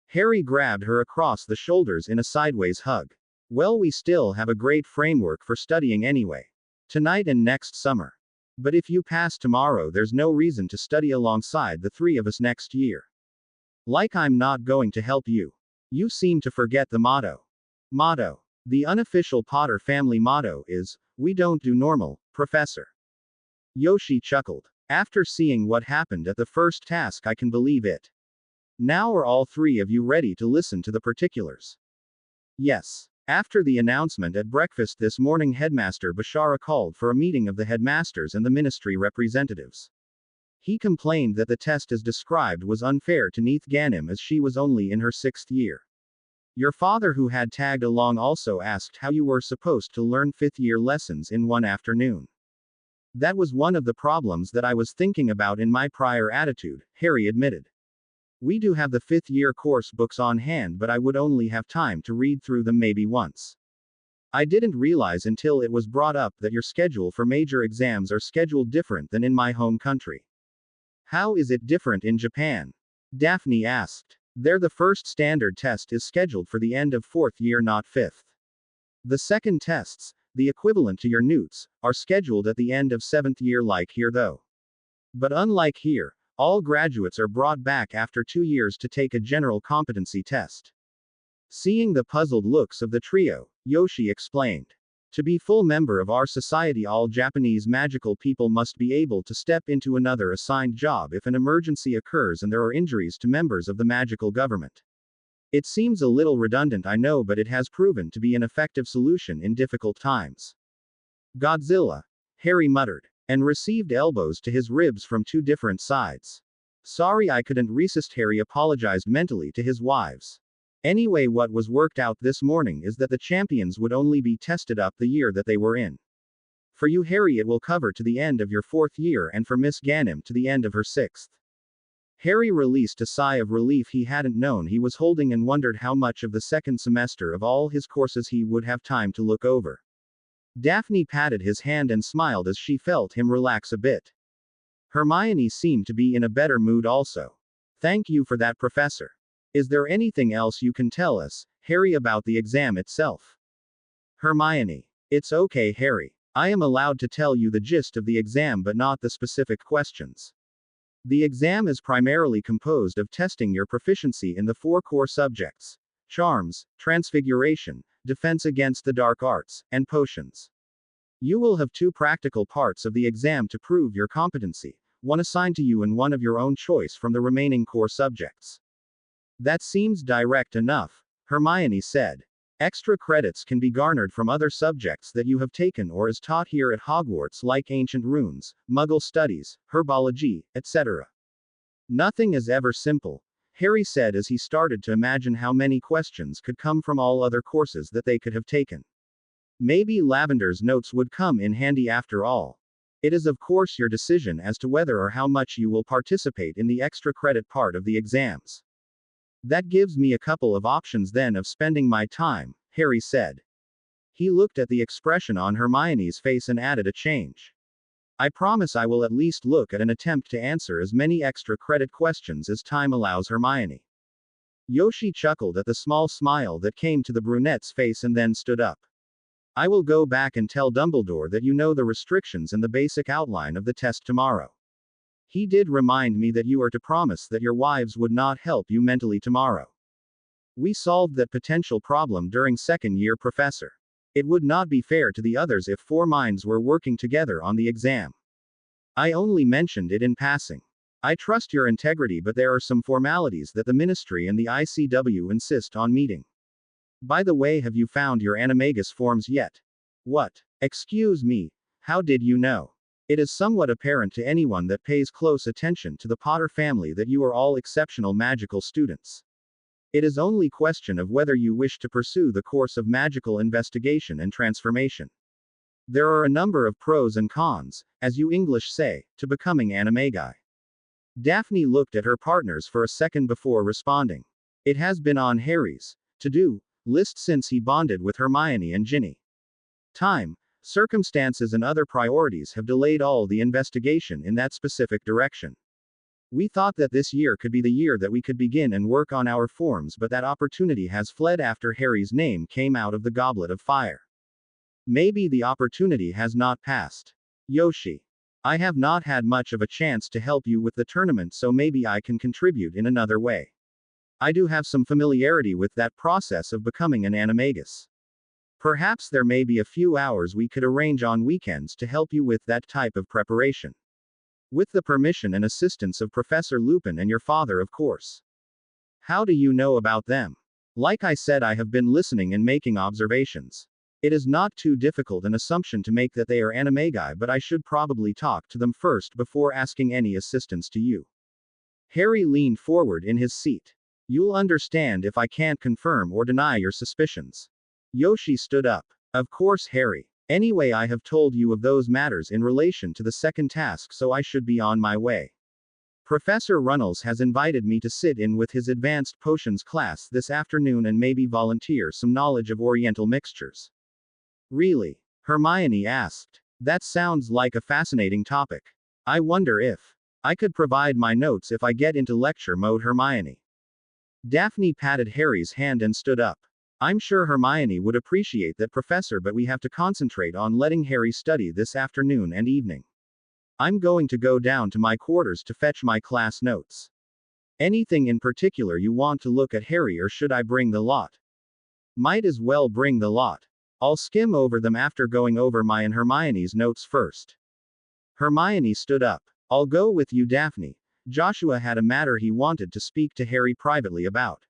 Speaker 2: Harry grabbed her across the shoulders in a sideways hug. Well, we still have a great framework for studying anyway. Tonight and next summer. But if you pass tomorrow, there's no reason to study alongside the 3 of us next year. Like I'm not going to help you. You seem to forget the motto. Motto. The unofficial Potter family motto is, we don't do normal, Professor. Yoshi chuckled. After seeing what happened at the first task, I can believe it. Now are all 3 of you ready to listen to the particulars? Yes. After the announcement at breakfast this morning, Headmaster Bashara called for a meeting of the headmasters and the ministry representatives. He complained that the test as described was unfair to Neith Ganem as she was only in her 6th year. Your father, who had tagged along, also asked how you were supposed to learn 5th year lessons in one afternoon. That was one of the problems that I was thinking about in my prior attitude, Harry admitted. We do have the 5th year course books on hand, but I would only have time to read through them maybe once. I didn't realize until it was brought up that your schedule for major exams are scheduled different than in my home country. How is it different in Japan? Daphne asked. There, the first standard test is scheduled for the end of 4th year, not 5th. The second tests, the equivalent to your NEWTs, are scheduled at the end of 7th year like here though. But unlike here, all graduates are brought back after 2 years to take a general competency test. Seeing the puzzled looks of the trio, Yoshi explained. To be full member of our society, all Japanese magical people must be able to step into another assigned job if an emergency occurs and there are injuries to members of the magical government. It seems a little redundant, I know, but it has proven to be an effective solution in difficult times. Godzilla, Harry muttered, and received elbows to his ribs from 2 different sides. Sorry, I couldn't resist. Harry apologized mentally to his wives. Anyway, what was worked out this morning is that the champions would only be tested up the year that they were in. For you, Harry, it will cover to the end of your 4th year, and for Miss Ganem to the end of her 6th. Harry released a sigh of relief. He hadn't known he was holding and wondered how much of the 2nd semester of all his courses he would have time to look over. Daphne patted his hand and smiled as she felt him relax a bit. Hermione seemed to be in a better mood also. Thank you for that, Professor. Is there anything else you can tell us? Harry about the exam itself. Hermione. It's okay, Harry. I am allowed to tell you the gist of the exam but not the specific questions. The exam is primarily composed of testing your proficiency in the 4 core subjects: charms, transfiguration, defense against the dark arts, and potions. You will have 2 practical parts of the exam to prove your competency, one assigned to you and one of your own choice from the remaining core subjects. That seems direct enough, Hermione said. Extra credits can be garnered from other subjects that you have taken or is taught here at Hogwarts, like ancient runes, Muggle studies, herbology, etc. Nothing is ever simple, Harry said as he started to imagine how many questions could come from all other courses that they could have taken. Maybe Lavender's notes would come in handy after all. It is of course your decision as to whether or how much you will participate in the extra credit part of the exams. That gives me a couple of options then of spending my time, Harry said. He looked at the expression on Hermione's face and added a change. I promise I will at least look at an attempt to answer as many extra credit questions as time allows, Hermione. Yoshi chuckled at the small smile that came to the brunette's face and then stood up. I will go back and tell Dumbledore that you know the restrictions and the basic outline of the test tomorrow. He did remind me that you are to promise that your wives would not help you mentally tomorrow. We solved that potential problem during second year, Professor. It would not be fair to the others if 4 minds were working together on the exam. I only mentioned it in passing. I trust your integrity, but there are some formalities that the Ministry and the ICW insist on meeting. By the way, have you found your animagus forms yet? What? Excuse me, how did you know? It is somewhat apparent to anyone that pays close attention to the Potter family that you are all exceptional magical students. It is only question of whether you wish to pursue the course of magical investigation and transformation. There are a number of pros and cons, as you English say, to becoming animagi. Daphne looked at her partners for a second before responding. It has been on Harry's to-do list since he bonded with Hermione and Ginny. Time, circumstances and other priorities have delayed all the investigation in that specific direction. We thought that this year could be the year that we could begin and work on our forms, but that opportunity has fled after Harry's name came out of the Goblet of Fire. Maybe the opportunity has not passed. Yoshi. I have not had much of a chance to help you with the tournament, so maybe I can contribute in another way. I do have some familiarity with that process of becoming an animagus. Perhaps there may be a few hours we could arrange on weekends to help you with that type of preparation. With the permission and assistance of Professor Lupin and your father, of course. How do you know about them? Like I said, I have been listening and making observations. It is not too difficult an assumption to make that they are animagi, but I should probably talk to them first before asking any assistance to you. Harry leaned forward in his seat. You'll understand if I can't confirm or deny your suspicions. Yoshi stood up. Of course, Harry. Anyway, I have told you of those matters in relation to the second task, so I should be on my way. Professor Runnels has invited me to sit in with his advanced potions class this afternoon and maybe volunteer some knowledge of Oriental mixtures. Really? Hermione asked. That sounds like a fascinating topic. I wonder if I could provide my notes if I get into lecture mode, Hermione. Daphne patted Harry's hand and stood up. I'm sure Hermione would appreciate that, Professor, but we have to concentrate on letting Harry study this afternoon and evening. I'm going to go down to my quarters to fetch my class notes. Anything in particular you want to look at, Harry, or should I bring the lot? Might as well bring the lot. I'll skim over them after going over my and Hermione's notes first. Hermione stood up. I'll go with you, Daphne. Joshua had a matter he wanted to speak to Harry privately about.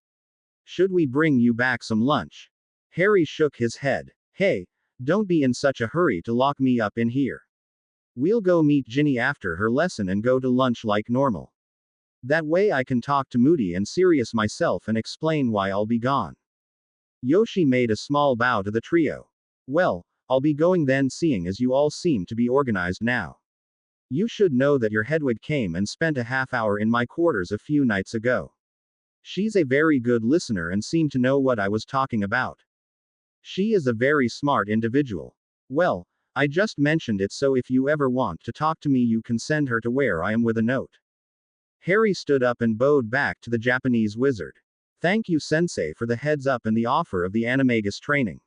Speaker 2: Should we bring you back some lunch? Harry shook his head. Hey, don't be in such a hurry to lock me up in here. We'll go meet Ginny after her lesson and go to lunch like normal. That way I can talk to Moody and Sirius myself and explain why I'll be gone. Yoshi made a small bow to the trio. Well, I'll be going then, seeing as you all seem to be organized now. You should know that your Hedwig came and spent a half hour in my quarters a few nights ago. She's a very good listener and seemed to know what I was talking about. She is a very smart individual. Well, I just mentioned it, so if you ever want to talk to me you can send her to where I am with a note. Harry stood up and bowed back to the Japanese wizard. Thank you, Sensei, for the heads up and the offer of the animagus training.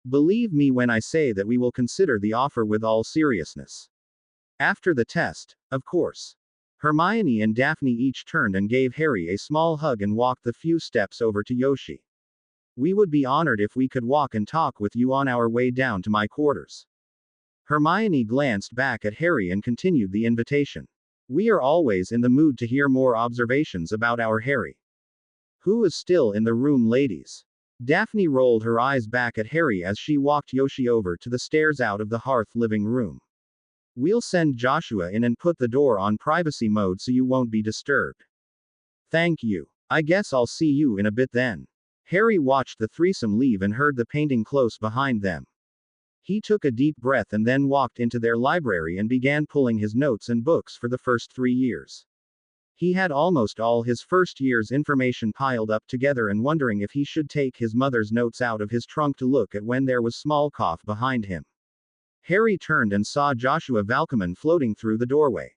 Speaker 2: Believe me when I say that we will consider the offer with all seriousness. After the test, of course. Hermione and Daphne each turned and gave Harry a small hug and walked the few steps over to Yoshi. We would be honored if we could walk and talk with you on our way down to my quarters. Hermione glanced back at Harry and continued the invitation. We are always in the mood to hear more observations about our Harry. Who is still in the room, ladies? Daphne rolled her eyes back at Harry as she walked Yoshi over to the stairs out of the hearth living room. We'll send Joshua in and put the door on privacy mode so you won't be disturbed. Thank you. I guess I'll see you in a bit then. Harry watched the threesome leave and heard the painting close behind them. He took a deep breath and then walked into their library and began pulling his notes and books for the first 3 years. He had almost all his first year's information piled up together and wondering if he should take his mother's notes out of his trunk to look at when there was small cough behind him. Harry turned and saw Joshua Valkaman floating through the doorway.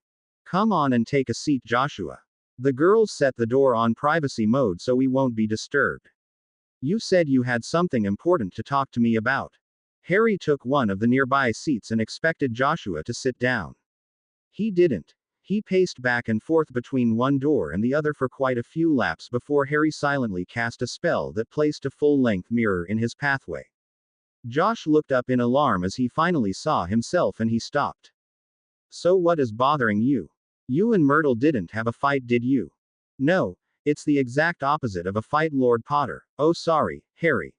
Speaker 2: Come on and take a seat, Joshua. The girls set the door on privacy mode so we won't be disturbed. You said you had something important to talk to me about. Harry took one of the nearby seats and expected Joshua to sit down. He didn't. He paced back and forth between one door and the other for quite a few laps before Harry silently cast a spell that placed a full-length mirror in his pathway. Josh looked up in alarm as he finally saw himself and he stopped. So what is bothering you? You and Myrtle didn't have a fight, did you? No, it's the exact opposite of a fight, Lord Potter. Oh, sorry, Harry.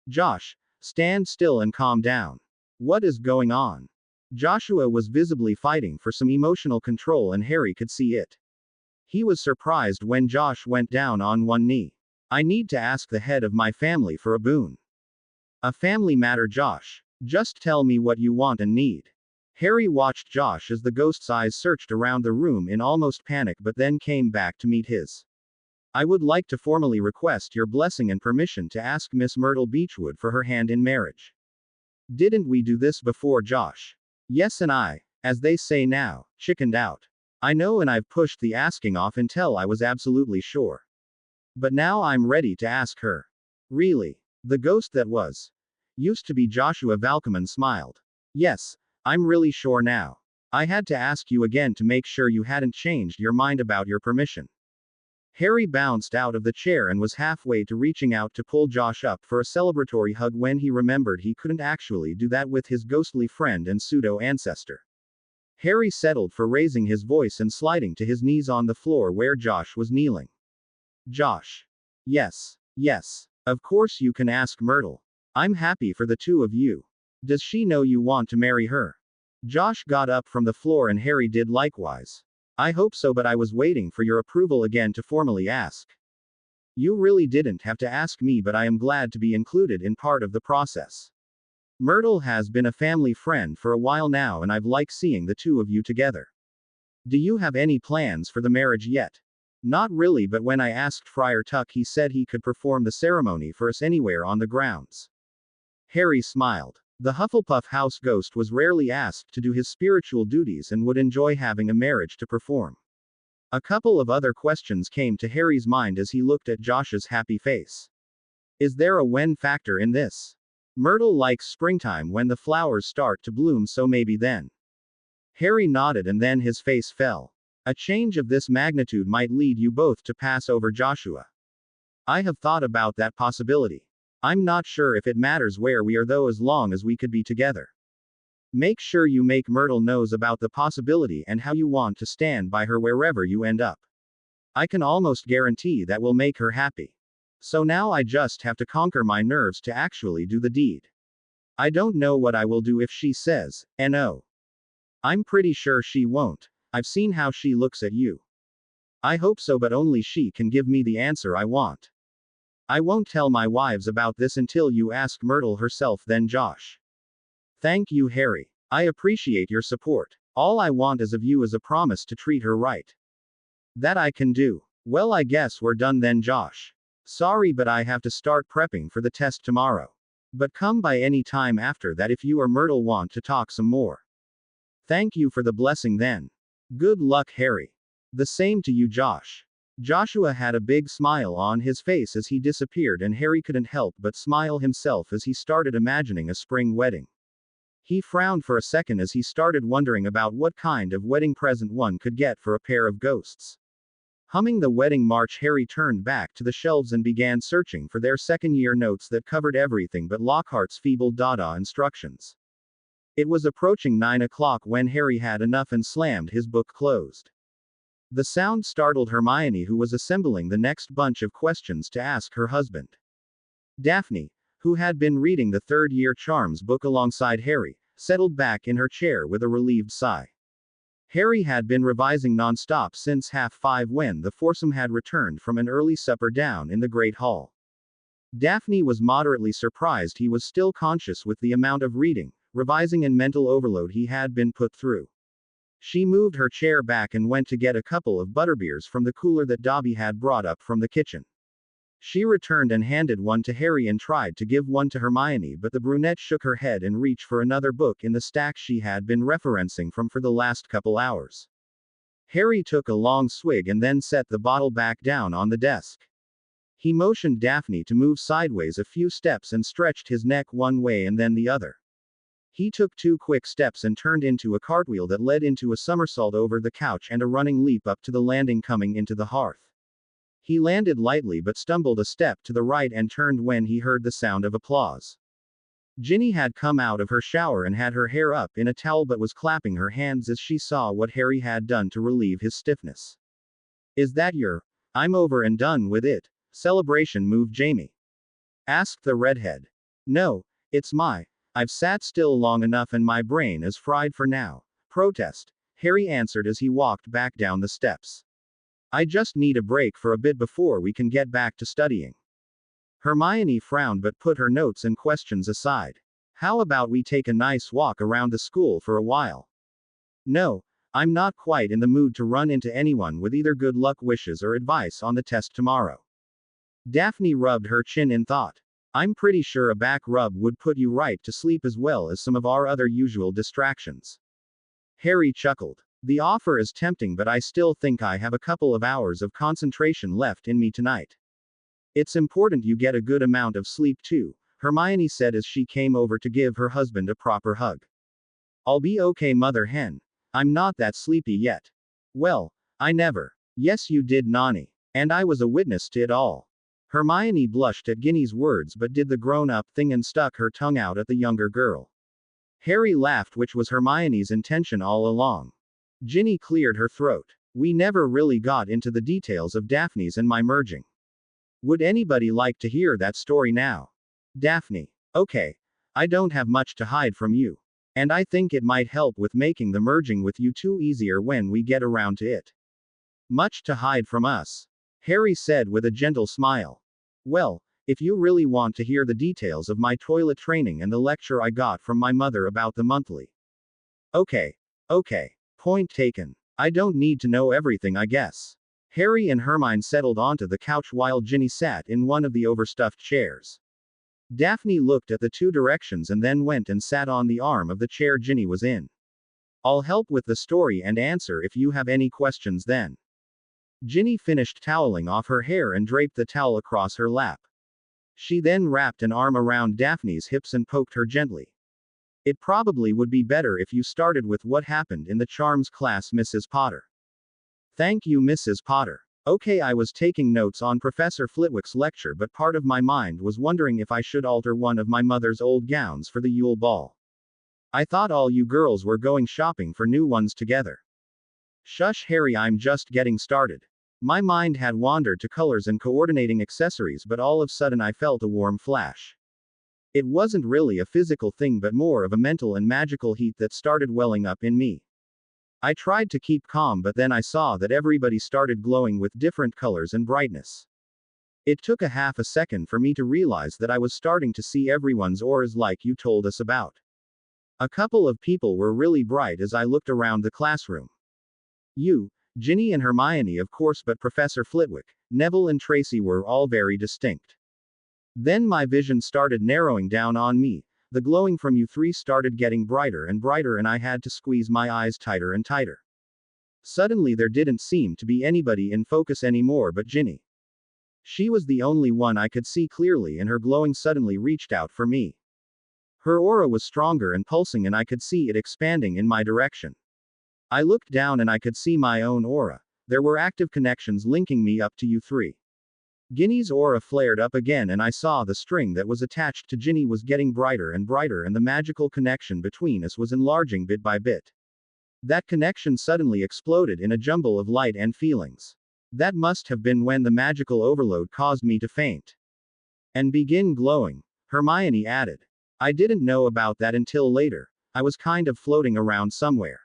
Speaker 2: Josh, stand still and calm down. What is going on? Joshua was visibly fighting for some emotional control and Harry could see it. He was surprised when Josh went down on one knee. I need to ask the head of my family for a boon. A family matter, Josh. Just tell me what you want and need. Harry watched Josh as the ghost's eyes searched around the room in almost panic but then came back to meet his. I would like to formally request your blessing and permission to ask Miss Myrtle Beechwood for her hand in marriage. Didn't we do this before, Josh? Yes, and I, as they say now, chickened out. I know, and I've pushed the asking off until I was absolutely sure. But now I'm ready to ask her. Really? The ghost that used to be Joshua Valkaman smiled. Yes, I'm really sure now. I had to ask you again to make sure you hadn't changed your mind about your permission. Harry bounced out of the chair and was halfway to reaching out to pull Josh up for a celebratory hug when he remembered he couldn't actually do that with his ghostly friend and pseudo-ancestor. Harry settled for raising his voice and sliding to his knees on the floor where Josh was kneeling. Josh. Yes. Yes. Of course you can ask Myrtle. I'm happy for the two of you. Does she know you want to marry her? Josh got up from the floor and Harry did likewise. I hope so, but I was waiting for your approval again to formally ask. You really didn't have to ask me, but I am glad to be included in part of the process. Myrtle has been a family friend for a while now and I've liked seeing the two of you together. Do you have any plans for the marriage yet? Not really, but when I asked Friar Tuck he said he could perform the ceremony for us anywhere on the grounds. Harry smiled. The Hufflepuff house ghost was rarely asked to do his spiritual duties and would enjoy having a marriage to perform. A couple of other questions came to Harry's mind as he looked at Josh's happy face. Is there a when factor in this? Myrtle likes springtime when the flowers start to bloom, so maybe then. Harry nodded and then his face fell. A change of this magnitude might lead you both to pass over Joshua. I have thought about that possibility. I'm not sure if it matters where we are though, as long as we could be together. Make sure you make Myrtle knows about the possibility and how you want to stand by her wherever you end up. I can almost guarantee that will make her happy. So now I just have to conquer my nerves to actually do the deed. I don't know what I will do if she says, no. I'm pretty sure she won't. I've seen how she looks at you. I hope so, but only she can give me the answer I want. I won't tell my wives about this until you ask Myrtle herself then, Josh. Thank you, Harry. I appreciate your support. All I want is of you is a promise to treat her right. That I can do. Well, I guess we're done then, Josh. Sorry, but I have to start prepping for the test tomorrow. But come by any time after that if you or Myrtle want to talk some more. Thank you for the blessing then. Good luck, Harry. The same to you, Josh. Joshua had a big smile on his face as he disappeared, and Harry couldn't help but smile himself as he started imagining a spring wedding. He frowned for a second as he started wondering about what kind of wedding present one could get for a pair of ghosts. Humming the wedding march, Harry turned back to the shelves and began searching for their second-year notes that covered everything but Lockhart's feeble Dada instructions. It was approaching 9 o'clock when Harry had enough and slammed his book closed. The sound startled Hermione, who was assembling the next bunch of questions to ask her husband. Daphne, who had been reading the third-year charms book alongside Harry, settled back in her chair with a relieved sigh. Harry had been revising non-stop since 5:30 when the foursome had returned from an early supper down in the Great Hall. Daphne was moderately surprised he was still conscious with the amount of reading, revising and mental overload he had been put through. She moved her chair back and went to get a couple of butterbeers from the cooler that Dobby had brought up from the kitchen. She returned and handed one to Harry and tried to give one to Hermione, but the brunette shook her head and reached for another book in the stack she had been referencing from for the last couple hours. Harry took a long swig and then set the bottle back down on the desk. He motioned Daphne to move sideways a few steps and stretched his neck one way and then the other. He took 2 quick steps and turned into a cartwheel that led into a somersault over the couch and a running leap up to the landing coming into the hearth. He landed lightly but stumbled a step to the right and turned when he heard the sound of applause. Ginny had come out of her shower and had her hair up in a towel but was clapping her hands as she saw what Harry had done to relieve his stiffness. "Is that your I'm over and done with it celebration move, Jamie?" asked the redhead. "No, it's I've sat still long enough and my brain is fried for now." Protest, Harry answered as he walked back down the steps. "I just need a break for a bit before we can get back to studying." Hermione frowned but put her notes and questions aside. "How about we take a nice walk around the school for a while?" "No, I'm not quite in the mood to run into anyone with either good luck wishes or advice on the test tomorrow." Daphne rubbed her chin in thought. "I'm pretty sure a back rub would put you right to sleep as well as some of our other usual distractions." Harry chuckled. "The offer is tempting, but I still think I have a couple of hours of concentration left in me tonight." "It's important you get a good amount of sleep too," Hermione said as she came over to give her husband a proper hug. "I'll be okay, Mother Hen. I'm not that sleepy yet." "Well, I never." "Yes, you did, Nani. And I was a witness to it all." Hermione blushed at Ginny's words but did the grown-up thing and stuck her tongue out at the younger girl. Harry laughed, which was Hermione's intention all along. Ginny cleared her throat. "We never really got into the details of Daphne's and my merging. Would anybody like to hear that story now?" Daphne. "Okay. I don't have much to hide from you. And I think it might help with making the merging with you two easier when we get around to it." "Much to hide from us?" Harry said with a gentle smile. "Well, if you really want to hear the details of my toilet training and the lecture I got from my mother about the monthly." Okay. Point taken. I don't need to know everything, I guess." Harry and Hermione settled onto the couch while Ginny sat in one of the overstuffed chairs. Daphne looked at the 2 directions and then went and sat on the arm of the chair Ginny was in. "I'll help with the story and answer if you have any questions then." Ginny finished toweling off her hair and draped the towel across her lap. She then wrapped an arm around Daphne's hips and poked her gently. "It probably would be better if you started with what happened in the charms class, Mrs. Potter." "Thank you, Mrs. Potter. Okay, I was taking notes on Professor Flitwick's lecture, but part of my mind was wondering if I should alter one of my mother's old gowns for the Yule Ball. I thought all you girls were going shopping for new ones together." "Shush, Harry, I'm just getting started." My mind had wandered to colors and coordinating accessories, but all of a sudden I felt a warm flash. It wasn't really a physical thing but more of a mental and magical heat that started welling up in me. I tried to keep calm, but then I saw that everybody started glowing with different colors and brightness. It took a half a second for me to realize that I was starting to see everyone's auras like you told us about. A couple of people were really bright as I looked around the classroom. You, Ginny and Hermione of course, but Professor Flitwick, Neville and Tracy were all very distinct. Then my vision started narrowing down on me. The glowing from you 3 started getting brighter and brighter and I had to squeeze my eyes tighter and tighter. Suddenly there didn't seem to be anybody in focus anymore but Ginny. She was the only one I could see clearly, and her glowing suddenly reached out for me. Her aura was stronger and pulsing, and I could see it expanding in my direction. I looked down and I could see my own aura. There were active connections linking me up to you three. Ginny's aura flared up again, and I saw the string that was attached to Ginny was getting brighter and brighter, and the magical connection between us was enlarging bit by bit. That connection suddenly exploded in a jumble of light and feelings. That must have been when the magical overload caused me to faint and begin glowing, Hermione added. I didn't know about that until later. I was kind of floating around somewhere,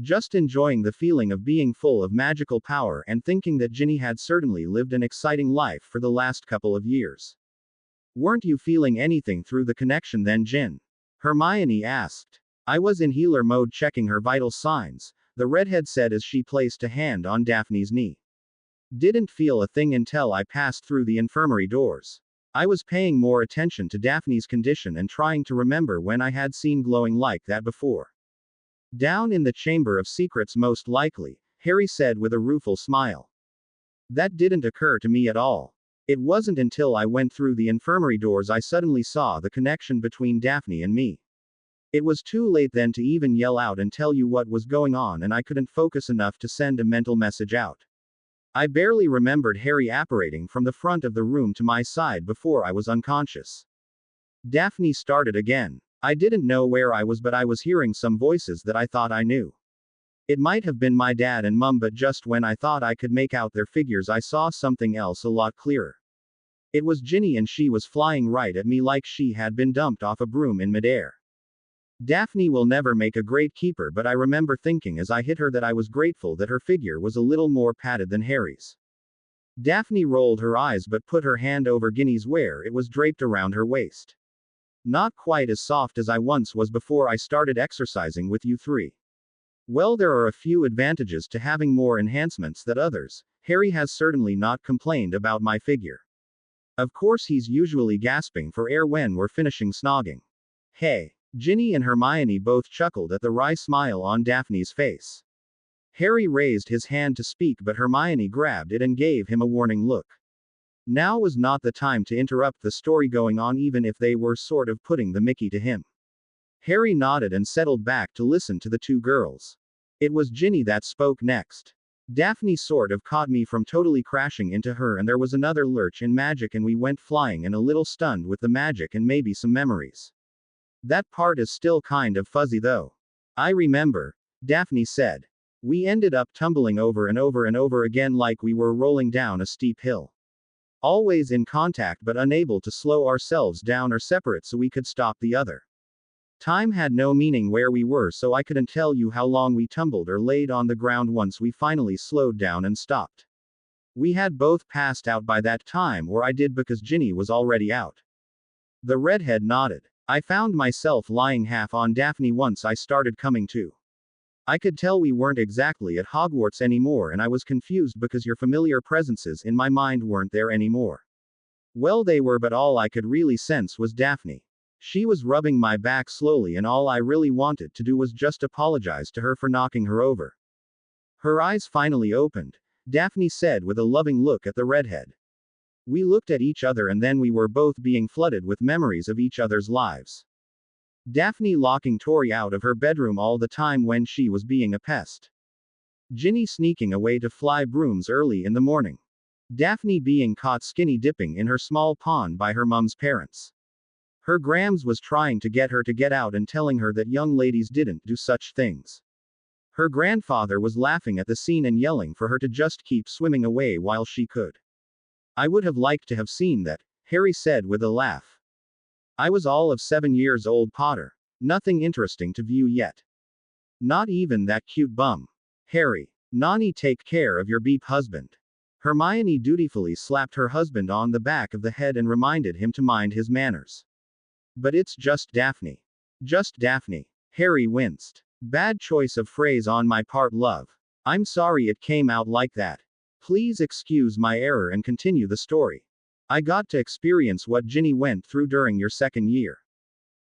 Speaker 2: just enjoying the feeling of being full of magical power and thinking that Ginny had certainly lived an exciting life for the last couple of years. Weren't you feeling anything through the connection then, Gin? Hermione asked. I was in healer mode, checking her vital signs, the redhead said as she placed a hand on Daphne's knee. Didn't feel a thing until I passed through the infirmary doors. I was paying more attention to Daphne's condition and trying to remember when I had seen glowing like that before. Down in the Chamber of Secrets most likely, Harry said with a rueful smile. That didn't occur to me at all. It wasn't until I went through the infirmary doors I suddenly saw the connection between Daphne and me. It was too late then to even yell out and tell you what was going on, and I couldn't focus enough to send a mental message out. I barely remembered Harry apparating from the front of the room to my side before I was unconscious. Daphne started again. I didn't know where I was, but I was hearing some voices that I thought I knew. It might have been my dad and mum, but just when I thought I could make out their figures, I saw something else a lot clearer. It was Ginny, and she was flying right at me like she had been dumped off a broom in midair. Daphne will never make a great keeper, but I remember thinking as I hit her that I was grateful that her figure was a little more padded than Harry's. Daphne rolled her eyes but put her hand over Ginny's where it was draped around her waist. Not quite as soft as I once was before I started exercising with you three. Well, there are a few advantages to having more enhancements than others. Harry has certainly not complained about my figure. Of course, he's usually gasping for air when we're finishing snogging. Hey. Ginny and Hermione both chuckled at the wry smile on Daphne's face. Harry raised his hand to speak, but Hermione grabbed it and gave him a warning look. Now was not the time to interrupt the story going on, even if they were sort of putting the mickey to him. Harry nodded and settled back to listen to the two girls. It was Ginny that spoke next. Daphne sort of caught me from totally crashing into her, and there was another lurch in magic and we went flying and a little stunned with the magic and maybe some memories. That part is still kind of fuzzy though. I remember, Daphne said. We ended up tumbling over and over and over again like we were rolling down a steep hill. Always in contact but unable to slow ourselves down or separate so we could stop the other. Time had no meaning where we were, so I couldn't tell you how long we tumbled or laid on the ground once we finally slowed down and stopped. We had both passed out by that time, or I did because Ginny was already out. The redhead nodded. I found myself lying half on Daphne once I started coming to. I could tell we weren't exactly at Hogwarts anymore, and I was confused because your familiar presences in my mind weren't there anymore. Well, they were, but all I could really sense was Daphne. She was rubbing my back slowly, and all I really wanted to do was just apologize to her for knocking her over. Her eyes finally opened. Daphne said with a loving look at the redhead. We looked at each other, and then we were both being flooded with memories of each other's lives. Daphne locking Tori out of her bedroom all the time when she was being a pest. Ginny sneaking away to fly brooms early in the morning. Daphne being caught skinny dipping in her small pond by her mum's parents. Her Grams was trying to get her to get out and telling her that young ladies didn't do such things. Her grandfather was laughing at the scene and yelling for her to just keep swimming away while she could. I would have liked to have seen that, Harry said with a laugh. I was all of 7 years old, Potter. Nothing interesting to view yet. Not even that cute bum. Harry. Nani, take care of your beep husband. Hermione dutifully slapped her husband on the back of the head and reminded him to mind his manners. But it's just Daphne. Just Daphne. Harry winced. Bad choice of phrase on my part, love. I'm sorry it came out like that. Please excuse my error and continue the story. I got to experience what Ginny went through during your second year.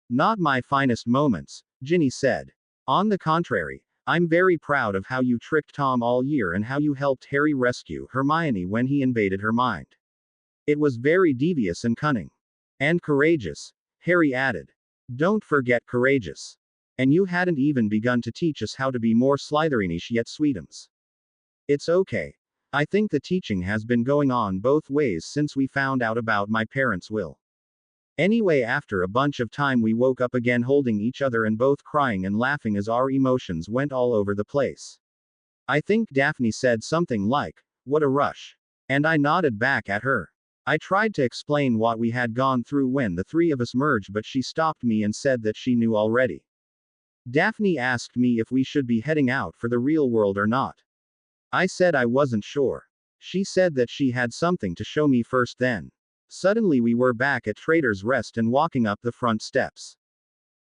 Speaker 2: Not my finest moments, Ginny said. On the contrary, I'm very proud of how you tricked Tom all year and how you helped Harry rescue Hermione when he invaded her mind. It was very devious and cunning. And courageous, Harry added. Don't forget courageous. And you hadn't even begun to teach us how to be more Slytherinish yet Sweetums. It's okay. I think the teaching has been going on both ways since we found out about my parents' will. Anyway, after a bunch of time, we woke up again holding each other and both crying and laughing as our emotions went all over the place. I think Daphne said something like, "What a rush." And I nodded back at her. I tried to explain what we had gone through when the three of us merged, but she stopped me and said that she knew already. Daphne asked me if we should be heading out for the real world or not. I said I wasn't sure. She said that she had something to show me first. Then suddenly we were back at Trader's Rest and walking up the front steps.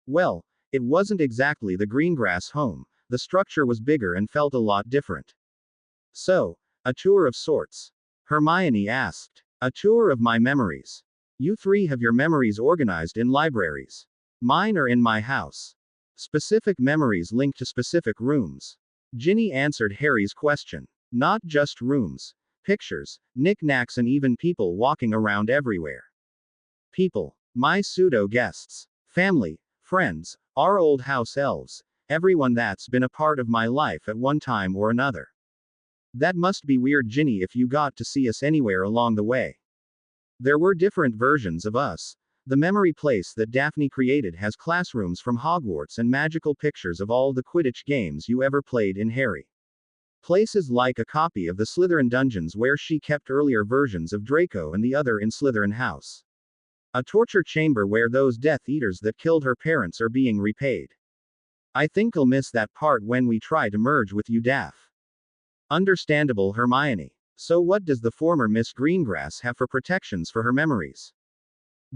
Speaker 2: Well, it wasn't exactly the Greengrass home, the structure was bigger and felt a lot different. So, a tour of sorts? Hermione asked. A tour of my memories. You three have your memories organized in libraries. Mine are in my house. Specific memories linked to specific rooms. Ginny answered Harry's question. Not just rooms. Pictures, knickknacks, and even people walking around everywhere. People. My pseudo-guests. Family, friends, our old house elves. Everyone that's been a part of my life at one time or another. That must be weird, Ginny, if you got to see us anywhere along the way. There were different versions of us. The memory place that Daphne created has classrooms from Hogwarts and magical pictures of all the Quidditch games you ever played in Harry. Places like a copy of the Slytherin dungeons where she kept earlier versions of Draco and the other in Slytherin House. A torture chamber where those Death Eaters that killed her parents are being repaid. I think I'll miss that part when we try to merge with you, Daph. Understandable, Hermione. So what does the former Miss Greengrass have for protections for her memories?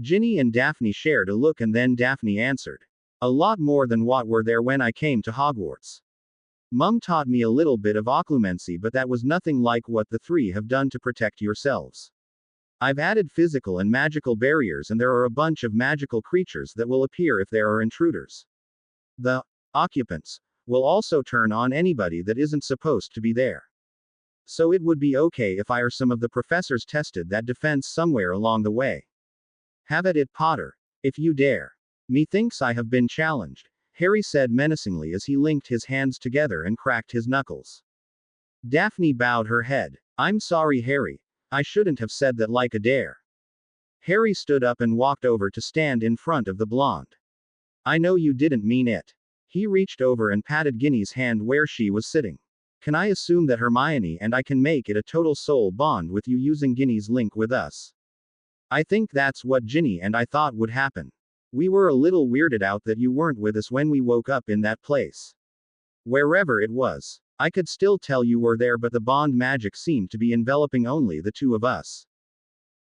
Speaker 2: Ginny and Daphne shared a look and then Daphne answered. A lot more than what were there when I came to Hogwarts. Mum taught me a little bit of occlumency, but that was nothing like what the three have done to protect yourselves. I've added physical and magical barriers, and there are a bunch of magical creatures that will appear if there are intruders. The occupants will also turn on anybody that isn't supposed to be there. So it would be okay if I or some of the professors tested that defense somewhere along the way. Have at it, Potter. If you dare. Methinks I have been challenged, Harry said menacingly as he linked his hands together and cracked his knuckles. Daphne bowed her head. I'm sorry, Harry. I shouldn't have said that like a dare. Harry stood up and walked over to stand in front of the blonde. I know you didn't mean it. He reached over and patted Ginny's hand where she was sitting. Can I assume that Hermione and I can make it a total soul bond with you using Ginny's link with us? I think that's what Ginny and I thought would happen. We were a little weirded out that you weren't with us when we woke up in that place. Wherever it was. I could still tell you were there, but the bond magic seemed to be enveloping only the two of us.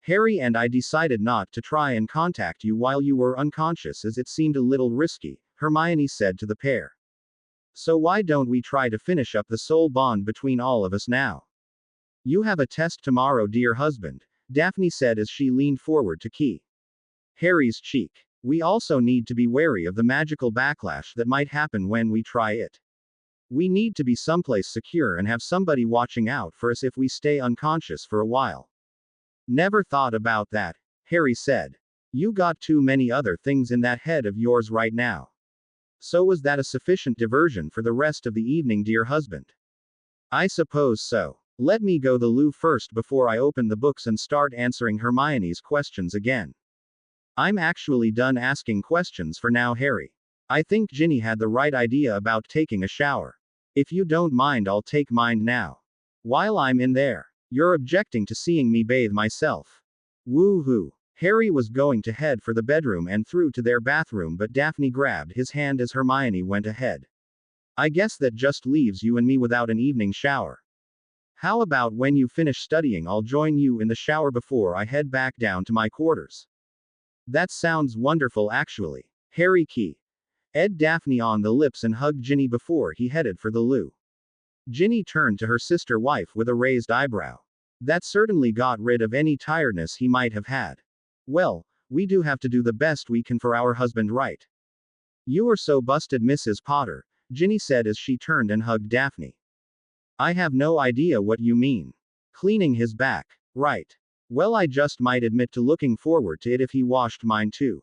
Speaker 2: Harry and I decided not to try and contact you while you were unconscious as it seemed a little risky, Hermione said to the pair. So why don't we try to finish up the soul bond between all of us now? You have a test tomorrow, dear husband, Daphne said as she leaned forward to key Harry's cheek. We also need to be wary of the magical backlash that might happen when we try it. We need to be someplace secure and have somebody watching out for us if we stay unconscious for a while. Never thought about that, Harry said. You got too many other things in that head of yours right now. So was that a sufficient diversion for the rest of the evening, dear husband? I suppose so. Let me go the loo first before I open the books and start answering Hermione's questions again. I'm actually done asking questions for now, Harry. I think Ginny had the right idea about taking a shower. If you don't mind, I'll take mine now. While I'm in there. You're objecting to seeing me bathe myself. Woo-hoo. Harry was going to head for the bedroom and through to their bathroom, but Daphne grabbed his hand as Hermione went ahead. I guess that just leaves you and me without an evening shower. How about when you finish studying, I'll join you in the shower before I head back down to my quarters? That sounds wonderful, actually. Harry Ed Daphne on the lips and hugged Ginny before he headed for the loo. Ginny turned to her sister wife with a raised eyebrow. That certainly got rid of any tiredness he might have had. Well, we do have to do the best we can for our husband, right? You are so busted, Mrs. Potter, Ginny said as she turned and hugged Daphne. I have no idea what you mean. Cleaning his back. Right. Well, I just might admit to looking forward to it if he washed mine too.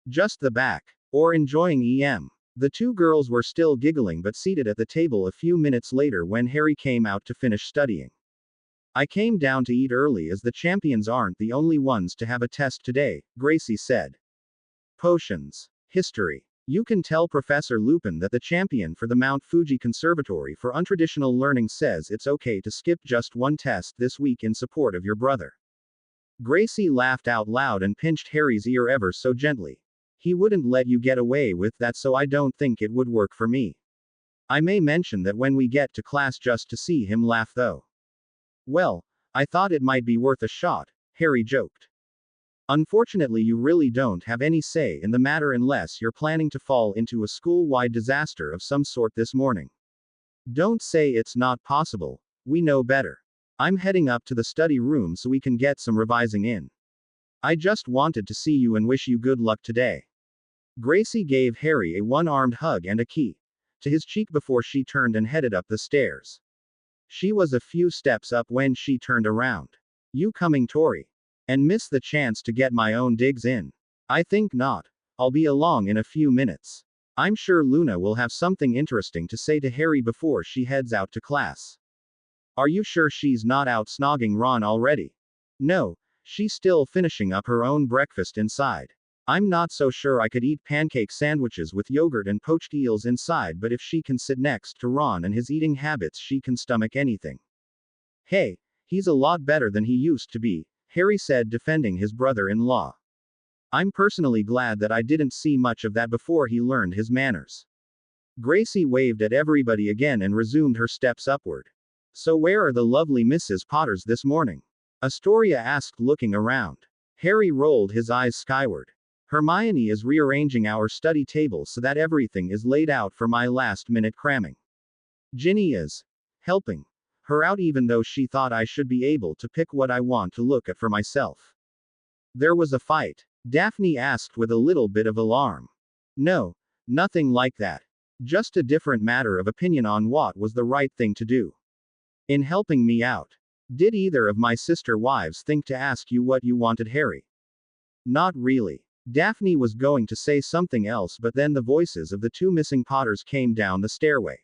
Speaker 2: Just the back. Or enjoying EM. The two girls were still giggling but seated at the table a few minutes later when Harry came out to finish studying. I came down to eat early as the champions aren't the only ones to have a test today, Gracie said. Potions. History. You can tell Professor Lupin that the champion for the Mount Fuji Conservatory for Untraditional Learning says it's okay to skip just one test this week in support of your brother. Gracie laughed out loud and pinched Harry's ear ever so gently. He wouldn't let you get away with that, so I don't think it would work for me. I may mention that when we get to class just to see him laugh though. Well, I thought it might be worth a shot, Harry joked. Unfortunately, you really don't have any say in the matter unless you're planning to fall into a school-wide disaster of some sort this morning. Don't say it's not possible, we know better. I'm heading up to the study room so we can get some revising in. I just wanted to see you and wish you good luck today. Gracie gave Harry a one-armed hug and a key to his cheek before she turned and headed up the stairs. She was a few steps up when she turned around. You coming, Tori? And miss the chance to get my own digs in? I think not. I'll be along in a few minutes. I'm sure Luna will have something interesting to say to Harry before she heads out to class. Are you sure she's not out snogging Ron already? No, she's still finishing up her own breakfast inside. I'm not so sure I could eat pancake sandwiches with yogurt and poached eels inside, but if she can sit next to Ron and his eating habits, she can stomach anything. Hey, he's a lot better than he used to be, Harry said, defending his brother-in-law. I'm personally glad that I didn't see much of that before he learned his manners. Gracie waved at everybody again and resumed her steps upward. So where are the lovely Mrs. Potters this morning? Astoria asked, looking around. Harry rolled his eyes skyward. Hermione is rearranging our study table so that everything is laid out for my last-minute cramming. Ginny is helping her out even though she thought I should be able to pick what I want to look at for myself. There was a fight? Daphne asked with a little bit of alarm. No, nothing like that. Just a different matter of opinion on what was the right thing to do. In helping me out. Did either of my sister wives think to ask you what you wanted, Harry? Not really. Daphne was going to say something else, but then the voices of the two missing Potters came down the stairway.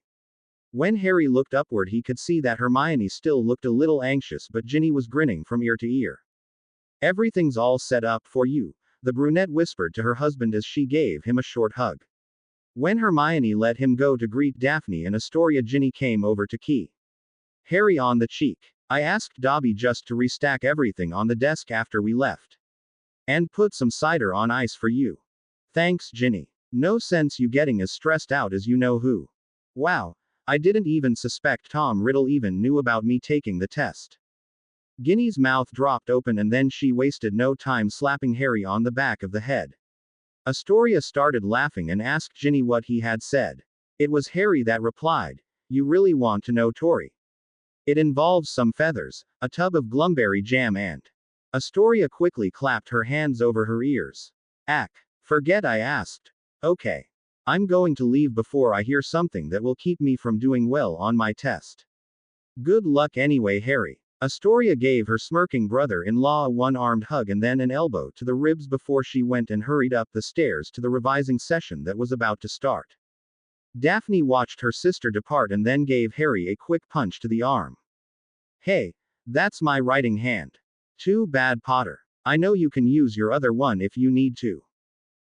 Speaker 2: When Harry looked upward, he could see that Hermione still looked a little anxious, but Ginny was grinning from ear to ear. Everything's all set up for you, the brunette whispered to her husband as she gave him a short hug. When Hermione let him go to greet Daphne and Astoria, Ginny came over to key Harry on the cheek. I asked Dobby just to restack everything on the desk after we left. And put some cider on ice for you. Thanks, Ginny. No sense you getting as stressed out as you know who. Wow, I didn't even suspect Tom Riddle even knew about me taking the test. Ginny's mouth dropped open and then she wasted no time slapping Harry on the back of the head. Astoria started laughing and asked Ginny what he had said. It was Harry that replied, "You really want to know, Tori? It involves some feathers, a tub of glumberry jam and..." Astoria quickly clapped her hands over her ears. Ack. Forget I asked. Okay. I'm going to leave before I hear something that will keep me from doing well on my test. Good luck anyway, Harry. Astoria gave her smirking brother-in-law a one-armed hug and then an elbow to the ribs before she went and hurried up the stairs to the revising session that was about to start. Daphne watched her sister depart and then gave Harry a quick punch to the arm. Hey, that's my writing hand. Too bad, Potter. I know you can use your other one if you need to.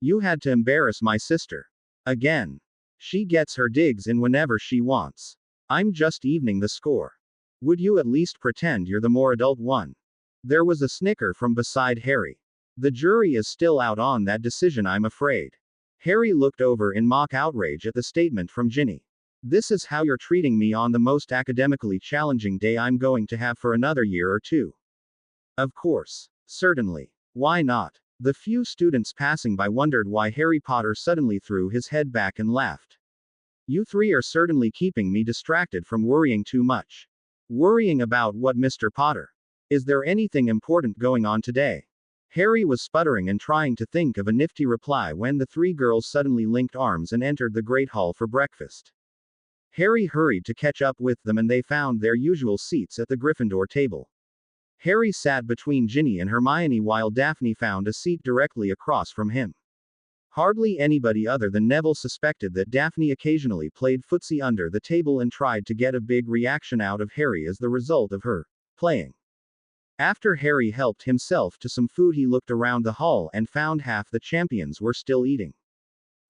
Speaker 2: You had to embarrass my sister. Again. She gets her digs in whenever she wants. I'm just evening the score. Would you at least pretend you're the more adult one? There was a snicker from beside Harry. The jury is still out on that decision, I'm afraid. Harry looked over in mock outrage at the statement from Ginny. This is how you're treating me on the most academically challenging day I'm going to have for another year or two. Of course. Certainly. Why not? The few students passing by wondered why Harry Potter suddenly threw his head back and laughed. You three are certainly keeping me distracted from worrying too much. Worrying about what, Mr. Potter? Is there anything important going on today? Harry was sputtering and trying to think of a nifty reply when the three girls suddenly linked arms and entered the Great Hall for breakfast. Harry hurried to catch up with them and they found their usual seats at the Gryffindor table. Harry sat between Ginny and Hermione while Daphne found a seat directly across from him. Hardly anybody other than Neville suspected that Daphne occasionally played footsie under the table and tried to get a big reaction out of Harry as the result of her playing. After Harry helped himself to some food, he looked around the hall and found half the champions were still eating.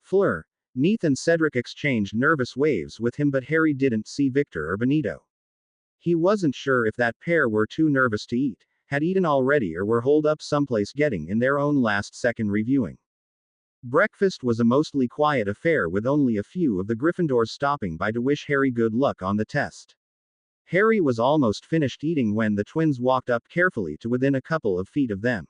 Speaker 2: Fleur, Neith and Cedric exchanged nervous waves with him, but Harry didn't see Victor or Benito. He wasn't sure if that pair were too nervous to eat, had eaten already, or were holed up someplace getting in their own last-second reviewing. Breakfast was a mostly quiet affair with only a few of the Gryffindors stopping by to wish Harry good luck on the test. Harry was almost finished eating when the twins walked up carefully to within a couple of feet of them.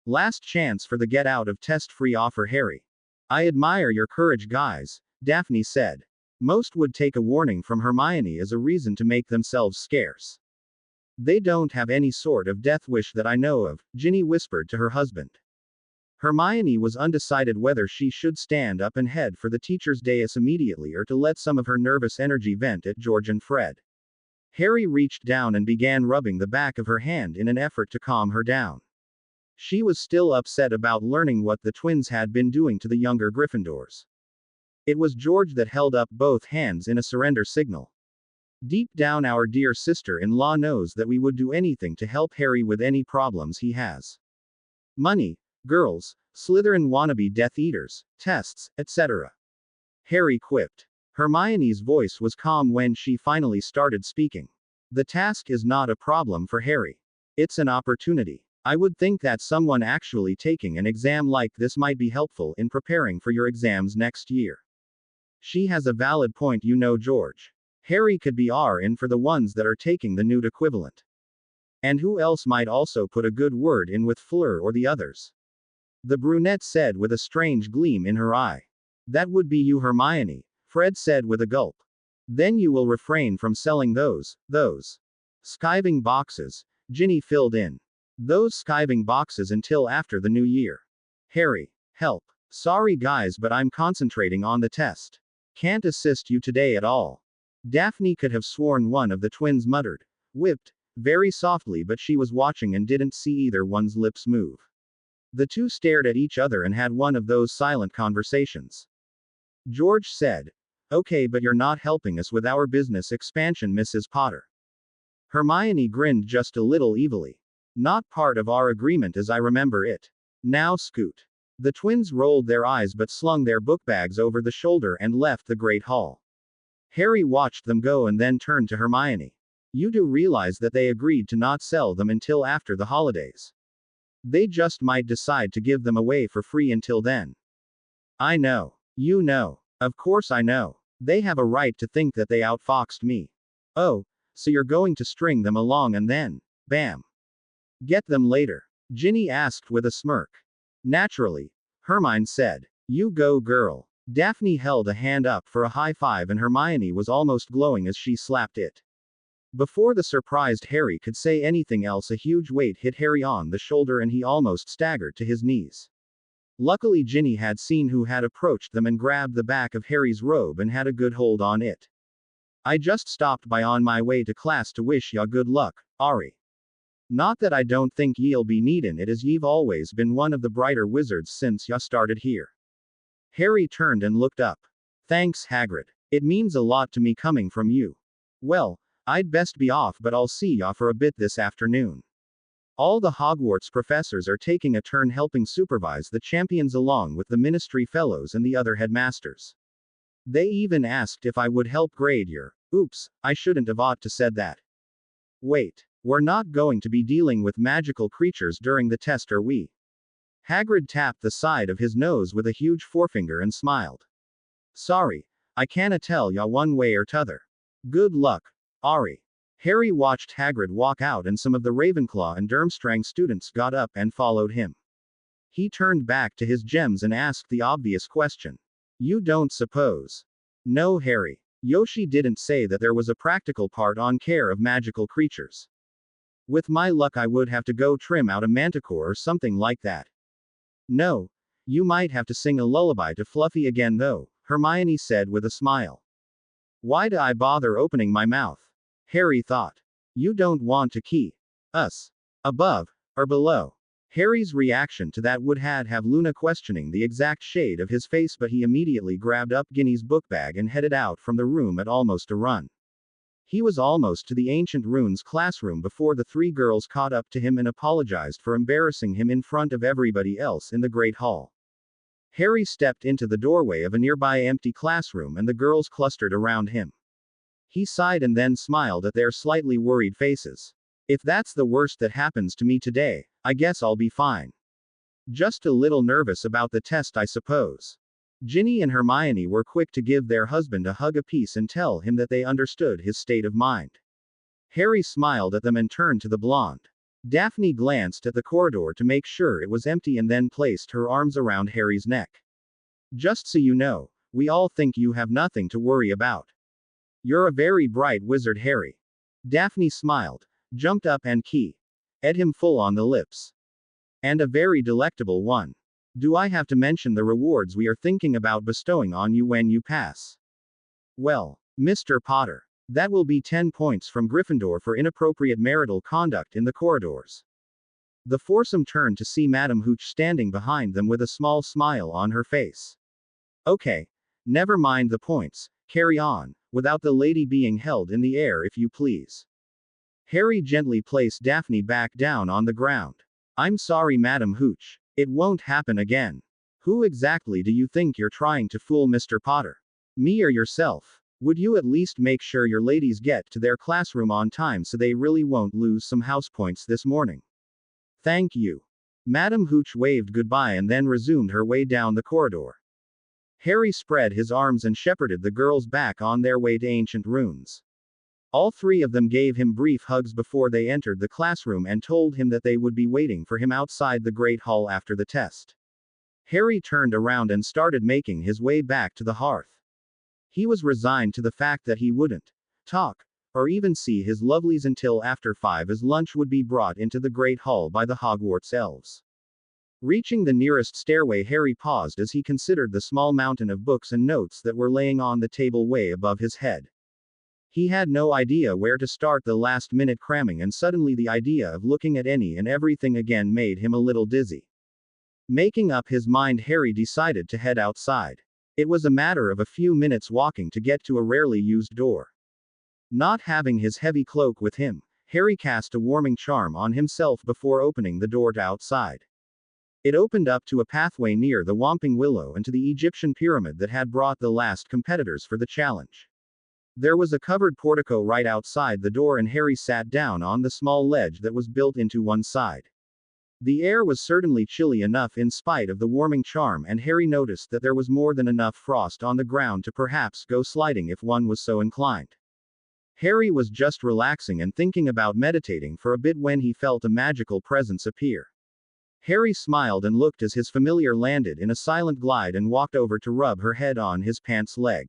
Speaker 2: Last chance for the get out of test-free offer, Harry. I admire your courage, guys, Daphne said. Most would take a warning from Hermione as a reason to make themselves scarce. They don't have any sort of death wish that I know of, Ginny whispered to her husband. Hermione was undecided whether she should stand up and head for the teacher's dais immediately or to let some of her nervous energy vent at George and Fred. Harry reached down and began rubbing the back of her hand in an effort to calm her down. She was still upset about learning what the twins had been doing to the younger Gryffindors. It was George that held up both hands in a surrender signal. Deep down, our dear sister-in-law knows that we would do anything to help Harry with any problems he has. Money, girls, Slytherin wannabe Death Eaters, tests, etc. Harry quipped. Hermione's voice was calm when she finally started speaking. The task is not a problem for Harry. It's an opportunity. I would think that someone actually taking an exam like this might be helpful in preparing for your exams next year. She has a valid point, you know, George. Harry could be in for the ones that are taking the Newt equivalent. And who else might also put a good word in with Fleur or the others? The brunette said with a strange gleam in her eye. That would be you, Hermione, Fred said with a gulp. Then you will refrain from selling those skiving boxes, Ginny filled in. Those skiving boxes until after the new year. Harry, help. Sorry guys, but I'm concentrating on the test. Can't assist you today at all. Daphne could have sworn one of the twins muttered, whipped, very softly, but she was watching and didn't see either one's lips move. The two stared at each other and had one of those silent conversations. George said, Okay, but you're not helping us with our business expansion, Mrs. Potter. Hermione grinned just a little evilly. Not part of our agreement as I remember it. Now scoot. The twins rolled their eyes but slung their book bags over the shoulder and left the Great Hall. Harry watched them go and then turned to Hermione. You do realize that they agreed to not sell them until after the holidays. They just might decide to give them away for free until then. I know. You know. Of course I know. They have a right to think that they outfoxed me. Oh, so you're going to string them along and then, bam. Get them later? Ginny asked with a smirk. Naturally. Hermione said. You go, girl. Daphne held a hand up for a high five and Hermione was almost glowing as she slapped it. Before the surprised Harry could say anything else, a huge weight hit Harry on the shoulder and he almost staggered to his knees. Luckily Ginny had seen who had approached them and grabbed the back of Harry's robe and had a good hold on it. I just stopped by on my way to class to wish ya good luck, Ari. Not that I don't think ye'll be needin' it, as ye've always been one of the brighter wizards since ya started here. Harry turned and looked up. Thanks, Hagrid. It means a lot to me coming from you. Well, I'd best be off, but I'll see ya for a bit this afternoon. All the Hogwarts professors are taking a turn helping supervise the champions along with the Ministry Fellows and the other headmasters. They even asked if I would help grade your. Oops, I shouldn't have ought to said that. Wait, we're not going to be dealing with magical creatures during the test, are we? Hagrid tapped the side of his nose with a huge forefinger and smiled. Sorry, I canna tell ya one way or t'other. Good luck, Ari. Harry watched Hagrid walk out and some of the Ravenclaw and Durmstrang students got up and followed him. He turned back to his gems and asked the obvious question. You don't suppose? No, Harry. Yoshi didn't say that there was a practical part on care of magical creatures. With my luck, I would have to go trim out a manticore or something like that. No. You might have to sing a lullaby to Fluffy again, though, Hermione said with a smile. Why do I bother opening my mouth? Harry thought. You don't want to key us above or below. Harry's reaction to that would have Luna questioning the exact shade of his face, but he immediately grabbed up Ginny's book bag and headed out from the room at almost a run. He was almost to the Ancient Runes classroom before the three girls caught up to him and apologized for embarrassing him in front of everybody else in the Great Hall. Harry stepped into the doorway of a nearby empty classroom and the girls clustered around him. He sighed and then smiled at their slightly worried faces. If that's the worst that happens to me today, I guess I'll be fine. Just a little nervous about the test, I suppose. Ginny and Hermione were quick to give their husband a hug apiece and tell him that they understood his state of mind. Harry smiled at them and turned to the blonde. Daphne glanced at the corridor to make sure it was empty and then placed her arms around Harry's neck. Just so you know, we all think you have nothing to worry about. You're a very bright wizard, Harry. Daphne smiled, jumped up and kissed him full on the lips. And a very delectable one. Do I have to mention the rewards we are thinking about bestowing on you when you pass? Well, Mr. Potter, that will be 10 points from Gryffindor for inappropriate marital conduct in the corridors. The foursome turned to see Madame Hooch standing behind them with a small smile on her face. Okay, never mind the points, carry on, without the lady being held in the air if you please. Harry gently placed Daphne back down on the ground. I'm sorry, Madame Hooch. It won't happen again. Who exactly do you think you're trying to fool, Mr. Potter? Me or yourself? Would you at least make sure your ladies get to their classroom on time so they really won't lose some house points this morning? Thank you. Madame Hooch waved goodbye and then resumed her way down the corridor. Harry spread his arms and shepherded the girls back on their way to Ancient Runes. All three of them gave him brief hugs before they entered the classroom and told him that they would be waiting for him outside the Great Hall after the test. Harry turned around and started making his way back to the hearth. He was resigned to the fact that he wouldn't talk or even see his lovelies until after 5, as lunch would be brought into the Great Hall by the Hogwarts elves. Reaching the nearest stairway, Harry paused as he considered the small mountain of books and notes that were laying on the table way above his head. He had no idea where to start the last-minute cramming, and suddenly the idea of looking at any and everything again made him a little dizzy. Making up his mind, Harry decided to head outside. It was a matter of a few minutes walking to get to a rarely used door. Not having his heavy cloak with him, Harry cast a warming charm on himself before opening the door to outside. It opened up to a pathway near the Whomping Willow and to the Egyptian pyramid that had brought the last competitors for the challenge. There was a covered portico right outside the door, and Harry sat down on the small ledge that was built into one side. The air was certainly chilly enough in spite of the warming charm, and Harry noticed that there was more than enough frost on the ground to perhaps go sliding if one was so inclined. Harry was just relaxing and thinking about meditating for a bit when he felt a magical presence appear. Harry smiled and looked as his familiar landed in a silent glide and walked over to rub her head on his pants leg.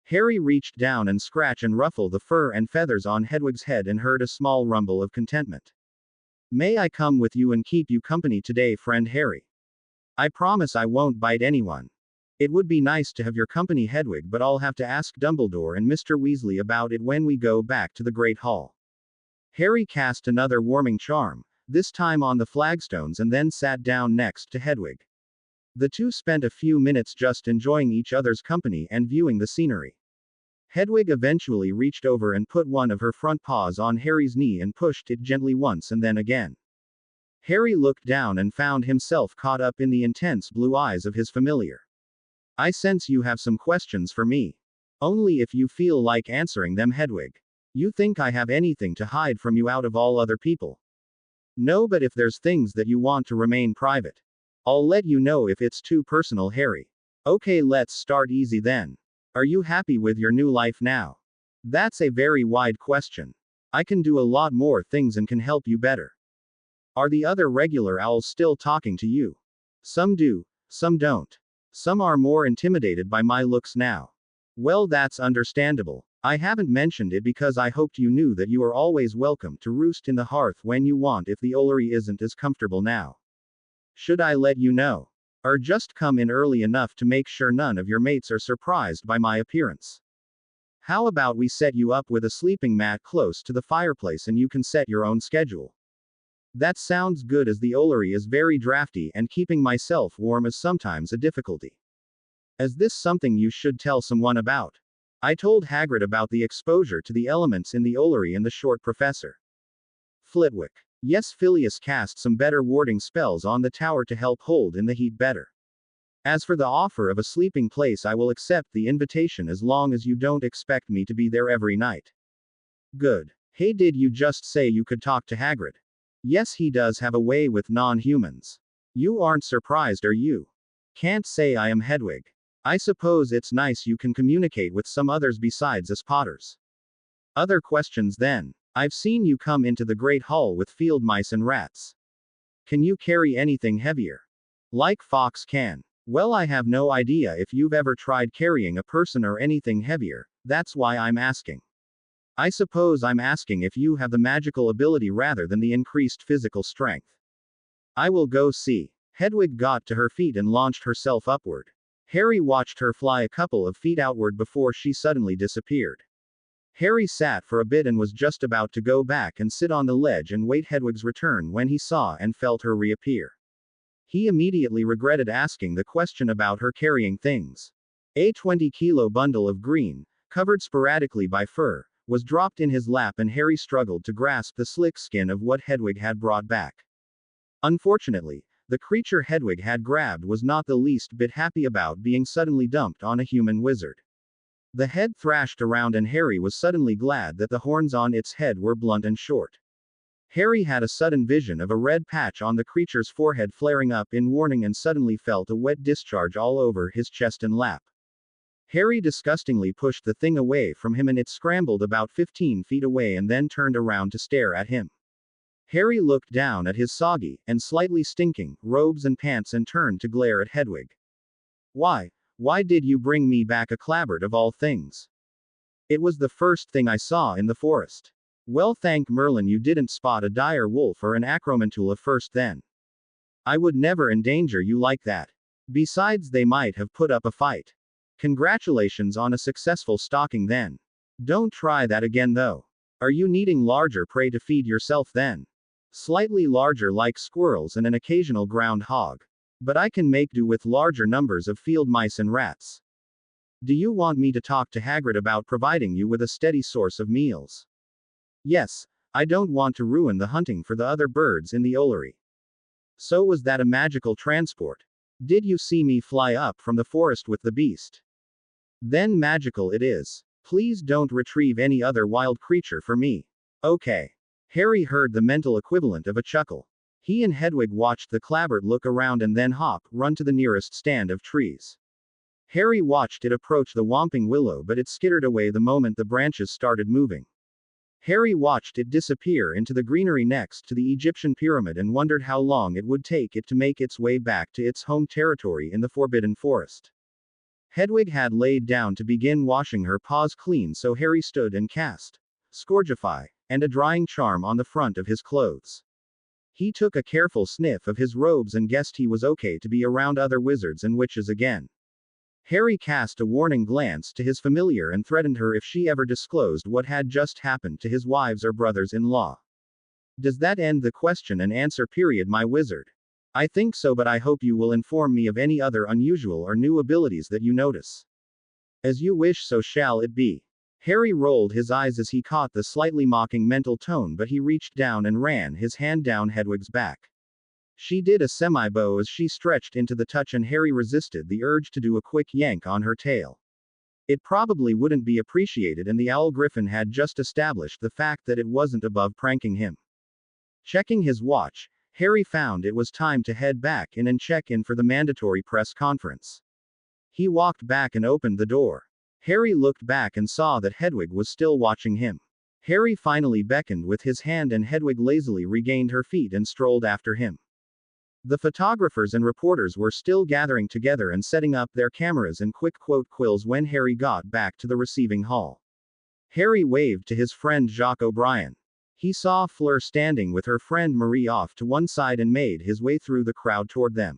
Speaker 2: Harry reached down and scratched and ruffled the fur and feathers on Hedwig's head and heard a small rumble of contentment. May I come with you and keep you company today, friend Harry? I promise I won't bite anyone. It would be nice to have your company, Hedwig, but I'll have to ask Dumbledore and Mr. Weasley about it when we go back to the Great Hall. Harry cast another warming charm, this time on the flagstones, and then sat down next to Hedwig. The two spent a few minutes just enjoying each other's company and viewing the scenery. Hedwig eventually reached over and put one of her front paws on Harry's knee and pushed it gently once and then again. Harry looked down and found himself caught up in the intense blue eyes of his familiar. I sense you have some questions for me. Only if you feel like answering them, Hedwig. You think I have anything to hide from you out of all other people? No, but if there's things that you want to remain private, I'll let you know if it's too personal, Harry. Okay, let's start easy then. Are you happy with your new life now? That's a very wide question. I can do a lot more things and can help you better. Are the other regular owls still talking to you? Some do, some don't. Some are more intimidated by my looks now. Well, that's understandable. I haven't mentioned it because I hoped you knew that you are always welcome to roost in the hearth when you want if the Ollery isn't as comfortable now. Should I let you know? Or just come in early enough to make sure none of your mates are surprised by my appearance? How about we set you up with a sleeping mat close to the fireplace and you can set your own schedule? That sounds good, as the Ollery is very drafty and keeping myself warm is sometimes a difficulty. Is this something you should tell someone about? I told Hagrid about the exposure to the elements in the Ollery and the short professor. Flitwick. Yes, Phileas cast some better warding spells on the tower to help hold in the heat better. As for the offer of a sleeping place, I will accept the invitation as long as you don't expect me to be there every night. Good. Hey, did you just say you could talk to Hagrid? Yes, he does have a way with non-humans. You aren't surprised, are you? Can't say I am, Hedwig. I suppose it's nice you can communicate with some others besides us Potters. Other questions then. I've seen you come into the Great Hall with field mice and rats. Can you carry anything heavier? Like Fox can. Well, I have no idea if you've ever tried carrying a person or anything heavier, that's why I'm asking. I suppose I'm asking if you have the magical ability rather than the increased physical strength. I will go see. Hedwig got to her feet and launched herself upward. Harry watched her fly a couple of feet outward before she suddenly disappeared. Harry sat for a bit and was just about to go back and sit on the ledge and wait Hedwig's return when he saw and felt her reappear. He immediately regretted asking the question about her carrying things. A 20-kilo bundle of green, covered sporadically by fur, was dropped in his lap and Harry struggled to grasp the slick skin of what Hedwig had brought back. Unfortunately, the creature Hedwig had grabbed was not the least bit happy about being suddenly dumped on a human wizard. The head thrashed around and Harry was suddenly glad that the horns on its head were blunt and short. Harry had a sudden vision of a red patch on the creature's forehead flaring up in warning and suddenly felt a wet discharge all over his chest and lap. Harry disgustingly pushed the thing away from him and it scrambled about 15 feet away and then turned around to stare at him. Harry looked down at his soggy, and slightly stinking, robes and pants and turned to glare at Hedwig. Why did you bring me back a clabbard of all things? It was the first thing I saw in the forest. Well, thank Merlin you didn't spot a dire wolf or an acromantula first then. I would never endanger you like that. Besides, they might have put up a fight. Congratulations on a successful stalking then. Don't try that again though. Are you needing larger prey to feed yourself then? Slightly larger like squirrels and an occasional ground hog. But I can make do with larger numbers of field mice and rats. Do you want me to talk to Hagrid about providing you with a steady source of meals? Yes, I don't want to ruin the hunting for the other birds in the Ollery. So was that a magical transport? Did you see me fly up from the forest with the beast? Then magical it is. Please don't retrieve any other wild creature for me. Okay. Harry heard the mental equivalent of a chuckle. He and Hedwig watched the clabbard look around and then run to the nearest stand of trees. Harry watched it approach the whomping willow, but it skittered away the moment the branches started moving. Harry watched it disappear into the greenery next to the Egyptian pyramid and wondered how long it would take it to make its way back to its home territory in the Forbidden Forest. Hedwig had laid down to begin washing her paws clean, so Harry stood and cast Scourgify and a drying charm on the front of his clothes. He took a careful sniff of his robes and guessed he was okay to be around other wizards and witches again. Harry cast a warning glance to his familiar and threatened her if she ever disclosed what had just happened to his wives or brothers-in-law. Does that end the question and answer period, my wizard? I think so, but I hope you will inform me of any other unusual or new abilities that you notice. As you wish, so shall it be. Harry rolled his eyes as he caught the slightly mocking mental tone, but he reached down and ran his hand down Hedwig's back. She did a semi-bow as she stretched into the touch and Harry resisted the urge to do a quick yank on her tail. It probably wouldn't be appreciated, and the owl griffin had just established the fact that it wasn't above pranking him. Checking his watch, Harry found it was time to head back in and check in for the mandatory press conference. He walked back and opened the door. Harry looked back and saw that Hedwig was still watching him. Harry finally beckoned with his hand and Hedwig lazily regained her feet and strolled after him. The photographers and reporters were still gathering together and setting up their cameras and quick quote quills when Harry got back to the receiving hall. Harry waved to his friend Jacques O'Brien. He saw Fleur standing with her friend Marie off to one side and made his way through the crowd toward them.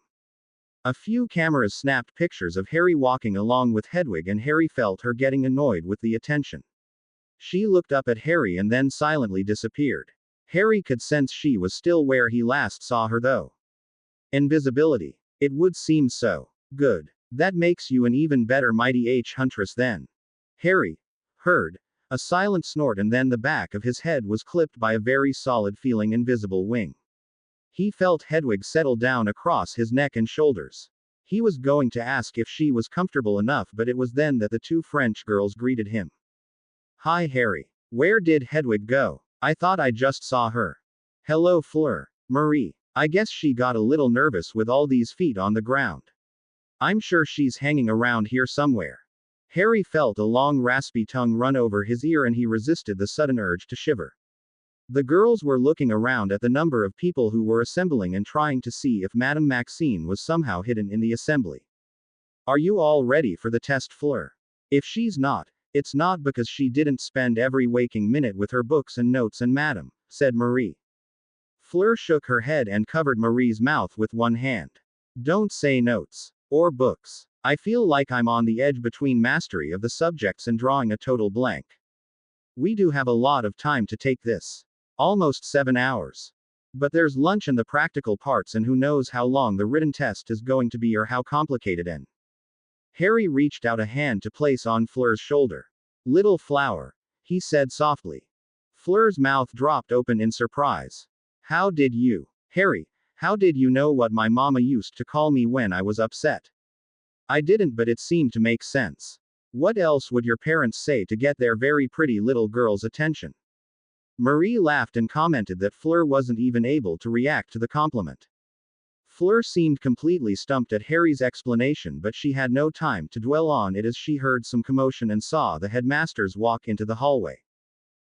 Speaker 2: A few cameras snapped pictures of Harry walking along with Hedwig, and Harry felt her getting annoyed with the attention. She looked up at Harry and then silently disappeared. Harry could sense she was still where he last saw her though. Invisibility. It would seem so. Good. That makes you an even better Mighty H Huntress then. Harry heard a silent snort, and then the back of his head was clipped by a very solid feeling invisible wing. He felt Hedwig settle down across his neck and shoulders. He was going to ask if she was comfortable enough, but it was then that the two French girls greeted him. Hi Harry. Where did Hedwig go? I thought I just saw her. Hello Fleur. Marie. I guess she got a little nervous with all these feet on the ground. I'm sure she's hanging around here somewhere. Harry felt a long raspy tongue run over his ear and he resisted the sudden urge to shiver. The girls were looking around at the number of people who were assembling and trying to see if Madame Maxine was somehow hidden in the assembly. Are you all ready for the test, Fleur? If she's not, it's not because she didn't spend every waking minute with her books and notes and Madame, said Marie. Fleur shook her head and covered Marie's mouth with one hand. Don't say notes. Or books. I feel like I'm on the edge between mastery of the subjects and drawing a total blank. We do have a lot of time to take this. Almost 7 hours. But there's lunch and the practical parts, and who knows how long the written test is going to be or how complicated. And Harry reached out a hand to place on Fleur's shoulder. Little flower, he said softly. Fleur's mouth dropped open in surprise. How did you, Harry, how did you know what my mama used to call me when I was upset? I didn't, but it seemed to make sense. What else would your parents say to get their very pretty little girl's attention? Marie laughed and commented that Fleur wasn't even able to react to the compliment. Fleur seemed completely stumped at Harry's explanation, but she had no time to dwell on it as she heard some commotion and saw the headmasters walk into the hallway.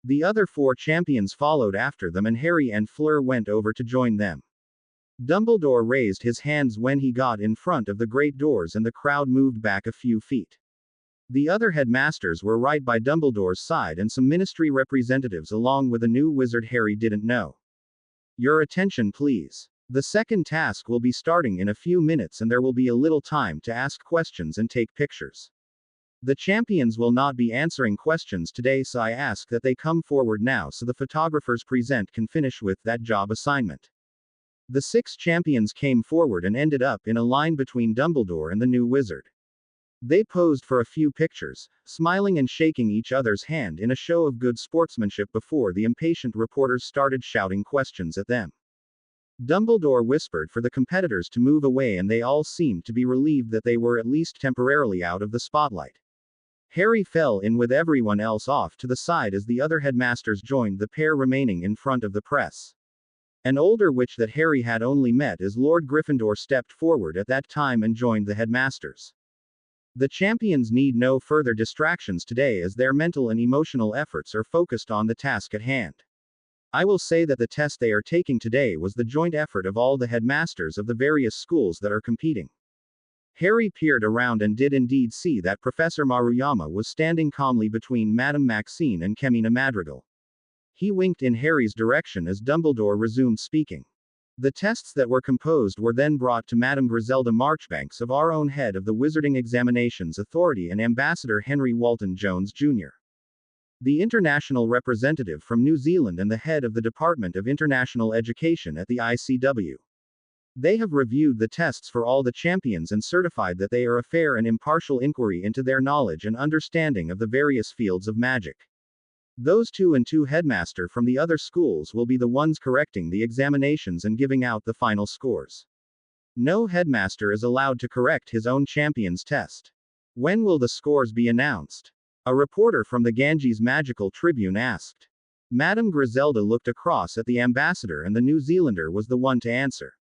Speaker 2: The other 4 champions followed after them, and Harry and Fleur went over to join them. Dumbledore raised his hands when he got in front of the great doors, and the crowd moved back a few feet. The other headmasters were right by Dumbledore's side, and some ministry representatives along with a new wizard Harry didn't know. Your attention please. The second task will be starting in a few minutes, and there will be a little time to ask questions and take pictures. The champions will not be answering questions today, so I ask that they come forward now so the photographers present can finish with that job assignment. The 6 champions came forward and ended up in a line between Dumbledore and the new wizard. They posed for a few pictures, smiling and shaking each other's hand in a show of good sportsmanship before the impatient reporters started shouting questions at them. Dumbledore whispered for the competitors to move away, and they all seemed to be relieved that they were at least temporarily out of the spotlight. Harry fell in with everyone else off to the side as the other headmasters joined the pair remaining in front of the press. An older witch that Harry had only met as Lord Gryffindor stepped forward at that time and joined the headmasters. The champions need no further distractions today as their mental and emotional efforts are focused on the task at hand. I will say that the test they are taking today was the joint effort of all the headmasters of the various schools that are competing. Harry peered around and did indeed see that Professor Maruyama was standing calmly between Madame Maxine and Kemina Madrigal. He winked in Harry's direction as Dumbledore resumed speaking. The tests that were composed were then brought to Madame Griselda Marchbanks, of our own head of the Wizarding Examinations Authority, and Ambassador Henry Walton Jones, Jr., the international representative from New Zealand and the head of the Department of International Education at the ICW. They have reviewed the tests for all the champions and certified that they are a fair and impartial inquiry into their knowledge and understanding of the various fields of magic. Those 2 and 2 headmaster from the other schools will be the ones correcting the examinations and giving out the final scores. No headmaster is allowed to correct his own champion's test. When will the scores be announced? A reporter from the Ganges Magical Tribune asked. Madame Griselda looked across at the ambassador, and the New Zealander was the one to answer.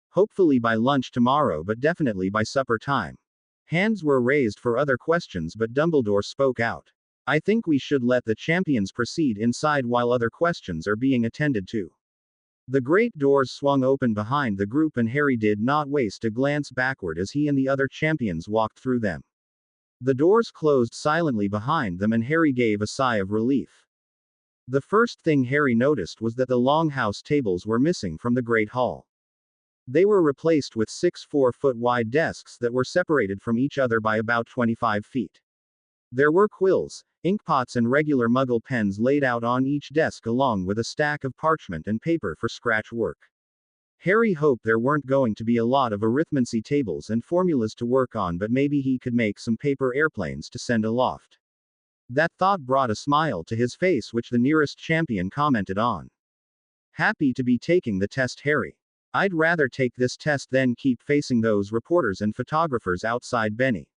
Speaker 2: Hopefully by lunch tomorrow, but definitely by supper time. Hands were raised for other questions, but Dumbledore spoke out. I think we should let the champions proceed inside while other questions are being attended to. The great doors swung open behind the group, and Harry did not waste a glance backward as he and the other champions walked through them. The doors closed silently behind them and Harry gave a sigh of relief. The first thing Harry noticed was that the longhouse tables were missing from the Great Hall. They were replaced with 6 4-foot wide desks that were separated from each other by about 25 feet. There were quills, inkpots and regular muggle pens laid out on each desk along with a stack of parchment and paper for scratch work. Harry hoped there weren't going to be a lot of arithmancy tables and formulas to work on, but maybe he could make some paper airplanes to send aloft. That thought brought a smile to his face, which the nearest champion commented on. Happy to be taking the test, Harry. I'd rather take this test than keep facing those reporters and photographers outside Benny.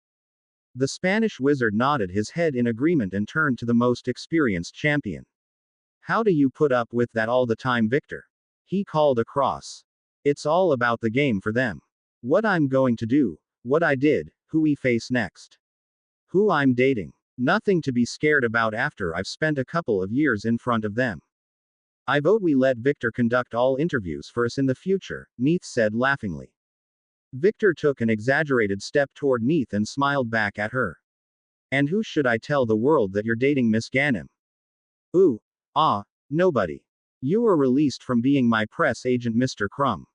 Speaker 2: The Spanish wizard nodded his head in agreement and turned to the most experienced champion. How do you put up with that all the time, Victor? He called across. It's all about the game for them. What I'm going to do, what I did, who we face next. Who I'm dating. Nothing to be scared about after I've spent a couple of years in front of them. I vote we let Victor conduct all interviews for us in the future, Neith said laughingly. Victor took an exaggerated step toward Neith and smiled back at her. And who should I tell the world that you're dating, Miss Ganem? Ooh, nobody. You were released from being my press agent, Mr. Crumb.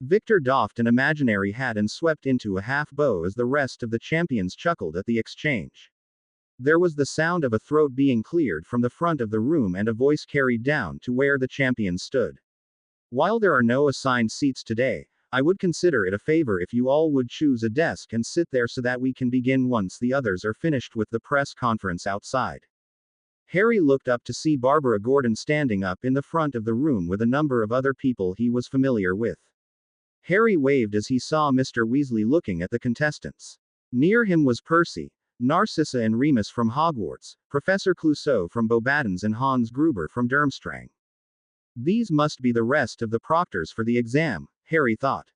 Speaker 2: Victor doffed an imaginary hat and swept into a half bow as the rest of the champions chuckled at the exchange. There was the sound of a throat being cleared from the front of the room and a voice carried down to where the champions stood. While there are no assigned seats today, I would consider it a favor if you all would choose a desk and sit there so that we can begin once the others are finished with the press conference outside. Harry looked up to see Barbara Gordon standing up in the front of the room with a number of other people he was familiar with. Harry waved as he saw Mr. Weasley looking at the contestants. Near him was Percy, Narcissa and Remus from Hogwarts, Professor Clouseau from Beauxbatons and Hans Gruber from Durmstrang. These must be the rest of the proctors for the exam, Harry thought.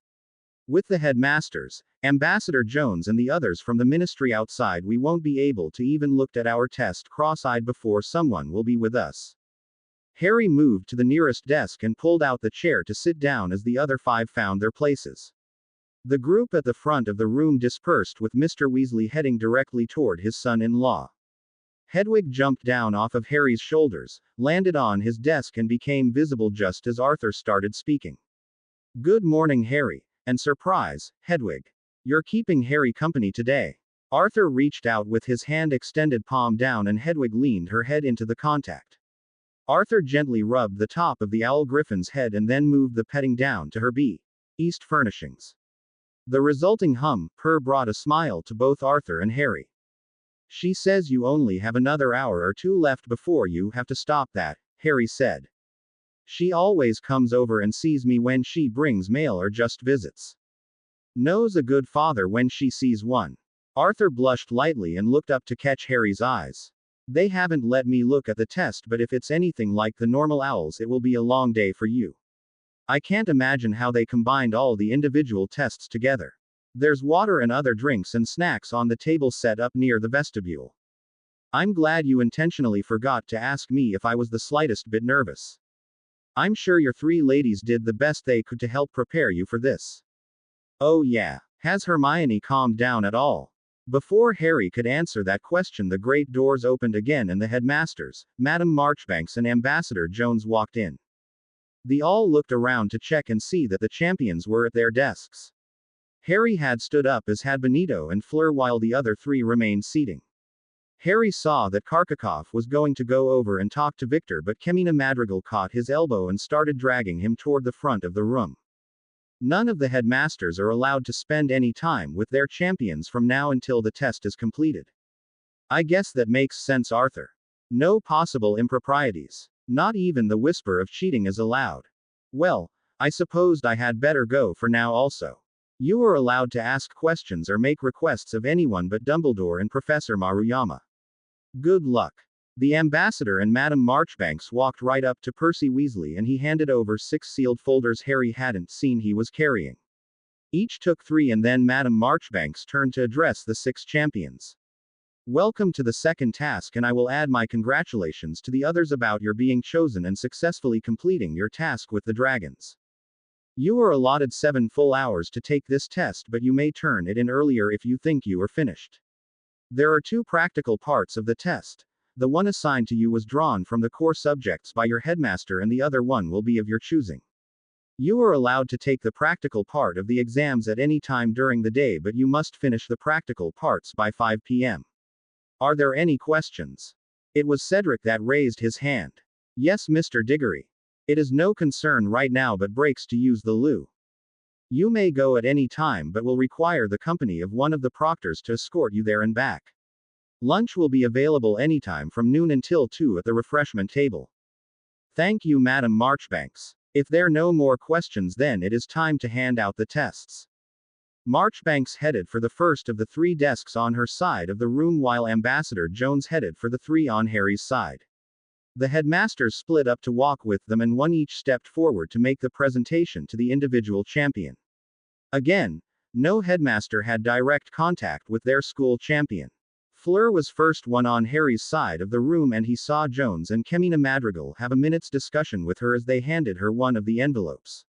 Speaker 2: With the headmasters, Ambassador Jones and the others from the ministry outside, we won't be able to even look at our test cross-eyed before someone will be with us. Harry moved to the nearest desk and pulled out the chair to sit down as the other 5 found their places. The group at the front of the room dispersed, with Mr. Weasley heading directly toward his son-in-law. Hedwig jumped down off of Harry's shoulders, landed on his desk and became visible just as Arthur started speaking. Good morning, Harry. And surprise, Hedwig. You're keeping Harry company today. Arthur reached out with his hand extended, palm down, and Hedwig leaned her head into the contact. Arthur gently rubbed the top of the owl griffin's head and then moved the petting down to her East furnishings. The resulting purr brought a smile to both Arthur and Harry. She says you only have another hour or 2 left before you have to stop that, Harry said. She always comes over and sees me when she brings mail or just visits. Knows a good father when she sees one. Arthur blushed lightly and looked up to catch Harry's eyes. They haven't let me look at the test, but if it's anything like the normal owls, it will be a long day for you. I can't imagine how they combined all the individual tests together. There's water and other drinks and snacks on the table set up near the vestibule. I'm glad you intentionally forgot to ask me if I was the slightest bit nervous. I'm sure your 3 ladies did the best they could to help prepare you for this. Oh yeah. Has Hermione calmed down at all? Before Harry could answer that question, the great doors opened again and the headmasters, Madame Marchbanks and Ambassador Jones, walked in. They all looked around to check and see that the champions were at their desks. Harry had stood up, as had Benito and Fleur, while the other 3 remained seating. Harry saw that Karkakoff was going to go over and talk to Victor, but Kemina Madrigal caught his elbow and started dragging him toward the front of the room. None of the headmasters are allowed to spend any time with their champions from now until the test is completed. I guess that makes sense, Arthur. No possible improprieties. Not even the whisper of cheating is allowed. Well, I supposed I had better go for now also. You are allowed to ask questions or make requests of anyone but Dumbledore and Professor Maruyama. Good luck. The ambassador and Madame Marchbanks walked right up to Percy Weasley and he handed over 6 sealed folders Harry hadn't seen he was carrying. Each took 3 and then Madame Marchbanks turned to address the 6 champions. Welcome to the second task, and I will add my congratulations to the others about your being chosen and successfully completing your task with the dragons. You are allotted 7 full hours to take this test, but you may turn it in earlier if you think you are finished. There are two practical parts of the test. The one assigned to you was drawn from the core subjects by your headmaster, and the other one will be of your choosing. You are allowed to take the practical part of the exams at any time during the day, but you must finish the practical parts by 5 p.m. Are there any questions? It was Cedric that raised his hand. Yes, Mr. Diggory. It is no concern right now, but breaks to use the loo. You may go at any time, but will require the company of one of the proctors to escort you there and back. Lunch will be available anytime from noon until 2 at the refreshment table. Thank you, Madam Marchbanks. If there are no more questions, then it is time to hand out the tests. Marchbanks headed for the first of the three desks on her side of the room, while Ambassador Jones headed for the three on Harry's side. The headmasters split up to walk with them, and one each stepped forward to make the presentation to the individual champion. Again, no headmaster had direct contact with their school champion. Fleur was first one on Harry's side of the room, and he saw Jones and Kemina Madrigal have a minute's discussion with her as they handed her one of the envelopes.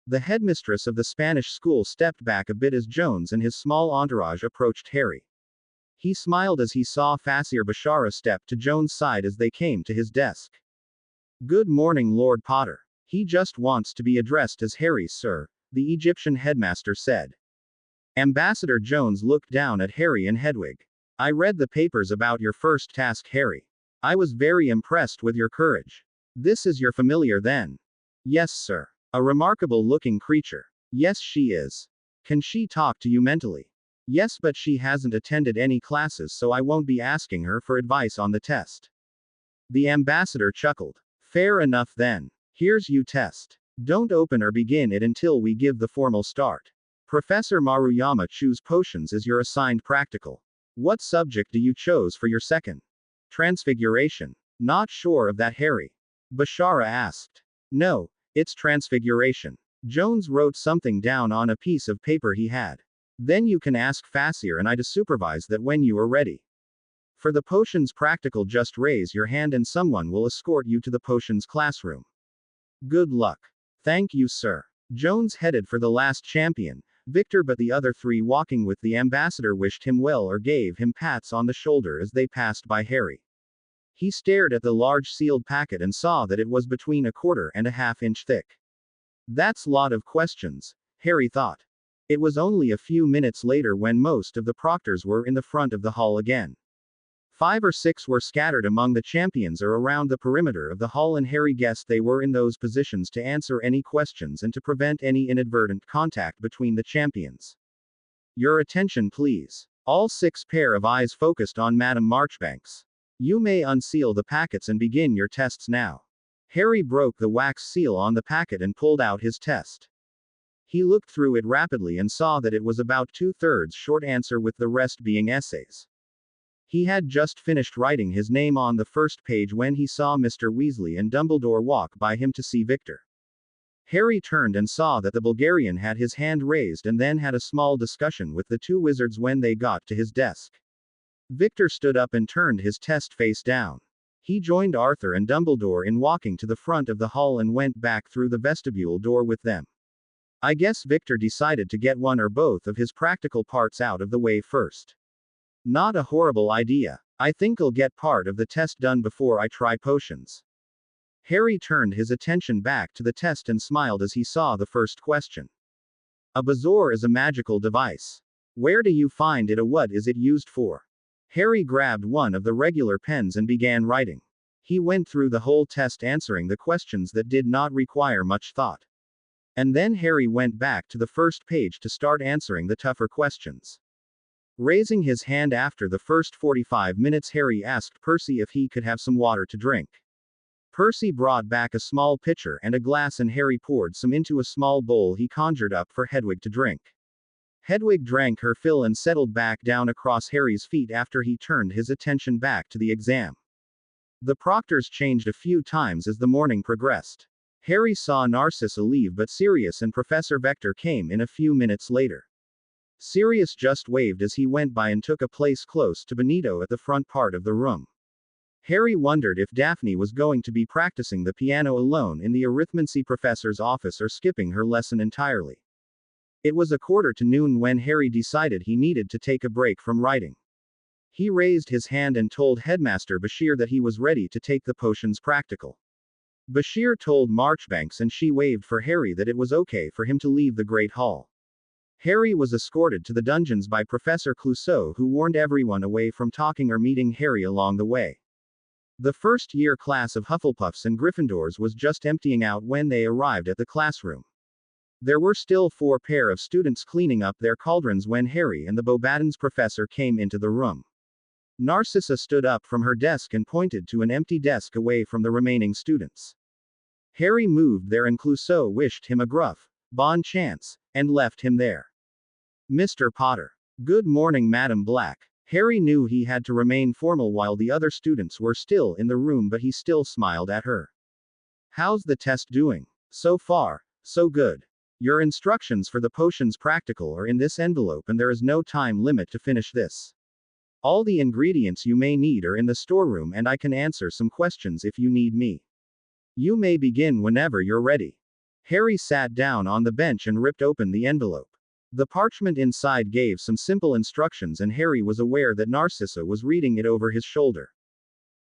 Speaker 2: The headmistress of the Spanish school stepped back a bit as Jones and his small entourage approached Harry. He smiled as he saw Fasir Bashara step to Jones' side as they came to his desk. Good morning, Lord Potter. He just wants to be addressed as Harry, sir, the Egyptian headmaster said. Ambassador Jones looked down at Harry and Hedwig. I read the papers about your first task, Harry. I was very impressed with your courage. This is your familiar then? Yes, sir. A remarkable looking creature. Yes, she is. Can she talk to you mentally? Yes, but she hasn't attended any classes, so I won't be asking her for advice on the test. The ambassador chuckled. Fair enough then. Here's your test. Don't open or begin it until we give the formal start. Professor Maruyama, choose potions as your assigned practical. What subject do you choose for your second? Transfiguration. Not sure of that, Harry. Bashara asked. No, it's transfiguration. Jones wrote something down on a piece of paper he had. Then you can ask Fasir and I to supervise that when you are ready. For the potions practical, just raise your hand and someone will escort you to the potions classroom. Good luck. Thank you, sir. Jones headed for the last champion, Victor, but the other three walking with the ambassador wished him well or gave him pats on the shoulder as they passed by Harry. He stared at the large sealed packet and saw that it was between 1/4 and 1/2 inch thick. That's lot of questions, Harry thought. It was only a few minutes later when most of the proctors were in the front of the hall again. 5 or 6 were scattered among the champions or around the perimeter of the hall, and Harry guessed they were in those positions to answer any questions and to prevent any inadvertent contact between the champions. Your attention, please. All 6 pair of eyes focused on Madam Marchbanks. You may unseal the packets and begin your tests now. Harry broke the wax seal on the packet and pulled out his test. He looked through it rapidly and saw that it was about 2/3 short answer, with the rest being essays. He had just finished writing his name on the first page when he saw Mr. Weasley and Dumbledore walk by him to see Victor. Harry turned and saw that the Bulgarian had his hand raised and then had a small discussion with the 2 wizards when they got to his desk. Victor stood up and turned his test face down. He joined Arthur and Dumbledore in walking to the front of the hall and went back through the vestibule door with them. I guess Victor decided to get one or both of his practical parts out of the way first. Not a horrible idea. I think I'll get part of the test done before I try potions. Harry turned his attention back to the test and smiled as he saw the first question. A bazaar is a magical device. Where do you find it, or what is it used for? Harry grabbed one of the regular pens and began writing. He went through the whole test answering the questions that did not require much thought. And then Harry went back to the first page to start answering the tougher questions. Raising his hand after the first 45 minutes, Harry asked Percy if he could have some water to drink. Percy brought back a small pitcher and a glass, and Harry poured some into a small bowl he conjured up for Hedwig to drink. Hedwig drank her fill and settled back down across Harry's feet after he turned his attention back to the exam. The proctors changed a few times as the morning progressed. Harry saw Narcissa leave, but Sirius and Professor Vector came in a few minutes later. Sirius just waved as he went by and took a place close to Benito at the front part of the room. Harry wondered if Daphne was going to be practicing the piano alone in the arithmancy professor's office or skipping her lesson entirely. It was 1/4 to noon when Harry decided he needed to take a break from writing. He raised his hand and told Headmaster Bashir that he was ready to take the potions practical. Bashir told Marchbanks and she waved for Harry that it was okay for him to leave the Great Hall. Harry was escorted to the dungeons by Professor Clouseau, who warned everyone away from talking or meeting Harry along the way. The first-year class of Hufflepuffs and Gryffindors was just emptying out when they arrived at the classroom. There were still 4 pair of students cleaning up their cauldrons when Harry and the Beauxbatons professor came into the room. Narcissa stood up from her desk and pointed to an empty desk away from the remaining students. Harry moved there and Clouseau wished him a gruff, bon chance, and left him there. Mr. Potter. Good morning, Madam Black. Harry knew he had to remain formal while the other students were still in the room, but he still smiled at her. How's the test doing? So far, so good. Your instructions for the potions practical are in this envelope and there is no time limit to finish this. All the ingredients you may need are in the storeroom and I can answer some questions if you need me. You may begin whenever you're ready. Harry sat down on the bench and ripped open the envelope. The parchment inside gave some simple instructions and Harry was aware that Narcissa was reading it over his shoulder.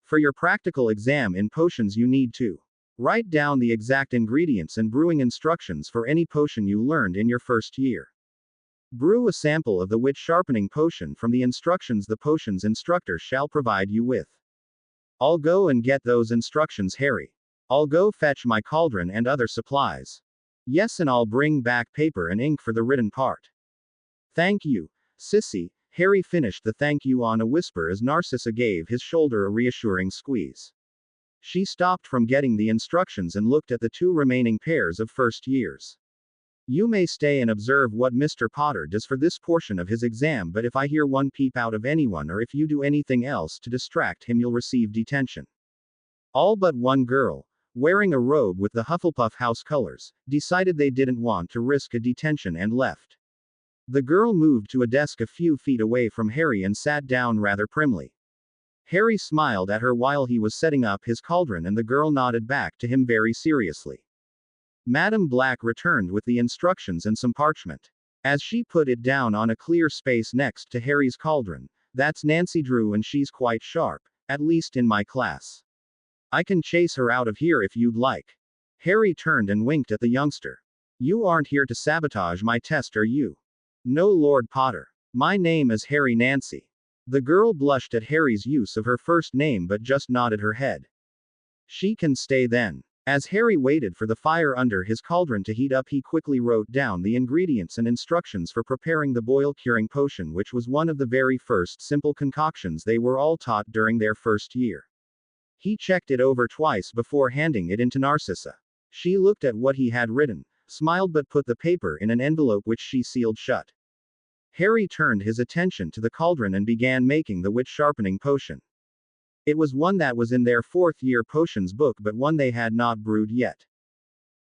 Speaker 2: For your practical exam in potions you need to write down the exact ingredients and brewing instructions for any potion you learned in your first year. Brew a sample of the witch sharpening potion from the instructions the potions instructor shall provide you with. I'll go and get those instructions, Harry. I'll go fetch my cauldron and other supplies. Yes, and I'll bring back paper and ink for the written part. Thank you, Sissy. Harry finished the thank you on a whisper as Narcissa gave his shoulder a reassuring squeeze. She stopped from getting the instructions and looked at the 2 remaining pairs of first years. You may stay and observe what Mr. Potter does for this portion of his exam, but if I hear one peep out of anyone or if you do anything else to distract him, you'll receive detention. All but one girl, wearing a robe with the Hufflepuff house colors, decided they didn't want to risk a detention and left. The girl moved to a desk a few feet away from Harry and sat down rather primly. Harry smiled at her while he was setting up his cauldron and the girl nodded back to him very seriously. Madam Black returned with the instructions and some parchment. As she put it down on a clear space next to Harry's cauldron, that's Nancy Drew and she's quite sharp, at least in my class. I can chase her out of here if you'd like. Harry turned and winked at the youngster. You aren't here to sabotage my test, are you? No, Lord Potter. My name is Harry Nancy. The girl blushed at Harry's use of her first name but just nodded her head. She can stay then. As Harry waited for the fire under his cauldron to heat up, he quickly wrote down the ingredients and instructions for preparing the boil curing potion, which was one of the very first simple concoctions they were all taught during their first year. He checked it over twice before handing it in to Narcissa. She looked at what he had written, smiled but put the paper in an envelope which she sealed shut. Harry turned his attention to the cauldron and began making the witch sharpening potion. It was one that was in their 4th year potions book but one they had not brewed yet.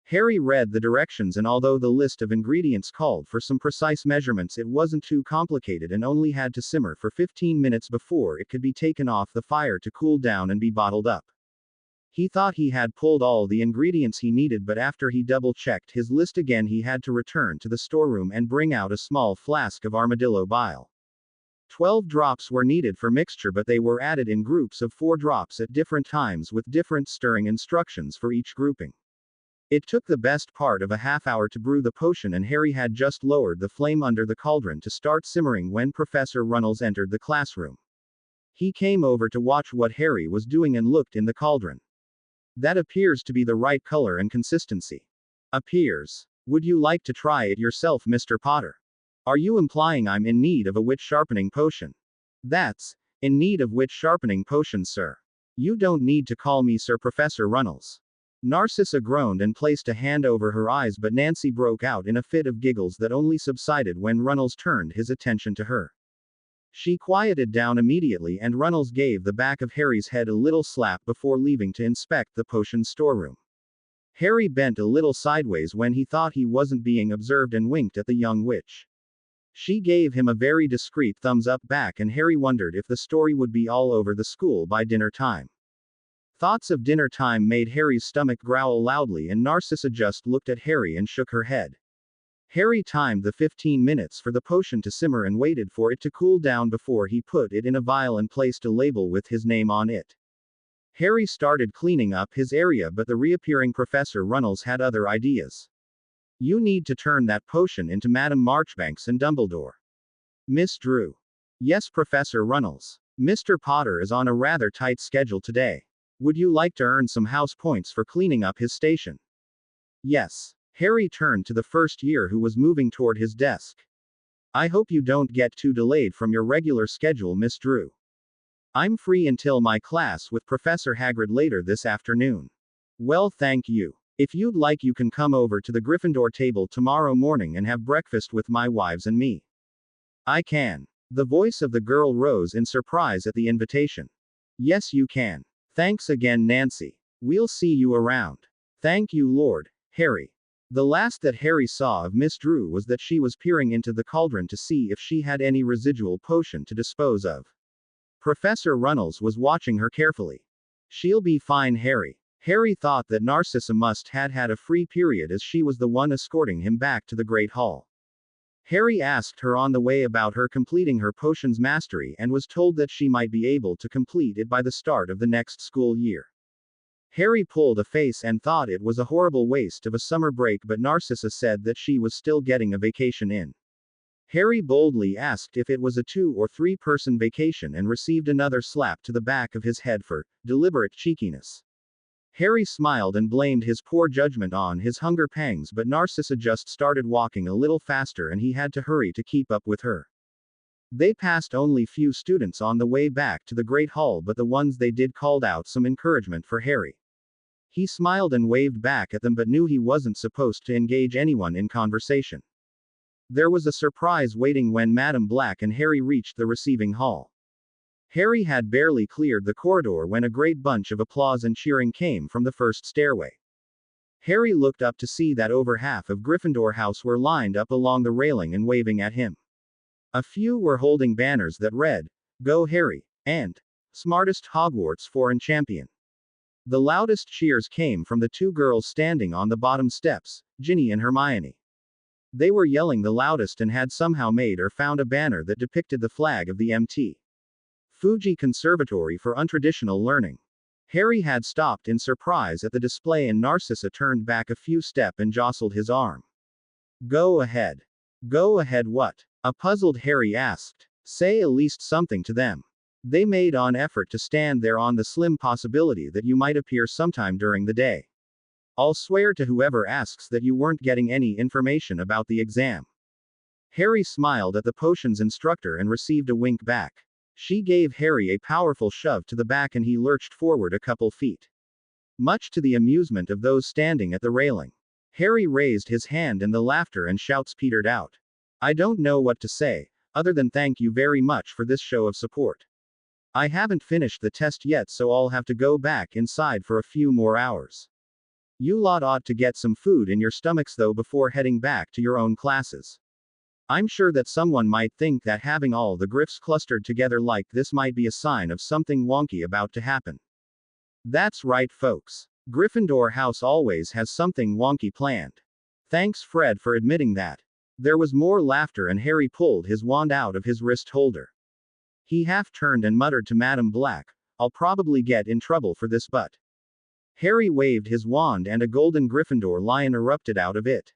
Speaker 2: Harry read the directions and although the list of ingredients called for some precise measurements, it wasn't too complicated and only had to simmer for 15 minutes before it could be taken off the fire to cool down and be bottled up. He thought he had pulled all the ingredients he needed, but after he double-checked his list again he had to return to the storeroom and bring out a small flask of armadillo bile. 12 drops were needed for mixture, but they were added in groups of 4 drops at different times with different stirring instructions for each grouping. It took the best part of a half hour to brew the potion and Harry had just lowered the flame under the cauldron to start simmering when Professor Runnels entered the classroom. He came over to watch what Harry was doing and looked in the cauldron. That appears to be the right color and consistency. Appears. Would you like to try it yourself, Mr. Potter? Are you implying I'm in need of a witch sharpening potion? That's, in need of witch sharpening potion, sir. You don't need to call me Sir Professor Runnels. Narcissa groaned and placed a hand over her eyes, but Nancy broke out in a fit of giggles that only subsided when Runnels turned his attention to her. She quieted down immediately and Runnels gave the back of Harry's head a little slap before leaving to inspect the potion storeroom. Harry bent a little sideways when he thought he wasn't being observed and winked at the young witch. She gave him a very discreet thumbs up back and Harry wondered if the story would be all over the school by dinner time. Thoughts of dinner time made Harry's stomach growl loudly and Narcissa just looked at Harry and shook her head. Harry timed the 15 minutes for the potion to simmer and waited for it to cool down before he put it in a vial and placed a label with his name on it. Harry started cleaning up his area, but the reappearing Professor Runnels had other ideas. You need to turn that potion into Madame Marchbanks and Dumbledore. Miss Drew. Yes, Professor Runnels. Mr. Potter is on a rather tight schedule today. Would you like to earn some house points for cleaning up his station? Yes. Harry turned to the first year who was moving toward his desk. I hope you don't get too delayed from your regular schedule, Miss Drew. I'm free until my class with Professor Hagrid later this afternoon. Well, thank you. If you'd like, you can come over to the Gryffindor table tomorrow morning and have breakfast with my wives and me. I can. The voice of the girl rose in surprise at the invitation. Yes, you can. Thanks again, Nancy. We'll see you around. Thank you, Lord Harry. The last that Harry saw of Miss Drew was that she was peering into the cauldron to see if she had any residual potion to dispose of. Professor Runnels was watching her carefully. She'll be fine, Harry. Harry thought that Narcissa must had had a free period as she was the one escorting him back to the Great Hall. Harry asked her on the way about her completing her potions mastery and was told that she might be able to complete it by the start of the next school year. Harry pulled a face and thought it was a horrible waste of a summer break, but Narcissa said that she was still getting a vacation in. Harry boldly asked if it was a 2 or 3 person vacation and received another slap to the back of his head for deliberate cheekiness. Harry smiled and blamed his poor judgment on his hunger pangs, but Narcissa just started walking a little faster and he had to hurry to keep up with her. They passed only few students on the way back to the Great Hall, but the ones they did called out some encouragement for Harry. He smiled and waved back at them but knew he wasn't supposed to engage anyone in conversation. There was a surprise waiting when Madame Black and Harry reached the receiving hall. Harry had barely cleared the corridor when a great bunch of applause and cheering came from the first stairway. Harry looked up to see that over half of Gryffindor House were lined up along the railing and waving at him. A few were holding banners that read, "Go Harry," and "Smartest Hogwarts Foreign Champion." The loudest cheers came from the 2 girls standing on the bottom steps, Ginny and Hermione. They were yelling the loudest and had somehow made or found a banner that depicted the flag of the MT. Fuji Conservatory for Untraditional Learning. Harry had stopped in surprise at the display and Narcissa turned back a few steps and jostled his arm. Go ahead. Go ahead what? A puzzled Harry asked. Say at least something to them. They made an effort to stand there on the slim possibility that you might appear sometime during the day. I'll swear to whoever asks that you weren't getting any information about the exam. Harry smiled at the potions instructor and received a wink back. She gave Harry a powerful shove to the back and he lurched forward a couple feet. Much to the amusement of those standing at the railing. Harry raised his hand and the laughter and shouts petered out. I don't know what to say, other than thank you very much for this show of support. I haven't finished the test yet, so I'll have to go back inside for a few more hours. You lot ought to get some food in your stomachs though before heading back to your own classes. I'm sure that someone might think that having all the Griffs clustered together like this might be a sign of something wonky about to happen. That's right, folks. Gryffindor House always has something wonky planned. Thanks, Fred, for admitting that. There was more laughter and Harry pulled his wand out of his wrist holder. He half turned and muttered to Madame Black, I'll probably get in trouble for this, but. Harry waved his wand and a golden Gryffindor lion erupted out of it.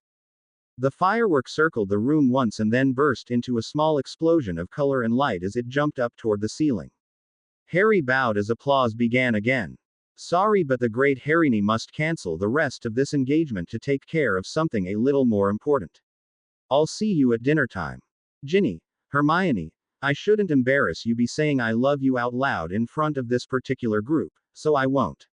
Speaker 2: The firework circled the room once and then burst into a small explosion of color and light as it jumped up toward the ceiling. Harry bowed as applause began again. Sorry, but the great Harryni must cancel the rest of this engagement to take care of something a little more important. I'll see you at dinner time. Ginny, Hermione, I shouldn't embarrass you by saying I love you out loud in front of this particular group, so I won't.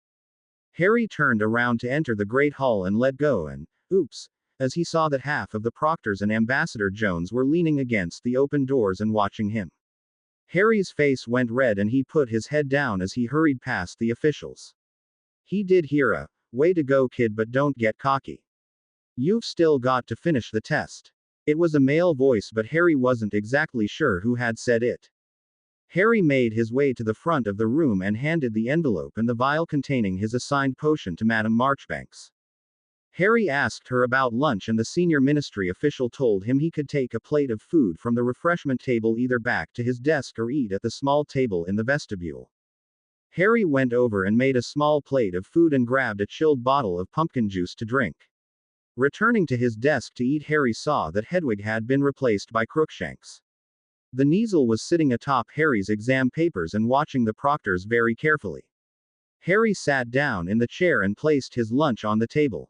Speaker 2: Harry turned around to enter the Great Hall and let go and, oops, as he saw that half of the proctors and Ambassador Jones were leaning against the open doors and watching him. Harry's face went red and he put his head down as he hurried past the officials. He did hear a, way to go kid, but don't get cocky. You've still got to finish the test. It was a male voice, but Harry wasn't exactly sure who had said it. Harry made his way to the front of the room and handed the envelope and the vial containing his assigned potion to Madame Marchbanks. Harry asked her about lunch and the senior ministry official told him he could take a plate of food from the refreshment table either back to his desk or eat at the small table in the vestibule. Harry went over and made a small plate of food and grabbed a chilled bottle of pumpkin juice to drink. Returning to his desk to eat, Harry saw that Hedwig had been replaced by Crookshanks. The Kneazle was sitting atop Harry's exam papers and watching the proctors very carefully. Harry sat down in the chair and placed his lunch on the table.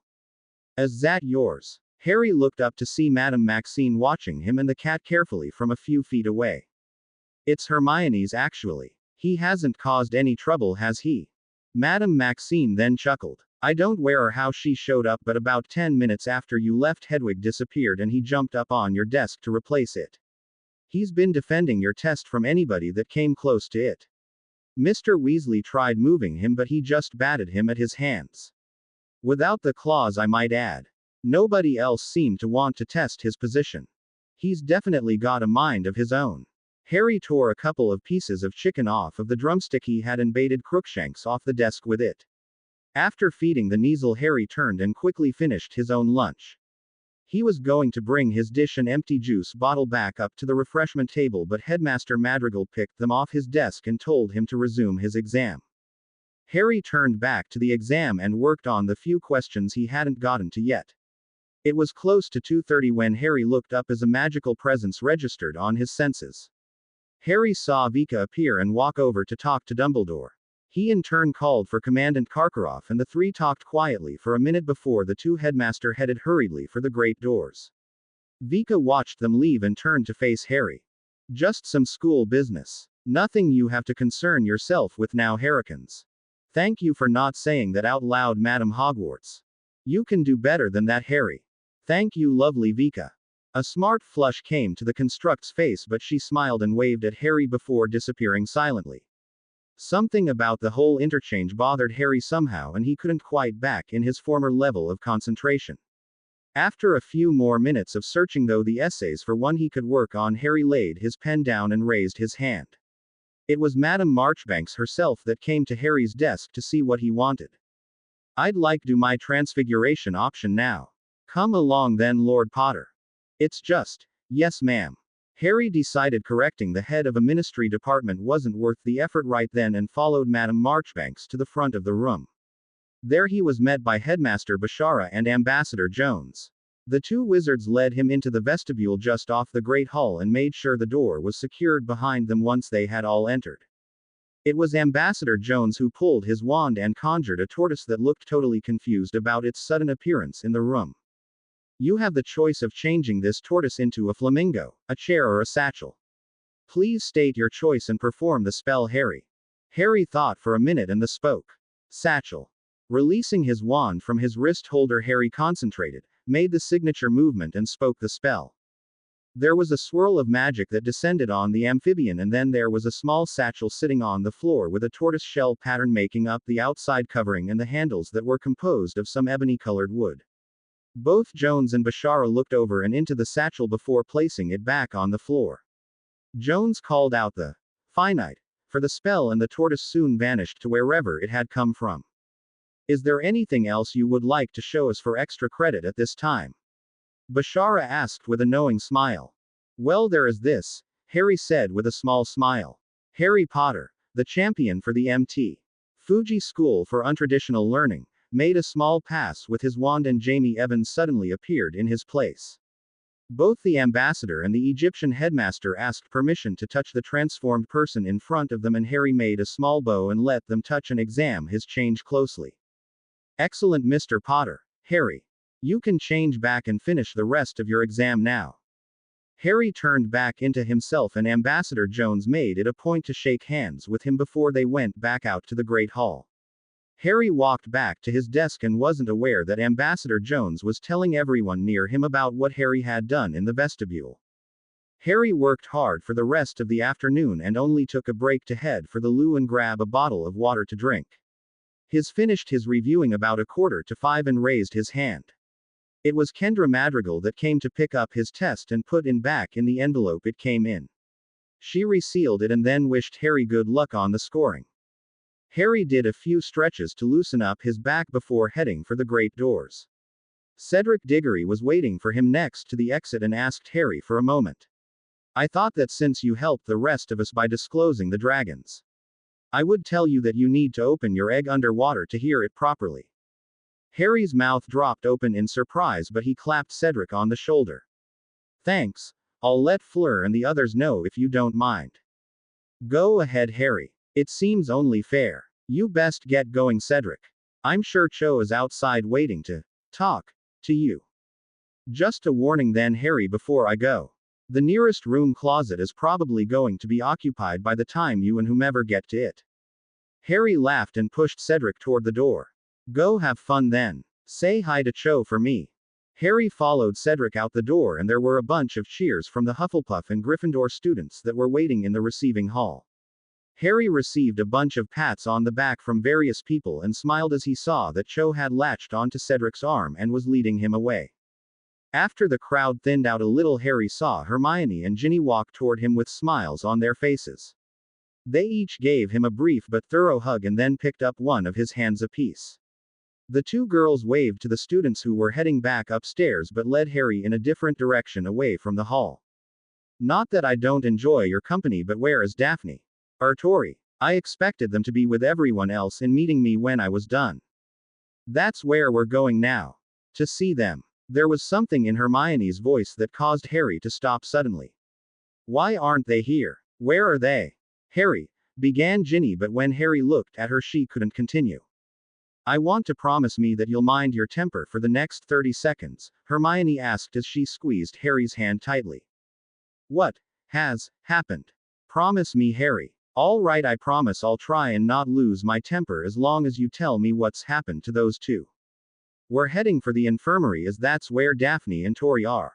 Speaker 2: "Is that yours?" Harry looked up to see Madame Maxine watching him and the cat carefully from a few feet away. "It's Hermione's actually. He hasn't caused any trouble, has he?" Madame Maxine then chuckled. "I don't where or how she showed up, but about 10 minutes after you left, Hedwig disappeared and he jumped up on your desk to replace it. He's been defending your test from anybody that came close to it. Mr. Weasley tried moving him, but he just batted him at his hands. Without the claws, I might add. Nobody else seemed to want to test his position. He's definitely got a mind of his own." Harry tore a couple of pieces of chicken off of the drumstick he had and baited Crookshanks off the desk with it. After feeding the Kneazle, Harry turned and quickly finished his own lunch. He was going to bring his dish and empty juice bottle back up to the refreshment table, but Headmaster Madrigal picked them off his desk and told him to resume his exam. Harry turned back to the exam and worked on the few questions he hadn't gotten to yet. It was close to 2:30 when Harry looked up as a magical presence registered on his senses. Harry saw Vika appear and walk over to talk to Dumbledore. He in turn called for Commandant Karkaroff and the three talked quietly for a minute before the two headmaster headed hurriedly for the great doors. Vika watched them leave and turned to face Harry. "Just some school business. Nothing you have to concern yourself with now, Harrikins. Thank you for not saying that out loud, Madam Hogwarts. You can do better than that, Harry. Thank you, lovely Vika." A smart flush came to the construct's face, but she smiled and waved at Harry before disappearing silently. Something about the whole interchange bothered Harry somehow, and he couldn't quite back in his former level of concentration. After a few more minutes of searching, though, the essays for one he could work on, Harry laid his pen down and raised his hand. It was Madame Marchbanks herself that came to Harry's desk to see what he wanted. "I'd like to do my transfiguration option now." "Come along then, Lord Potter." "It's just..." "Yes, ma'am." Harry decided correcting the head of a ministry department wasn't worth the effort right then and followed Madame Marchbanks to the front of the room. There he was met by Headmaster Bashara and Ambassador Jones. The two wizards led him into the vestibule just off the Great Hall and made sure the door was secured behind them once they had all entered. It was Ambassador Jones who pulled his wand and conjured a tortoise that looked totally confused about its sudden appearance in the room. "You have the choice of changing this tortoise into a flamingo, a chair, or a satchel. Please state your choice and perform the spell, Harry." Harry thought for a minute and then spoke. "Satchel." Releasing his wand from his wrist holder, Harry concentrated, made the signature movement and spoke the spell. There was a swirl of magic that descended on the amphibian, and then there was a small satchel sitting on the floor with a tortoise shell pattern making up the outside covering and the handles that were composed of some ebony-colored wood. Both Jones and Bashara looked over and into the satchel before placing it back on the floor. Jones called out the finite for the spell, and the tortoise soon vanished to wherever it had come from. "Is there anything else you would like to show us for extra credit at this time?" Bashara asked with a knowing smile. "Well, there is this," Harry said with a small smile. Harry Potter, the champion for the MT Fuji School for Untraditional Learning, made a small pass with his wand and Jamie Evans suddenly appeared in his place. Both the ambassador and the Egyptian headmaster asked permission to touch the transformed person in front of them, and Harry made a small bow and let them touch and examine his change closely. "Excellent, Mr. Potter. Harry, you can change back and finish the rest of your exam now." Harry turned back into himself, and Ambassador Jones made it a point to shake hands with him before they went back out to the Great Hall. Harry walked back to his desk and wasn't aware that Ambassador Jones was telling everyone near him about what Harry had done in the vestibule. Harry worked hard for the rest of the afternoon and only took a break to head for the loo and grab a bottle of water to drink. He's finished his reviewing about 4:45 and raised his hand. It was Kendra Madrigal that came to pick up his test and put it back in the envelope it came in. She resealed it and then wished Harry good luck on the scoring. Harry did a few stretches to loosen up his back before heading for the great doors. Cedric Diggory was waiting for him next to the exit and asked Harry for a moment. I thought that since you helped the rest of us by disclosing the dragons, I would tell you that you need to open your egg underwater to hear it properly. Harry's mouth dropped open in surprise, but he clapped Cedric on the shoulder. Thanks. I'll let Fleur and the others know if you don't mind. Go ahead, Harry. It seems only fair. You best get going, Cedric. I'm sure Cho is outside waiting to talk to you. Just a warning then, Harry, before I go. The nearest room closet is probably going to be occupied by the time you and whomever get to it. Harry laughed and pushed Cedric toward the door. Go have fun then. Say hi to Cho for me. Harry followed Cedric out the door, and there were a bunch of cheers from the Hufflepuff and Gryffindor students that were waiting in the receiving hall. Harry received a bunch of pats on the back from various people and smiled as he saw that Cho had latched onto Cedric's arm and was leading him away. After the crowd thinned out a little, Harry saw Hermione and Ginny walk toward him with smiles on their faces. They each gave him a brief but thorough hug and then picked up one of his hands apiece. The two girls waved to the students who were heading back upstairs but led Harry in a different direction away from the hall. Not that I don't enjoy your company, but where is Daphne? Tori. I expected them to be with everyone else in meeting me when I was done. That's where we're going now. To see them. There was something in Hermione's voice that caused Harry to stop suddenly. Why aren't they here? Where are they? Harry, began Ginny, but when Harry looked at her she couldn't continue. I want to promise me that you'll mind your temper for the next 30 seconds, Hermione asked as she squeezed Harry's hand tightly. What has happened? Promise me, Harry. All right, I promise I'll try and not lose my temper as long as you tell me what's happened to those two. We're heading for the infirmary as that's where Daphne and Tori are.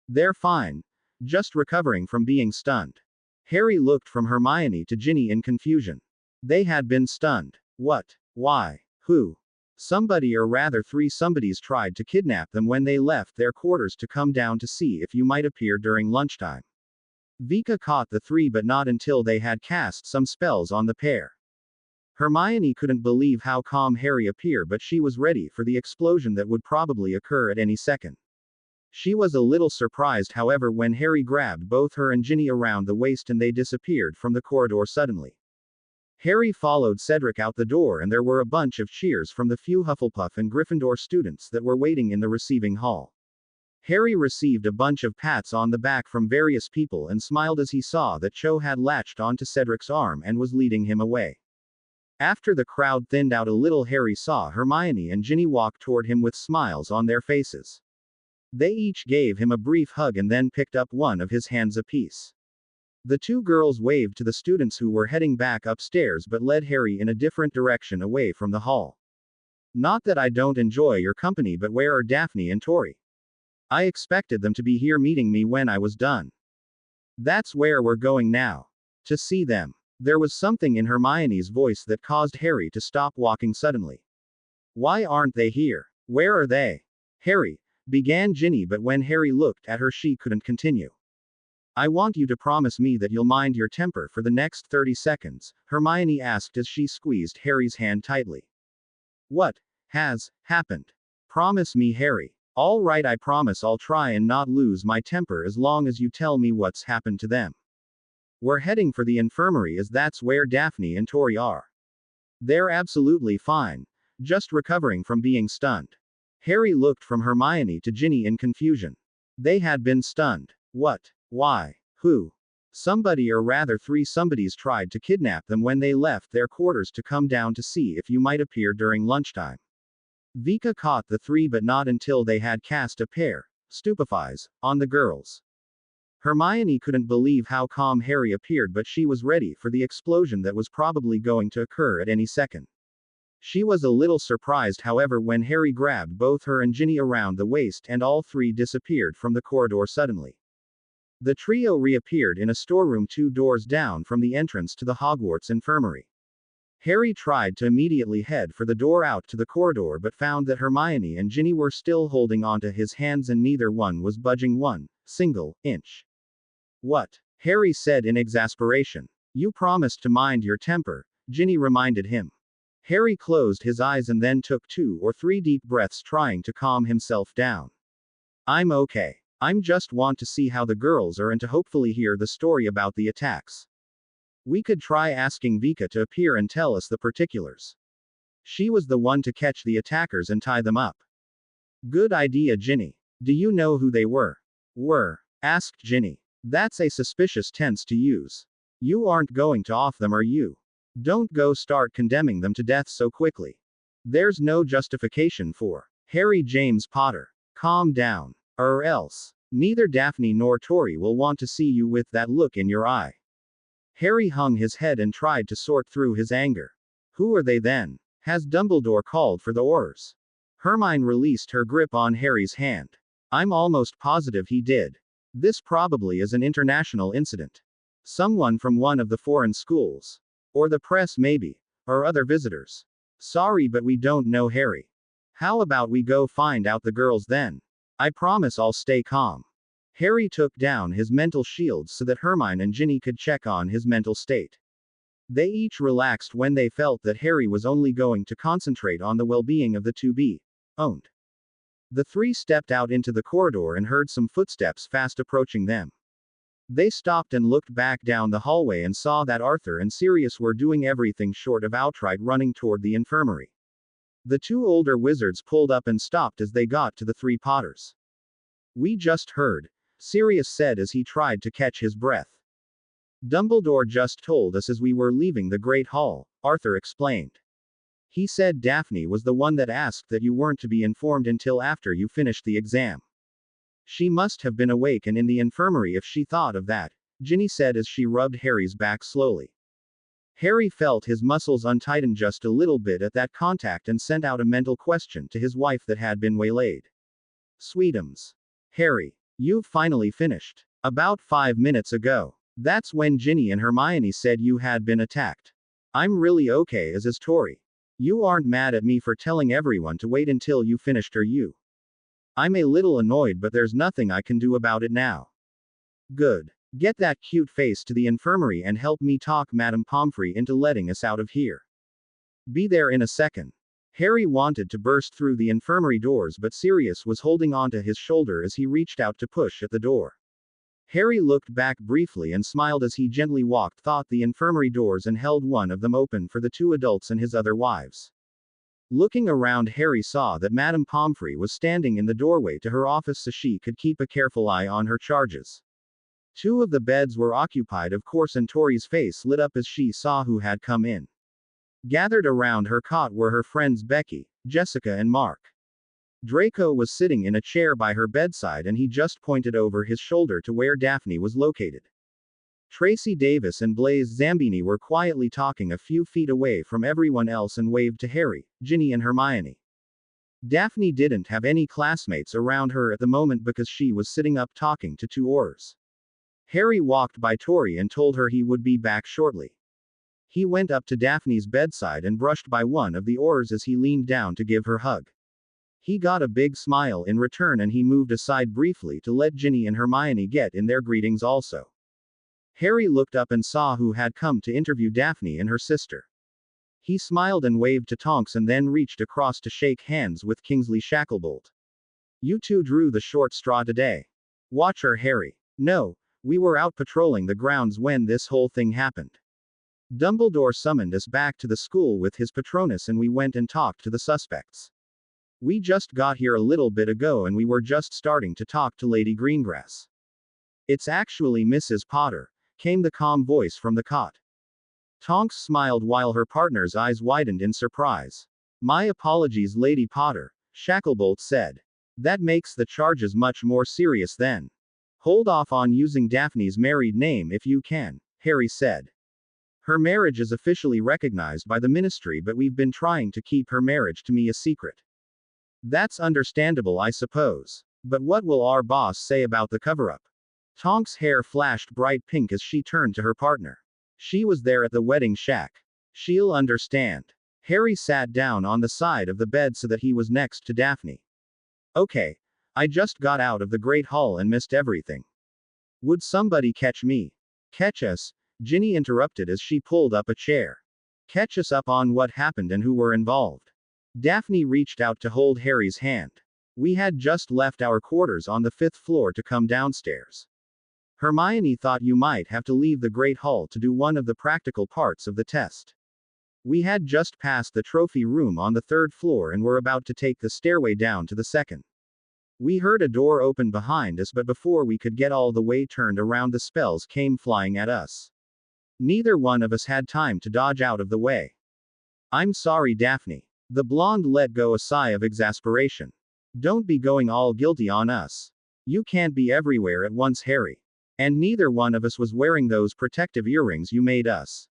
Speaker 2: They're fine. Just recovering from being stunned. Harry looked from Hermione to Ginny in confusion. They had been stunned. What? Why? Who? Somebody, or rather 3 somebodies, tried to kidnap them when they left their quarters to come down to see if you might appear during lunchtime. Vika caught the 3, but not until they had cast some spells on the pair. Hermione couldn't believe how calm Harry appeared, but she was ready for the explosion that would probably occur at any second. She was a little surprised, however, when Harry grabbed both her and Ginny around the waist and they disappeared from the corridor suddenly. Harry followed Cedric out the door, and there were a bunch of cheers from the few Hufflepuff and Gryffindor students that were waiting in the receiving hall. Harry received a bunch of pats on the back from various people and smiled as he saw that Cho had latched onto Cedric's arm and was leading him away. After the crowd thinned out a little, Harry saw Hermione and Ginny walk toward him with smiles on their faces. They each gave him a brief hug and then picked up one of his hands apiece. The two girls waved to the students who were heading back upstairs but led Harry in a different direction away from the hall. Not that I don't enjoy your company, but where are Daphne and Tori? I expected them to be here meeting me when I was done. That's where we're going now. To see them. There was something in Hermione's voice that caused Harry to stop walking suddenly. Why aren't they here? Where are they? Harry, began Ginny, but when Harry looked at her she couldn't continue. I want you to promise me that you'll mind your temper for the next 30 seconds, Hermione asked as she squeezed Harry's hand tightly. What has happened? Promise me, Harry. All right, I promise I'll try and not lose my temper as long as you tell me what's happened to them. We're heading for the infirmary as that's where Daphne and Tori are. They're absolutely fine. Just recovering from being stunned. Harry looked from Hermione to Ginny in confusion. They had been stunned. What? Why? Who? Somebody, or rather 3 somebodies, tried to kidnap them when they left their quarters to come down to see if you might appear during lunchtime. Vika caught the 3, but not until they had cast a pair, stupefies, on the girls. Hermione couldn't believe how calm Harry appeared, but she was ready for the explosion that was probably going to occur at any second. She was a little surprised, however, when Harry grabbed both her and Ginny around the waist and all 3 disappeared from the corridor suddenly. The trio reappeared in a storeroom 2 doors down from the entrance to the Hogwarts infirmary. Harry tried to immediately head for the door out to the corridor, but found that Hermione and Ginny were still holding onto his hands and neither one was budging 1 single inch. What? Harry said in exasperation. You promised to mind your temper, Ginny reminded him. Harry closed his eyes and then took 2 or 3 deep breaths, trying to calm himself down. I'm okay. I'm just want to see how the girls are and to hopefully hear the story about the attacks. We could try asking Vika to appear and tell us the particulars. She was the one to catch the attackers and tie them up. Good idea, Ginny. Do you know who they were? Asked Ginny. That's a suspicious tense to use. You aren't going to off them, are you? Don't go start condemning them to death so quickly. There's no justification for Harry James Potter. Calm down. Or else, neither Daphne nor Tori will want to see you with that look in your eye. Harry hung his head and tried to sort through his anger. Who are they then? Has Dumbledore called for the Aurors? Hermione released her grip on Harry's hand. I'm almost positive he did. This probably is an international incident. Someone from one of the foreign schools. Or the press maybe. Or other visitors. Sorry, but we don't know, Harry. How about we go find out the girls then? I promise I'll stay calm. Harry took down his mental shields so that Hermione and Ginny could check on his mental state. They each relaxed when they felt that Harry was only going to concentrate on the well-being of the to-be-owned. The three stepped out into the corridor and heard some footsteps fast approaching them. They stopped and looked back down the hallway and saw that Arthur and Sirius were doing everything short of outright running toward the infirmary. The 2 older wizards pulled up and stopped as they got to the 3 Potters. We just heard, Sirius said as he tried to catch his breath. Dumbledore just told us as we were leaving the Great Hall, Arthur explained. He said Daphne was the one that asked that you weren't to be informed until after you finished the exam. She must have been awake and in the infirmary if she thought of that, Ginny said as she rubbed Harry's back slowly. Harry felt his muscles untighten just a little bit at that contact and sent out a mental question to his wife that had been waylaid. Sweetums. Harry, you've finally finished. About 5 minutes ago. That's when Ginny and Hermione said you had been attacked. I'm really okay, as is Tori. You aren't mad at me for telling everyone to wait until you finished, are you? I'm a little annoyed, but there's nothing I can do about it now. Good. Get that cute face to the infirmary and help me talk Madame Pomfrey into letting us out of here. Be there in a second. Harry wanted to burst through the infirmary doors, but Sirius was holding onto his shoulder as he reached out to push at the door. Harry looked back briefly and smiled as he gently walked toward the infirmary doors and held one of them open for the 2 adults and his other wives. Looking around, Harry saw that Madame Pomfrey was standing in the doorway to her office so she could keep a careful eye on her charges. 2 of the beds were occupied, of course, and Tori's face lit up as she saw who had come in. Gathered around her cot were her friends Becky, Jessica, and Mark. Draco was sitting in a chair by her bedside and he just pointed over his shoulder to where Daphne was located. Tracy Davis and Blaise Zambini were quietly talking a few feet away from everyone else and waved to Harry, Ginny, and Hermione. Daphne didn't have any classmates around her at the moment because she was sitting up talking to 2 Aurors. Harry walked by Tori and told her he would be back shortly. He went up to Daphne's bedside and brushed by one of the Aurors as he leaned down to give her a hug. He got a big smile in return and he moved aside briefly to let Ginny and Hermione get in their greetings also. Harry looked up and saw who had come to interview Daphne and her sister. He smiled and waved to Tonks and then reached across to shake hands with Kingsley Shacklebolt. You 2 drew the short straw today. Watch her, Harry. No, we were out patrolling the grounds when this whole thing happened. Dumbledore summoned us back to the school with his Patronus and we went and talked to the suspects. We just got here a little bit ago and we were just starting to talk to Lady Greengrass. It's actually Mrs. Potter, came the calm voice from the cot. Tonks smiled while her partner's eyes widened in surprise. My apologies, Lady Potter, Shacklebolt said. That makes the charges much more serious then. Hold off on using Daphne's married name if you can, Harry said. Her marriage is officially recognized by the ministry, but we've been trying to keep her marriage to me a secret. That's understandable, I suppose. But what will our boss say about the cover-up? Tonks' hair flashed bright pink as she turned to her partner. She was there at the wedding shack. She'll understand. Harry sat down on the side of the bed so that he was next to Daphne. Okay. I just got out of the Great Hall and missed everything. Would somebody catch me? Catch us? Ginny interrupted as she pulled up a chair. Catch us up on what happened and who were involved. Daphne reached out to hold Harry's hand. We had just left our quarters on the 5th floor to come downstairs. Hermione thought you might have to leave the Great Hall to do one of the practical parts of the test. We had just passed the trophy room on the 3rd floor and were about to take the stairway down to the 2nd. We heard a door open behind us, but before we could get all the way turned around, the spells came flying at us. Neither one of us had time to dodge out of the way. I'm sorry, Daphne. The blonde let go a sigh of exasperation. Don't be going all guilty on us. You can't be everywhere at once, Harry. And neither one of us was wearing those protective earrings you made us.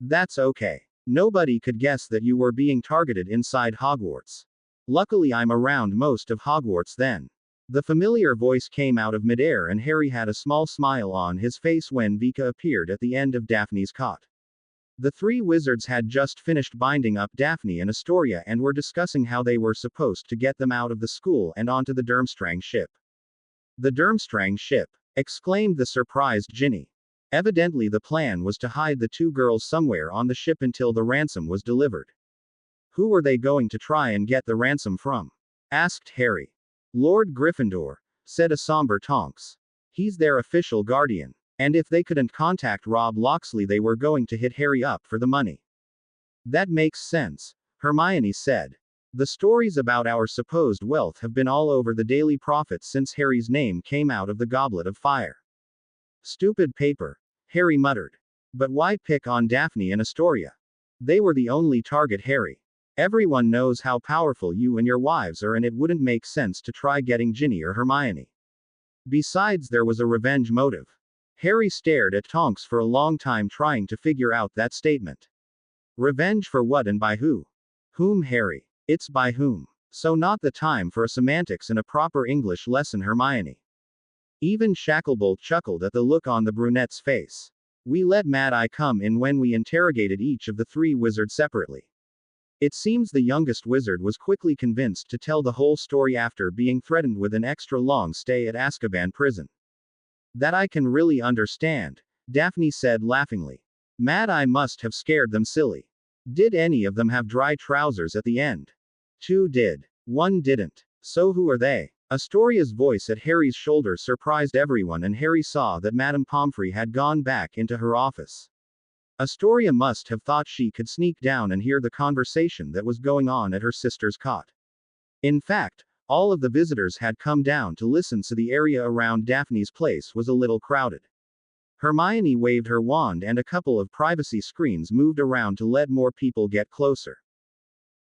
Speaker 2: That's okay. Nobody could guess that you were being targeted inside Hogwarts. Luckily, I'm around most of Hogwarts then. The familiar voice came out of midair, and Harry had a small smile on his face when Vika appeared at the end of Daphne's cot. The three wizards had just finished binding up Daphne and Astoria and were discussing how they were supposed to get them out of the school and onto the Durmstrang ship. The Durmstrang ship, exclaimed the surprised Ginny. Evidently the plan was to hide the two girls somewhere on the ship until the ransom was delivered. Who were they going to try and get the ransom from? Asked Harry. Lord Gryffindor, said a somber Tonks. He's their official guardian. And if they couldn't contact Rob Locksley, they were going to hit Harry up for the money. That makes sense, Hermione said. The stories about our supposed wealth have been all over the Daily Prophet since Harry's name came out of the Goblet of Fire. Stupid paper, Harry muttered. But why pick on Daphne and Astoria? They were the only target, Harry. Everyone knows how powerful you and your wives are, and it wouldn't make sense to try getting Ginny or Hermione. Besides, there was a revenge motive. Harry stared at Tonks for a long time, trying to figure out that statement. Revenge for what and by who? Whom, Harry? It's by whom. So not the time for a semantics and a proper English lesson, Hermione. Even Shacklebolt chuckled at the look on the brunette's face. We let Mad Eye come in when we interrogated each of the three wizards separately. It seems the youngest wizard was quickly convinced to tell the whole story after being threatened with an extra long stay at Azkaban prison. That I can really understand, Daphne said laughingly. Mad Eye must have scared them silly. Did any of them have dry trousers at the end? Two did. One didn't. So who are they? Astoria's voice at Harry's shoulder surprised everyone, and Harry saw that Madame Pomfrey had gone back into her office. Astoria must have thought she could sneak down and hear the conversation that was going on at her sister's cot. In fact, all of the visitors had come down to listen, so the area around Daphne's place was a little crowded. Hermione waved her wand and a couple of privacy screens moved around to let more people get closer.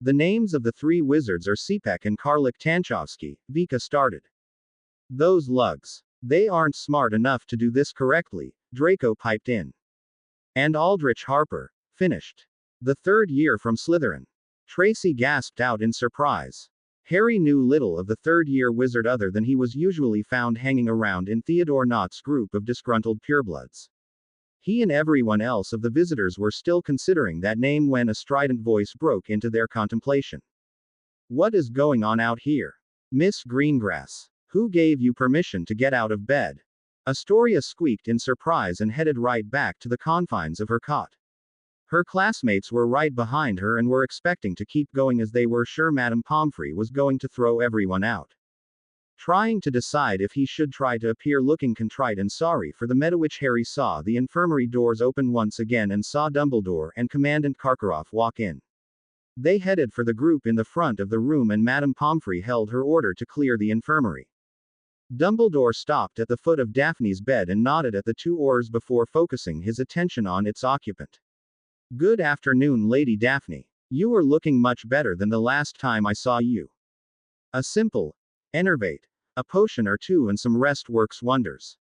Speaker 2: The names of the three wizards are Sipek and Karlik Tanchovsky, Vika started. Those lugs. They aren't smart enough to do this correctly, Draco piped in. And Aldrich Harper, finished. The third year from Slytherin. Tracy gasped out in surprise. Harry knew little of the third-year wizard other than he was usually found hanging around in Theodore Knott's group of disgruntled purebloods. He and everyone else of the visitors were still considering that name when a strident voice broke into their contemplation. What is going on out here? Miss Greengrass. Who gave you permission to get out of bed? Astoria squeaked in surprise and headed right back to the confines of her cot. Her classmates were right behind her and were expecting to keep going, as they were sure Madame Pomfrey was going to throw everyone out. Trying to decide if he should try to appear looking contrite and sorry for the Medowitch, Harry saw the infirmary doors open once again and saw Dumbledore and Commandant Karkaroff walk in. They headed for the group in the front of the room, and Madame Pomfrey held her order to clear the infirmary. Dumbledore stopped at the foot of Daphne's bed and nodded at the two oars before focusing his attention on its occupant. Good afternoon, Lady Daphne. You are looking much better than the last time I saw you. A simple enervate, a potion or two and some rest works wonders.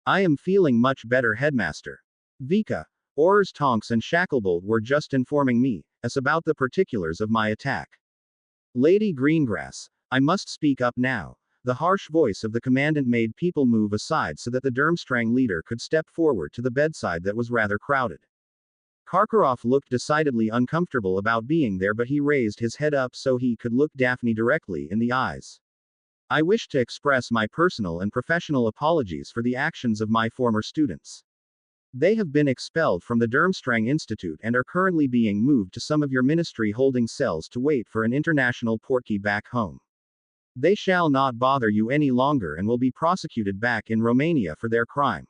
Speaker 2: I am feeling much better, Headmaster. Vika, Ors, Tonks and Shacklebolt were just informing me as about the particulars of my attack. Lady Greengrass, I must speak up now. The harsh voice of the commandant made people move aside so that the Durmstrang leader could step forward to the bedside that was rather crowded. Karkaroff looked decidedly uncomfortable about being there, but he raised his head up so he could look Daphne directly in the eyes. I wish to express my personal and professional apologies for the actions of my former students. They have been expelled from the Durmstrang Institute and are currently being moved to some of your ministry holding cells to wait for an international portkey back home. They shall not bother you any longer and will be prosecuted back in Romania for their crime.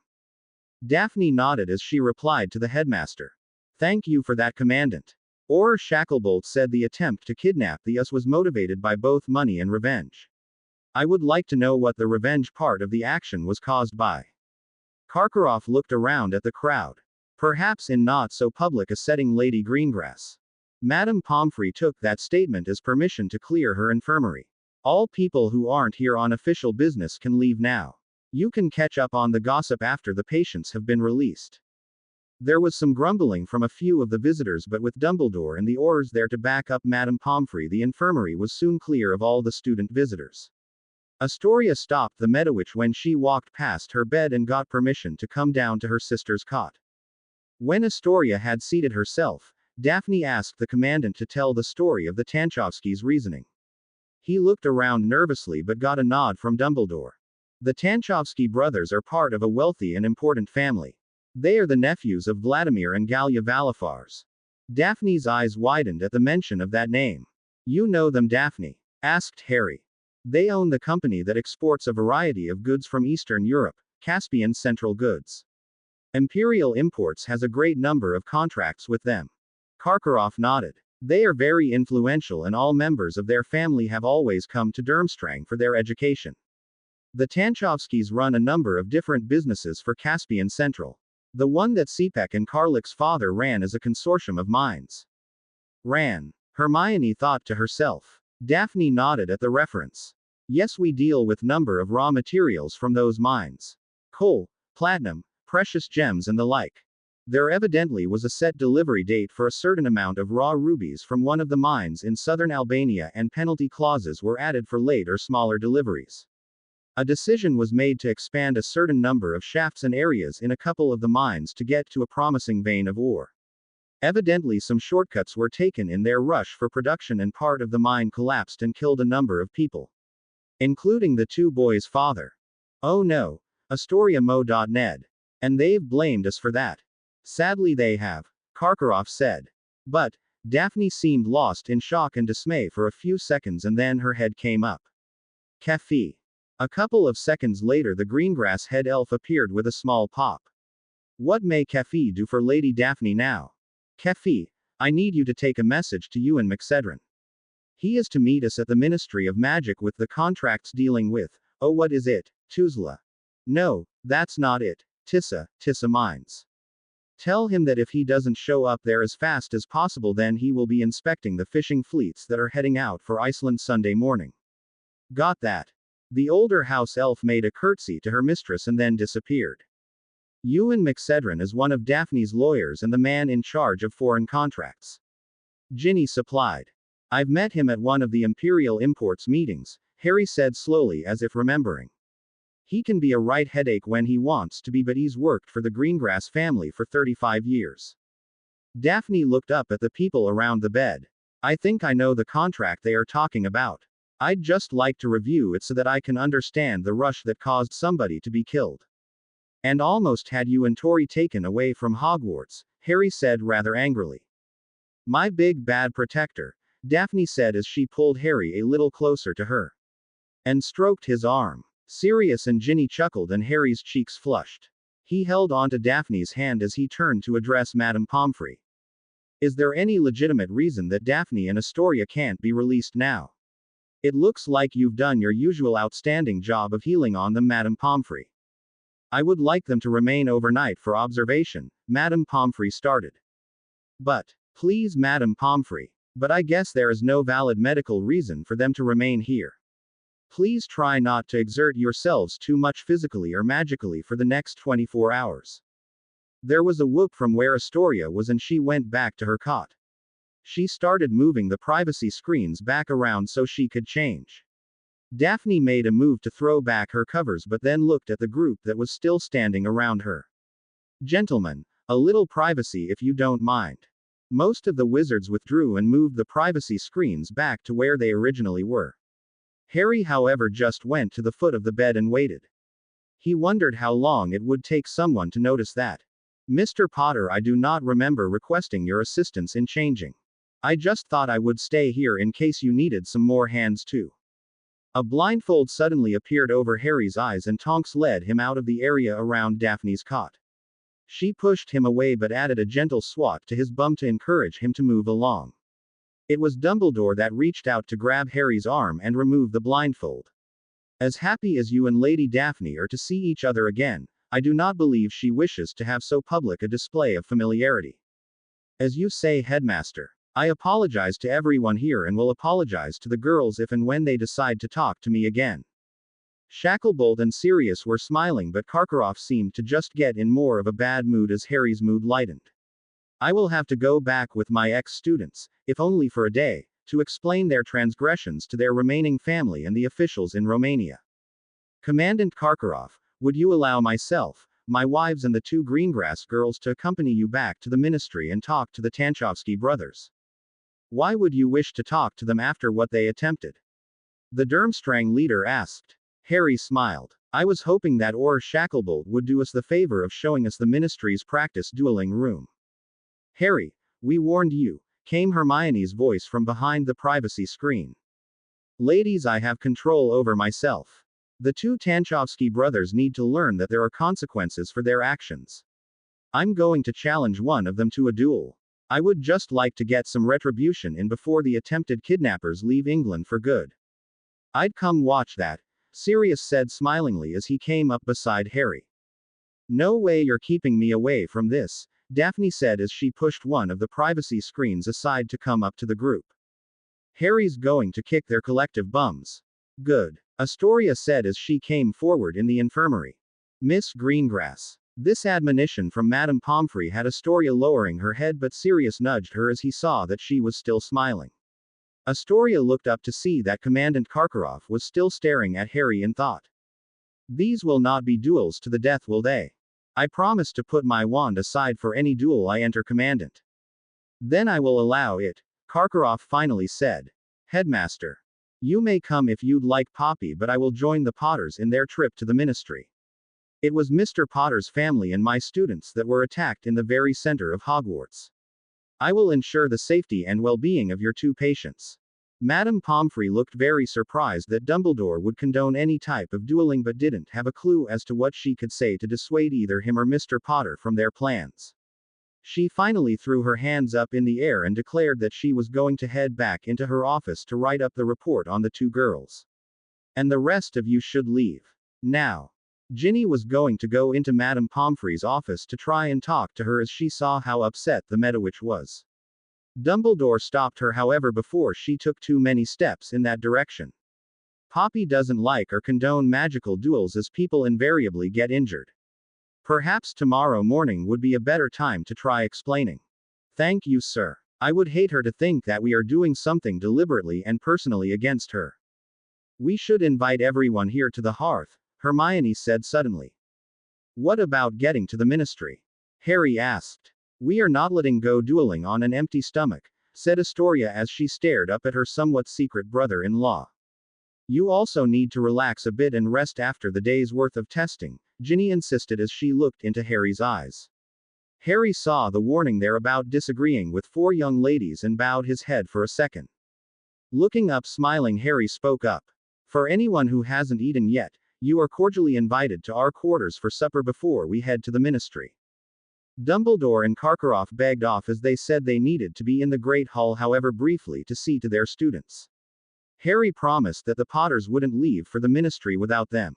Speaker 2: Daphne nodded as she replied to the headmaster. Thank you for that, Commandant. Or Shacklebolt said the attempt to kidnap the us was motivated by both money and revenge. I would like to know what the revenge part of the action was caused by. Karkaroff looked around at the crowd. Perhaps in not so public a setting, Lady Greengrass. Madame Pomfrey took that statement as permission to clear her infirmary. All people who aren't here on official business can leave now. You can catch up on the gossip after the patients have been released. There was some grumbling from a few of the visitors, but with Dumbledore and the Aurors there to back up Madame Pomfrey, the infirmary was soon clear of all the student visitors. Astoria stopped the Medowitch when she walked past her bed and got permission to come down to her sister's cot. When Astoria had seated herself, Daphne asked the commandant to tell the story of the Tanchovskys' reasoning. He looked around nervously but got a nod from Dumbledore. The Tanchovsky brothers are part of a wealthy and important family. They are the nephews of Vladimir and Galya Valifars. Daphne's eyes widened at the mention of that name. You know them, Daphne? Asked Harry. They own the company that exports a variety of goods from Eastern Europe, Caspian Central Goods. Imperial Imports has a great number of contracts with them. Karkaroff nodded. They are very influential and all members of their family have always come to Durmstrang for their education. The Tanchovskys run a number of different businesses for Caspian Central. The one that Sepek and Karlik's father ran is a consortium of mines. Ran. Hermione thought to herself. Daphne nodded at the reference. Yes, we deal with number of raw materials from those mines. Coal, platinum, precious gems and the like. There evidently was a set delivery date for a certain amount of raw rubies from one of the mines in southern Albania and penalty clauses were added for late or smaller deliveries. A decision was made to expand a certain number of shafts and areas in a couple of the mines to get to a promising vein of ore. Evidently some shortcuts were taken in their rush for production and part of the mine collapsed and killed a number of people. Including the two boys' father. Oh no. Astoria Mo.Ned. And they've blamed us for that. Sadly they have, Karkaroff said. But, Daphne seemed lost in shock and dismay for a few seconds and then her head came up. Kafi. A couple of seconds later the Greengrass head elf appeared with a small pop. What may Kafi do for Lady Daphne now? Kafi, I need you to take a message to Ewan McCedron. He is to meet us at the Ministry of Magic with the contracts dealing with, oh what is it, Tuzla? No, that's not it, Tissa Mines. Tell him that if he doesn't show up there as fast as possible then he will be inspecting the fishing fleets that are heading out for Iceland Sunday morning. Got that? The older house elf made a curtsy to her mistress and then disappeared. Ewan McCedron is one of Daphne's lawyers and the man in charge of foreign contracts. Ginny supplied. I've met him at one of the Imperial Imports meetings, Harry said slowly as if remembering. He can be a right headache when he wants to be, but he's worked for the Greengrass family for 35 years. Daphne looked up at the people around the bed. I think I know the contract they are talking about. I'd just like to review it so that I can understand the rush that caused somebody to be killed. And almost had you and Tori taken away from Hogwarts, Harry said rather angrily. My big bad protector, Daphne said as she pulled Harry a little closer to her. And stroked his arm. Sirius and Ginny chuckled and Harry's cheeks flushed. He held onto Daphne's hand as he turned to address Madame Pomfrey. Is there any legitimate reason that Daphne and Astoria can't be released now? It looks like you've done your usual outstanding job of healing on them, Madame Pomfrey. I would like them to remain overnight for observation, Madame Pomfrey started. But, please Madame Pomfrey, but I guess there is no valid medical reason for them to remain here. Please try not to exert yourselves too much physically or magically for the next 24 hours. There was a whoop from where Astoria was and she went back to her cot. She started moving the privacy screens back around so she could change. Daphne made a move to throw back her covers but then looked at the group that was still standing around her. Gentlemen, a little privacy if you don't mind. Most of the wizards withdrew and moved the privacy screens back to where they originally were. Harry, however, just went to the foot of the bed and waited. He wondered how long it would take someone to notice that. Mr. Potter, I do not remember requesting your assistance in changing. I just thought I would stay here in case you needed some more hands too. A blindfold suddenly appeared over Harry's eyes and Tonks led him out of the area around Daphne's cot. She pushed him away but added a gentle swat to his bum to encourage him to move along. It was Dumbledore that reached out to grab Harry's arm and remove the blindfold. As happy as you and Lady Daphne are to see each other again, I do not believe she wishes to have so public a display of familiarity. As you say, Headmaster. I apologize to everyone here and will apologize to the girls if and when they decide to talk to me again. Shacklebolt and Sirius were smiling, but Karkaroff seemed to just get in more of a bad mood as Harry's mood lightened. I will have to go back with my ex-students, if only for a day, to explain their transgressions to their remaining family and the officials in Romania. Commandant Karkaroff, would you allow myself, my wives and the 2 Greengrass girls to accompany you back to the ministry and talk to the Tanchovsky brothers? Why would you wish to talk to them after what they attempted? The Durmstrang leader asked. Harry smiled. I was hoping that Shacklebolt would do us the favor of showing us the ministry's practice dueling room. Harry, we warned you, came Hermione's voice from behind the privacy screen. Ladies, I have control over myself. The 2 Tanchovsky brothers need to learn that there are consequences for their actions. I'm going to challenge one of them to a duel. I would just like to get some retribution in before the attempted kidnappers leave England for good. I'd come watch that, Sirius said smilingly as he came up beside Harry. No way you're keeping me away from this, Daphne said as she pushed one of the privacy screens aside to come up to the group. Harry's going to kick their collective bums. Good, Astoria said as she came forward in the infirmary. Miss Greengrass. This admonition from Madame Pomfrey had Astoria lowering her head, but Sirius nudged her as he saw that she was still smiling. Astoria looked up to see that Commandant Karkaroff was still staring at Harry in thought. These will not be duels to the death, will they? I promise to put my wand aside for any duel I enter, Commandant. Then I will allow it, Karkaroff finally said. Headmaster. You may come if you'd like, Poppy, but I will join the Potters in their trip to the ministry. It was Mr. Potter's family and my students that were attacked in the very center of Hogwarts. I will ensure the safety and well-being of your 2 patients. Madame Pomfrey looked very surprised that Dumbledore would condone any type of dueling, but didn't have a clue as to what she could say to dissuade either him or Mr. Potter from their plans. She finally threw her hands up in the air and declared that she was going to head back into her office to write up the report on the 2 girls. And the rest of you should leave. Now. Ginny was going to go into Madame Pomfrey's office to try and talk to her as she saw how upset the Medowitch was. Dumbledore stopped her, however, before she took too many steps in that direction. Poppy doesn't like or condone magical duels as people invariably get injured. Perhaps tomorrow morning would be a better time to try explaining. Thank you, sir. I would hate her to think that we are doing something deliberately and personally against her. We should invite everyone here to the hearth, Hermione said suddenly. What about getting to the ministry? Harry asked. We are not letting go dueling on an empty stomach, said Astoria as she stared up at her somewhat secret brother-in-law. You also need to relax a bit and rest after the day's worth of testing, Ginny insisted as she looked into Harry's eyes. Harry saw the warning there about disagreeing with 4 young ladies and bowed his head for a second. Looking up, smiling, Harry spoke up. For anyone who hasn't eaten yet, you are cordially invited to our quarters for supper before we head to the ministry. Dumbledore and Karkaroff begged off as they said they needed to be in the Great Hall, however briefly, to see to their students. Harry promised that the Potters wouldn't leave for the ministry without them.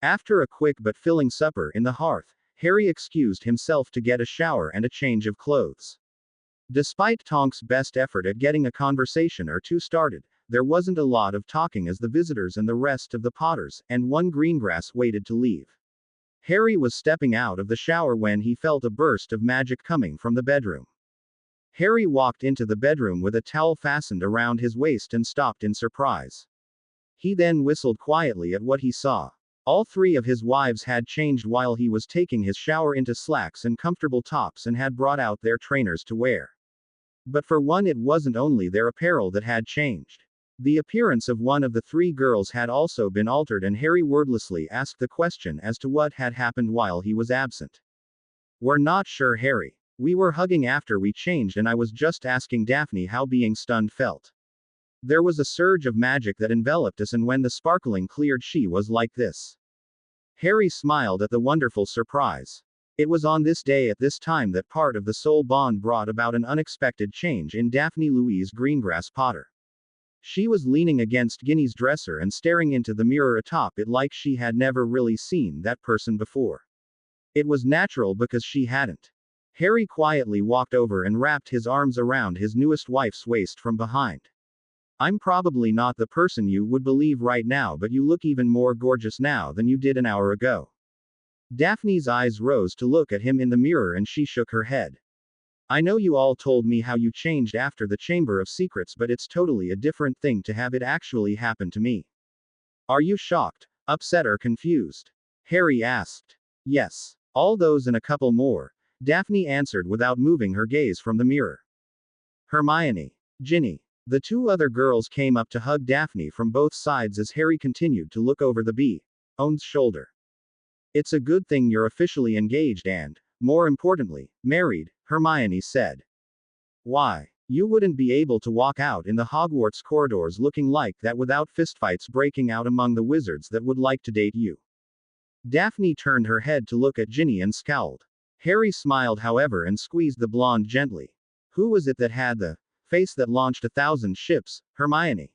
Speaker 2: After a quick but filling supper in the hearth, Harry excused himself to get a shower and a change of clothes. Despite Tonks' best effort at getting a conversation or 2 started, there wasn't a lot of talking as the visitors and the rest of the Potters, and 1 Greengrass, waited to leave. Harry was stepping out of the shower when he felt a burst of magic coming from the bedroom. Harry walked into the bedroom with a towel fastened around his waist and stopped in surprise. He then whistled quietly at what he saw. All 3 of his wives had changed while he was taking his shower into slacks and comfortable tops and had brought out their trainers to wear. But for one, it wasn't only their apparel that had changed. The appearance of one of the 3 girls had also been altered, and Harry wordlessly asked the question as to what had happened while he was absent. We're not sure, Harry. We were hugging after we changed, and I was just asking Daphne how being stunned felt. There was a surge of magic that enveloped us, and when the sparkling cleared, she was like this. Harry smiled at the wonderful surprise. It was on this day at this time that part of the soul bond brought about an unexpected change in Daphne Louise Greengrass Potter. She was leaning against Ginny's dresser and staring into the mirror atop it like she had never really seen that person before. It was natural because she hadn't. Harry quietly walked over and wrapped his arms around his newest wife's waist from behind. I'm probably not the person you would believe right now, but you look even more gorgeous now than you did an hour ago. Daphne's eyes rose to look at him in the mirror, and she shook her head. I know you all told me how you changed after the Chamber of Secrets, but it's totally a different thing to have it actually happen to me. Are you shocked, upset, or confused? Harry asked. Yes. All those and a couple more, Daphne answered without moving her gaze from the mirror. Hermione. Ginny. The two other girls came up to hug Daphne from both sides as Harry continued to look over the B's shoulder. It's a good thing you're officially engaged and, more importantly, married, Hermione said. Why? You wouldn't be able to walk out in the Hogwarts corridors looking like that without fistfights breaking out among the wizards that would like to date you. Daphne turned her head to look at Ginny and scowled. Harry smiled, however, and squeezed the blonde gently. Who was it that had the face that launched 1,000 ships, Hermione?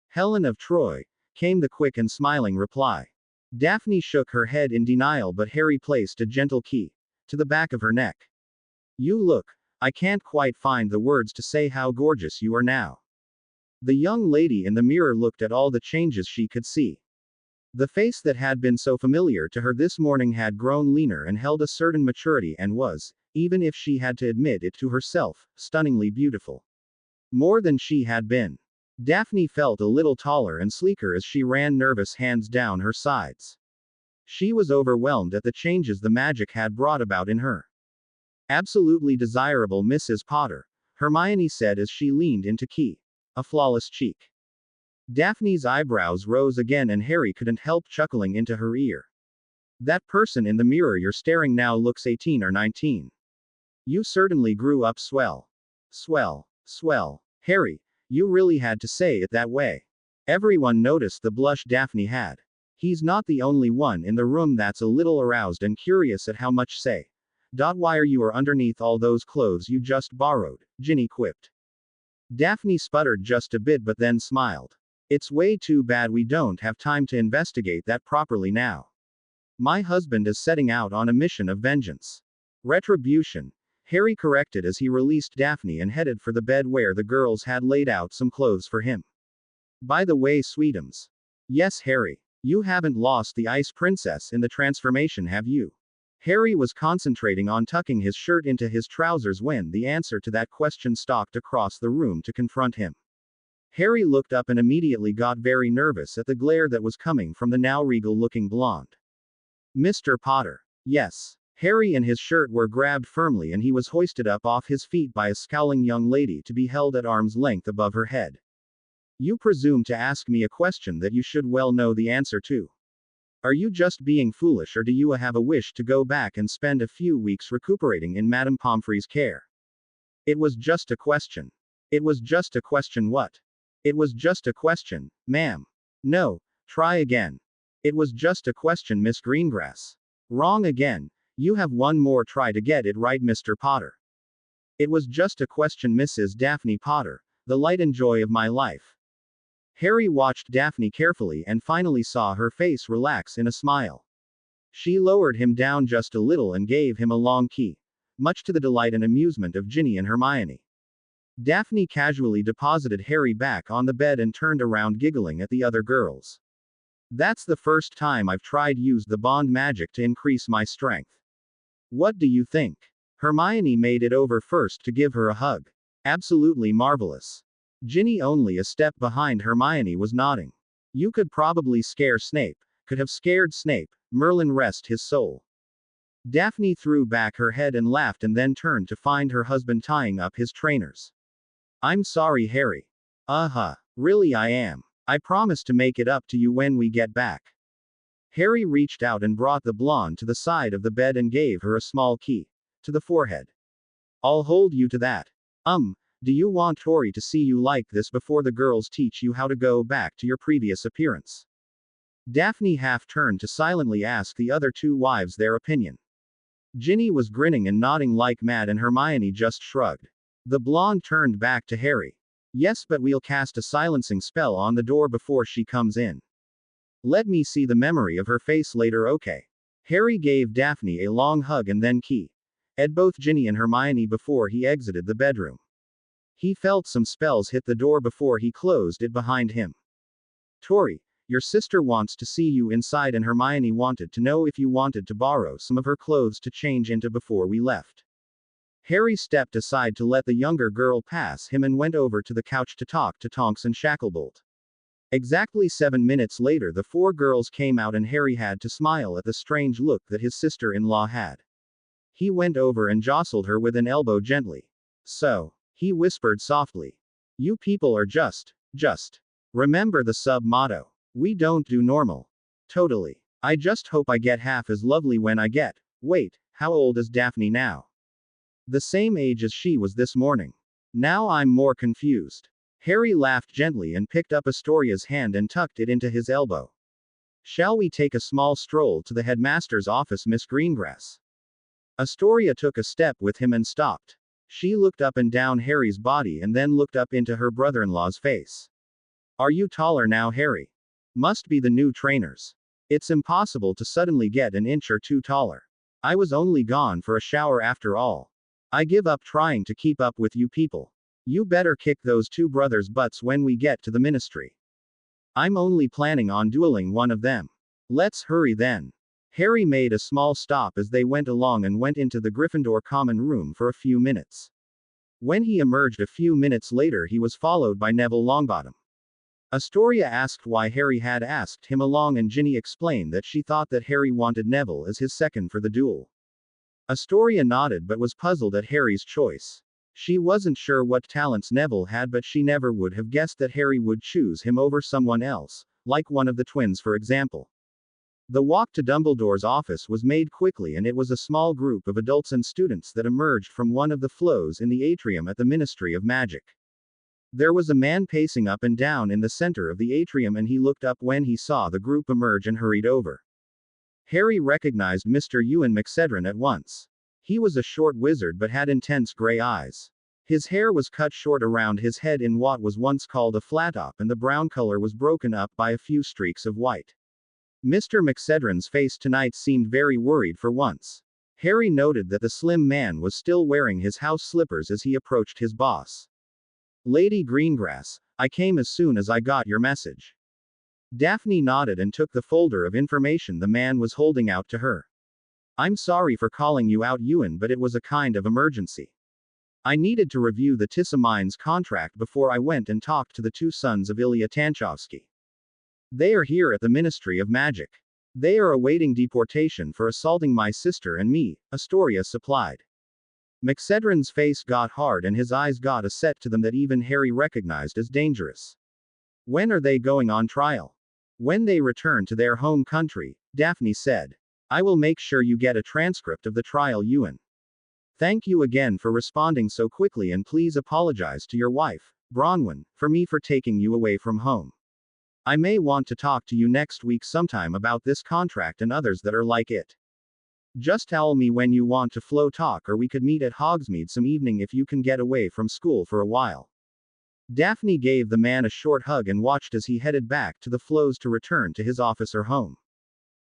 Speaker 2: Helen of Troy, came the quick and smiling reply. Daphne shook her head in denial, but Harry placed a gentle key to the back of her neck. You look, I can't quite find the words to say how gorgeous you are now. The young lady in the mirror looked at all the changes she could see. The face that had been so familiar to her this morning had grown leaner and held a certain maturity and was, even if she had to admit it to herself, stunningly beautiful. More than she had been. Daphne felt a little taller and sleeker as she ran nervous hands down her sides. She was overwhelmed at the changes the magic had brought about in her. Absolutely desirable, Mrs. Potter, Hermione said as she leaned into Key. A flawless cheek. Daphne's eyebrows rose again, and Harry couldn't help chuckling into her ear. That person in the mirror you're staring now looks 18 or 19. You certainly grew up swell. Swell. Swell. Harry, you really had to say it that way. Everyone noticed the blush Daphne had. He's not the only one in the room that's a little aroused and curious at how much say. Why are you underneath all those clothes you just borrowed? Ginny quipped. Daphne sputtered just a bit but then smiled. It's way too bad we don't have time to investigate that properly now. My husband is setting out on a mission of vengeance. Retribution. Harry corrected as he released Daphne and headed for the bed where the girls had laid out some clothes for him. By the way, sweetums. Yes, Harry. You haven't lost the Ice Princess in the transformation, have you? Harry was concentrating on tucking his shirt into his trousers when the answer to that question stalked across the room to confront him. Harry looked up and immediately got very nervous at the glare that was coming from the now regal-looking blonde. Mr. Potter. Yes. Harry and his shirt were grabbed firmly and he was hoisted up off his feet by a scowling young lady to be held at arm's length above her head. You presume to ask me a question that you should well know the answer to. Are you just being foolish, or do you have a wish to go back and spend a few weeks recuperating in Madame Pomfrey's care? It was just a question. It was just a question. What? It was just a question, ma'am. No, try again. It was just a question, Miss Greengrass. Wrong again. You have one more try to get it right, Mr. Potter. It was just a question, Mrs. Daphne Potter, the light and joy of my life. Harry watched Daphne carefully and finally saw her face relax in a smile. She lowered him down just a little and gave him a long key, much to the delight and amusement of Ginny and Hermione. Daphne casually deposited Harry back on the bed and turned around giggling at the other girls. That's the first time I've tried use the bond magic to increase my strength. What do you think? Hermione made it over first to give her a hug. Absolutely marvelous. Ginny, only a step behind Hermione, was nodding. You could probably scare Snape. Could have scared Snape. Merlin rest his soul. Daphne threw back her head and laughed and then turned to find her husband tying up his trainers. I'm sorry, Harry. Really I am. I promise to make it up to you when we get back. Harry reached out and brought the blonde to the side of the bed and gave her a small key. To the forehead. I'll hold you to that. Do you want Tori to see you like this before the girls teach you how to go back to your previous appearance? Daphne half turned to silently ask the other two wives their opinion. Ginny was grinning and nodding like mad and Hermione just shrugged. The blonde turned back to Harry. Yes, but we'll cast a silencing spell on the door before she comes in. Let me see the memory of her face later, okay? Harry gave Daphne a long hug and then ed both Ginny and Hermione before he exited the bedroom. He felt some spells hit the door before he closed it behind him. Tori, your sister wants to see you inside and Hermione wanted to know if you wanted to borrow some of her clothes to change into before we left. Harry stepped aside to let the younger girl pass him and went over to the couch to talk to Tonks and Shacklebolt. Exactly 7 minutes later the four girls came out and Harry had to smile at the strange look that his sister-in-law had. He went over and jostled her with an elbow gently. So, he whispered softly. You people are just. Remember the sub-motto. We don't do normal. Totally. I just hope I get half as lovely when I get. Wait, how old is Daphne now? The same age as she was this morning. Now I'm more confused. Harry laughed gently and picked up Astoria's hand and tucked it into his elbow. Shall we take a small stroll to the headmaster's office, Miss Greengrass? Astoria took a step with him and stopped. She looked up and down Harry's body and then looked up into her brother-in-law's face. Are you taller now, Harry? Must be the new trainers. It's impossible to suddenly get an inch or two taller. I was only gone for a shower after all. I give up trying to keep up with you people. You better kick those two brothers' butts when we get to the ministry. I'm only planning on dueling one of them. Let's hurry then. Harry made a small stop as they went along and went into the Gryffindor common room for a few minutes. When he emerged a few minutes later he was followed by Neville Longbottom. Astoria asked why Harry had asked him along and Ginny explained that she thought that Harry wanted Neville as his second for the duel. Astoria nodded but was puzzled at Harry's choice. She wasn't sure what talents Neville had but she never would have guessed that Harry would choose him over someone else, like one of the twins for example. The walk to Dumbledore's office was made quickly and it was a small group of adults and students that emerged from one of the flows in the atrium at the Ministry of Magic. There was a man pacing up and down in the center of the atrium and he looked up when he saw the group emerge and hurried over. Harry recognized Mr. Ewan McCedron at once. He was a short wizard but had intense gray eyes. His hair was cut short around his head in what was once called a flat-top and the brown color was broken up by a few streaks of white. Mr. McCedron's face tonight seemed very worried for once. Harry noted that the slim man was still wearing his house slippers as he approached his boss. Lady Greengrass, I came as soon as I got your message. Daphne nodded and took the folder of information the man was holding out to her. I'm sorry for calling you out, Ewan, but it was a kind of emergency. I needed to review the Tissamines contract before I went and talked to the two sons of Ilya Tanchovsky. They are here at the Ministry of Magic. They are awaiting deportation for assaulting my sister and me, Astoria supplied. McCedron's face got hard and his eyes got a set to them that even Harry recognized as dangerous. When are they going on trial? When they return to their home country, Daphne said. I will make sure you get a transcript of the trial, Ewan. Thank you again for responding so quickly and please apologize to your wife, Bronwyn, for me for taking you away from home. I may want to talk to you next week sometime about this contract and others that are like it. Just tell me when you want to flow talk or we could meet at Hogsmeade some evening if you can get away from school for a while. Daphne gave the man a short hug and watched as he headed back to the flows to return to his office or home.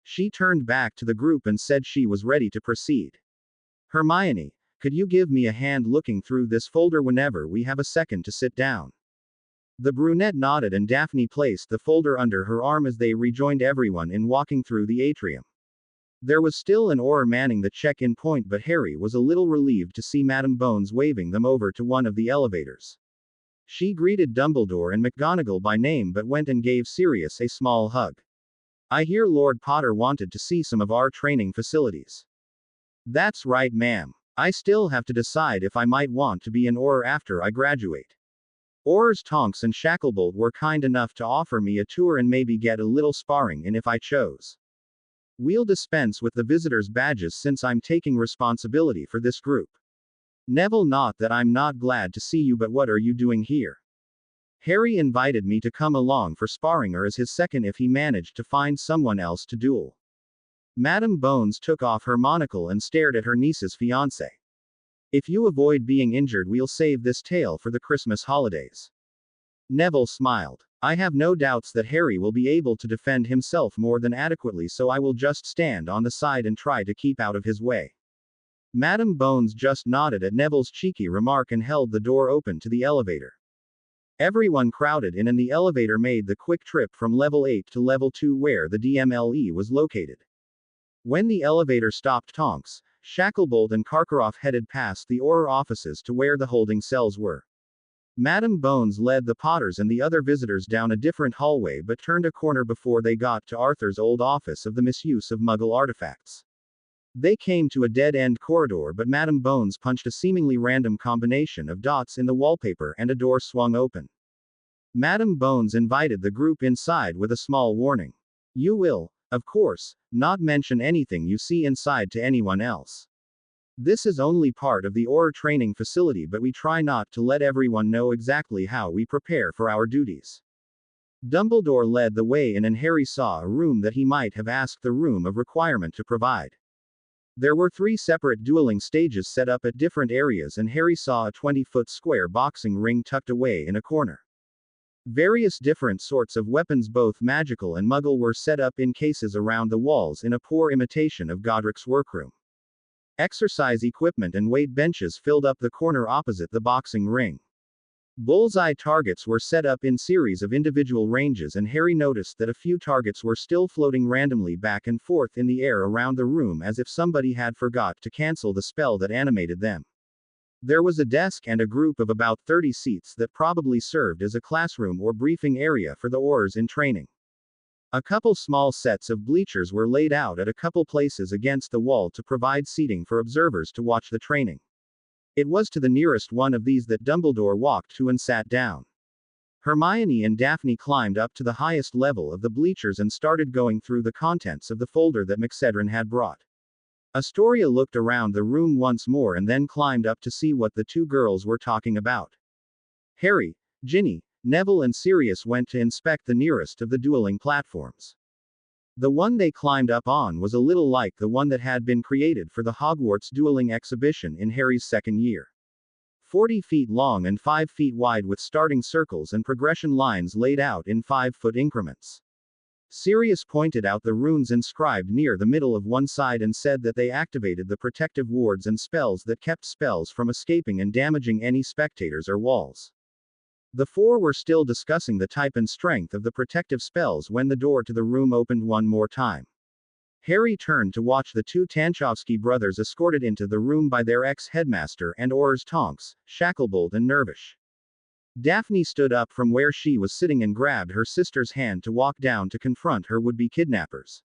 Speaker 2: She turned back to the group and said she was ready to proceed. Hermione, could you give me a hand looking through this folder whenever we have a second to sit down? The brunette nodded and Daphne placed the folder under her arm as they rejoined everyone in walking through the atrium. There was still an Auror manning the check-in point but Harry was a little relieved to see Madame Bones waving them over to one of the elevators. She greeted Dumbledore and McGonagall by name but went and gave Sirius a small hug. I hear Lord Potter wanted to see some of our training facilities. That's right, ma'am. I still have to decide if I might want to be an Auror after I graduate. Aurors Tonks and Shacklebolt were kind enough to offer me a tour and maybe get a little sparring in if I chose. We'll dispense with the visitors' badges since I'm taking responsibility for this group. Neville, not that I'm not glad to see you, but what are you doing here? Harry invited me to come along for sparring or as his second if he managed to find someone else to duel. Madame Bones took off her monocle and stared at her niece's fiancé. If you avoid being injured, we'll save this tale for the Christmas holidays. Neville smiled. I have no doubts that Harry will be able to defend himself more than adequately, so I will just stand on the side and try to keep out of his way. Madame Bones just nodded at Neville's cheeky remark and held the door open to the elevator. Everyone crowded in and the elevator made the quick trip from level 8 to level 2 where the DMLE was located. When the elevator stopped, Tonks, Shacklebolt and Karkaroff headed past the Auror offices to where the holding cells were. Madame Bones led the Potters and the other visitors down a different hallway but turned a corner before they got to Arthur's old office of the misuse of Muggle artifacts. They came to a dead-end corridor, but Madame Bones punched a seemingly random combination of dots in the wallpaper and a door swung open. Madame Bones invited the group inside with a small warning. You will, of course, not mention anything you see inside to anyone else. This is only part of the Auror training facility, but we try not to let everyone know exactly how we prepare for our duties. Dumbledore led the way in and Harry saw a room that he might have asked the Room of Requirement to provide. There were 3 separate dueling stages set up at different areas and Harry saw a 20-foot square boxing ring tucked away in a corner. Various different sorts of weapons, both magical and Muggle, were set up in cases around the walls in a poor imitation of Godric's workroom. Exercise equipment and weight benches filled up the corner opposite the boxing ring. Bullseye targets were set up in series of individual ranges and Harry noticed that a few targets were still floating randomly back and forth in the air around the room as if somebody had forgot to cancel the spell that animated them. There was a desk and a group of about 30 seats that probably served as a classroom or briefing area for the Aurors in training. A couple small sets of bleachers were laid out at a couple places against the wall to provide seating for observers to watch the training. It was to the nearest one of these that Dumbledore walked to and sat down. Hermione and Daphne climbed up to the highest level of the bleachers and started going through the contents of the folder that Maxedrin had brought. Astoria looked around the room once more and then climbed up to see what the 2 girls were talking about. Harry, Ginny, Neville and Sirius went to inspect the nearest of the dueling platforms. The one they climbed up on was a little like the one that had been created for the Hogwarts dueling exhibition in Harry's second year. 40 feet long and 5 feet wide with starting circles and progression lines laid out in 5-foot increments. Sirius pointed out the runes inscribed near the middle of one side and said that they activated the protective wards and spells that kept spells from escaping and damaging any spectators or walls. The 4 were still discussing the type and strength of the protective spells when the door to the room opened one more time. Harry turned to watch the 2 Tanchovsky brothers escorted into the room by their ex-headmaster and Aurors Tonks, Shacklebolt and Nervish. Daphne stood up from where she was sitting and grabbed her sister's hand to walk down to confront her would-be kidnappers.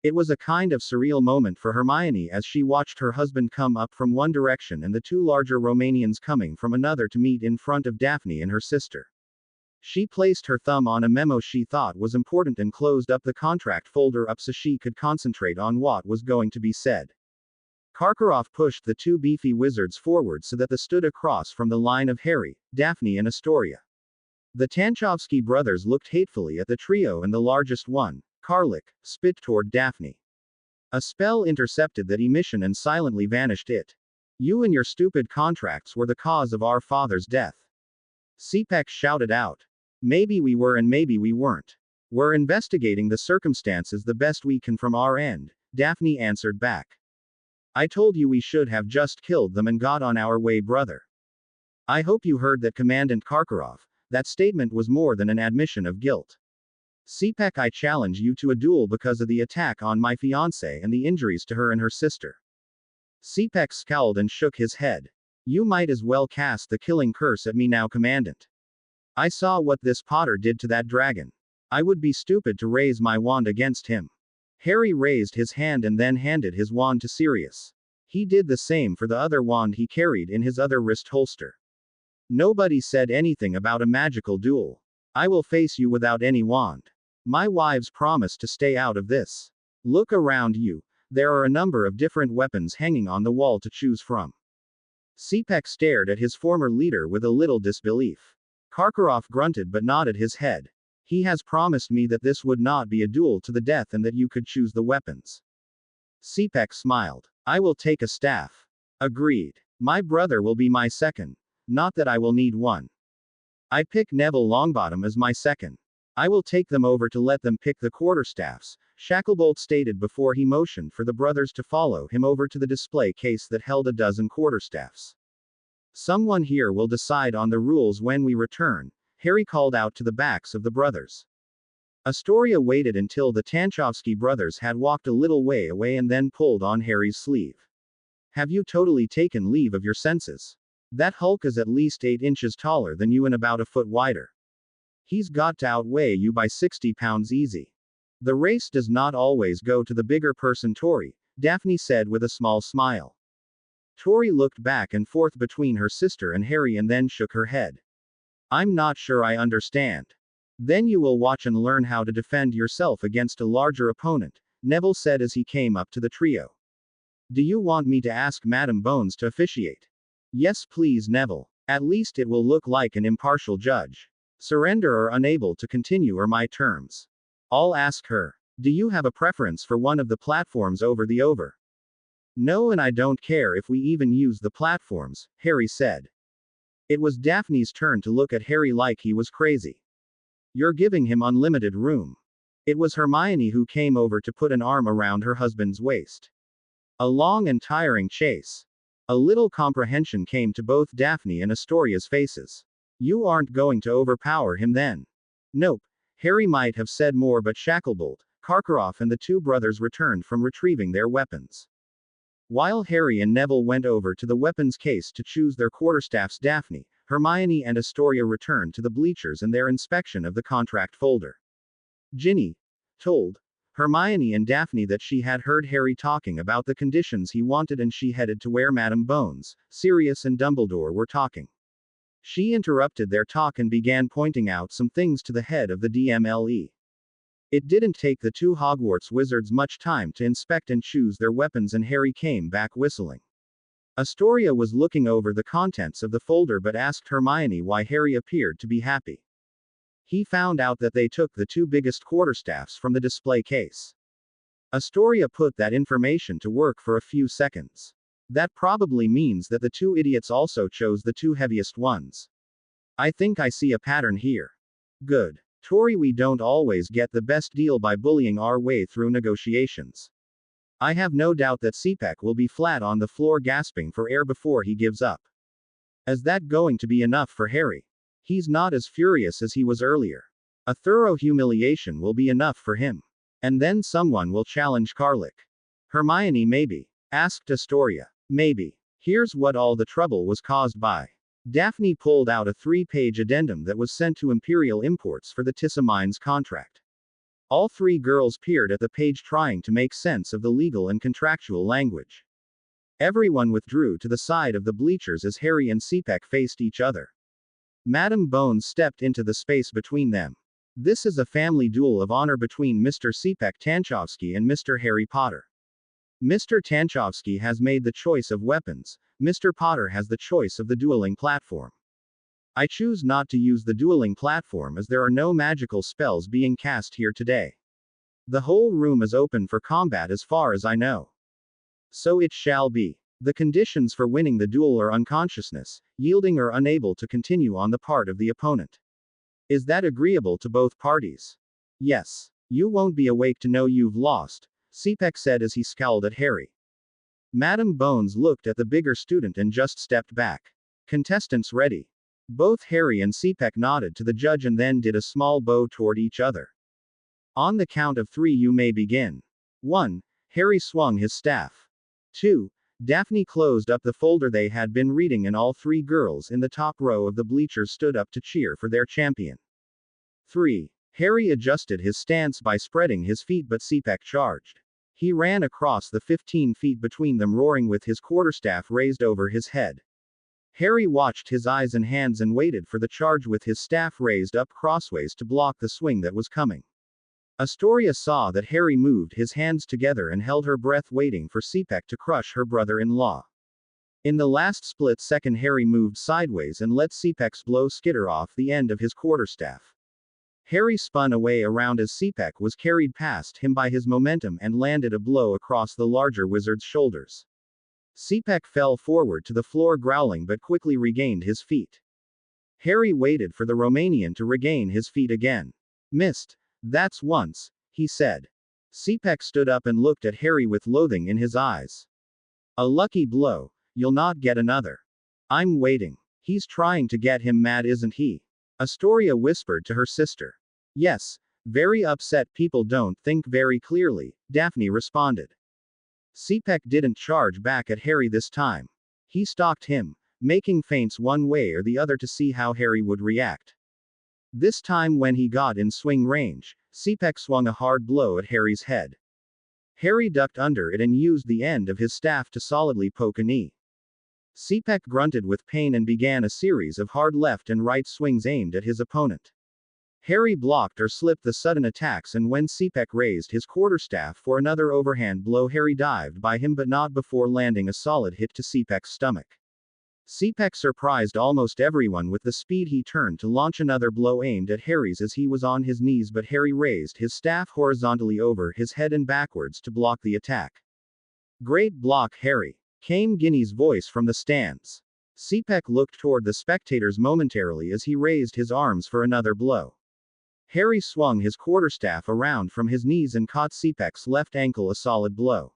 Speaker 2: It was a kind of surreal moment for Hermione as she watched her husband come up from one direction and the 2 larger Romanians coming from another to meet in front of Daphne and her sister. She placed her thumb on a memo she thought was important and closed up the contract folder up so she could concentrate on what was going to be said. Karkaroff pushed the 2 beefy wizards forward so that they stood across from the line of Harry, Daphne and Astoria. The Tanchovsky brothers looked hatefully at the trio and the largest one, Karlik, spit toward Daphne. A spell intercepted that emission and silently vanished it. You and your stupid contracts were the cause of our father's death. Sepek shouted out. Maybe we were and maybe we weren't. We're investigating the circumstances the best we can from our end, Daphne answered back. I told you we should have just killed them and got on our way, brother. I hope you heard that, Commandant Karkaroff. That statement was more than an admission of guilt. Sepek, I challenge you to a duel because of the attack on my fiancée and the injuries to her and her sister. Sepek scowled and shook his head. You might as well cast the killing curse at me now, Commandant. I saw what this Potter did to that dragon. I would be stupid to raise my wand against him. Harry raised his hand and then handed his wand to Sirius. He did the same for the other wand he carried in his other wrist holster. Nobody said anything about a magical duel. I will face you without any wand. My wives promised to stay out of this. Look around you. There are a number of different weapons hanging on the wall to choose from. Sipek stared at his former leader with a little disbelief. Karkaroff grunted but nodded his head. He has promised me that this would not be a duel to the death and that you could choose the weapons. Sipek smiled. I will take a staff. Agreed. My brother will be my second. Not that I will need one. I pick Neville Longbottom as my second. I will take them over to let them pick the quarterstaffs, Shacklebolt stated before he motioned for the brothers to follow him over to the display case that held a dozen quarterstaffs. Someone here will decide on the rules when we return, Harry called out to the backs of the brothers. Astoria waited until the Tanchovsky brothers had walked a little way away and then pulled on Harry's sleeve. Have you totally taken leave of your senses? That Hulk is at least 8 inches taller than you and about a foot wider. He's got to outweigh you by 60 pounds easy. The race does not always go to the bigger person, Tori, Daphne said with a small smile. Tori looked back and forth between her sister and Harry and then shook her head. I'm not sure I understand. Then you will watch and learn how to defend yourself against a larger opponent, Neville said as he came up to the trio. Do you want me to ask Madam Bones to officiate? Yes, please, Neville. At least it will look like an impartial judge. Surrender or unable to continue are my terms. I'll ask her. Do you have a preference for one of the platforms over the over? No, and I don't care if we even use the platforms, Harry said. It was Daphne's turn to look at Harry like he was crazy. You're giving him unlimited room. It was Hermione who came over to put an arm around her husband's waist. A long and tiring chase. A little comprehension came to both Daphne and Astoria's faces. You aren't going to overpower him then? Nope. Harry might have said more, but Shacklebolt, Karkaroff and the two brothers returned from retrieving their weapons. While Harry and Neville went over to the weapons case to choose their quarterstaffs, Daphne, Hermione and Astoria returned to the bleachers and their inspection of the contract folder. Ginny told Hermione and Daphne that she had heard Harry talking about the conditions he wanted and she headed to where Madam Bones, Sirius and Dumbledore were talking. She interrupted their talk and began pointing out some things to the head of the DMLE. It didn't take the two Hogwarts wizards much time to inspect and choose their weapons and Harry came back whistling. Astoria was looking over the contents of the folder but asked Hermione why Harry appeared to be happy. He found out that they took the two biggest quarterstaffs from the display case. Astoria put that information to work for a few seconds. That probably means that the two idiots also chose the two heaviest ones. I think I see a pattern here. Good. Tori, we don't always get the best deal by bullying our way through negotiations. I have no doubt that Sipek will be flat on the floor gasping for air before he gives up. Is that going to be enough for Harry? He's not as furious as he was earlier. A thorough humiliation will be enough for him. And then someone will challenge Karlik. Hermione maybe. Asked Astoria. Maybe. Here's what all the trouble was caused by. Daphne pulled out a 3-page addendum that was sent to Imperial Imports for the Tissa Mines contract. All three girls peered at the page trying to make sense of the legal and contractual language. Everyone withdrew to the side of the bleachers as Harry and Sipek faced each other. Madam Bones stepped into the space between them. This is a family duel of honor between Mr. Sipek Tanchovsky and Mr. Harry Potter. Mr. Tanchovsky has made the choice of weapons, Mr. Potter has the choice of the dueling platform. I choose not to use the dueling platform as there are no magical spells being cast here today. The whole room is open for combat as far as I know. So it shall be. The conditions for winning the duel are unconsciousness, yielding or unable to continue on the part of the opponent. Is that agreeable to both parties? Yes. You won't be awake to know you've lost, Sipek said as he scowled at Harry. Madam Bones looked at the bigger student and just stepped back. Contestants ready. Both Harry and Sipek nodded to the judge and then did a small bow toward each other. On the count of 3 you may begin. 1. Harry swung his staff. 2. Daphne closed up the folder they had been reading and all 3 girls in the top row of the bleachers stood up to cheer for their champion. 3. Harry adjusted his stance by spreading his feet but Sipek charged. He ran across the 15 feet between them roaring with his quarterstaff raised over his head. Harry watched his eyes and hands and waited for the charge with his staff raised up crossways to block the swing that was coming. Astoria saw that Harry moved his hands together and held her breath waiting for Sepek to crush her brother-in-law. In the last split second Harry moved sideways and let Sepek's blow skitter off the end of his quarterstaff. Harry spun away around as Sepek was carried past him by his momentum and landed a blow across the larger wizard's shoulders. Sepek fell forward to the floor growling but quickly regained his feet. Harry waited for the Romanian to regain his feet again. Missed. That's once, he said. Sepek stood up and looked at Harry with loathing in his eyes. A lucky blow. You'll not get another. I'm waiting. He's trying to get him mad, isn't he? Astoria whispered to her sister. Yes, very upset people don't think very clearly, Daphne responded. Sepek didn't charge back at Harry this time. He stalked him, making feints one way or the other to see how Harry would react. This time when he got in swing range, Sepek swung a hard blow at Harry's head. Harry ducked under it and used the end of his staff to solidly poke a knee. Sepek grunted with pain and began a series of hard left and right swings aimed at his opponent. Harry blocked or slipped the sudden attacks, and when Sepek raised his quarterstaff for another overhand blow, Harry dived by him but not before landing a solid hit to Sepek's stomach. Sepek surprised almost everyone with the speed he turned to launch another blow aimed at Harry's as he was on his knees, but Harry raised his staff horizontally over his head and backwards to block the attack. Great block, Harry, came Ginny's voice from the stands. Sepek looked toward the spectators momentarily as he raised his arms for another blow. Harry swung his quarterstaff around from his knees and caught Sepek's left ankle a solid blow.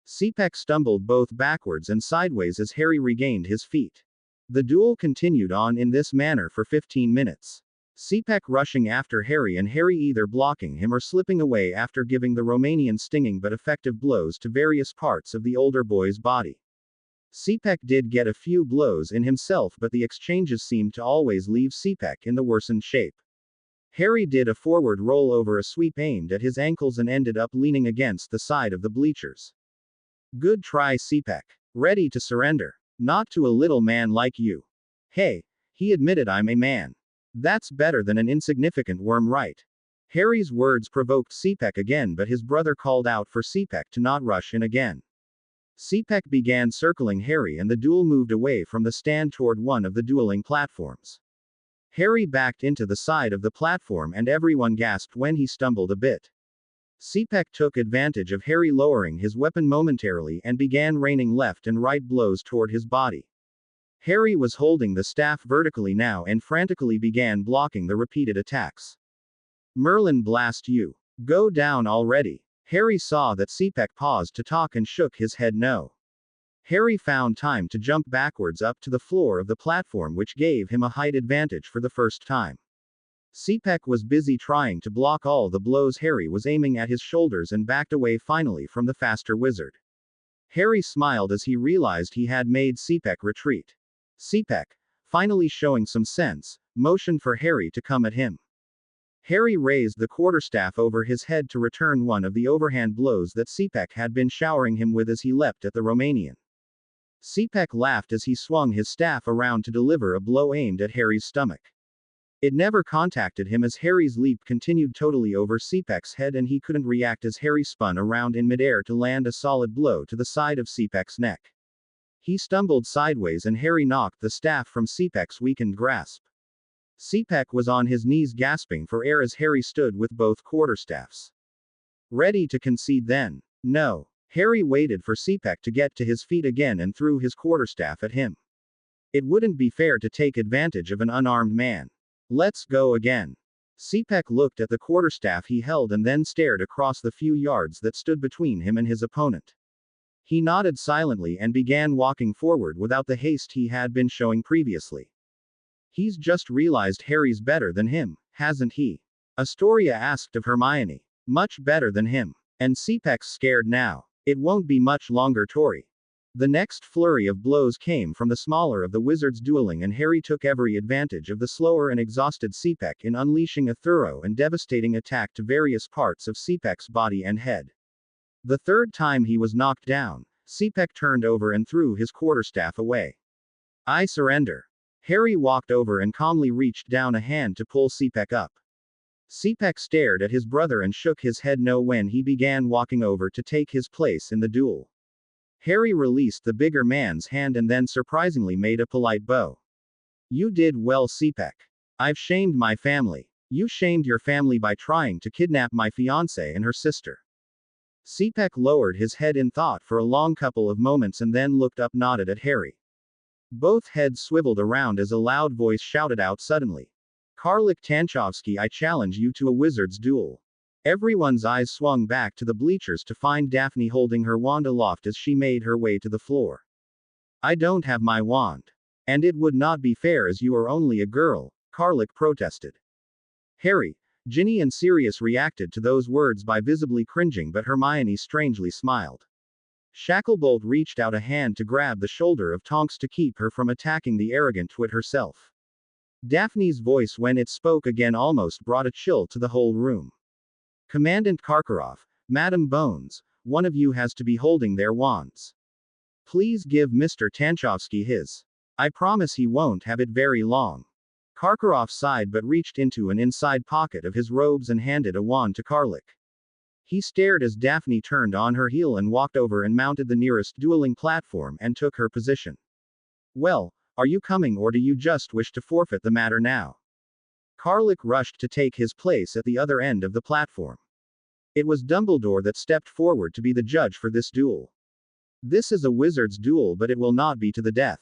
Speaker 2: Sepek stumbled both backwards and sideways as Harry regained his feet. The duel continued on in this manner for 15 minutes. Sepek rushing after Harry and Harry either blocking him or slipping away after giving the Romanian stinging but effective blows to various parts of the older boy's body. Sepek did get a few blows in himself, but the exchanges seemed to always leave Sepek in the worsened shape. Harry did a forward roll over a sweep aimed at his ankles and ended up leaning against the side of the bleachers. Good try, Sepek. Ready to surrender. Not to a little man like you. Hey, he admitted, I'm a man. That's better than an insignificant worm, right? Harry's words provoked Sepek again, but his brother called out for Sepek to not rush in again. Sepek began circling Harry and the duel moved away from the stand toward one of the dueling platforms. Harry backed into the side of the platform and everyone gasped when he stumbled a bit. Sepek took advantage of Harry lowering his weapon momentarily and began raining left and right blows toward his body. Harry was holding the staff vertically now and frantically began blocking the repeated attacks. Merlin, blast you. Go down already. Harry saw that Sepek paused to talk and shook his head no. Harry found time to jump backwards up to the floor of the platform, which gave him a height advantage for the first time. Sepek was busy trying to block all the blows Harry was aiming at his shoulders and backed away finally from the faster wizard. Harry smiled as he realized he had made Sepek retreat. Sepek, finally showing some sense, motioned for Harry to come at him. Harry raised the quarterstaff over his head to return one of the overhand blows that Sepek had been showering him with as he leapt at the Romanian. Sepek laughed as he swung his staff around to deliver a blow aimed at Harry's stomach. It never contacted him as Harry's leap continued totally over Sepek's head and he couldn't react as Harry spun around in midair to land a solid blow to the side of Sepek's neck. He stumbled sideways and Harry knocked the staff from Sepek's weakened grasp. Sepek was on his knees gasping for air as Harry stood with both quarterstaffs. Ready to concede then? No. Harry waited for Sepek to get to his feet again and threw his quarterstaff at him. It wouldn't be fair to take advantage of an unarmed man. Let's go again. Sepek looked at the quarterstaff he held and then stared across the few yards that stood between him and his opponent. He nodded silently and began walking forward without the haste he had been showing previously. He's just realized Harry's better than him, hasn't he? Astoria asked of Hermione. Much better than him. And Sepek's scared now. It won't be much longer, Tori. The next flurry of blows came from the smaller of the wizards dueling, and Harry took every advantage of the slower and exhausted Sepek in unleashing a thorough and devastating attack to various parts of Sepek's body and head. The third time he was knocked down, Sepek turned over and threw his quarterstaff away. I surrender. Harry walked over and calmly reached down a hand to pull Sepek up. Sepek stared at his brother and shook his head no when he began walking over to take his place in the duel. Harry released the bigger man's hand and then surprisingly made a polite bow. You did well, Sepek. I've shamed my family. You shamed your family by trying to kidnap my fiancée and her sister. Sepek lowered his head in thought for a long couple of moments and then looked up, nodded at Harry. Both heads swiveled around as a loud voice shouted out suddenly. Karlik Tanchovsky, I challenge you to a wizard's duel. Everyone's eyes swung back to the bleachers to find Daphne holding her wand aloft as she made her way to the floor. I don't have my wand. And it would not be fair as you are only a girl, Karlik protested. Harry, Ginny and Sirius reacted to those words by visibly cringing, but Hermione strangely smiled. Shacklebolt reached out a hand to grab the shoulder of Tonks to keep her from attacking the arrogant twit herself. Daphne's voice when it spoke again almost brought a chill to the whole room. Commandant Karkaroff, Madam Bones, one of you has to be holding their wands. Please give Mr. Tanchovsky his. I promise he won't have it very long. Karkaroff sighed but reached into an inside pocket of his robes and handed a wand to Karlik. He stared as Daphne turned on her heel and walked over and mounted the nearest dueling platform and took her position. Well, are you coming or do you just wish to forfeit the matter now? Karlik rushed to take his place at the other end of the platform. It was Dumbledore that stepped forward to be the judge for this duel. This is a wizard's duel, but it will not be to the death.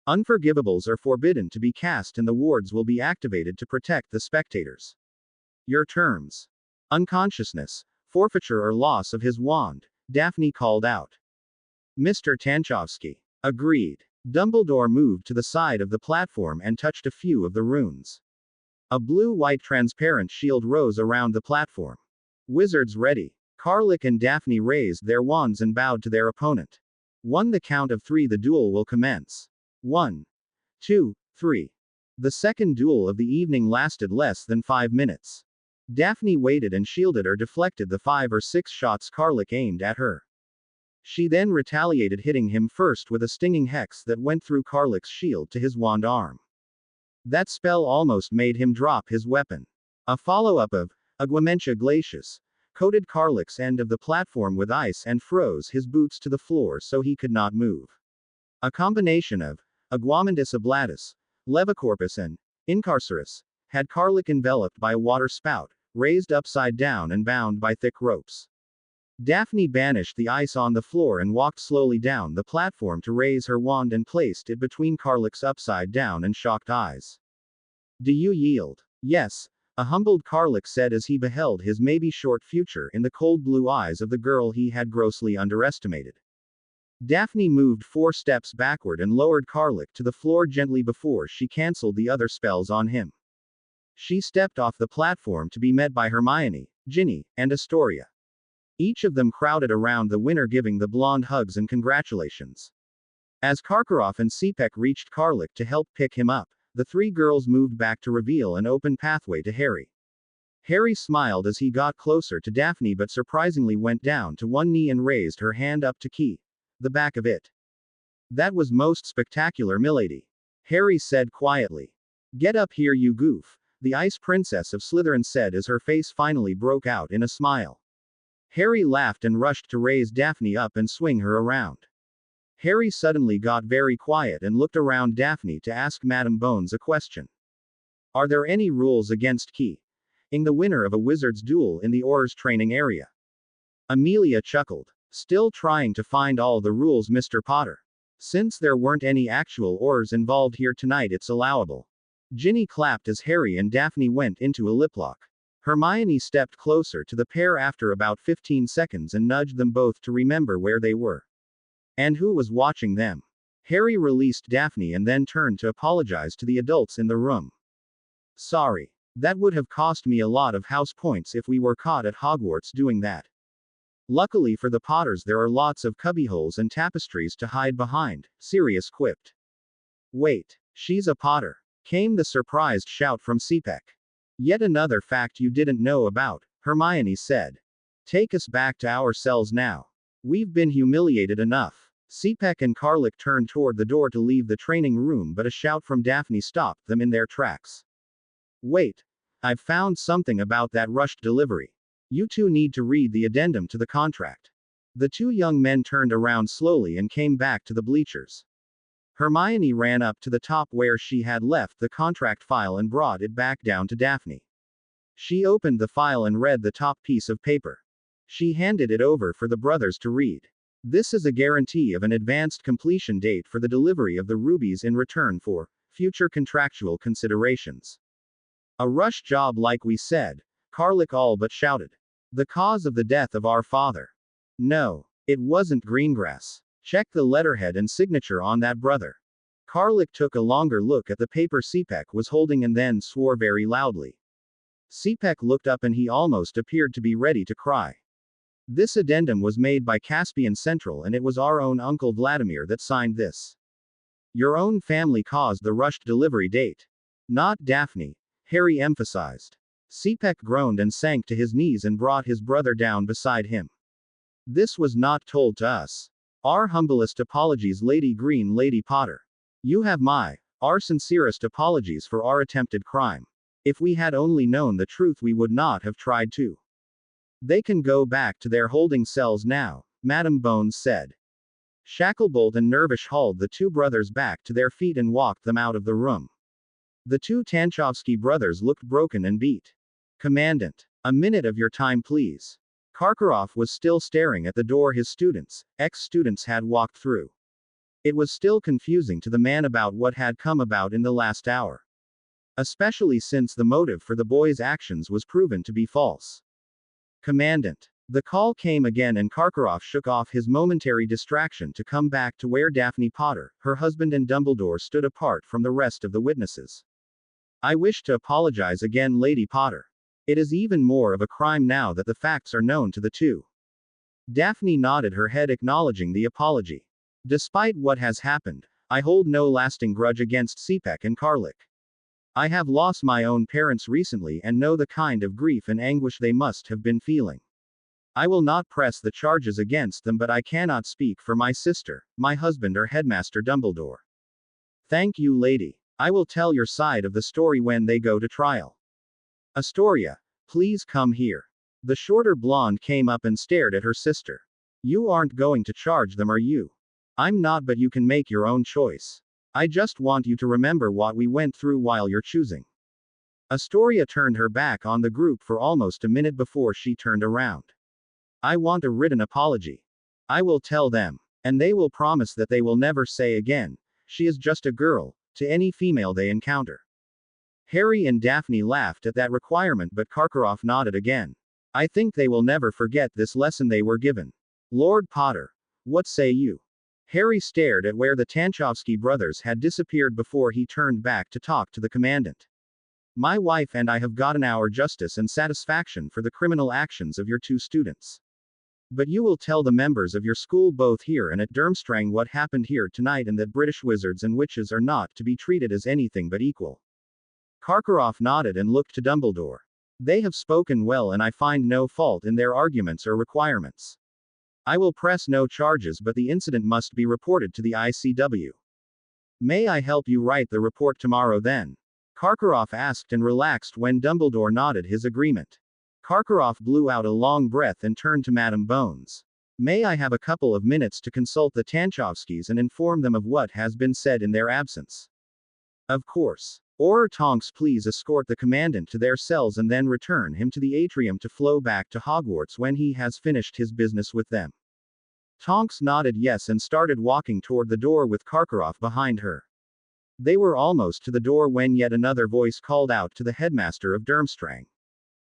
Speaker 2: Unforgivables are forbidden to be cast and the wards will be activated to protect the spectators. Your terms. Unconsciousness, forfeiture or loss of his wand, Daphne called out. Mr. Tanchovsky. Agreed. Dumbledore moved to the side of the platform and touched a few of the runes. A blue-white transparent shield rose around the platform. Wizards ready. Karlik and Daphne raised their wands and bowed to their opponent. On the count of 3 the duel will commence. 1, 2, 3. The second duel of the evening lasted less than 5 minutes. Daphne waited and shielded or deflected the 5 or 6 shots Karlik aimed at her. She then retaliated, hitting him first with a stinging hex that went through Karlik's shield to his wand arm. That spell almost made him drop his weapon. A follow-up of Aguamentia Glacius coated Karlik's end of the platform with ice and froze his boots to the floor so he could not move. A combination of Aguamendis oblatus, Levicorpus and Incarcerus had Karlik enveloped by a water spout, raised upside down and bound by thick ropes. Daphne banished the ice on the floor and walked slowly down the platform to raise her wand and placed it between Karlik's upside down and shocked eyes. Do you yield? Yes, a humbled Karlik said as he beheld his maybe short future in the cold blue eyes of the girl he had grossly underestimated. Daphne moved 4 steps backward and lowered Karlik to the floor gently before she cancelled the other spells on him. She stepped off the platform to be met by Hermione, Ginny, and Astoria. Each of them crowded around the winner giving the blonde hugs and congratulations. As Karkaroff and Sepek reached Karlik to help pick him up, the 3 girls moved back to reveal an open pathway to Harry. Harry smiled as he got closer to Daphne but surprisingly went down to one knee and raised her hand up to key the back of it. That was most spectacular, milady. Harry said quietly. Get up here, you goof, the Ice Princess of Slytherin said as her face finally broke out in a smile. Harry laughed and rushed to raise Daphne up and swing her around. Harry suddenly got very quiet and looked around Daphne to ask Madam Bones a question. Are there any rules against keying the winner of a wizard's duel in the Aurors training area? Amelia chuckled. Still trying to find all the rules, Mr. Potter. Since there weren't any actual Aurors involved here tonight, it's allowable. Ginny clapped as Harry and Daphne went into a lip lock. Hermione stepped closer to the pair after about 15 seconds and nudged them both to remember where they were. And who was watching them? Harry released Daphne and then turned to apologize to the adults in the room. Sorry. That would have cost me a lot of house points if we were caught at Hogwarts doing that. Luckily for the Potters there are lots of cubbyholes and tapestries to hide behind, Sirius quipped. Wait, she's a Potter, came the surprised shout from Sepek. Yet another fact you didn't know about, Hermione said. Take us back to our cells now. We've been humiliated enough. Sepek and Karlik turned toward the door to leave the training room, but a shout from Daphne stopped them in their tracks. Wait, I've found something about that rushed delivery. You two need to read the addendum to the contract. The two young men turned around slowly and came back to the bleachers. Hermione ran up to the top where she had left the contract file and brought it back down to Daphne. She opened the file and read the top piece of paper. She handed it over for the brothers to read. This is a guarantee of an advanced completion date for the delivery of the rubies in return for future contractual considerations. A rush job, like we said, Karlik all but shouted. The cause of the death of our father. No, it wasn't Greengrass. Check the letterhead and signature on that, brother. Karlik took a longer look at the paper Sepek was holding and then swore very loudly. Sepek looked up and he almost appeared to be ready to cry. This addendum was made by Caspian Central and it was our own Uncle Vladimir that signed this. Your own family caused the rushed delivery date. Not Daphne, Harry emphasized. Sepek groaned and sank to his knees and brought his brother down beside him. This was not told to us. Our humblest apologies, Lady Green, Lady Potter. You have our sincerest apologies for our attempted crime. If we had only known the truth, we would not have tried to. They can go back to their holding cells now, Madame Bones said. Shacklebolt and Nervish hauled the two brothers back to their feet and walked them out of the room. The two Tanchovsky brothers looked broken and beat. Commandant, a minute of your time, please. Karkaroff was still staring at the door his students, ex-students, had walked through. It was still confusing to the man about what had come about in the last hour. Especially since the motive for the boy's actions was proven to be false. Commandant. The call came again and Karkaroff shook off his momentary distraction to come back to where Daphne Potter, her husband, and Dumbledore stood apart from the rest of the witnesses. I wish to apologize again, Lady Potter. It is even more of a crime now that the facts are known to the two. Daphne nodded her head, acknowledging the apology. Despite what has happened, I hold no lasting grudge against Sepek and Karlik. I have lost my own parents recently and know the kind of grief and anguish they must have been feeling. I will not press the charges against them, but I cannot speak for my sister, my husband, or Headmaster Dumbledore. Thank you, lady. I will tell your side of the story when they go to trial. Astoria, please come here. The shorter blonde came up and stared at her sister. You aren't going to charge them, are you? I'm not, but you can make your own choice. I just want you to remember what we went through while you're choosing. Astoria turned her back on the group for almost a minute before she turned around. I want a written apology. I will tell them, and they will promise that they will never say again, she is just a girl, to any female they encounter. Harry and Daphne laughed at that requirement, but Karkaroff nodded again. I think they will never forget this lesson they were given. Lord Potter, what say you? Harry stared at where the Tanchovsky brothers had disappeared before he turned back to talk to the commandant. My wife and I have gotten our justice and satisfaction for the criminal actions of your two students. But you will tell the members of your school both here and at Durmstrang what happened here tonight, and that British wizards and witches are not to be treated as anything but equal. Karkaroff nodded and looked to Dumbledore. They have spoken well and I find no fault in their arguments or requirements. I will press no charges, but the incident must be reported to the ICW. May I help you write the report tomorrow then? Karkaroff asked and relaxed when Dumbledore nodded his agreement. Karkaroff blew out a long breath and turned to Madame Bones. May I have a couple of minutes to consult the Tanchovskys and inform them of what has been said in their absence? Of course. Or Tonks, please escort the commandant to their cells and then return him to the atrium to flow back to Hogwarts when he has finished his business with them. Tonks nodded yes and started walking toward the door with Karkaroff behind her. They were almost to the door when yet another voice called out to the headmaster of Durmstrang.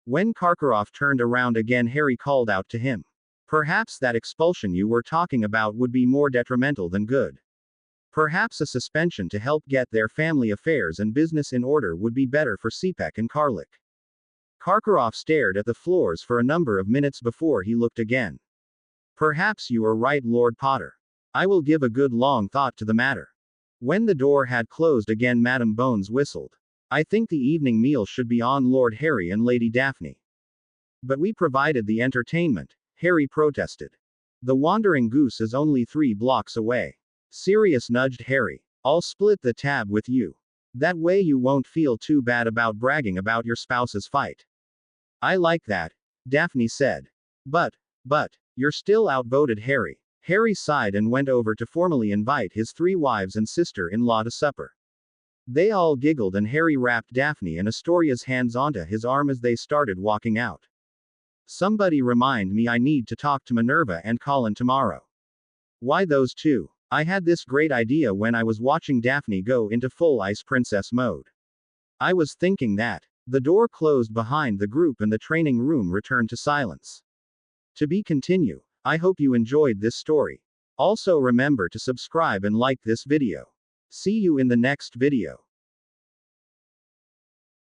Speaker 2: When Karkaroff turned around again, Harry called out to him. Perhaps that expulsion you were talking about would be more detrimental than good. Perhaps a suspension to help get their family affairs and business in order would be better for Sepek and Karlik. Karkaroff stared at the floors for a number of minutes before he looked again. Perhaps you are right, Lord Potter. I will give a good long thought to the matter. When the door had closed again, Madame Bones whistled. I think the evening meal should be on Lord Harry and Lady Daphne. But we provided the entertainment, Harry protested. The Wandering Goose is only 3 blocks away. Sirius nudged Harry. I'll split the tab with you. That way you won't feel too bad about bragging about your spouse's fight. I like that, Daphne said. But, you're still outvoted Harry. Harry sighed and went over to formally invite his 3 wives and sister-in-law to supper. They all giggled and Harry wrapped Daphne and Astoria's hands onto his arm as they started walking out. Somebody remind me I need to talk to Minerva and Colin tomorrow. Why those two? I had this great idea when I was watching Daphne go into full Ice Princess mode. I was thinking that. The door closed behind the group and the training room returned to silence. To be continue. I hope you enjoyed this story. Also remember to subscribe and like this video. See you in the next video.